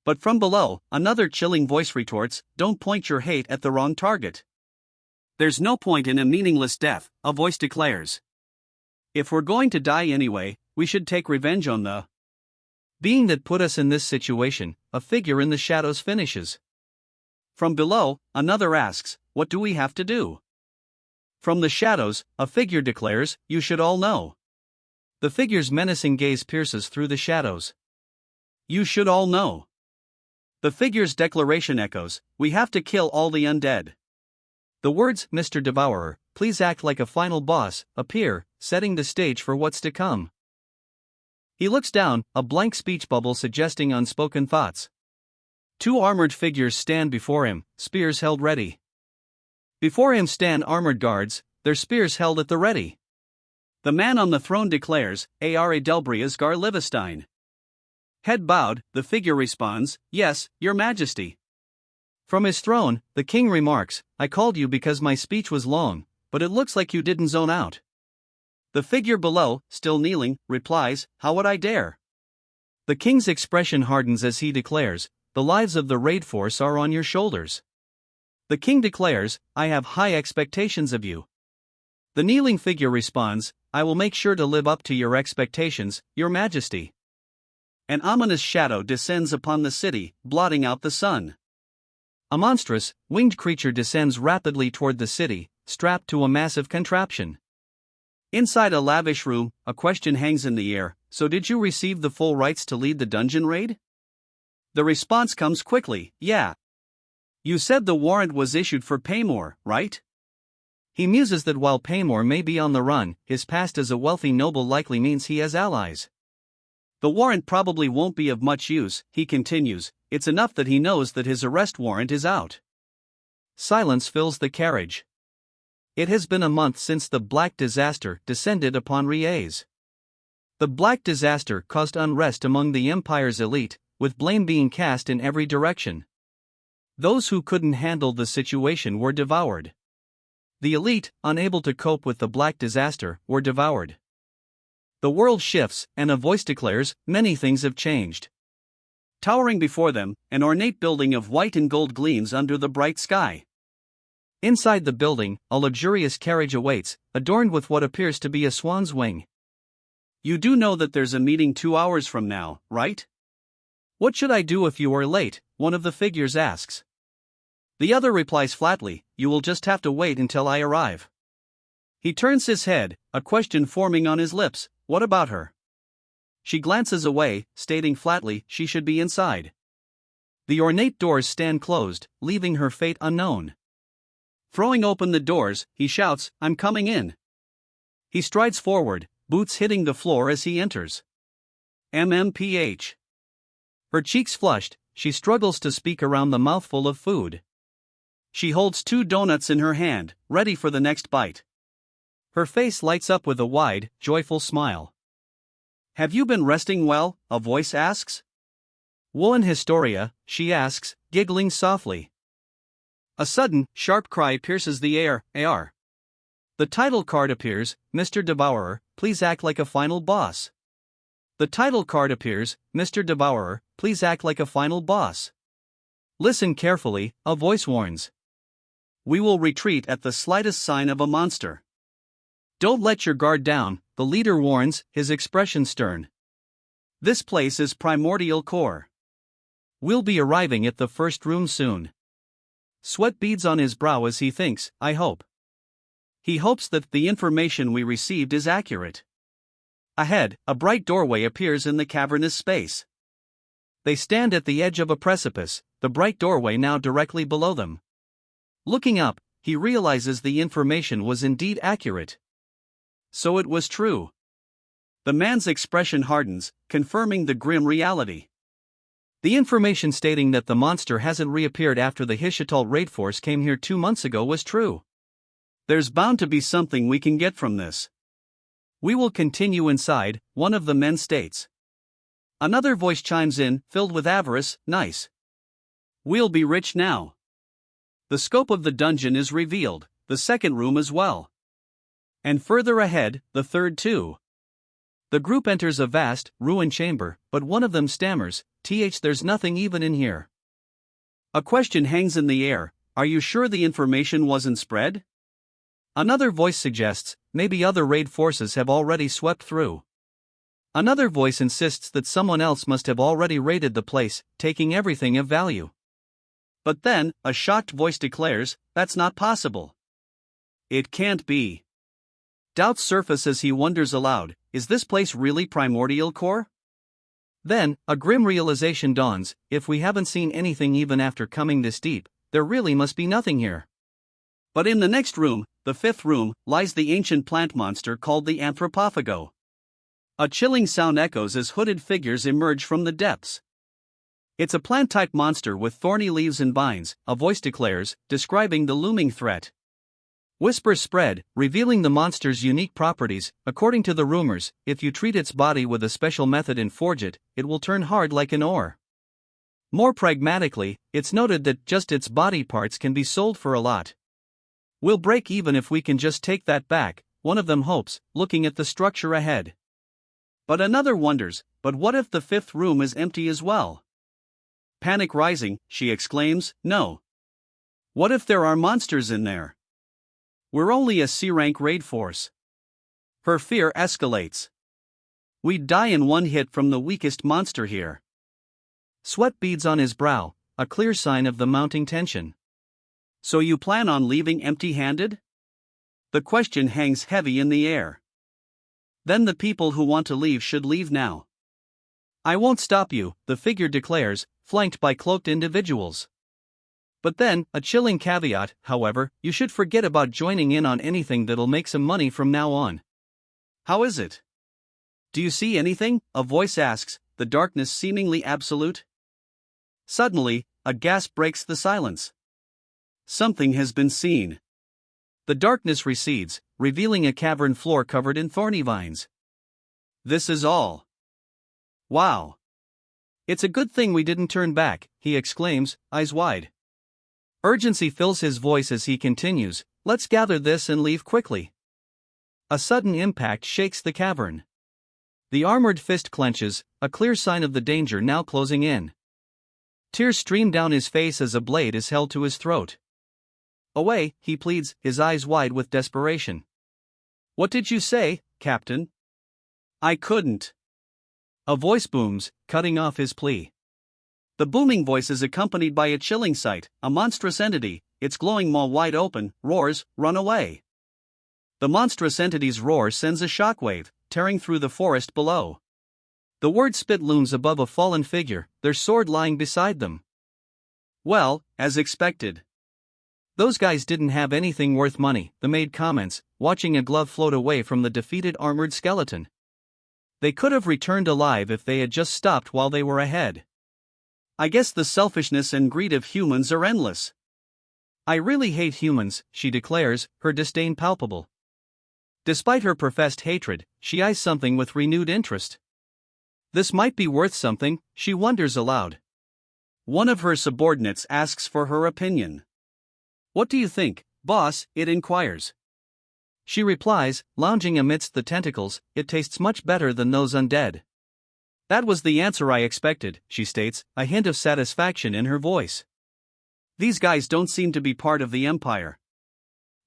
But from below, another chilling voice retorts, "Don't point your hate at the wrong target." "There's no point in a meaningless death," a voice declares. "If we're going to die anyway, we should take revenge on the being that put us in this situation," a figure in the shadows finishes. From below, another asks, "What do we have to do?" From the shadows, a figure declares, "You should all know." The figure's menacing gaze pierces through the shadows. "You should all know." The figure's declaration echoes, "We have to kill all the undead." The words, "Mr. Devourer, please act like a final boss," appear, setting the stage for what's to come. He looks down, a blank speech bubble suggesting unspoken thoughts. Two armored figures stand before him, spears held ready. Before him stand armored guards, their spears held at the ready. The man on the throne declares, "Are Delbrias Gar Livestein." Head bowed, the figure responds, "Yes, your majesty." From his throne, the king remarks, "I called you because my speech was long, but it looks like you didn't zone out." The figure below, still kneeling, replies, "How would I dare?" The king's expression hardens as he declares, "The lives of the raid force are on your shoulders." The king declares, "I have high expectations of you." The kneeling figure responds, "I will make sure to live up to your expectations, your majesty." An ominous shadow descends upon the city, blotting out the sun. A monstrous, winged creature descends rapidly toward the city, strapped to a massive contraption. Inside a lavish room, a question hangs in the air, "So did you receive the full rights to lead the dungeon raid?" The response comes quickly, "Yeah. You said the warrant was issued for Paymore, right?" He muses that while Paymore may be on the run, his past as a wealthy noble likely means he has allies. "The warrant probably won't be of much use," he continues, "it's enough that he knows that his arrest warrant is out." Silence fills the carriage. It has been a month since the Black Disaster descended upon Riez. The Black Disaster caused unrest among the Empire's elite, with blame being cast in every direction. Those who couldn't handle the situation were devoured. The elite, unable to cope with the Black Disaster, were devoured. The world shifts, and a voice declares, "Many things have changed." Towering before them, an ornate building of white and gold gleams under the bright sky. Inside the building, a luxurious carriage awaits, adorned with what appears to be a swan's wing. "You do know that there's a meeting 2 hours from now, right?" "What should I do if you are late?" one of the figures asks. The other replies flatly, "You will just have to wait until I arrive." He turns his head, a question forming on his lips, "What about her?" She glances away, stating flatly, "She should be inside." The ornate doors stand closed, leaving her fate unknown. Throwing open the doors, he shouts, "I'm coming in." He strides forward, boots hitting the floor as he enters. MMPH. Her cheeks flushed, she struggles to speak around the mouthful of food. She holds 2 donuts in her hand, ready for the next bite. Her face lights up with a wide, joyful smile. "Have you been resting well?" a voice asks. "Woolen Historia," she asks, giggling softly. A sudden, sharp cry pierces the air, "AR." The title card appears, "Mr. Devourer, please act like a final boss." The title card appears, "Mr. Devourer, please act like a final boss." Listen carefully, a voice warns. "We will retreat at the slightest sign of a monster." "Don't let your guard down," the leader warns, his expression stern. "This place is primordial core. We'll be arriving at the first room soon." Sweat beads on his brow as he thinks, "I hope." He hopes that the information we received is accurate. Ahead, a bright doorway appears in the cavernous space. They stand at the edge of a precipice, the bright doorway now directly below them. Looking up, he realizes the information was indeed accurate. So it was true. The man's expression hardens, confirming the grim reality. The information stating that the monster hasn't reappeared after the Hishital raid force came here 2 months ago was true. There's bound to be something we can get from this. We will continue inside, one of the men states. Another voice chimes in, filled with avarice, nice. We'll be rich now. The scope of the dungeon is revealed, the second room as well. And further ahead, the third too. The group enters a vast, ruined chamber, but one of them stammers, there's nothing even in here. A question hangs in the air, are you sure the information wasn't spread? Another voice suggests, maybe other raid forces have already swept through. Another voice insists that someone else must have already raided the place, taking everything of value. But then, a shocked voice declares, that's not possible. It can't be. Doubts surface as he wonders aloud, is this place really primordial core? Then, a grim realization dawns, if we haven't seen anything even after coming this deep, there really must be nothing here. But in the next room, the fifth room, lies the ancient plant monster called the Anthropophago. A chilling sound echoes as hooded figures emerge from the depths. It's a plant-type monster with thorny leaves and vines, a voice declares, describing the looming threat. Whispers spread, revealing the monster's unique properties. According to the rumors, if you treat its body with a special method and forge it, it will turn hard like an ore. More pragmatically, it's noted that just its body parts can be sold for a lot. We'll break even if we can just take that back, one of them hopes, looking at the structure ahead. But another wonders, but what if the fifth room is empty as well? Panic rising, she exclaims, no. What if there are monsters in there? We're only a C-rank raid force. Her fear escalates. We'd die in one hit from the weakest monster here. Sweat beads on his brow, a clear sign of the mounting tension. So you plan on leaving empty-handed? The question hangs heavy in the air. Then the people who want to leave should leave now. I won't stop you, the figure declares, flanked by cloaked individuals. But then, a chilling caveat, however, you should forget about joining in on anything that'll make some money from now on. How is it? Do you see anything? A voice asks, the darkness seemingly absolute. Suddenly, a gasp breaks the silence. Something has been seen. The darkness recedes, revealing a cavern floor covered in thorny vines. This is all. Wow. It's a good thing we didn't turn back, he exclaims, eyes wide. Urgency fills his voice as he continues, let's gather this and leave quickly. A sudden impact shakes the cavern. The armored fist clenches, a clear sign of the danger now closing in. Tears stream down his face as a blade is held to his throat. Away, he pleads, his eyes wide with desperation. What did you say, Captain? I couldn't. A voice booms, cutting off his plea. The booming voice is accompanied by a chilling sight, a monstrous entity, its glowing maw wide open, roars, run away. The monstrous entity's roar sends a shockwave, tearing through the forest below. The word spit looms above a fallen figure, their sword lying beside them. Well, as expected. Those guys didn't have anything worth money, the maid comments, watching a glove float away from the defeated armored skeleton. They could have returned alive if they had just stopped while they were ahead. I guess the selfishness and greed of humans are endless. I really hate humans, she declares, her disdain palpable. Despite her professed hatred, she eyes something with renewed interest. This might be worth something, she wonders aloud. One of her subordinates asks for her opinion. What do you think, boss? It inquires. She replies, lounging amidst the tentacles, it tastes much better than those undead. That was the answer I expected, she states, a hint of satisfaction in her voice. These guys don't seem to be part of the Empire.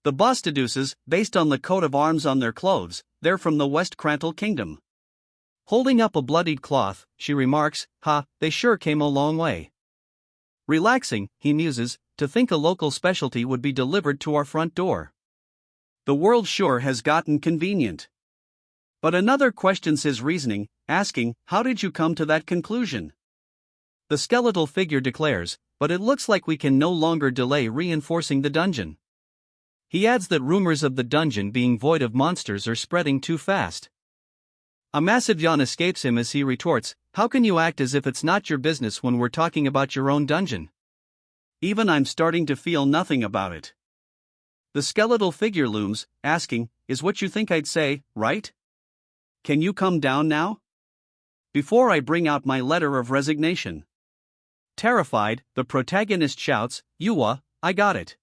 The boss deduces, based on the coat of arms on their clothes, they're from the West Krantal Kingdom. Holding up a bloodied cloth, she remarks, they sure came a long way. Relaxing, he muses, to think a local specialty would be delivered to our front door. The world sure has gotten convenient. But another questions his reasoning, asking, how did you come to that conclusion? The skeletal figure declares, but it looks like we can no longer delay reinforcing the dungeon. He adds that rumors of the dungeon being void of monsters are spreading too fast. A massive yawn escapes him as he retorts, "How can you act as if it's not your business when we're talking about your own dungeon? Even I'm starting to feel nothing about it." The skeletal figure looms, asking, "Is what you think I'd say, right? Can you come down now? Before I bring out my letter of resignation." Terrified, the protagonist shouts, "Yuwa, I got it.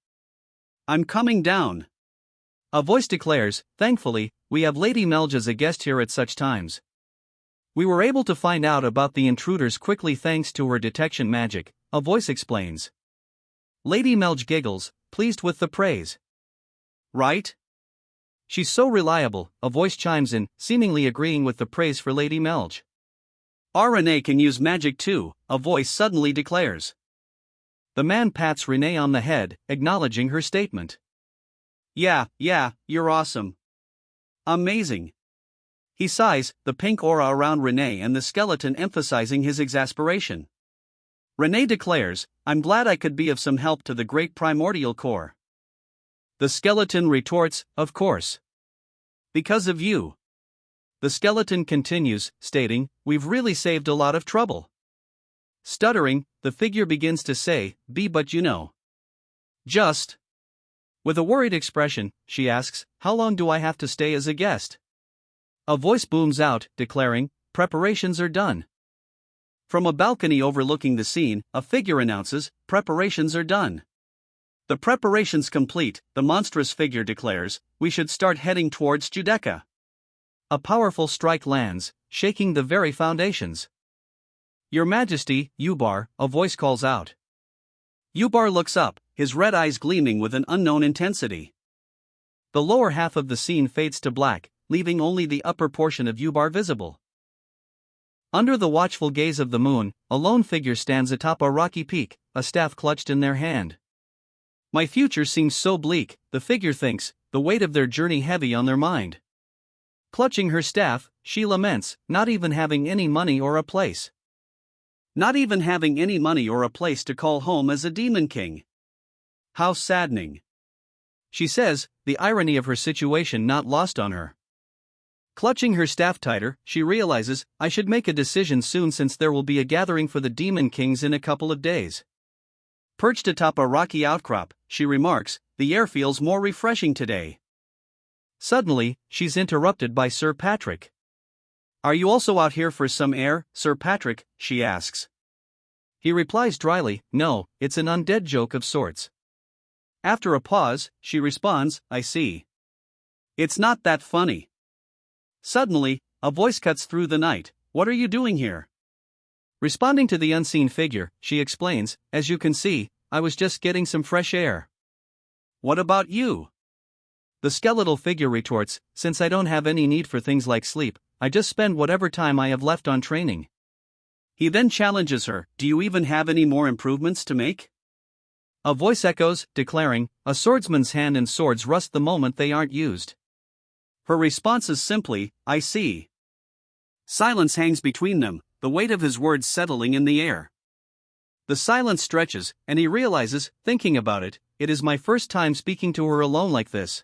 I'm coming down." A voice declares, "Thankfully, we have Lady Melge as a guest here at such times. We were able to find out about the intruders quickly thanks to her detection magic," a voice explains. Lady Melge giggles, pleased with the praise. "Right? She's so reliable," a voice chimes in, seemingly agreeing with the praise for Lady Melge. "Our Renee can use magic too," a voice suddenly declares. The man pats Renee on the head, acknowledging her statement. Yeah, you're awesome. Amazing." He sighs, the pink aura around Renee and the skeleton emphasizing his exasperation. Renee declares, "I'm glad I could be of some help to the great primordial core." The skeleton retorts, "Of course. Because of you." The skeleton continues, stating, "We've really saved a lot of trouble." Stuttering, the figure begins to say, but you know. Just. With a worried expression, she asks, "How long do I have to stay as a guest?" A voice booms out, declaring, "Preparations are done." From a balcony overlooking the scene, a figure announces, "Preparations are done." The preparations complete, the monstrous figure declares, "We should start heading towards Judecca." A powerful strike lands, shaking the very foundations. "Your Majesty, Ubar," a voice calls out. Ubar looks up, his red eyes gleaming with an unknown intensity. The lower half of the scene fades to black, leaving only the upper portion of Ubar visible. Under the watchful gaze of the moon, a lone figure stands atop a rocky peak, a staff clutched in their hand. "My future seems so bleak," the figure thinks, the weight of their journey heavy on their mind. Clutching her staff, she laments, not even having any money or a place. Not even having any money or a place to call home as a demon king. How saddening. She says, the irony of her situation not lost on her. Clutching her staff tighter, she realizes, "I should make a decision soon since there will be a gathering for the demon kings in a couple of days." Perched atop a rocky outcrop, she remarks, "The air feels more refreshing today." Suddenly, she's interrupted by Sir Patrick. "Are you also out here for some air, Sir Patrick?" she asks. He replies dryly, "No, it's an undead joke of sorts." After a pause, she responds, "I see. It's not that funny." Suddenly, a voice cuts through the night, "What are you doing here?" Responding to the unseen figure, she explains, "As you can see, I was just getting some fresh air." "What about you?" The skeletal figure retorts, "Since I don't have any need for things like sleep, I just spend whatever time I have left on training." He then challenges her, "Do you even have any more improvements to make?" A voice echoes, declaring, "A swordsman's hand and swords rust the moment they aren't used." Her response is simply, "I see." Silence hangs between them, the weight of his words settling in the air. The silence stretches, and he realizes, thinking about it, it is my first time speaking to her alone like this.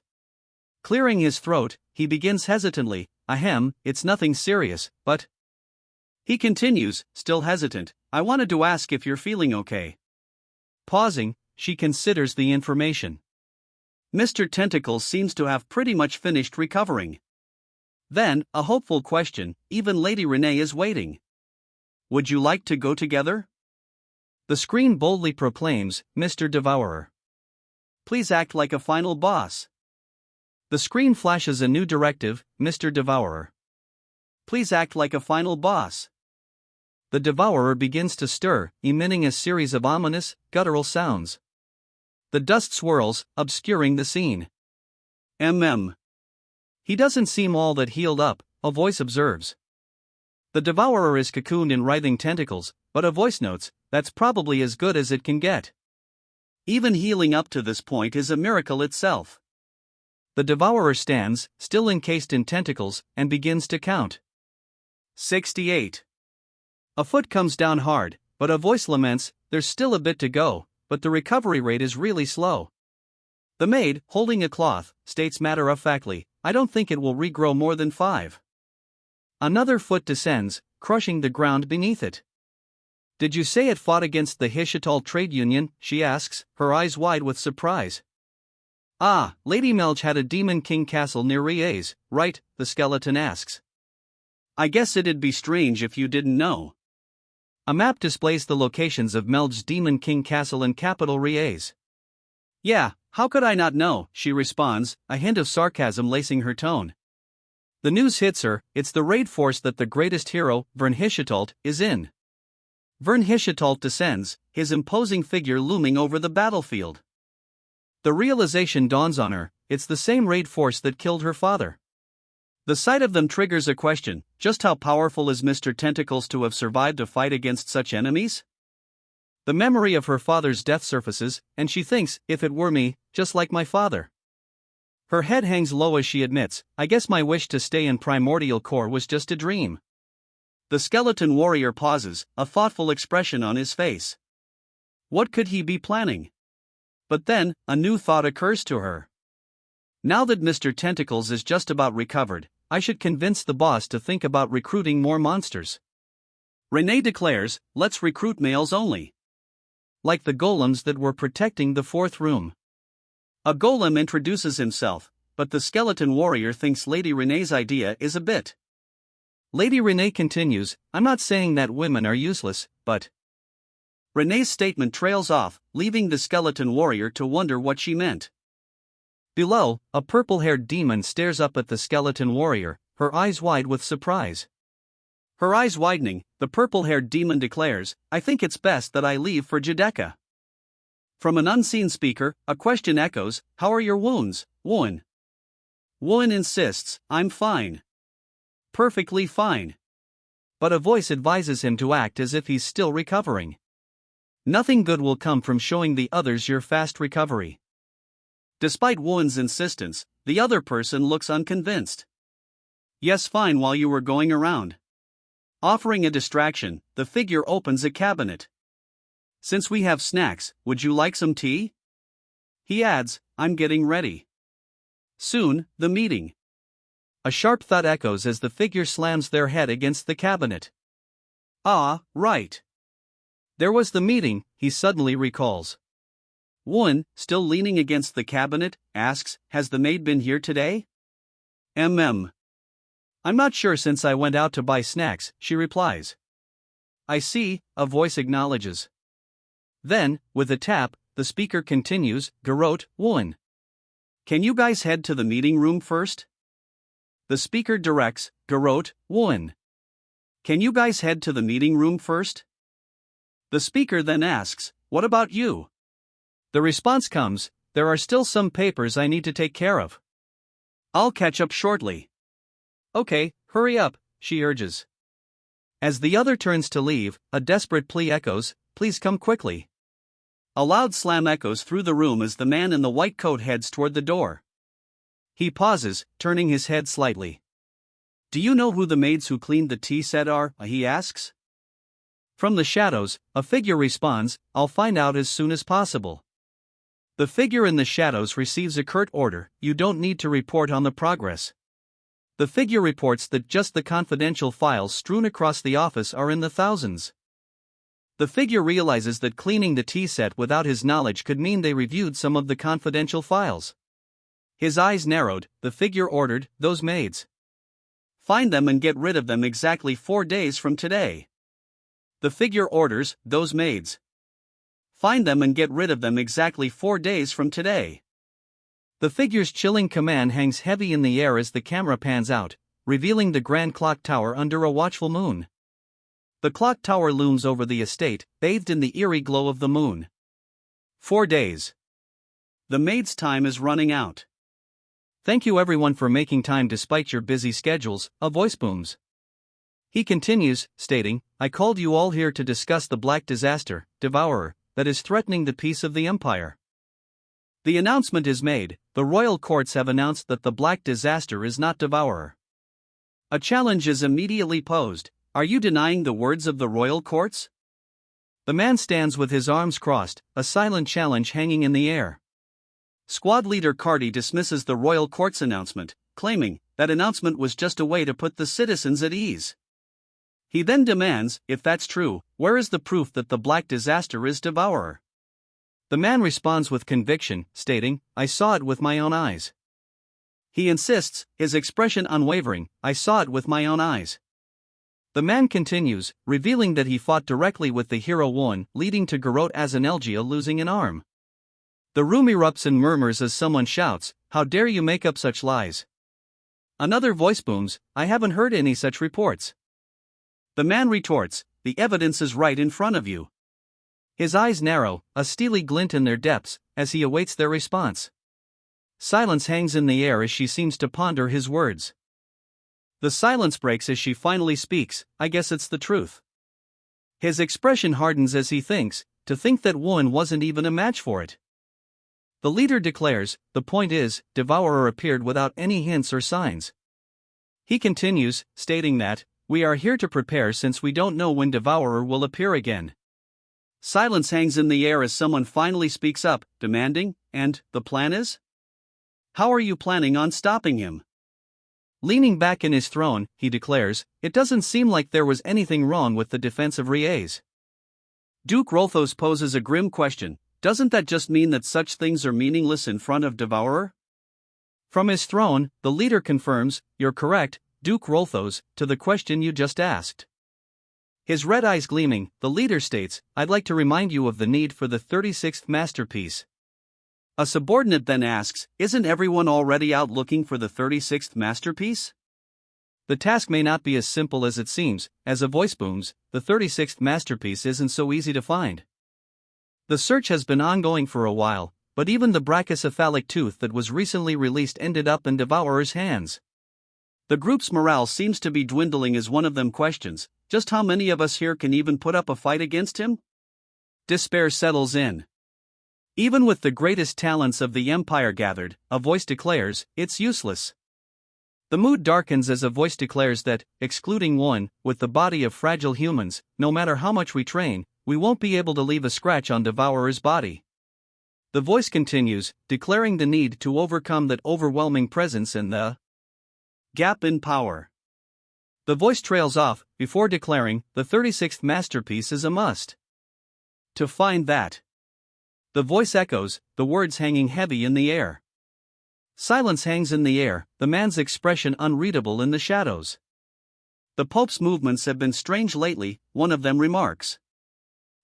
Clearing his throat, he begins hesitantly, "Ahem, it's nothing serious, but..." He continues, still hesitant, "I wanted to ask if you're feeling okay." Pausing, she considers the information. Mr. Tentacles seems to have pretty much finished recovering. Then, a hopeful question, "Even Lady Renee is waiting. Would you like to go together?" The screen boldly proclaims, "Mr. Devourer. Please act like a final boss." The screen flashes a new directive, "Mr. Devourer. Please act like a final boss." The Devourer begins to stir, emitting a series of ominous, guttural sounds. The dust swirls, obscuring the scene. He doesn't seem all that healed up, a voice observes. The Devourer is cocooned in writhing tentacles, but a voice notes, "That's probably as good as it can get. Even healing up to this point is a miracle itself." The Devourer stands, still encased in tentacles, and begins to count. 68. A foot comes down hard, But a voice laments, there's still a bit to go, but the recovery rate is really slow. The maid, holding a cloth, states matter-of-factly, I don't think it will regrow more than 5. Another foot descends, crushing the ground beneath it. Did you say it fought against the Hishital trade union? She asks, her eyes wide with surprise. Ah, Lady Melge had a Demon King castle near Riez, right? The skeleton asks. I guess it'd be strange if you didn't know. A map displays the locations of Melge's Demon King castle and capital Riez. Yeah, how could I not know, she responds, a hint of sarcasm lacing her tone. The news hits her, it's the raid force that the greatest hero, Vern Hishitalt, is in. Vern Hishitalt descends, his imposing figure looming over the battlefield. The realization dawns on her, it's the same raid force that killed her father. The sight of them triggers a question, just how powerful is Mr. Tentacles to have survived a fight against such enemies? The memory of her father's death surfaces, and she thinks, if it were me, just like my father. Her head hangs low as she admits, I guess my wish to stay in Primordial Core was just a dream. The skeleton warrior pauses, a thoughtful expression on his face. What could he be planning? But then, a new thought occurs to her. Now that Mr. Tentacles is just about recovered, I should convince the boss to think about recruiting more monsters. Renee declares, let's recruit males only. Like the golems that were protecting the 4th room. A golem introduces himself, but the skeleton warrior thinks Lady Renee's idea is a bit. Lady Renee continues, I'm not saying that women are useless, but... Renee's statement trails off, leaving the skeleton warrior to wonder what she meant. Below, a purple-haired demon stares up at the skeleton warrior, her eyes wide with surprise. Her eyes widening, the purple-haired demon declares, I think it's best that I leave for Judecca. From an unseen speaker, a question echoes, how are your wounds, Woon? Woon insists, I'm fine. Perfectly fine. But a voice advises him to act as if he's still recovering. Nothing good will come from showing the others your fast recovery. Despite Woon's insistence, the other person looks unconvinced. Yes, fine while you were going around. Offering a distraction, the figure opens a cabinet. Since we have snacks, would you like some tea? He adds, I'm getting ready. Soon, the meeting. A sharp thud echoes as the figure slams their head against the cabinet. Ah, right. There was the meeting, he suddenly recalls. Woon, still leaning against the cabinet, asks, has the maid been here today? I'm not sure since I went out to buy snacks, she replies. I see, a voice acknowledges. Then, with a tap, the speaker continues, Garrote, Woon. Can you guys head to the meeting room first? The speaker directs, Garrote, Woon. Can you guys head to the meeting room first? The speaker then asks, what about you? The response comes, there are still some papers I need to take care of. I'll catch up shortly. Okay, hurry up, she urges. As the other turns to leave, a desperate plea echoes, please come quickly. A loud slam echoes through the room as the man in the white coat heads toward the door. He pauses, turning his head slightly. Do you know who the maids who cleaned the tea set are? He asks. From the shadows, a figure responds, I'll find out as soon as possible. The figure in the shadows receives a curt order, you don't need to report on the progress. The figure reports that just the confidential files strewn across the office are in the thousands. The figure realizes that cleaning the tea set without his knowledge could mean they reviewed some of the confidential files. His eyes narrowed, the figure ordered, those maids. Find them and get rid of them exactly 4 days from today. The figure orders, those maids. Find them and get rid of them exactly 4 days from today. The figure's chilling command hangs heavy in the air as the camera pans out, revealing the grand clock tower under a watchful moon. The clock tower looms over the estate, bathed in the eerie glow of the moon. 4 days. The maid's time is running out. Thank you everyone for making time despite your busy schedules, a voice booms. He continues, stating, I called you all here to discuss the black disaster, Devourer, that is threatening the peace of the Empire. The announcement is made, the royal courts have announced that the black disaster is not Devourer. A challenge is immediately posed, are you denying the words of the royal courts? The man stands with his arms crossed, a silent challenge hanging in the air. Squad leader Cardi dismisses the royal court's announcement, claiming that announcement was just a way to put the citizens at ease. He then demands, if that's true, where is the proof that the Black Disaster is Devourer? The man responds with conviction, stating, I saw it with my own eyes. He insists, his expression unwavering, I saw it with my own eyes. The man continues, revealing that he fought directly with the hero Won, leading to Garot Azanelgia losing an arm. The room erupts in murmurs as someone shouts, how dare you make up such lies? Another voice booms, I haven't heard any such reports. The man retorts, the evidence is right in front of you. His eyes narrow, a steely glint in their depths, as he awaits their response. Silence hangs in the air as she seems to ponder his words. The silence breaks as she finally speaks, I guess it's the truth. His expression hardens as he thinks, to think that Won wasn't even a match for it. The leader declares, the point is, Devourer appeared without any hints or signs. He continues, stating that, we are here to prepare since we don't know when Devourer will appear again. Silence hangs in the air as someone finally speaks up, demanding, and, the plan is? How are you planning on stopping him? Leaning back in his throne, he declares, it doesn't seem like there was anything wrong with the defense of Riez. Duke Rolthos poses a grim question, doesn't that just mean that such things are meaningless in front of Devourer? From his throne, the leader confirms, you're correct, Duke Rolthos, to the question you just asked. His red eyes gleaming, the leader states, I'd like to remind you of the need for the 36th masterpiece. A subordinate then asks, isn't everyone already out looking for the 36th masterpiece? The task may not be as simple as it seems, as a voice booms, the 36th masterpiece isn't so easy to find. The search has been ongoing for a while, but even the brachycephalic tooth that was recently released ended up in Devourer's hands. The group's morale seems to be dwindling as one of them questions, just how many of us here can even put up a fight against him? Despair settles in. Even with the greatest talents of the Empire gathered, a voice declares, it's useless. The mood darkens as a voice declares that, excluding Won, with the body of fragile humans, no matter how much we train, we won't be able to leave a scratch on Devourer's body. The voice continues, declaring the need to overcome that overwhelming presence in the gap in power. The voice trails off, before declaring, the 36th masterpiece is a must. To find that. The voice echoes, the words hanging heavy in the air. Silence hangs in the air, the man's expression unreadable in the shadows. The Pope's movements have been strange lately, one of them remarks.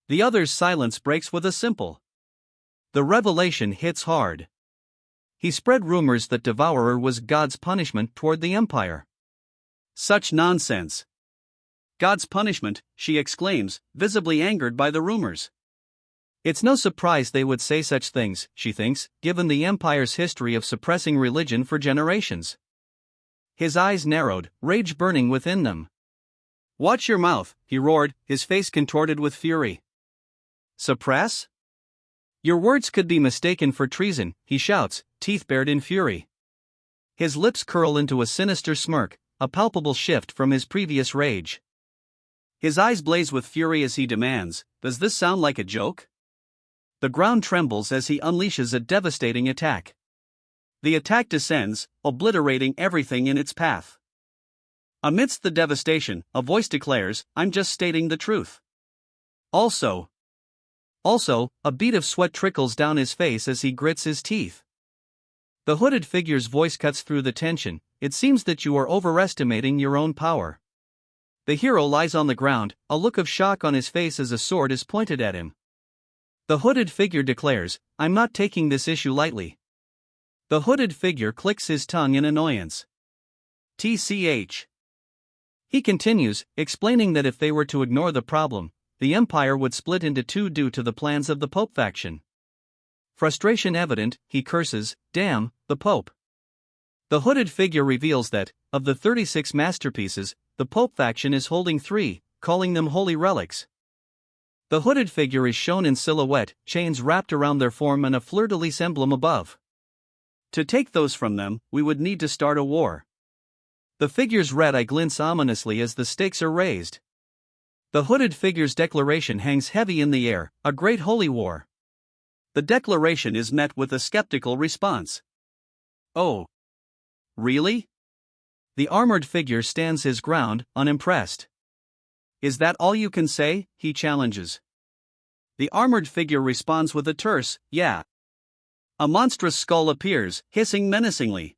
The other's silence breaks with a simple. The revelation hits hard. He spread rumors that Devourer was God's punishment toward the Empire. Such nonsense. God's punishment, she exclaims, visibly angered by the rumors. It's no surprise they would say such things, she thinks, given the Empire's history of suppressing religion for generations. His eyes narrowed, rage burning within them. Watch your mouth, he roared, his face contorted with fury. Suppress? Your words could be mistaken for treason, he shouts, teeth bared in fury. His lips curl into a sinister smirk, a palpable shift from his previous rage. His eyes blaze with fury as he demands, does this sound like a joke? The ground trembles as he unleashes a devastating attack. The attack descends, obliterating everything in its path. Amidst the devastation, a voice declares, I'm just stating the truth. Also, a bead of sweat trickles down his face as he grits his teeth. The hooded figure's voice cuts through the tension, it seems that you are overestimating your own power. The hero lies on the ground, a look of shock on his face as a sword is pointed at him. The hooded figure declares, I'm not taking this issue lightly. The hooded figure clicks his tongue in annoyance. TCH. He continues, explaining that if they were to ignore the problem, the Empire would split into two due to the plans of the Pope faction. Frustration evident, he curses, damn, the Pope. The hooded figure reveals that, of the 36 masterpieces, the Pope faction is holding 3, calling them holy relics. The hooded figure is shown in silhouette, chains wrapped around their form and a fleur-de-lis emblem above. To take those from them, we would need to start a war. The figure's red eye glints ominously as the stakes are raised. The hooded figure's declaration hangs heavy in the air, a great holy war. The declaration is met with a skeptical response. Oh. Really? The armored figure stands his ground, unimpressed. Is that all you can say? He challenges. The armored figure responds with a terse, yeah. A monstrous skull appears, hissing menacingly.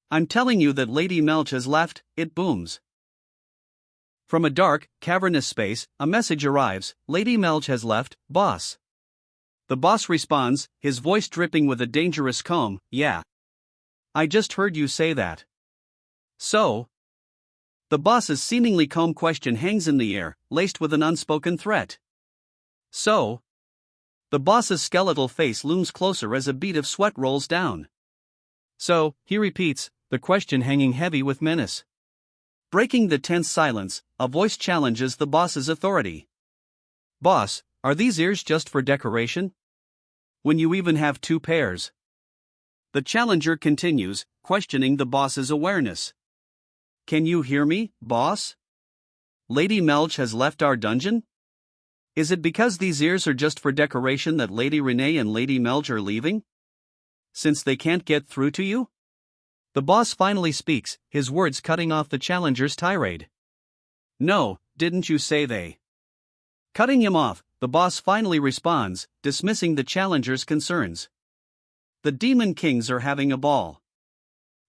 I'm telling you that Lady Melch has left, it booms. From a dark, cavernous space, a message arrives, Lady Melch has left, boss. The boss responds, his voice dripping with a dangerous calm, yeah. I just heard you say that. So? The boss's seemingly calm question hangs in the air, laced with an unspoken threat. So? The boss's skeletal face looms closer as a bead of sweat rolls down. So, he repeats, the question hanging heavy with menace. Breaking the tense silence, a voice challenges the boss's authority. Boss, are these ears just for decoration? When you even have 2 pairs? The challenger continues, questioning the boss's awareness. Can you hear me, boss? Lady Melch has left our dungeon? Is it because these ears are just for decoration that Lady Renee and Lady Melch are leaving? Since they can't get through to you? The boss finally speaks, his words cutting off the challenger's tirade. No, didn't you say they? Cutting him off, the boss finally responds, dismissing the challenger's concerns. The Demon Kings are having a ball.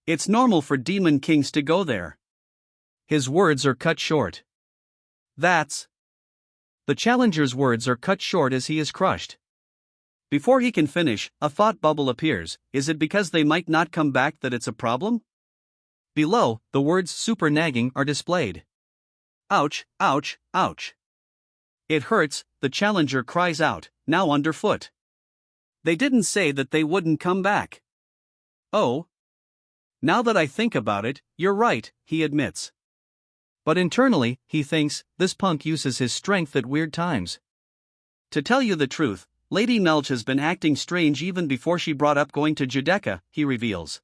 It's normal for Demon Kings to go there. His words are cut short. That's. The challenger's words are cut short as he is crushed. Before he can finish, a thought bubble appears. Is it because they might not come back that it's a problem? Below, the words super nagging are displayed. Ouch, ouch, ouch. It hurts, the challenger cries out, now underfoot. They didn't say that they wouldn't come back. Oh. Now that I think about it, you're right, he admits. But internally, he thinks, this punk uses his strength at weird times. To tell you the truth, Lady Melch has been acting strange even before she brought up going to Judecca, he reveals.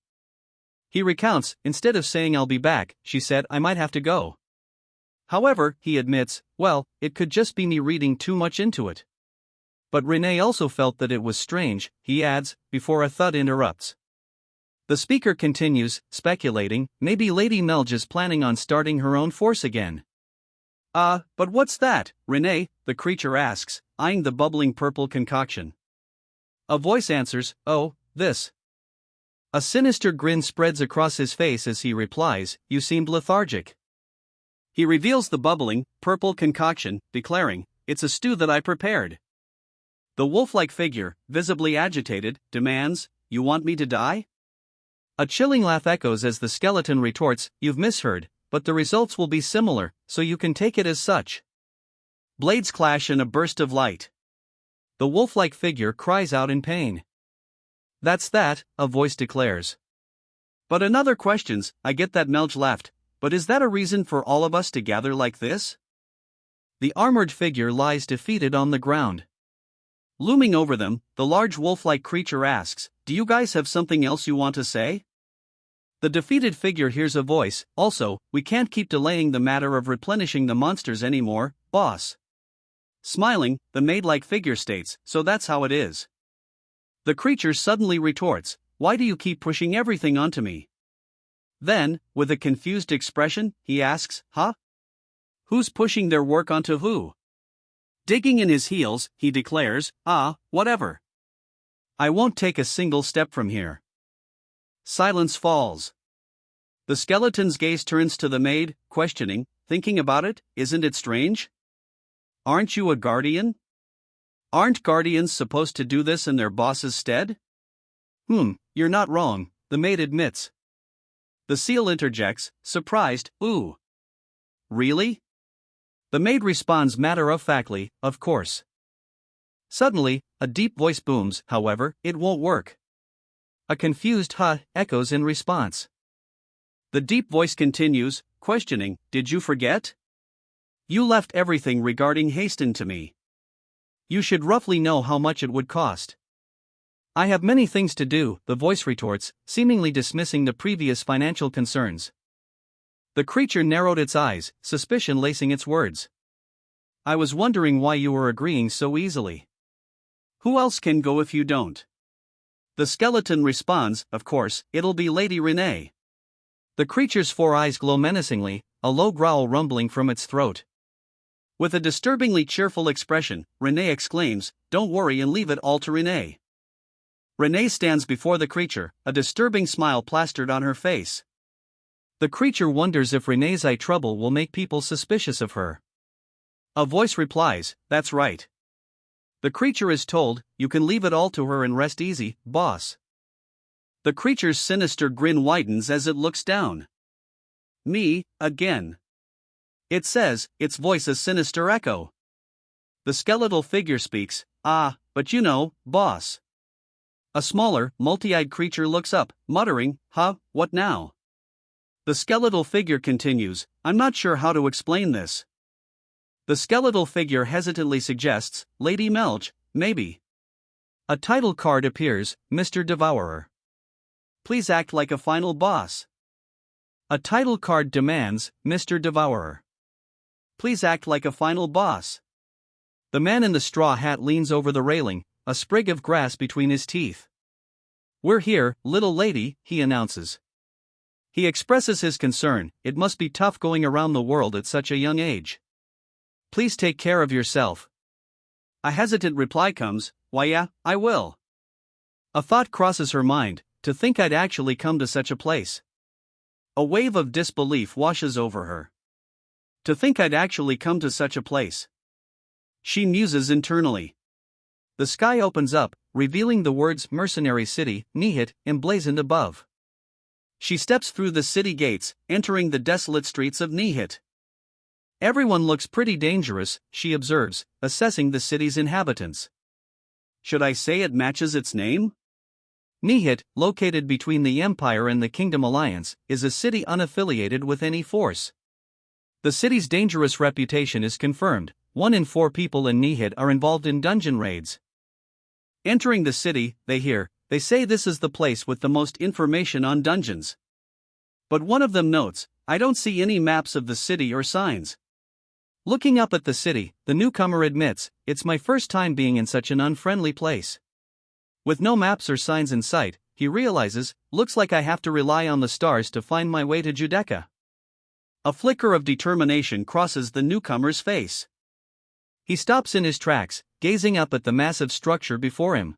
He recounts, instead of saying I'll be back, she said I might have to go. However, he admits, well, it could just be me reading too much into it. But Renee also felt that it was strange, he adds, before a thud interrupts. The speaker continues, speculating, maybe Lady Melch is planning on starting her own force again. But what's that, Renee? The creature asks, eyeing the bubbling purple concoction. A voice answers, oh, this. A sinister grin spreads across his face as he replies, you seemed lethargic. He reveals the bubbling, purple concoction, declaring, it's a stew that I prepared. The wolf-like figure, visibly agitated, demands, you want me to die? A chilling laugh echoes as the skeleton retorts, you've misheard, but the results will be similar, so you can take it as such. Blades clash in a burst of light. The wolf-like figure cries out in pain. That's that, a voice declares. But another questions, I get that Melch left, but is that a reason for all of us to gather like this? The armored figure lies defeated on the ground. Looming over them, the large wolf-like creature asks, do you guys have something else you want to say? The defeated figure hears a voice, also, we can't keep delaying the matter of replenishing the monsters anymore, boss. Smiling, the maid-like figure states, so that's how it is. The creature suddenly retorts, why do you keep pushing everything onto me? Then, with a confused expression, he asks, huh? Who's pushing their work onto who? Digging in his heels, he declares, whatever. I won't take a single step from here. Silence falls. The skeleton's gaze turns to the maid, questioning, thinking about it, isn't it strange? Aren't you a guardian? Aren't guardians supposed to do this in their boss's stead? You're not wrong, the maid admits. The seal interjects, surprised, ooh. Really? The maid responds matter-of-factly, of course. Suddenly, a deep voice booms, however, it won't work. A confused huh echoes in response. The deep voice continues, questioning, did you forget? You left everything regarding Hasten to me. You should roughly know how much it would cost. I have many things to do, the voice retorts, seemingly dismissing the previous financial concerns. The creature narrowed its eyes, suspicion lacing its words. I was wondering why you were agreeing so easily. Who else can go if you don't? The skeleton responds, of course, it'll be Lady Renee. The creature's four eyes glow menacingly, a low growl rumbling from its throat. With a disturbingly cheerful expression, Renee exclaims, "Don't worry and leave it all to Renee." Renee stands before the creature, a disturbing smile plastered on her face. The creature wonders if Renee's eye trouble will make people suspicious of her. A voice replies, "That's right." The creature is told, "You can leave it all to her and rest easy, boss." The creature's sinister grin widens as it looks down. "Me, again." It says, its voice a sinister echo. The skeletal figure speaks, "Ah, but you know, boss." A smaller, multi-eyed creature looks up, muttering, "Huh, what now?" The skeletal figure continues, "I'm not sure how to explain this." The skeletal figure hesitantly suggests, "Lady Melch, maybe." A title card appears, "Mr. Devourer. Please act like a final boss." A title card demands, "Mr. Devourer. Please act like a final boss." The man in the straw hat leans over the railing, a sprig of grass between his teeth. "We're here, little lady," he announces. He expresses his concern, it must be tough going around the world at such a young age. "Please take care of yourself." A hesitant reply comes, "Why yeah, I will." A thought crosses her mind, to think I'd actually come to such a place. A wave of disbelief washes over her. To think I'd actually come to such a place. She muses internally. The sky opens up, revealing the words "Mercenary City," Nihit, emblazoned above. She steps through the city gates, entering the desolate streets of Nihit. Everyone looks pretty dangerous, she observes, assessing the city's inhabitants. Should I say it matches its name? Nihit, located between the Empire and the Kingdom Alliance, is a city unaffiliated with any force. The city's dangerous reputation is confirmed. 1 in 4 people in Nihit are involved in dungeon raids. Entering the city, they say this is the place with the most information on dungeons. But one of them notes, "I don't see any maps of the city or signs." Looking up at the city, the newcomer admits, "It's my first time being in such an unfriendly place." With no maps or signs in sight, he realizes, "Looks like I have to rely on the stars to find my way to Judecca." A flicker of determination crosses the newcomer's face. He stops in his tracks, gazing up at the massive structure before him.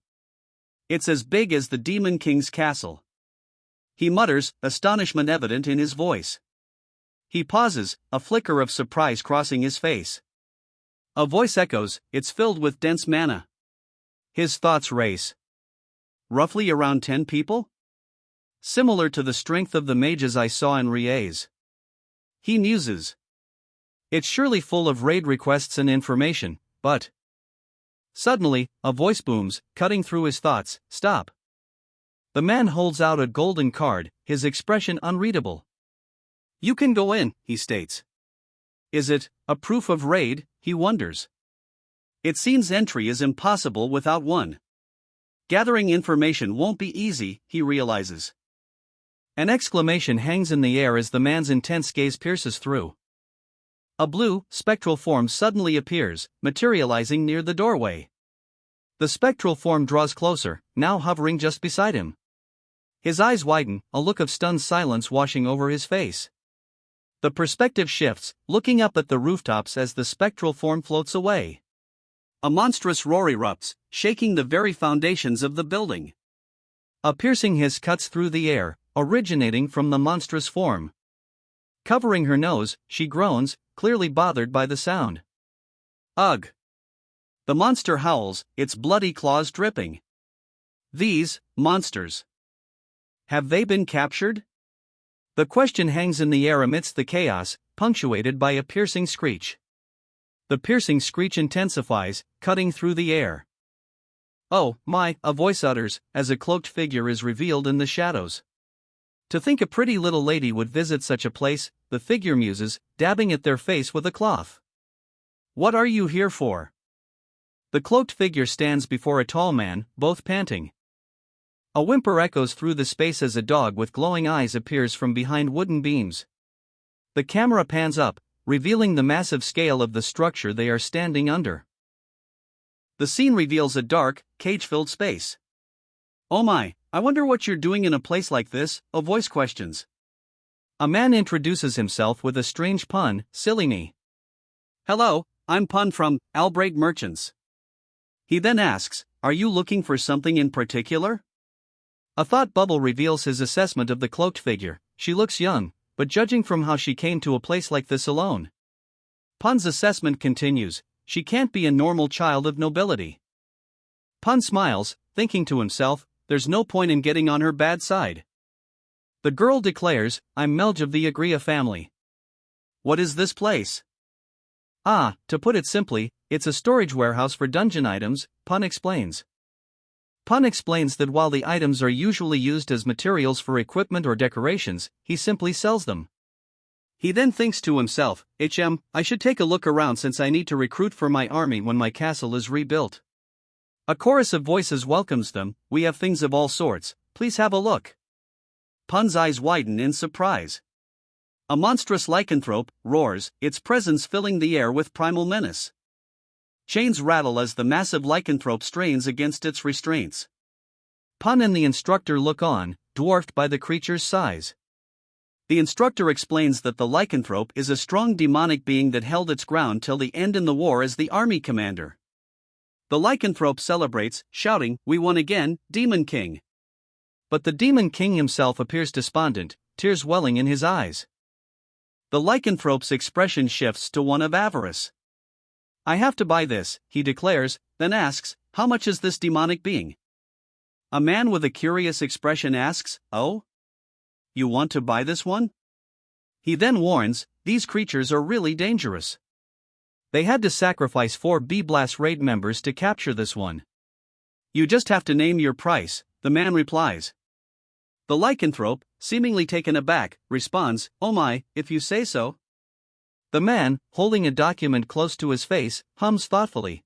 It's as big as the Demon King's castle. He mutters, astonishment evident in his voice. He pauses, a flicker of surprise crossing his face. A voice echoes, "It's filled with dense mana." His thoughts race. Roughly around 10 people? Similar to the strength of the mages I saw in Rie's. He muses. It's surely full of raid requests and information, but... Suddenly, a voice booms, cutting through his thoughts, "Stop." The man holds out a golden card, his expression unreadable. "You can go in," he states. Is it a proof of raid, he wonders. It seems entry is impossible without one. Gathering information won't be easy, he realizes. An exclamation hangs in the air as the man's intense gaze pierces through. A blue, spectral form suddenly appears, materializing near the doorway. The spectral form draws closer, now hovering just beside him. His eyes widen, a look of stunned silence washing over his face. The perspective shifts, looking up at the rooftops as the spectral form floats away. A monstrous roar erupts, shaking the very foundations of the building. A piercing hiss cuts through the air, originating from the monstrous form. Covering her nose, she groans, clearly bothered by the sound. Ugh! The monster howls, its bloody claws dripping. These monsters. Have they been captured? The question hangs in the air amidst the chaos, punctuated by a piercing screech. The piercing screech intensifies, cutting through the air. "Oh, my," a voice utters, as a cloaked figure is revealed in the shadows. To think a pretty little lady would visit such a place, the figure muses, dabbing at their face with a cloth. "What are you here for?" The cloaked figure stands before a tall man, both panting. A whimper echoes through the space as a dog with glowing eyes appears from behind wooden beams. The camera pans up, revealing the massive scale of the structure they are standing under. The scene reveals a dark, cage-filled space. "Oh my, I wonder what you're doing in a place like this," a voice questions. A man introduces himself with a strange pun, "Silly me." "Hello, I'm Pun from Albright Merchants." He then asks, "Are you looking for something in particular?" A thought bubble reveals his assessment of the cloaked figure. She looks young, but judging from how she came to a place like this alone. Pun's assessment continues, "She can't be a normal child of nobility." Pun smiles, thinking to himself, there's no point in getting on her bad side. The girl declares, "I'm Melge of the Agria family." "What is this place?" "Ah, to put it simply, it's a storage warehouse for dungeon items," Pun explains. Pun explains that while the items are usually used as materials for equipment or decorations, he simply sells them. He then thinks to himself, I should take a look around since I need to recruit for my army when my castle is rebuilt." A chorus of voices welcomes them, "We have things of all sorts, please have a look." Pun's eyes widen in surprise. A monstrous lycanthrope roars, its presence filling the air with primal menace. Chains rattle as the massive lycanthrope strains against its restraints. Pun and the instructor look on, dwarfed by the creature's size. The instructor explains that the lycanthrope is a strong demonic being that held its ground till the end in the war as the army commander. The lycanthrope celebrates, shouting, "We won again, Demon King!" But the Demon King himself appears despondent, tears welling in his eyes. The lycanthrope's expression shifts to one of avarice. "I have to buy this," he declares, then asks, "How much is this demonic being?" A man with a curious expression asks, "Oh? You want to buy this one?" He then warns, "These creatures are really dangerous. They had to sacrifice 4 B-Blast raid members to capture this one." "You just have to name your price," the man replies. The lycanthrope, seemingly taken aback, responds, "Oh my, if you say so." The man, holding a document close to his face, hums thoughtfully.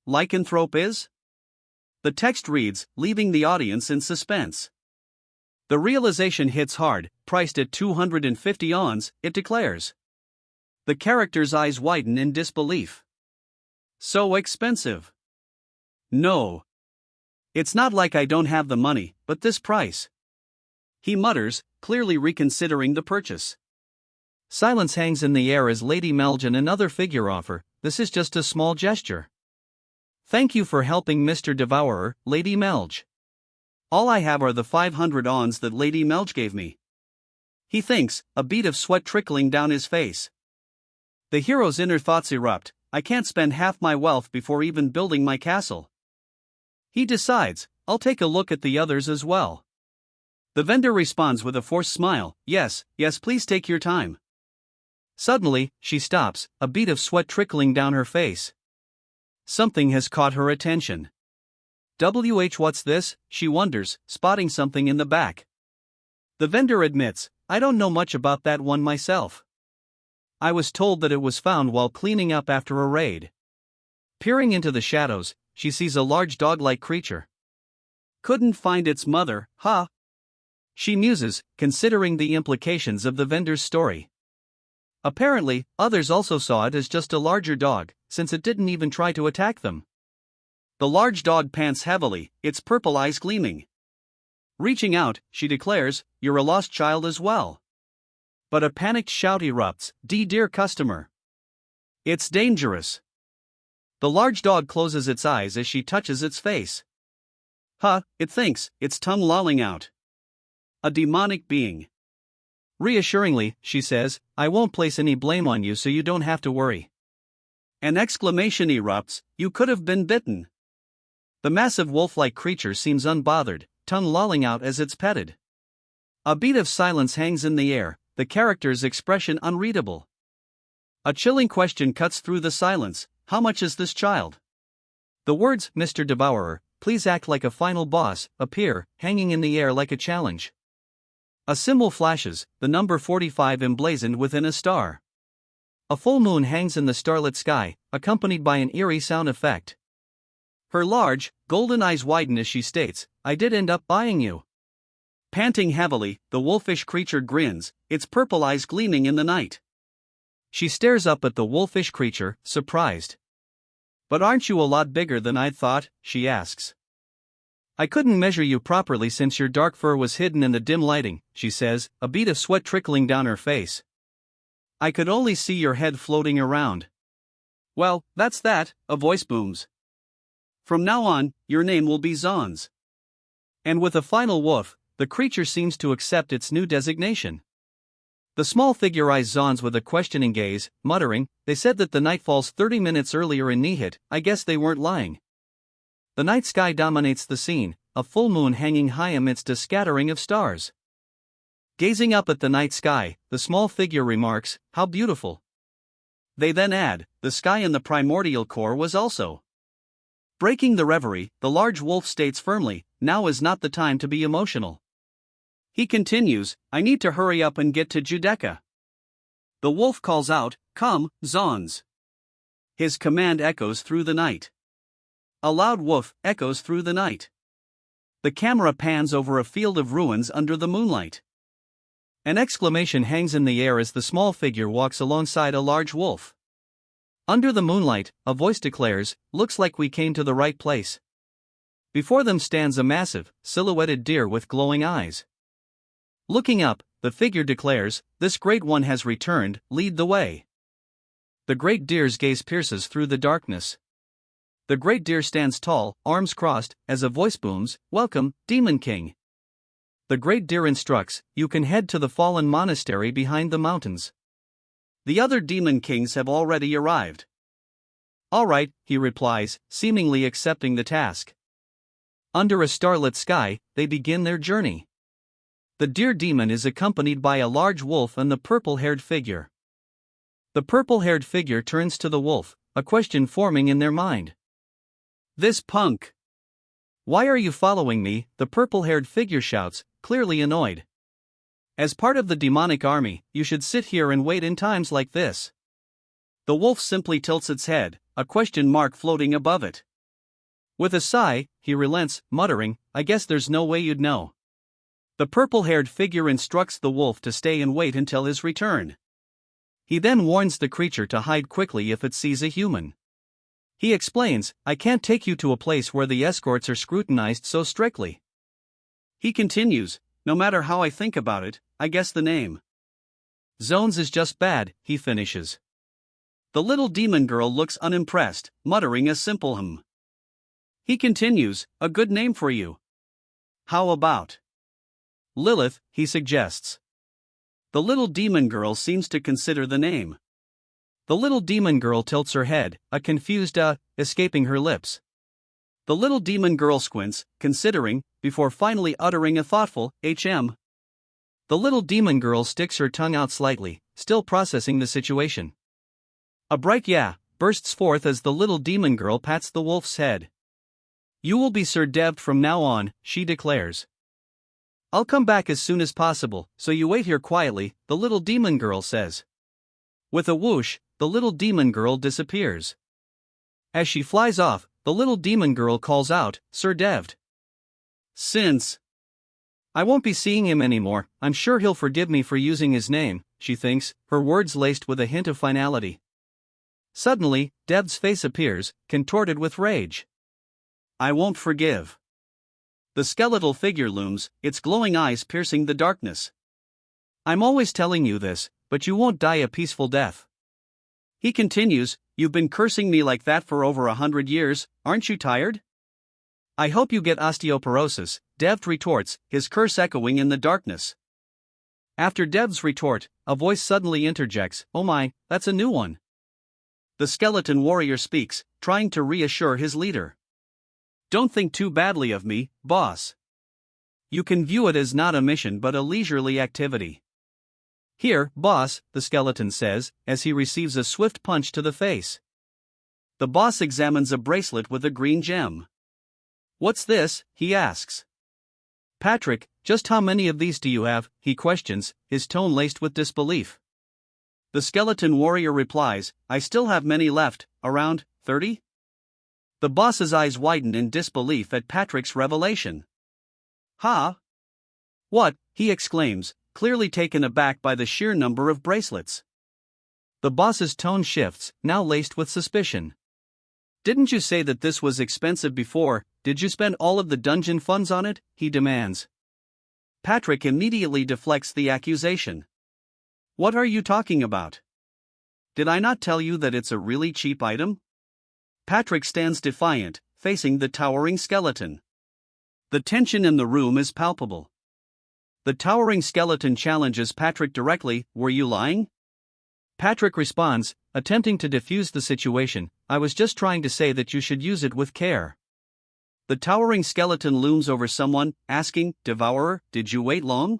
"Lycanthrope is?" The text reads, leaving the audience in suspense. The realization hits hard, priced at 250 ons, it declares. The character's eyes widen in disbelief. "So expensive." "No. It's not like I don't have the money, but this price," he mutters, clearly reconsidering the purchase. Silence hangs in the air as Lady Melge and another figure offer, "This is just a small gesture. Thank you for helping Mr. Devourer, Lady Melge. All I have are the 500 ons that Lady Melge gave me." He thinks, a bead of sweat trickling down his face. The hero's inner thoughts erupt, "I can't spend half my wealth before even building my castle." He decides, "I'll take a look at the others as well." The vendor responds with a forced smile, yes, please take your time." Suddenly, she stops, a bead of sweat trickling down her face. Something has caught her attention. What's this?" she wonders, spotting something in the back. The vendor admits, "I don't know much about that one myself. I was told that it was found while cleaning up after a raid." Peering into the shadows, she sees a large dog-like creature. "Couldn't find its mother, huh?" She muses, considering the implications of the vendor's story. Apparently, others also saw it as just a larger dog, since it didn't even try to attack them. The large dog pants heavily, its purple eyes gleaming. Reaching out, she declares, "You're a lost child as well." But a panicked shout erupts, Dear customer. It's dangerous." The large dog closes its eyes as she touches its face. "Huh," it thinks, its tongue lolling out. "A demonic being." Reassuringly, she says, "I won't place any blame on you so you don't have to worry." An exclamation erupts, "You could have been bitten." The massive wolf-like creature seems unbothered, tongue lolling out as it's petted. A beat of silence hangs in the air, the character's expression unreadable. A chilling question cuts through the silence, "How much is this child?" The words, "Mr. Devourer, please act like a final boss," appear, hanging in the air like a challenge. A symbol flashes, the number 45 emblazoned within a star. A full moon hangs in the starlit sky, accompanied by an eerie sound effect. Her large, golden eyes widen as she states, "I did end up buying you." Panting heavily, the wolfish creature grins, its purple eyes gleaming in the night. She stares up at the wolfish creature, surprised. "But aren't you a lot bigger than I'd thought?" she asks. "I couldn't measure you properly since your dark fur was hidden in the dim lighting," she says, a bead of sweat trickling down her face. "I could only see your head floating around." "Well, that's that," a voice booms. "From now on, your name will be Zons." And with a final woof, the creature seems to accept its new designation. The small figure eyes Zons with a questioning gaze, muttering, "They said that the night falls 30 minutes earlier in Nihit, I guess they weren't lying." The night sky dominates the scene, a full moon hanging high amidst a scattering of stars. Gazing up at the night sky, the small figure remarks, "How beautiful." They then add, "The sky in the primordial core was also." Breaking the reverie, the large wolf states firmly, "Now is not the time to be emotional." He continues, "I need to hurry up and get to Judecca." The wolf calls out, "Come, Zons." His command echoes through the night. A loud woof echoes through the night. The camera pans over a field of ruins under the moonlight. An exclamation hangs in the air as the small figure walks alongside a large wolf. Under the moonlight, a voice declares, "Looks like we came to the right place." Before them stands a massive, silhouetted deer with glowing eyes. Looking up, the figure declares, "This great one has returned, lead the way." The great deer's gaze pierces through the darkness. The great deer stands tall, arms crossed, as a voice booms, "Welcome, Demon King." The great deer instructs, "You can head to the fallen monastery behind the mountains. The other demon kings have already arrived." "All right," he replies, seemingly accepting the task. Under a starlit sky, they begin their journey. The deer demon is accompanied by a large wolf and the purple-haired figure. The purple-haired figure turns to the wolf, a question forming in their mind. "This punk! Why are you following me?" the purple-haired figure shouts, clearly annoyed. "As part of the demonic army, you should sit here and wait in times like this." The wolf simply tilts its head, a question mark floating above it. With a sigh, he relents, muttering, "I guess there's no way you'd know." The purple-haired figure instructs the wolf to stay and wait until his return. He then warns the creature to hide quickly if it sees a human. He explains, "I can't take you to a place where the escorts are scrutinized so strictly." He continues, "No matter how I think about it, I guess the name Zones is just bad," he finishes. The little demon girl looks unimpressed, muttering a simple hum. He continues, "A good name for you. How about Lilith?" he suggests. The little demon girl seems to consider the name. The little demon girl tilts her head, a confused escaping her lips. The little demon girl squints, considering, before finally uttering a thoughtful, "HM." The little demon girl sticks her tongue out slightly, still processing the situation. A bright "yeah" bursts forth as the little demon girl pats the wolf's head. "You will be Sir Dev from now on," she declares. "I'll come back as soon as possible, so you wait here quietly," the little demon girl says. With a whoosh, the little demon girl disappears. As she flies off, the little demon girl calls out, "Sir Dev. Since I won't be seeing him anymore, I'm sure he'll forgive me for using his name," she thinks, her words laced with a hint of finality. Suddenly, Dev's face appears, contorted with rage. "I won't forgive." The skeletal figure looms, its glowing eyes piercing the darkness. "I'm always telling you this, but you won't die a peaceful death." He continues, "You've been cursing me like that for over 100 years, aren't you tired?" "I hope you get osteoporosis," Dev retorts, his curse echoing in the darkness. After Dev's retort, a voice suddenly interjects, "Oh my, that's a new one." The skeleton warrior speaks, trying to reassure his leader. "Don't think too badly of me, boss. You can view it as not a mission but a leisurely activity." "Here, boss," the skeleton says, as he receives a swift punch to the face. The boss examines a bracelet with a green gem. "What's this?" he asks. "Patrick, just how many of these do you have?" he questions, his tone laced with disbelief. The skeleton warrior replies, "I still have many left, around 30? The boss's eyes widen in disbelief at Patrick's revelation. "Ha! What?" he exclaims, clearly taken aback by the sheer number of bracelets. The boss's tone shifts, now laced with suspicion. Didn't you say that this was expensive before? Did you spend all of the dungeon funds on it? He demands. Patrick immediately deflects the accusation. What are you talking about? Did I not tell you that it's a really cheap item? Patrick stands defiant, facing the towering skeleton. The tension in the room is palpable. The towering skeleton challenges Patrick directly. Were you lying? Patrick responds, attempting to defuse the situation. I was just trying to say that you should use it with care. The towering skeleton looms over someone, asking, Devourer, did you wait long?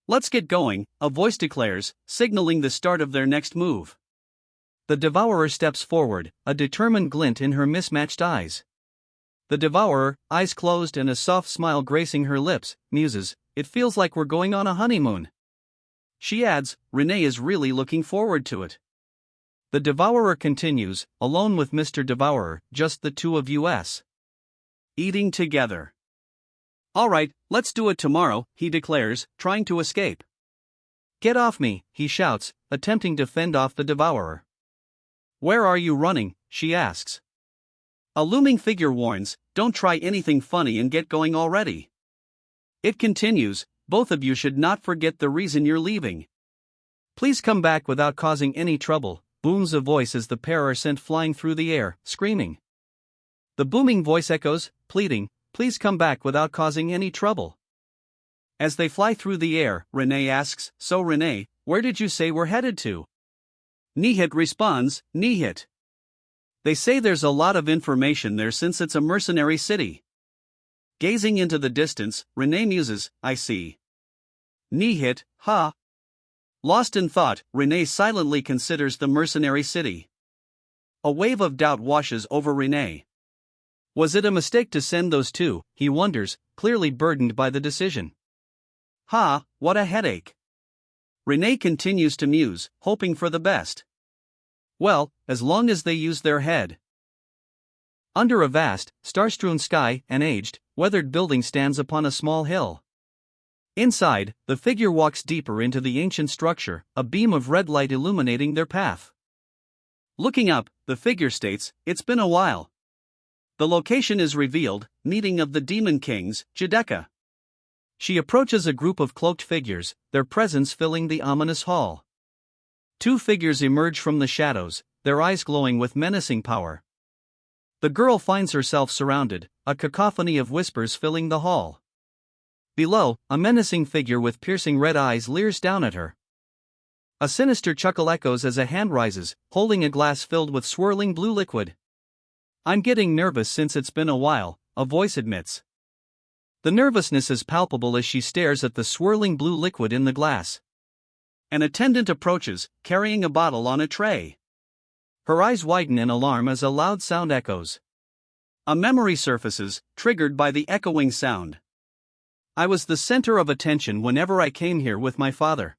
Let's get going, a voice declares, signaling the start of their next move. The Devourer steps forward, a determined glint in her mismatched eyes. The Devourer, eyes closed and a soft smile gracing her lips, muses, it feels like we're going on a honeymoon. She adds, Renee is really looking forward to it. The Devourer continues, alone with Mr. Devourer, just the two of us. Eating together. Alright, let's do it tomorrow, he declares, trying to escape. Get off me, he shouts, attempting to fend off the Devourer. Where are you running? She asks. A looming figure warns, don't try anything funny and get going already. It continues, both of you should not forget the reason you're leaving. Please come back without causing any trouble, booms a voice as the pair are sent flying through the air, screaming. The booming voice echoes, pleading, please come back without causing any trouble. As they fly through the air, Renee asks, so Renee, where did you say we're headed to? Nihit responds, Nihit. They say there's a lot of information there since it's a mercenary city. Gazing into the distance, Renee muses, I see. Nihit, ha. Lost in thought, Renee silently considers the mercenary city. A wave of doubt washes over Renee. Was it a mistake to send those two, he wonders, clearly burdened by the decision. Ha, what a headache. Renee continues to muse, hoping for the best. Well, as long as they use their head. Under a vast, star-strewn sky, an aged, weathered building stands upon a small hill. Inside, the figure walks deeper into the ancient structure, a beam of red light illuminating their path. Looking up, the figure states, it's been a while. The location is revealed, meeting of the Demon Kings, Judeka. She approaches a group of cloaked figures, their presence filling the ominous hall. Two figures emerge from the shadows, their eyes glowing with menacing power. The girl finds herself surrounded, a cacophony of whispers filling the hall. Below, a menacing figure with piercing red eyes leers down at her. A sinister chuckle echoes as a hand rises, holding a glass filled with swirling blue liquid. I'm getting nervous since it's been a while, a voice admits. The nervousness is palpable as she stares at the swirling blue liquid in the glass. An attendant approaches, carrying a bottle on a tray. Her eyes widen in alarm as a loud sound echoes. A memory surfaces, triggered by the echoing sound. I was the center of attention whenever I came here with my father.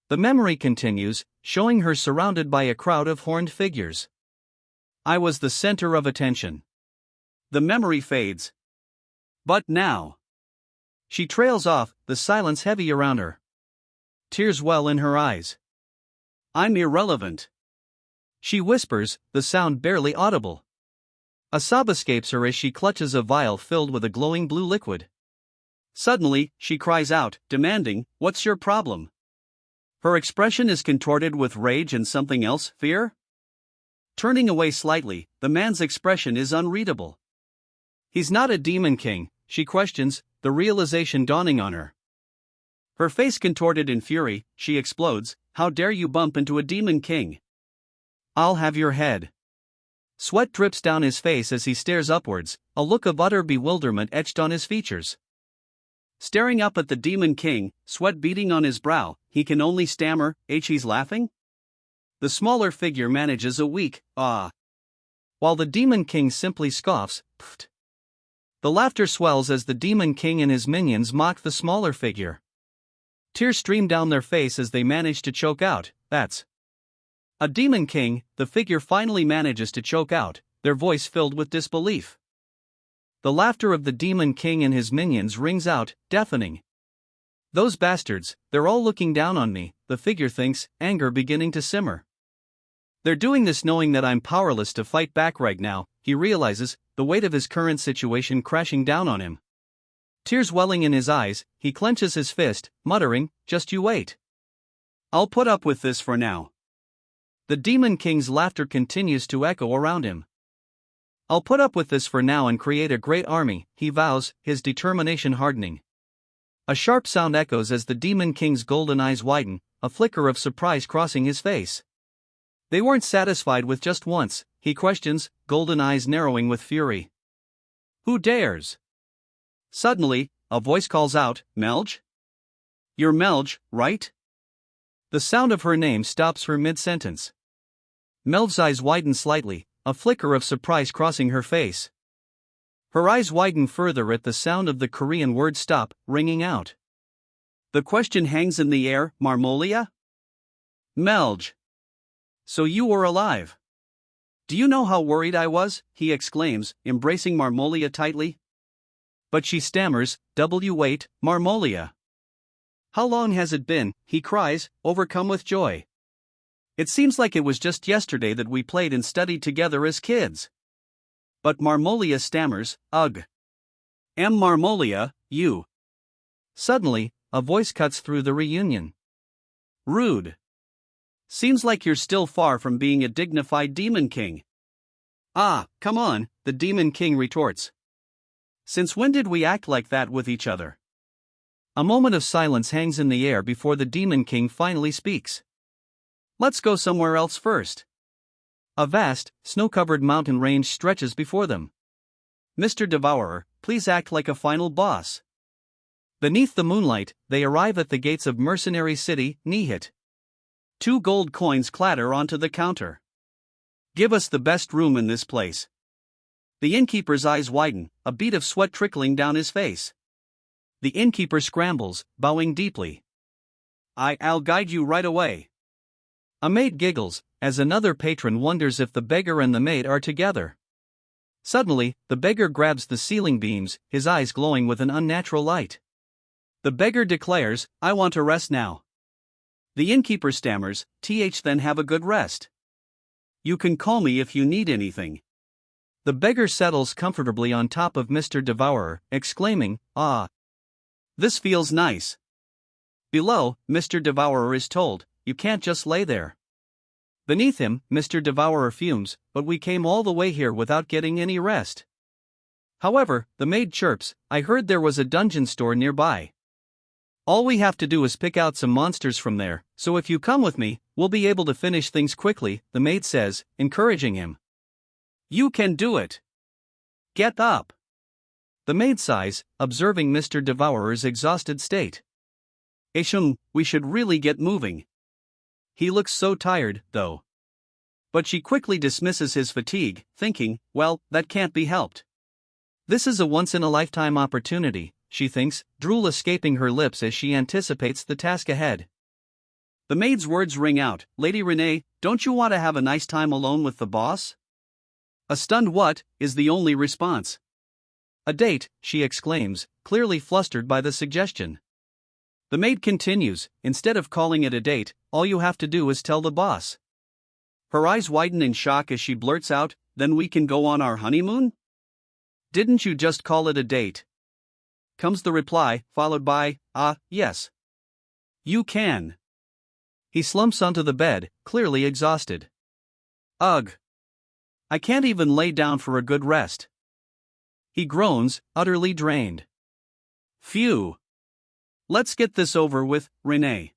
The memory continues, showing her surrounded by a crowd of horned figures. I was the center of attention. The memory fades. But now. She trails off, the silence heavy around her. Tears well in her eyes. I'm irrelevant. She whispers, the sound barely audible. A sob escapes her as she clutches a vial filled with a glowing blue liquid. Suddenly, she cries out, demanding, what's your problem? Her expression is contorted with rage and something else, fear? Turning away slightly, the man's expression is unreadable. He's not a demon king, she questions, the realization dawning on her. Her face contorted in fury, she explodes, how dare you bump into a demon king? I'll have your head. Sweat drips down his face as he stares upwards, a look of utter bewilderment etched on his features. Staring up at the demon king, sweat beading on his brow, he can only stammer, he's laughing? The smaller figure manages a weak, ah. While the demon king simply scoffs, pfft. The laughter swells as the demon king and his minions mock the smaller figure. Tears stream down their face as they manage to choke out, that's a demon king, the figure finally manages to choke out, their voice filled with disbelief. The laughter of the demon king and his minions rings out, deafening. Those bastards, they're all looking down on me, the figure thinks, anger beginning to simmer. They're doing this knowing that I'm powerless to fight back right now, he realizes, the weight of his current situation crashing down on him. Tears welling in his eyes, he clenches his fist, muttering, "Just you wait. I'll put up with this for now." The Demon King's laughter continues to echo around him. "I'll put up with this for now and create a great army," he vows, his determination hardening. A sharp sound echoes as the Demon King's golden eyes widen, a flicker of surprise crossing his face. They weren't satisfied with just once, he questions, golden eyes narrowing with fury. "Who dares?" Suddenly, a voice calls out, "Melge? You're Melge, right?" The sound of her name stops her mid-sentence. Melge's eyes widen slightly, a flicker of surprise crossing her face. Her eyes widen further at the sound of the Korean word stop, ringing out. The question hangs in the air, Marmolia? "Melge. So you were alive. Do you know how worried I was?" he exclaims, embracing Marmolia tightly. But she stammers, "Wait, Marmolia. How long has it been?" he cries, overcome with joy. "It seems like it was just yesterday that we played and studied together as kids." But Marmolia stammers, "Ugh. Marmolia, you." Suddenly, a voice cuts through the reunion. "Rude. Seems like you're still far from being a dignified Demon King." "Ah, come on," the Demon King retorts. "Since when did we act like that with each other?" A moment of silence hangs in the air before the Demon King finally speaks. "Let's go somewhere else first." A vast, snow-covered mountain range stretches before them. "Mr. Devourer, please act like a final boss." Beneath the moonlight, they arrive at the gates of Mercenary City, Nihit. 2 gold coins clatter onto the counter. "Give us the best room in this place." The innkeeper's eyes widen, a bead of sweat trickling down his face. The innkeeper scrambles, bowing deeply. I'll guide you right away." A maid giggles, as another patron wonders if the beggar and the maid are together. Suddenly, the beggar grabs the ceiling beams, his eyes glowing with an unnatural light. The beggar declares, "I want to rest now." The innkeeper stammers, Then have a good rest. You can call me if you need anything." The beggar settles comfortably on top of Mr. Devourer, exclaiming, "Ah, this feels nice." Below, Mr. Devourer is told, "You can't just lay there." Beneath him, Mr. Devourer fumes, "But we came all the way here without getting any rest." However, the maid chirps, "I heard there was a dungeon store nearby. All we have to do is pick out some monsters from there, so if you come with me, we'll be able to finish things quickly," the maid says, encouraging him. "You can do it. Get up." The maid sighs, observing Mr. Devourer's exhausted state. We should really get moving. He looks so tired, though." But she quickly dismisses his fatigue, thinking, "Well, that can't be helped. This is a once-in-a-lifetime opportunity," she thinks, drool escaping her lips as she anticipates the task ahead. The maid's words ring out, "Lady Renee, don't you want to have a nice time alone with the boss?" A stunned "what" is the only response. "A date," she exclaims, clearly flustered by the suggestion. The maid continues, "Instead of calling it a date, all you have to do is tell the boss." Her eyes widen in shock as she blurts out, "Then we can go on our honeymoon?" "Didn't you just call it a date?" comes the reply, followed by, yes. "You can." He slumps onto the bed, clearly exhausted. "Ugh. I can't even lay down for a good rest." He groans, utterly drained. "Phew. Let's get this over with, Renee."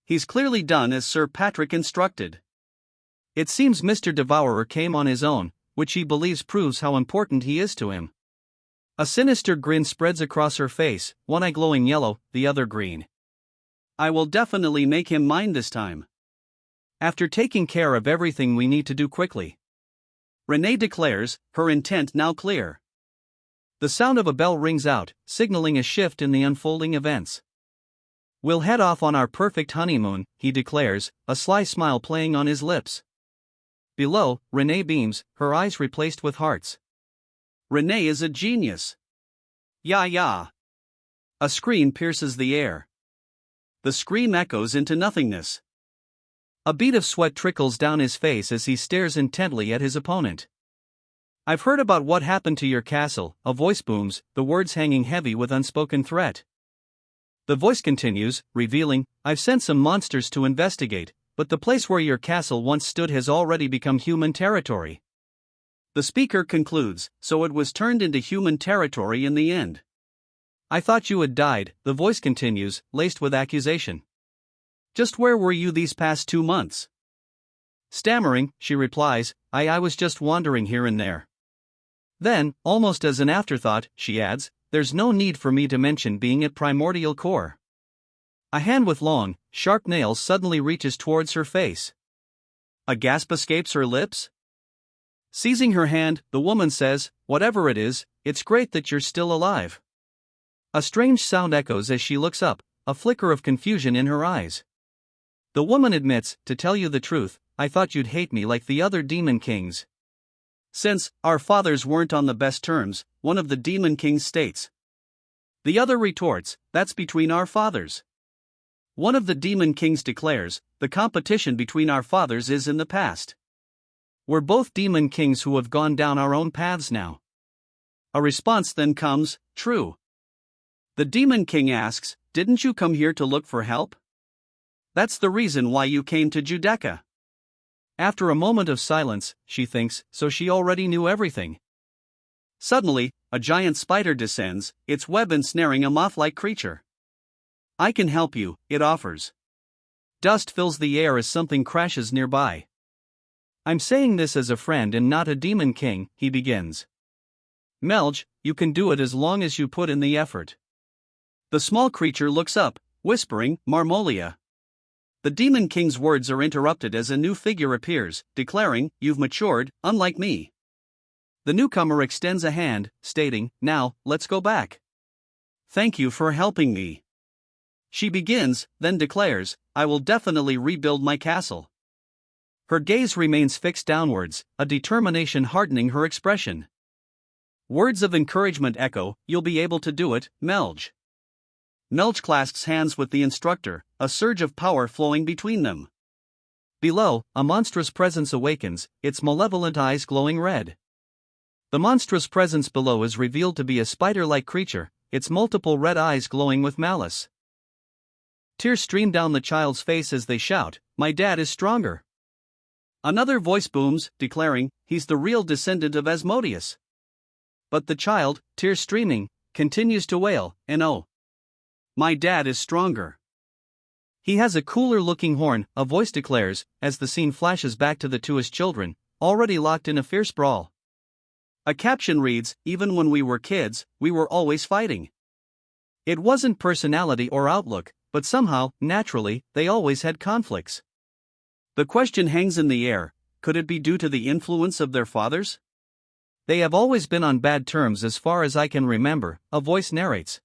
He's clearly done as Sir Patrick instructed. It seems Mr. Devourer came on his own, which he believes proves how important he is to him. A sinister grin spreads across her face, one eye glowing yellow, the other green. "I will definitely make him mine this time. After taking care of everything we need to do quickly," Renee declares, her intent now clear. The sound of a bell rings out, signaling a shift in the unfolding events. "We'll head off on our perfect honeymoon," he declares, a sly smile playing on his lips. Below, Renee beams, her eyes replaced with hearts. Renee is a genius. Yeah. A scream pierces the air. The scream echoes into nothingness. A bead of sweat trickles down his face as he stares intently at his opponent. I've heard about what happened to your castle, a voice booms, the words hanging heavy with unspoken threat. The voice continues, revealing, I've sent some monsters to investigate, but the place where your castle once stood has already become human territory. The speaker concludes, so it was turned into human territory in the end. I thought you had died, the voice continues, laced with accusation. Just where were you these past 2 months? Stammering, she replies, I was just wandering here and there. Then, almost as an afterthought, she adds, there's no need for me to mention being at primordial core. A hand with long, sharp nails suddenly reaches towards her face. A gasp escapes her lips. Seizing her hand, the woman says, whatever it is, it's great that you're still alive. A strange sound echoes as she looks up, a flicker of confusion in her eyes. The woman admits, to tell you the truth, I thought you'd hate me like the other demon kings. Since our fathers weren't on the best terms, one of the demon kings states. The other retorts, that's between our fathers. One of the demon kings declares, the competition between our fathers is in the past. We're both demon kings who have gone down our own paths now. A response then comes, true. The demon king asks, didn't you come here to look for help? That's the reason why you came to Judecca. After a moment of silence, she thinks, so she already knew everything. Suddenly, a giant spider descends, its web ensnaring a moth-like creature. I can help you, it offers. Dust fills the air as something crashes nearby. I'm saying this as a friend and not a demon king, he begins. Melge, you can do it as long as you put in the effort. The small creature looks up, whispering, Marmolia. The demon king's words are interrupted as a new figure appears, declaring, you've matured, unlike me. The newcomer extends a hand, stating, now, let's go back. Thank you for helping me. She begins, then declares, I will definitely rebuild my castle. Her gaze remains fixed downwards, a determination hardening her expression. Words of encouragement echo, you'll be able to do it, Melge. Melge clasps hands with the instructor, a surge of power flowing between them. Below, a monstrous presence awakens, its malevolent eyes glowing red. The monstrous presence below is revealed to be a spider-like creature, its multiple red eyes glowing with malice. Tears stream down the child's face as they shout, my dad is stronger. Another voice booms, declaring, he's the real descendant of Asmodeus. But the child, tears streaming, continues to wail, and oh. My dad is stronger. He has a cooler-looking horn, a voice declares, as the scene flashes back to the two children, already locked in a fierce brawl. A caption reads, even when we were kids, we were always fighting. It wasn't personality or outlook, but somehow, naturally, they always had conflicts. The question hangs in the air, could it be due to the influence of their fathers? They have always been on bad terms as far as I can remember, a voice narrates.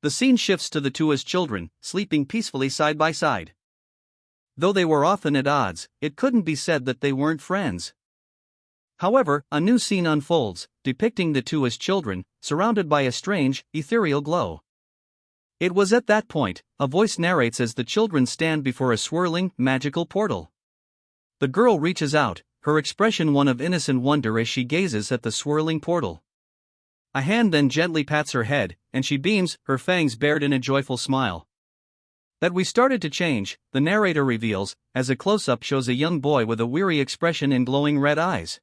The scene shifts to the two children, sleeping peacefully side by side. Though they were often at odds, it couldn't be said that they weren't friends. However, a new scene unfolds, depicting the two children, surrounded by a strange, ethereal glow. It was at that point, a voice narrates as the children stand before a swirling, magical portal. The girl reaches out, her expression one of innocent wonder as she gazes at the swirling portal. A hand then gently pats her head, and she beams, her fangs bared in a joyful smile. That we started to change, the narrator reveals, as a close-up shows a young boy with a weary expression and glowing red eyes.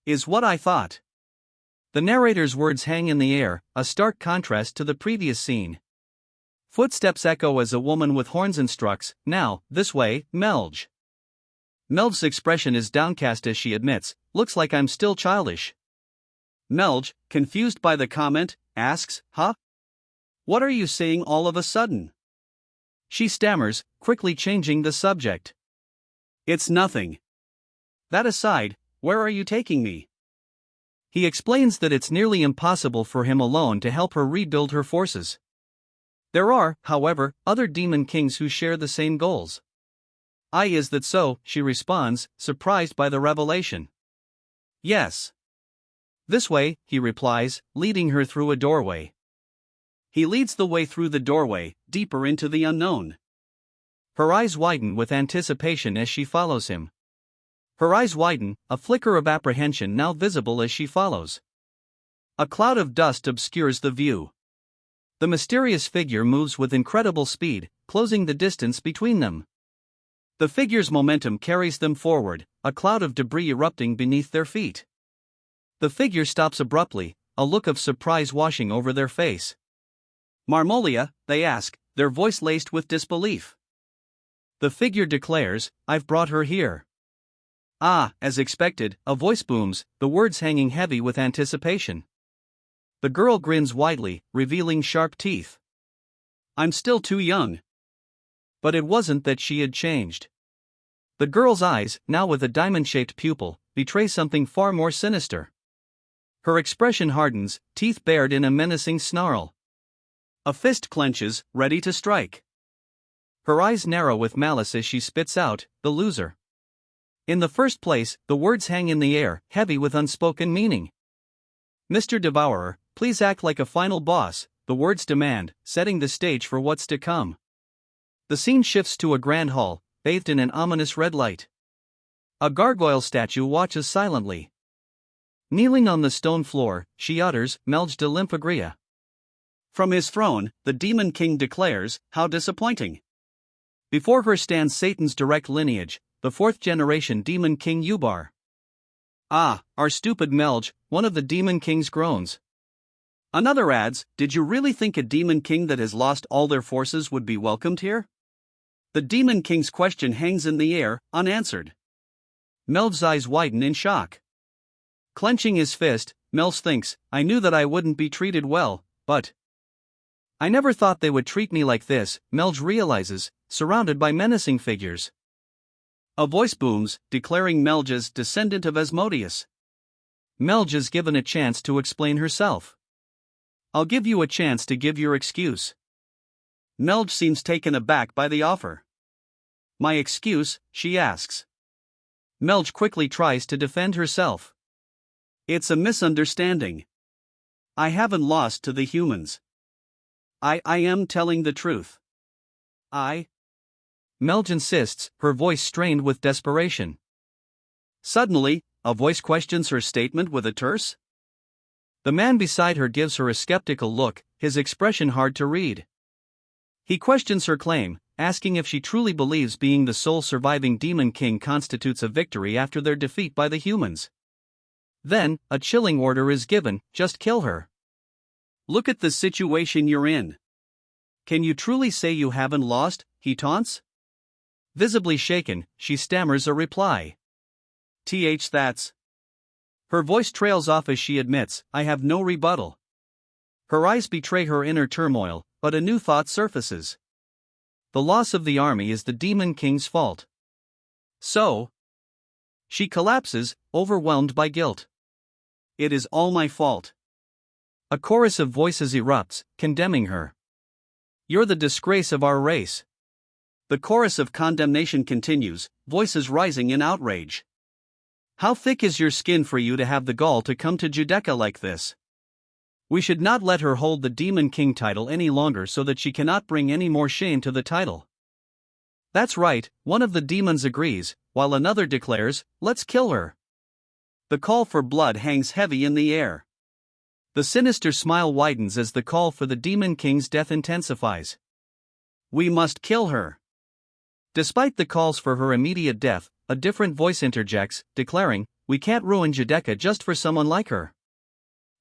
Is what I thought. The narrator's words hang in the air, a stark contrast to the previous scene. Footsteps echo as a woman with horns instructs, now, this way, Melge. Melge's expression is downcast as she admits, looks like I'm still childish. Melge, confused by the comment, asks, huh? What are you saying all of a sudden? She stammers, quickly changing the subject. It's nothing. That aside, where are you taking me? He explains that it's nearly impossible for him alone to help her rebuild her forces. There are, however, other demon kings who share the same goals. Is that so? She responds, surprised by the revelation. Yes. This way, he replies, leading her through a doorway. He leads the way through the doorway, deeper into the unknown. Her eyes widen with anticipation as she follows him. Her eyes widen, a flicker of apprehension now visible as she follows. A cloud of dust obscures the view. The mysterious figure moves with incredible speed, closing the distance between them. The figure's momentum carries them forward, a cloud of debris erupting beneath their feet. The figure stops abruptly, a look of surprise washing over their face. "Marmolia," they ask, their voice laced with disbelief. The figure declares, "I've brought her here." "Ah," as expected, a voice booms, the words hanging heavy with anticipation. The girl grins widely, revealing sharp teeth. "I'm still too young." But it wasn't that she had changed. The girl's eyes, now with a diamond-shaped pupil, betray something far more sinister. Her expression hardens, teeth bared in a menacing snarl. A fist clenches, ready to strike. Her eyes narrow with malice as she spits out, "The loser." In the first place, the words hang in the air, heavy with unspoken meaning. "Mr. Devourer, please act like a final boss," the words demand, setting the stage for what's to come. The scene shifts to a grand hall, bathed in an ominous red light. A gargoyle statue watches silently. Kneeling on the stone floor, she utters, "Melge de Limpagria." From his throne, the Demon King declares, "How disappointing." Before her stands Satan's direct lineage, the fourth-generation Demon King Ubar. "Ah, our stupid Melge," one of the Demon King's groans. Another adds, "Did you really think a Demon King that has lost all their forces would be welcomed here?" The Demon King's question hangs in the air, unanswered. Melge's eyes widen in shock. Clenching his fist, Melge thinks, "I knew that I wouldn't be treated well, but I never thought they would treat me like this." Melge realizes, surrounded by menacing figures. A voice booms, declaring Melge as descendant of Asmodeus. Melge is given a chance to explain herself. "I'll give you a chance to give your excuse." Melge seems taken aback by the offer. "My excuse?" she asks. Melge quickly tries to defend herself. "It's a misunderstanding. I haven't lost to the humans. I am telling the truth. Melge insists, her voice strained with desperation. Suddenly, a voice questions her statement with a terse. The man beside her gives her a skeptical look, his expression hard to read. He questions her claim, asking if she truly believes being the sole surviving Demon King constitutes a victory after their defeat by the humans. Then, a chilling order is given, "Just kill her. Look at the situation you're in. Can you truly say you haven't lost?" he taunts. Visibly shaken, she stammers a reply. That's. Her voice trails off as she admits, "I have no rebuttal." Her eyes betray her inner turmoil, but a new thought surfaces. The loss of the army is the Demon King's fault. So? She collapses, overwhelmed by guilt. "It is all my fault." A chorus of voices erupts, condemning her. "You're the disgrace of our race." The chorus of condemnation continues, voices rising in outrage. "How thick is your skin for you to have the gall to come to Judecca like this? We should not let her hold the Demon King title any longer so that she cannot bring any more shame to the title." "That's right," one of the demons agrees, while another declares, "Let's kill her." The call for blood hangs heavy in the air. The sinister smile widens as the call for the Demon King's death intensifies. "We must kill her." Despite the calls for her immediate death, a different voice interjects, declaring, "We can't ruin Judecca just for someone like her.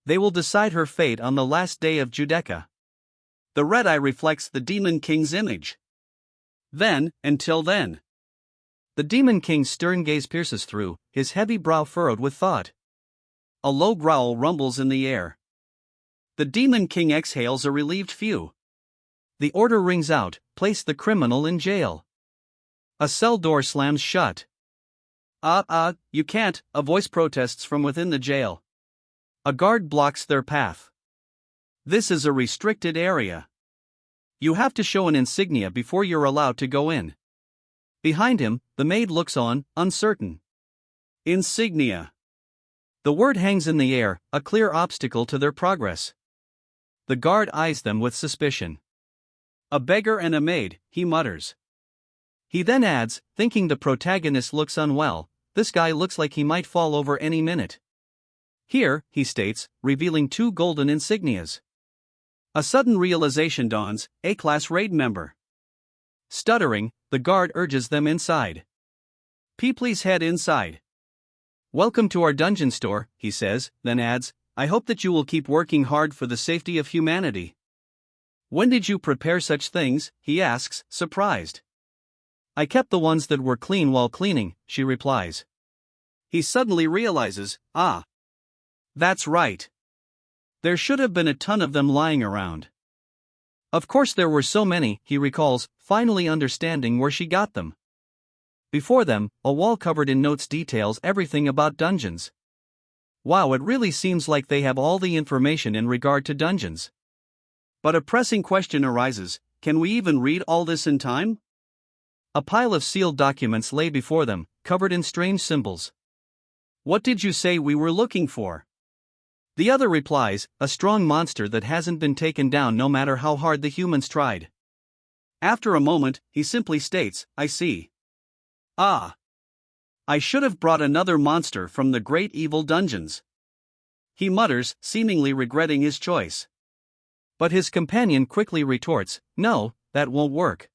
They will decide her fate on the last day of Judecca." The red eye reflects the Demon King's image. "Then, until then." The Demon King's stern gaze pierces through, his heavy brow furrowed with thought. A low growl rumbles in the air. The Demon King exhales a relieved phew. The order rings out, "Place the criminal in jail." A cell door slams shut. You can't," a voice protests from within the jail. A guard blocks their path. "This is a restricted area. You have to show an insignia before you're allowed to go in." Behind him, the maid looks on, uncertain. Insignia. The word hangs in the air, a clear obstacle to their progress. The guard eyes them with suspicion. "A beggar and a maid," he mutters. He then adds, thinking the protagonist looks unwell, this guy looks like he might fall over any minute. Here, he states, revealing 2 golden insignias. A sudden realization dawns, A-class raid member. Stuttering, the guard urges them inside. Please head inside. Welcome to our dungeon store, he says, then adds, I hope that you will keep working hard for the safety of humanity. When did you prepare such things, he asks, surprised. I kept the ones that were clean while cleaning, she replies. He suddenly realizes, that's right. There should have been a ton of them lying around. Of course there were so many, he recalls, finally understanding where she got them. Before them, a wall covered in notes details everything about dungeons. Wow, it really seems like they have all the information in regard to dungeons. But a pressing question arises, can we even read all this in time? A pile of sealed documents lay before them, covered in strange symbols. What did you say we were looking for? The other replies, a strong monster that hasn't been taken down no matter how hard the humans tried. After a moment, he simply states, I see. I should have brought another monster from the great evil dungeons. He mutters, seemingly regretting his choice. But his companion quickly retorts, no, that won't work.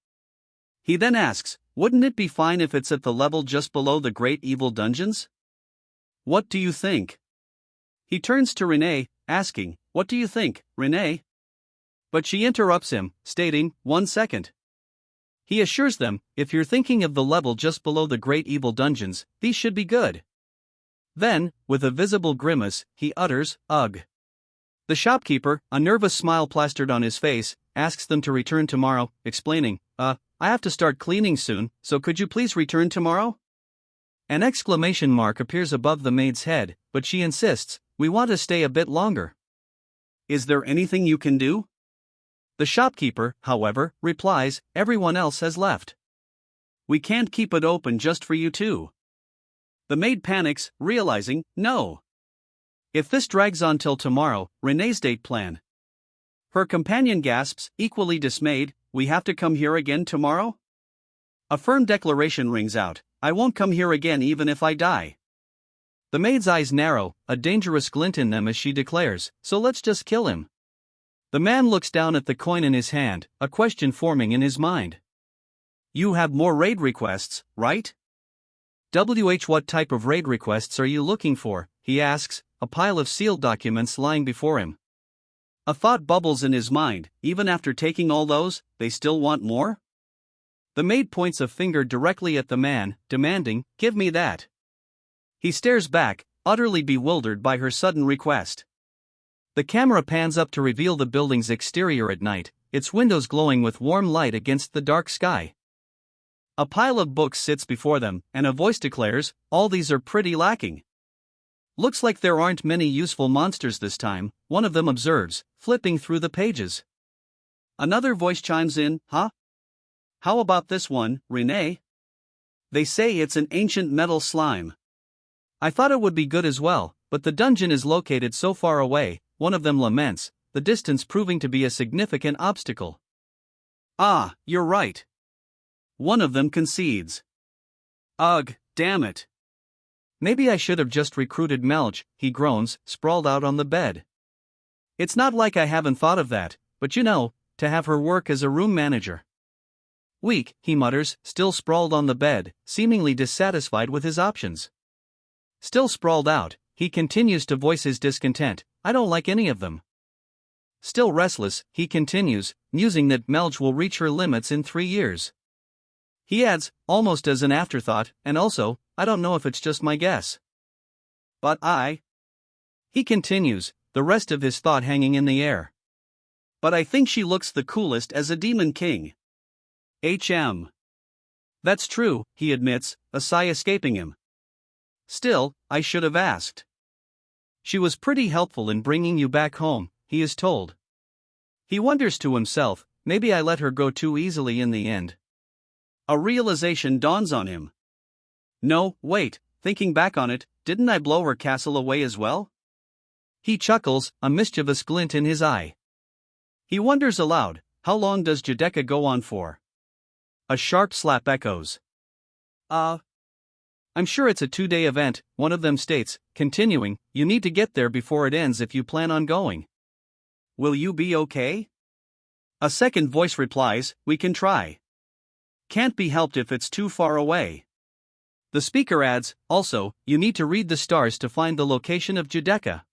He then asks, wouldn't it be fine if it's at the level just below the great evil dungeons? What do you think? He turns to Renee, asking, what do you think, Renee? But she interrupts him, stating, 1 second. He assures them, if you're thinking of the level just below the great evil dungeons, these should be good. Then, with a visible grimace, he utters, ugh. The shopkeeper, a nervous smile plastered on his face, asks them to return tomorrow, explaining, I have to start cleaning soon, so could you please return tomorrow? An exclamation mark appears above the maid's head, but she insists, we want to stay a bit longer. Is there anything you can do? The shopkeeper, however, replies, everyone else has left. We can't keep it open just for you two. The maid panics, realizing, no. If this drags on till tomorrow, Renee's date plan. Her companion gasps, equally dismayed, we have to come here again tomorrow? A firm declaration rings out, I won't come here again even if I die. The maid's eyes narrow, a dangerous glint in them as she declares, so let's just kill him. The man looks down at the coin in his hand, a question forming in his mind. You have more raid requests, right? What type of raid requests are you looking for? He asks, a pile of sealed documents lying before him. A thought bubbles in his mind, even after taking all those, they still want more? The maid points a finger directly at the man, demanding, give me that. He stares back, utterly bewildered by her sudden request. The camera pans up to reveal the building's exterior at night, its windows glowing with warm light against the dark sky. A pile of books sits before them, and a voice declares, all these are pretty lacking. Looks like there aren't many useful monsters this time, one of them observes, flipping through the pages. Another voice chimes in, huh? How about this one, Renee? They say it's an ancient metal slime. I thought it would be good as well, but the dungeon is located so far away, one of them laments, the distance proving to be a significant obstacle. Ah, you're right. One of them concedes. Ugh, damn it. Maybe I should have just recruited Melch, he groans, sprawled out on the bed. It's not like I haven't thought of that, but you know, to have her work as a room manager. Weak, he mutters, still sprawled on the bed, seemingly dissatisfied with his options. Still sprawled out, he continues to voice his discontent, I don't like any of them. Still restless, he continues, musing that Melch will reach her limits in 3 years. He adds, almost as an afterthought, and also, I don't know if it's just my guess. But he continues, the rest of his thought hanging in the air. But I think she looks the coolest as a demon king. That's true, he admits, a sigh escaping him. Still, I should have asked. She was pretty helpful in bringing you back home, he is told. He wonders to himself, maybe I let her go too easily in the end. A realization dawns on him. No, wait, thinking back on it, didn't I blow her castle away as well? He chuckles, a mischievous glint in his eye. He wonders aloud, how long does Judeka go on for? A sharp slap echoes. I'm sure it's a 2-day event, one of them states, continuing, you need to get there before it ends if you plan on going. Will you be okay? A second voice replies, we can try. Can't be helped if it's too far away. The speaker adds, also, you need to read the stars to find the location of Judecca.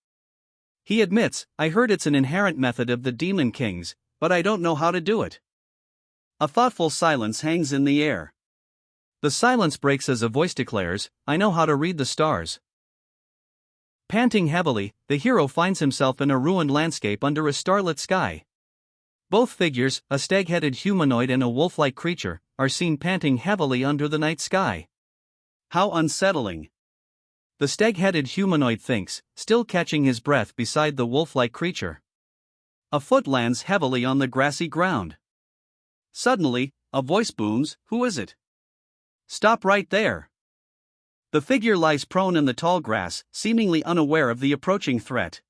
He admits, I heard it's an inherent method of the Demon Kings, but I don't know how to do it. A thoughtful silence hangs in the air. The silence breaks as a voice declares, I know how to read the stars. Panting heavily, the hero finds himself in a ruined landscape under a starlit sky. Both figures, a stag-headed humanoid and a wolf-like creature, are seen panting heavily under the night sky. How unsettling. The stag-headed humanoid thinks, still catching his breath beside the wolf-like creature. A foot lands heavily on the grassy ground. Suddenly, a voice booms, who is it? Stop right there. The figure lies prone in the tall grass, seemingly unaware of the approaching threat.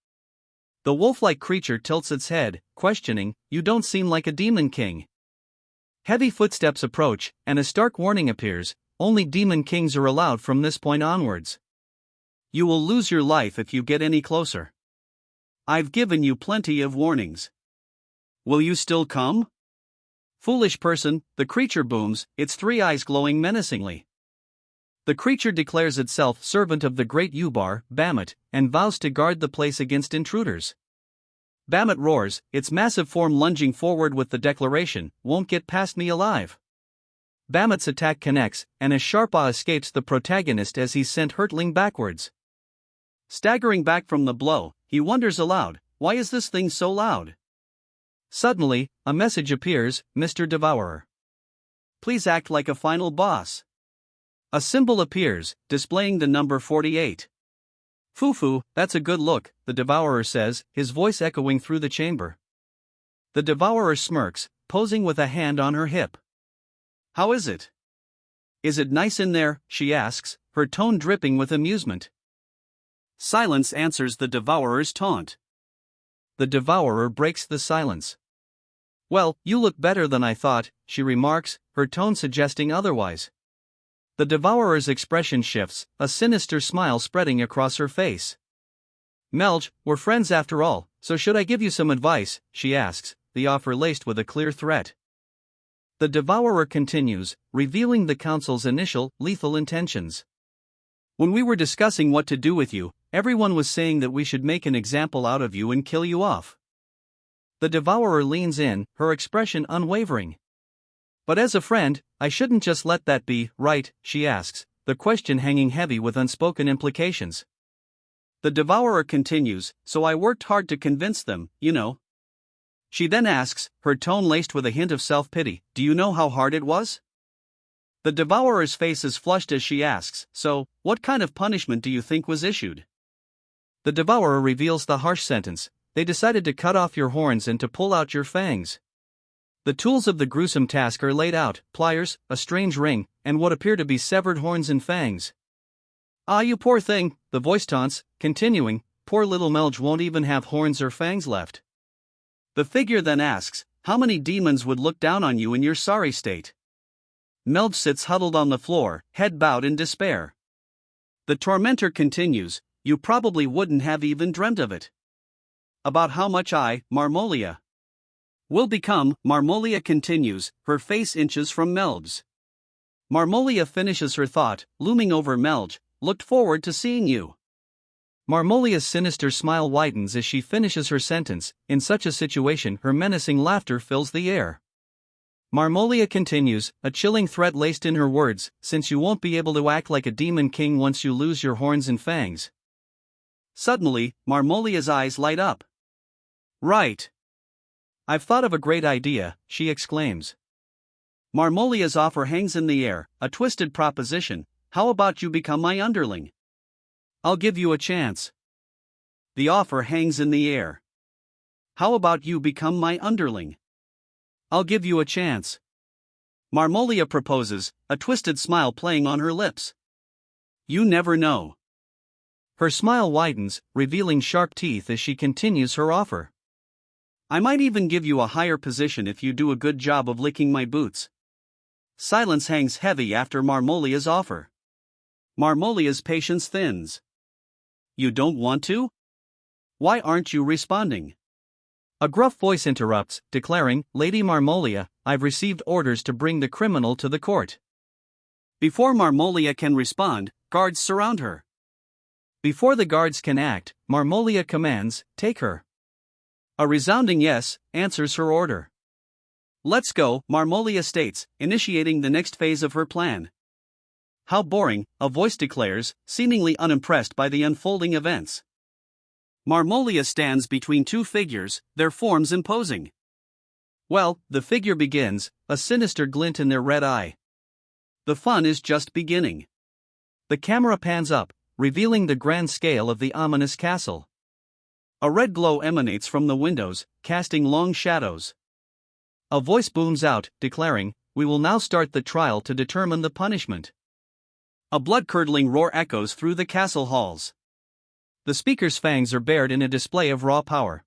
The wolf-like creature tilts its head, questioning, you don't seem like a demon king. Heavy footsteps approach, and a stark warning appears, only demon kings are allowed from this point onwards. You will lose your life if you get any closer. I've given you plenty of warnings. Will you still come? Foolish person, the creature booms, its 3 eyes glowing menacingly. The creature declares itself servant of the great Ubar, Bamat, and vows to guard the place against intruders. Bamat roars, its massive form lunging forward with the declaration, won't get past me alive. Bamat's attack connects, and a sharp awe escapes the protagonist as he's sent hurtling backwards. Staggering back from the blow, he wonders aloud, why is this thing so loud? Suddenly, a message appears, Mr. Devourer. Please act like a final boss. A symbol appears, displaying the number 48. Fufu, that's a good look, the Devourer says, his voice echoing through the chamber. The Devourer smirks, posing with a hand on her hip. How is it? Is it nice in there, she asks, her tone dripping with amusement. Silence answers the Devourer's taunt. The Devourer breaks the silence. Well, you look better than I thought, she remarks, her tone suggesting otherwise. The Devourer's expression shifts, a sinister smile spreading across her face. Melge, we're friends after all, so should I give you some advice, she asks, the offer laced with a clear threat. The Devourer continues, revealing the Council's initial, lethal intentions. When we were discussing what to do with you, everyone was saying that we should make an example out of you and kill you off. The Devourer leans in, her expression unwavering. But as a friend, I shouldn't just let that be, right, she asks, the question hanging heavy with unspoken implications. The Devourer continues, so I worked hard to convince them, you know. She then asks, her tone laced with a hint of self-pity, do you know how hard it was? The Devourer's face is flushed as she asks, so, what kind of punishment do you think was issued? The Devourer reveals the harsh sentence, they decided to cut off your horns and to pull out your fangs. The tools of the gruesome task are laid out, pliers, a strange ring, and what appear to be severed horns and fangs. Ah, you poor thing, the voice taunts, continuing, poor little Melge won't even have horns or fangs left. The figure then asks, how many demons would look down on you in your sorry state? Melge sits huddled on the floor, head bowed in despair. The tormentor continues, you probably wouldn't have even dreamt of it. About how much I, Marmolia, will become, Marmolia continues, her face inches from Melge's. Marmolia finishes her thought, looming over Melge, looked forward to seeing you. Marmolia's sinister smile widens as she finishes her sentence, in such a situation her menacing laughter fills the air. Marmolia continues, a chilling threat laced in her words, since you won't be able to act like a demon king once you lose your horns and fangs. Suddenly, Marmolia's eyes light up. Right. I've thought of a great idea, she exclaims. Marmolia's offer hangs in the air, a twisted proposition, how about you become my underling? I'll give you a chance. The offer hangs in the air. How about you become my underling? I'll give you a chance. Marmolia proposes, a twisted smile playing on her lips. You never know. Her smile widens, revealing sharp teeth as she continues her offer. I might even give you a higher position if you do a good job of licking my boots. silence hangs heavy after Marmolia's offer. Marmolia's patience thins. You don't want to? Why aren't you responding? A gruff voice interrupts, declaring, Lady Marmolia, I've received orders to bring the criminal to the court. Before Marmolia can respond, guards surround her. Before the guards can act, Marmolia commands, take her. A resounding yes answers her order. Let's go, Marmolia states, initiating the next phase of her plan. How boring, a voice declares, seemingly unimpressed by the unfolding events. Marmolia stands between two figures, their forms imposing. Well, the figure begins, a sinister glint in their red eye. The fun is just beginning. The camera pans up, revealing the grand scale of the ominous castle. A red glow emanates from the windows, casting long shadows. A voice booms out, declaring, we will now start the trial to determine the punishment. A blood-curdling roar echoes through the castle halls. The speaker's fangs are bared in a display of raw power.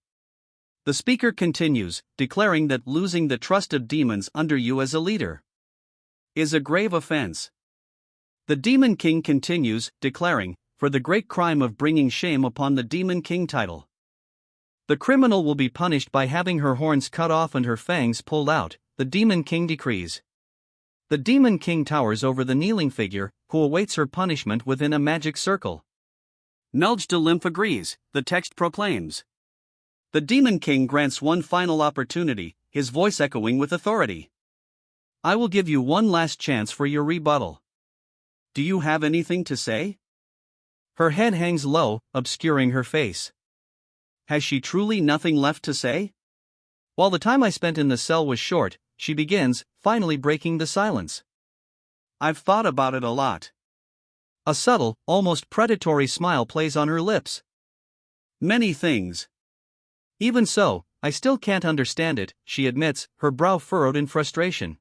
The speaker continues, declaring that losing the trust of demons under you as a leader is a grave offense. The Demon King continues, declaring, for the great crime of bringing shame upon the Demon King title. The criminal will be punished by having her horns cut off and her fangs pulled out, the Demon King decrees. The Demon King towers over the kneeling figure, who awaits her punishment within a magic circle. Nulge de Lymph agrees, the text proclaims. The Demon King grants one final opportunity, his voice echoing with authority. I will give you one last chance for your rebuttal. Do you have anything to say? Her head hangs low, obscuring her face. Has she truly nothing left to say? While the time I spent in the cell was short, she begins, finally breaking the silence. I've thought about it a lot. A subtle, almost predatory smile plays on her lips. Many things. Even so, I still can't understand it, she admits, her brow furrowed in frustration.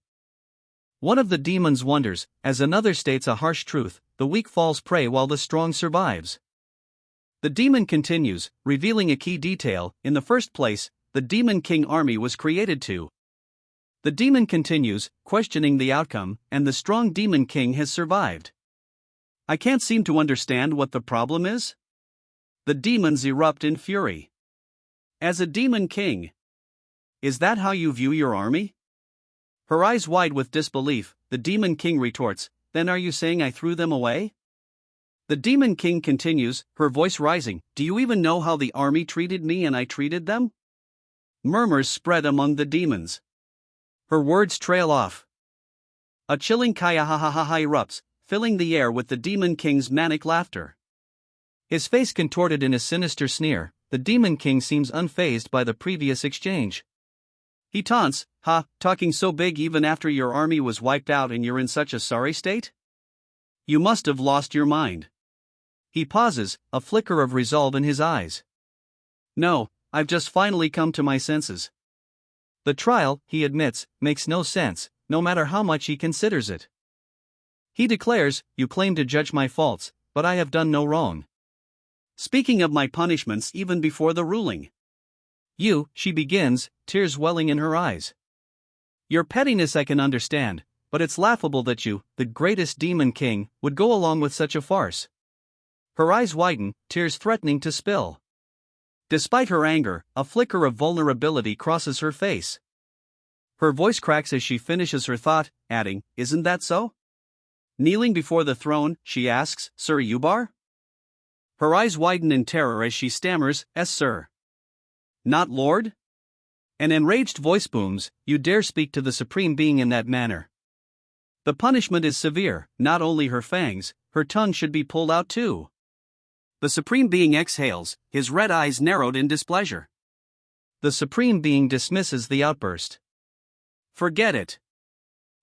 One of the demons wonders, as another states a harsh truth, the weak falls prey while the strong survives. The demon continues, revealing a key detail, in the first place, the Demon King army was created to. The demon continues, questioning the outcome, and the strong Demon King has survived. I can't seem to understand what the problem is. The demons erupt in fury. As a Demon King, is that how you view your army? Her eyes wide with disbelief, the Demon King retorts, then are you saying I threw them away? The Demon King continues, her voice rising, do you even know how the army treated me and I treated them? Murmurs spread among the demons. Her words trail off. A chilling kaya-ha-ha-ha erupts, filling the air with the Demon King's manic laughter. His face contorted in a sinister sneer, the Demon King seems unfazed by the previous exchange. He taunts, talking so big even after your army was wiped out and you're in such a sorry state? You must have lost your mind. He pauses, a flicker of resolve in his eyes. No, I've just finally come to my senses. The trial, he admits, makes no sense, no matter how much he considers it. He declares, you claim to judge my faults, but I have done no wrong. Speaking of my punishments even before the ruling. You, she begins, tears welling in her eyes. Your pettiness I can understand, but it's laughable that you, the greatest Demon King, would go along with such a farce. Her eyes widen, tears threatening to spill. Despite her anger, a flicker of vulnerability crosses her face. Her voice cracks as she finishes her thought, adding, isn't that so? Kneeling before the throne, she asks, Sir Ubar? Her eyes widen in terror as she stammers, yes sir. Not Lord? An enraged voice booms, you dare speak to the Supreme Being in that manner. The punishment is severe, not only her fangs, her tongue should be pulled out too. The Supreme Being exhales, his red eyes narrowed in displeasure. The Supreme Being dismisses the outburst. Forget it.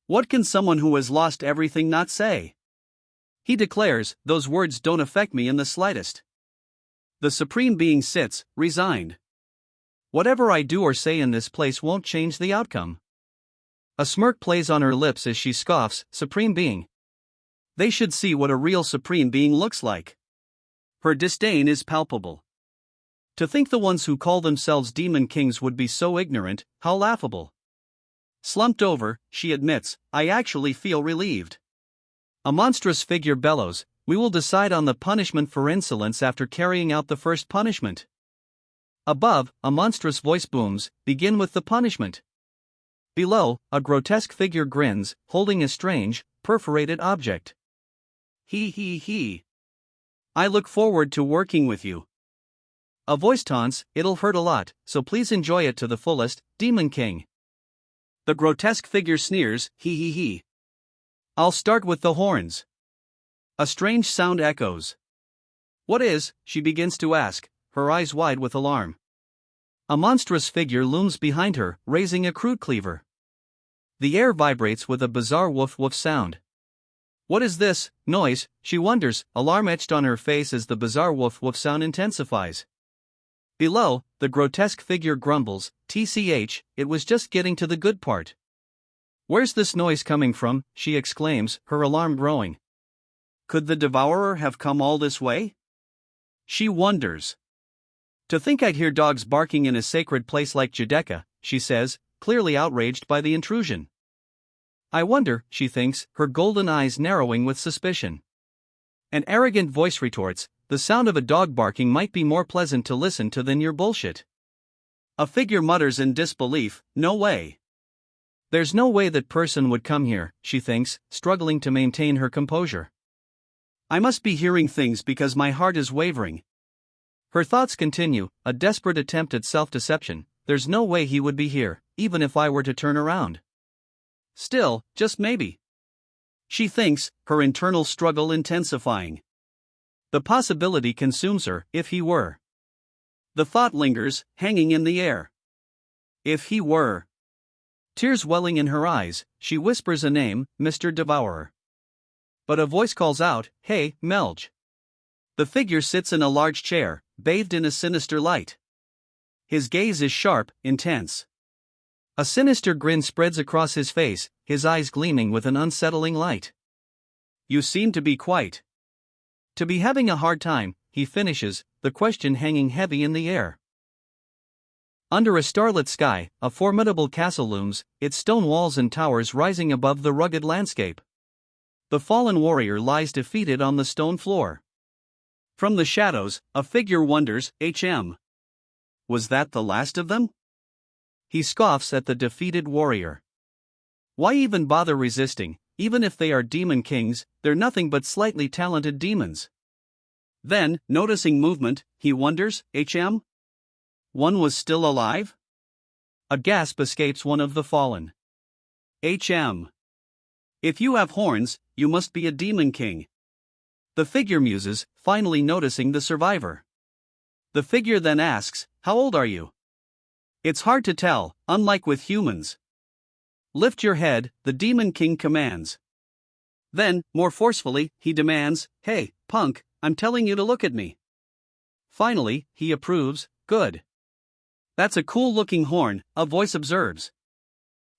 What can someone who has lost everything not say? He declares, those words don't affect me in the slightest. The Supreme Being sits, resigned. Whatever I do or say in this place won't change the outcome. A smirk plays on her lips as she scoffs, Supreme Being. They should see what a real Supreme Being looks like. Her disdain is palpable. To think the ones who call themselves Demon Kings would be so ignorant, how laughable. Slumped over, she admits, I actually feel relieved. A monstrous figure bellows, we will decide on the punishment for insolence after carrying out the first punishment. Above, a monstrous voice booms, begin with the punishment. Below, a grotesque figure grins, holding a strange, perforated object. He. I look forward to working with you. A voice taunts, it'll hurt a lot, so please enjoy it to the fullest, Demon King. The grotesque figure sneers, he. I'll start with the horns. A strange sound echoes. What is, she begins to ask, her eyes wide with alarm. A monstrous figure looms behind her, raising a crude cleaver. The air vibrates with a bizarre woof-woof sound. What is this noise, she wonders, alarm etched on her face as the bizarre woof-woof sound intensifies. Below, the grotesque figure grumbles, TCH, it was just getting to the good part. Where's this noise coming from, she exclaims, her alarm growing. Could the devourer have come all this way? She wonders. To think I'd hear dogs barking in a sacred place like Judecca, she says, clearly outraged by the intrusion. I wonder, she thinks, her golden eyes narrowing with suspicion. An arrogant voice retorts, the sound of a dog barking might be more pleasant to listen to than your bullshit. A figure mutters in disbelief, no way. There's no way that person would come here, she thinks, struggling to maintain her composure. I must be hearing things because my heart is wavering. Her thoughts continue, a desperate attempt at self-deception, there's no way he would be here, even if I were to turn around. Still, just maybe. She thinks, her internal struggle intensifying. The possibility consumes her, if he were. The thought lingers, hanging in the air. If he were. Tears welling in her eyes, she whispers a name, Mr. Devourer. But a voice calls out, hey, Melge. The figure sits in a large chair, bathed in a sinister light. His gaze is sharp, intense. A sinister grin spreads across his face, his eyes gleaming with an unsettling light. You seem to be to be having a hard time, he finishes, the question hanging heavy in the air. Under a starlit sky, a formidable castle looms, its stone walls and towers rising above the rugged landscape. The fallen warrior lies defeated on the stone floor. From the shadows, a figure wonders, was that the last of them? He scoffs at the defeated warrior. Why even bother resisting, even if they are demon kings, they're nothing but slightly talented demons. Then, noticing movement, he wonders, One was still alive? A gasp escapes one of the fallen. If you have horns, you must be a demon king. The figure muses, finally noticing the survivor. The figure then asks, how old are you? It's hard to tell, unlike with humans. Lift your head, the demon king commands. Then, more forcefully, he demands, hey, punk, I'm telling you to look at me. Finally, he approves, good. That's a cool-looking horn, a voice observes.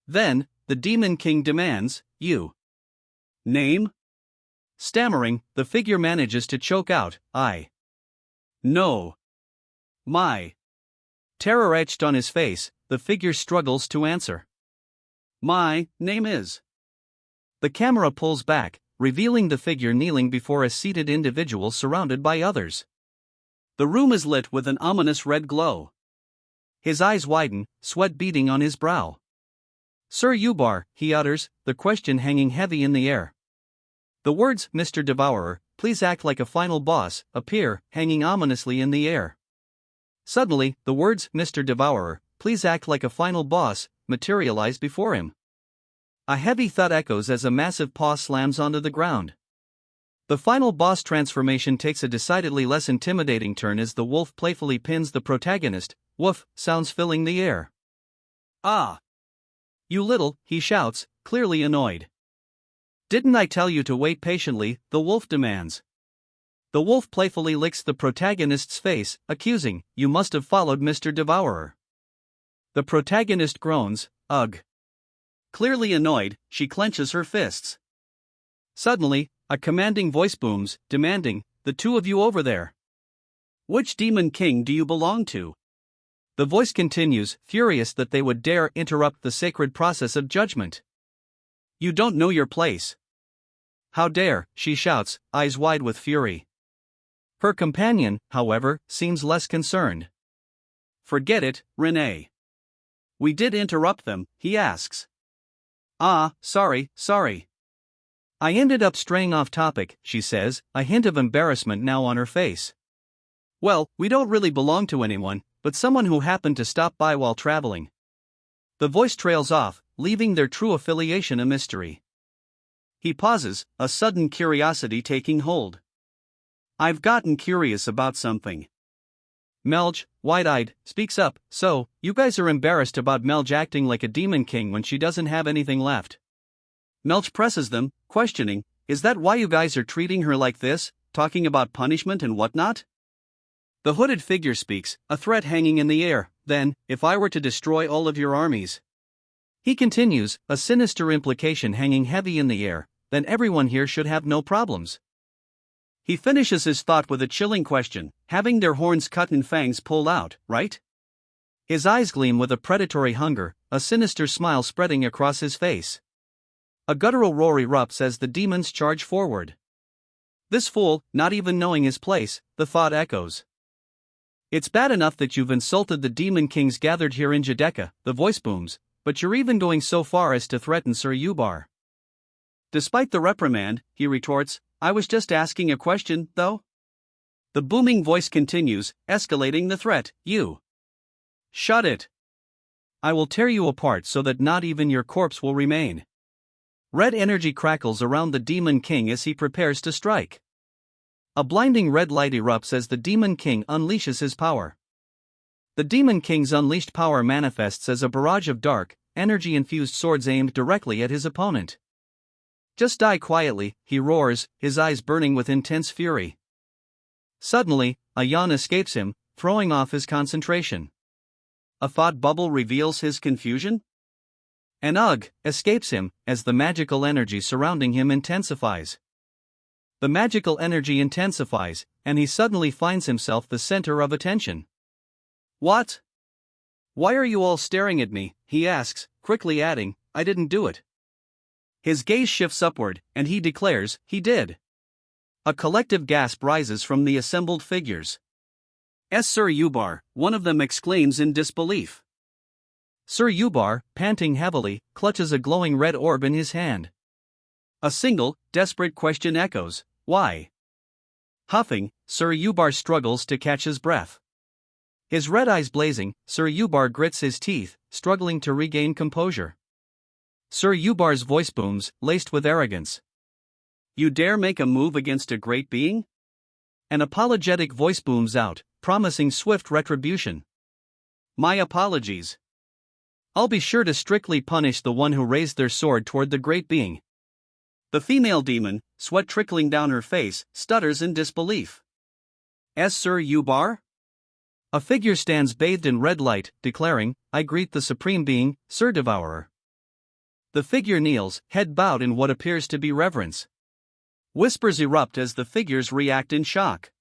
Then, the demon king demands, you. Name? Stammering, the figure manages to choke out, No. My. Terror etched on his face, the figure struggles to answer. My name is. The camera pulls back, revealing the figure kneeling before a seated individual surrounded by others. The room is lit with an ominous red glow. His eyes widen, sweat beading on his brow. Sir Ubar, he utters, the question hanging heavy in the air. The words, Mr. Devourer, please act like a final boss, appear, hanging ominously in the air. Suddenly, the words, Mr. Devourer, please act like a final boss, materialize before him. A heavy thud echoes as a massive paw slams onto the ground. The final boss transformation takes a decidedly less intimidating turn as the wolf playfully pins the protagonist, woof, sounds filling the air. Ah! You little, he shouts, clearly annoyed. Didn't I tell you to wait patiently, the wolf demands. The wolf playfully licks the protagonist's face, accusing, you must have followed Mr. Devourer. The protagonist groans, ugh. Clearly annoyed, she clenches her fists. Suddenly, a commanding voice booms, demanding, the two of you over there. Which demon king do you belong to? The voice continues, furious that they would dare interrupt the sacred process of judgment. You don't know your place. How dare, she shouts, eyes wide with fury. Her companion, however, seems less concerned. Forget it, Renee. We did interrupt them, he asks. Ah, sorry. I ended up straying off topic, she says, a hint of embarrassment now on her face. Well, we don't really belong to anyone, but someone who happened to stop by while traveling. The voice trails off, leaving their true affiliation a mystery. He pauses, a sudden curiosity taking hold. I've gotten curious about something. Melj, wide-eyed, speaks up. So, you guys are embarrassed about Melj acting like a demon king when she doesn't have anything left. Melj presses them, questioning, is that why you guys are treating her like this, talking about punishment and whatnot? The hooded figure speaks, a threat hanging in the air. Then, if I were to destroy all of your armies. He continues, a sinister implication hanging heavy in the air, then everyone here should have no problems. He finishes his thought with a chilling question, having their horns cut and fangs pulled out, right? His eyes gleam with a predatory hunger, a sinister smile spreading across his face. A guttural roar erupts as the demons charge forward. This fool, not even knowing his place, the thought echoes. It's bad enough that you've insulted the demon kings gathered here in Jadeka, the voice booms, but you're even going so far as to threaten Sir Yubar. Despite the reprimand, he retorts, I was just asking a question, though. The booming voice continues, escalating the threat, you. Shut it. I will tear you apart so that not even your corpse will remain. Red energy crackles around the demon king as he prepares to strike. A blinding red light erupts as the demon king unleashes his power. The demon king's unleashed power manifests as a barrage of dark, energy-infused swords aimed directly at his opponent. Just die quietly, he roars, his eyes burning with intense fury. Suddenly, a yawn escapes him, throwing off his concentration. A thought bubble reveals his confusion? An ugh escapes him, as the magical energy surrounding him intensifies. The magical energy intensifies, and he suddenly finds himself the center of attention. What? Why are you all staring at me? He asks, quickly adding, I didn't do it. His gaze shifts upward, and he declares, he did. A collective gasp rises from the assembled figures. Sir Yubar, one of them exclaims in disbelief. Sir Yubar, panting heavily, clutches a glowing red orb in his hand. A single, desperate question echoes, why? Huffing, Sir Yubar struggles to catch his breath. His red eyes blazing, Sir Yubar grits his teeth, struggling to regain composure. Sir Yubar's voice booms, laced with arrogance. You dare make a move against a great being? An apologetic voice booms out, promising swift retribution. My apologies. I'll be sure to strictly punish the one who raised their sword toward the great being. The female demon, sweat trickling down her face, stutters in disbelief. Sir Yubar? A figure stands bathed in red light, declaring, I greet the supreme being, Sir Devourer. The figure kneels, head bowed in what appears to be reverence. Whispers erupt as the figures react in shock.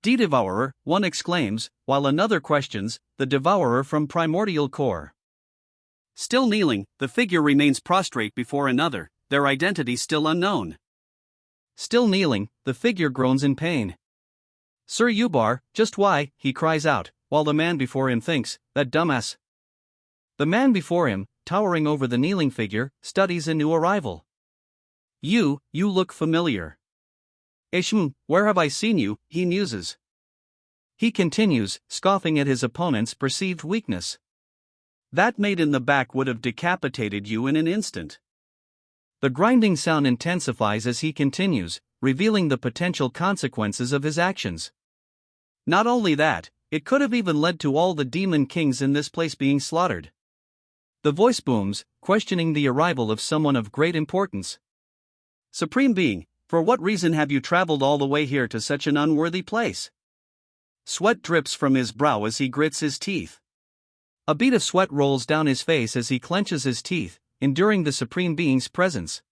Devourer, one exclaims, while another questions, the Devourer from Primordial Core. Still kneeling, the figure remains prostrate before another, their identity still unknown. Still kneeling, the figure groans in pain. Sir Yubar, just why, he cries out, while the man before him thinks, that dumbass. The man before him, towering over the kneeling figure, studies a new arrival. You look familiar. Where have I seen you, he muses. He continues, scoffing at his opponent's perceived weakness. That maid in the back would have decapitated you in an instant. The grinding sound intensifies as he continues, revealing the potential consequences of his actions. Not only that, it could have even led to all the demon kings in this place being slaughtered. The voice booms, questioning the arrival of someone of great importance. Supreme Being, for what reason have you traveled all the way here to such an unworthy place? Sweat drips from his brow as he grits his teeth. A bead of sweat rolls down his face as he clenches his teeth, enduring the Supreme Being's presence.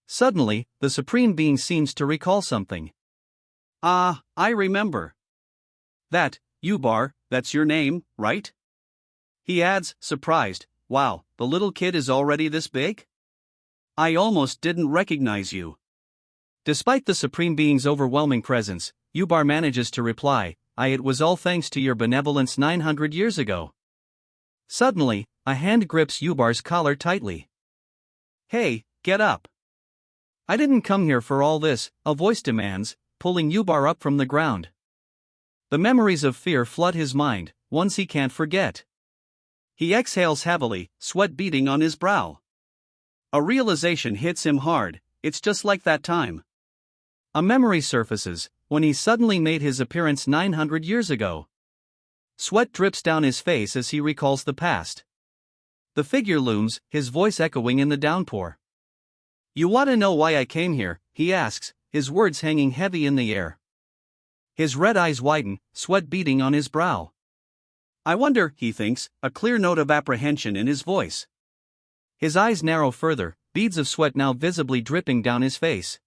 Suddenly, the Supreme Being seems to recall something. I remember. That, Ubar, that's your name, right? He adds, surprised, wow, the little kid is already this big? I almost didn't recognize you. Despite the Supreme Being's overwhelming presence, Ubar manages to reply, it was all thanks to your benevolence 900 years ago. Suddenly, a hand grips Ubar's collar tightly. Hey, get up. I didn't come here for all this, a voice demands, pulling Ubar up from the ground. The memories of fear flood his mind, ones he can't forget. He exhales heavily, sweat beading on his brow. A realization hits him hard, it's just like that time. A memory surfaces, when he suddenly made his appearance 900 years ago. Sweat drips down his face as he recalls the past. The figure looms, his voice echoing in the downpour. You want to know why I came here, he asks, his words hanging heavy in the air. His red eyes widen, sweat beading on his brow. I wonder, he thinks, a clear note of apprehension in his voice. His eyes narrow further, beads of sweat now visibly dripping down his face.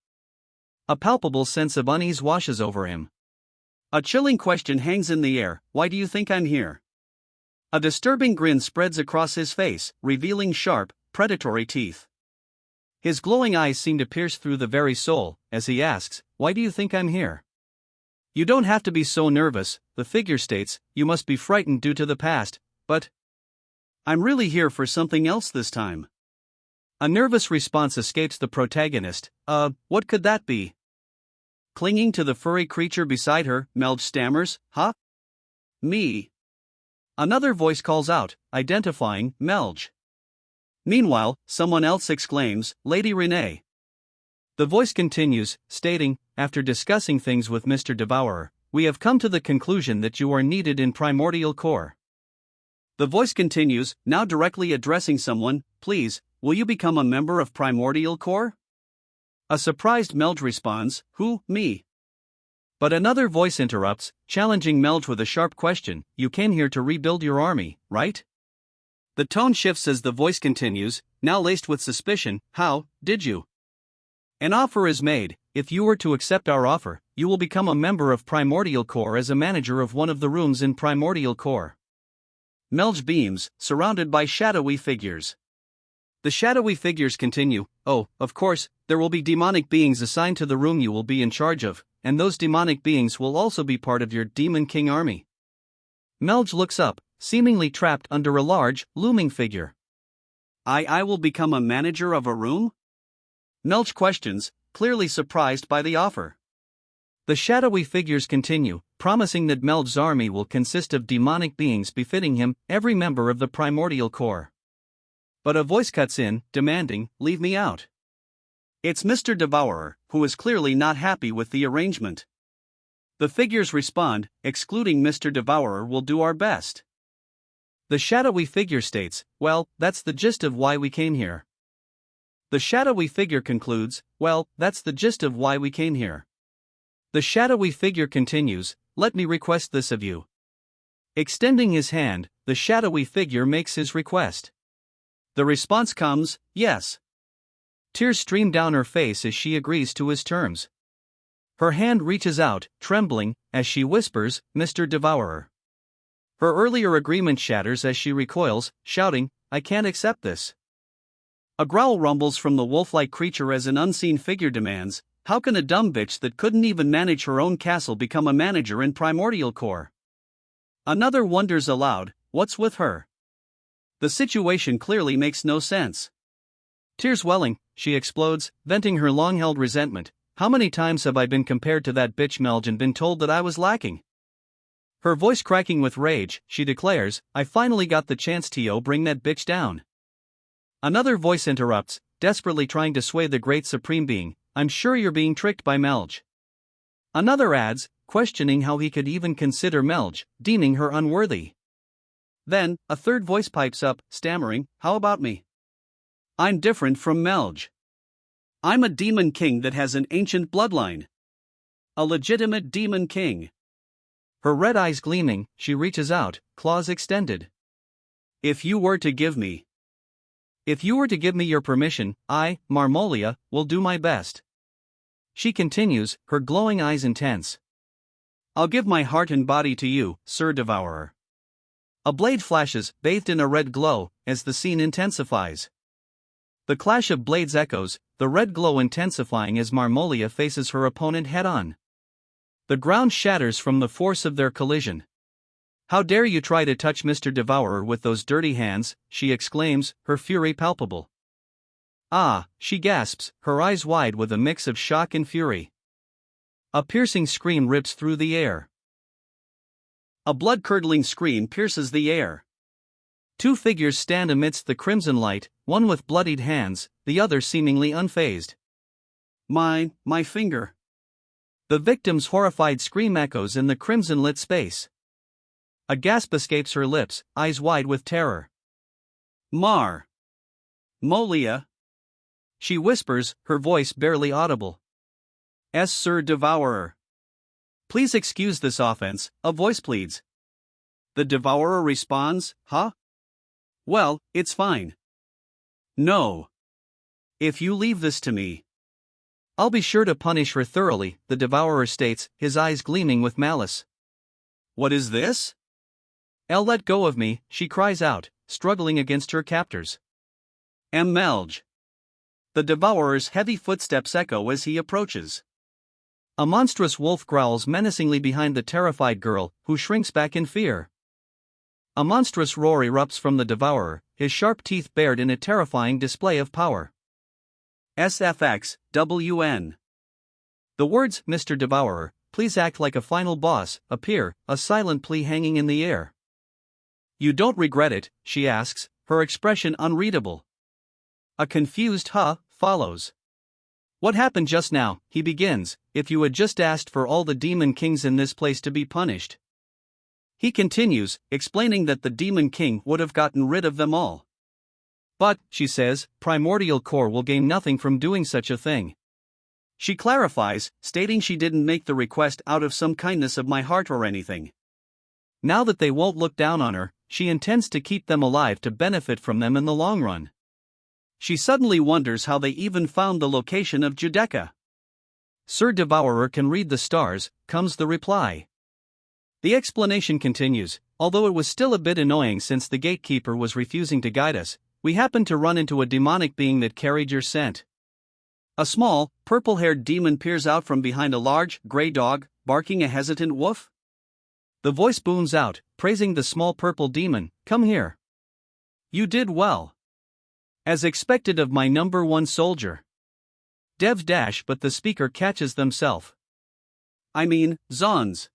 A palpable sense of unease washes over him. A chilling question hangs in the air, why do you think I'm here? A disturbing grin spreads across his face, revealing sharp, predatory teeth. His glowing eyes seem to pierce through the very soul, as he asks, why do you think I'm here? You don't have to be so nervous, the figure states, you must be frightened due to the past, but I'm really here for something else this time. A nervous response escapes the protagonist, what could that be? Clinging to the furry creature beside her, Melge stammers, huh? Me. Another voice calls out, identifying Melge. Meanwhile, someone else exclaims, Lady Renee. The voice continues, stating, after discussing things with Mr. Devourer, we have come to the conclusion that you are needed in Primordial Core. The voice continues, now directly addressing someone, please, will you become a member of Primordial Core? A surprised Melge responds, who, me? But another voice interrupts, challenging Melge with a sharp question, you came here to rebuild your army, right? The tone shifts as the voice continues, now laced with suspicion, how, did you? An offer is made, if you were to accept our offer, you will become a member of Primordial Core as a manager of one of the rooms in Primordial Core. Melge beams, surrounded by shadowy figures. The shadowy figures continue, oh, of course, there will be demonic beings assigned to the room you will be in charge of, and those demonic beings will also be part of your Demon King army. Melge looks up, seemingly trapped under a large, looming figure. I will become a manager of a room? Melge questions, clearly surprised by the offer. The shadowy figures continue, promising that Melge's army will consist of demonic beings befitting him, every member of the Primordial Core. But a voice cuts in, demanding, leave me out. It's Mr. Devourer, who is clearly not happy with the arrangement. The figures respond, excluding Mr. Devourer will do our best. The shadowy figure states, well, that's the gist of why we came here. The shadowy figure concludes, well, that's the gist of why we came here. The shadowy figure continues, let me request this of you. Extending his hand, the shadowy figure makes his request. The response comes, yes. Tears stream down her face as she agrees to his terms. Her hand reaches out, trembling, as she whispers, Mr. Devourer. Her earlier agreement shatters as she recoils, shouting, I can't accept this. A growl rumbles from the wolf-like creature as an unseen figure demands, how can a dumb bitch that couldn't even manage her own castle become a manager in Primordial Core? Another wonders aloud, what's with her? The situation clearly makes no sense. Tears welling, she explodes, venting her long-held resentment, how many times have I been compared to that bitch Melge and been told that I was lacking? Her voice cracking with rage, she declares, I finally got the chance to bring that bitch down. Another voice interrupts, desperately trying to sway the great supreme being, I'm sure you're being tricked by Melge. Another adds, questioning how he could even consider Melge, deeming her unworthy. Then, a third voice pipes up, stammering, how about me? I'm different from Melge. I'm a demon king that has an ancient bloodline. A legitimate demon king. Her red eyes gleaming, she reaches out, claws extended. If you were to give me your permission, I, Marmolia, will do my best. She continues, her glowing eyes intense. I'll give my heart and body to you, Sir Devourer. A blade flashes, bathed in a red glow, as the scene intensifies. The clash of blades echoes, the red glow intensifying as Marmolia faces her opponent head-on. The ground shatters from the force of their collision. "How dare you try to touch Mr. Devourer with those dirty hands," she exclaims, her fury palpable. "Ah," she gasps, her eyes wide with a mix of shock and fury. A piercing scream rips through the air. A blood-curdling scream pierces the air. Two figures stand amidst the crimson light, one with bloodied hands, the other seemingly unfazed. My finger." The victim's horrified scream echoes in the crimson-lit space. A gasp escapes her lips, eyes wide with terror. Molia," she whispers, her voice barely audible. "Sir Devourer. Please excuse this offense," a voice pleads. The Devourer responds, "Huh? Well, it's fine. No. If you leave this to me, I'll be sure to punish her thoroughly," the Devourer states, his eyes gleaming with malice. "What is this?" "Let go of me," she cries out, struggling against her captors. "Melge." The Devourer's heavy footsteps echo as he approaches. A monstrous wolf growls menacingly behind the terrified girl, who shrinks back in fear. A monstrous roar erupts from the Devourer, his sharp teeth bared in a terrifying display of power. SFXWN. The words, "Mr. Devourer, please act like a final boss," appear, a silent plea hanging in the air. "You don't regret it?" she asks, her expression unreadable. A confused "huh" follows. "What happened just now?" he begins. "If you had just asked for all the demon kings in this place to be punished." He continues, explaining that the Demon King would have gotten rid of them all. "But," she says, "Primordial Core will gain nothing from doing such a thing." She clarifies, stating she didn't make the request out of some kindness of my heart or anything. Now that they won't look down on her, she intends to keep them alive to benefit from them in the long run. She suddenly wonders how they even found the location of Judecca. "Sir Devourer can read the stars," comes the reply. The explanation continues, "Although it was still a bit annoying since the gatekeeper was refusing to guide us, we happened to run into a demonic being that carried your scent." A small, purple-haired demon peers out from behind a large, gray dog, barking a hesitant woof. The voice booms out, praising the small purple demon, "Come here. You did well. As expected of my number one soldier." Devs dash, but the speaker catches themself. Zons.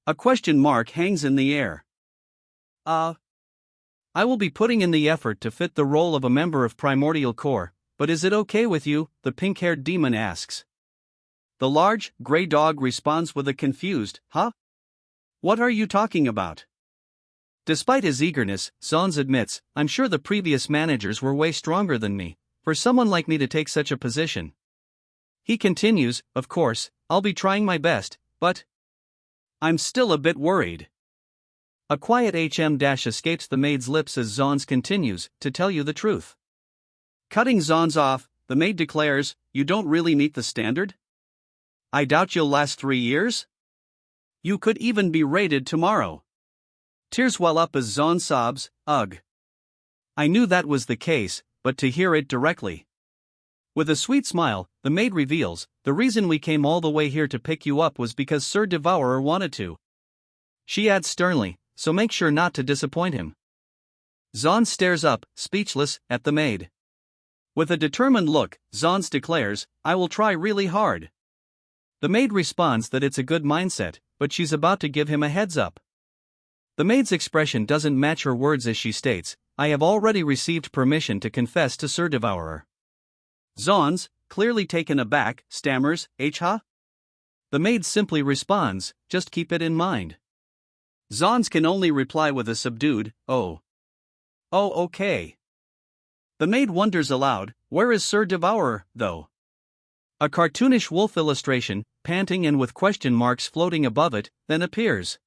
A question mark hangs in the air. I will be putting in the effort to fit the role of a member of Primordial Core, but is it okay with you?" the pink-haired demon asks. The large, gray dog responds with a confused, "Huh? What are you talking about?" Despite his eagerness, Zons admits, "I'm sure the previous managers were way stronger than me, for someone like me to take such a position." He continues, "Of course, I'll be trying my best, but I'm still a bit worried." A quiet dash escapes the maid's lips as Zons continues, "To tell you the truth." Cutting Zons off, the maid declares, "You don't really meet the standard? I doubt you'll last 3 years? You could even be raided tomorrow." Tears well up as Zon sobs, "Ugh. I knew that was the case, but to hear it directly." With a sweet smile, the maid reveals, "The reason we came all the way here to pick you up was because Sir Devourer wanted to." She adds sternly, "So make sure not to disappoint him." Zons stares up, speechless, at the maid. With a determined look, Zons declares, "I will try really hard." The maid responds that it's a good mindset, but she's about to give him a heads up. The maid's expression doesn't match her words as she states, "I have already received permission to confess to Sir Devourer." Zons, clearly taken aback, stammers, "Huh?" The maid simply responds, "Just keep it in mind." Zons can only reply with a subdued, "Oh. Oh, okay." The maid wonders aloud, where is Sir Devourer, though? A cartoonish wolf illustration, panting and with question marks floating above it, then appears.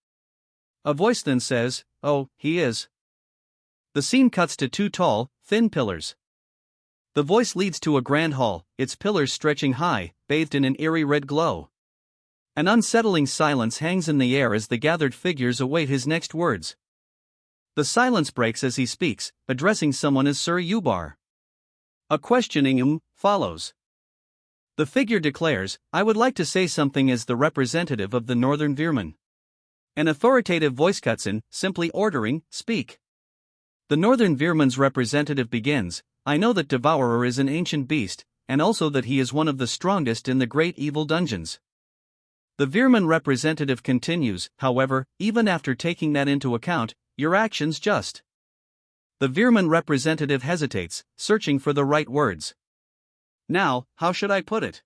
A voice then says, "Oh, he is." The scene cuts to 2 tall, thin pillars. The voice leads to a grand hall, its pillars stretching high, bathed in an eerie red glow. An unsettling silence hangs in the air as the gathered figures await his next words. The silence breaks as he speaks, addressing someone as Sir Yubar. A questioning follows. The figure declares, "I would like to say something as the representative of the Northern Veermen." An authoritative voice cuts in, simply ordering, "Speak." The Northern Veermen's representative begins, "I know that Devourer is an ancient beast, and also that he is one of the strongest in the great evil dungeons." The Veerman representative continues, "However, even after taking that into account, your actions just." The Veerman representative hesitates, searching for the right words. "Now, how should I put it?"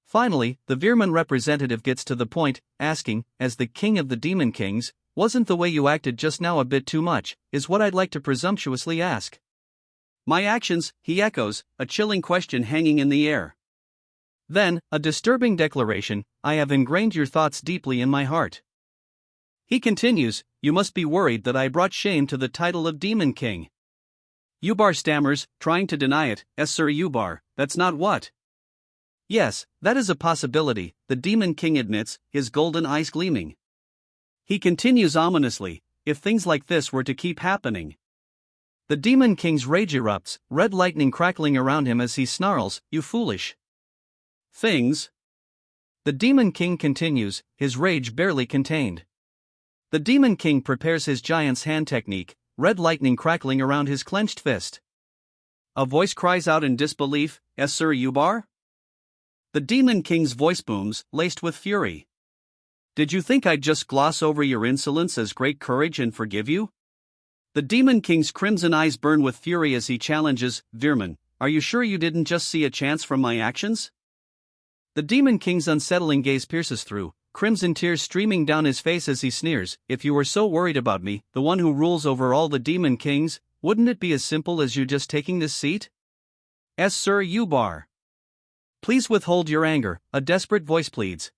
Finally, the Veerman representative gets to the point, asking, "As the king of the demon kings, wasn't the way you acted just now a bit too much, is what I'd like to presumptuously ask." "My actions," he echoes, a chilling question hanging in the air. Then, a disturbing declaration, "I have ingrained your thoughts deeply in my heart." He continues, "You must be worried that I brought shame to the title of Demon King." Yubar stammers, trying to deny it, "Yes, Sir Yubar, that's not what." "Yes, that is a possibility," the Demon King admits, his golden eyes gleaming. He continues ominously, "If things like this were to keep happening." The Demon King's rage erupts, red lightning crackling around him as he snarls, "You foolish things." The Demon King continues, his rage barely contained. The Demon King prepares his giant's hand technique, red lightning crackling around his clenched fist. A voice cries out in disbelief, "Yes, Sir Yubar?" The Demon King's voice booms, laced with fury. "Did you think I'd just gloss over your insolence as great courage and forgive you?" The Demon King's crimson eyes burn with fury as he challenges, "Veerman, are you sure you didn't just see a chance from my actions?" The Demon King's unsettling gaze pierces through, crimson tears streaming down his face as he sneers, "If you were so worried about me, the one who rules over all the Demon Kings, wouldn't it be as simple as you just taking this seat?" "Yes, Sir Yubar. Please withhold your anger," a desperate voice pleads.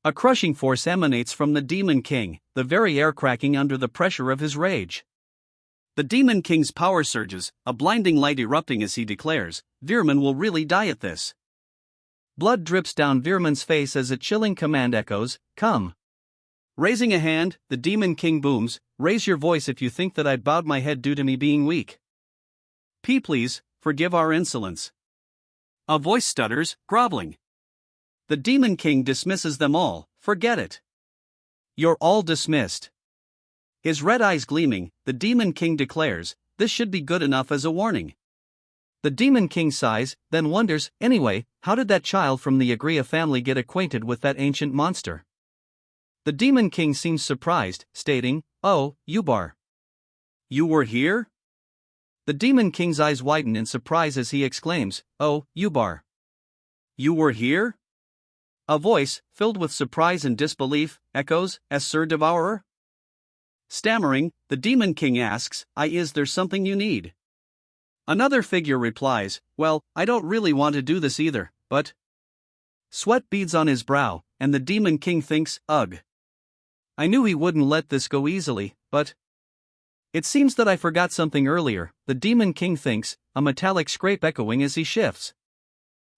A crushing force emanates from the Demon King, the very air cracking under the pressure of his rage. The Demon King's power surges, a blinding light erupting as he declares, "Veerman will really die at this." Blood drips down Veerman's face as a chilling command echoes, "Come." Raising a hand, the Demon King booms, "Raise your voice if you think that I bowed my head due to me being weak. Please, forgive our insolence." A voice stutters, groveling. The Demon King dismisses them all, "Forget it. You're all dismissed." His red eyes gleaming, the Demon King declares, "This should be good enough as a warning." The Demon King sighs, then wonders, "Anyway, how did that child from the Agria family get acquainted with that ancient monster?" The Demon King seems surprised, stating, "Oh, Yubar. You were here?" The Demon King's eyes widen in surprise as he exclaims, "Oh, Yubar. You were here?" A voice, filled with surprise and disbelief, echoes, "As Sir Devourer?" Stammering, the Demon King asks, Is there something you need?" Another figure replies, "Well, I don't really want to do this either, but..." Sweat beads on his brow, and the Demon King thinks, "Ugh. I knew he wouldn't let this go easily, but..." "It seems that I forgot something earlier," the Demon King thinks, a metallic scrape echoing as he shifts.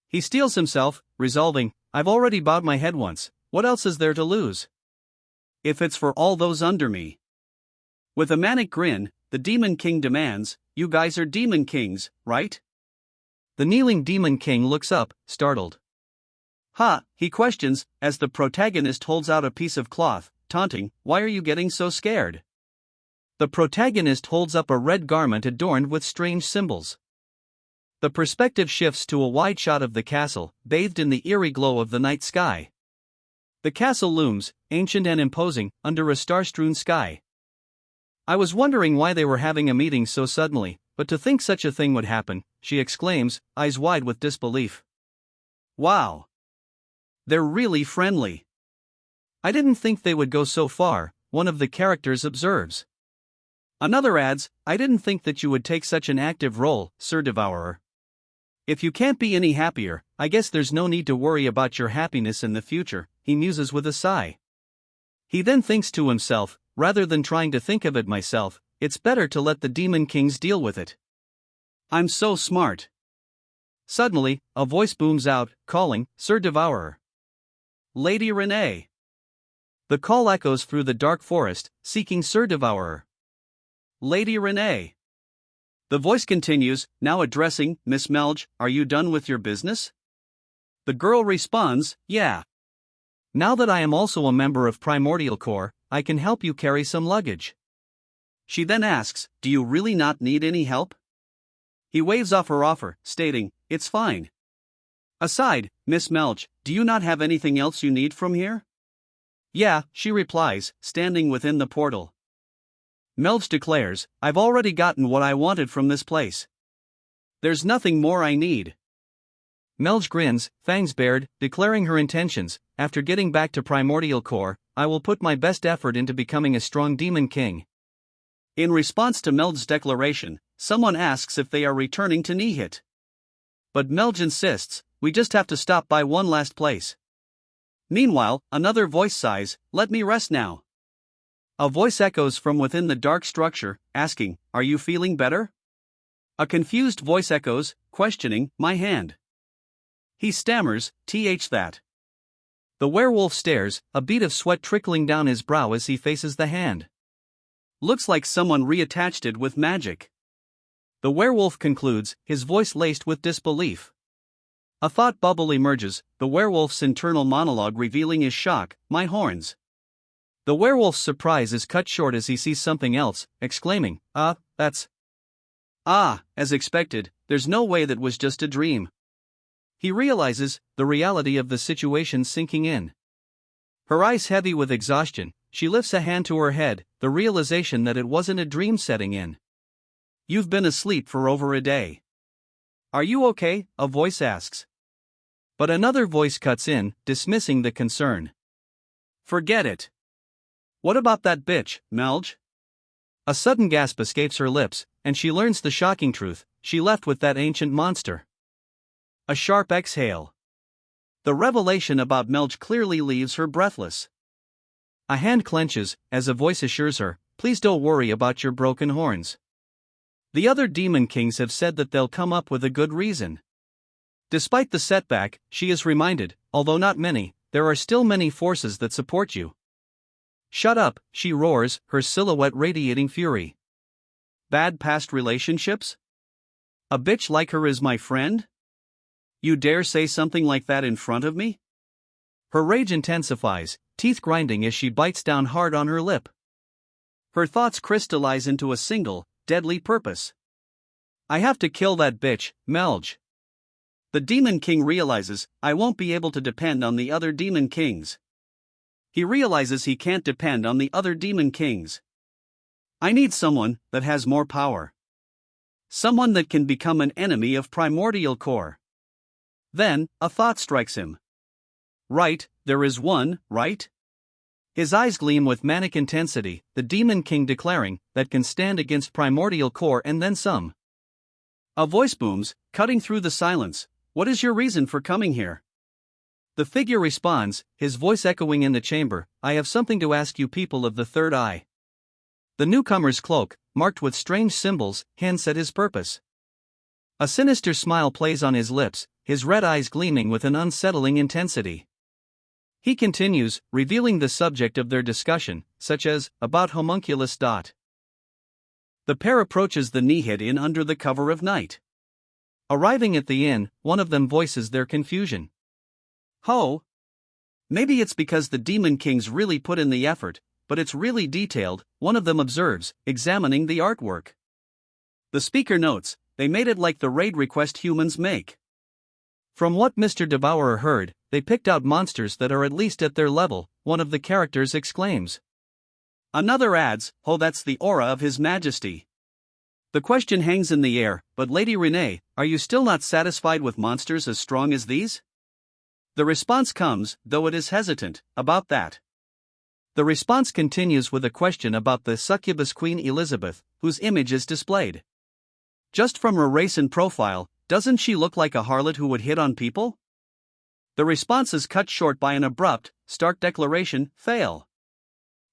He steels himself, resolving, "I've already bowed my head once, what else is there to lose? If it's for all those under me." With a manic grin, the Demon King demands, "You guys are Demon Kings, right?" The kneeling Demon King looks up, startled. "Ha," he questions, as the protagonist holds out a piece of cloth, taunting, "Why are you getting so scared?" The protagonist holds up a red garment adorned with strange symbols. The perspective shifts to a wide shot of the castle, bathed in the eerie glow of the night sky. The castle looms, ancient and imposing, under a star-strewn sky. "I was wondering why they were having a meeting so suddenly, but to think such a thing would happen," she exclaims, eyes wide with disbelief. "Wow. They're really friendly. I didn't think they would go so far," one of the characters observes. Another adds, "I didn't think that you would take such an active role, Sir Devourer. If you can't be any happier, I guess there's no need to worry about your happiness in the future," he muses with a sigh. He then thinks to himself, "Rather than trying to think of it myself, it's better to let the Demon Kings deal with it. I'm so smart." Suddenly, a voice booms out, calling, "Sir Devourer." Lady Renee. The call echoes through the dark forest, seeking Sir Devourer. Lady Renee. The voice continues, now addressing Miss Melge, are you done with your business? The girl responds, yeah. Now that I am also a member of Primordial Corps, I can help you carry some luggage. She then asks, do you really not need any help? He waves off her offer, stating, it's fine. Aside, Miss Melge, do you not have anything else you need from here? Yeah, she replies, standing within the portal. Melge declares, I've already gotten what I wanted from this place. There's nothing more I need. Melge grins, fangs bared, declaring her intentions, after getting back to Primordial Corps, I will put my best effort into becoming a strong demon king. In response to Melge's declaration, someone asks if they are returning to Nihit. But Melge insists, we just have to stop by one last place. Meanwhile, another voice sighs, let me rest now. A voice echoes from within the dark structure, asking, are you feeling better? A confused voice echoes, questioning, my hand. He stammers, that. The werewolf stares, a bead of sweat trickling down his brow as he faces the hand. Looks like someone reattached it with magic. The werewolf concludes, his voice laced with disbelief. A thought bubble emerges, the werewolf's internal monologue revealing his shock, my horns. The werewolf's surprise is cut short as he sees something else, exclaiming, that's... as expected, there's no way that was just a dream. He realizes, the reality of the situation sinking in. Her eyes heavy with exhaustion, she lifts a hand to her head, the realization that it wasn't a dream setting in. You've been asleep for over a day. Are you okay? A voice asks. But another voice cuts in, dismissing the concern. Forget it. What about that bitch, Melge? A sudden gasp escapes her lips, and she learns the shocking truth, she left with that ancient monster. A sharp exhale. The revelation about Melge clearly leaves her breathless. A hand clenches, as a voice assures her, please don't worry about your broken horns. The other demon kings have said that they'll come up with a good reason. Despite the setback, she is reminded, although not many, there are still many forces that support you. Shut up, she roars, her silhouette radiating fury. Bad past relationships? A bitch like her is my friend? You dare say something like that in front of me? Her rage intensifies, teeth grinding as she bites down hard on her lip. Her thoughts crystallize into a single, deadly purpose. I have to kill that bitch, Melge. The Demon King realizes, I won't be able to depend on the other Demon Kings. He realizes he can't depend on the other Demon Kings. I need someone that has more power. Someone that can become an enemy of Primordial Corps. Then, a thought strikes him. Right, there is one, right? His eyes gleam with manic intensity, the Demon King declaring, that can stand against Primordial Corps and then some. A voice booms, cutting through the silence, what is your reason for coming here? The figure responds, his voice echoing in the chamber, I have something to ask you people of the third eye. The newcomer's cloak, marked with strange symbols, hints at his purpose. A sinister smile plays on his lips, his red eyes gleaming with an unsettling intensity. He continues, revealing the subject of their discussion, such as, about homunculus. The pair approaches the Nihid Inn under the cover of night. Arriving at the inn, one of them voices their confusion. Ho! Maybe it's because the Demon Kings really put in the effort, but it's really detailed, one of them observes, examining the artwork. The speaker notes, they made it like the raid request humans make. From what Mr. Devourer heard, they picked out monsters that are at least at their level, one of the characters exclaims. Another adds, oh, that's the aura of His Majesty. The question hangs in the air, but Lady Renee, are you still not satisfied with monsters as strong as these? The response comes, though it is hesitant, about that. The response continues with a question about the succubus Queen Elizabeth, whose image is displayed. Just from her race and profile, doesn't she look like a harlot who would hit on people? The response is cut short by an abrupt, stark declaration, fail.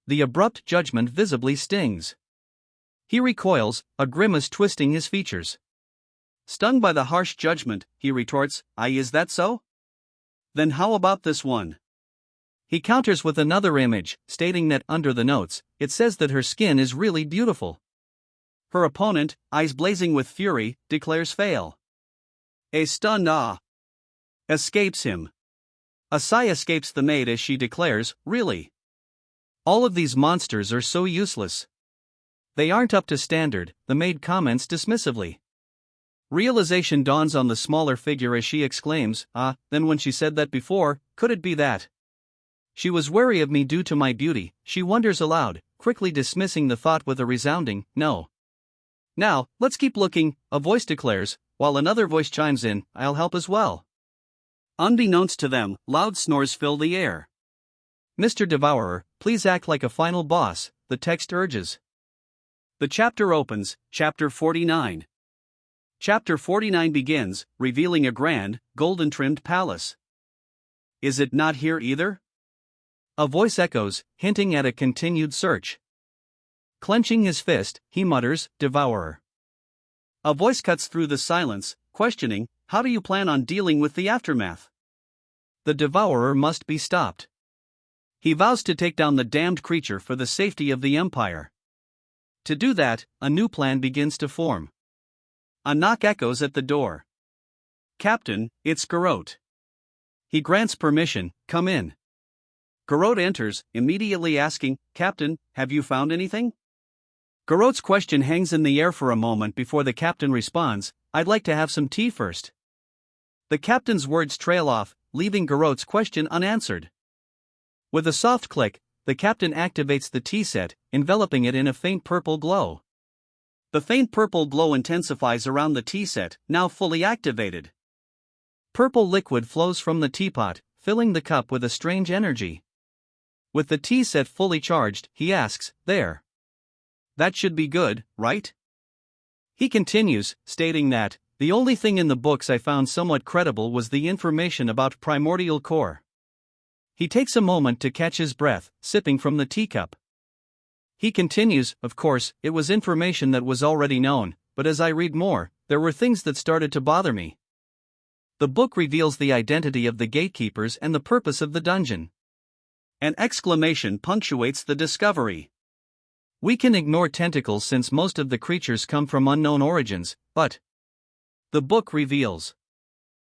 The abrupt judgment visibly stings. He recoils, a grimace twisting his features. Stung by the harsh judgment, he retorts, is that so? Then how about this one? He counters with another image, stating that under the notes, it says that her skin is really beautiful. Her opponent, eyes blazing with fury, declares fail. A stun escapes him. A sigh escapes the maid as she declares, really? All of these monsters are so useless. They aren't up to standard, the maid comments dismissively. Realization dawns on the smaller figure as she exclaims, then when she said that before, could it be that? She was wary of me due to my beauty, she wonders aloud, quickly dismissing the thought with a resounding, no. Now, let's keep looking, a voice declares, while another voice chimes in, I'll help as well. Unbeknownst to them, loud snores fill the air. Mr. Devourer, please act like a final boss, the text urges. The chapter opens, chapter 49. Chapter 49 begins, revealing a grand, golden-trimmed palace. Is it not here either? A voice echoes, hinting at a continued search. Clenching his fist, he mutters, Devourer. A voice cuts through the silence, questioning, how do you plan on dealing with the aftermath? The Devourer must be stopped. He vows to take down the damned creature for the safety of the Empire. To do that, a new plan begins to form. A knock echoes at the door. Captain, it's Garrote. He grants permission, come in. Garrote enters, immediately asking, Captain, have you found anything? Garrote's question hangs in the air for a moment before the captain responds, I'd like to have some tea first. The captain's words trail off, leaving Garrote's question unanswered. With a soft click, the captain activates the tea set, enveloping it in a faint purple glow. The faint purple glow intensifies around the tea set, now fully activated. Purple liquid flows from the teapot, filling the cup with a strange energy. With the tea set fully charged, he asks, there. That should be good, right? He continues, stating that, the only thing in the books I found somewhat credible was the information about primordial core. He takes a moment to catch his breath, sipping from the teacup. He continues, of course, it was information that was already known, but as I read more, there were things that started to bother me. The book reveals the identity of the gatekeepers and the purpose of the dungeon. An exclamation punctuates the discovery. We can ignore tentacles since most of the creatures come from unknown origins, but the book reveals.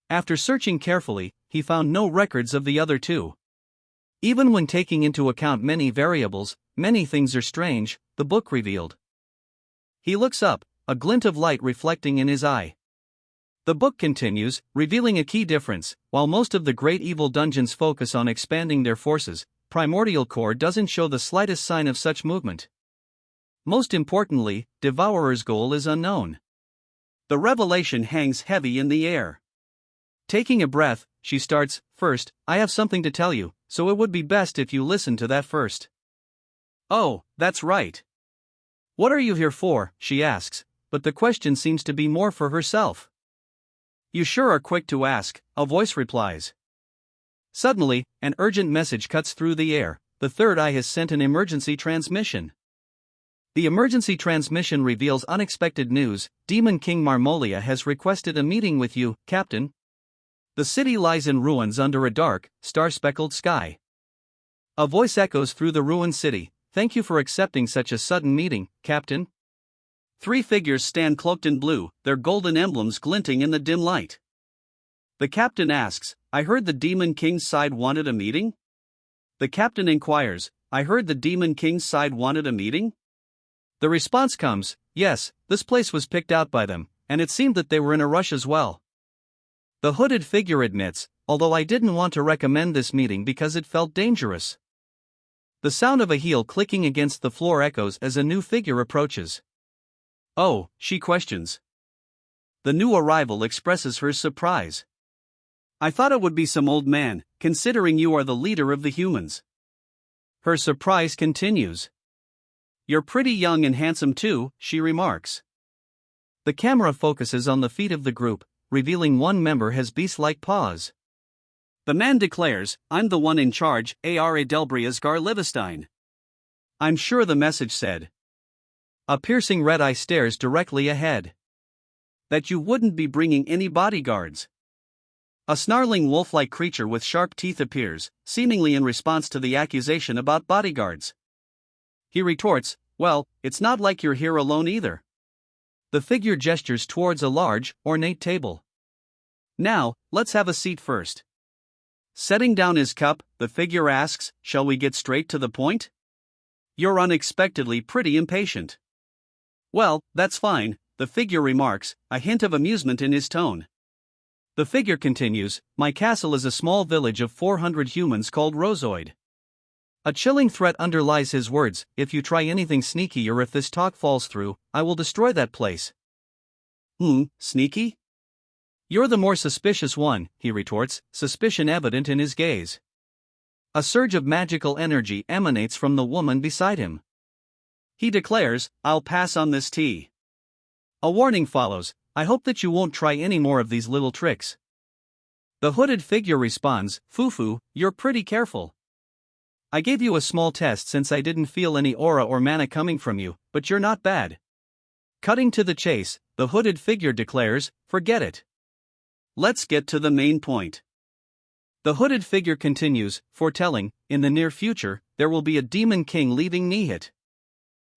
After searching carefully, he found no records of the other two. Even when taking into account many variables, many things are strange, the book revealed. He looks up, a glint of light reflecting in his eye. The book continues, revealing a key difference. While most of the great evil dungeons focus on expanding their forces, Primordial Core doesn't show the slightest sign of such movement. Most importantly, Devourer's goal is unknown. The revelation hangs heavy in the air. Taking a breath, she starts, first, I have something to tell you, so it would be best if you listen to that first. Oh, that's right. What are you here for, she asks, but the question seems to be more for herself. You sure are quick to ask, a voice replies. Suddenly, an urgent message cuts through the air, the third eye has sent an emergency transmission. The emergency transmission reveals unexpected news, Demon King Marmolia has requested a meeting with you, Captain. The city lies in ruins under a dark, star-speckled sky. A voice echoes through the ruined city, thank you for accepting such a sudden meeting, Captain. 3 figures stand cloaked in blue, their golden emblems glinting in the dim light. The captain asks, I heard the Demon King's side wanted a meeting? The captain inquires, I heard the Demon King's side wanted a meeting? The response comes, yes, this place was picked out by them, and it seemed that they were in a rush as well. The hooded figure admits, although I didn't want to recommend this meeting because it felt dangerous. The sound of a heel clicking against the floor echoes as a new figure approaches. Oh, she questions. The new arrival expresses her surprise. I thought it would be some old man, considering you are the leader of the humans. Her surprise continues. You're pretty young and handsome too, she remarks. The camera focuses on the feet of the group, revealing one member has beast-like paws. The man declares, I'm the one in charge, Ara Delbrias Garlivestein. I'm sure the message said. A piercing red eye stares directly ahead. That you wouldn't be bringing any bodyguards. A snarling wolf-like creature with sharp teeth appears, seemingly in response to the accusation about bodyguards. He retorts, "Well, it's not like you're here alone either." The figure gestures towards a large, ornate table. "Now, let's have a seat first." Setting down his cup, the figure asks, "Shall we get straight to the point?" "You're unexpectedly pretty impatient." "Well, that's fine," the figure remarks, a hint of amusement in his tone. The figure continues, "My castle is a small village of 400 humans called Rozoid." A chilling threat underlies his words, "If you try anything sneaky or if this talk falls through, I will destroy that place." Sneaky? "You're the more suspicious one," he retorts, suspicion evident in his gaze. A surge of magical energy emanates from the woman beside him. He declares, "I'll pass on this tea." A warning follows, "I hope that you won't try any more of these little tricks." The hooded figure responds, "Fufu, you're pretty careful. I gave you a small test since I didn't feel any aura or mana coming from you, but you're not bad." Cutting to the chase, the hooded figure declares, "Forget it. Let's get to the main point." The hooded figure continues, foretelling, "In the near future, there will be a demon king leaving Nihit."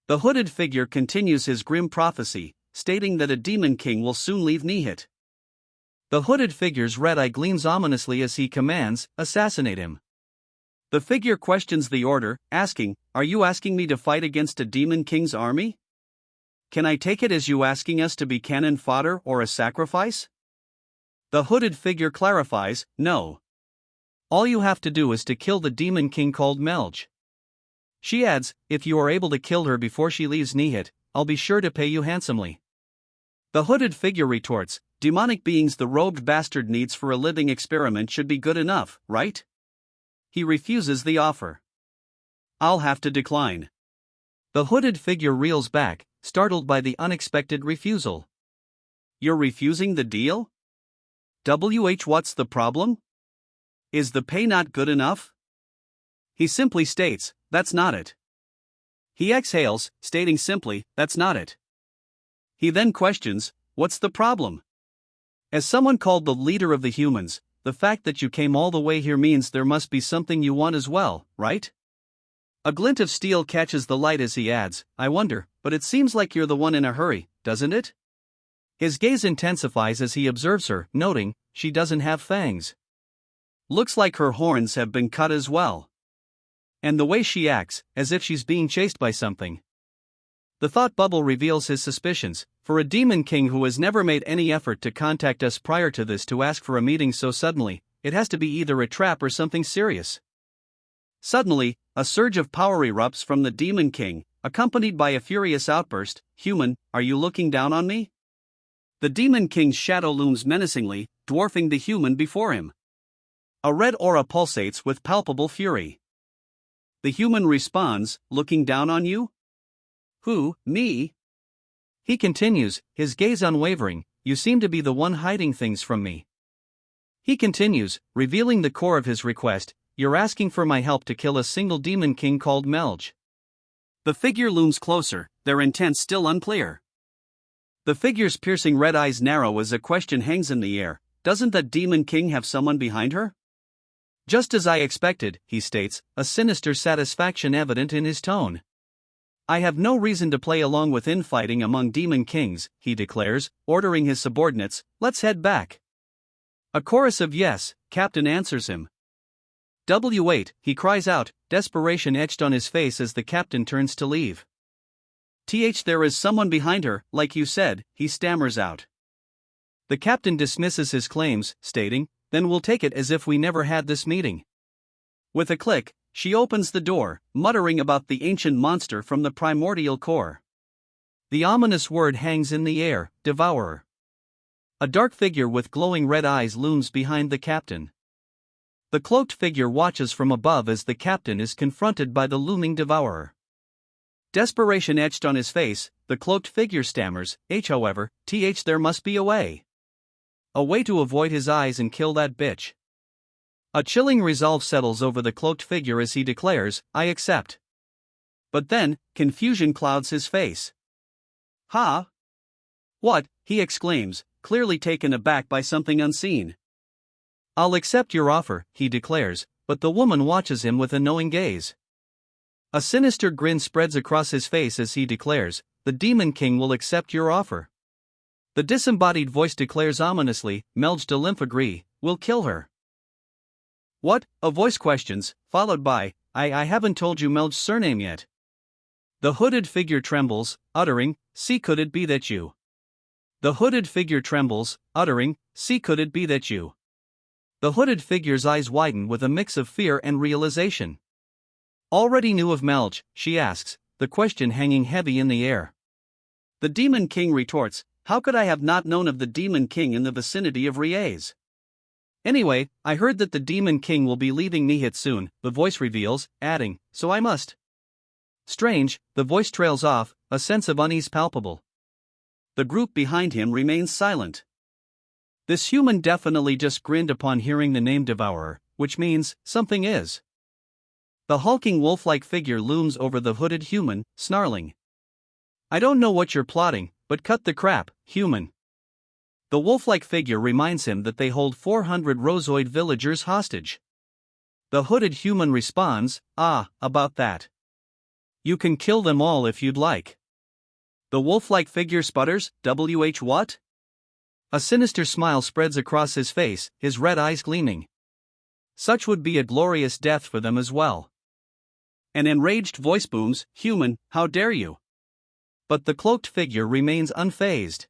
The hooded figure continues his grim prophecy, stating that a demon king will soon leave Nihit. The hooded figure's red eye gleams ominously as he commands, "Assassinate him." The figure questions the order, asking, "Are you asking me to fight against a demon king's army? Can I take it as you asking us to be cannon fodder or a sacrifice?" The hooded figure clarifies, "No. All you have to do is to kill the demon king called Melj." She adds, "If you are able to kill her before she leaves Nihit, I'll be sure to pay you handsomely." The hooded figure retorts, "Demonic beings the robed bastard needs for a living experiment should be good enough, right?" He refuses the offer. "I'll have to decline." The hooded figure reels back, startled by the unexpected refusal. "You're refusing the deal? What's the problem? Is the pay not good enough?" He simply states, "That's not it." He exhales, stating simply, "That's not it." He then questions, "What's the problem?" As someone called the leader of the humans, the fact that you came all the way here means there must be something you want as well, right? A glint of steel catches the light as he adds, "I wonder, but it seems like you're the one in a hurry, doesn't it?" His gaze intensifies as he observes her, noting, she doesn't have fangs. Looks like her horns have been cut as well. And the way she acts, as if she's being chased by something. The thought bubble reveals his suspicions. For a demon king who has never made any effort to contact us prior to this to ask for a meeting so suddenly, it has to be either a trap or something serious. Suddenly, a surge of power erupts from the demon king, accompanied by a furious outburst, "Human, are you looking down on me?" The demon king's shadow looms menacingly, dwarfing the human before him. A red aura pulsates with palpable fury. The human responds, "Looking down on you? Who, me?" He continues, his gaze unwavering, "You seem to be the one hiding things from me." He continues, revealing the core of his request, "You're asking for my help to kill a single demon king called Melj." The figure looms closer, their intent still unclear. The figure's piercing red eyes narrow as a question hangs in the air, "Doesn't that demon king have someone behind her?" "Just as I expected," he states, a sinister satisfaction evident in his tone. "I have no reason to play along with infighting among demon kings," he declares, ordering his subordinates, "Let's head back." A chorus of "Yes, Captain" answers him. "Wait," he cries out, desperation etched on his face as the captain turns to leave. There is someone behind her, like you said," he stammers out. The captain dismisses his claims, stating, "Then we'll take it as if we never had this meeting." With a click, she opens the door, muttering about the ancient monster from the primordial core. The ominous word hangs in the air, "Devourer." A dark figure with glowing red eyes looms behind the captain. The cloaked figure watches from above as the captain is confronted by the looming devourer. Desperation etched on his face, the cloaked figure stammers, however, there must be a way. A way to avoid his eyes and kill that bitch." A chilling resolve settles over the cloaked figure as he declares, "I accept." But then, confusion clouds his face. "Huh? What?" he exclaims, clearly taken aback by something unseen. I'll accept your offer, he declares, but the woman watches him with a knowing gaze. A sinister grin spreads across his face as he declares, the Demon King will accept your offer. The disembodied voice declares ominously, Melj de Lymph agree, we'll kill her. What? A voice questions, followed by, I haven't told you Melj's surname yet. The hooded figure trembles, uttering, see could it be that you. The hooded figure trembles, uttering, see could it be that you. The hooded figure's eyes widen with a mix of fear and realization. Already knew of Melj, she asks, the question hanging heavy in the air. The Demon King retorts, how could I have not known of the Demon King in the vicinity of Riez? Anyway, I heard that the Demon King will be leaving Nihit soon, the voice reveals, adding, so I must. Strange, the voice trails off, a sense of unease palpable. The group behind him remains silent. This human definitely just grinned upon hearing the name Devourer, which means, something is. The hulking wolf-like figure looms over the hooded human, snarling. I don't know what you're plotting, but cut the crap, human. The wolf-like figure reminds him that they hold 400 Rozoid villagers hostage. The hooded human responds, about that. You can kill them all if you'd like. The wolf-like figure sputters, what? A sinister smile spreads across his face, his red eyes gleaming. Such would be a glorious death for them as well. An enraged voice booms, human, how dare you? But the cloaked figure remains unfazed.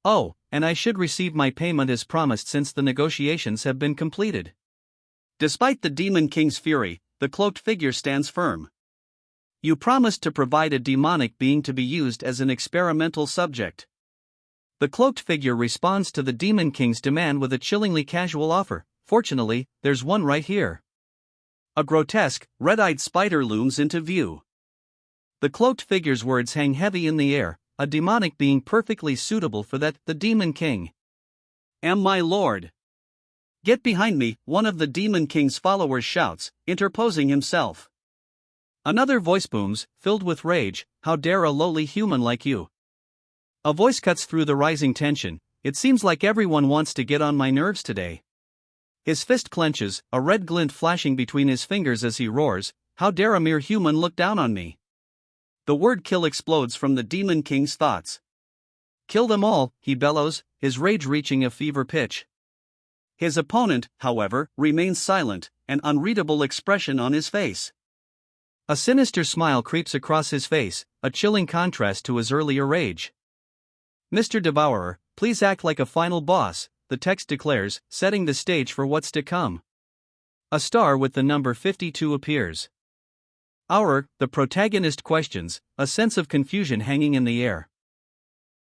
Oh, and I should receive my payment as promised since the negotiations have been completed. Despite the Demon King's fury, the cloaked figure stands firm. You promised to provide a demonic being to be used as an experimental subject. The cloaked figure responds to the Demon King's demand with a chillingly casual offer. Fortunately, there's one right here. A grotesque, red-eyed spider looms into view. The cloaked figure's words hang heavy in the air, a demonic being perfectly suitable for that, the Demon King. Am my lord. Get behind me, one of the Demon King's followers shouts, interposing himself. Another voice booms, filled with rage, how dare a lowly human like you. A voice cuts through the rising tension, it seems like everyone wants to get on my nerves today. His fist clenches, a red glint flashing between his fingers as he roars, how dare a mere human look down on me. The word kill explodes from the Demon King's thoughts. Kill them all, he bellows, his rage reaching a fever pitch. His opponent, however, remains silent, an unreadable expression on his face. A sinister smile creeps across his face, a chilling contrast to his earlier rage. Mr. Devourer, please act like a final boss, the text declares, setting the stage for what's to come. A star with the number 52 appears. The protagonist questions, a sense of confusion hanging in the air.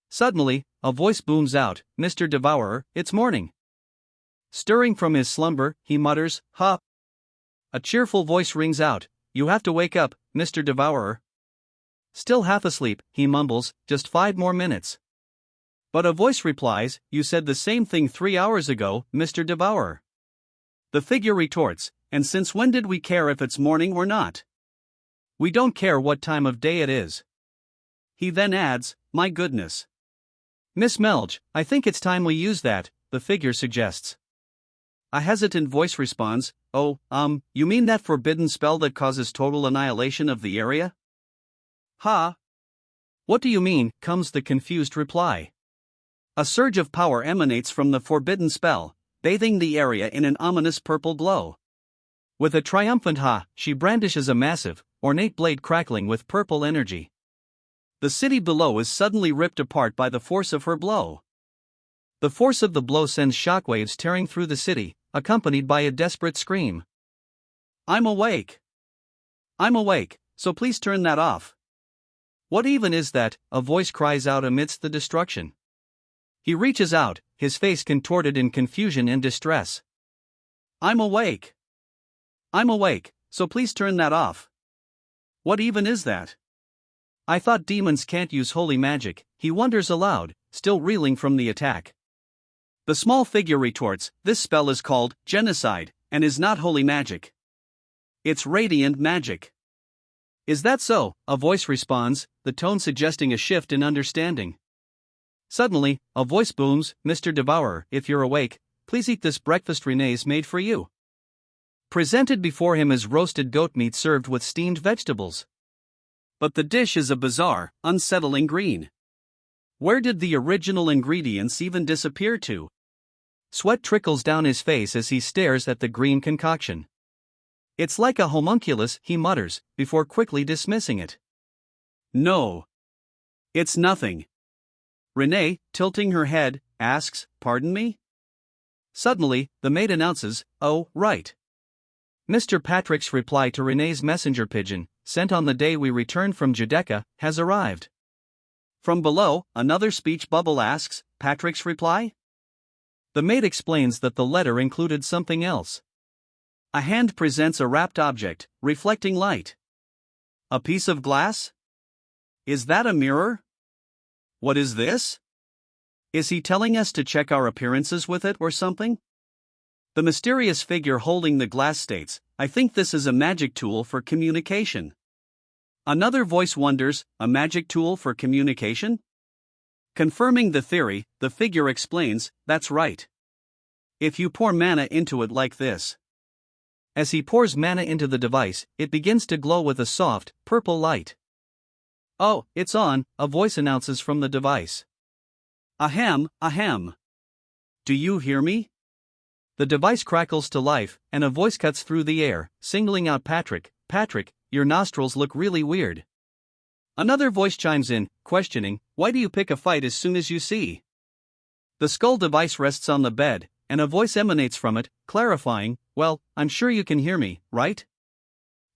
Suddenly, a voice booms out, Mr. Devourer, it's morning. Stirring from his slumber, he mutters, ha! A cheerful voice rings out, you have to wake up, Mr. Devourer. Still half asleep, he mumbles, just 5 more minutes. But a voice replies, you said the same thing 3 hours ago, Mr. Devourer. The figure retorts, and since when did we care if it's morning or not? We don't care what time of day it is. He then adds, my goodness. Miss Melj, I think it's time we use that, the figure suggests. A hesitant voice responds, you mean that forbidden spell that causes total annihilation of the area? Ha! What do you mean, comes the confused reply. A surge of power emanates from the forbidden spell, bathing the area in an ominous purple glow. With a triumphant ha, she brandishes a massive, ornate blade crackling with purple energy. The city below is suddenly ripped apart by the force of her blow. The force of the blow sends shockwaves tearing through the city, accompanied by a desperate scream. I'm awake. I'm awake, so please turn that off. What even is that? A voice cries out amidst the destruction. He reaches out, his face contorted in confusion and distress. I'm awake. I'm awake, so please turn that off. What even is that? I thought demons can't use holy magic, he wonders aloud, still reeling from the attack. The small figure retorts, this spell is called genocide, and is not holy magic. It's radiant magic. Is that so? A voice responds, the tone suggesting a shift in understanding. Suddenly, a voice booms, Mr. Devourer, if you're awake, please eat this breakfast Renee's made for you. Presented before him is roasted goat meat served with steamed vegetables. But the dish is a bizarre, unsettling green. Where did the original ingredients even disappear to? Sweat trickles down his face as he stares at the green concoction. It's like a homunculus, he mutters, before quickly dismissing it. No. It's nothing. Renee, tilting her head, asks, "Pardon me?" Suddenly, the maid announces, "Oh, right. Mr. Patrick's reply to Renee's messenger pigeon, sent on the day we returned from Judecca, has arrived." From below, another speech bubble asks, "Patrick's reply?" The maid explains that the letter included something else. A hand presents a wrapped object, reflecting light. A piece of glass? Is that a mirror? What is this? Is he telling us to check our appearances with it or something? The mysterious figure holding the glass states, "I think this is a magic tool for communication." Another voice wonders, a magic tool for communication? Confirming the theory, the figure explains, "That's right. If you pour mana into it like this." As he pours mana into the device, it begins to glow with a soft, purple light. "Oh, it's on," a voice announces from the device. Ahem, ahem. Do you hear me? The device crackles to life, and a voice cuts through the air, singling out Patrick. "Patrick, your nostrils look really weird." Another voice chimes in, questioning, "Why do you pick a fight as soon as you see?" The skull device rests on the bed, and a voice emanates from it, clarifying, "Well, I'm sure you can hear me, right?"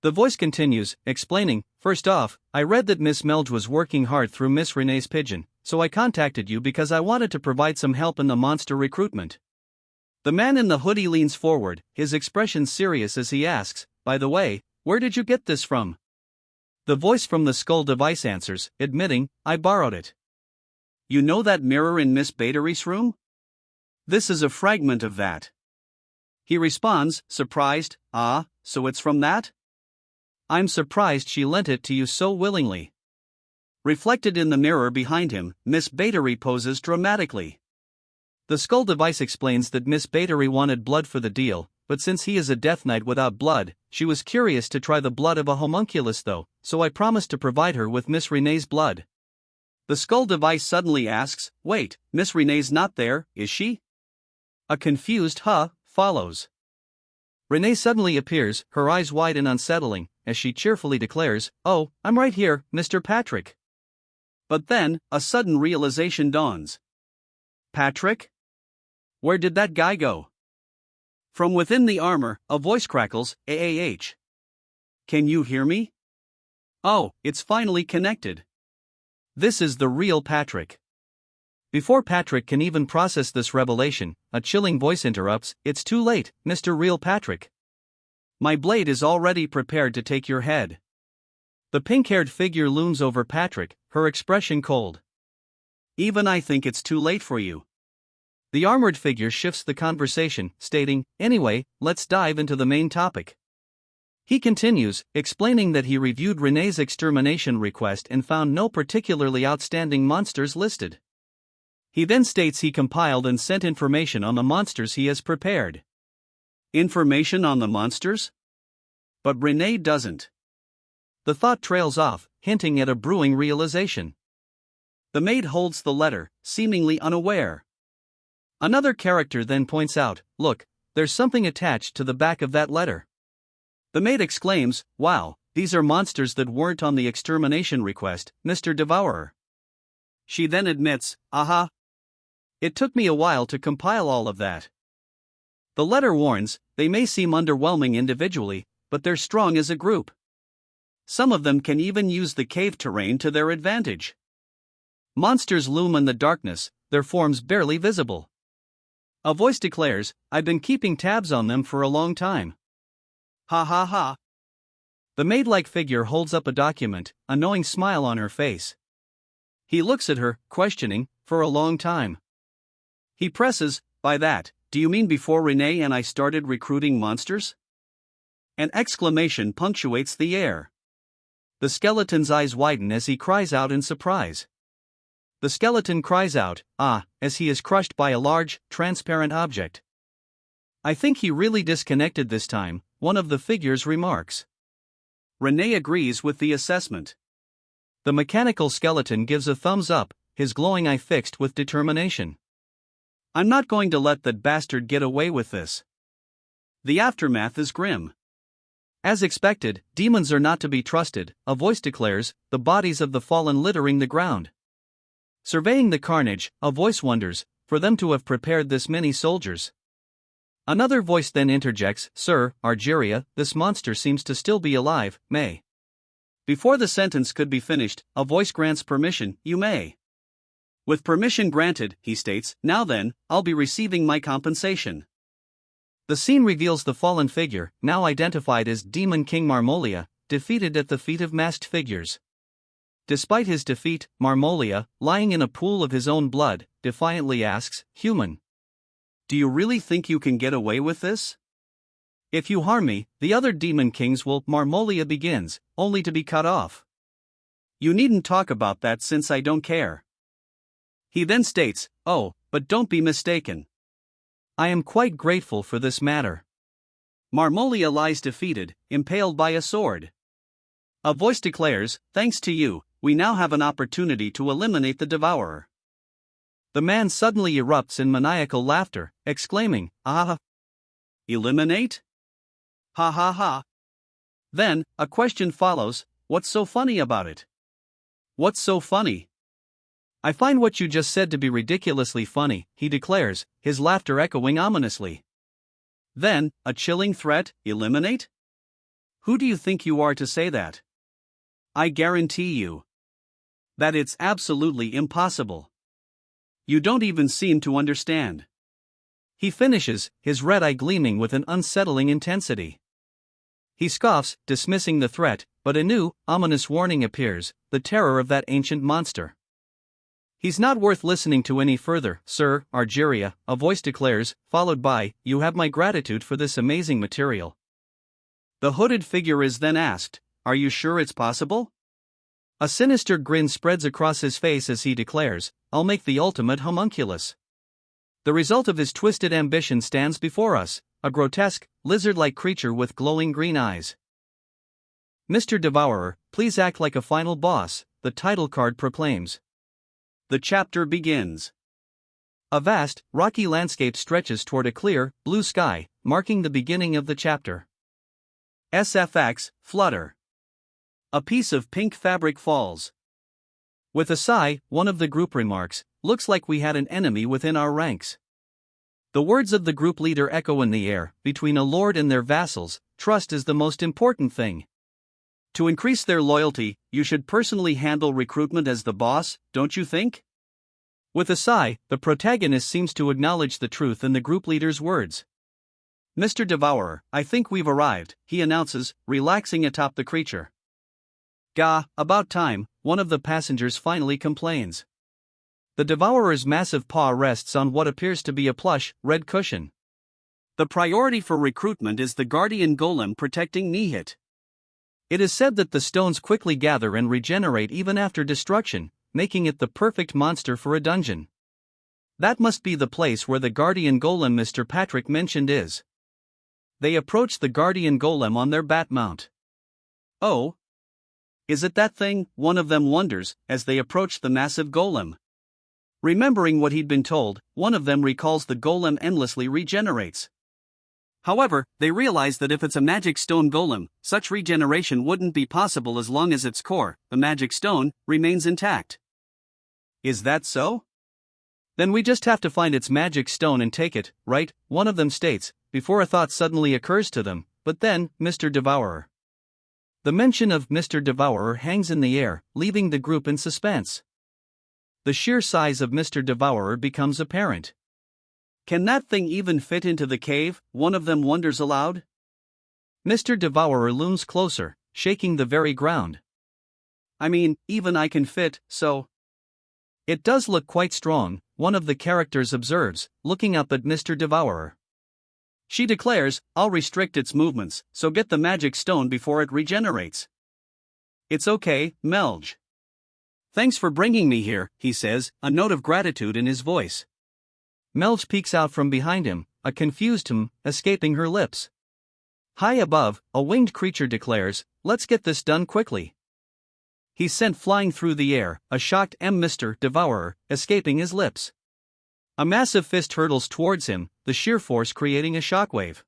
The voice continues, explaining, "First off, I read that Miss Melge was working hard through Miss Renee's pigeon, so I contacted you because I wanted to provide some help in the monster recruitment." The man in the hoodie leans forward, his expression serious as he asks, "By the way, where did you get this from?" The voice from the skull device answers, admitting, "I borrowed it." "You know that mirror in Miss Battery's room? This is a fragment of that." He responds, surprised, "Ah, so it's from that? I'm surprised she lent it to you so willingly." Reflected in the mirror behind him, Miss Battery poses dramatically. The skull device explains that Miss Battery wanted blood for the deal, but since he is a Death Knight without blood, she was curious to try the blood of a homunculus though, so I promised to provide her with Miss Renee's blood. The skull device suddenly asks, "Wait, Miss Renee's not there, is she?" A confused "huh" follows. Renee suddenly appears, her eyes wide and unsettling, as she cheerfully declares, "Oh, I'm right here, Mr. Patrick." But then, a sudden realization dawns. Patrick? Where did that guy go? From within the armor, a voice crackles, "AAH. Can you hear me?" Oh, it's finally connected. This is the real Patrick. Before Patrick can even process this revelation, a chilling voice interrupts, "It's too late, Mr. Real Patrick. My blade is already prepared to take your head." The pink-haired figure looms over Patrick, her expression cold. "Even I think it's too late for you." The armored figure shifts the conversation, stating, "Anyway, let's dive into the main topic." He continues, explaining that he reviewed Renee's extermination request and found no particularly outstanding monsters listed. He then states he compiled and sent information on the monsters he has prepared. Information on the monsters? But Renee doesn't. The thought trails off, hinting at a brewing realization. The maid holds the letter, seemingly unaware. Another character then points out, "Look, there's something attached to the back of that letter." The maid exclaims, "Wow, these are monsters that weren't on the extermination request, Mr. Devourer." She then admits, "Aha. It took me a while to compile all of that." The letter warns, they may seem underwhelming individually, but they're strong as a group. Some of them can even use the cave terrain to their advantage. Monsters loom in the darkness, their forms barely visible. A voice declares, "I've been keeping tabs on them for a long time." Ha ha ha. The maid-like figure holds up a document, a knowing smile on her face. He looks at her, questioning, "For a long time?" He presses, "By that, do you mean before Renee and I started recruiting monsters?" An exclamation punctuates the air. The skeleton's eyes widen as he cries out in surprise. The skeleton cries out, "Ah," as he is crushed by a large, transparent object. I think he really disconnected this time, one of the figures remarks. Renee agrees with the assessment. The mechanical skeleton gives a thumbs up, his glowing eye fixed with determination. I'm not going to let that bastard get away with this. The aftermath is grim. As expected, demons are not to be trusted, a voice declares, the bodies of the fallen littering the ground. Surveying the carnage, a voice wonders, for them to have prepared this many soldiers. Another voice then interjects, Sir, Argeria, this monster seems to still be alive, may. Before the sentence could be finished, a voice grants permission, you may. With permission granted, he states, now then, I'll be receiving my compensation. The scene reveals the fallen figure, now identified as Demon King Marmolia, defeated at the feet of masked figures. Despite his defeat, Marmolia, lying in a pool of his own blood, defiantly asks, Human. Do you really think you can get away with this? If you harm me, the other demon kings will, Marmolia begins, only to be cut off. You needn't talk about that since I don't care. He then states, oh, but don't be mistaken. I am quite grateful for this matter. Marmolia lies defeated, impaled by a sword. A voice declares, thanks to you, we now have an opportunity to eliminate the devourer. The man suddenly erupts in maniacal laughter, exclaiming, ah! Eliminate? Ha ha ha. Then, a question follows, what's so funny about it? What's so funny? I find what you just said to be ridiculously funny, he declares, his laughter echoing ominously. Then, a chilling threat, eliminate? Who do you think you are to say that? I guarantee you that it's absolutely impossible. You don't even seem to understand. He finishes, his red eye gleaming with an unsettling intensity. He scoffs, dismissing the threat, but a new, ominous warning appears, the terror of that ancient monster. He's not worth listening to any further, Sir, Argeria, a voice declares, followed by, you have my gratitude for this amazing material. The hooded figure is then asked, are you sure it's possible? A sinister grin spreads across his face as he declares, I'll make the ultimate homunculus. The result of his twisted ambition stands before us, a grotesque, lizard-like creature with glowing green eyes. Mr. Devourer, please act like a final boss, the title card proclaims. The chapter begins. A vast, rocky landscape stretches toward a clear, blue sky, marking the beginning of the chapter. SFX, flutter. A piece of pink fabric falls. With a sigh, one of the group remarks, looks like we had an enemy within our ranks. The words of the group leader echo in the air, between a lord and their vassals, trust is the most important thing. To increase their loyalty, you should personally handle recruitment as the boss, don't you think? With a sigh, the protagonist seems to acknowledge the truth in the group leader's words. Mr. Devourer, I think we've arrived, he announces, relaxing atop the creature. Gah, about time, one of the passengers finally complains. The Devourer's massive paw rests on what appears to be a plush, red cushion. The priority for recruitment is the guardian golem protecting Nihit. It is said that the stones quickly gather and regenerate even after destruction, making it the perfect monster for a dungeon. That must be the place where the guardian golem Mr. Patrick mentioned is. They approach the guardian golem on their bat mount. Oh! Is it that thing? One of them wonders, as they approach the massive golem. Remembering what he'd been told, one of them recalls the golem endlessly regenerates. However, they realize that if it's a magic stone golem, such regeneration wouldn't be possible as long as its core, the magic stone, remains intact. Is that so? Then we just have to find its magic stone and take it, right? One of them states, before a thought suddenly occurs to them, but then, Mr. Devourer. The mention of Mr. Devourer hangs in the air, leaving the group in suspense. The sheer size of Mr. Devourer becomes apparent. Can that thing even fit into the cave? One of them wonders aloud. Mr. Devourer looms closer, shaking the very ground. I mean, even I can fit, so. It does look quite strong, one of the characters observes, looking up at Mr. Devourer. She declares, I'll restrict its movements, so get the magic stone before it regenerates. It's okay, Melge. Thanks for bringing me here, he says, a note of gratitude in his voice. Melge peeks out from behind him, a confused escaping her lips. High above, a winged creature declares, "Let's get this done quickly." He's sent flying through the air, a shocked Mr. Devourer, escaping his lips. A massive fist hurtles towards him, the sheer force creating a shockwave.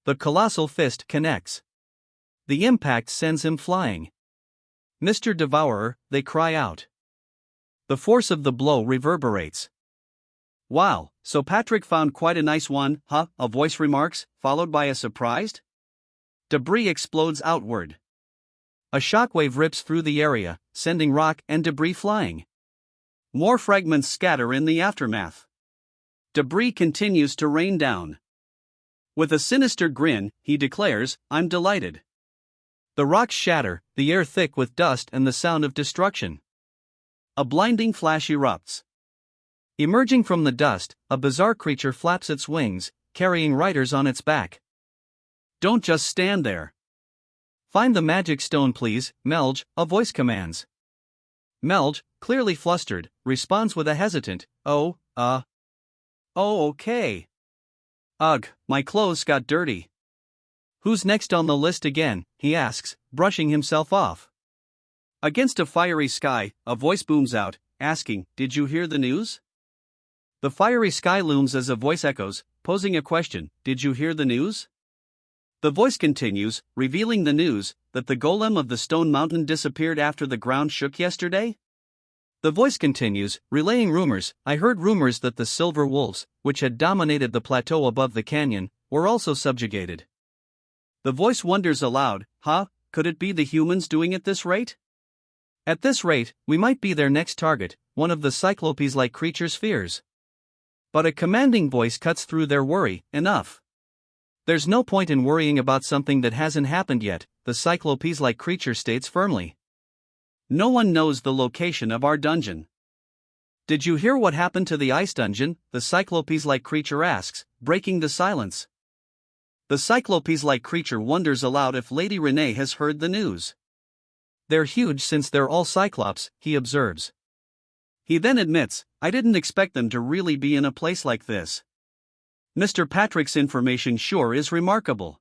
The colossal fist connects. The impact sends him flying. "Mr. Devourer," they cry out. The force of the blow reverberates. "Wow, so Patrick found quite a nice one, huh?" a voice remarks, followed by a surprised. Debris explodes outward. A shockwave rips through the area, sending rock and debris flying. More fragments scatter in the aftermath. Debris continues to rain down. With a sinister grin, he declares, "I'm delighted." The rocks shatter, the air thick with dust and the sound of destruction. A blinding flash erupts. Emerging from the dust, a bizarre creature flaps its wings, carrying riders on its back. "Don't just stand there. Find the magic stone, please, Melge," a voice commands. Melge, clearly flustered, responds with a hesitant, "Oh, okay. Ugh, my clothes got dirty." "Who's next on the list again?" he asks, brushing himself off. Against a fiery sky, a voice booms out, asking, "Did you hear the news?" The fiery sky looms as a voice echoes, posing a question, "Did you hear the news?" The voice continues, revealing the news, that the golem of the stone mountain disappeared after the ground shook yesterday. The voice continues, relaying rumors, "I heard rumors that the silver wolves, which had dominated the plateau above the canyon, were also subjugated." The voice wonders aloud, could it be the humans doing at this rate? At this rate, we might be their next target, one of the Cyclopes-like creatures fears. But a commanding voice cuts through their worry, "Enough. There's no point in worrying about something that hasn't happened yet," the Cyclopes-like creature states firmly. "No one knows the location of our dungeon." "Did you hear what happened to the ice dungeon?" the Cyclopes-like creature asks, breaking the silence. The Cyclopes-like creature wonders aloud if Lady Renee has heard the news. "They're huge since they're all Cyclops," he observes. He then admits, "I didn't expect them to really be in a place like this. Mr. Patrick's information sure is remarkable."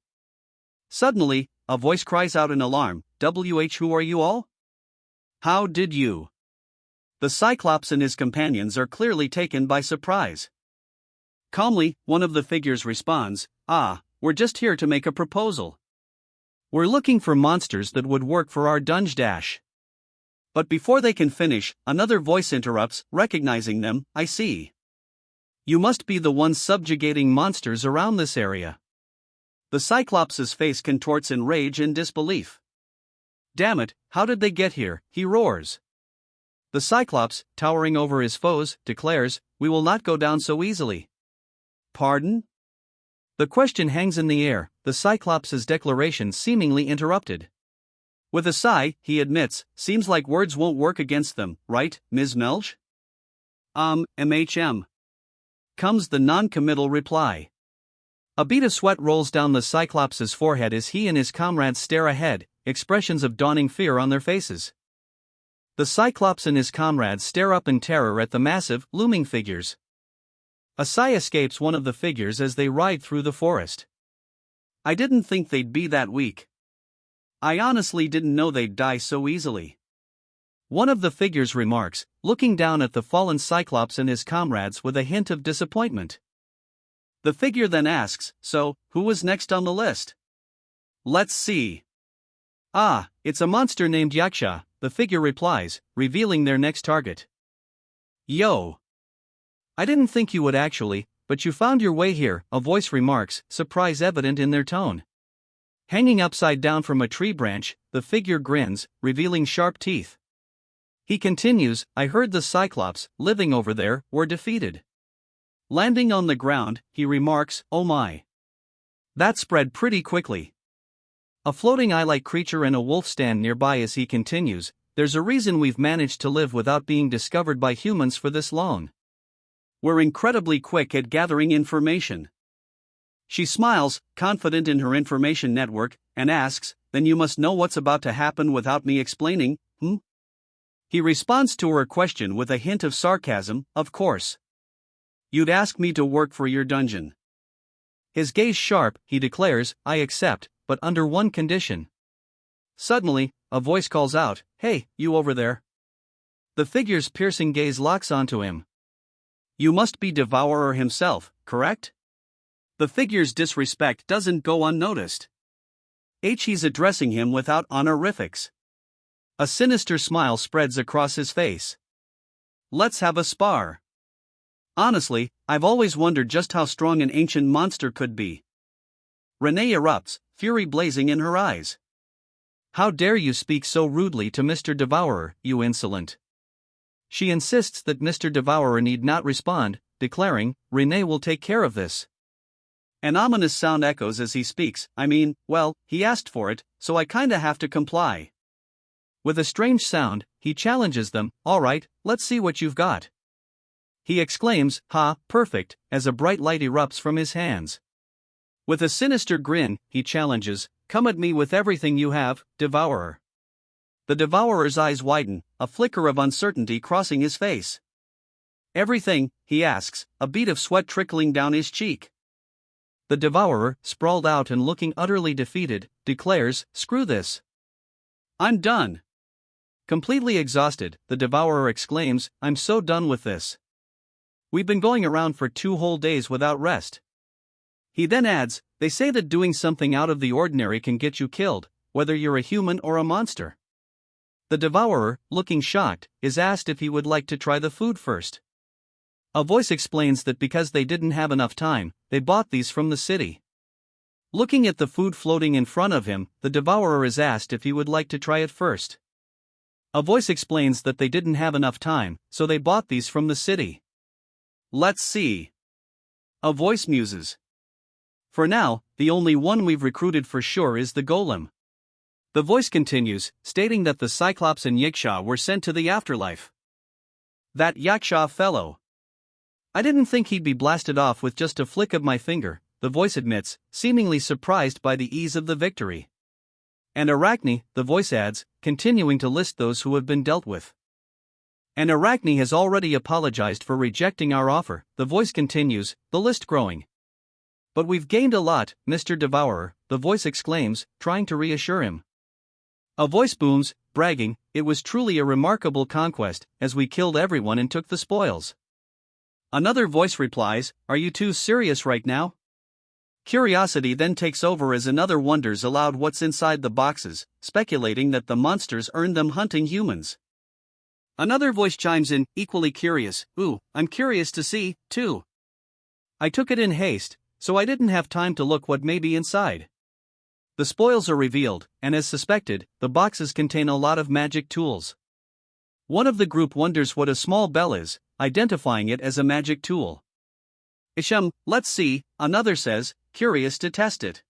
Suddenly, a voice cries out in alarm, "Who are you all? How did you?" The Cyclops and his companions are clearly taken by surprise. Calmly, one of the figures responds, "We're just here to make a proposal. We're looking for monsters that would work for our dungeon. But before they can finish, another voice interrupts, recognizing them, "I see. You must be the ones subjugating monsters around this area." The Cyclops' face contorts in rage and disbelief. "Damn it, how did they get here?" he roars. The Cyclops, towering over his foes, declares, "We will not go down so easily." "Pardon?" The question hangs in the air, the Cyclops' declaration seemingly interrupted. With a sigh, he admits, "Seems like words won't work against them, right, Ms. Melge?" Comes the non-committal reply. A bead of sweat rolls down the Cyclops' forehead as he and his comrades stare ahead, expressions of dawning fear on their faces. The Cyclops and his comrades stare up in terror at the massive, looming figures. A sigh escapes one of the figures as they ride through the forest. "I didn't think they'd be that weak. I honestly didn't know they'd die so easily." One of the figures remarks, looking down at the fallen Cyclops and his comrades with a hint of disappointment. The figure then asks, "So, who was next on the list?" "Let's see. It's a monster named Yaksha," the figure replies, revealing their next target. "Yo. I didn't think you would actually, but you found your way here," a voice remarks, surprise evident in their tone. Hanging upside down from a tree branch, the figure grins, revealing sharp teeth. He continues, "I heard the Cyclops, living over there, were defeated." Landing on the ground, he remarks, "Oh my. That spread pretty quickly." A floating eye-like creature and a wolf stand nearby as he continues, "There's a reason we've managed to live without being discovered by humans for this long. We're incredibly quick at gathering information." She smiles, confident in her information network, and asks, "Then you must know what's about to happen without me explaining, He responds to her question with a hint of sarcasm, "Of course. You'd ask me to work for your dungeon. His gaze sharp, he declares, I accept, but under one condition. Suddenly, a voice calls out, Hey, you over there. The figure's piercing gaze locks onto him. You must be Devourer himself, correct? The figure's disrespect doesn't go unnoticed. He's addressing him without honorifics. A sinister smile spreads across his face. Let's have a spar. Honestly, I've always wondered just how strong an ancient monster could be. Renee erupts, fury blazing in her eyes. How dare you speak so rudely to Mr. Devourer, you insolent. She insists that Mr. Devourer need not respond, declaring, Renee will take care of this. An ominous sound echoes as he speaks, well, he asked for it, so I kinda have to comply. With a strange sound, he challenges them, alright, let's see what you've got. He exclaims, ha, perfect, as a bright light erupts from his hands. With a sinister grin, he challenges, come at me with everything you have, Devourer. The Devourer's eyes widen, a flicker of uncertainty crossing his face. Everything, he asks, a bead of sweat trickling down his cheek. The Devourer, sprawled out and looking utterly defeated, declares, screw this. I'm done. Completely exhausted, the Devourer exclaims, I'm so done with this. We've been going around for 2 whole days without rest. He then adds, they say that doing something out of the ordinary can get you killed, whether you're a human or a monster. The Devourer, looking shocked, is asked if he would like to try the food first. A voice explains that because they didn't have enough time, they bought these from the city. Looking at the food floating in front of him, the Devourer is asked if he would like to try it first. A voice explains that they didn't have enough time, so they bought these from the city. Let's see. A voice muses. For now, the only one we've recruited for sure is the golem. The voice continues, stating that the Cyclops and Yaksha were sent to the afterlife. That Yaksha fellow. I didn't think he'd be blasted off with just a flick of my finger, the voice admits, seemingly surprised by the ease of the victory. And Arachne, the voice adds, continuing to list those who have been dealt with. And Arachne has already apologized for rejecting our offer, the voice continues, the list growing. But we've gained a lot, Mr. Devourer, the voice exclaims, trying to reassure him. A voice booms, bragging, it was truly a remarkable conquest, as we killed everyone and took the spoils. Another voice replies, are you too serious right now? Curiosity then takes over as another wonders aloud what's inside the boxes, speculating that the monsters earned them hunting humans. Another voice chimes in, equally curious, ooh, I'm curious to see, too. I took it in haste, so I didn't have time to look what may be inside. The spoils are revealed, and as suspected, the boxes contain a lot of magic tools. One of the group wonders what a small bell is, identifying it as a magic tool. Isham, let's see, another says, curious to test it.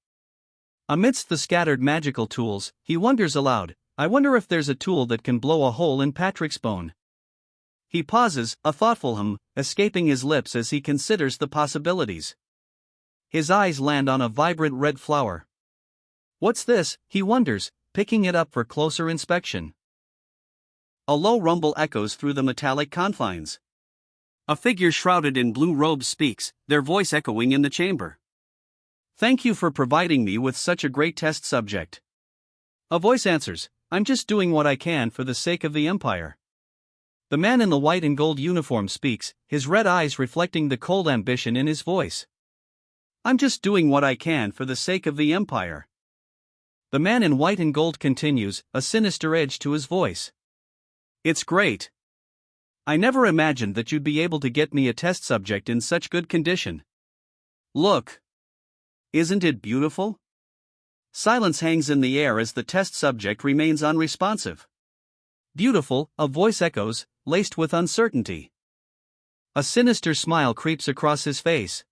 Amidst the scattered magical tools, he wonders aloud, I wonder if there's a tool that can blow a hole in Patrick's bone. He pauses, a thoughtful hum, escaping his lips as he considers the possibilities. His eyes land on a vibrant red flower. What's this, he wonders, picking it up for closer inspection. A low rumble echoes through the metallic confines. A figure shrouded in blue robes speaks, their voice echoing in the chamber. Thank you for providing me with such a great test subject. A voice answers, I'm just doing what I can for the sake of the Empire. The man in the white and gold uniform speaks, his red eyes reflecting the cold ambition in his voice. I'm just doing what I can for the sake of the Empire. The man in white and gold continues, a sinister edge to his voice. It's great. I never imagined that you'd be able to get me a test subject in such good condition. Look. Isn't it beautiful? Silence hangs in the air as the test subject remains unresponsive. Beautiful, a voice echoes, laced with uncertainty. A sinister smile creeps across his face.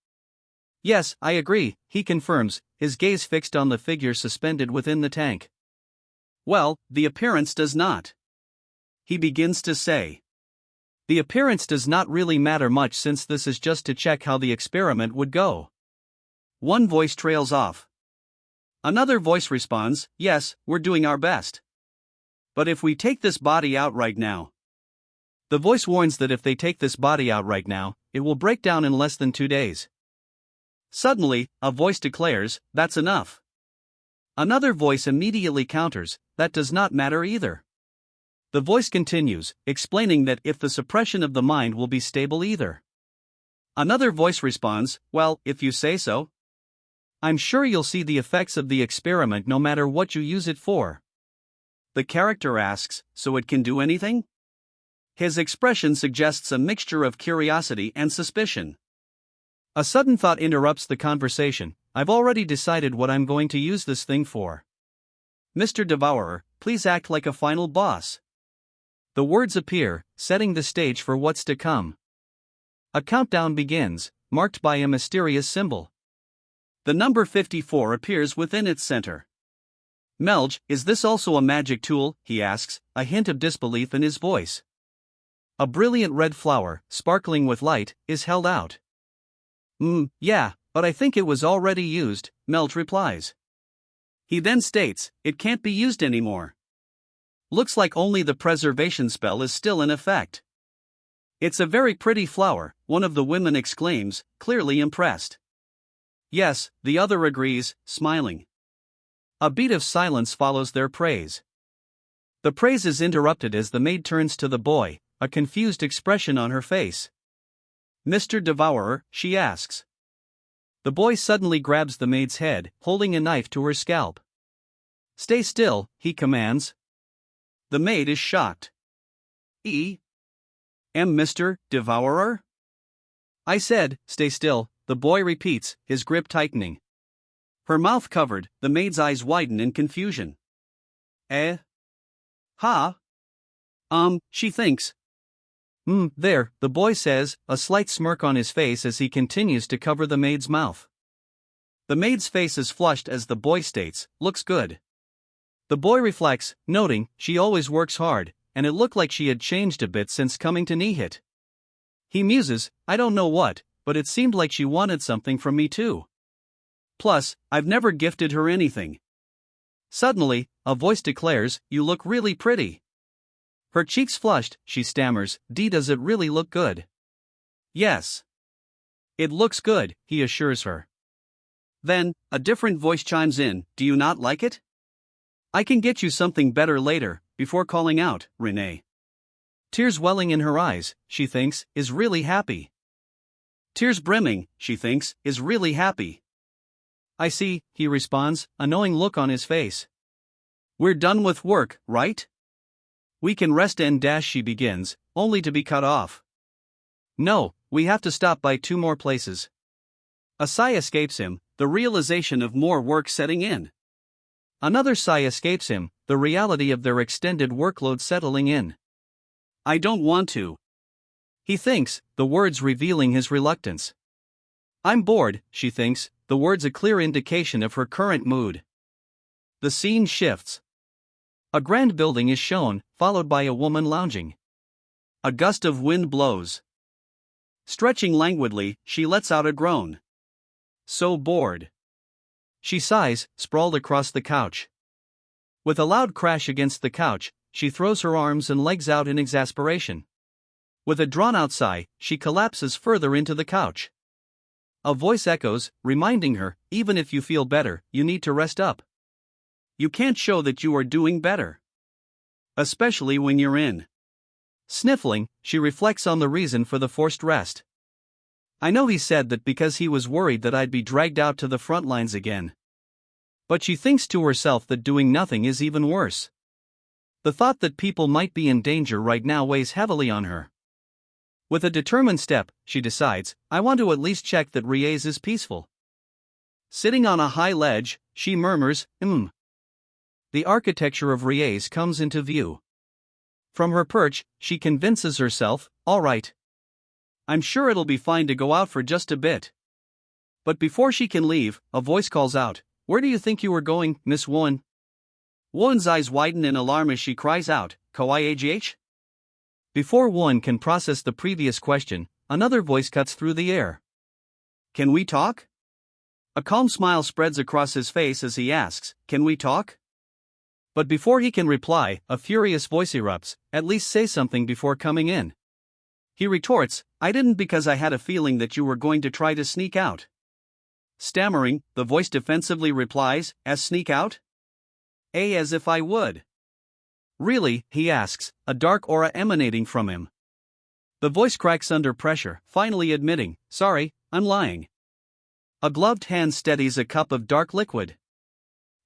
Yes, I agree, he confirms, his gaze fixed on the figure suspended within the tank. Well, the appearance does not. He begins to say. The appearance does not really matter much since this is just to check how the experiment would go. One voice trails off. Another voice responds, yes, we're doing our best. But if we take this body out right now. The voice warns that if they take this body out right now, it will break down in less than 2 days. Suddenly, a voice declares, "That's enough." Another voice immediately counters, "That does not matter either." The voice continues, explaining that if the suppression of the mind will be stable either. Another voice responds, "Well, if you say so. I'm sure you'll see the effects of the experiment no matter what you use it for." The character asks, "So it can do anything?" His expression suggests a mixture of curiosity and suspicion. A sudden thought interrupts the conversation. "I've already decided what I'm going to use this thing for. Mr. Devourer, please act like a final boss." The words appear, setting the stage for what's to come. A countdown begins, marked by a mysterious symbol. The number 54 appears within its center. "Melge, is this also a magic tool?" he asks, a hint of disbelief in his voice. A brilliant red flower, sparkling with light, is held out. Yeah, but I think it was already used," Melge replies. He then states, "It can't be used anymore. Looks like only the preservation spell is still in effect." "It's a very pretty flower," one of the women exclaims, clearly impressed. "Yes," the other agrees, smiling. A beat of silence follows their praise. The praise is interrupted as the maid turns to the boy, a confused expression on her face. "Mr. Devourer?" she asks. The boy suddenly grabs the maid's head, holding a knife to her scalp. "Stay still," he commands. The maid is shocked. "Am Mr. Devourer?" "I said, stay still," the boy repeats, his grip tightening. Her mouth covered, the maid's eyes widen in confusion. "Eh? Ha? She thinks." There," the boy says, a slight smirk on his face as he continues to cover the maid's mouth. The maid's face is flushed as the boy states, "Looks good." The boy reflects, noting, she always works hard, and it looked like she had changed a bit since coming to Nihit. He muses, "I don't know what, but it seemed like she wanted something from me too. Plus, I've never gifted her anything." Suddenly, a voice declares, "You look really pretty." Her cheeks flushed, she stammers, "Does it really look good?" "Yes. It looks good," he assures her. Then, a different voice chimes in, "Do you not like it? I can get you something better later," before calling out, "Renee." Tears welling in her eyes, she thinks, is really happy. Tears brimming, she thinks, is really happy. "I see," he responds, a knowing look on his face. "We're done with work, right? We can rest and she begins, only to be cut off. "No, we have to stop by 2 more places." A sigh escapes him, the realization of more work setting in. Another sigh escapes him, the reality of their extended workload settling in. "I don't want to," he thinks, the words revealing his reluctance. "I'm bored," she thinks, the words a clear indication of her current mood. The scene shifts. A grand building is shown, followed by a woman lounging. A gust of wind blows. Stretching languidly, she lets out a groan. So bored. She sighs, sprawled across the couch. With a loud crash against the couch, she throws her arms and legs out in exasperation. With a drawn-out sigh, she collapses further into the couch. A voice echoes, reminding her, "Even if you feel better, you need to rest up. You can't show that you are doing better. Especially when you're in." Sniffling, she reflects on the reason for the forced rest. "I know he said that because he was worried that I'd be dragged out to the front lines again." But she thinks to herself that doing nothing is even worse. The thought that people might be in danger right now weighs heavily on her. With a determined step, she decides, "I want to at least check that Riez is peaceful." Sitting on a high ledge, she murmurs, The architecture of Riez comes into view. From her perch, she convinces herself, "All right. I'm sure it'll be fine to go out for just a bit." But before she can leave, a voice calls out, "Where do you think you were going, Miss Won?" Won's eyes widen in alarm as she cries out, "Koigh?" Before Won can process the previous question, another voice cuts through the air. "Can we talk?" A calm smile spreads across his face as he asks, "Can we talk?" But before he can reply, a furious voice erupts, "At least say something before coming in." He retorts, "I didn't because I had a feeling that you were going to try to sneak out." Stammering, the voice defensively replies, as sneak out? As if I would. Really, he asks, a dark aura emanating from him. The voice cracks under pressure, finally admitting, sorry, I'm lying. A gloved hand steadies a cup of dark liquid.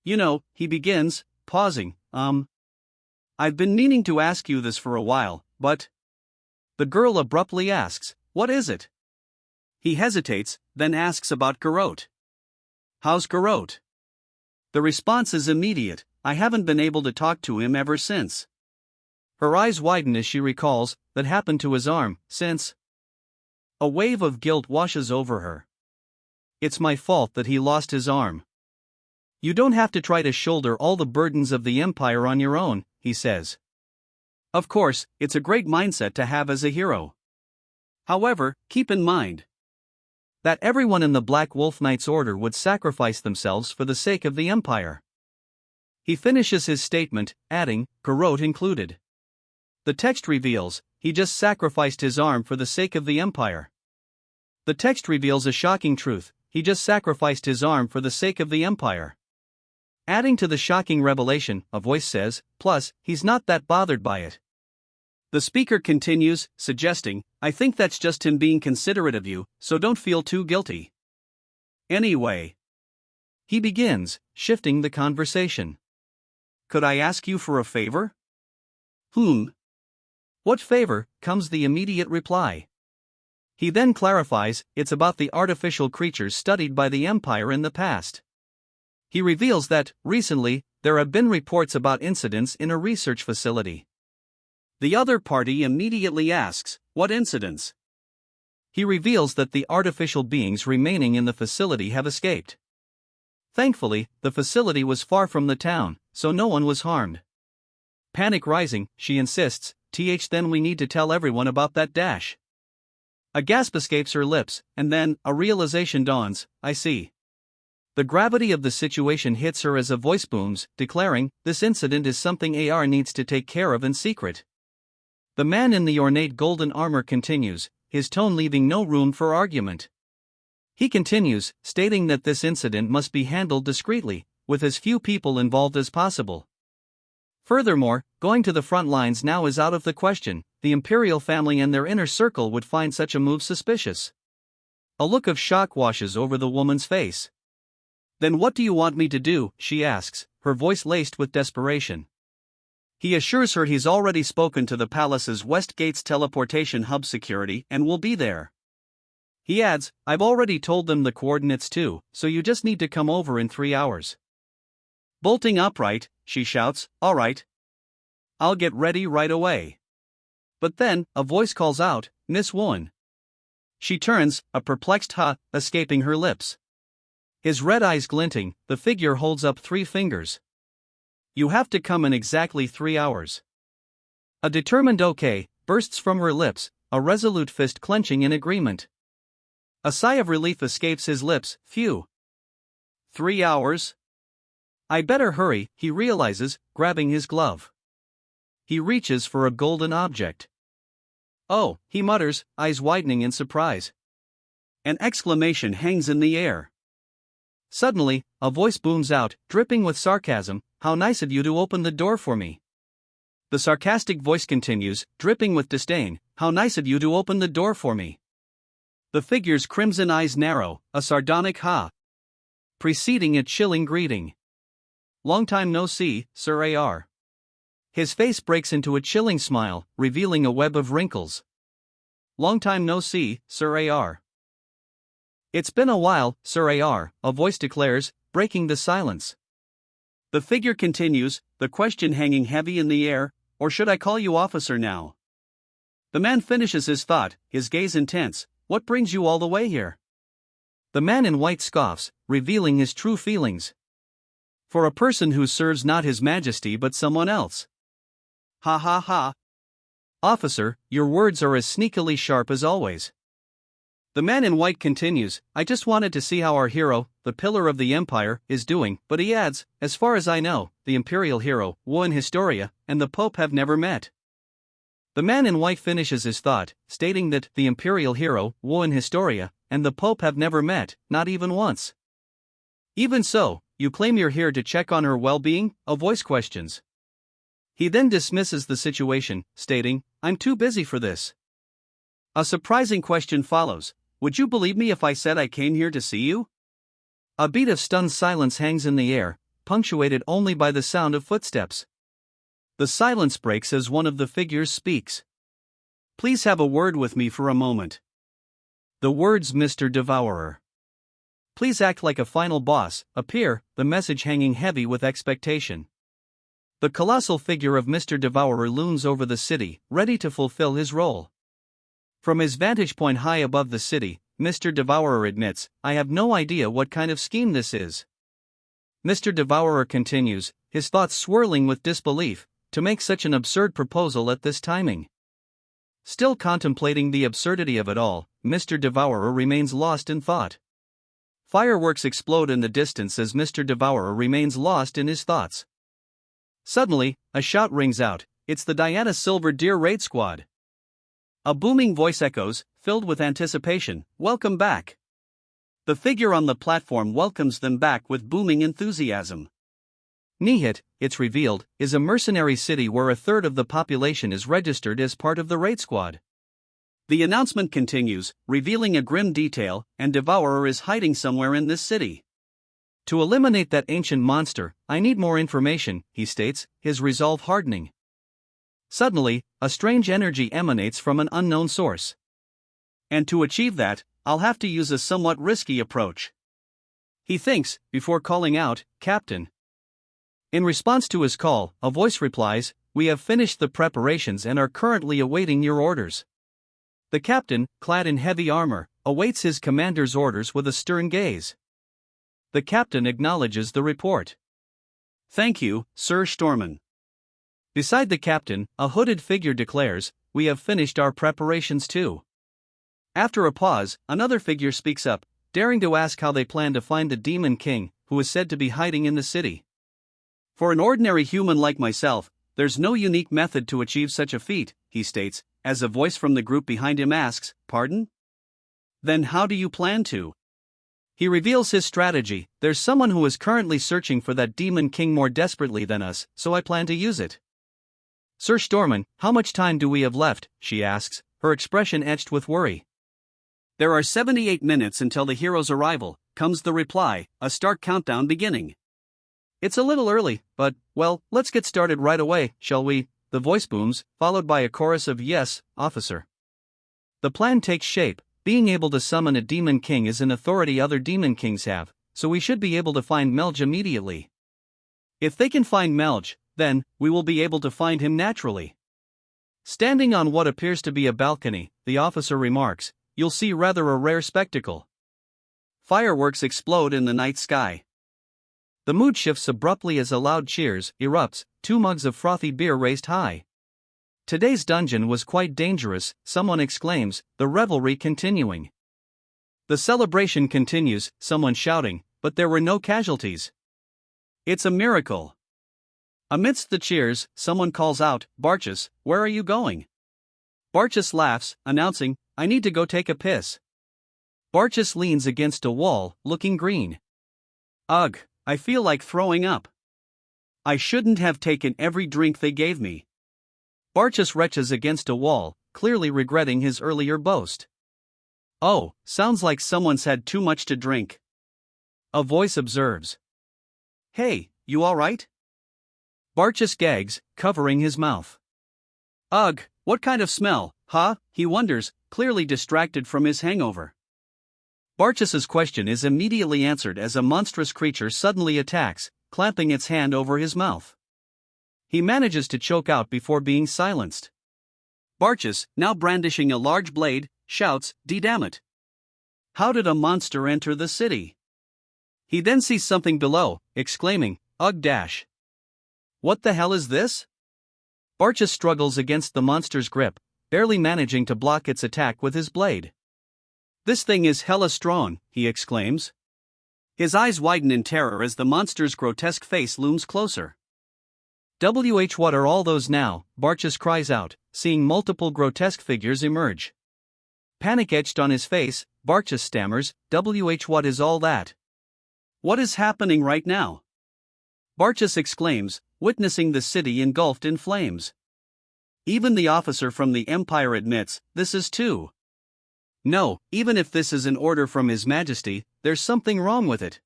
You know, he begins, pausing, I've been meaning to ask you this for a while, but... The girl abruptly asks, what is it? He hesitates, then asks about Garrote. How's Garrote? The response is immediate, I haven't been able to talk to him ever since. Her eyes widen as she recalls that happened to his arm, since... A wave of guilt washes over her. It's my fault that he lost his arm. You don't have to try to shoulder all the burdens of the Empire on your own, he says. Of course, it's a great mindset to have as a hero. However, keep in mind that everyone in the Black Wolf Knights Order would sacrifice themselves for the sake of the Empire. He finishes his statement, adding, Garrote included. The text reveals, he just sacrificed his arm for the sake of the Empire. The text reveals a shocking truth, he just sacrificed his arm for the sake of the Empire. Adding to the shocking revelation, a voice says, plus, he's not that bothered by it. The speaker continues, suggesting, I think that's just him being considerate of you, so don't feel too guilty. Anyway. He begins, shifting the conversation. Could I ask you for a favor? What favor, comes the immediate reply. He then clarifies, it's about the artificial creatures studied by the Empire in the past. He reveals that, recently, there have been reports about incidents in a research facility. The other party immediately asks, what incidents? He reveals that the artificial beings remaining in the facility have escaped. Thankfully, the facility was far from the town, so no one was harmed. Panic rising, she insists, then we need to tell everyone about that dash. A gasp escapes her lips, and then, a realization dawns, I see. The gravity of the situation hits her as a voice booms, declaring, this incident is something AR needs to take care of in secret. The man in the ornate golden armor continues, his tone leaving no room for argument. He continues, stating that this incident must be handled discreetly, with as few people involved as possible. Furthermore, going to the front lines now is out of the question, the imperial family and their inner circle would find such a move suspicious. A look of shock washes over the woman's face. Then what do you want me to do, she asks, her voice laced with desperation. He assures her he's already spoken to the palace's West Gate's teleportation hub security and will be there. He adds, I've already told them the coordinates too, so you just need to come over in 3 hours. Bolting upright, she shouts, all right. I'll get ready right away. But then, a voice calls out, Miss Woon. She turns, a perplexed ha escaping her lips. His red eyes glinting, the figure holds up 3 fingers. You have to come in exactly 3 hours. A determined okay bursts from her lips, a resolute fist clenching in agreement. A sigh of relief escapes his lips, phew. 3 hours? I better hurry, he realizes, grabbing his glove. He reaches for a golden object. Oh, he mutters, eyes widening in surprise. An exclamation hangs in the air. Suddenly, a voice booms out, dripping with sarcasm, how nice of you to open the door for me. The sarcastic voice continues, dripping with disdain, how nice of you to open the door for me. The figure's crimson eyes narrow, a sardonic ha, preceding a chilling greeting. Long time no see, Sir AR. His face breaks into a chilling smile, revealing a web of wrinkles. Long time no see, Sir AR. It's been a while, Sir AR, a voice declares, breaking the silence. The figure continues, the question hanging heavy in the air, or should I call you officer now? The man finishes his thought, his gaze intense, what brings you all the way here? The man in white scoffs, revealing his true feelings. For a person who serves not his majesty but someone else. Ha ha ha. Officer, your words are as sneakily sharp as always. The man in white continues, I just wanted to see how our hero, the pillar of the empire, is doing, but he adds, as far as I know, the imperial hero, Woon Historia, and the Pope have never met. The man in white finishes his thought, stating that the imperial hero, Woon Historia, and the Pope have never met, not even once. Even so, you claim you're here to check on her well-being? A voice questions. He then dismisses the situation, stating, I'm too busy for this. A surprising question follows. Would you believe me if I said I came here to see you? A beat of stunned silence hangs in the air, punctuated only by the sound of footsteps. The silence breaks as one of the figures speaks. Please have a word with me for a moment. The words Mr. Devourer. Please act like a final boss, appear, the message hanging heavy with expectation. The colossal figure of Mr. Devourer looms over the city, ready to fulfill his role. From his vantage point high above the city, Mr. Devourer admits, I have no idea what kind of scheme this is. Mr. Devourer continues, his thoughts swirling with disbelief, to make such an absurd proposal at this timing. Still contemplating the absurdity of it all, Mr. Devourer remains lost in thought. Fireworks explode in the distance as Mr. Devourer remains lost in his thoughts. Suddenly, a shout rings out, it's the Diana Silver Deer Raid Squad. A booming voice echoes, filled with anticipation, welcome back. The figure on the platform welcomes them back with booming enthusiasm. Nihit, it's revealed, is a mercenary city where a third of the population is registered as part of the raid squad. The announcement continues, revealing a grim detail, and Devourer is hiding somewhere in this city. To eliminate that ancient monster, I need more information, he states, his resolve hardening. Suddenly, a strange energy emanates from an unknown source. And to achieve that, I'll have to use a somewhat risky approach. He thinks, before calling out, Captain. In response to his call, a voice replies, we have finished the preparations and are currently awaiting your orders. The captain, clad in heavy armor, awaits his commander's orders with a stern gaze. The captain acknowledges the report. Thank you, Sir Storman. Beside the captain, a hooded figure declares, we have finished our preparations too. After a pause, another figure speaks up, daring to ask how they plan to find the Demon King, who is said to be hiding in the city. For an ordinary human like myself, there's no unique method to achieve such a feat, he states, as a voice from the group behind him asks, pardon? Then how do you plan to? He reveals his strategy, there's someone who is currently searching for that Demon King more desperately than us, so I plan to use it. Sir Storman, how much time do we have left, she asks, her expression etched with worry. There are 78 minutes until the hero's arrival, comes the reply, a stark countdown beginning. It's a little early, but, well, let's get started right away, shall we? The voice booms, followed by a chorus of yes, officer. The plan takes shape, being able to summon a Demon King is an authority other Demon Kings have, so we should be able to find Melge immediately. If they can find Melge, then, we will be able to find him naturally. Standing on what appears to be a balcony, the officer remarks, you'll see rather a rare spectacle. Fireworks explode in the night sky. The mood shifts abruptly as a loud cheers erupts, 2 mugs of frothy beer raised high. Today's dungeon was quite dangerous, someone exclaims, the revelry continuing. The celebration continues, someone shouting, but there were no casualties. It's a miracle. Amidst the cheers, someone calls out, Barchus, where are you going? Barchus laughs, announcing, I need to go take a piss. Barchus leans against a wall, looking green. Ugh, I feel like throwing up. I shouldn't have taken every drink they gave me. Barchus retches against a wall, clearly regretting his earlier boast. Oh, sounds like someone's had too much to drink. A voice observes. Hey, you alright? Barchus gags, covering his mouth. Ugh, what kind of smell, huh? He wonders, clearly distracted from his hangover. Barchus's question is immediately answered as a monstrous creature suddenly attacks, clamping its hand over his mouth. He manages to choke out before being silenced. Barchus, now brandishing a large blade, shouts, "Damn it! How did a monster enter the city?" He then sees something below, exclaiming, "Ugh dash! What the hell is this?" Barchus struggles against the monster's grip, barely managing to block its attack with his blade. "This thing is hella strong," he exclaims. His eyes widen in terror as the monster's grotesque face looms closer. What are all those now? Barchus cries out, seeing multiple grotesque figures emerge. Panic etched on his face, Barchus stammers, what is all that? What is happening right now? Barchas exclaims, witnessing the city engulfed in flames. Even the officer from the Empire admits, this is too. No, even if this is an order from His Majesty, there's something wrong with it.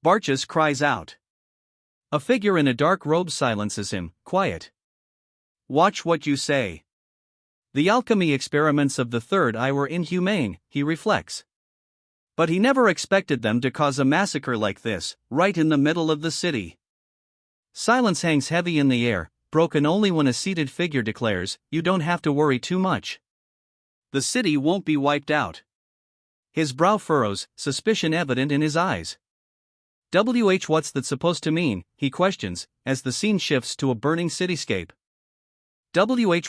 Barchas cries out. A figure in a dark robe silences him, quiet. Watch what you say. The alchemy experiments of the Third Eye were inhumane, he reflects. But he never expected them to cause a massacre like this, right in the middle of the city. Silence hangs heavy in the air, broken only when a seated figure declares, "You don't have to worry too much. The city won't be wiped out." His brow furrows, suspicion evident in his eyes. What's that supposed to mean, he questions, as the scene shifts to a burning cityscape.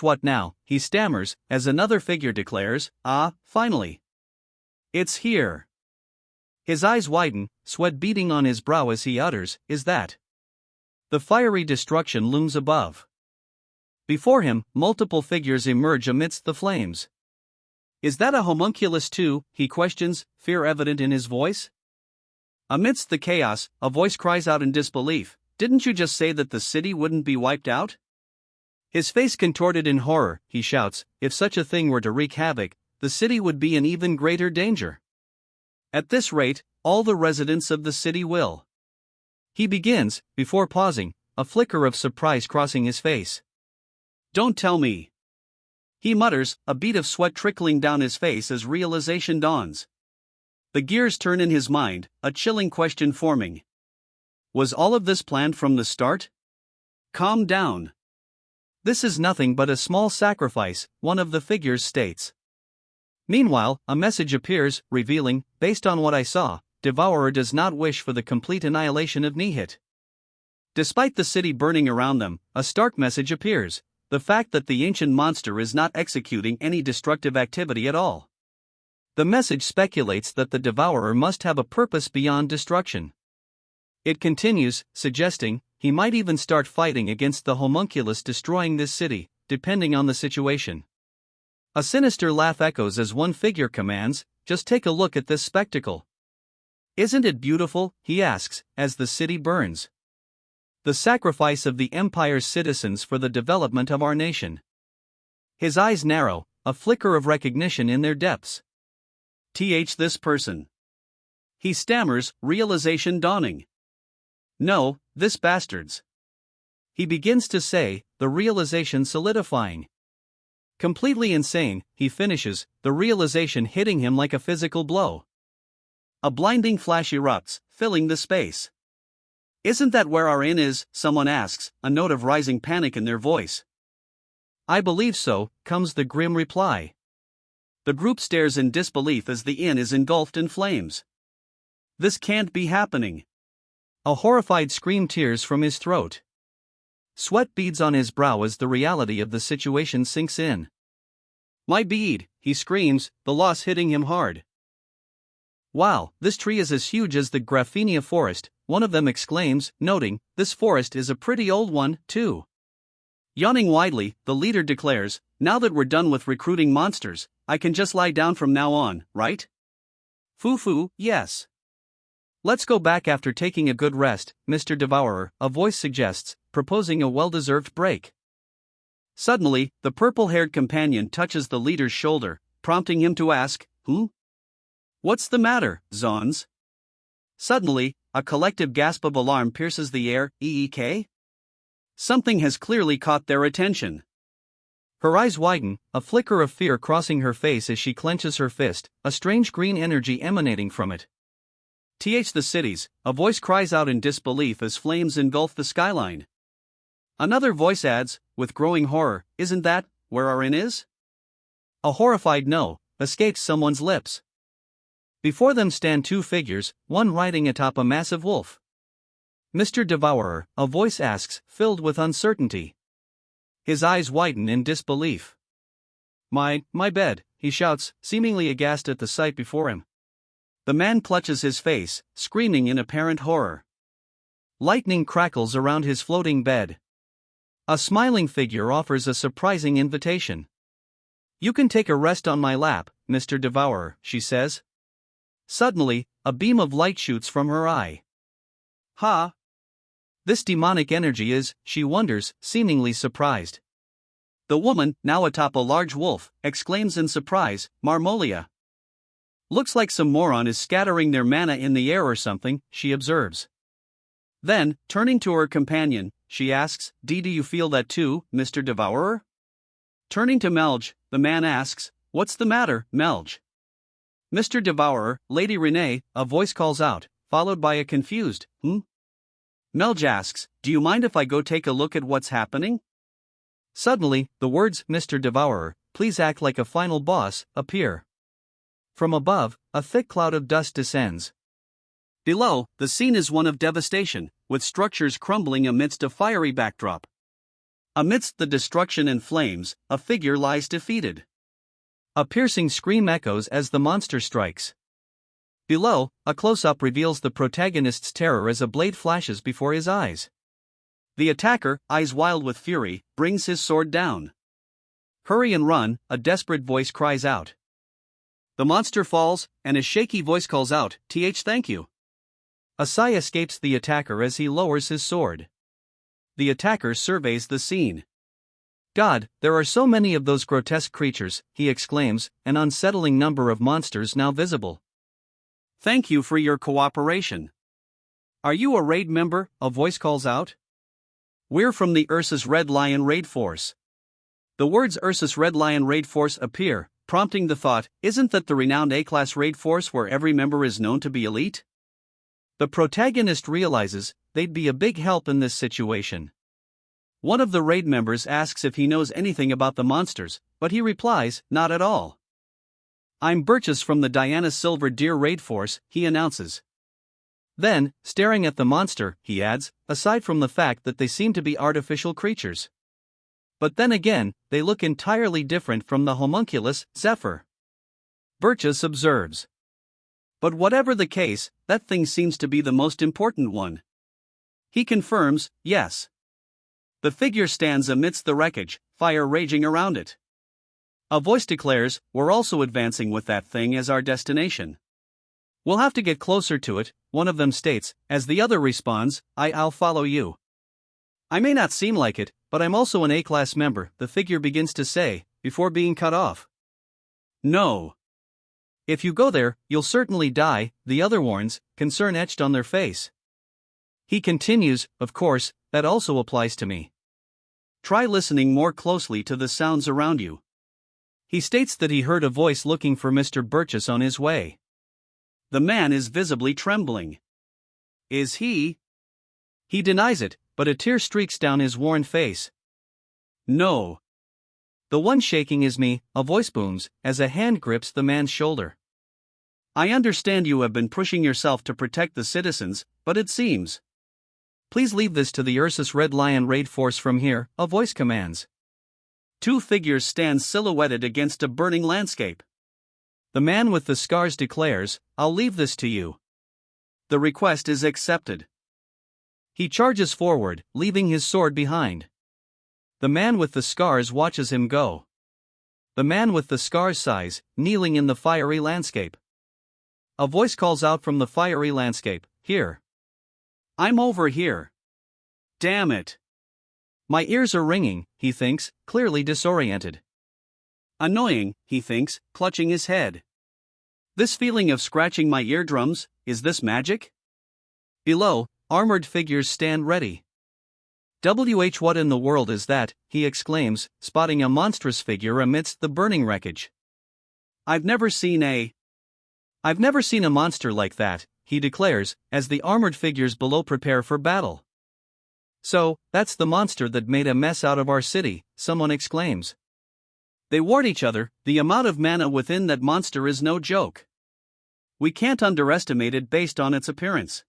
What now, he stammers, as another figure declares, finally. It's here. His eyes widen, sweat beading on his brow as he utters, is that? The fiery destruction looms above. Before him, multiple figures emerge amidst the flames. Is that a homunculus too, he questions, fear evident in his voice? Amidst the chaos, a voice cries out in disbelief, "Didn't you just say that the city wouldn't be wiped out?" His face contorted in horror, he shouts, "If such a thing were to wreak havoc, the city would be in even greater danger. At this rate, all the residents of the city will." He begins, before pausing, a flicker of surprise crossing his face. "Don't tell me." He mutters, a bead of sweat trickling down his face as realization dawns. The gears turn in his mind, a chilling question forming. Was all of this planned from the start? Calm down. This is nothing but a small sacrifice, one of the figures states. Meanwhile, a message appears, revealing, based on what I saw, Devourer does not wish for the complete annihilation of Nihit. Despite the city burning around them, a stark message appears, the fact that the ancient monster is not executing any destructive activity at all. The message speculates that the Devourer must have a purpose beyond destruction. It continues, suggesting, he might even start fighting against the homunculus destroying this city, depending on the situation. A sinister laugh echoes as one figure commands, "Just take a look at this spectacle." "Isn't it beautiful?" he asks, as the city burns. "The sacrifice of the Empire's citizens for the development of our nation." His eyes narrow, a flicker of recognition in their depths. This person. He stammers, realization dawning. No, this bastard's. He begins to say, the realization solidifying. Completely insane, he finishes, the realization hitting him like a physical blow. A blinding flash erupts, filling the space. "Isn't that where our inn is?" someone asks, a note of rising panic in their voice. "I believe so," comes the grim reply. The group stares in disbelief as the inn is engulfed in flames. This can't be happening. A horrified scream tears from his throat. Sweat beads on his brow as the reality of the situation sinks in. "My bead," he screams, the loss hitting him hard. "Wow, this tree is as huge as the Graphenia forest," one of them exclaims, noting, "This forest is a pretty old one, too." Yawning widely, the leader declares, "Now that we're done with recruiting monsters, I can just lie down from now on, right?" "Foo-foo, yes. Let's go back after taking a good rest, Mr. Devourer," a voice suggests, proposing a well-deserved break. Suddenly, the purple-haired companion touches the leader's shoulder, prompting him to ask, "Who? What's the matter, Zons?" Suddenly, a collective gasp of alarm pierces the air. Eek? Something has clearly caught their attention. Her eyes widen, a flicker of fear crossing her face as she clenches her fist, a strange green energy emanating from it. The cities, a voice cries out in disbelief as flames engulf the skyline. Another voice adds, with growing horror, "Isn't that where our inn is?" A horrified no escapes someone's lips. Before them stand two figures, one riding atop a massive wolf. "Mr. Devourer," a voice asks, filled with uncertainty. His eyes widen in disbelief. My bed," he shouts, seemingly aghast at the sight before him. The man clutches his face, screaming in apparent horror. Lightning crackles around his floating bed. A smiling figure offers a surprising invitation. "You can take a rest on my lap, Mr. Devourer," she says. Suddenly, a beam of light shoots from her eye. Ha! This demonic energy is, she wonders, seemingly surprised. The woman, now atop a large wolf, exclaims in surprise, Marmolia. Looks like some moron is scattering their mana in the air or something, she observes. Then, turning to her companion, she asks, do you feel that too, Mr. Devourer? Turning to Melge, the man asks, what's the matter, Melge? Mr. Devourer, Lady Renee, a voice calls out, followed by a confused, Melge asks, do you mind if I go take a look at what's happening? Suddenly, the words, Mr. Devourer, please act like a final boss, appear. From above, a thick cloud of dust descends. Below, the scene is one of devastation, with structures crumbling amidst a fiery backdrop. Amidst the destruction and flames, a figure lies defeated. A piercing scream echoes as the monster strikes. Below, a close-up reveals the protagonist's terror as a blade flashes before his eyes. The attacker, eyes wild with fury, brings his sword down. Hurry and run, a desperate voice cries out. The monster falls, and a shaky voice calls out, thank you. A sigh escapes the attacker as he lowers his sword. The attacker surveys the scene. God, there are so many of those grotesque creatures, he exclaims, an unsettling number of monsters now visible. Thank you for your cooperation. Are you a raid member? A voice calls out. We're from the Ursus Red Lion Raid Force. The words Ursus Red Lion Raid Force appear, prompting the thought, isn't that the renowned A-class raid force where every member is known to be elite? The protagonist realizes they'd be a big help in this situation. One of the raid members asks if he knows anything about the monsters, but he replies, not at all. I'm Burgess from the Diana Silver Deer Raid Force, he announces. Then, staring at the monster, he adds, aside from the fact that they seem to be artificial creatures. But then again, they look entirely different from the homunculus, Zephyr. Burgess observes. But whatever the case, that thing seems to be the most important one. He confirms, yes. The figure stands amidst the wreckage, fire raging around it. A voice declares, we're also advancing with that thing as our destination. We'll have to get closer to it, one of them states, as the other responds, I'll follow you. I may not seem like it, but I'm also an A-class member, the figure begins to say, before being cut off. No. If you go there, you'll certainly die, the other warns, concern etched on their face. He continues, of course, that also applies to me. Try listening more closely to the sounds around you. He states that he heard a voice looking for Mr. Burgess on his way. The man is visibly trembling. Is he? He denies it, but a tear streaks down his worn face. No. The one shaking is me, a voice booms, as a hand grips the man's shoulder. I understand you have been pushing yourself to protect the citizens, but it seems. Please leave this to the Ursus Red Lion Raid Force from here, a voice commands. Two figures stand silhouetted against a burning landscape. The man with the scars declares, I'll leave this to you. The request is accepted. He charges forward, leaving his sword behind. The man with the scars watches him go. The man with the scars sighs, kneeling in the fiery landscape. A voice calls out from the fiery landscape, here. I'm over here. Damn it. My ears are ringing, he thinks, clearly disoriented. Annoying, he thinks, clutching his head. This feeling of scratching my eardrums, is this magic? Below, armored figures stand ready. What in the world is that, he exclaims, spotting a monstrous figure amidst the burning wreckage. I've never seen a monster like that, he declares, as the armored figures below prepare for battle. So, that's the monster that made a mess out of our city, someone exclaims. They warn each other, the amount of mana within that monster is no joke. We can't underestimate it based on its appearance.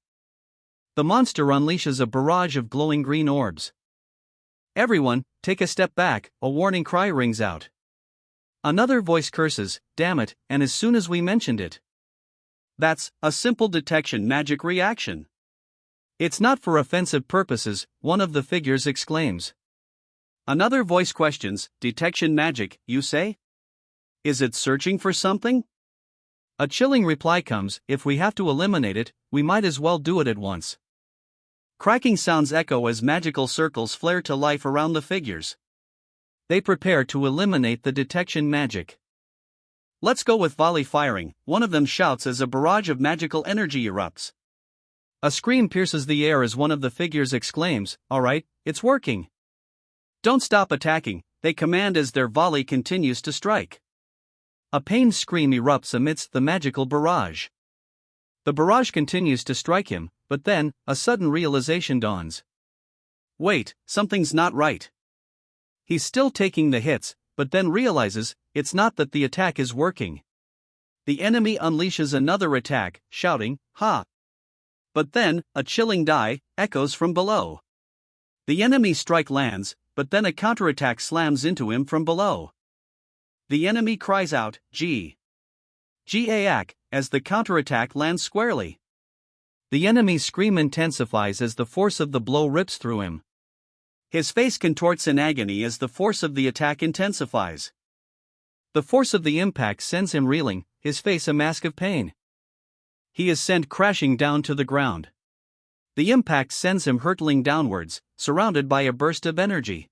The monster unleashes a barrage of glowing green orbs. Everyone, take a step back, a warning cry rings out. Another voice curses, damn it, and as soon as we mentioned it. That's a simple detection magic reaction. It's not for offensive purposes, one of the figures exclaims. Another voice questions, detection magic, you say? Is it searching for something? A chilling reply comes, if we have to eliminate it, we might as well do it at once. Cracking sounds echo as magical circles flare to life around the figures. They prepare to eliminate the detection magic. Let's go with volley firing, one of them shouts as a barrage of magical energy erupts. A scream pierces the air as one of the figures exclaims, "Alright, it's working." "Don't stop attacking," they command as their volley continues to strike. A pained scream erupts amidst the magical barrage. The barrage continues to strike him, but then, a sudden realization dawns. Wait, something's not right. He's still taking the hits, but then realizes, it's not that the attack is working. The enemy unleashes another attack, shouting, "Ha!" But then, a chilling die echoes from below. The enemy's strike lands, but then a counterattack slams into him from below. The enemy cries out, "G-A-A-C," as the counterattack lands squarely. The enemy's scream intensifies as the force of the blow rips through him. His face contorts in agony as the force of the attack intensifies. The force of the impact sends him reeling, his face a mask of pain. He is sent crashing down to the ground. The impact sends him hurtling downwards, surrounded by a burst of energy.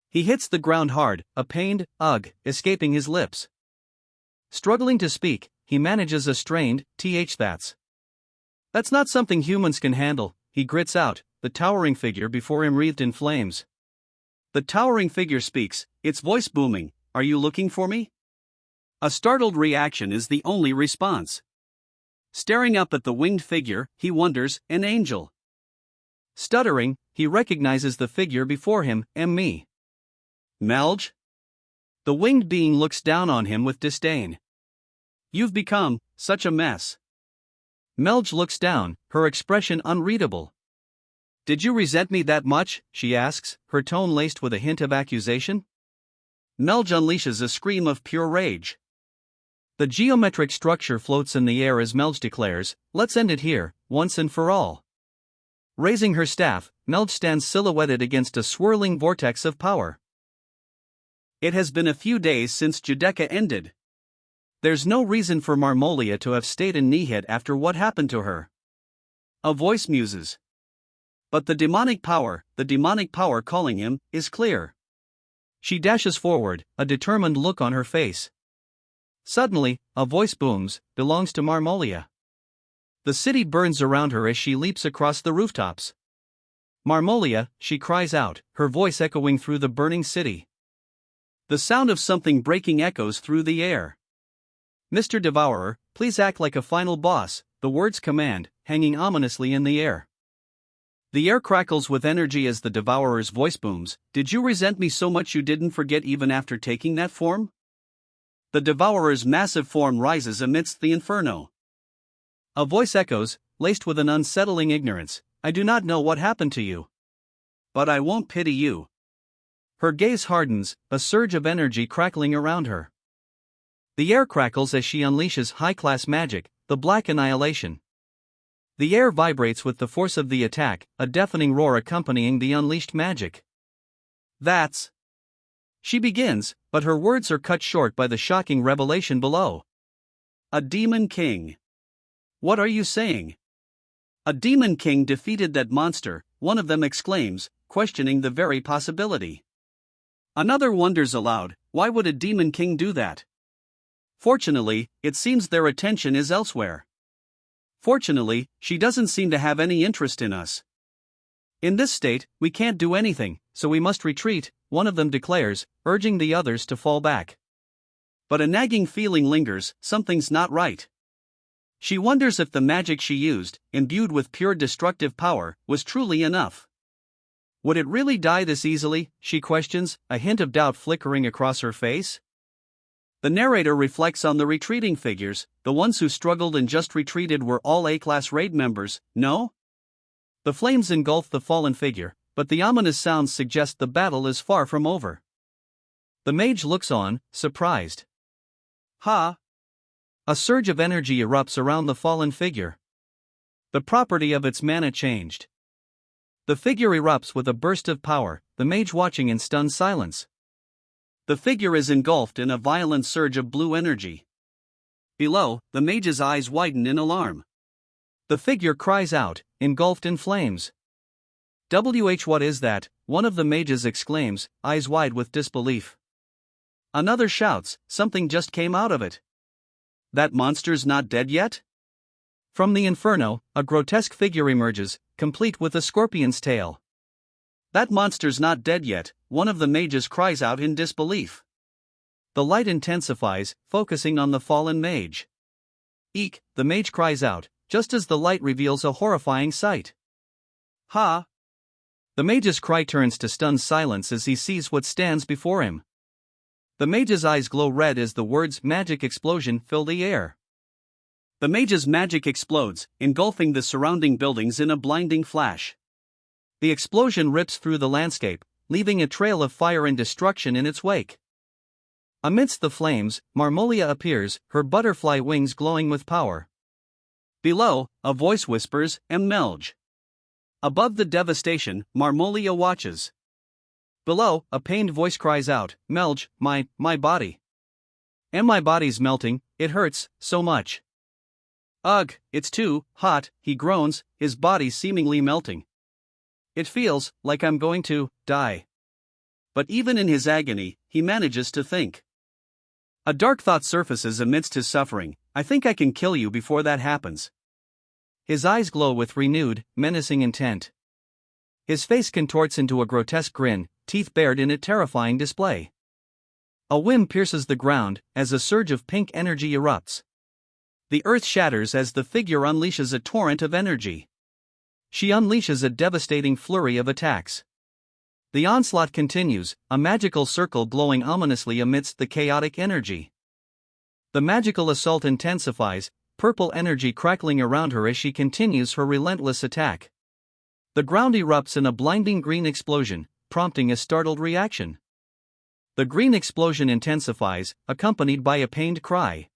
He hits the ground hard, a pained "ugh" escaping his lips. Struggling to speak, he manages a strained That's not something humans can handle," he grits out, the towering figure before him wreathed in flames. The towering figure speaks, its voice booming, "Are you looking for me?" A startled reaction is the only response. Staring up at the winged figure, he wonders, an angel. Stuttering, he recognizes the figure before him, me. "Melge?" The winged being looks down on him with disdain. "You've become such a mess." Melge looks down, her expression unreadable. "Did you resent me that much?" she asks, her tone laced with a hint of accusation. Melge unleashes a scream of pure rage. The geometric structure floats in the air as Melge declares, "Let's end it here, once and for all." Raising her staff, Melge stands silhouetted against a swirling vortex of power. It has been a few days since Judecca ended. There's no reason for Marmolia to have stayed in Nihid after what happened to her. A voice muses. But the demonic power calling him, is clear. She dashes forward, a determined look on her face. Suddenly, a voice booms, "Belongs to Marmolia." The city burns around her as she leaps across the rooftops. "Marmolia," she cries out, her voice echoing through the burning city. The sound of something breaking echoes through the air. "Mr. Devourer, please act like a final boss," the words command, hanging ominously in the air. The air crackles with energy as the Devourer's voice booms, "Did you resent me so much you didn't forget even after taking that form?" The Devourer's massive form rises amidst the inferno. A voice echoes, laced with an unsettling ignorance, "I do not know what happened to you. But I won't pity you." Her gaze hardens, a surge of energy crackling around her. The air crackles as she unleashes high-class magic, the Black Annihilation. The air vibrates with the force of the attack, a deafening roar accompanying the unleashed magic. "That's..." She begins, but her words are cut short by the shocking revelation below. "A demon king. What are you saying?" "A demon king defeated that monster," one of them exclaims, questioning the very possibility. Another wonders aloud, why would a demon king do that? Fortunately, it seems their attention is elsewhere. Fortunately, she doesn't seem to have any interest in us. "In this state, we can't do anything, so we must retreat," one of them declares, urging the others to fall back. But a nagging feeling lingers, something's not right. She wonders if the magic she used, imbued with pure destructive power, was truly enough. Would it really die this easily, she questions, a hint of doubt flickering across her face? The narrator reflects on the retreating figures, the ones who struggled and just retreated were all A-class raid members, no? The flames engulf the fallen figure, but the ominous sounds suggest the battle is far from over. The mage looks on, surprised. "Ha!" A surge of energy erupts around the fallen figure. The property of its mana changed. The figure erupts with a burst of power, the mage watching in stunned silence. The figure is engulfed in a violent surge of blue energy. Below, the mage's eyes widen in alarm. The figure cries out, engulfed in flames. What is that? One of the mages exclaims, eyes wide with disbelief. Another shouts, something just came out of it. That monster's not dead yet? From the inferno, a grotesque figure emerges, complete with a scorpion's tail. That monster's not dead yet, one of the mages cries out in disbelief. The light intensifies, focusing on the fallen mage. Eek, the mage cries out, just as the light reveals a horrifying sight. Ha! The mage's cry turns to stunned silence as he sees what stands before him. The mage's eyes glow red as the words magic explosion fill the air. The mage's magic explodes, engulfing the surrounding buildings in a blinding flash. The explosion rips through the landscape, leaving a trail of fire and destruction in its wake. Amidst the flames, Marmolia appears, her butterfly wings glowing with power. Below, a voice whispers, Melge. Above the devastation, Marmolia watches. Below, a pained voice cries out, Melge, my body. And my body's melting, it hurts, so much. Ugh, it's too hot, he groans, his body seemingly melting. It feels like I'm going to die. But even in his agony, he manages to think. A dark thought surfaces amidst his suffering, I think I can kill you before that happens. His eyes glow with renewed, menacing intent. His face contorts into a grotesque grin, teeth bared in a terrifying display. A whim pierces the ground, as a surge of pink energy erupts. The earth shatters as the figure unleashes a torrent of energy. She unleashes a devastating flurry of attacks. The onslaught continues, a magical circle glowing ominously amidst the chaotic energy. The magical assault intensifies, purple energy crackling around her as she continues her relentless attack. The ground erupts in a blinding green explosion, prompting a startled reaction. The green explosion intensifies, accompanied by a pained cry.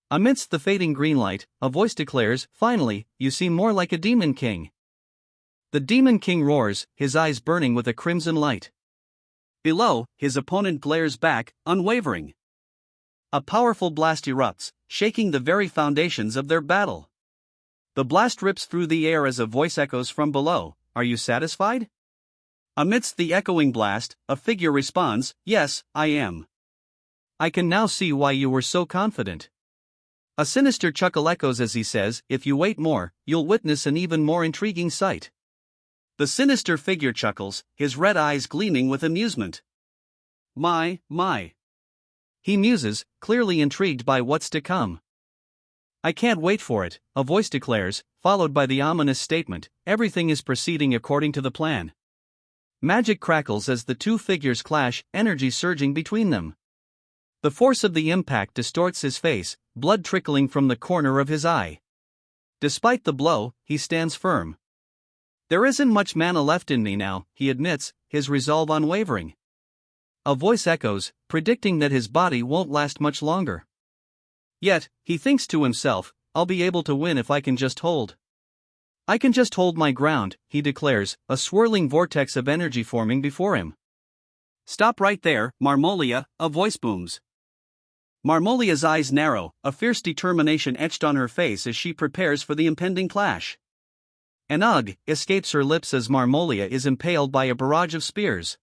Amidst the fading green light, a voice declares, finally, you seem more like a demon king. The demon king roars, his eyes burning with a crimson light. Below, his opponent glares back, unwavering. A powerful blast erupts, shaking the very foundations of their battle. The blast rips through the air as a voice echoes from below, are you satisfied? Amidst the echoing blast, a figure responds, yes, I am. I can now see why you were so confident. A sinister chuckle echoes as he says, if you wait more, you'll witness an even more intriguing sight. The sinister figure chuckles, his red eyes gleaming with amusement. My. He muses, clearly intrigued by what's to come. I can't wait for it, a voice declares, followed by the ominous statement, everything is proceeding according to the plan. Magic crackles as the two figures clash, energy surging between them. The force of the impact distorts his face, blood trickling from the corner of his eye. Despite the blow, he stands firm. There isn't much mana left in me now, he admits, his resolve unwavering. A voice echoes, predicting that his body won't last much longer. Yet, he thinks to himself, I'll be able to win if I can just hold. I can just hold my ground, he declares, a swirling vortex of energy forming before him. Stop right there, Marmolia, a voice booms. Marmolia's eyes narrow, a fierce determination etched on her face as she prepares for the impending clash. An ugh escapes her lips as Marmolia is impaled by a barrage of spears.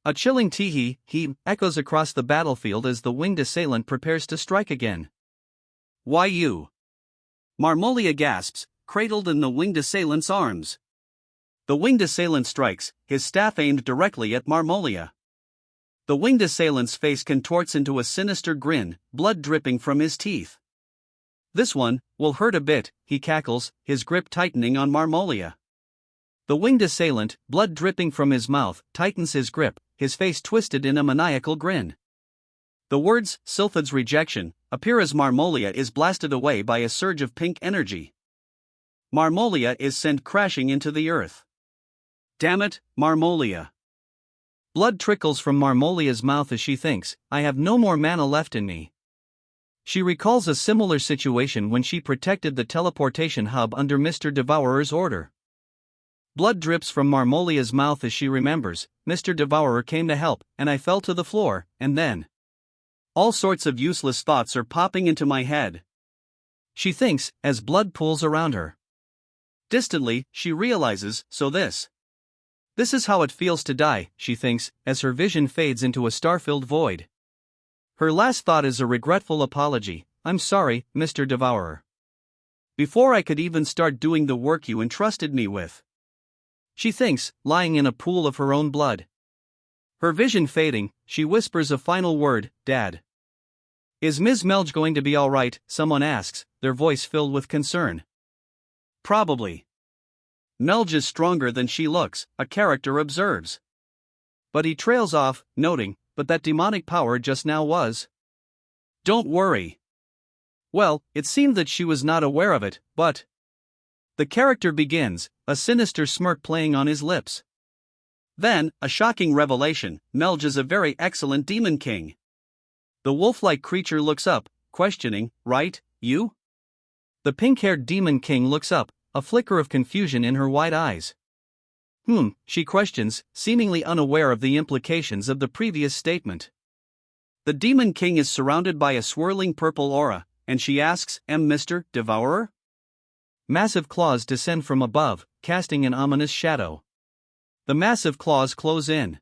A chilling tee-hee echoes across the battlefield as the winged assailant prepares to strike again. Why you? Marmolia gasps, cradled in the winged assailant's arms. The winged assailant strikes, his staff aimed directly at Marmolia. The winged assailant's face contorts into a sinister grin, blood dripping from his teeth. This one will hurt a bit, he cackles, his grip tightening on Marmolia. The winged assailant, blood dripping from his mouth, tightens his grip, his face twisted in a maniacal grin. The words, Sylphid's rejection, appear as Marmolia is blasted away by a surge of pink energy. Marmolia is sent crashing into the earth. Damn it, Marmolia. Blood trickles from Marmolia's mouth as she thinks, I have no more mana left in me. She recalls a similar situation when she protected the teleportation hub under Mr. Devourer's order. Blood drips from Marmolia's mouth as she remembers, Mr. Devourer came to help, and I fell to the floor, and then. All sorts of useless thoughts are popping into my head, she thinks, as blood pools around her. Distantly, she realizes, so this is how it feels to die, she thinks, as her vision fades into a star-filled void. Her last thought is a regretful apology. I'm sorry, Mr. Devourer. Before I could even start doing the work you entrusted me with, she thinks, lying in a pool of her own blood. Her vision fading, she whispers a final word, Dad. Is Ms. Melge going to be all right? Someone asks, their voice filled with concern. Probably. Melge is stronger than she looks, a character observes. But he trails off, noting, but that demonic power just now was. Don't worry. Well, it seemed that she was not aware of it, but. The character begins, a sinister smirk playing on his lips. Then, a shocking revelation, Melge is a very excellent demon king. The wolf-like creature looks up, questioning, right, you? The pink-haired demon king looks up, a flicker of confusion in her wide eyes. She questions, seemingly unaware of the implications of the previous statement. The demon king is surrounded by a swirling purple aura, and she asks, Am Mr. Devourer? Massive claws descend from above, casting an ominous shadow. The massive claws close in.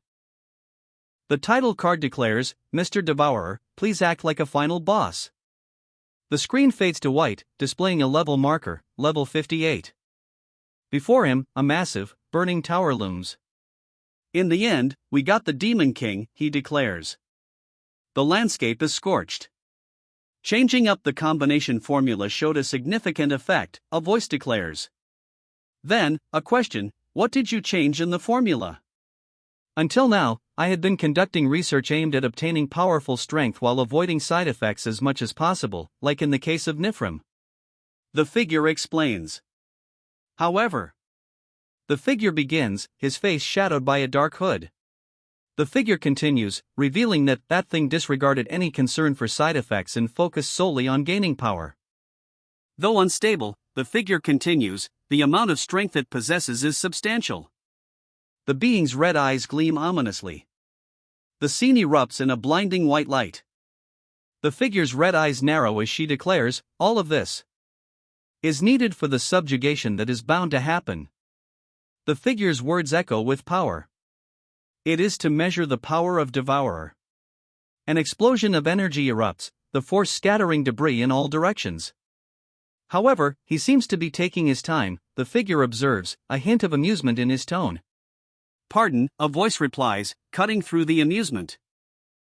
The title card declares, Mr. Devourer, please act like a final boss. The screen fades to white, displaying a level marker, level 58. Before him, a massive, burning tower looms. In the end, we got the Demon King, he declares. The landscape is scorched. Changing up the combination formula showed a significant effect, a voice declares. Then, a question, what did you change in the formula? Until now, I had been conducting research aimed at obtaining powerful strength while avoiding side effects as much as possible, like in the case of Nifrim. The figure explains. However, the figure begins, his face shadowed by a dark hood. The figure continues, revealing that thing disregarded any concern for side effects and focused solely on gaining power. Though unstable, the figure continues, the amount of strength it possesses is substantial. The being's red eyes gleam ominously. The scene erupts in a blinding white light. The figure's red eyes narrow as she declares, all of this is needed for the subjugation that is bound to happen. The figure's words echo with power. It is to measure the power of Devourer. An explosion of energy erupts, the force scattering debris in all directions. However, he seems to be taking his time, the figure observes, a hint of amusement in his tone. Pardon, a voice replies, cutting through the amusement.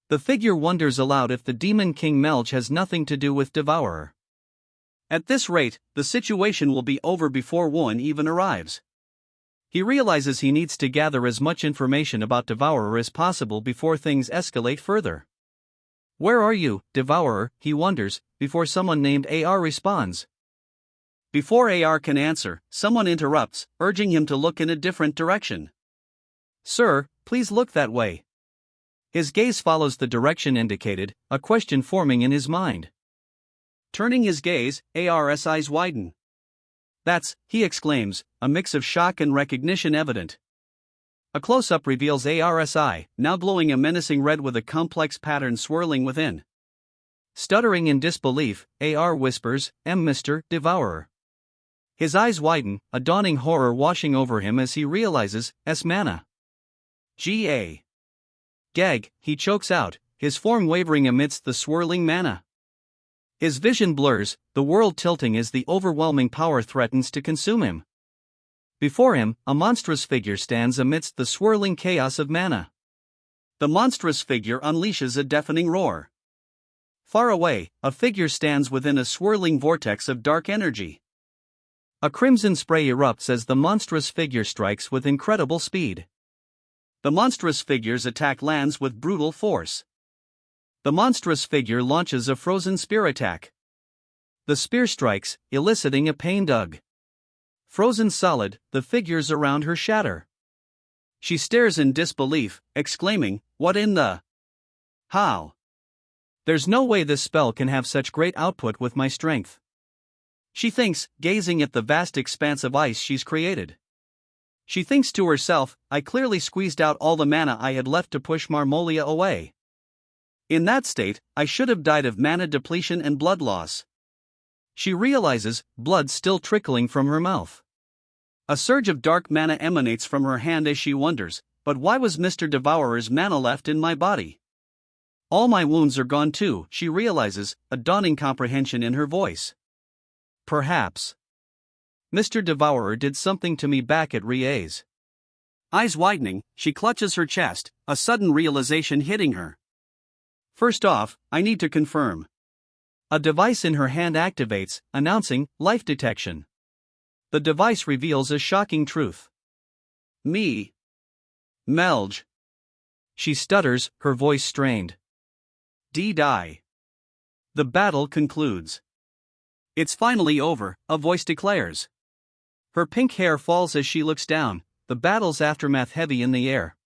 The figure wonders aloud if the Demon King Melge has nothing to do with Devourer. At this rate, the situation will be over before one even arrives. He realizes he needs to gather as much information about Devourer as possible before things escalate further. Where are you, Devourer, he wonders, before someone named AR responds. Before AR can answer, someone interrupts, urging him to look in a different direction. Sir, please look that way. His gaze follows the direction indicated, a question forming in his mind. Turning his gaze, AR's eyes widen. That's, he exclaims, a mix of shock and recognition evident. A close-up reveals AR's eye, now glowing a menacing red with a complex pattern swirling within. Stuttering in disbelief, AR whispers, Mr. Devourer. His eyes widen, a dawning horror washing over him as he realizes, mana. G.A. Gag, he chokes out, his form wavering amidst the swirling mana. His vision blurs, the world tilting as the overwhelming power threatens to consume him. Before him, a monstrous figure stands amidst the swirling chaos of mana. The monstrous figure unleashes a deafening roar. Far away, a figure stands within a swirling vortex of dark energy. A crimson spray erupts as the monstrous figure strikes with incredible speed. The monstrous figure's attack lands with brutal force. The monstrous figure launches a frozen spear attack. The spear strikes, eliciting a pain dug. Frozen solid, the figures around her shatter. She stares in disbelief, exclaiming, What in the? How? There's no way this spell can have such great output with my strength. She thinks, gazing at the vast expanse of ice she's created. She thinks to herself, I clearly squeezed out all the mana I had left to push Marmolia away. In that state, I should have died of mana depletion and blood loss. She realizes, blood still trickling from her mouth. A surge of dark mana emanates from her hand as she wonders, but why was Mr. Devourer's mana left in my body? All my wounds are gone too, she realizes, a dawning comprehension in her voice. Perhaps Mr. Devourer did something to me back at Rie's. Eyes widening, she clutches her chest, a sudden realization hitting her. First off, I need to confirm. A device in her hand activates, announcing life detection. The device reveals a shocking truth. Me. Melge. She stutters, her voice strained. Die. The battle concludes. It's finally over, a voice declares. Her pink hair falls as she looks down, the battle's aftermath heavy in the air.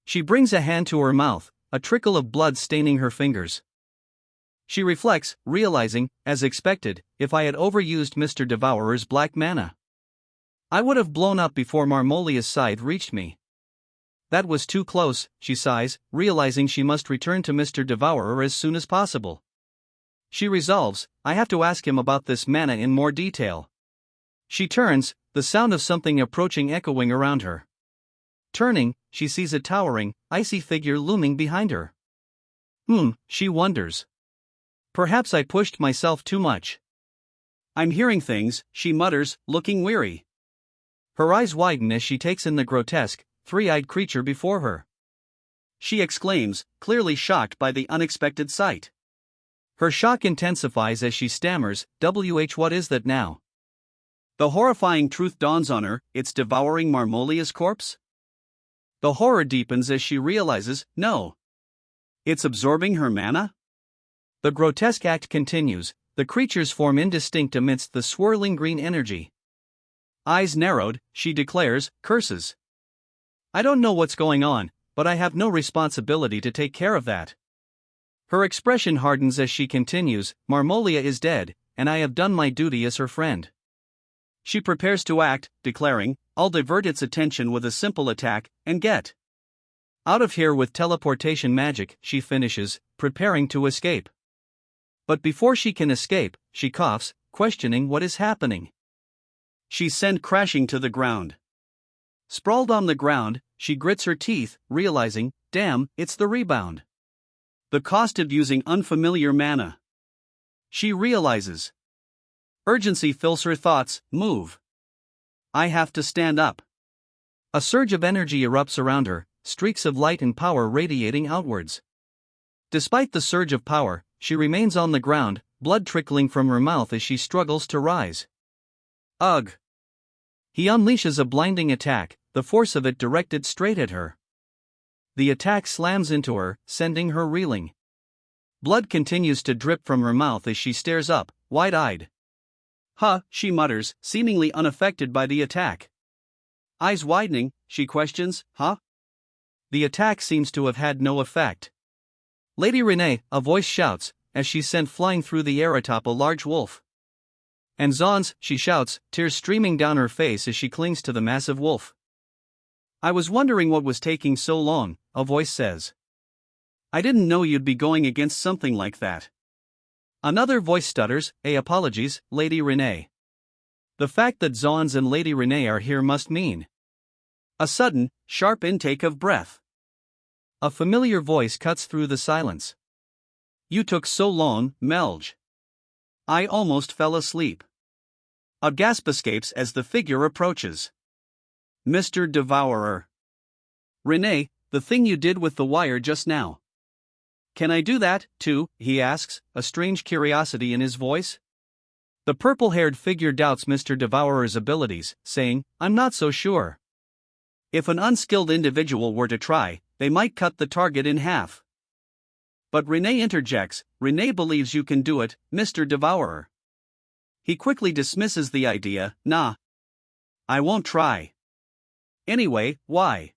She brings a hand to her mouth, a trickle of blood staining her fingers. She reflects, realizing, as expected, if I had overused Mr. Devourer's black mana, I would have blown up before Marmolia's scythe reached me. That was too close, she sighs, realizing she must return to Mr. Devourer as soon as possible. She resolves, I have to ask him about this mana in more detail. She turns, the sound of something approaching echoing around her. Turning, she sees a towering, icy figure looming behind her. She wonders. Perhaps I pushed myself too much. I'm hearing things, she mutters, looking weary. Her eyes widen as she takes in the grotesque, three-eyed creature before her. She exclaims, clearly shocked by the unexpected sight. Her shock intensifies as she stammers, what is that now? The horrifying truth dawns on her, it's devouring Marmolia's corpse? The horror deepens as she realizes, no. It's absorbing her mana? The grotesque act continues, the creature's form indistinct amidst the swirling green energy. Eyes narrowed, she declares, curses. I don't know what's going on, but I have no responsibility to take care of that. Her expression hardens as she continues, Marmolia is dead, and I have done my duty as her friend. She prepares to act, declaring, I'll divert its attention with a simple attack, and get out of here with teleportation magic, she finishes, preparing to escape. But before she can escape, she coughs, questioning what is happening. She's sent crashing to the ground. Sprawled on the ground, she grits her teeth, realizing, damn, it's the rebound. The cost of using unfamiliar mana. She realizes. Urgency fills her thoughts, move. I have to stand up. A surge of energy erupts around her, streaks of light and power radiating outwards. Despite the surge of power, she remains on the ground, blood trickling from her mouth as she struggles to rise. Ugh! He unleashes a blinding attack, the force of it directed straight at her. The attack slams into her, sending her reeling. Blood continues to drip from her mouth as she stares up, wide-eyed. She mutters, seemingly unaffected by the attack. Eyes widening, she questions, The attack seems to have had no effect. Lady Renee, a voice shouts, as she's sent flying through the air atop a large wolf. And Zons, she shouts, tears streaming down her face as she clings to the massive wolf. I was wondering what was taking so long, a voice says. I didn't know you'd be going against something like that. Another voice stutters, apologies, Lady Renee. The fact that Zons and Lady Renee are here must mean. A sudden, sharp intake of breath. A familiar voice cuts through the silence. You took so long, Melge. I almost fell asleep. A gasp escapes as the figure approaches. Mr. Devourer. Renee, the thing you did with the wire just now. Can I do that, too? He asks, a strange curiosity in his voice. The purple-haired figure doubts Mr. Devourer's abilities, saying, I'm not so sure. If an unskilled individual were to try, they might cut the target in half. But Renee interjects, Renee believes you can do it, Mr. Devourer. He quickly dismisses the idea, nah. I won't try. Anyway, why?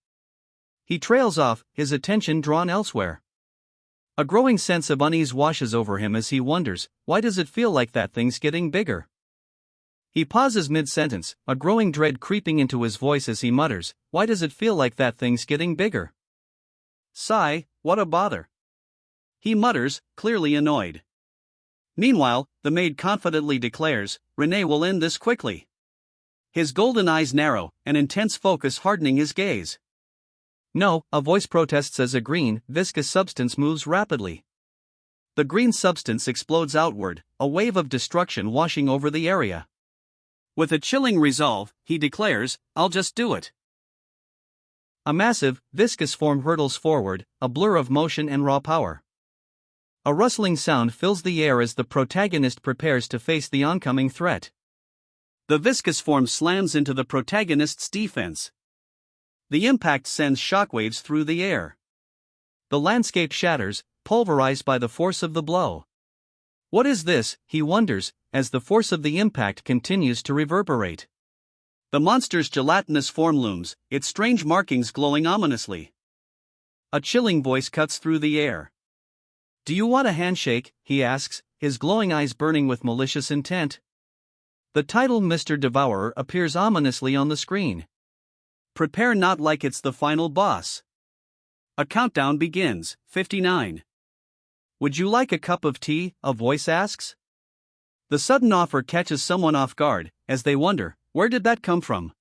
He trails off, his attention drawn elsewhere. A growing sense of unease washes over him as he wonders, why does it feel like that thing's getting bigger? He pauses mid-sentence, a growing dread creeping into his voice as he mutters, why does it feel like that thing's getting bigger? Sigh, what a bother. he mutters, clearly annoyed. Meanwhile, the maid confidently declares, Renee will end this quickly. His golden eyes narrow, an intense focus hardening his gaze. No, a voice protests as a green, viscous substance moves rapidly. The green substance explodes outward, a wave of destruction washing over the area. With a chilling resolve, he declares, I'll just do it. A massive, viscous form hurtles forward, a blur of motion and raw power. A rustling sound fills the air as the protagonist prepares to face the oncoming threat. The viscous form slams into the protagonist's defense. The impact sends shockwaves through the air. The landscape shatters, pulverized by the force of the blow. What is this, he wonders, as the force of the impact continues to reverberate. The monster's gelatinous form looms, its strange markings glowing ominously. A chilling voice cuts through the air. Do you want a handshake, he asks, his glowing eyes burning with malicious intent. The title Mr. Devourer appears ominously on the screen. Prepare not like it's the final boss. A countdown begins, 59. Would you like a cup of tea, a voice asks. The sudden offer catches someone off guard, as they wonder, where did that come from?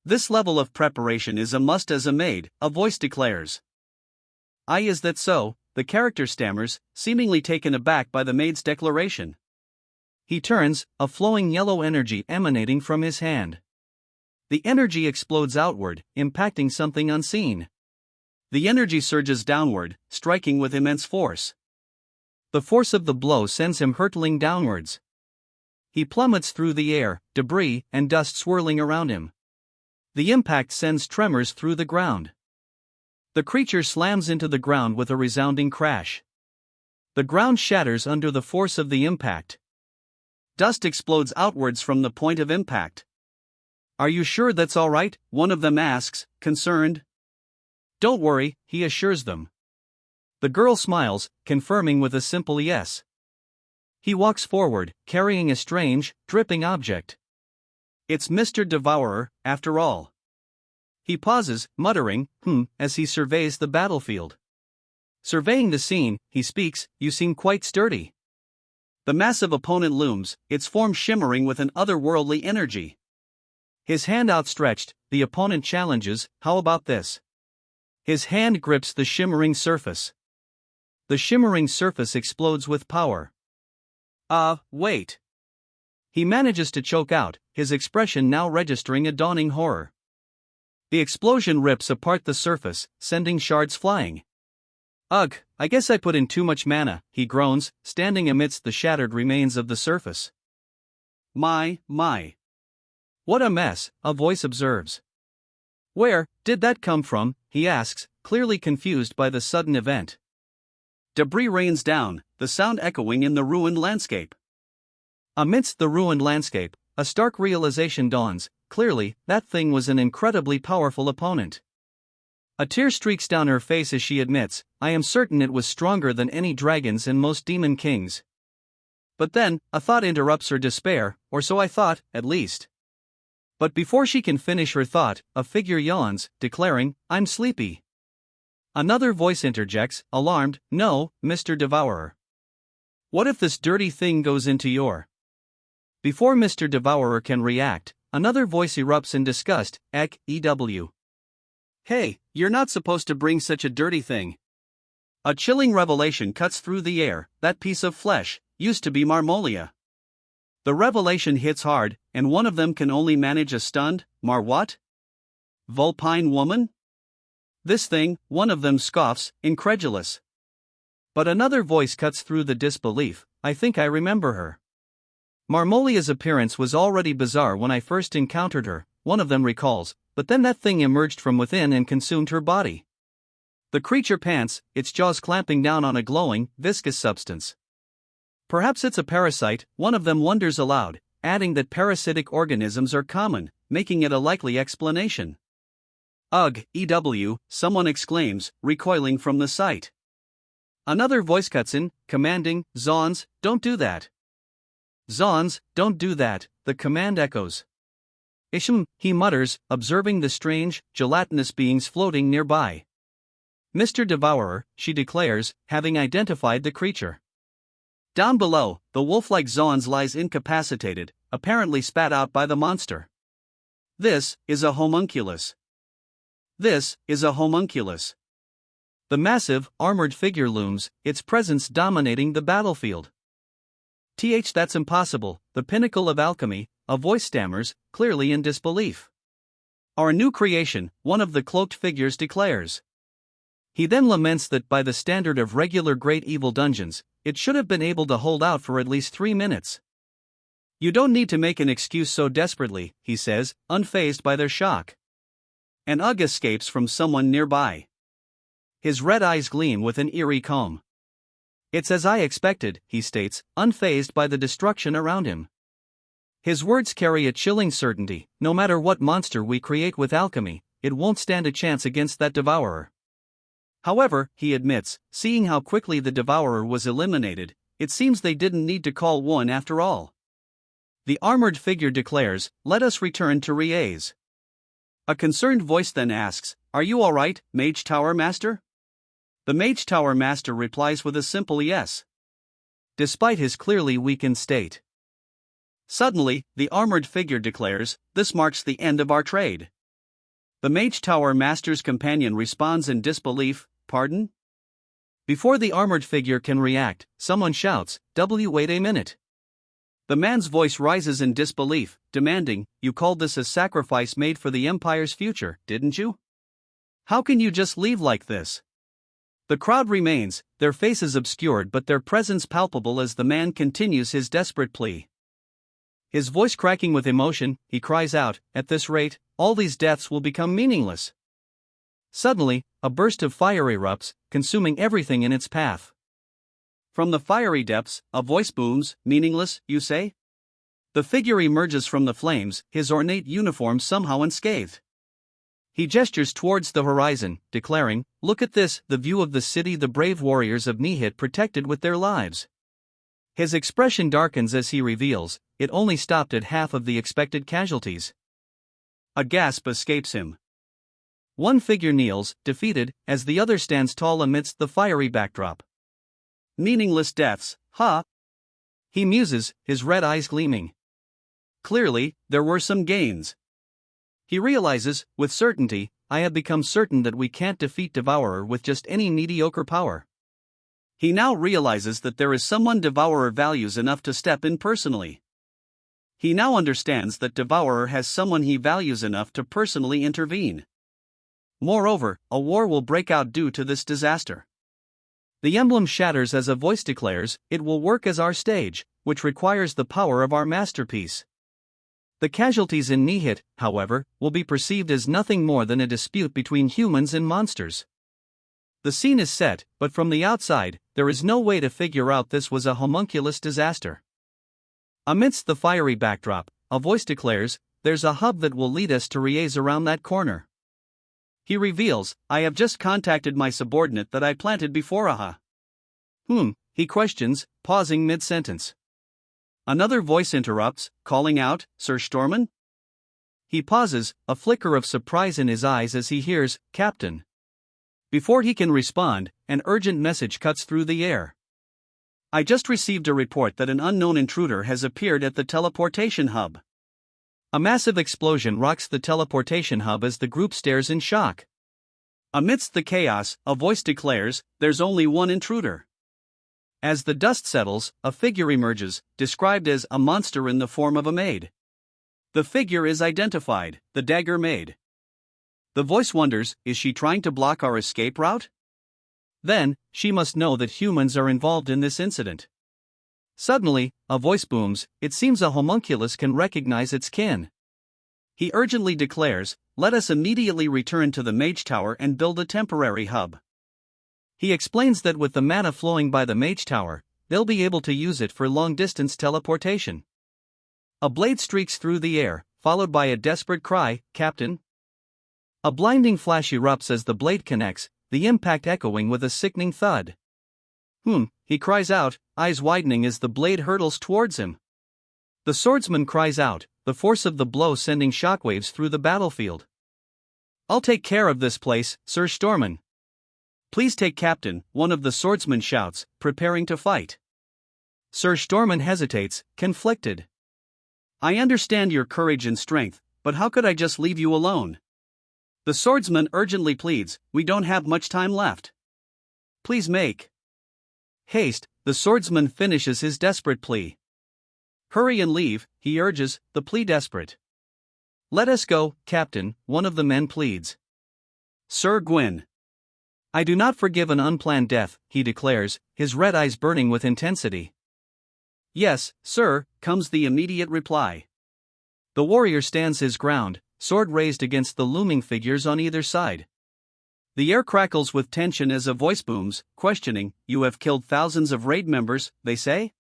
This level of preparation is a must as a maid, a voice declares. Is that so? The character stammers, seemingly taken aback by the maid's declaration. He turns, a flowing yellow energy emanating from his hand. The energy explodes outward, impacting something unseen. The energy surges downward, striking with immense force. The force of the blow sends him hurtling downwards. He plummets through the air, debris and dust swirling around him. The impact sends tremors through the ground. The creature slams into the ground with a resounding crash. The ground shatters under the force of the impact. Dust explodes outwards from the point of impact. Are you sure that's all right? One of them asks, concerned. Don't worry, he assures them. The girl smiles, confirming with a simple yes. He walks forward, carrying a strange, dripping object. It's Mr. Devourer, after all. He pauses, muttering, as he surveys the battlefield. Surveying the scene, he speaks, you seem quite sturdy. The massive opponent looms, its form shimmering with an otherworldly energy. His hand outstretched, the opponent challenges, how about this? His hand grips the shimmering surface. The shimmering surface explodes with power. Wait. He manages to choke out, his expression now registering a dawning horror. The explosion rips apart the surface, sending shards flying. Ugh, I guess I put in too much mana, he groans, standing amidst the shattered remains of the surface. My. What a mess, a voice observes. Where did that come from, he asks, clearly confused by the sudden event. Debris rains down, the sound echoing in the ruined landscape. Amidst the ruined landscape, a stark realization dawns, clearly, that thing was an incredibly powerful opponent. A tear streaks down her face as she admits, I am certain it was stronger than any dragons and most demon kings. But then, a thought interrupts her despair, or so I thought, at least. But before she can finish her thought, a figure yawns, declaring, I'm sleepy. Another voice interjects, alarmed, no, Mr. Devourer. What if this dirty thing goes into your... Before Mr. Devourer can react, another voice erupts in disgust, EW. Hey, you're not supposed to bring such a dirty thing. A chilling revelation cuts through the air, that piece of flesh, used to be Marmolia. The revelation hits hard, and one of them can only manage a stunned, what? Vulpine woman? This thing, one of them scoffs, incredulous. But another voice cuts through the disbelief, I think I remember her. Marmolia's appearance was already bizarre when I first encountered her, one of them recalls, but then that thing emerged from within and consumed her body. The creature pants, its jaws clamping down on a glowing, viscous substance. Perhaps it's a parasite, one of them wonders aloud, adding that parasitic organisms are common, making it a likely explanation. Ugh, EW, someone exclaims, recoiling from the sight. Another voice cuts in, commanding, Zons, don't do that. Zons, don't do that, the command echoes. Isham, he mutters, observing the strange, gelatinous beings floating nearby. Mr. Devourer, she declares, having identified the creature. Down below, the wolf-like Zoans lies incapacitated, apparently spat out by the monster. This is a homunculus. This is a homunculus. The massive, armored figure looms, its presence dominating the battlefield. That's impossible, the pinnacle of alchemy, a voice stammers, clearly in disbelief. Our new creation, one of the cloaked figures declares. He then laments that by the standard of regular Great Evil dungeons, it should have been able to hold out for at least 3 minutes. You don't need to make an excuse so desperately, he says, unfazed by their shock. An ugh escapes from someone nearby. His red eyes gleam with an eerie calm. It's as I expected, he states, unfazed by the destruction around him. His words carry a chilling certainty: no matter what monster we create with alchemy, it won't stand a chance against that devourer. However, he admits, seeing how quickly the devourer was eliminated, it seems they didn't need to call one after all. The armored figure declares, let us return to Rie's. A concerned voice then asks, are you alright, Mage Tower Master? The Mage Tower Master replies with a simple yes. Despite his clearly weakened state. Suddenly, the armored figure declares, this marks the end of our trade. The Mage Tower Master's companion responds in disbelief, pardon? Before the armored figure can react, someone shouts, wait a minute. The man's voice rises in disbelief, demanding, you called this a sacrifice made for the Empire's future, didn't you? How can you just leave like this? The crowd remains, their faces obscured but their presence palpable as the man continues his desperate plea. His voice cracking with emotion, he cries out, at this rate, all these deaths will become meaningless. Suddenly, a burst of fire erupts, consuming everything in its path. From the fiery depths, a voice booms, meaningless, you say? The figure emerges from the flames, his ornate uniform somehow unscathed. He gestures towards the horizon, declaring, look at this, the view of the city the brave warriors of Nihit protected with their lives. His expression darkens as he reveals, it only stopped at half of the expected casualties. A gasp escapes him. One figure kneels, defeated, as the other stands tall amidst the fiery backdrop. Meaningless deaths, huh? He muses, his red eyes gleaming. Clearly, there were some gains. He realizes, with certainty, I have become certain that we can't defeat Devourer with just any mediocre power. He now realizes that there is someone Devourer values enough to step in personally. He now understands that Devourer has someone he values enough to personally intervene. Moreover, a war will break out due to this disaster. The emblem shatters as a voice declares, it will work as our stage, which requires the power of our masterpiece. The casualties in Nihit, however, will be perceived as nothing more than a dispute between humans and monsters. The scene is set, but from the outside, there is no way to figure out this was a homunculus disaster. Amidst the fiery backdrop, a voice declares, there's a hub that will lead us to Rie's around that corner. He reveals, I have just contacted my subordinate that I planted before aha. He questions, pausing mid-sentence. Another voice interrupts, calling out, Sir Storman? He pauses, a flicker of surprise in his eyes as he hears, Captain. Before he can respond, an urgent message cuts through the air. I just received a report that an unknown intruder has appeared at the teleportation hub. A massive explosion rocks the teleportation hub as the group stares in shock. Amidst the chaos, a voice declares, there's only one intruder. As the dust settles, a figure emerges, described as a monster in the form of a maid. The figure is identified, the Dagger Maid. The voice wonders, is she trying to block our escape route? Then, she must know that humans are involved in this incident. Suddenly, a voice booms, it seems a homunculus can recognize its kin. He urgently declares, let us immediately return to the Mage Tower and build a temporary hub. He explains that with the mana flowing by the Mage Tower, they'll be able to use it for long-distance teleportation. A blade streaks through the air, followed by a desperate cry, Captain? A blinding flash erupts as the blade connects, the impact echoing with a sickening thud. He cries out, eyes widening as the blade hurtles towards him. The swordsman cries out, the force of the blow sending shockwaves through the battlefield. I'll take care of this place, Sir Storman. Please take Captain, one of the swordsmen shouts, preparing to fight. Sir Stormin hesitates, conflicted. I understand your courage and strength, but how could I just leave you alone? The swordsman urgently pleads, we don't have much time left. Please make haste, the swordsman finishes his desperate plea. Hurry and leave, he urges, the plea desperate. Let us go, Captain, one of the men pleads. Sir Gwyn. I do not forgive an unplanned death, he declares, his red eyes burning with intensity. Yes, sir, comes the immediate reply. The warrior stands his ground, sword raised against the looming figures on either side. The air crackles with tension as a voice booms, questioning, you have killed thousands of raid members, they say?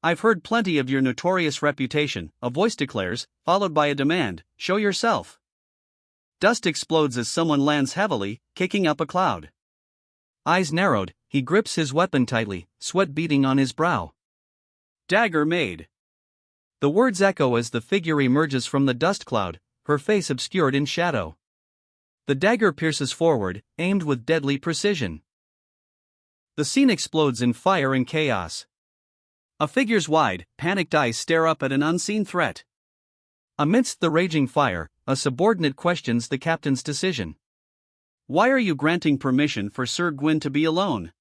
I've heard plenty of your notorious reputation, a voice declares, followed by a demand, show yourself. Dust explodes as someone lands heavily, kicking up a cloud. Eyes narrowed, he grips his weapon tightly, sweat beading on his brow. Dagger made. The words echo as the figure emerges from the dust cloud, her face obscured in shadow. The dagger pierces forward, aimed with deadly precision. The scene explodes in fire and chaos. A figure's wide, panicked eyes stare up at an unseen threat. Amidst the raging fire, a subordinate questions the captain's decision. Why are you granting permission for Sir Gwyn to be alone?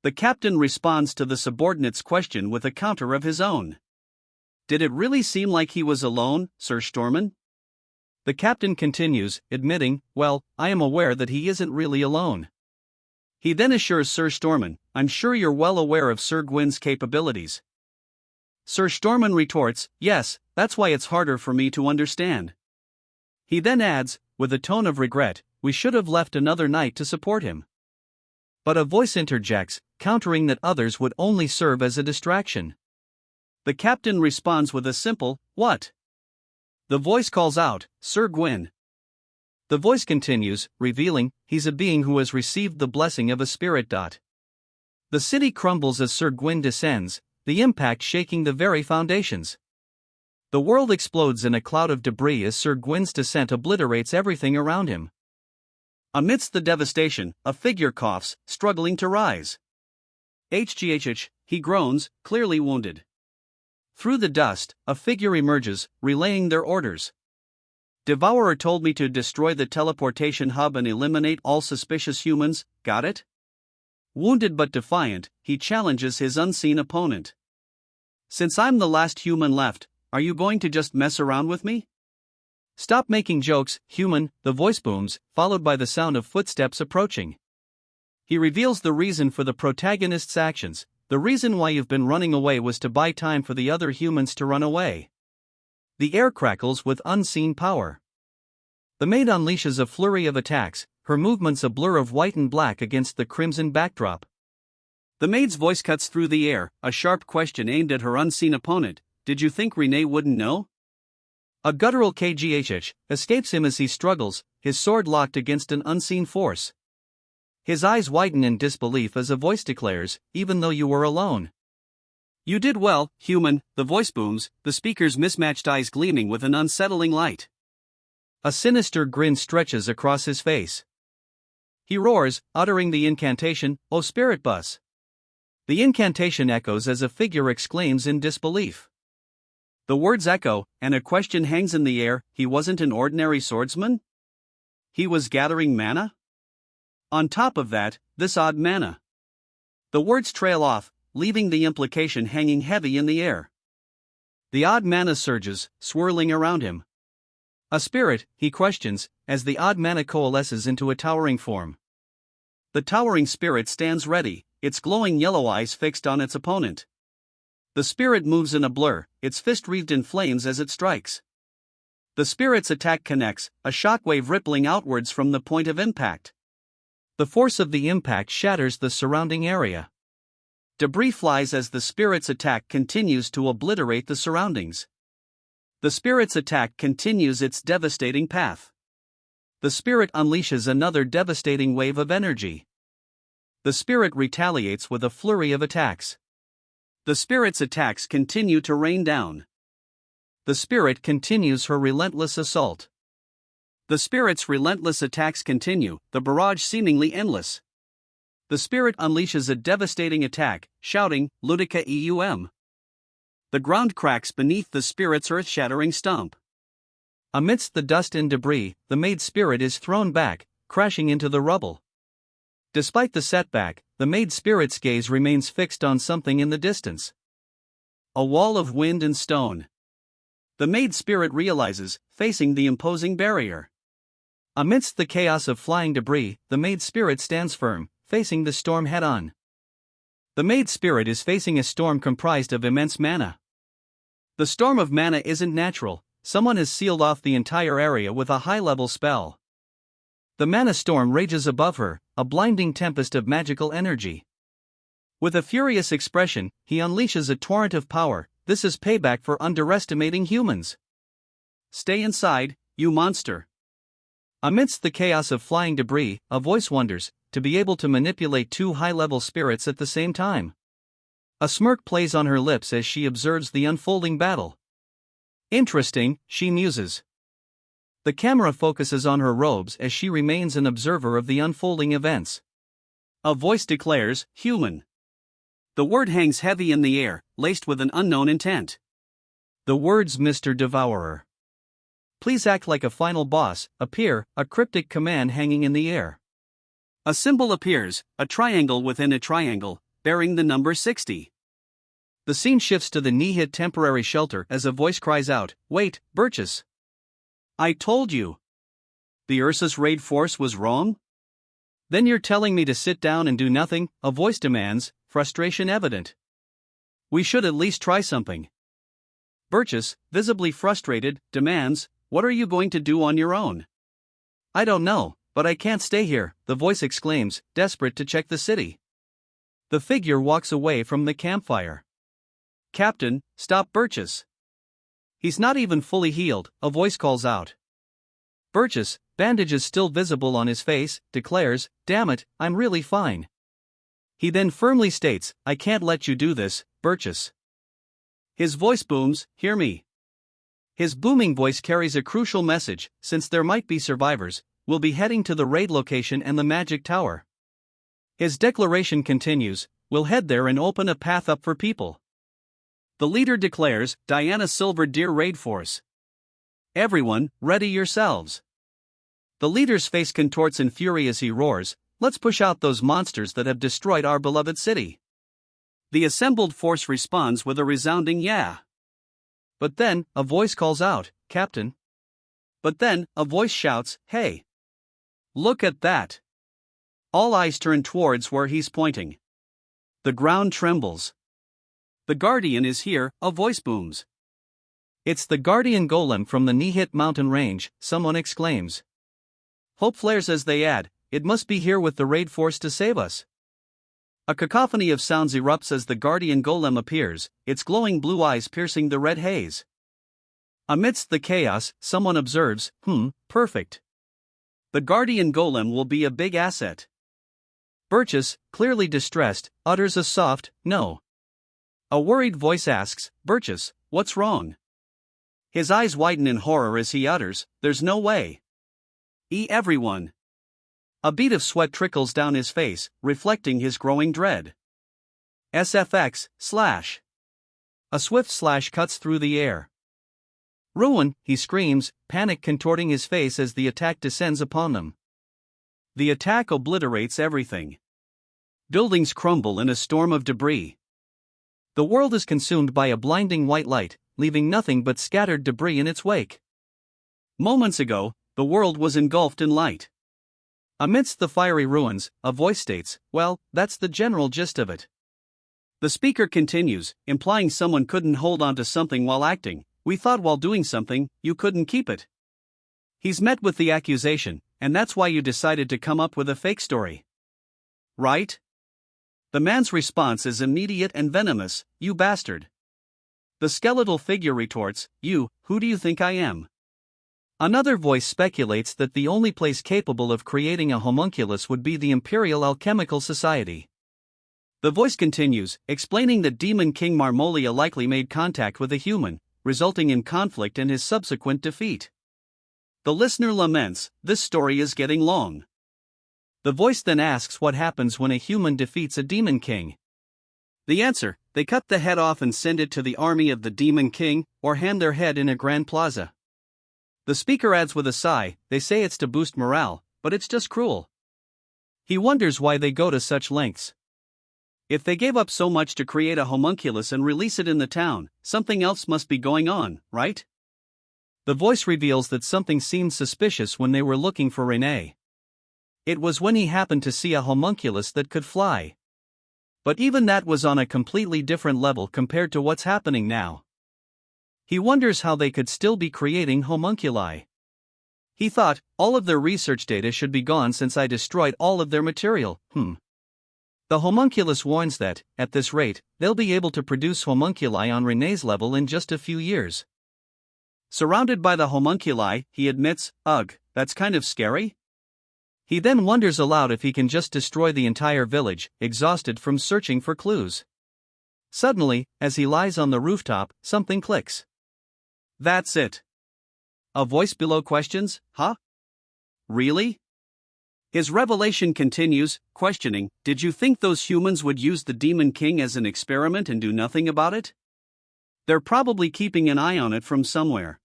The captain responds to the subordinate's question with a counter of his own. Did it really seem like he was alone, Sir Stormin? The captain continues, admitting, well, I am aware that he isn't really alone. He then assures Sir Stormin, I'm sure you're well aware of Sir Gwyn's capabilities. Sir Stormin retorts, yes, that's why it's harder for me to understand. He then adds, with a tone of regret, we should have left another night to support him. But a voice interjects, countering that others would only serve as a distraction. The captain responds with a simple, what? The voice calls out, Sir Gwyn. The voice continues, revealing, he's a being who has received the blessing of a spirit. The city crumbles as Sir Gwyn descends, the impact shaking the very foundations. The world explodes in a cloud of debris as Sir Gwyn's descent obliterates everything around him. Amidst the devastation, a figure coughs, struggling to rise. HGHH, he groans, clearly wounded. Through the dust, a figure emerges, relaying their orders. Devourer told me to destroy the teleportation hub and eliminate all suspicious humans, got it? Wounded but defiant, he challenges his unseen opponent. Since I'm the last human left, are you going to just mess around with me? Stop making jokes, human, the voice booms, followed by the sound of footsteps approaching. He reveals the reason for the protagonist's actions. The reason why you've been running away was to buy time for the other humans to run away. The air crackles with unseen power. The maid unleashes a flurry of attacks, her movements a blur of white and black against the crimson backdrop. The maid's voice cuts through the air, a sharp question aimed at her unseen opponent. Did you think Renee wouldn't know? A guttural KGHH escapes him as he struggles, his sword locked against an unseen force. His eyes widen in disbelief as a voice declares, even though you were alone. You did well, human, the voice booms, the speaker's mismatched eyes gleaming with an unsettling light. A sinister grin stretches across his face. He roars, uttering the incantation, O Spirit Bus. The incantation echoes as a figure exclaims in disbelief. The words echo, and a question hangs in the air, he wasn't an ordinary swordsman? He was gathering mana? On top of that, this odd mana. The words trail off, leaving the implication hanging heavy in the air. The odd mana surges, swirling around him. A spirit, he questions, as the odd mana coalesces into a towering form. The towering spirit stands ready, its glowing yellow eyes fixed on its opponent. The spirit moves in a blur, its fist wreathed in flames as it strikes. The spirit's attack connects, a shockwave rippling outwards from the point of impact. The force of the impact shatters the surrounding area. Debris flies as the spirit's attack continues to obliterate the surroundings. The spirit's attack continues its devastating path. The spirit unleashes another devastating wave of energy. The spirit retaliates with a flurry of attacks. The spirit's attacks continue to rain down. The spirit continues her relentless assault. The spirit's relentless attacks continue, the barrage seemingly endless. The spirit unleashes a devastating attack, shouting, Ludica eum. The ground cracks beneath the spirit's earth-shattering stomp. Amidst the dust and debris, the maid spirit is thrown back, crashing into the rubble. Despite the setback, the maid spirit's gaze remains fixed on something in the distance. A wall of wind and stone. The maid spirit realizes, facing the imposing barrier. Amidst the chaos of flying debris, the maid spirit stands firm, facing the storm head-on. The maid spirit is facing a storm comprised of immense mana. The storm of mana isn't natural, someone has sealed off the entire area with a high-level spell. The mana storm rages above her, a blinding tempest of magical energy. With a furious expression, he unleashes a torrent of power. This is payback for underestimating humans. Stay inside, you monster. Amidst the chaos of flying debris, a voice wonders, to be able to manipulate two high-level spirits at the same time. A smirk plays on her lips as she observes the unfolding battle. Interesting, she muses. The camera focuses on her robes as she remains an observer of the unfolding events. A voice declares, human. The word hangs heavy in the air, laced with an unknown intent. The words Mr. Devourer. Please act like a final boss, appear, a cryptic command hanging in the air. A symbol appears, a triangle within a triangle, bearing the number 60. The scene shifts to the Nihit temporary shelter as a voice cries out, wait, Burgess. I told you. The Ursus raid force was wrong? Then you're telling me to sit down and do nothing, a voice demands, frustration evident. We should at least try something. Burgess, visibly frustrated, demands, what are you going to do on your own? I don't know, but I can't stay here, the voice exclaims, desperate to check the city. The figure walks away from the campfire. Captain, stop Burgess. He's not even fully healed, a voice calls out. Burgess, bandages still visible on his face, declares, damn it, I'm really fine. He then firmly states, I can't let you do this, Burgess. His voice booms, hear me. His booming voice carries a crucial message, since there might be survivors, we'll be heading to the raid location and the magic tower. His declaration continues, we'll head there and open a path up for people. The leader declares, Diana Silver Deer Raid Force. Everyone, ready yourselves. The leader's face contorts in fury as he roars, let's push out those monsters that have destroyed our beloved city. The assembled force responds with a resounding yeah. But then, a voice calls out, Captain. But then, a voice shouts, hey. Look at that. All eyes turn towards where he's pointing. The ground trembles. The Guardian is here, a voice booms. It's the Guardian Golem from the Nihit mountain range, someone exclaims. Hope flares as they add, it must be here with the raid force to save us. A cacophony of sounds erupts as the Guardian Golem appears, its glowing blue eyes piercing the red haze. Amidst the chaos, someone observes, perfect. The Guardian Golem will be a big asset. Burgess, clearly distressed, utters a soft, no. A worried voice asks, Burgess, what's wrong? His eyes widen in horror as he utters, there's no way. Everyone. A bead of sweat trickles down his face, reflecting his growing dread. SFX, slash. A swift slash cuts through the air. Ruin, he screams, panic contorting his face as the attack descends upon them. The attack obliterates everything. Buildings crumble in a storm of debris. The world is consumed by a blinding white light, leaving nothing but scattered debris in its wake. Moments ago, the world was engulfed in light. Amidst the fiery ruins, a voice states, well, that's the general gist of it. The speaker continues, implying someone couldn't hold on to something while acting. We thought while doing something, you couldn't keep it. He's met with the accusation, and that's why you decided to come up with a fake story. Right? The man's response is immediate and venomous, you bastard. The skeletal figure retorts, you, who do you think I am? Another voice speculates that the only place capable of creating a homunculus would be the Imperial Alchemical Society. The voice continues, explaining that Demon King Marmolia likely made contact with a human, resulting in conflict and his subsequent defeat. The listener laments, this story is getting long. The voice then asks what happens when a human defeats a demon king. The answer: they cut the head off and send it to the army of the demon king, or hand their head in a grand plaza. The speaker adds with a sigh, they say it's to boost morale, but it's just cruel. He wonders why they go to such lengths. If they gave up so much to create a homunculus and release it in the town, something else must be going on, right? The voice reveals that something seemed suspicious when they were looking for Rene. It was when he happened to see a homunculus that could fly. But even that was on a completely different level compared to what's happening now. He wonders how they could still be creating homunculi. He thought, all of their research data should be gone since I destroyed all of their material. The homunculus warns that, at this rate, they'll be able to produce homunculi on Rene's level in just a few years. Surrounded by the homunculi, he admits, ugh, that's kind of scary. He then wonders aloud if he can just destroy the entire village, exhausted from searching for clues. Suddenly, as he lies on the rooftop, something clicks. That's it. A voice below questions, huh? Really? His revelation continues, questioning, did you think those humans would use the Demon King as an experiment and do nothing about it? They're probably keeping an eye on it from somewhere.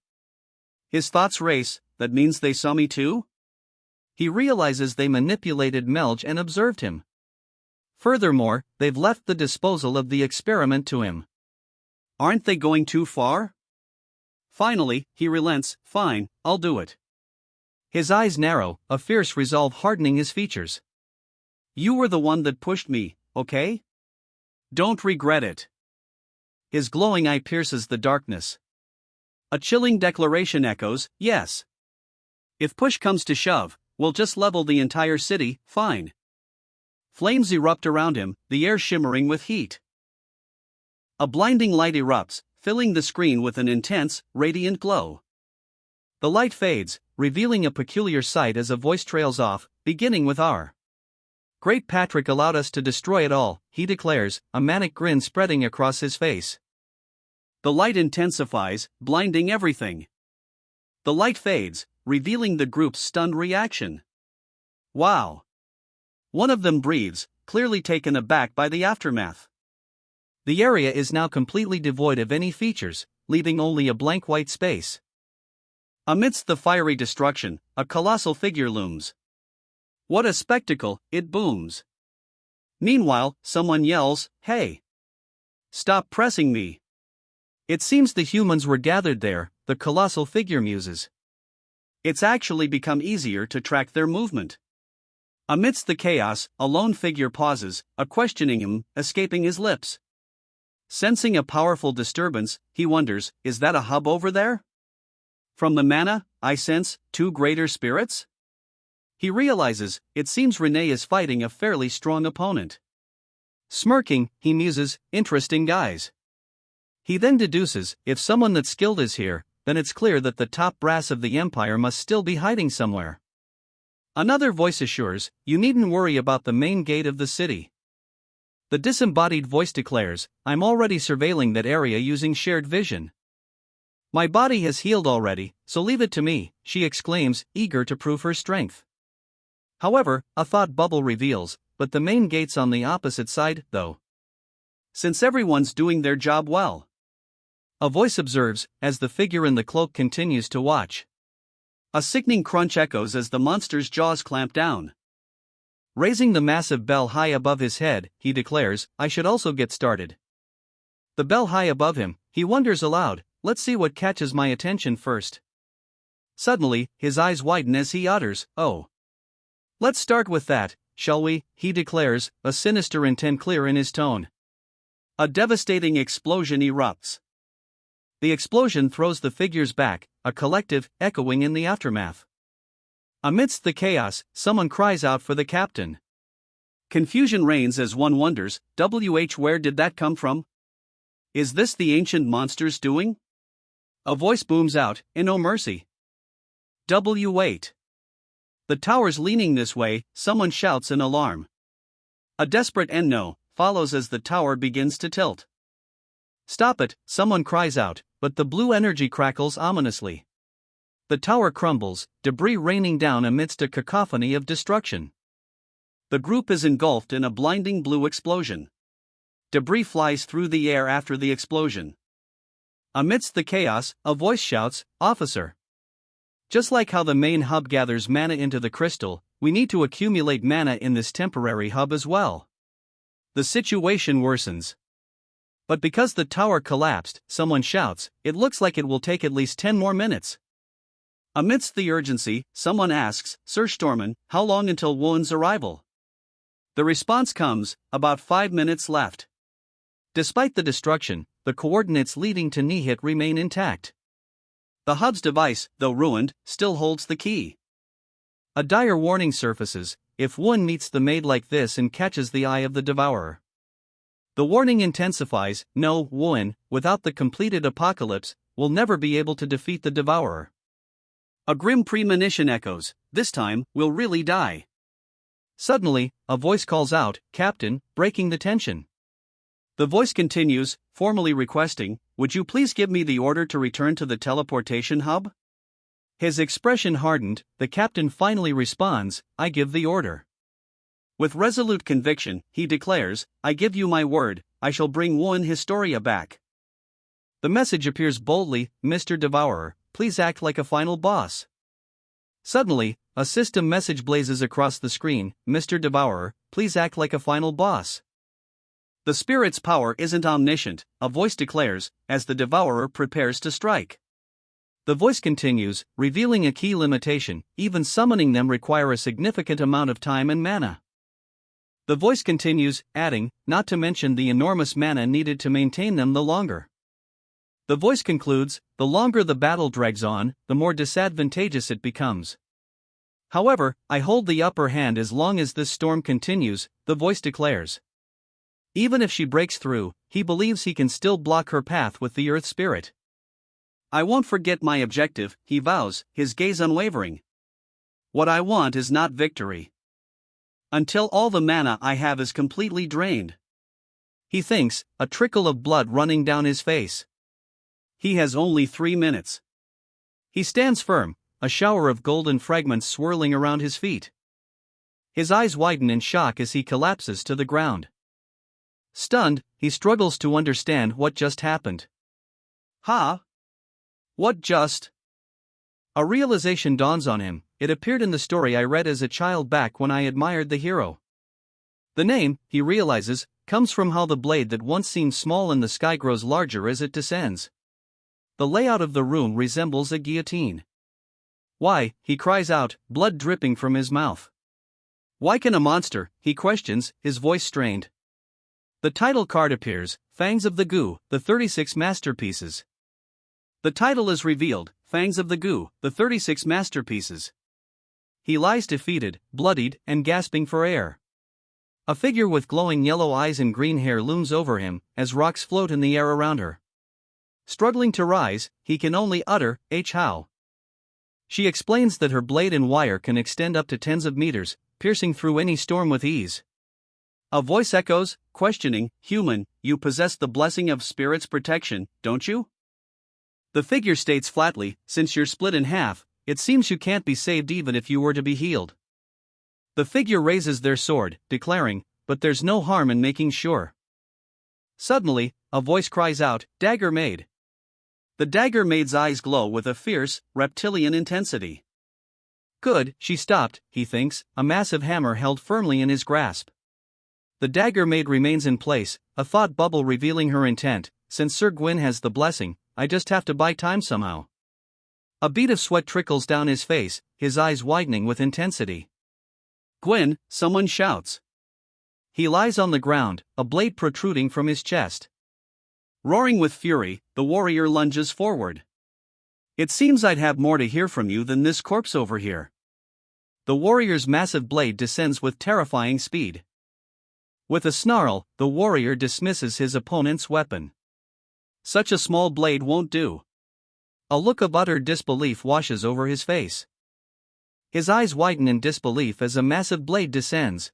His thoughts race, that means they saw me too? He realizes they manipulated Melge and observed him. Furthermore, they've left the disposal of the experiment to him. Aren't they going too far? Finally, he relents, fine, I'll do it. His eyes narrow, a fierce resolve hardening his features. You were the one that pushed me, okay? Don't regret it. His glowing eye pierces the darkness. A chilling declaration echoes, yes. If push comes to shove, we'll just level the entire city, fine. Flames erupt around him, the air shimmering with heat. A blinding light erupts, filling the screen with an intense, radiant glow. The light fades, revealing a peculiar sight as a voice trails off, beginning with R. Great Patrick allowed us to destroy it all, he declares, a manic grin spreading across his face. The light intensifies, blinding everything. The light fades, revealing the group's stunned reaction. Wow! One of them breathes, clearly taken aback by the aftermath. The area is now completely devoid of any features, leaving only a blank white space. Amidst the fiery destruction, a colossal figure looms. What a spectacle, it booms. Meanwhile, someone yells, hey! Stop pressing me! It seems the humans were gathered there, the colossal figure muses. It's actually become easier to track their movement. Amidst the chaos, a lone figure pauses, a questioning him escaping his lips. Sensing a powerful disturbance, he wonders, is that a hub over there? From the mana, I sense 2 greater spirits? He realizes, it seems Rene is fighting a fairly strong opponent. Smirking, he muses, interesting guys. He then deduces, if someone that's skilled is here, then it's clear that the top brass of the Empire must still be hiding somewhere. Another voice assures, you needn't worry about the main gate of the city. The disembodied voice declares, I'm already surveilling that area using shared vision. My body has healed already, so leave it to me, she exclaims, eager to prove her strength. However, a thought bubble reveals, but the main gate's on the opposite side, though. Since everyone's doing their job well. A voice observes, as the figure in the cloak continues to watch. A sickening crunch echoes as the monster's jaws clamp down. Raising the massive bell high above his head, he declares, I should also get started. The bell high above him, he wonders aloud, let's see what catches my attention first. Suddenly, his eyes widen as he utters, oh. Let's start with that, shall we, he declares, a sinister intent clear in his tone. A devastating explosion erupts. The explosion throws the figures back, a collective, echoing in the aftermath. Amidst the chaos, someone cries out for the captain. Confusion reigns as one wonders, where did that come from? Is this the ancient monster's doing? A voice booms out, in no mercy. Wait. The tower's leaning this way, someone shouts in alarm. A desperate no follows as the tower begins to tilt. Stop it, someone cries out, but the blue energy crackles ominously. The tower crumbles, debris raining down amidst a cacophony of destruction. The group is engulfed in a blinding blue explosion. Debris flies through the air after the explosion. Amidst the chaos, a voice shouts, "Officer!" Just like how the main hub gathers mana into the crystal, we need to accumulate mana in this temporary hub as well. The situation worsens. But because the tower collapsed, someone shouts, "It looks like it will take at least 10 more minutes." Amidst the urgency, someone asks, "Sir Storman, how long until Woon's arrival?" The response comes, "About 5 minutes left." Despite the destruction, the coordinates leading to Nihit remain intact. The hub's device, though ruined, still holds the key. A dire warning surfaces: if Woon meets the maid like this and catches the eye of the devourer. The warning intensifies: no, Woon, without the completed apocalypse, will never be able to defeat the devourer. A grim premonition echoes: this time, we'll really die. Suddenly, a voice calls out, "Captain," breaking the tension. The voice continues, formally requesting, "Would you please give me the order to return to the teleportation hub?" His expression hardened. The captain finally responds, "I give the order." With resolute conviction, he declares, "I give you my word, I shall bring Woon Historia back." The message appears boldly: "Mr. Devourer, please act like a final boss." Suddenly, a system message blazes across the screen: "Mr. Devourer, please act like a final boss." The spirit's power isn't omniscient, a voice declares, as the devourer prepares to strike. The voice continues, revealing a key limitation: even summoning them require a significant amount of time and mana. The voice continues, adding, "not to mention the enormous mana needed to maintain them the longer." The voice concludes, "the longer the battle drags on, the more disadvantageous it becomes. However, I hold the upper hand as long as this storm continues," the voice declares. Even if she breaks through, he believes he can still block her path with the Earth Spirit. "I won't forget my objective," he vows, his gaze unwavering. "What I want is not victory. Until all the mana I have is completely drained." He thinks, a trickle of blood running down his face. He has only 3 minutes. He stands firm, a shower of golden fragments swirling around his feet. His eyes widen in shock as he collapses to the ground. Stunned, he struggles to understand what just happened. Huh? What just? A realization dawns on him: it appeared in the story I read as a child back when I admired the hero. The name, he realizes, comes from how the blade that once seemed small in the sky grows larger as it descends. The layout of the room resembles a guillotine. "Why?" he cries out, blood dripping from his mouth. "Why can a monster?" he questions, his voice strained. The title card appears: Fangs of the Goo, the 36 Masterpieces. The title is revealed: Fangs of the Goo, the 36 Masterpieces. He lies defeated, bloodied, and gasping for air. A figure with glowing yellow eyes and green hair looms over him, as rocks float in the air around her. Struggling to rise, he can only utter, "H how." She explains that her blade and wire can extend up to tens of meters, piercing through any storm with ease. A voice echoes, questioning, "Human, you possess the blessing of spirit's protection, don't you?" The figure states flatly, "Since you're split in half, it seems you can't be saved even if you were to be healed." The figure raises their sword, declaring, "But there's no harm in making sure." Suddenly, a voice cries out, "Dagger Maid." The Dagger Maid's eyes glow with a fierce, reptilian intensity. Good, she stopped, he thinks, a massive hammer held firmly in his grasp. The Dagger Maid remains in place, a thought bubble revealing her intent: "Since Sir Gwyn has the blessing, I just have to buy time somehow." A bead of sweat trickles down his face, his eyes widening with intensity. "Gwyn!" someone shouts. He lies on the ground, a blade protruding from his chest. Roaring with fury, the warrior lunges forward. "It seems I'd have more to hear from you than this corpse over here." The warrior's massive blade descends with terrifying speed. With a snarl, the warrior dismisses his opponent's weapon. Such a small blade won't do. A look of utter disbelief washes over his face. His eyes widen in disbelief as a massive blade descends.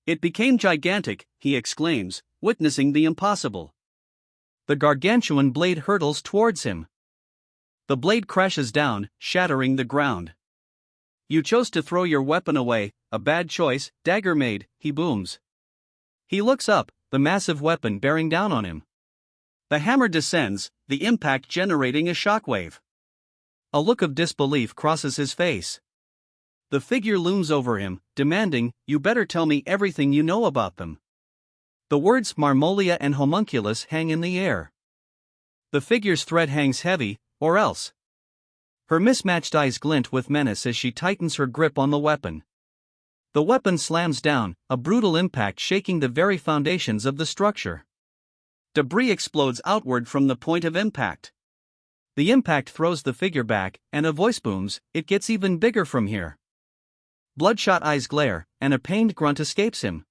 "It became gigantic," he exclaims, witnessing the impossible. The gargantuan blade hurtles towards him. The blade crashes down, shattering the ground. "You chose to throw your weapon away," a bad choice, dagger maid, he booms. He looks up, the massive weapon bearing down on him. The hammer descends, the impact generating a shockwave. A look of disbelief crosses his face. The figure looms over him, demanding, "You better tell me everything you know about them." The words Marmolia and Homunculus hang in the air. The figure's thread hangs heavy, or else. Her mismatched eyes glint with menace as she tightens her grip on the weapon. The weapon slams down, a brutal impact shaking the very foundations of the structure. Debris explodes outward from the point of impact. The impact throws the figure back, and a voice booms, "It gets even bigger from here." Bloodshot eyes glare, and a pained grunt escapes him.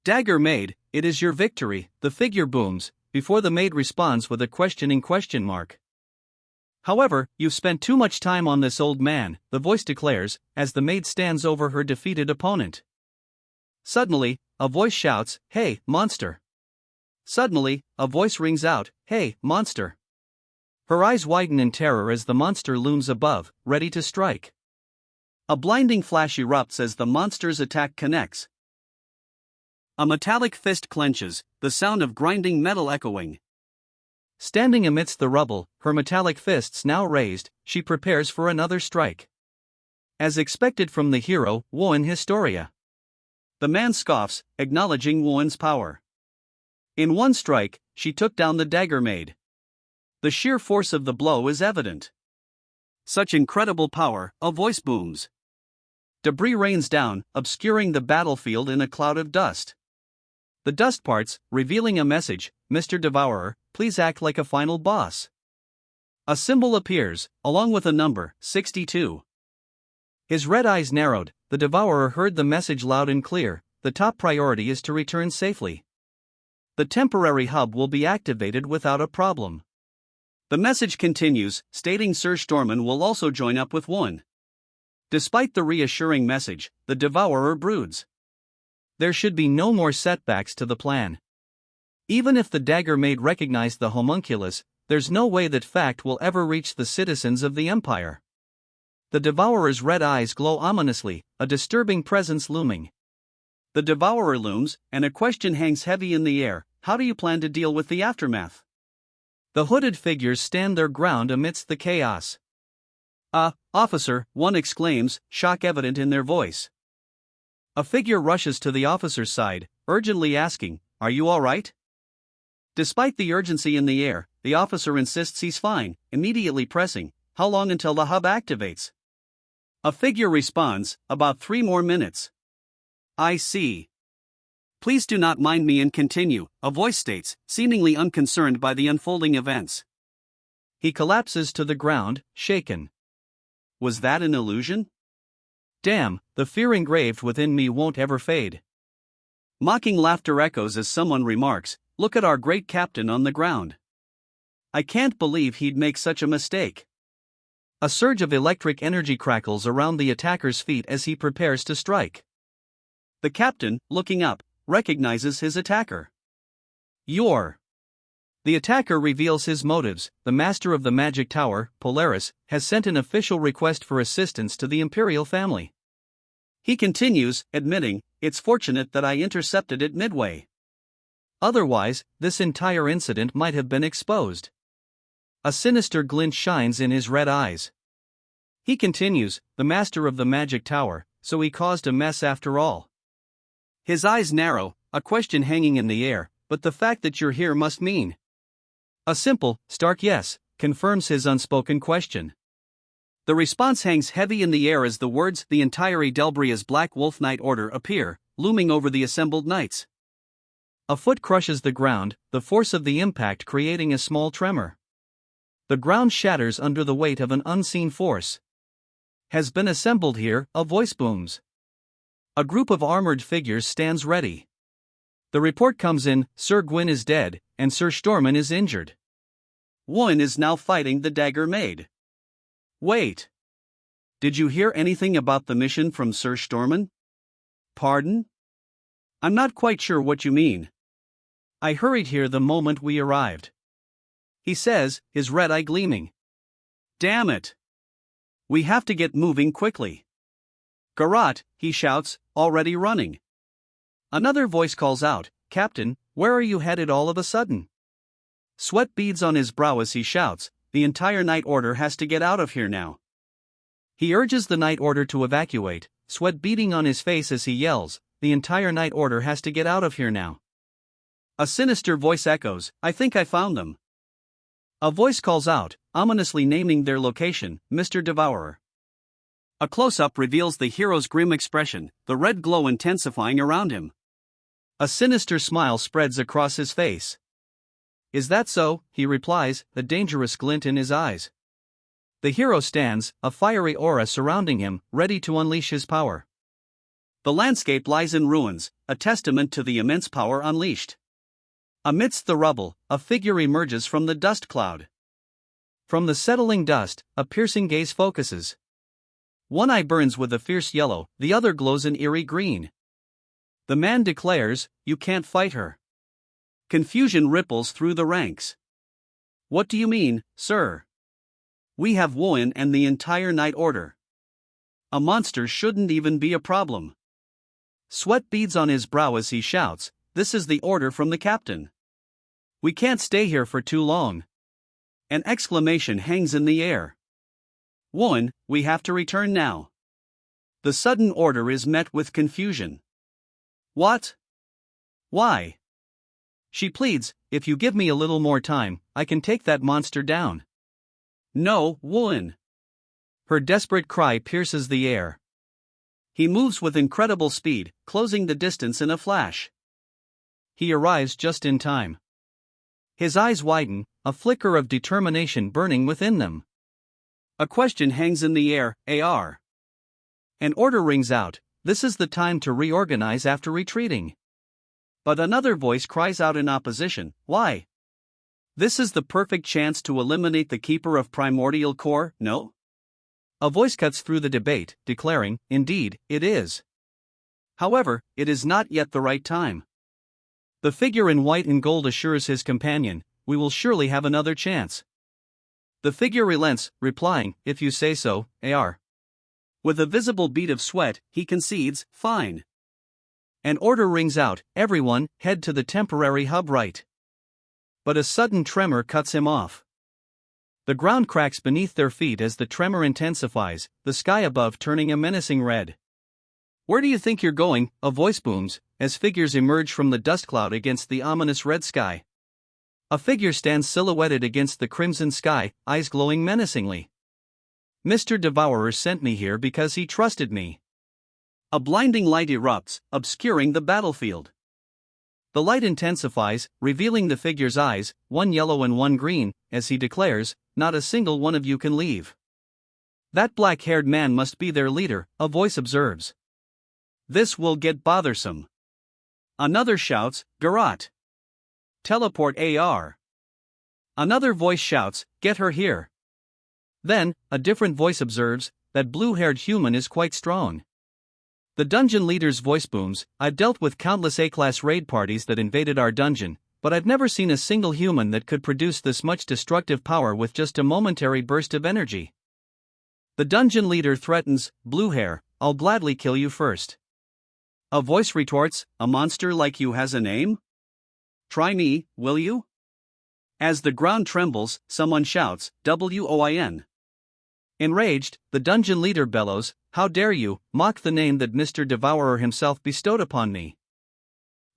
"Dagger maid, it is your victory," the figure booms, before the maid responds with a questioning question mark. "However, you've spent too much time on this old man," the voice declares, as the maid stands over her defeated opponent. Suddenly, a voice shouts, "Hey, monster!" Suddenly, a voice rings out, "Hey, monster!" Her eyes widen in terror as the monster looms above, ready to strike. A blinding flash erupts as the monster's attack connects. A metallic fist clenches, the sound of grinding metal echoing. Standing amidst the rubble, her metallic fists now raised, she prepares for another strike. As expected from the hero, Woan Historia. The man scoffs, acknowledging Woan's power. In one strike, she took down the dagger maid. The sheer force of the blow is evident. Such incredible power, a voice booms. Debris rains down, obscuring the battlefield in a cloud of dust. The dust parts, revealing a message, "Mr. Devourer, please act like a final boss." A symbol appears, along with a number, 62. His red eyes narrowed, the Devourer heard the message loud and clear, "The top priority is to return safely. The temporary hub will be activated without a problem." The message continues, stating Sir Stormen will also join up with Woan. Despite the reassuring message, the Devourer broods. There should be no more setbacks to the plan. Even if the dagger maid recognized the homunculus, there's no way that fact will ever reach the citizens of the Empire. The Devourer's red eyes glow ominously, a disturbing presence looming. The Devourer looms, and a question hangs heavy in the air: how do you plan to deal with the aftermath? The hooded figures stand their ground amidst the chaos. Officer," one exclaims, shock evident in their voice. A figure rushes to the officer's side, urgently asking, "Are you all right?" Despite the urgency in the air, the officer insists he's fine, immediately pressing, "How long until the hub activates?" A figure responds, "About 3 more minutes." "I see. Please do not mind me and continue," a voice states, seemingly unconcerned by the unfolding events. He collapses to the ground, shaken. Was that an illusion? Damn, the fear engraved within me won't ever fade. Mocking laughter echoes as someone remarks, "Look at our great captain on the ground. I can't believe he'd make such a mistake." A surge of electric energy crackles around the attacker's feet as he prepares to strike. The captain, looking up, recognizes his attacker. "You're..." The attacker reveals his motives. The master of the magic tower, Polaris, has sent an official request for assistance to the imperial family. He continues, admitting, "It's fortunate that I intercepted it midway. Otherwise, this entire incident might have been exposed." A sinister glint shines in his red eyes. He continues, "The master of the magic tower, so he caused a mess after all." His eyes narrow, a question hanging in the air, "But the fact that you're here must mean..." A simple, stark yes confirms his unspoken question. The response hangs heavy in the air as the words "the entire Edelbria's Black Wolf Knight Order" appear, looming over the assembled knights. A foot crushes the ground, the force of the impact creating a small tremor. The ground shatters under the weight of an unseen force. "Has been assembled here," a voice booms. A group of armored figures stands ready. The report comes in, "Sir Gwyn is dead, and Sir Stormen is injured. Woan is now fighting the dagger maid." "Wait. Did you hear anything about the mission from Sir Stormen?" "Pardon? I'm not quite sure what you mean." "I hurried here the moment we arrived," he says, his red eye gleaming. "Damn it. We have to get moving quickly." Garrot, he shouts, already running. Another voice calls out, Captain, where are you headed all of a sudden? Sweat beads on his brow as he shouts, the entire night order has to get out of here now. He urges the night order to evacuate, sweat beading on his face as he yells, the entire night order has to get out of here now. A sinister voice echoes, I think I found them. A voice calls out, ominously naming their location, Mr. Devourer. A close-up reveals the hero's grim expression, the red glow intensifying around him. A sinister smile spreads across his face. Is that so? He replies, a dangerous glint in his eyes. The hero stands, a fiery aura surrounding him, ready to unleash his power. The landscape lies in ruins, a testament to the immense power unleashed. Amidst the rubble, a figure emerges from the dust cloud. From the settling dust, a piercing gaze focuses. One eye burns with a fierce yellow, the other glows an eerie green. The man declares, you can't fight her. Confusion ripples through the ranks. What do you mean, sir? We have Woan and the entire night order. A monster shouldn't even be a problem. Sweat beads on his brow as he shouts, this is the order from the captain. We can't stay here for too long. An exclamation hangs in the air. Woan, we have to return now. The sudden order is met with confusion. What? Why? She pleads, if you give me a little more time, I can take that monster down. No, Woan. Her desperate cry pierces the air. He moves with incredible speed, closing the distance in a flash. He arrives just in time. His eyes widen, a flicker of determination burning within them. A question hangs in the air, AR. An order rings out, this is the time to reorganize after retreating. But another voice cries out in opposition, why? This is the perfect chance to eliminate the Keeper of Primordial Core, no? A voice cuts through the debate, declaring, indeed, it is. However, it is not yet the right time. The figure in white and gold assures his companion, we will surely have another chance. The figure relents, replying, if you say so, AR. With a visible bead of sweat, he concedes, fine. An order rings out, everyone, head to the temporary hub right. But a sudden tremor cuts him off. The ground cracks beneath their feet as the tremor intensifies, the sky above turning a menacing red. Where do you think you're going? A voice booms, as figures emerge from the dust cloud against the ominous red sky. A figure stands silhouetted against the crimson sky, eyes glowing menacingly. Mr. Devourer sent me here because he trusted me. A blinding light erupts, obscuring the battlefield. The light intensifies, revealing the figure's eyes, one yellow and one green, as he declares, not a single one of you can leave. That black-haired man must be their leader, a voice observes. This will get bothersome. Another shouts, Garrot. Teleport AR. Another voice shouts, get her here. Then, a different voice observes, that blue-haired human is quite strong. The dungeon leader's voice booms, I've dealt with countless A-class raid parties that invaded our dungeon, but I've never seen a single human that could produce this much destructive power with just a momentary burst of energy. The dungeon leader threatens, blue hair, I'll gladly kill you first. A voice retorts, a monster like you has a name? Try me, will you? As the ground trembles, someone shouts, WOIN. Enraged, the dungeon leader bellows, how dare you, mock the name that Mr. Devourer himself bestowed upon me.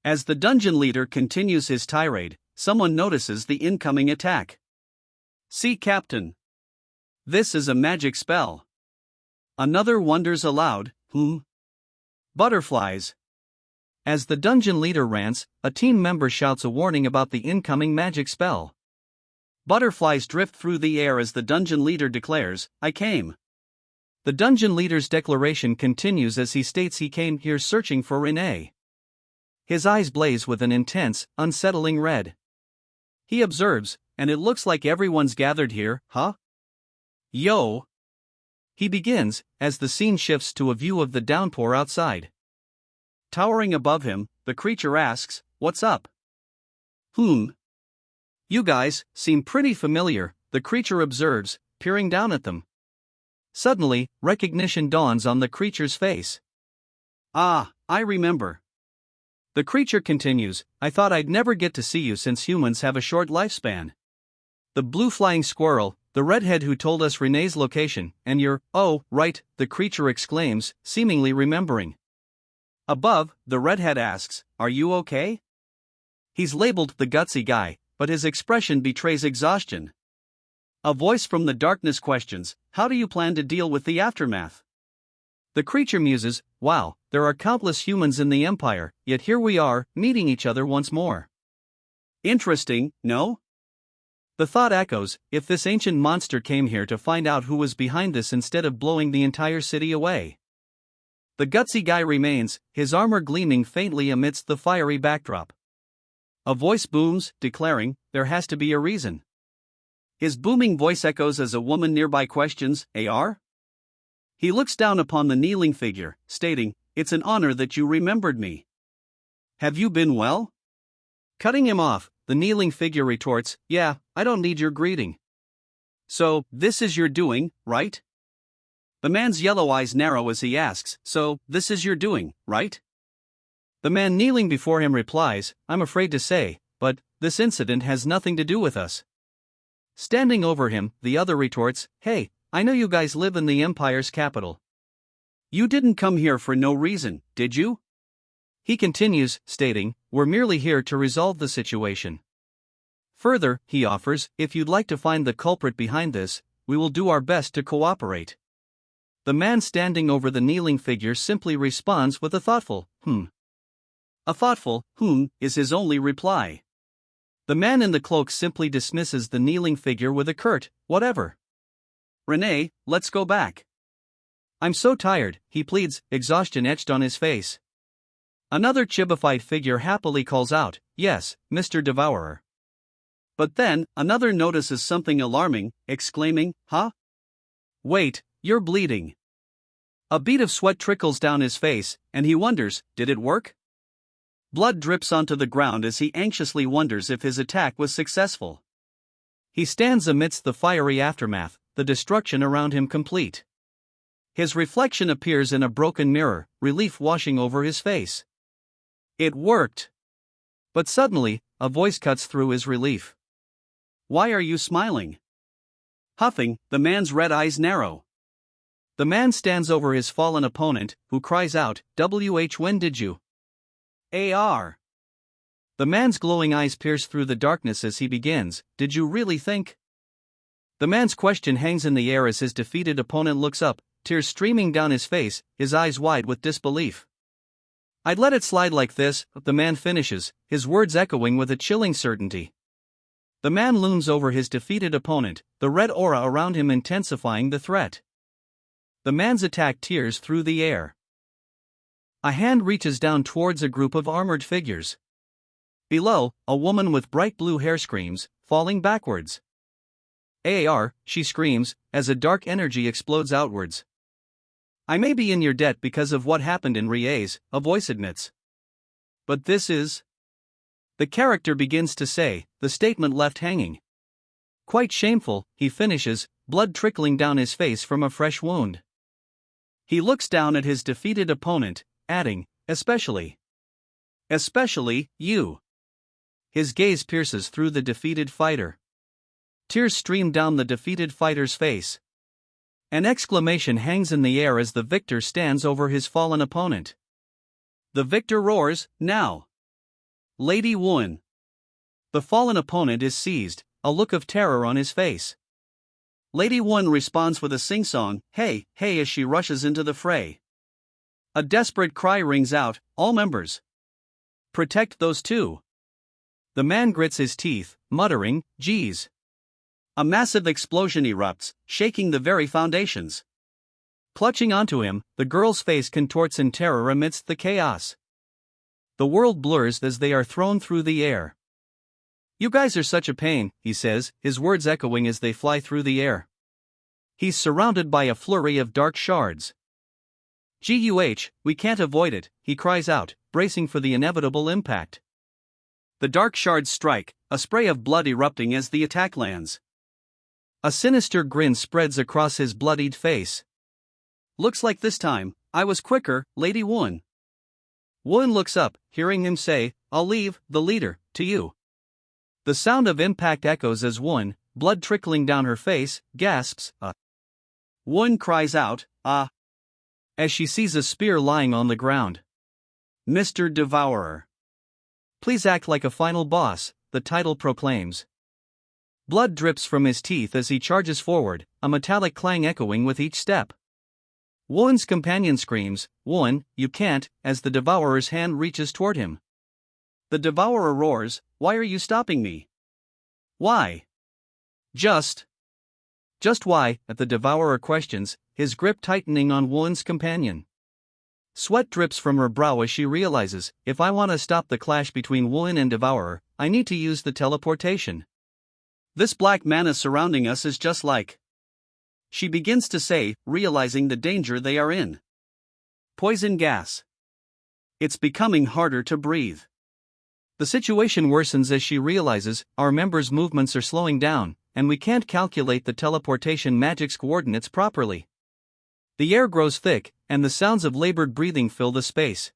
As the dungeon leader continues his tirade, someone notices the incoming attack. See Captain. This is a magic spell. Another wonders aloud, Butterflies. As the dungeon leader rants, a team member shouts a warning about the incoming magic spell. Butterflies drift through the air as the dungeon leader declares, I came. The dungeon leader's declaration continues as he states he came here searching for Renee. His eyes blaze with an intense, unsettling red. He observes, and it looks like everyone's gathered here, huh? Yo! He begins, as the scene shifts to a view of the downpour outside. Towering above him, the creature asks, what's up? You guys seem pretty familiar, the creature observes, peering down at them. Suddenly, recognition dawns on the creature's face. Ah, I remember. The creature continues, I thought I'd never get to see you since humans have a short lifespan. The blue flying squirrel, the redhead who told us Renee's location, and you're, oh, right, the creature exclaims, seemingly remembering. Above, the redhead asks, are you okay? He's labeled the gutsy guy, but his expression betrays exhaustion. A voice from the darkness questions, how do you plan to deal with the aftermath? The creature muses, wow, there are countless humans in the Empire, yet here we are, meeting each other once more. Interesting, no? The thought echoes, if this ancient monster came here to find out who was behind this instead of blowing the entire city away. The gutsy guy remains, his armor gleaming faintly amidst the fiery backdrop. A voice booms, declaring, there has to be a reason. His booming voice echoes as a woman nearby questions, AR? He looks down upon the kneeling figure, stating, it's an honor that you remembered me. Have you been well? Cutting him off, the kneeling figure retorts, yeah, I don't need your greeting. So, this is your doing, right? The man's yellow eyes narrow as he asks, so, this is your doing, right? The man kneeling before him replies, I'm afraid to say, but, this incident has nothing to do with us. Standing over him, the other retorts, hey, I know you guys live in the Empire's capital. You didn't come here for no reason, did you? He continues, stating, we're merely here to resolve the situation. Further, he offers, if you'd like to find the culprit behind this, we will do our best to cooperate. The man standing over the kneeling figure simply responds with a thoughtful, A thoughtful, is his only reply. The man in the cloak simply dismisses the kneeling figure with a curt, whatever. Renee, let's go back. I'm so tired, he pleads, exhaustion etched on his face. Another chibified figure happily calls out, yes, Mr. Devourer. But then, another notices something alarming, exclaiming, huh? Wait, you're bleeding. A bead of sweat trickles down his face, and he wonders, did it work? Blood drips onto the ground as he anxiously wonders if his attack was successful. He stands amidst the fiery aftermath, the destruction around him complete. His reflection appears in a broken mirror, relief washing over his face. It worked. But suddenly, a voice cuts through his relief. Why are you smiling? Huffing, the man's red eyes narrow. The man stands over his fallen opponent, who cries out, when did you? AR. The man's glowing eyes pierce through the darkness as he begins, did you really think? The man's question hangs in the air as his defeated opponent looks up, tears streaming down his face, his eyes wide with disbelief. I'd let it slide like this, the man finishes, his words echoing with a chilling certainty. The man looms over his defeated opponent, the red aura around him intensifying the threat. The man's attack tears through the air. A hand reaches down towards a group of armored figures. Below, a woman with bright blue hair screams, falling backwards. AR, she screams, as a dark energy explodes outwards. I may be in your debt because of what happened in Rie's, a voice admits. But this is... The character begins to say, the statement left hanging. Quite shameful, he finishes, blood trickling down his face from a fresh wound. He looks down at his defeated opponent, adding, especially you. His gaze pierces through the defeated fighter. Tears stream down the defeated fighter's face. An exclamation hangs in the air as the victor stands over his fallen opponent. The victor roars, now! Lady Wuan. The fallen opponent is seized, a look of terror on his face. Lady Wuan responds with a sing-song, hey, hey, as she rushes into the fray. A desperate cry rings out, all members. Protect those two. The man grits his teeth, muttering, geez. A massive explosion erupts, shaking the very foundations. Clutching onto him, the girl's face contorts in terror amidst the chaos. The world blurs as they are thrown through the air. You guys are such a pain, he says, his words echoing as they fly through the air. He's surrounded by a flurry of dark shards. We can't avoid it, he cries out, bracing for the inevitable impact. The dark shards strike, a spray of blood erupting as the attack lands. A sinister grin spreads across his bloodied face. Looks like this time, I was quicker, Lady Won. Won looks up, hearing him say, I'll leave, the leader, to you. The sound of impact echoes as Won, blood trickling down her face, gasps, Won cries out, ah, as she sees a spear lying on the ground. Mr. Devourer. Please act like a final boss, the title proclaims. Blood drips from his teeth as he charges forward, a metallic clang echoing with each step. Won's companion screams, Won, you can't, as the Devourer's hand reaches toward him. The Devourer roars, why are you stopping me? Why? Just why, the Devourer questions, his grip tightening on Won's companion. Sweat drips from her brow as she realizes, if I want to stop the clash between Won and Devourer, I need to use the teleportation. This black mana surrounding us is just like. She begins to say, realizing the danger they are in. Poison gas. It's becoming harder to breathe. The situation worsens as she realizes, our members' movements are slowing down, and we can't calculate the teleportation magic's coordinates properly. The air grows thick, and the sounds of labored breathing fill the space.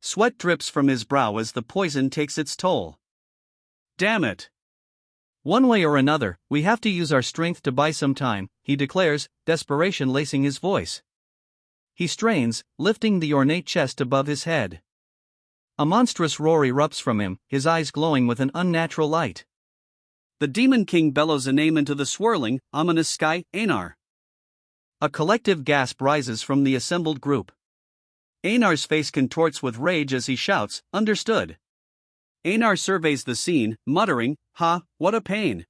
Sweat drips from his brow as the poison takes its toll. Damn it. One way or another, we have to use our strength to buy some time, he declares, desperation lacing his voice. He strains, lifting the ornate chest above his head. A monstrous roar erupts from him, his eyes glowing with an unnatural light. The Demon King bellows a name into the swirling, ominous sky, Einar. A collective gasp rises from the assembled group. Einar's face contorts with rage as he shouts, understood. Einar surveys the scene, muttering, what a pain.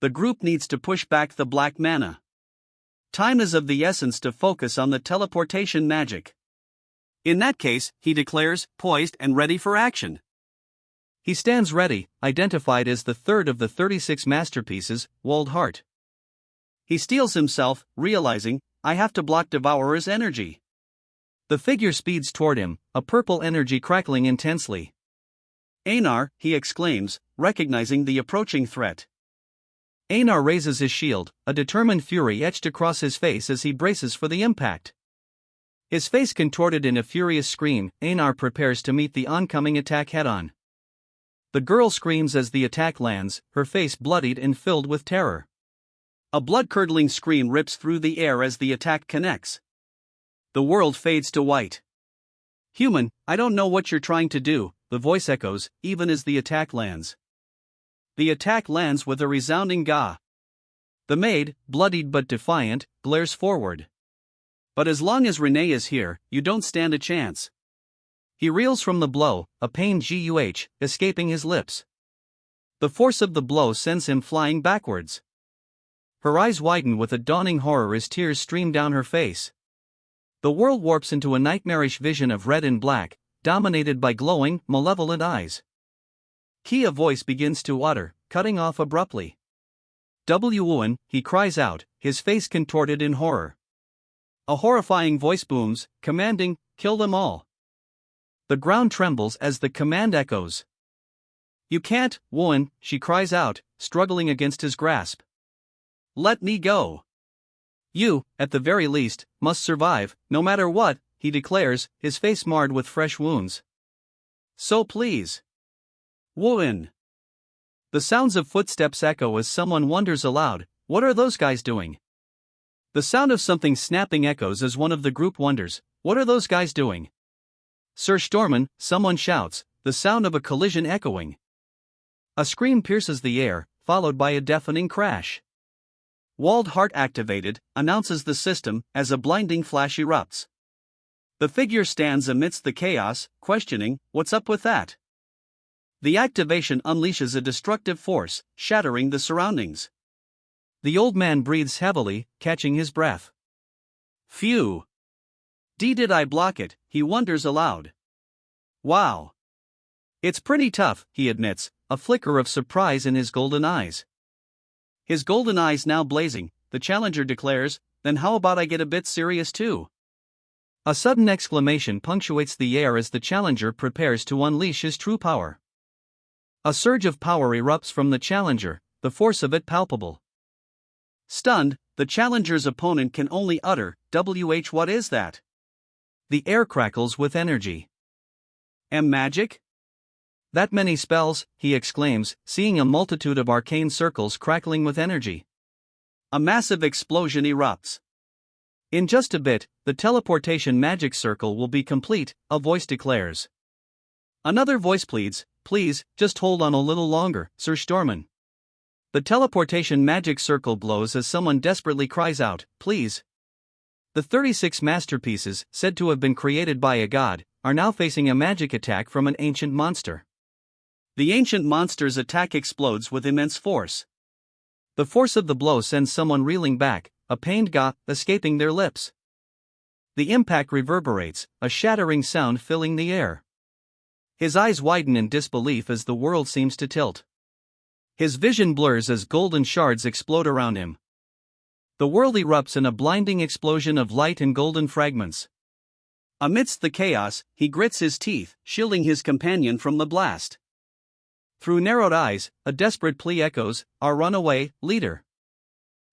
The group needs to push back the black mana. Time is of the essence to focus on the teleportation magic. In that case, he declares, poised and ready for action. He stands ready, identified as the third of the 36 masterpieces, walled heart. He steels himself, realizing, I have to block Devourer's energy. The figure speeds toward him, a purple energy crackling intensely. Einar, he exclaims, recognizing the approaching threat. Einar raises his shield, a determined fury etched across his face as he braces for the impact. His face contorted in a furious scream, Einar prepares to meet the oncoming attack head-on. The girl screams as the attack lands, her face bloodied and filled with terror. A blood-curdling scream rips through the air as the attack connects. The world fades to white. Human, I don't know what you're trying to do, the voice echoes, even as the attack lands. The attack lands with a resounding gah. The maid, bloodied but defiant, glares forward. But as long as Renee is here, you don't stand a chance. He reels from the blow, a pain escaping his lips. The force of the blow sends him flying backwards. Her eyes widen with a dawning horror as tears stream down her face. The world warps into a nightmarish vision of red and black, dominated by glowing, malevolent eyes. Kia's voice begins to utter, cutting off abruptly. Won, he cries out, his face contorted in horror. A horrifying voice booms, commanding, kill them all. The ground trembles as the command echoes. You can't, Won, she cries out, struggling against his grasp. Let me go. You, at the very least, must survive, no matter what, he declares, his face marred with fresh wounds. So please. Won. The sounds of footsteps echo as someone wonders aloud, what are those guys doing? The sound of something snapping echoes as one of the group wonders, what are those guys doing? Sir Stormen, someone shouts, the sound of a collision echoing. A scream pierces the air, followed by a deafening crash. Walled heart activated, announces the system, as a blinding flash erupts. The figure stands amidst the chaos, questioning, what's up with that? The activation unleashes a destructive force, shattering the surroundings. The old man breathes heavily, catching his breath. Phew. Did I block it, he wonders aloud. Wow. It's pretty tough, he admits, a flicker of surprise in his golden eyes. His golden eyes now blazing, the challenger declares, then how about I get a bit serious too? A sudden exclamation punctuates the air as the challenger prepares to unleash his true power. A surge of power erupts from the challenger, the force of it palpable. Stunned, the challenger's opponent can only utter, "WH, what is that?" The air crackles with energy. Magic? That many spells, he exclaims, seeing a multitude of arcane circles crackling with energy. A massive explosion erupts. In just a bit, the teleportation magic circle will be complete, a voice declares. Another voice pleads, "Please, just hold on a little longer, Sir Storman." The teleportation magic circle glows as someone desperately cries out, "Please." The 36 masterpieces, said to have been created by a god, are now facing a magic attack from an ancient monster. The ancient monster's attack explodes with immense force. The force of the blow sends someone reeling back, a pained ga escaping their lips. The impact reverberates, a shattering sound filling the air. His eyes widen in disbelief as the world seems to tilt. His vision blurs as golden shards explode around him. The world erupts in a blinding explosion of light and golden fragments. Amidst the chaos, he grits his teeth, shielding his companion from the blast. Through narrowed eyes, a desperate plea echoes, "Our runaway, leader."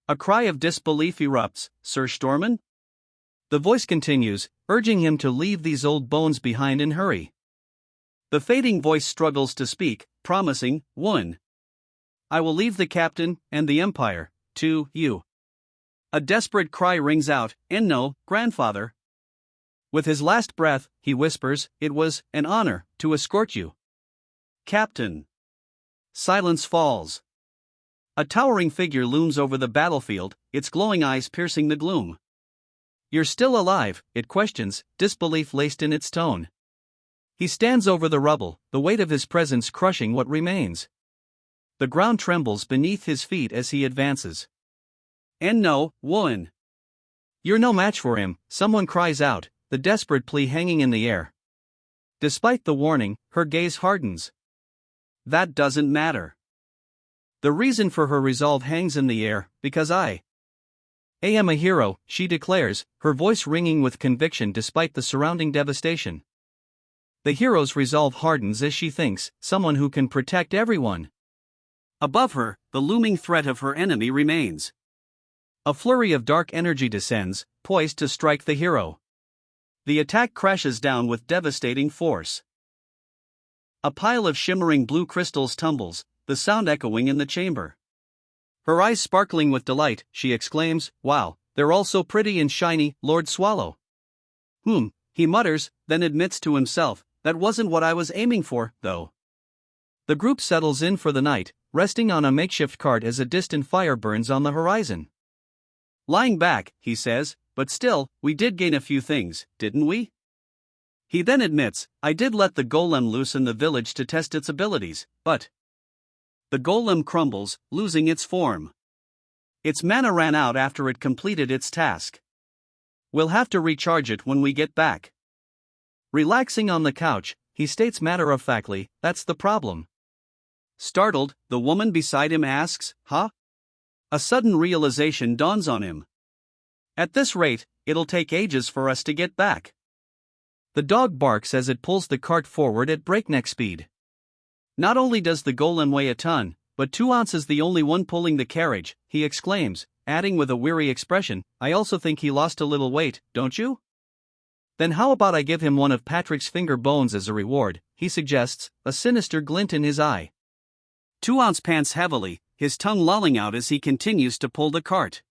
A cry of disbelief erupts, "Sir Storman?" The voice continues, urging him to leave these old bones behind and hurry. The fading voice struggles to speak, promising, "One. I will leave the captain and the empire to you." A desperate cry rings out, "And no, grandfather." With his last breath, he whispers, "It was an honor to escort you, Captain." Silence falls. A towering figure looms over the battlefield, its glowing eyes piercing the gloom. "You're still alive," it questions, disbelief laced in its tone. He stands over the rubble, the weight of his presence crushing what remains. The ground trembles beneath his feet as he advances. "And no, one. You're no match for him," someone cries out, the desperate plea hanging in the air. Despite the warning, her gaze hardens. "That doesn't matter. The reason for her resolve hangs in the air, because I am a hero," she declares, her voice ringing with conviction despite the surrounding devastation. The hero's resolve hardens as she thinks, someone who can protect everyone. Above her, the looming threat of her enemy remains. A flurry of dark energy descends, poised to strike the hero. The attack crashes down with devastating force. A pile of shimmering blue crystals tumbles, the sound echoing in the chamber. Her eyes sparkling with delight, she exclaims, "Wow, they're all so pretty and shiny, Lord Swallow." He mutters, then admits to himself, "That wasn't what I was aiming for, though." The group settles in for the night, resting on a makeshift cart as a distant fire burns on the horizon. Lying back, he says, "But still, we did gain a few things, didn't we?" He then admits, "I did let the golem loose in the village to test its abilities, but..." The golem crumbles, losing its form. Its mana ran out after it completed its task. "We'll have to recharge it when we get back." Relaxing on the couch, he states matter-of-factly, "That's the problem." Startled, the woman beside him asks, "Huh?" A sudden realization dawns on him. "At this rate, it'll take ages for us to get back." The dog barks as it pulls the cart forward at breakneck speed. Not only does the golem weigh a ton, but 2 ounces the only one pulling the carriage, he exclaims, adding with a weary expression, "I also think he lost a little weight, don't you?" "Then how about I give him one of Patrick's finger bones as a reward," he suggests, a sinister glint in his eye. 2-ounce pants heavily, his tongue lolling out as he continues to pull the cart.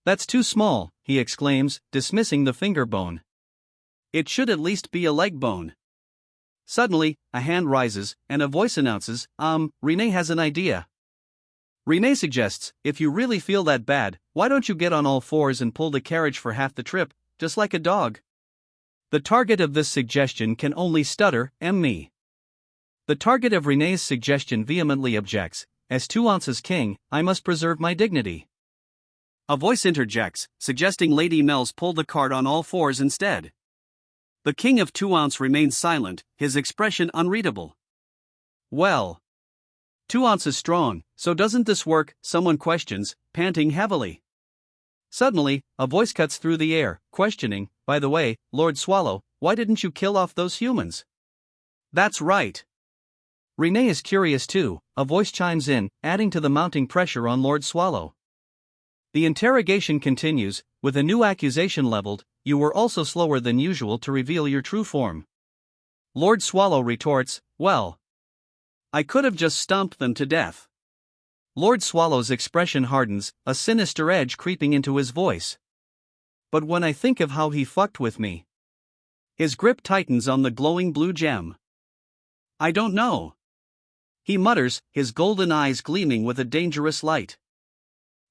"That's too small," he exclaims, dismissing the finger bone. "It should at least be a leg bone." Suddenly, a hand rises, and a voice announces, Renee has an idea." Renee suggests, "If you really feel that bad, why don't you get on all fours and pull the carriage for half the trip, just like a dog?" The target of this suggestion can only stutter, me. The target of Renee's suggestion vehemently objects, "As 2 ounces king, I must preserve my dignity." A voice interjects, suggesting Lady Mel's pull the cart on all fours instead. The king of 2 ounce remains silent, his expression unreadable. "Well, 2 ounces strong, so doesn't this work?" someone questions, panting heavily. Suddenly, a voice cuts through the air, questioning, "By the way, Lord Swallow, why didn't you kill off those humans?" "That's right." Renee is curious too, a voice chimes in, adding to the mounting pressure on Lord Swallow. The interrogation continues, with a new accusation leveled. You were also slower than usual to reveal your true form. Lord Swallow retorts, well, I could have just stomped them to death. Lord Swallow's expression hardens, a sinister edge creeping into his voice. But when I think of how he fucked with me. His grip tightens on the glowing blue gem. I don't know. He mutters, his golden eyes gleaming with a dangerous light.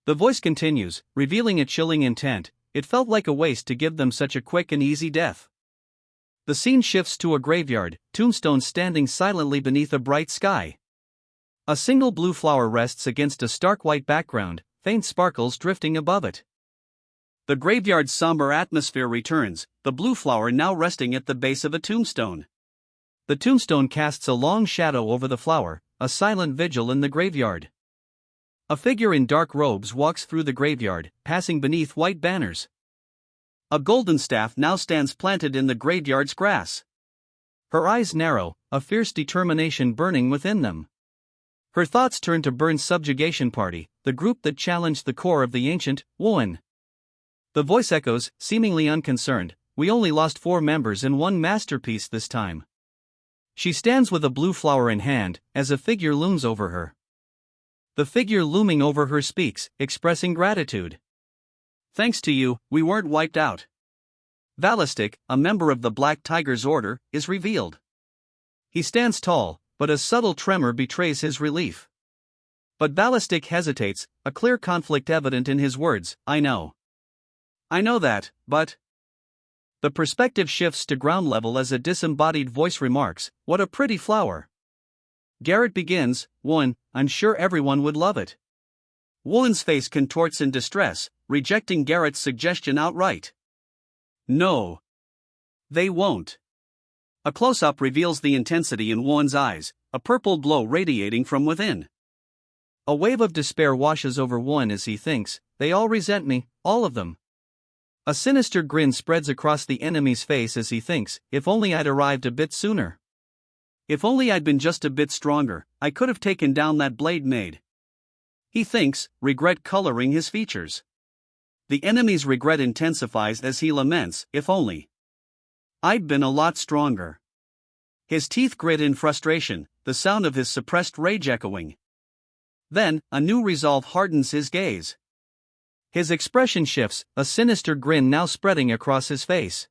The voice continues, revealing a chilling intent. It felt like a waste to give them such a quick and easy death. The scene shifts to a graveyard, tombstones standing silently beneath a bright sky. A single blue flower rests against a stark white background, faint sparkles drifting above it. The graveyard's somber atmosphere returns, the blue flower now resting at the base of a tombstone. The tombstone casts a long shadow over the flower, a silent vigil in the graveyard. A figure in dark robes walks through the graveyard, passing beneath white banners. A golden staff now stands planted in the graveyard's grass. Her eyes narrow, a fierce determination burning within them. Her thoughts turn to Burn's subjugation party, the group that challenged the core of the ancient Woan. The voice echoes, seemingly unconcerned, we only lost 4 members in one masterpiece this time. She stands with a blue flower in hand, as a figure looms over her. The figure looming over her speaks, expressing gratitude. Thanks to you, we weren't wiped out. Valistic, a member of the Black Tiger's order, is revealed. He stands tall, but a subtle tremor betrays his relief. But Valistic hesitates, a clear conflict evident in his words, I know. I know that, but... The perspective shifts to ground level as a disembodied voice remarks, what a pretty flower. Garrett begins, Woan, I'm sure everyone would love it. Woan's face contorts in distress, rejecting Garrett's suggestion outright. No. They won't. A close-up reveals the intensity in Woan's eyes, a purple glow radiating from within. A wave of despair washes over Woan as he thinks, they all resent me, all of them. A sinister grin spreads across the enemy's face as he thinks, if only I'd arrived a bit sooner. If only I'd been just a bit stronger, I could have taken down that blade maid. He thinks, regret coloring his features. The enemy's regret intensifies as he laments, if only I'd been a lot stronger. His teeth grit in frustration, the sound of his suppressed rage echoing. Then, a new resolve hardens his gaze. His expression shifts, a sinister grin now spreading across his face.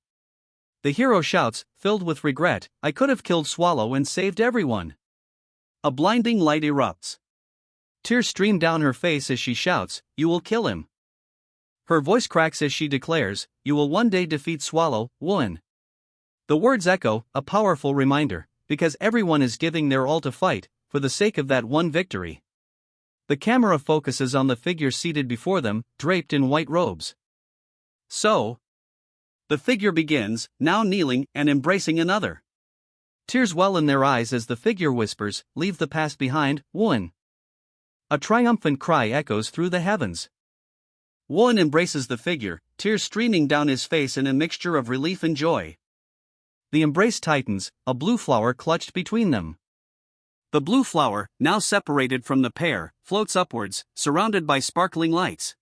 The hero shouts, filled with regret, I could have killed Swallow and saved everyone. A blinding light erupts. Tears stream down her face as she shouts, you will kill him. Her voice cracks as she declares, you will one day defeat Swallow, Woan. The words echo, a powerful reminder, because everyone is giving their all to fight, for the sake of that one victory. The camera focuses on the figure seated before them, draped in white robes. So, the figure begins, now kneeling and embracing another. Tears well in their eyes as the figure whispers, leave the past behind, Woan. A triumphant cry echoes through the heavens. Woan embraces the figure, tears streaming down his face in a mixture of relief and joy. The embrace tightens, a blue flower clutched between them. The blue flower, now separated from the pair, floats upwards, surrounded by sparkling lights.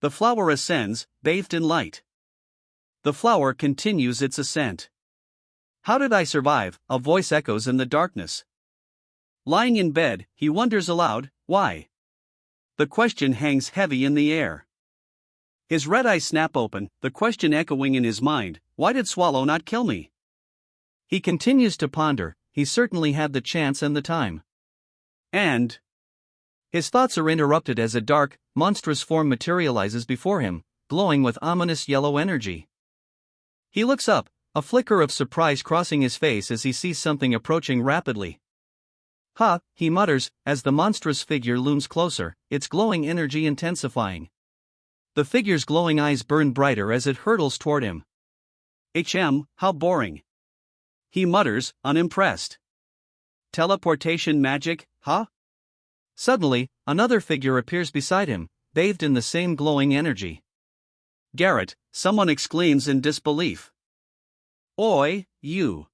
The flower ascends, bathed in light. The flower continues its ascent. How did I survive? A voice echoes in the darkness. Lying in bed, he wonders aloud, why? The question hangs heavy in the air. His red eyes snap open, the question echoing in his mind, why did Swallow not kill me? He continues to ponder, he certainly had the chance and the time. And his thoughts are interrupted as a dark, monstrous form materializes before him, glowing with ominous yellow energy. He looks up, a flicker of surprise crossing his face as he sees something approaching rapidly. Ha, he mutters, as the monstrous figure looms closer, its glowing energy intensifying. The figure's glowing eyes burn brighter as it hurtles toward him. How boring. He mutters, unimpressed. Teleportation magic, huh? Suddenly, another figure appears beside him, bathed in the same glowing energy. Garrett, someone exclaims in disbelief. Oi, you.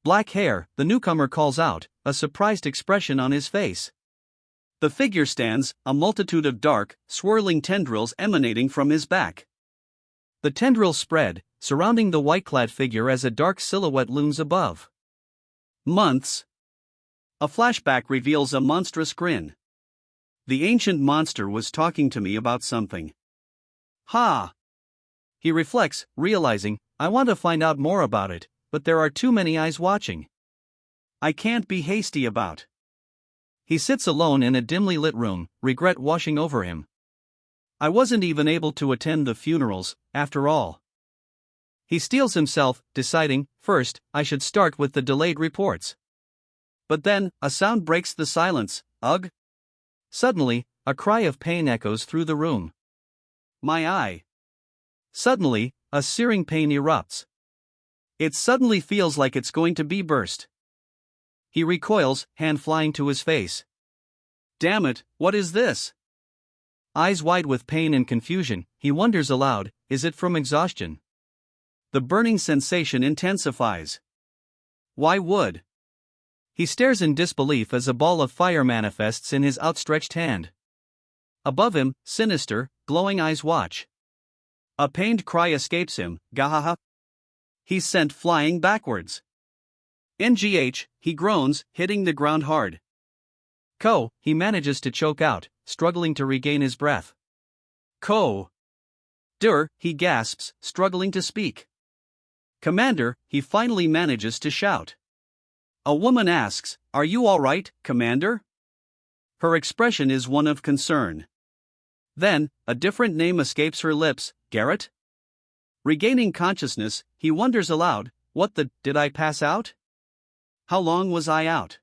Black hair, the newcomer calls out, a surprised expression on his face. The figure stands, a multitude of dark, swirling tendrils emanating from his back. The tendrils spread, surrounding the white-clad figure as a dark silhouette looms above. Months. A flashback reveals a monstrous grin. The ancient monster was talking to me about something. Ha! He reflects, realizing, I want to find out more about it, but there are too many eyes watching. I can't be hasty about. He sits alone in a dimly lit room, regret washing over him. I wasn't even able to attend the funerals, after all. He steels himself, deciding, first, I should start with the delayed reports. But then, a sound breaks the silence, ugh! Suddenly, a cry of pain echoes through the room. My eye. Suddenly, a searing pain erupts. It suddenly feels like it's going to be burst. He recoils, hand flying to his face. Damn it, what is this? Eyes wide with pain and confusion, he wonders aloud, is it from exhaustion? The burning sensation intensifies. Why would? He stares in disbelief as a ball of fire manifests in his outstretched hand. Above him, sinister, glowing eyes watch. A pained cry escapes him, gahaha. He's sent flying backwards. NGH, he groans, hitting the ground hard. He manages to choke out, struggling to regain his breath. He gasps, struggling to speak. Commander, he finally manages to shout. A woman asks, are you all right, Commander? Her expression is one of concern. Then, a different name escapes her lips, Garrett? Regaining consciousness, he wonders aloud, did I pass out? How long was I out?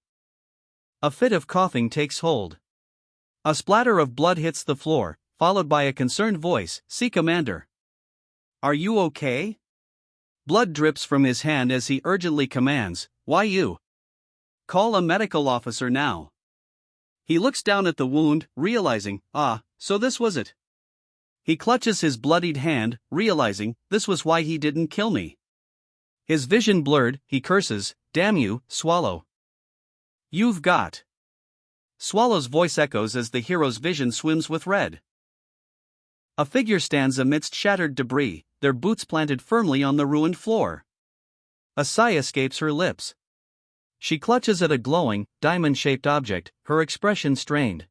A fit of coughing takes hold. A splatter of blood hits the floor, followed by a concerned voice, see Commander. Are you okay? Blood drips from his hand as he urgently commands, why you? Call a medical officer now. He looks down at the wound, realizing, so this was it. He clutches his bloodied hand, realizing, this was why he didn't kill me. His vision blurred, he curses, damn you, Swallow. You've got. Swallow's voice echoes as the hero's vision swims with red. A figure stands amidst shattered debris, their boots planted firmly on the ruined floor. A sigh escapes her lips. She clutches at a glowing, diamond-shaped object, her expression strained.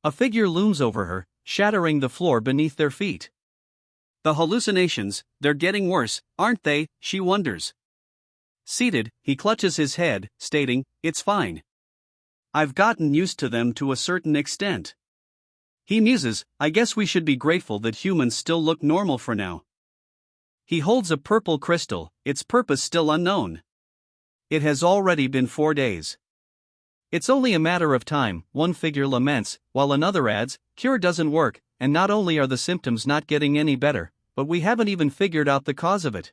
A figure looms over her, shattering the floor beneath their feet. The hallucinations, they're getting worse, aren't they, she wonders. Seated, he clutches his head, stating, it's fine. I've gotten used to them to a certain extent. He muses, I guess we should be grateful that humans still look normal for now. He holds a purple crystal, its purpose still unknown. It has already been 4 days. It's only a matter of time, one figure laments, while another adds, cure doesn't work, and not only are the symptoms not getting any better, but we haven't even figured out the cause of it.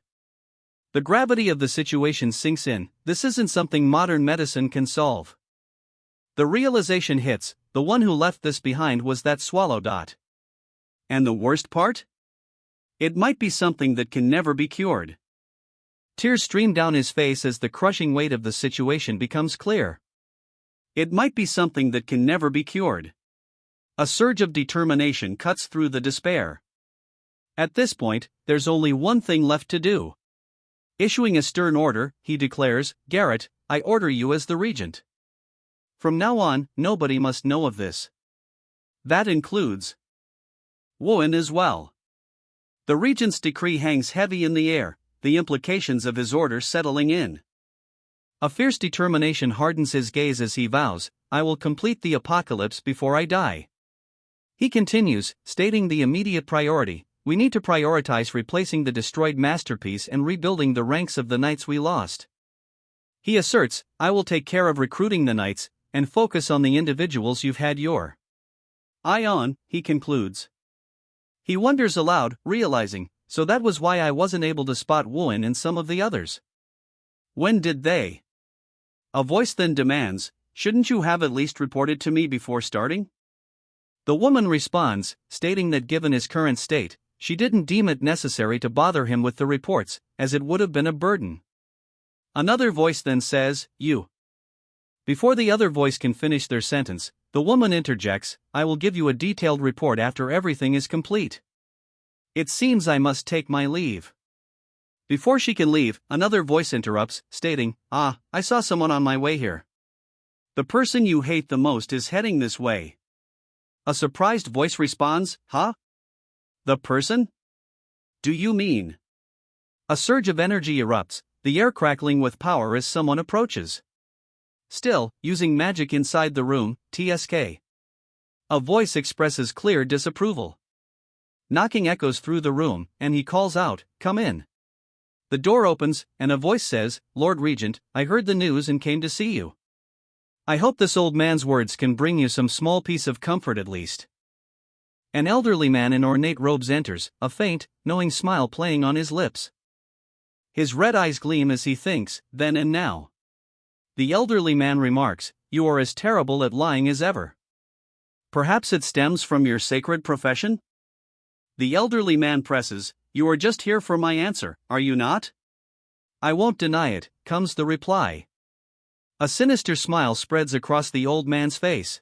The gravity of the situation sinks in, this isn't something modern medicine can solve. The realization hits, the one who left this behind was that swallow. And the worst part? It might be something that can never be cured. Tears stream down his face as the crushing weight of the situation becomes clear. It might be something that can never be cured. A surge of determination cuts through the despair. At this point, there's only one thing left to do. Issuing a stern order, he declares, Garrett, I order you as the regent. From now on, nobody must know of this. That includes Woon as well. The regent's decree hangs heavy in the air, the implications of his order settling in. A fierce determination hardens his gaze as he vows, I will complete the apocalypse before I die. He continues, stating the immediate priority, we need to prioritize replacing the destroyed masterpiece and rebuilding the ranks of the knights we lost. He asserts, I will take care of recruiting the knights, and focus on the individuals you've had your eye on, he concludes. He wonders aloud, realizing, so that was why I wasn't able to spot Woon and some of the others. When did they? A voice then demands, shouldn't you have at least reported to me before starting? The woman responds, stating that given his current state, she didn't deem it necessary to bother him with the reports, as it would have been a burden. Another voice then says, you. Before the other voice can finish their sentence, The woman interjects, I will give you a detailed report after everything is complete. It seems I must take my leave. Before she can leave, another voice interrupts, stating, I saw someone on my way here. The person you hate the most is heading this way. A surprised voice responds, Huh? The person? Do you mean? A surge of energy erupts, the air crackling with power as someone approaches. Still, using magic inside the room, TSK. A voice expresses clear disapproval. Knocking echoes through the room, and he calls out, Come in. The door opens, and a voice says, Lord Regent, I heard the news and came to see you. I hope this old man's words can bring you some small piece of comfort at least. An elderly man in ornate robes enters, a faint, knowing smile playing on his lips. His red eyes gleam as he thinks, then and now. The elderly man remarks, You are as terrible at lying as ever. Perhaps it stems from your sacred profession? The elderly man presses, You are just here for my answer, are you not? I won't deny it, comes the reply. A sinister smile spreads across the old man's face.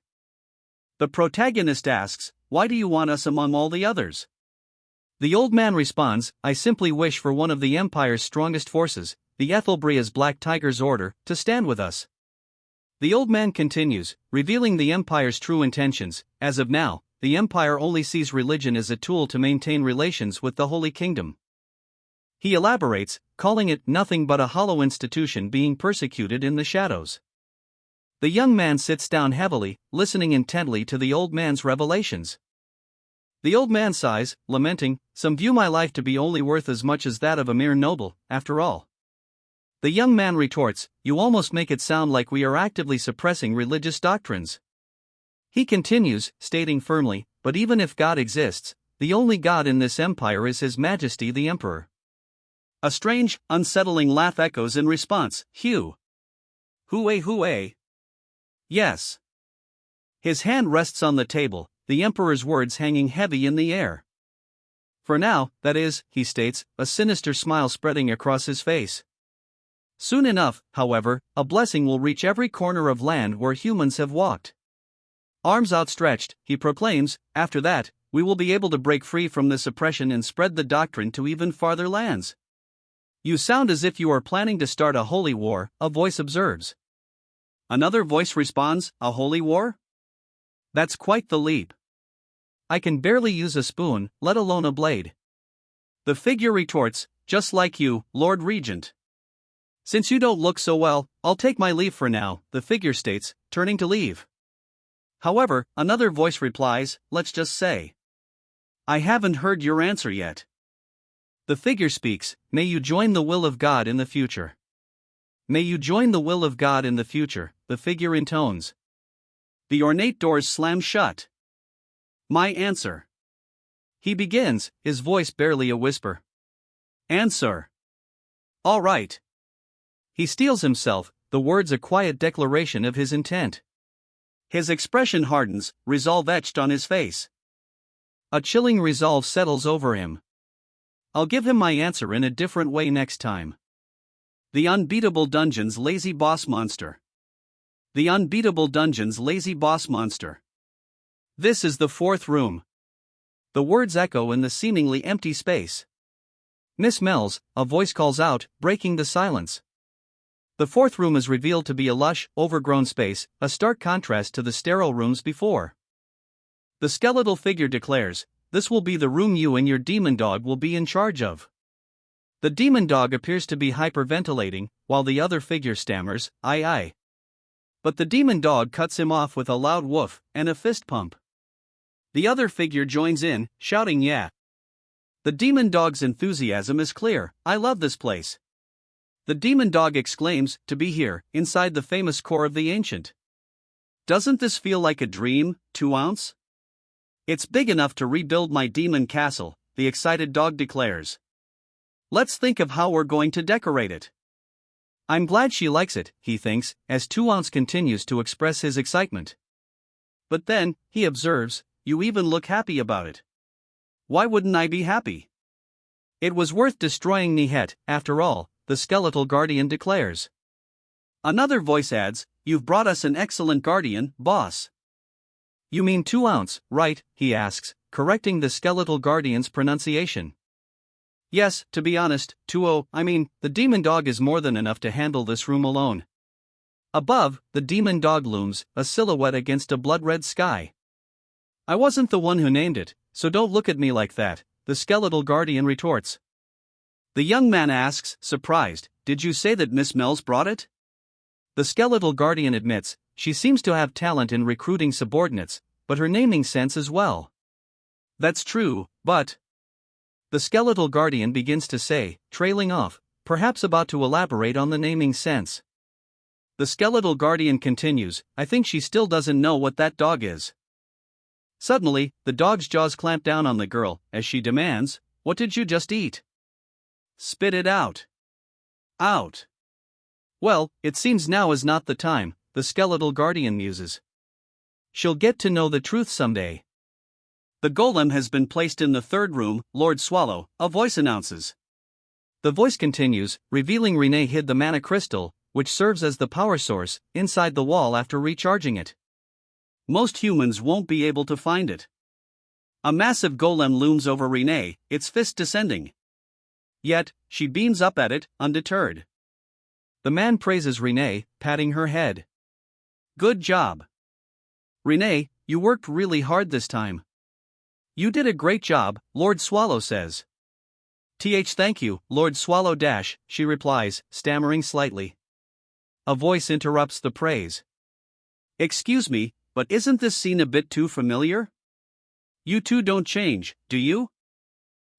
The protagonist asks, Why do you want us among all the others? The old man responds, I simply wish for one of the Empire's strongest forces, the Ethelbria's Black Tiger's order, to stand with us. The old man continues, revealing the Empire's true intentions. As of now, the Empire only sees religion as a tool to maintain relations with the Holy Kingdom. He elaborates, calling it nothing but a hollow institution being persecuted in the shadows. The young man sits down heavily, listening intently to the old man's revelations. The old man sighs, lamenting, Some view my life to be only worth as much as that of a mere noble, after all. The young man retorts, You almost make it sound like we are actively suppressing religious doctrines. He continues, stating firmly, But even if God exists, the only God in this empire is His Majesty the Emperor. A strange, unsettling laugh echoes in response, Hugh. Hooey. Yes. His hand rests on the table, the Emperor's words hanging heavy in the air. For now, that is, he states, a sinister smile spreading across his face. Soon enough, however, a blessing will reach every corner of land where humans have walked. Arms outstretched, he proclaims, after that, we will be able to break free from this oppression and spread the doctrine to even farther lands. You sound as if you are planning to start a holy war, a voice observes. Another voice responds, A holy war? That's quite the leap. I can barely use a spoon, let alone a blade. The figure retorts, Just like you, Lord Regent. Since you don't look so well, I'll take my leave for now, the figure states, turning to leave. However, another voice replies, Let's just say. I haven't heard your answer yet. The figure speaks, May you join the will of God in the future. May you join the will of God in the future, the figure intones. The ornate doors slam shut. My answer. He begins, his voice barely a whisper. Answer. All right. He steels himself, the words a quiet declaration of his intent. His expression hardens, resolve etched on his face. A chilling resolve settles over him. I'll give him my answer in a different way next time. The Unbeatable Dungeon's Lazy Boss Monster. The Unbeatable Dungeon's Lazy Boss Monster. This is the fourth room. The words echo in the seemingly empty space. Miss Mells, a voice calls out, breaking the silence. The fourth room is revealed to be a lush, overgrown space, a stark contrast to the sterile rooms before. The skeletal figure declares, This will be the room you and your demon dog will be in charge of. The demon dog appears to be hyperventilating, while the other figure stammers, Aye. But the demon dog cuts him off with a loud woof and a fist pump. The other figure joins in, shouting yeah. The demon dog's enthusiasm is clear, I love this place. The demon dog exclaims, to be here, inside the famous core of the ancient. Doesn't this feel like a dream, 2-ounce? It's big enough to rebuild my demon castle, the excited dog declares. Let's think of how we're going to decorate it. I'm glad she likes it, he thinks, as 2-ounce continues to express his excitement. But then, he observes, you even look happy about it. Why wouldn't I be happy? It was worth destroying Nihet, after all, the skeletal guardian declares. Another voice adds, You've brought us an excellent guardian, boss. You mean 2 ounce, right? He asks, correcting the skeletal guardian's pronunciation. Yes, to be honest, 2-0, the demon dog is more than enough to handle this room alone. Above, the demon dog looms, a silhouette against a blood-red sky. I wasn't the one who named it, so don't look at me like that, the skeletal guardian retorts. The young man asks, surprised, did you say that Miss Mells brought it? The skeletal guardian admits, she seems to have talent in recruiting subordinates, but her naming sense as well. That's true, but... The skeletal guardian begins to say, trailing off, perhaps about to elaborate on the naming sense. The skeletal guardian continues, I think she still doesn't know what that dog is. Suddenly, the dog's jaws clamp down on the girl, as she demands, what did you just eat? Spit it out. Out. Well, it seems now is not the time, the skeletal guardian muses. She'll get to know the truth someday. The golem has been placed in the third room, Lord Swallow, a voice announces. The voice continues, revealing Renee hid the mana crystal, which serves as the power source, inside the wall after recharging it. Most humans won't be able to find it. A massive golem looms over Renee, its fist descending. Yet, she beams up at it, undeterred. The man praises Renee, patting her head. Good job. Renee, you worked really hard this time. You did a great job, Lord Swallow says. Thank you, Lord Swallow dash, she replies, stammering slightly. A voice interrupts the praise. Excuse me, but isn't this scene a bit too familiar? You two don't change, do you?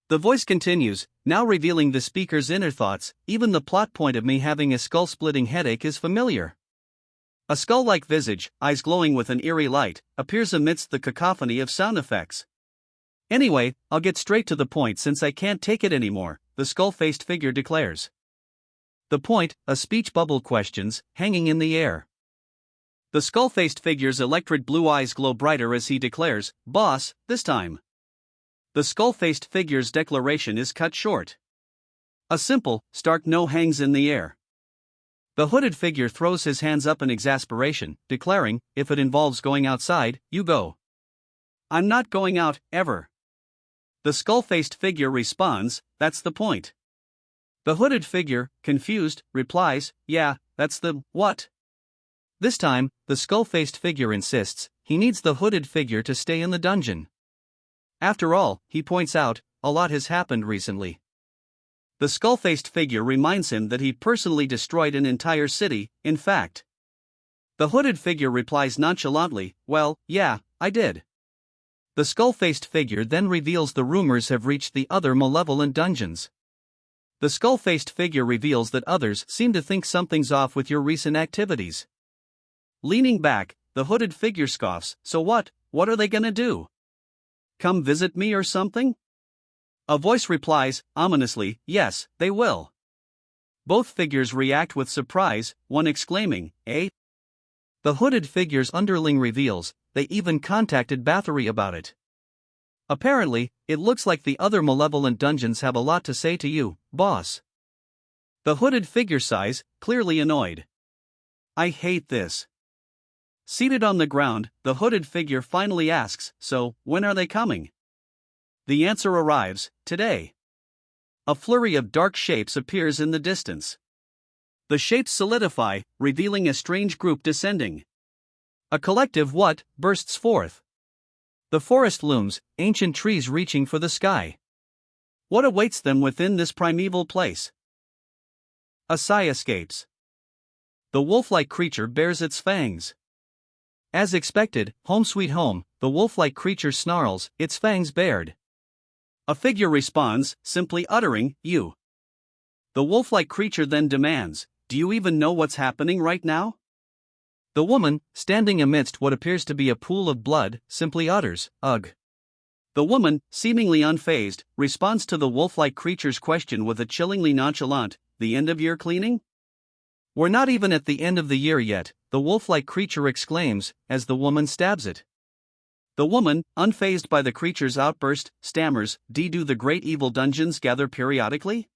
The voice continues, now revealing the speaker's inner thoughts, even the plot point of me having a skull-splitting headache is familiar. A skull-like visage, eyes glowing with an eerie light, appears amidst the cacophony of sound effects. Anyway, I'll get straight to the point since I can't take it anymore, the skull-faced figure declares. The point, a speech bubble questions, hanging in the air. The skull-faced figure's electric blue eyes glow brighter as he declares, boss, this time. The skull-faced figure's declaration is cut short. A simple, stark no hangs in the air. The hooded figure throws his hands up in exasperation, declaring, if it involves going outside, you go. I'm not going out, ever. The skull-faced figure responds, that's the point. The hooded figure, confused, replies, yeah, that's the what? This time, the skull-faced figure insists, he needs the hooded figure to stay in the dungeon. After all, he points out, a lot has happened recently. The skull-faced figure reminds him that he personally destroyed an entire city, in fact. The hooded figure replies nonchalantly, well, yeah, I did. The skull-faced figure then reveals the rumors have reached the other malevolent dungeons. The skull-faced figure reveals that others seem to think something's off with your recent activities. Leaning back, the hooded figure scoffs, so what are they gonna do? Come visit me or something? A voice replies, ominously, yes, they will. Both figures react with surprise, one exclaiming, eh? The hooded figure's underling reveals, they even contacted Bathory about it. Apparently, it looks like the other malevolent dungeons have a lot to say to you, boss. The hooded figure sighs, clearly annoyed. I hate this. Seated on the ground, the hooded figure finally asks, so, when are they coming? The answer arrives, today. A flurry of dark shapes appears in the distance. The shapes solidify, revealing a strange group descending. A collective what bursts forth. The forest looms, ancient trees reaching for the sky. What awaits them within this primeval place? A sigh escapes. The wolf-like creature bares its fangs. As expected, home sweet home, the wolf-like creature snarls, its fangs bared. A figure responds, simply uttering, you. The wolf-like creature then demands, do you even know what's happening right now? The woman, standing amidst what appears to be a pool of blood, simply utters, ugh. The woman, seemingly unfazed, responds to the wolf-like creature's question with a chillingly nonchalant, the end of year cleaning? We're not even at the end of the year yet, the wolf-like creature exclaims, as the woman stabs it. The woman, unfazed by the creature's outburst, stammers, do the great evil dungeons gather periodically?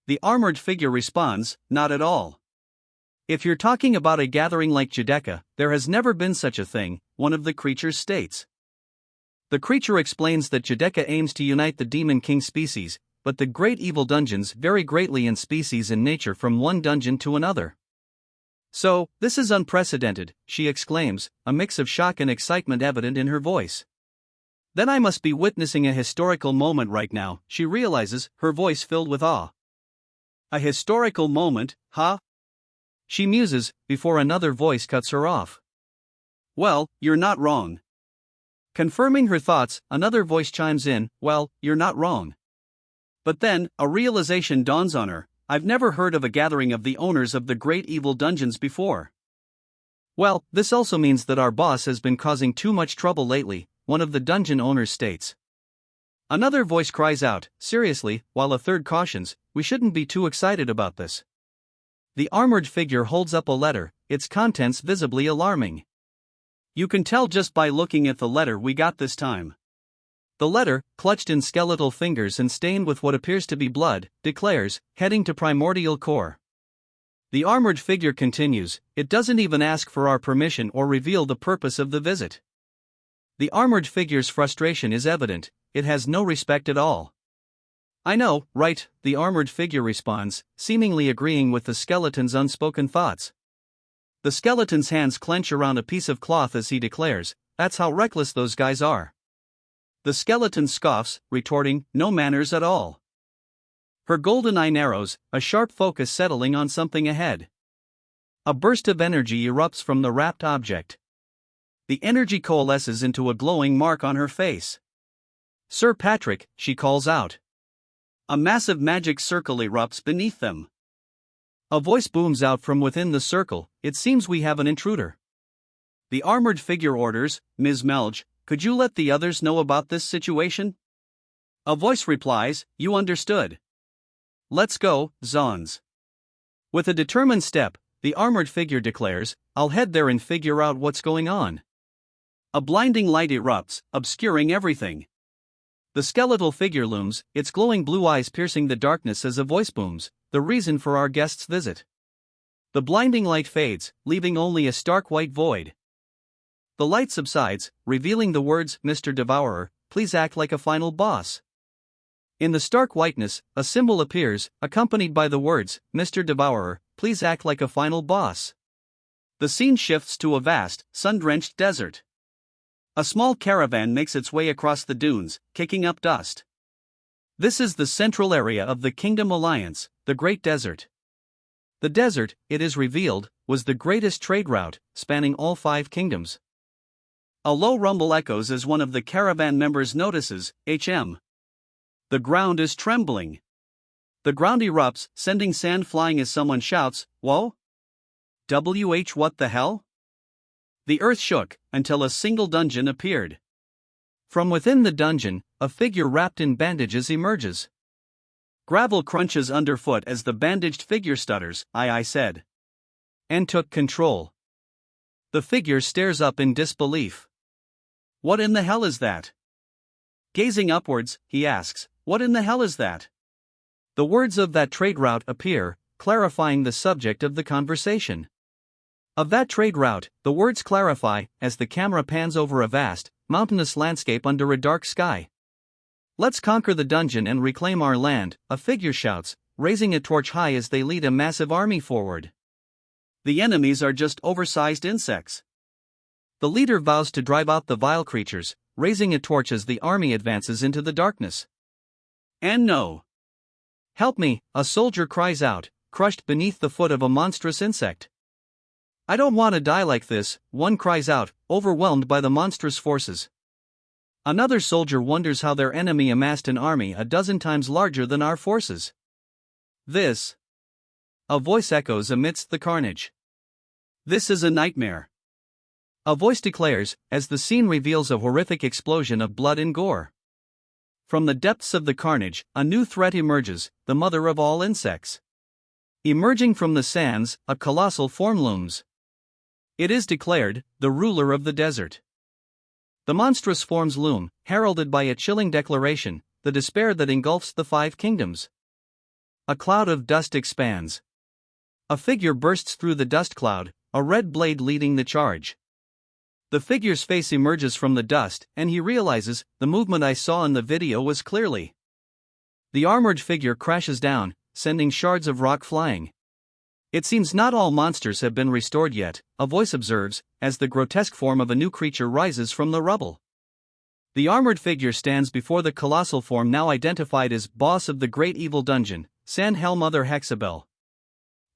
The armored figure responds, not at all. If you're talking about a gathering like Judecca, there has never been such a thing, one of the creatures states. The creature explains that Judecca aims to unite the Demon King species, but the great evil dungeons vary greatly in species and nature from one dungeon to another. So, this is unprecedented, she exclaims, a mix of shock and excitement evident in her voice. Then I must be witnessing a historical moment right now, she realizes, her voice filled with awe. A historical moment, huh? She muses, before another voice cuts her off. Well, you're not wrong. Confirming her thoughts, another voice chimes in, well, you're not wrong. But then, a realization dawns on her, I've never heard of a gathering of the owners of the great evil dungeons before. Well, this also means that our boss has been causing too much trouble lately, one of the dungeon owners states. Another voice cries out, seriously, while a third cautions, we shouldn't be too excited about this. The armored figure holds up a letter, its contents visibly alarming. You can tell just by looking at the letter we got this time. The letter, clutched in skeletal fingers and stained with what appears to be blood, declares, heading to primordial core. The armored figure continues, it doesn't even ask for our permission or reveal the purpose of the visit. The armored figure's frustration is evident, it has no respect at all. I know, right, the armored figure responds, seemingly agreeing with the skeleton's unspoken thoughts. The skeleton's hands clench around a piece of cloth as he declares, that's how reckless those guys are. The skeleton scoffs, retorting, no manners at all. Her golden eye narrows, a sharp focus settling on something ahead. A burst of energy erupts from the wrapped object. The energy coalesces into a glowing mark on her face. Sir Patrick, she calls out. A massive magic circle erupts beneath them. A voice booms out from within the circle, it seems we have an intruder. The armored figure orders, Ms. Melge, could you let the others know about this situation? A voice replies, you understood. Let's go, Zons. With a determined step, the armored figure declares, I'll head there and figure out what's going on. A blinding light erupts, obscuring everything. The skeletal figure looms, its glowing blue eyes piercing the darkness as a voice booms, the reason for our guest's visit. The blinding light fades, leaving only a stark white void. The light subsides, revealing the words, Mr. Devourer, please act like a final boss. In the stark whiteness, a symbol appears, accompanied by the words, Mr. Devourer, please act like a final boss. The scene shifts to a vast, sun-drenched desert. A small caravan makes its way across the dunes, kicking up dust. This is the central area of the Kingdom Alliance, the Great Desert. The desert, it is revealed, was the greatest trade route, spanning all 5 kingdoms. A low rumble echoes as one of the caravan members notices, HM. The ground is trembling. The ground erupts, sending sand flying as someone shouts, whoa? What the hell? The earth shook, until a single dungeon appeared. From within the dungeon, a figure wrapped in bandages emerges. Gravel crunches underfoot as the bandaged figure stutters, I said. And took control. The figure stares up in disbelief. What in the hell is that? Gazing upwards, he asks, what in the hell is that? The words of that trade route appear, clarifying the subject of the conversation. Of that trade route, the words clarify, as the camera pans over a vast, mountainous landscape under a dark sky. Let's conquer the dungeon and reclaim our land, a figure shouts, raising a torch high as they lead a massive army forward. The enemies are just oversized insects. The leader vows to drive out the vile creatures, raising a torch as the army advances into the darkness. And no. Help me, a soldier cries out, crushed beneath the foot of a monstrous insect. I don't want to die like this, one cries out, overwhelmed by the monstrous forces. Another soldier wonders how their enemy amassed an army a dozen times larger than our forces. This. A voice echoes amidst the carnage. This is a nightmare. A voice declares, as the scene reveals a horrific explosion of blood and gore. From the depths of the carnage, a new threat emerges, the mother of all insects. Emerging from the sands, a colossal form looms. It is declared, the ruler of the desert. The monstrous forms loom, heralded by a chilling declaration, the despair that engulfs the 5 kingdoms. A cloud of dust expands. A figure bursts through the dust cloud, a red blade leading the charge. The figure's face emerges from the dust, and he realizes the movement I saw in the video was clearly. The armored figure crashes down, sending shards of rock flying. It seems not all monsters have been restored yet, a voice observes, as the grotesque form of a new creature rises from the rubble. The armored figure stands before the colossal form now identified as boss of the great evil dungeon, Sandhell Mother Hexabel.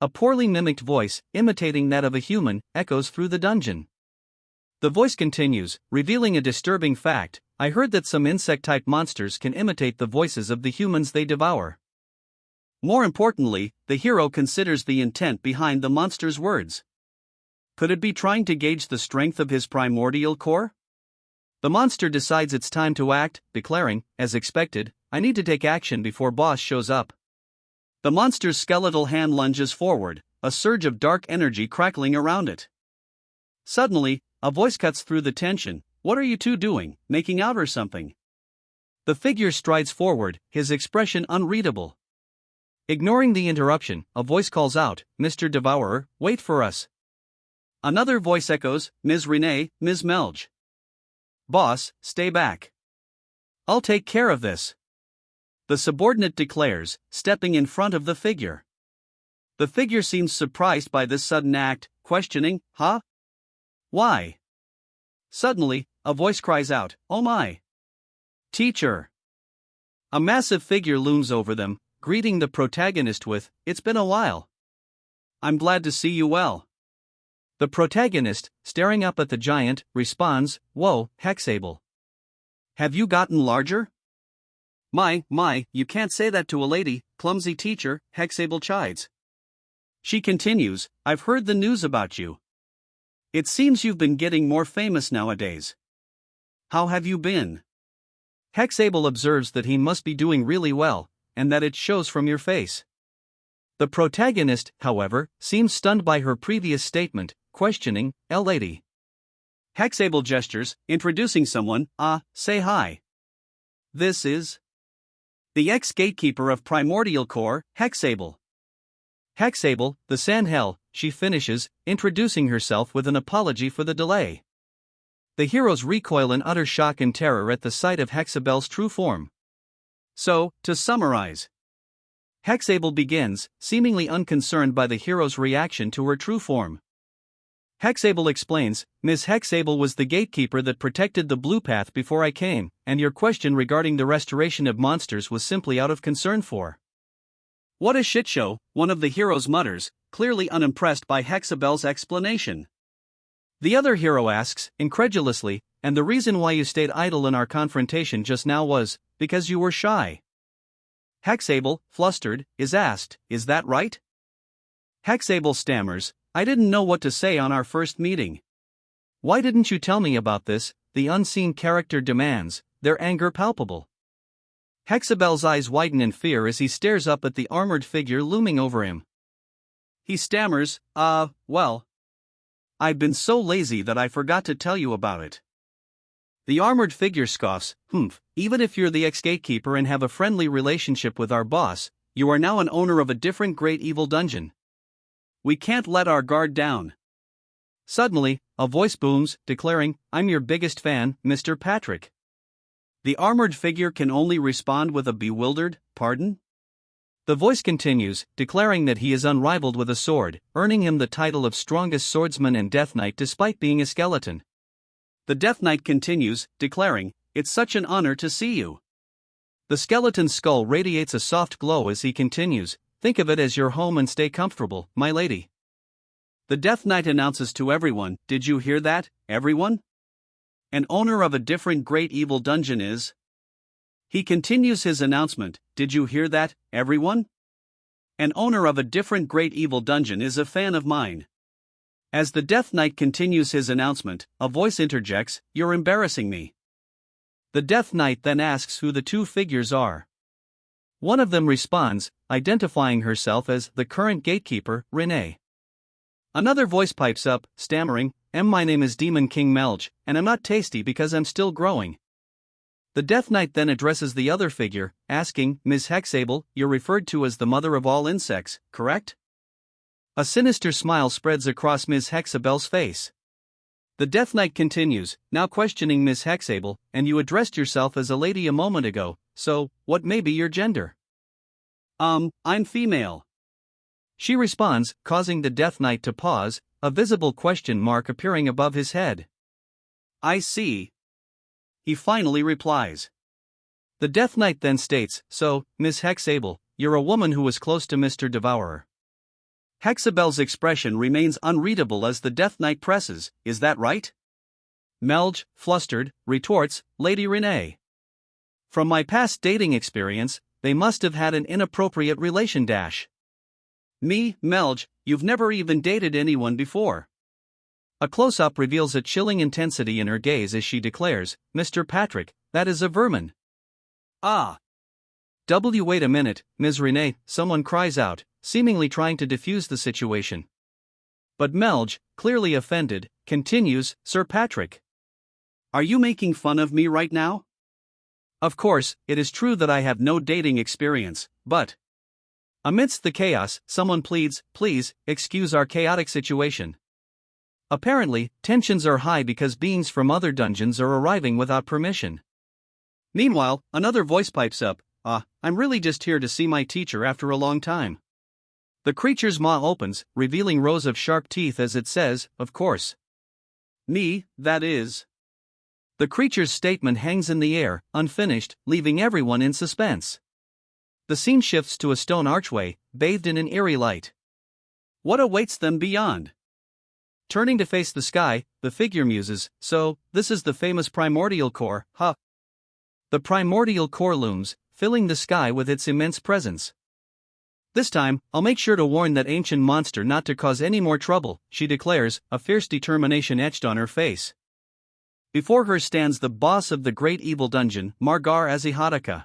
A poorly mimicked voice, imitating that of a human, echoes through the dungeon. The voice continues, revealing a disturbing fact: I heard that some insect-type monsters can imitate the voices of the humans they devour. More importantly, the hero considers the intent behind the monster's words. Could it be trying to gauge the strength of his primordial core? The monster decides it's time to act, declaring, as expected, I need to take action before boss shows up. The monster's skeletal hand lunges forward, a surge of dark energy crackling around it. Suddenly, a voice cuts through the tension. What are you two doing, making out or something? The figure strides forward, his expression unreadable. Ignoring the interruption, a voice calls out, Mr. Devourer, wait for us. Another voice echoes, Ms. Renee, Ms. Melge. Boss, stay back. I'll take care of this. The subordinate declares, stepping in front of the figure. The figure seems surprised by this sudden act, questioning, huh? Why? Suddenly, a voice cries out, oh my! Teacher! A massive figure looms over them, greeting the protagonist with, it's been a while. I'm glad to see you well. The protagonist, staring up at the giant, responds, whoa, Hexable. Have you gotten larger? My, you can't say that to a lady, clumsy teacher, Hexable chides. She continues, I've heard the news about you. It seems you've been getting more famous nowadays. How have you been? Hexable observes that he must be doing really well, and that it shows from your face. The protagonist, however, seems stunned by her previous statement, questioning, lady. Hexable gestures, introducing someone, say hi. This is the ex-gatekeeper of Primordial Core, Hexable. Hexable, the Sandhell, she finishes, introducing herself with an apology for the delay. The heroes recoil in utter shock and terror at the sight of Hexabel's true form. So, to summarize, Hexable begins, seemingly unconcerned by the hero's reaction to her true form. Hexable explains, Ms. Hexable was the gatekeeper that protected the blue path before I came, and your question regarding the restoration of monsters was simply out of concern for. What a shitshow, one of the heroes mutters, clearly unimpressed by Hexabel's explanation. The other hero asks, incredulously, and the reason why you stayed idle in our confrontation just now was, because you were shy. Hexable, flustered, is asked, is that right? Hexable stammers, I didn't know what to say on our first meeting. Why didn't you tell me about this? The unseen character demands, their anger palpable. Hexabel's eyes widen in fear as he stares up at the armored figure looming over him. He stammers, well. I've been so lazy that I forgot to tell you about it. The armored figure scoffs, even if you're the ex-gatekeeper and have a friendly relationship with our boss, you are now an owner of a different great evil dungeon. We can't let our guard down. Suddenly, a voice booms, declaring, I'm your biggest fan, Mr. Patrick. The armored figure can only respond with a bewildered, pardon? The voice continues, declaring that he is unrivaled with a sword, earning him the title of strongest swordsman and Death Knight despite being a skeleton. The Death Knight continues, declaring, it's such an honor to see you. The skeleton's skull radiates a soft glow as he continues, think of it as your home and stay comfortable, my lady. The Death Knight announces to everyone, did you hear that, everyone? An owner of a different great evil dungeon is. He continues his announcement, did you hear that, everyone? An owner of a different great evil dungeon is a fan of mine. As the Death Knight continues his announcement, a voice interjects, you're embarrassing me. The Death Knight then asks who the two figures are. One of them responds, identifying herself as the current gatekeeper, Renee. Another voice pipes up, stammering, my name is Demon King Melge, and I'm not tasty because I'm still growing. The Death Knight then addresses the other figure, asking, Ms. Hexable, you're referred to as the mother of all insects, correct? A sinister smile spreads across Ms. Hexabel's face. The Death Knight continues, now questioning Ms. Hexable, and you addressed yourself as a lady a moment ago, so, what may be your gender? I'm female. She responds, causing the Death Knight to pause, a visible question mark appearing above his head. I see. He finally replies. The Death Knight then states, so, Ms. Hexable, you're a woman who was close to Mr. Devourer. Hexabel's expression remains unreadable as the Death Knight presses, is that right? Melge, flustered, retorts, Lady Renee. From my past dating experience, they must have had an inappropriate relation dash. Me, Melge, you've never even dated anyone before. A close-up reveals a chilling intensity in her gaze as she declares, Mr. Patrick, that is a vermin. Ah. Wait a minute, Ms. Renee, someone cries out, seemingly trying to defuse the situation. But Melge, clearly offended, continues, Sir Patrick. Are you making fun of me right now? Of course, it is true that I have no dating experience, but... Amidst the chaos, someone pleads, please, excuse our chaotic situation. Apparently, tensions are high because beings from other dungeons are arriving without permission. Meanwhile, another voice pipes up, I'm really just here to see my teacher after a long time. The creature's maw opens, revealing rows of sharp teeth as it says, of course. Me, that is. The creature's statement hangs in the air, unfinished, leaving everyone in suspense. The scene shifts to a stone archway, bathed in an eerie light. What awaits them beyond? Turning to face the sky, the figure muses, so, this is the famous primordial core, huh? The primordial core looms, filling the sky with its immense presence. This time, I'll make sure to warn that ancient monster not to cause any more trouble, she declares, a fierce determination etched on her face. Before her stands the boss of the great evil dungeon, Margar Azihadaka.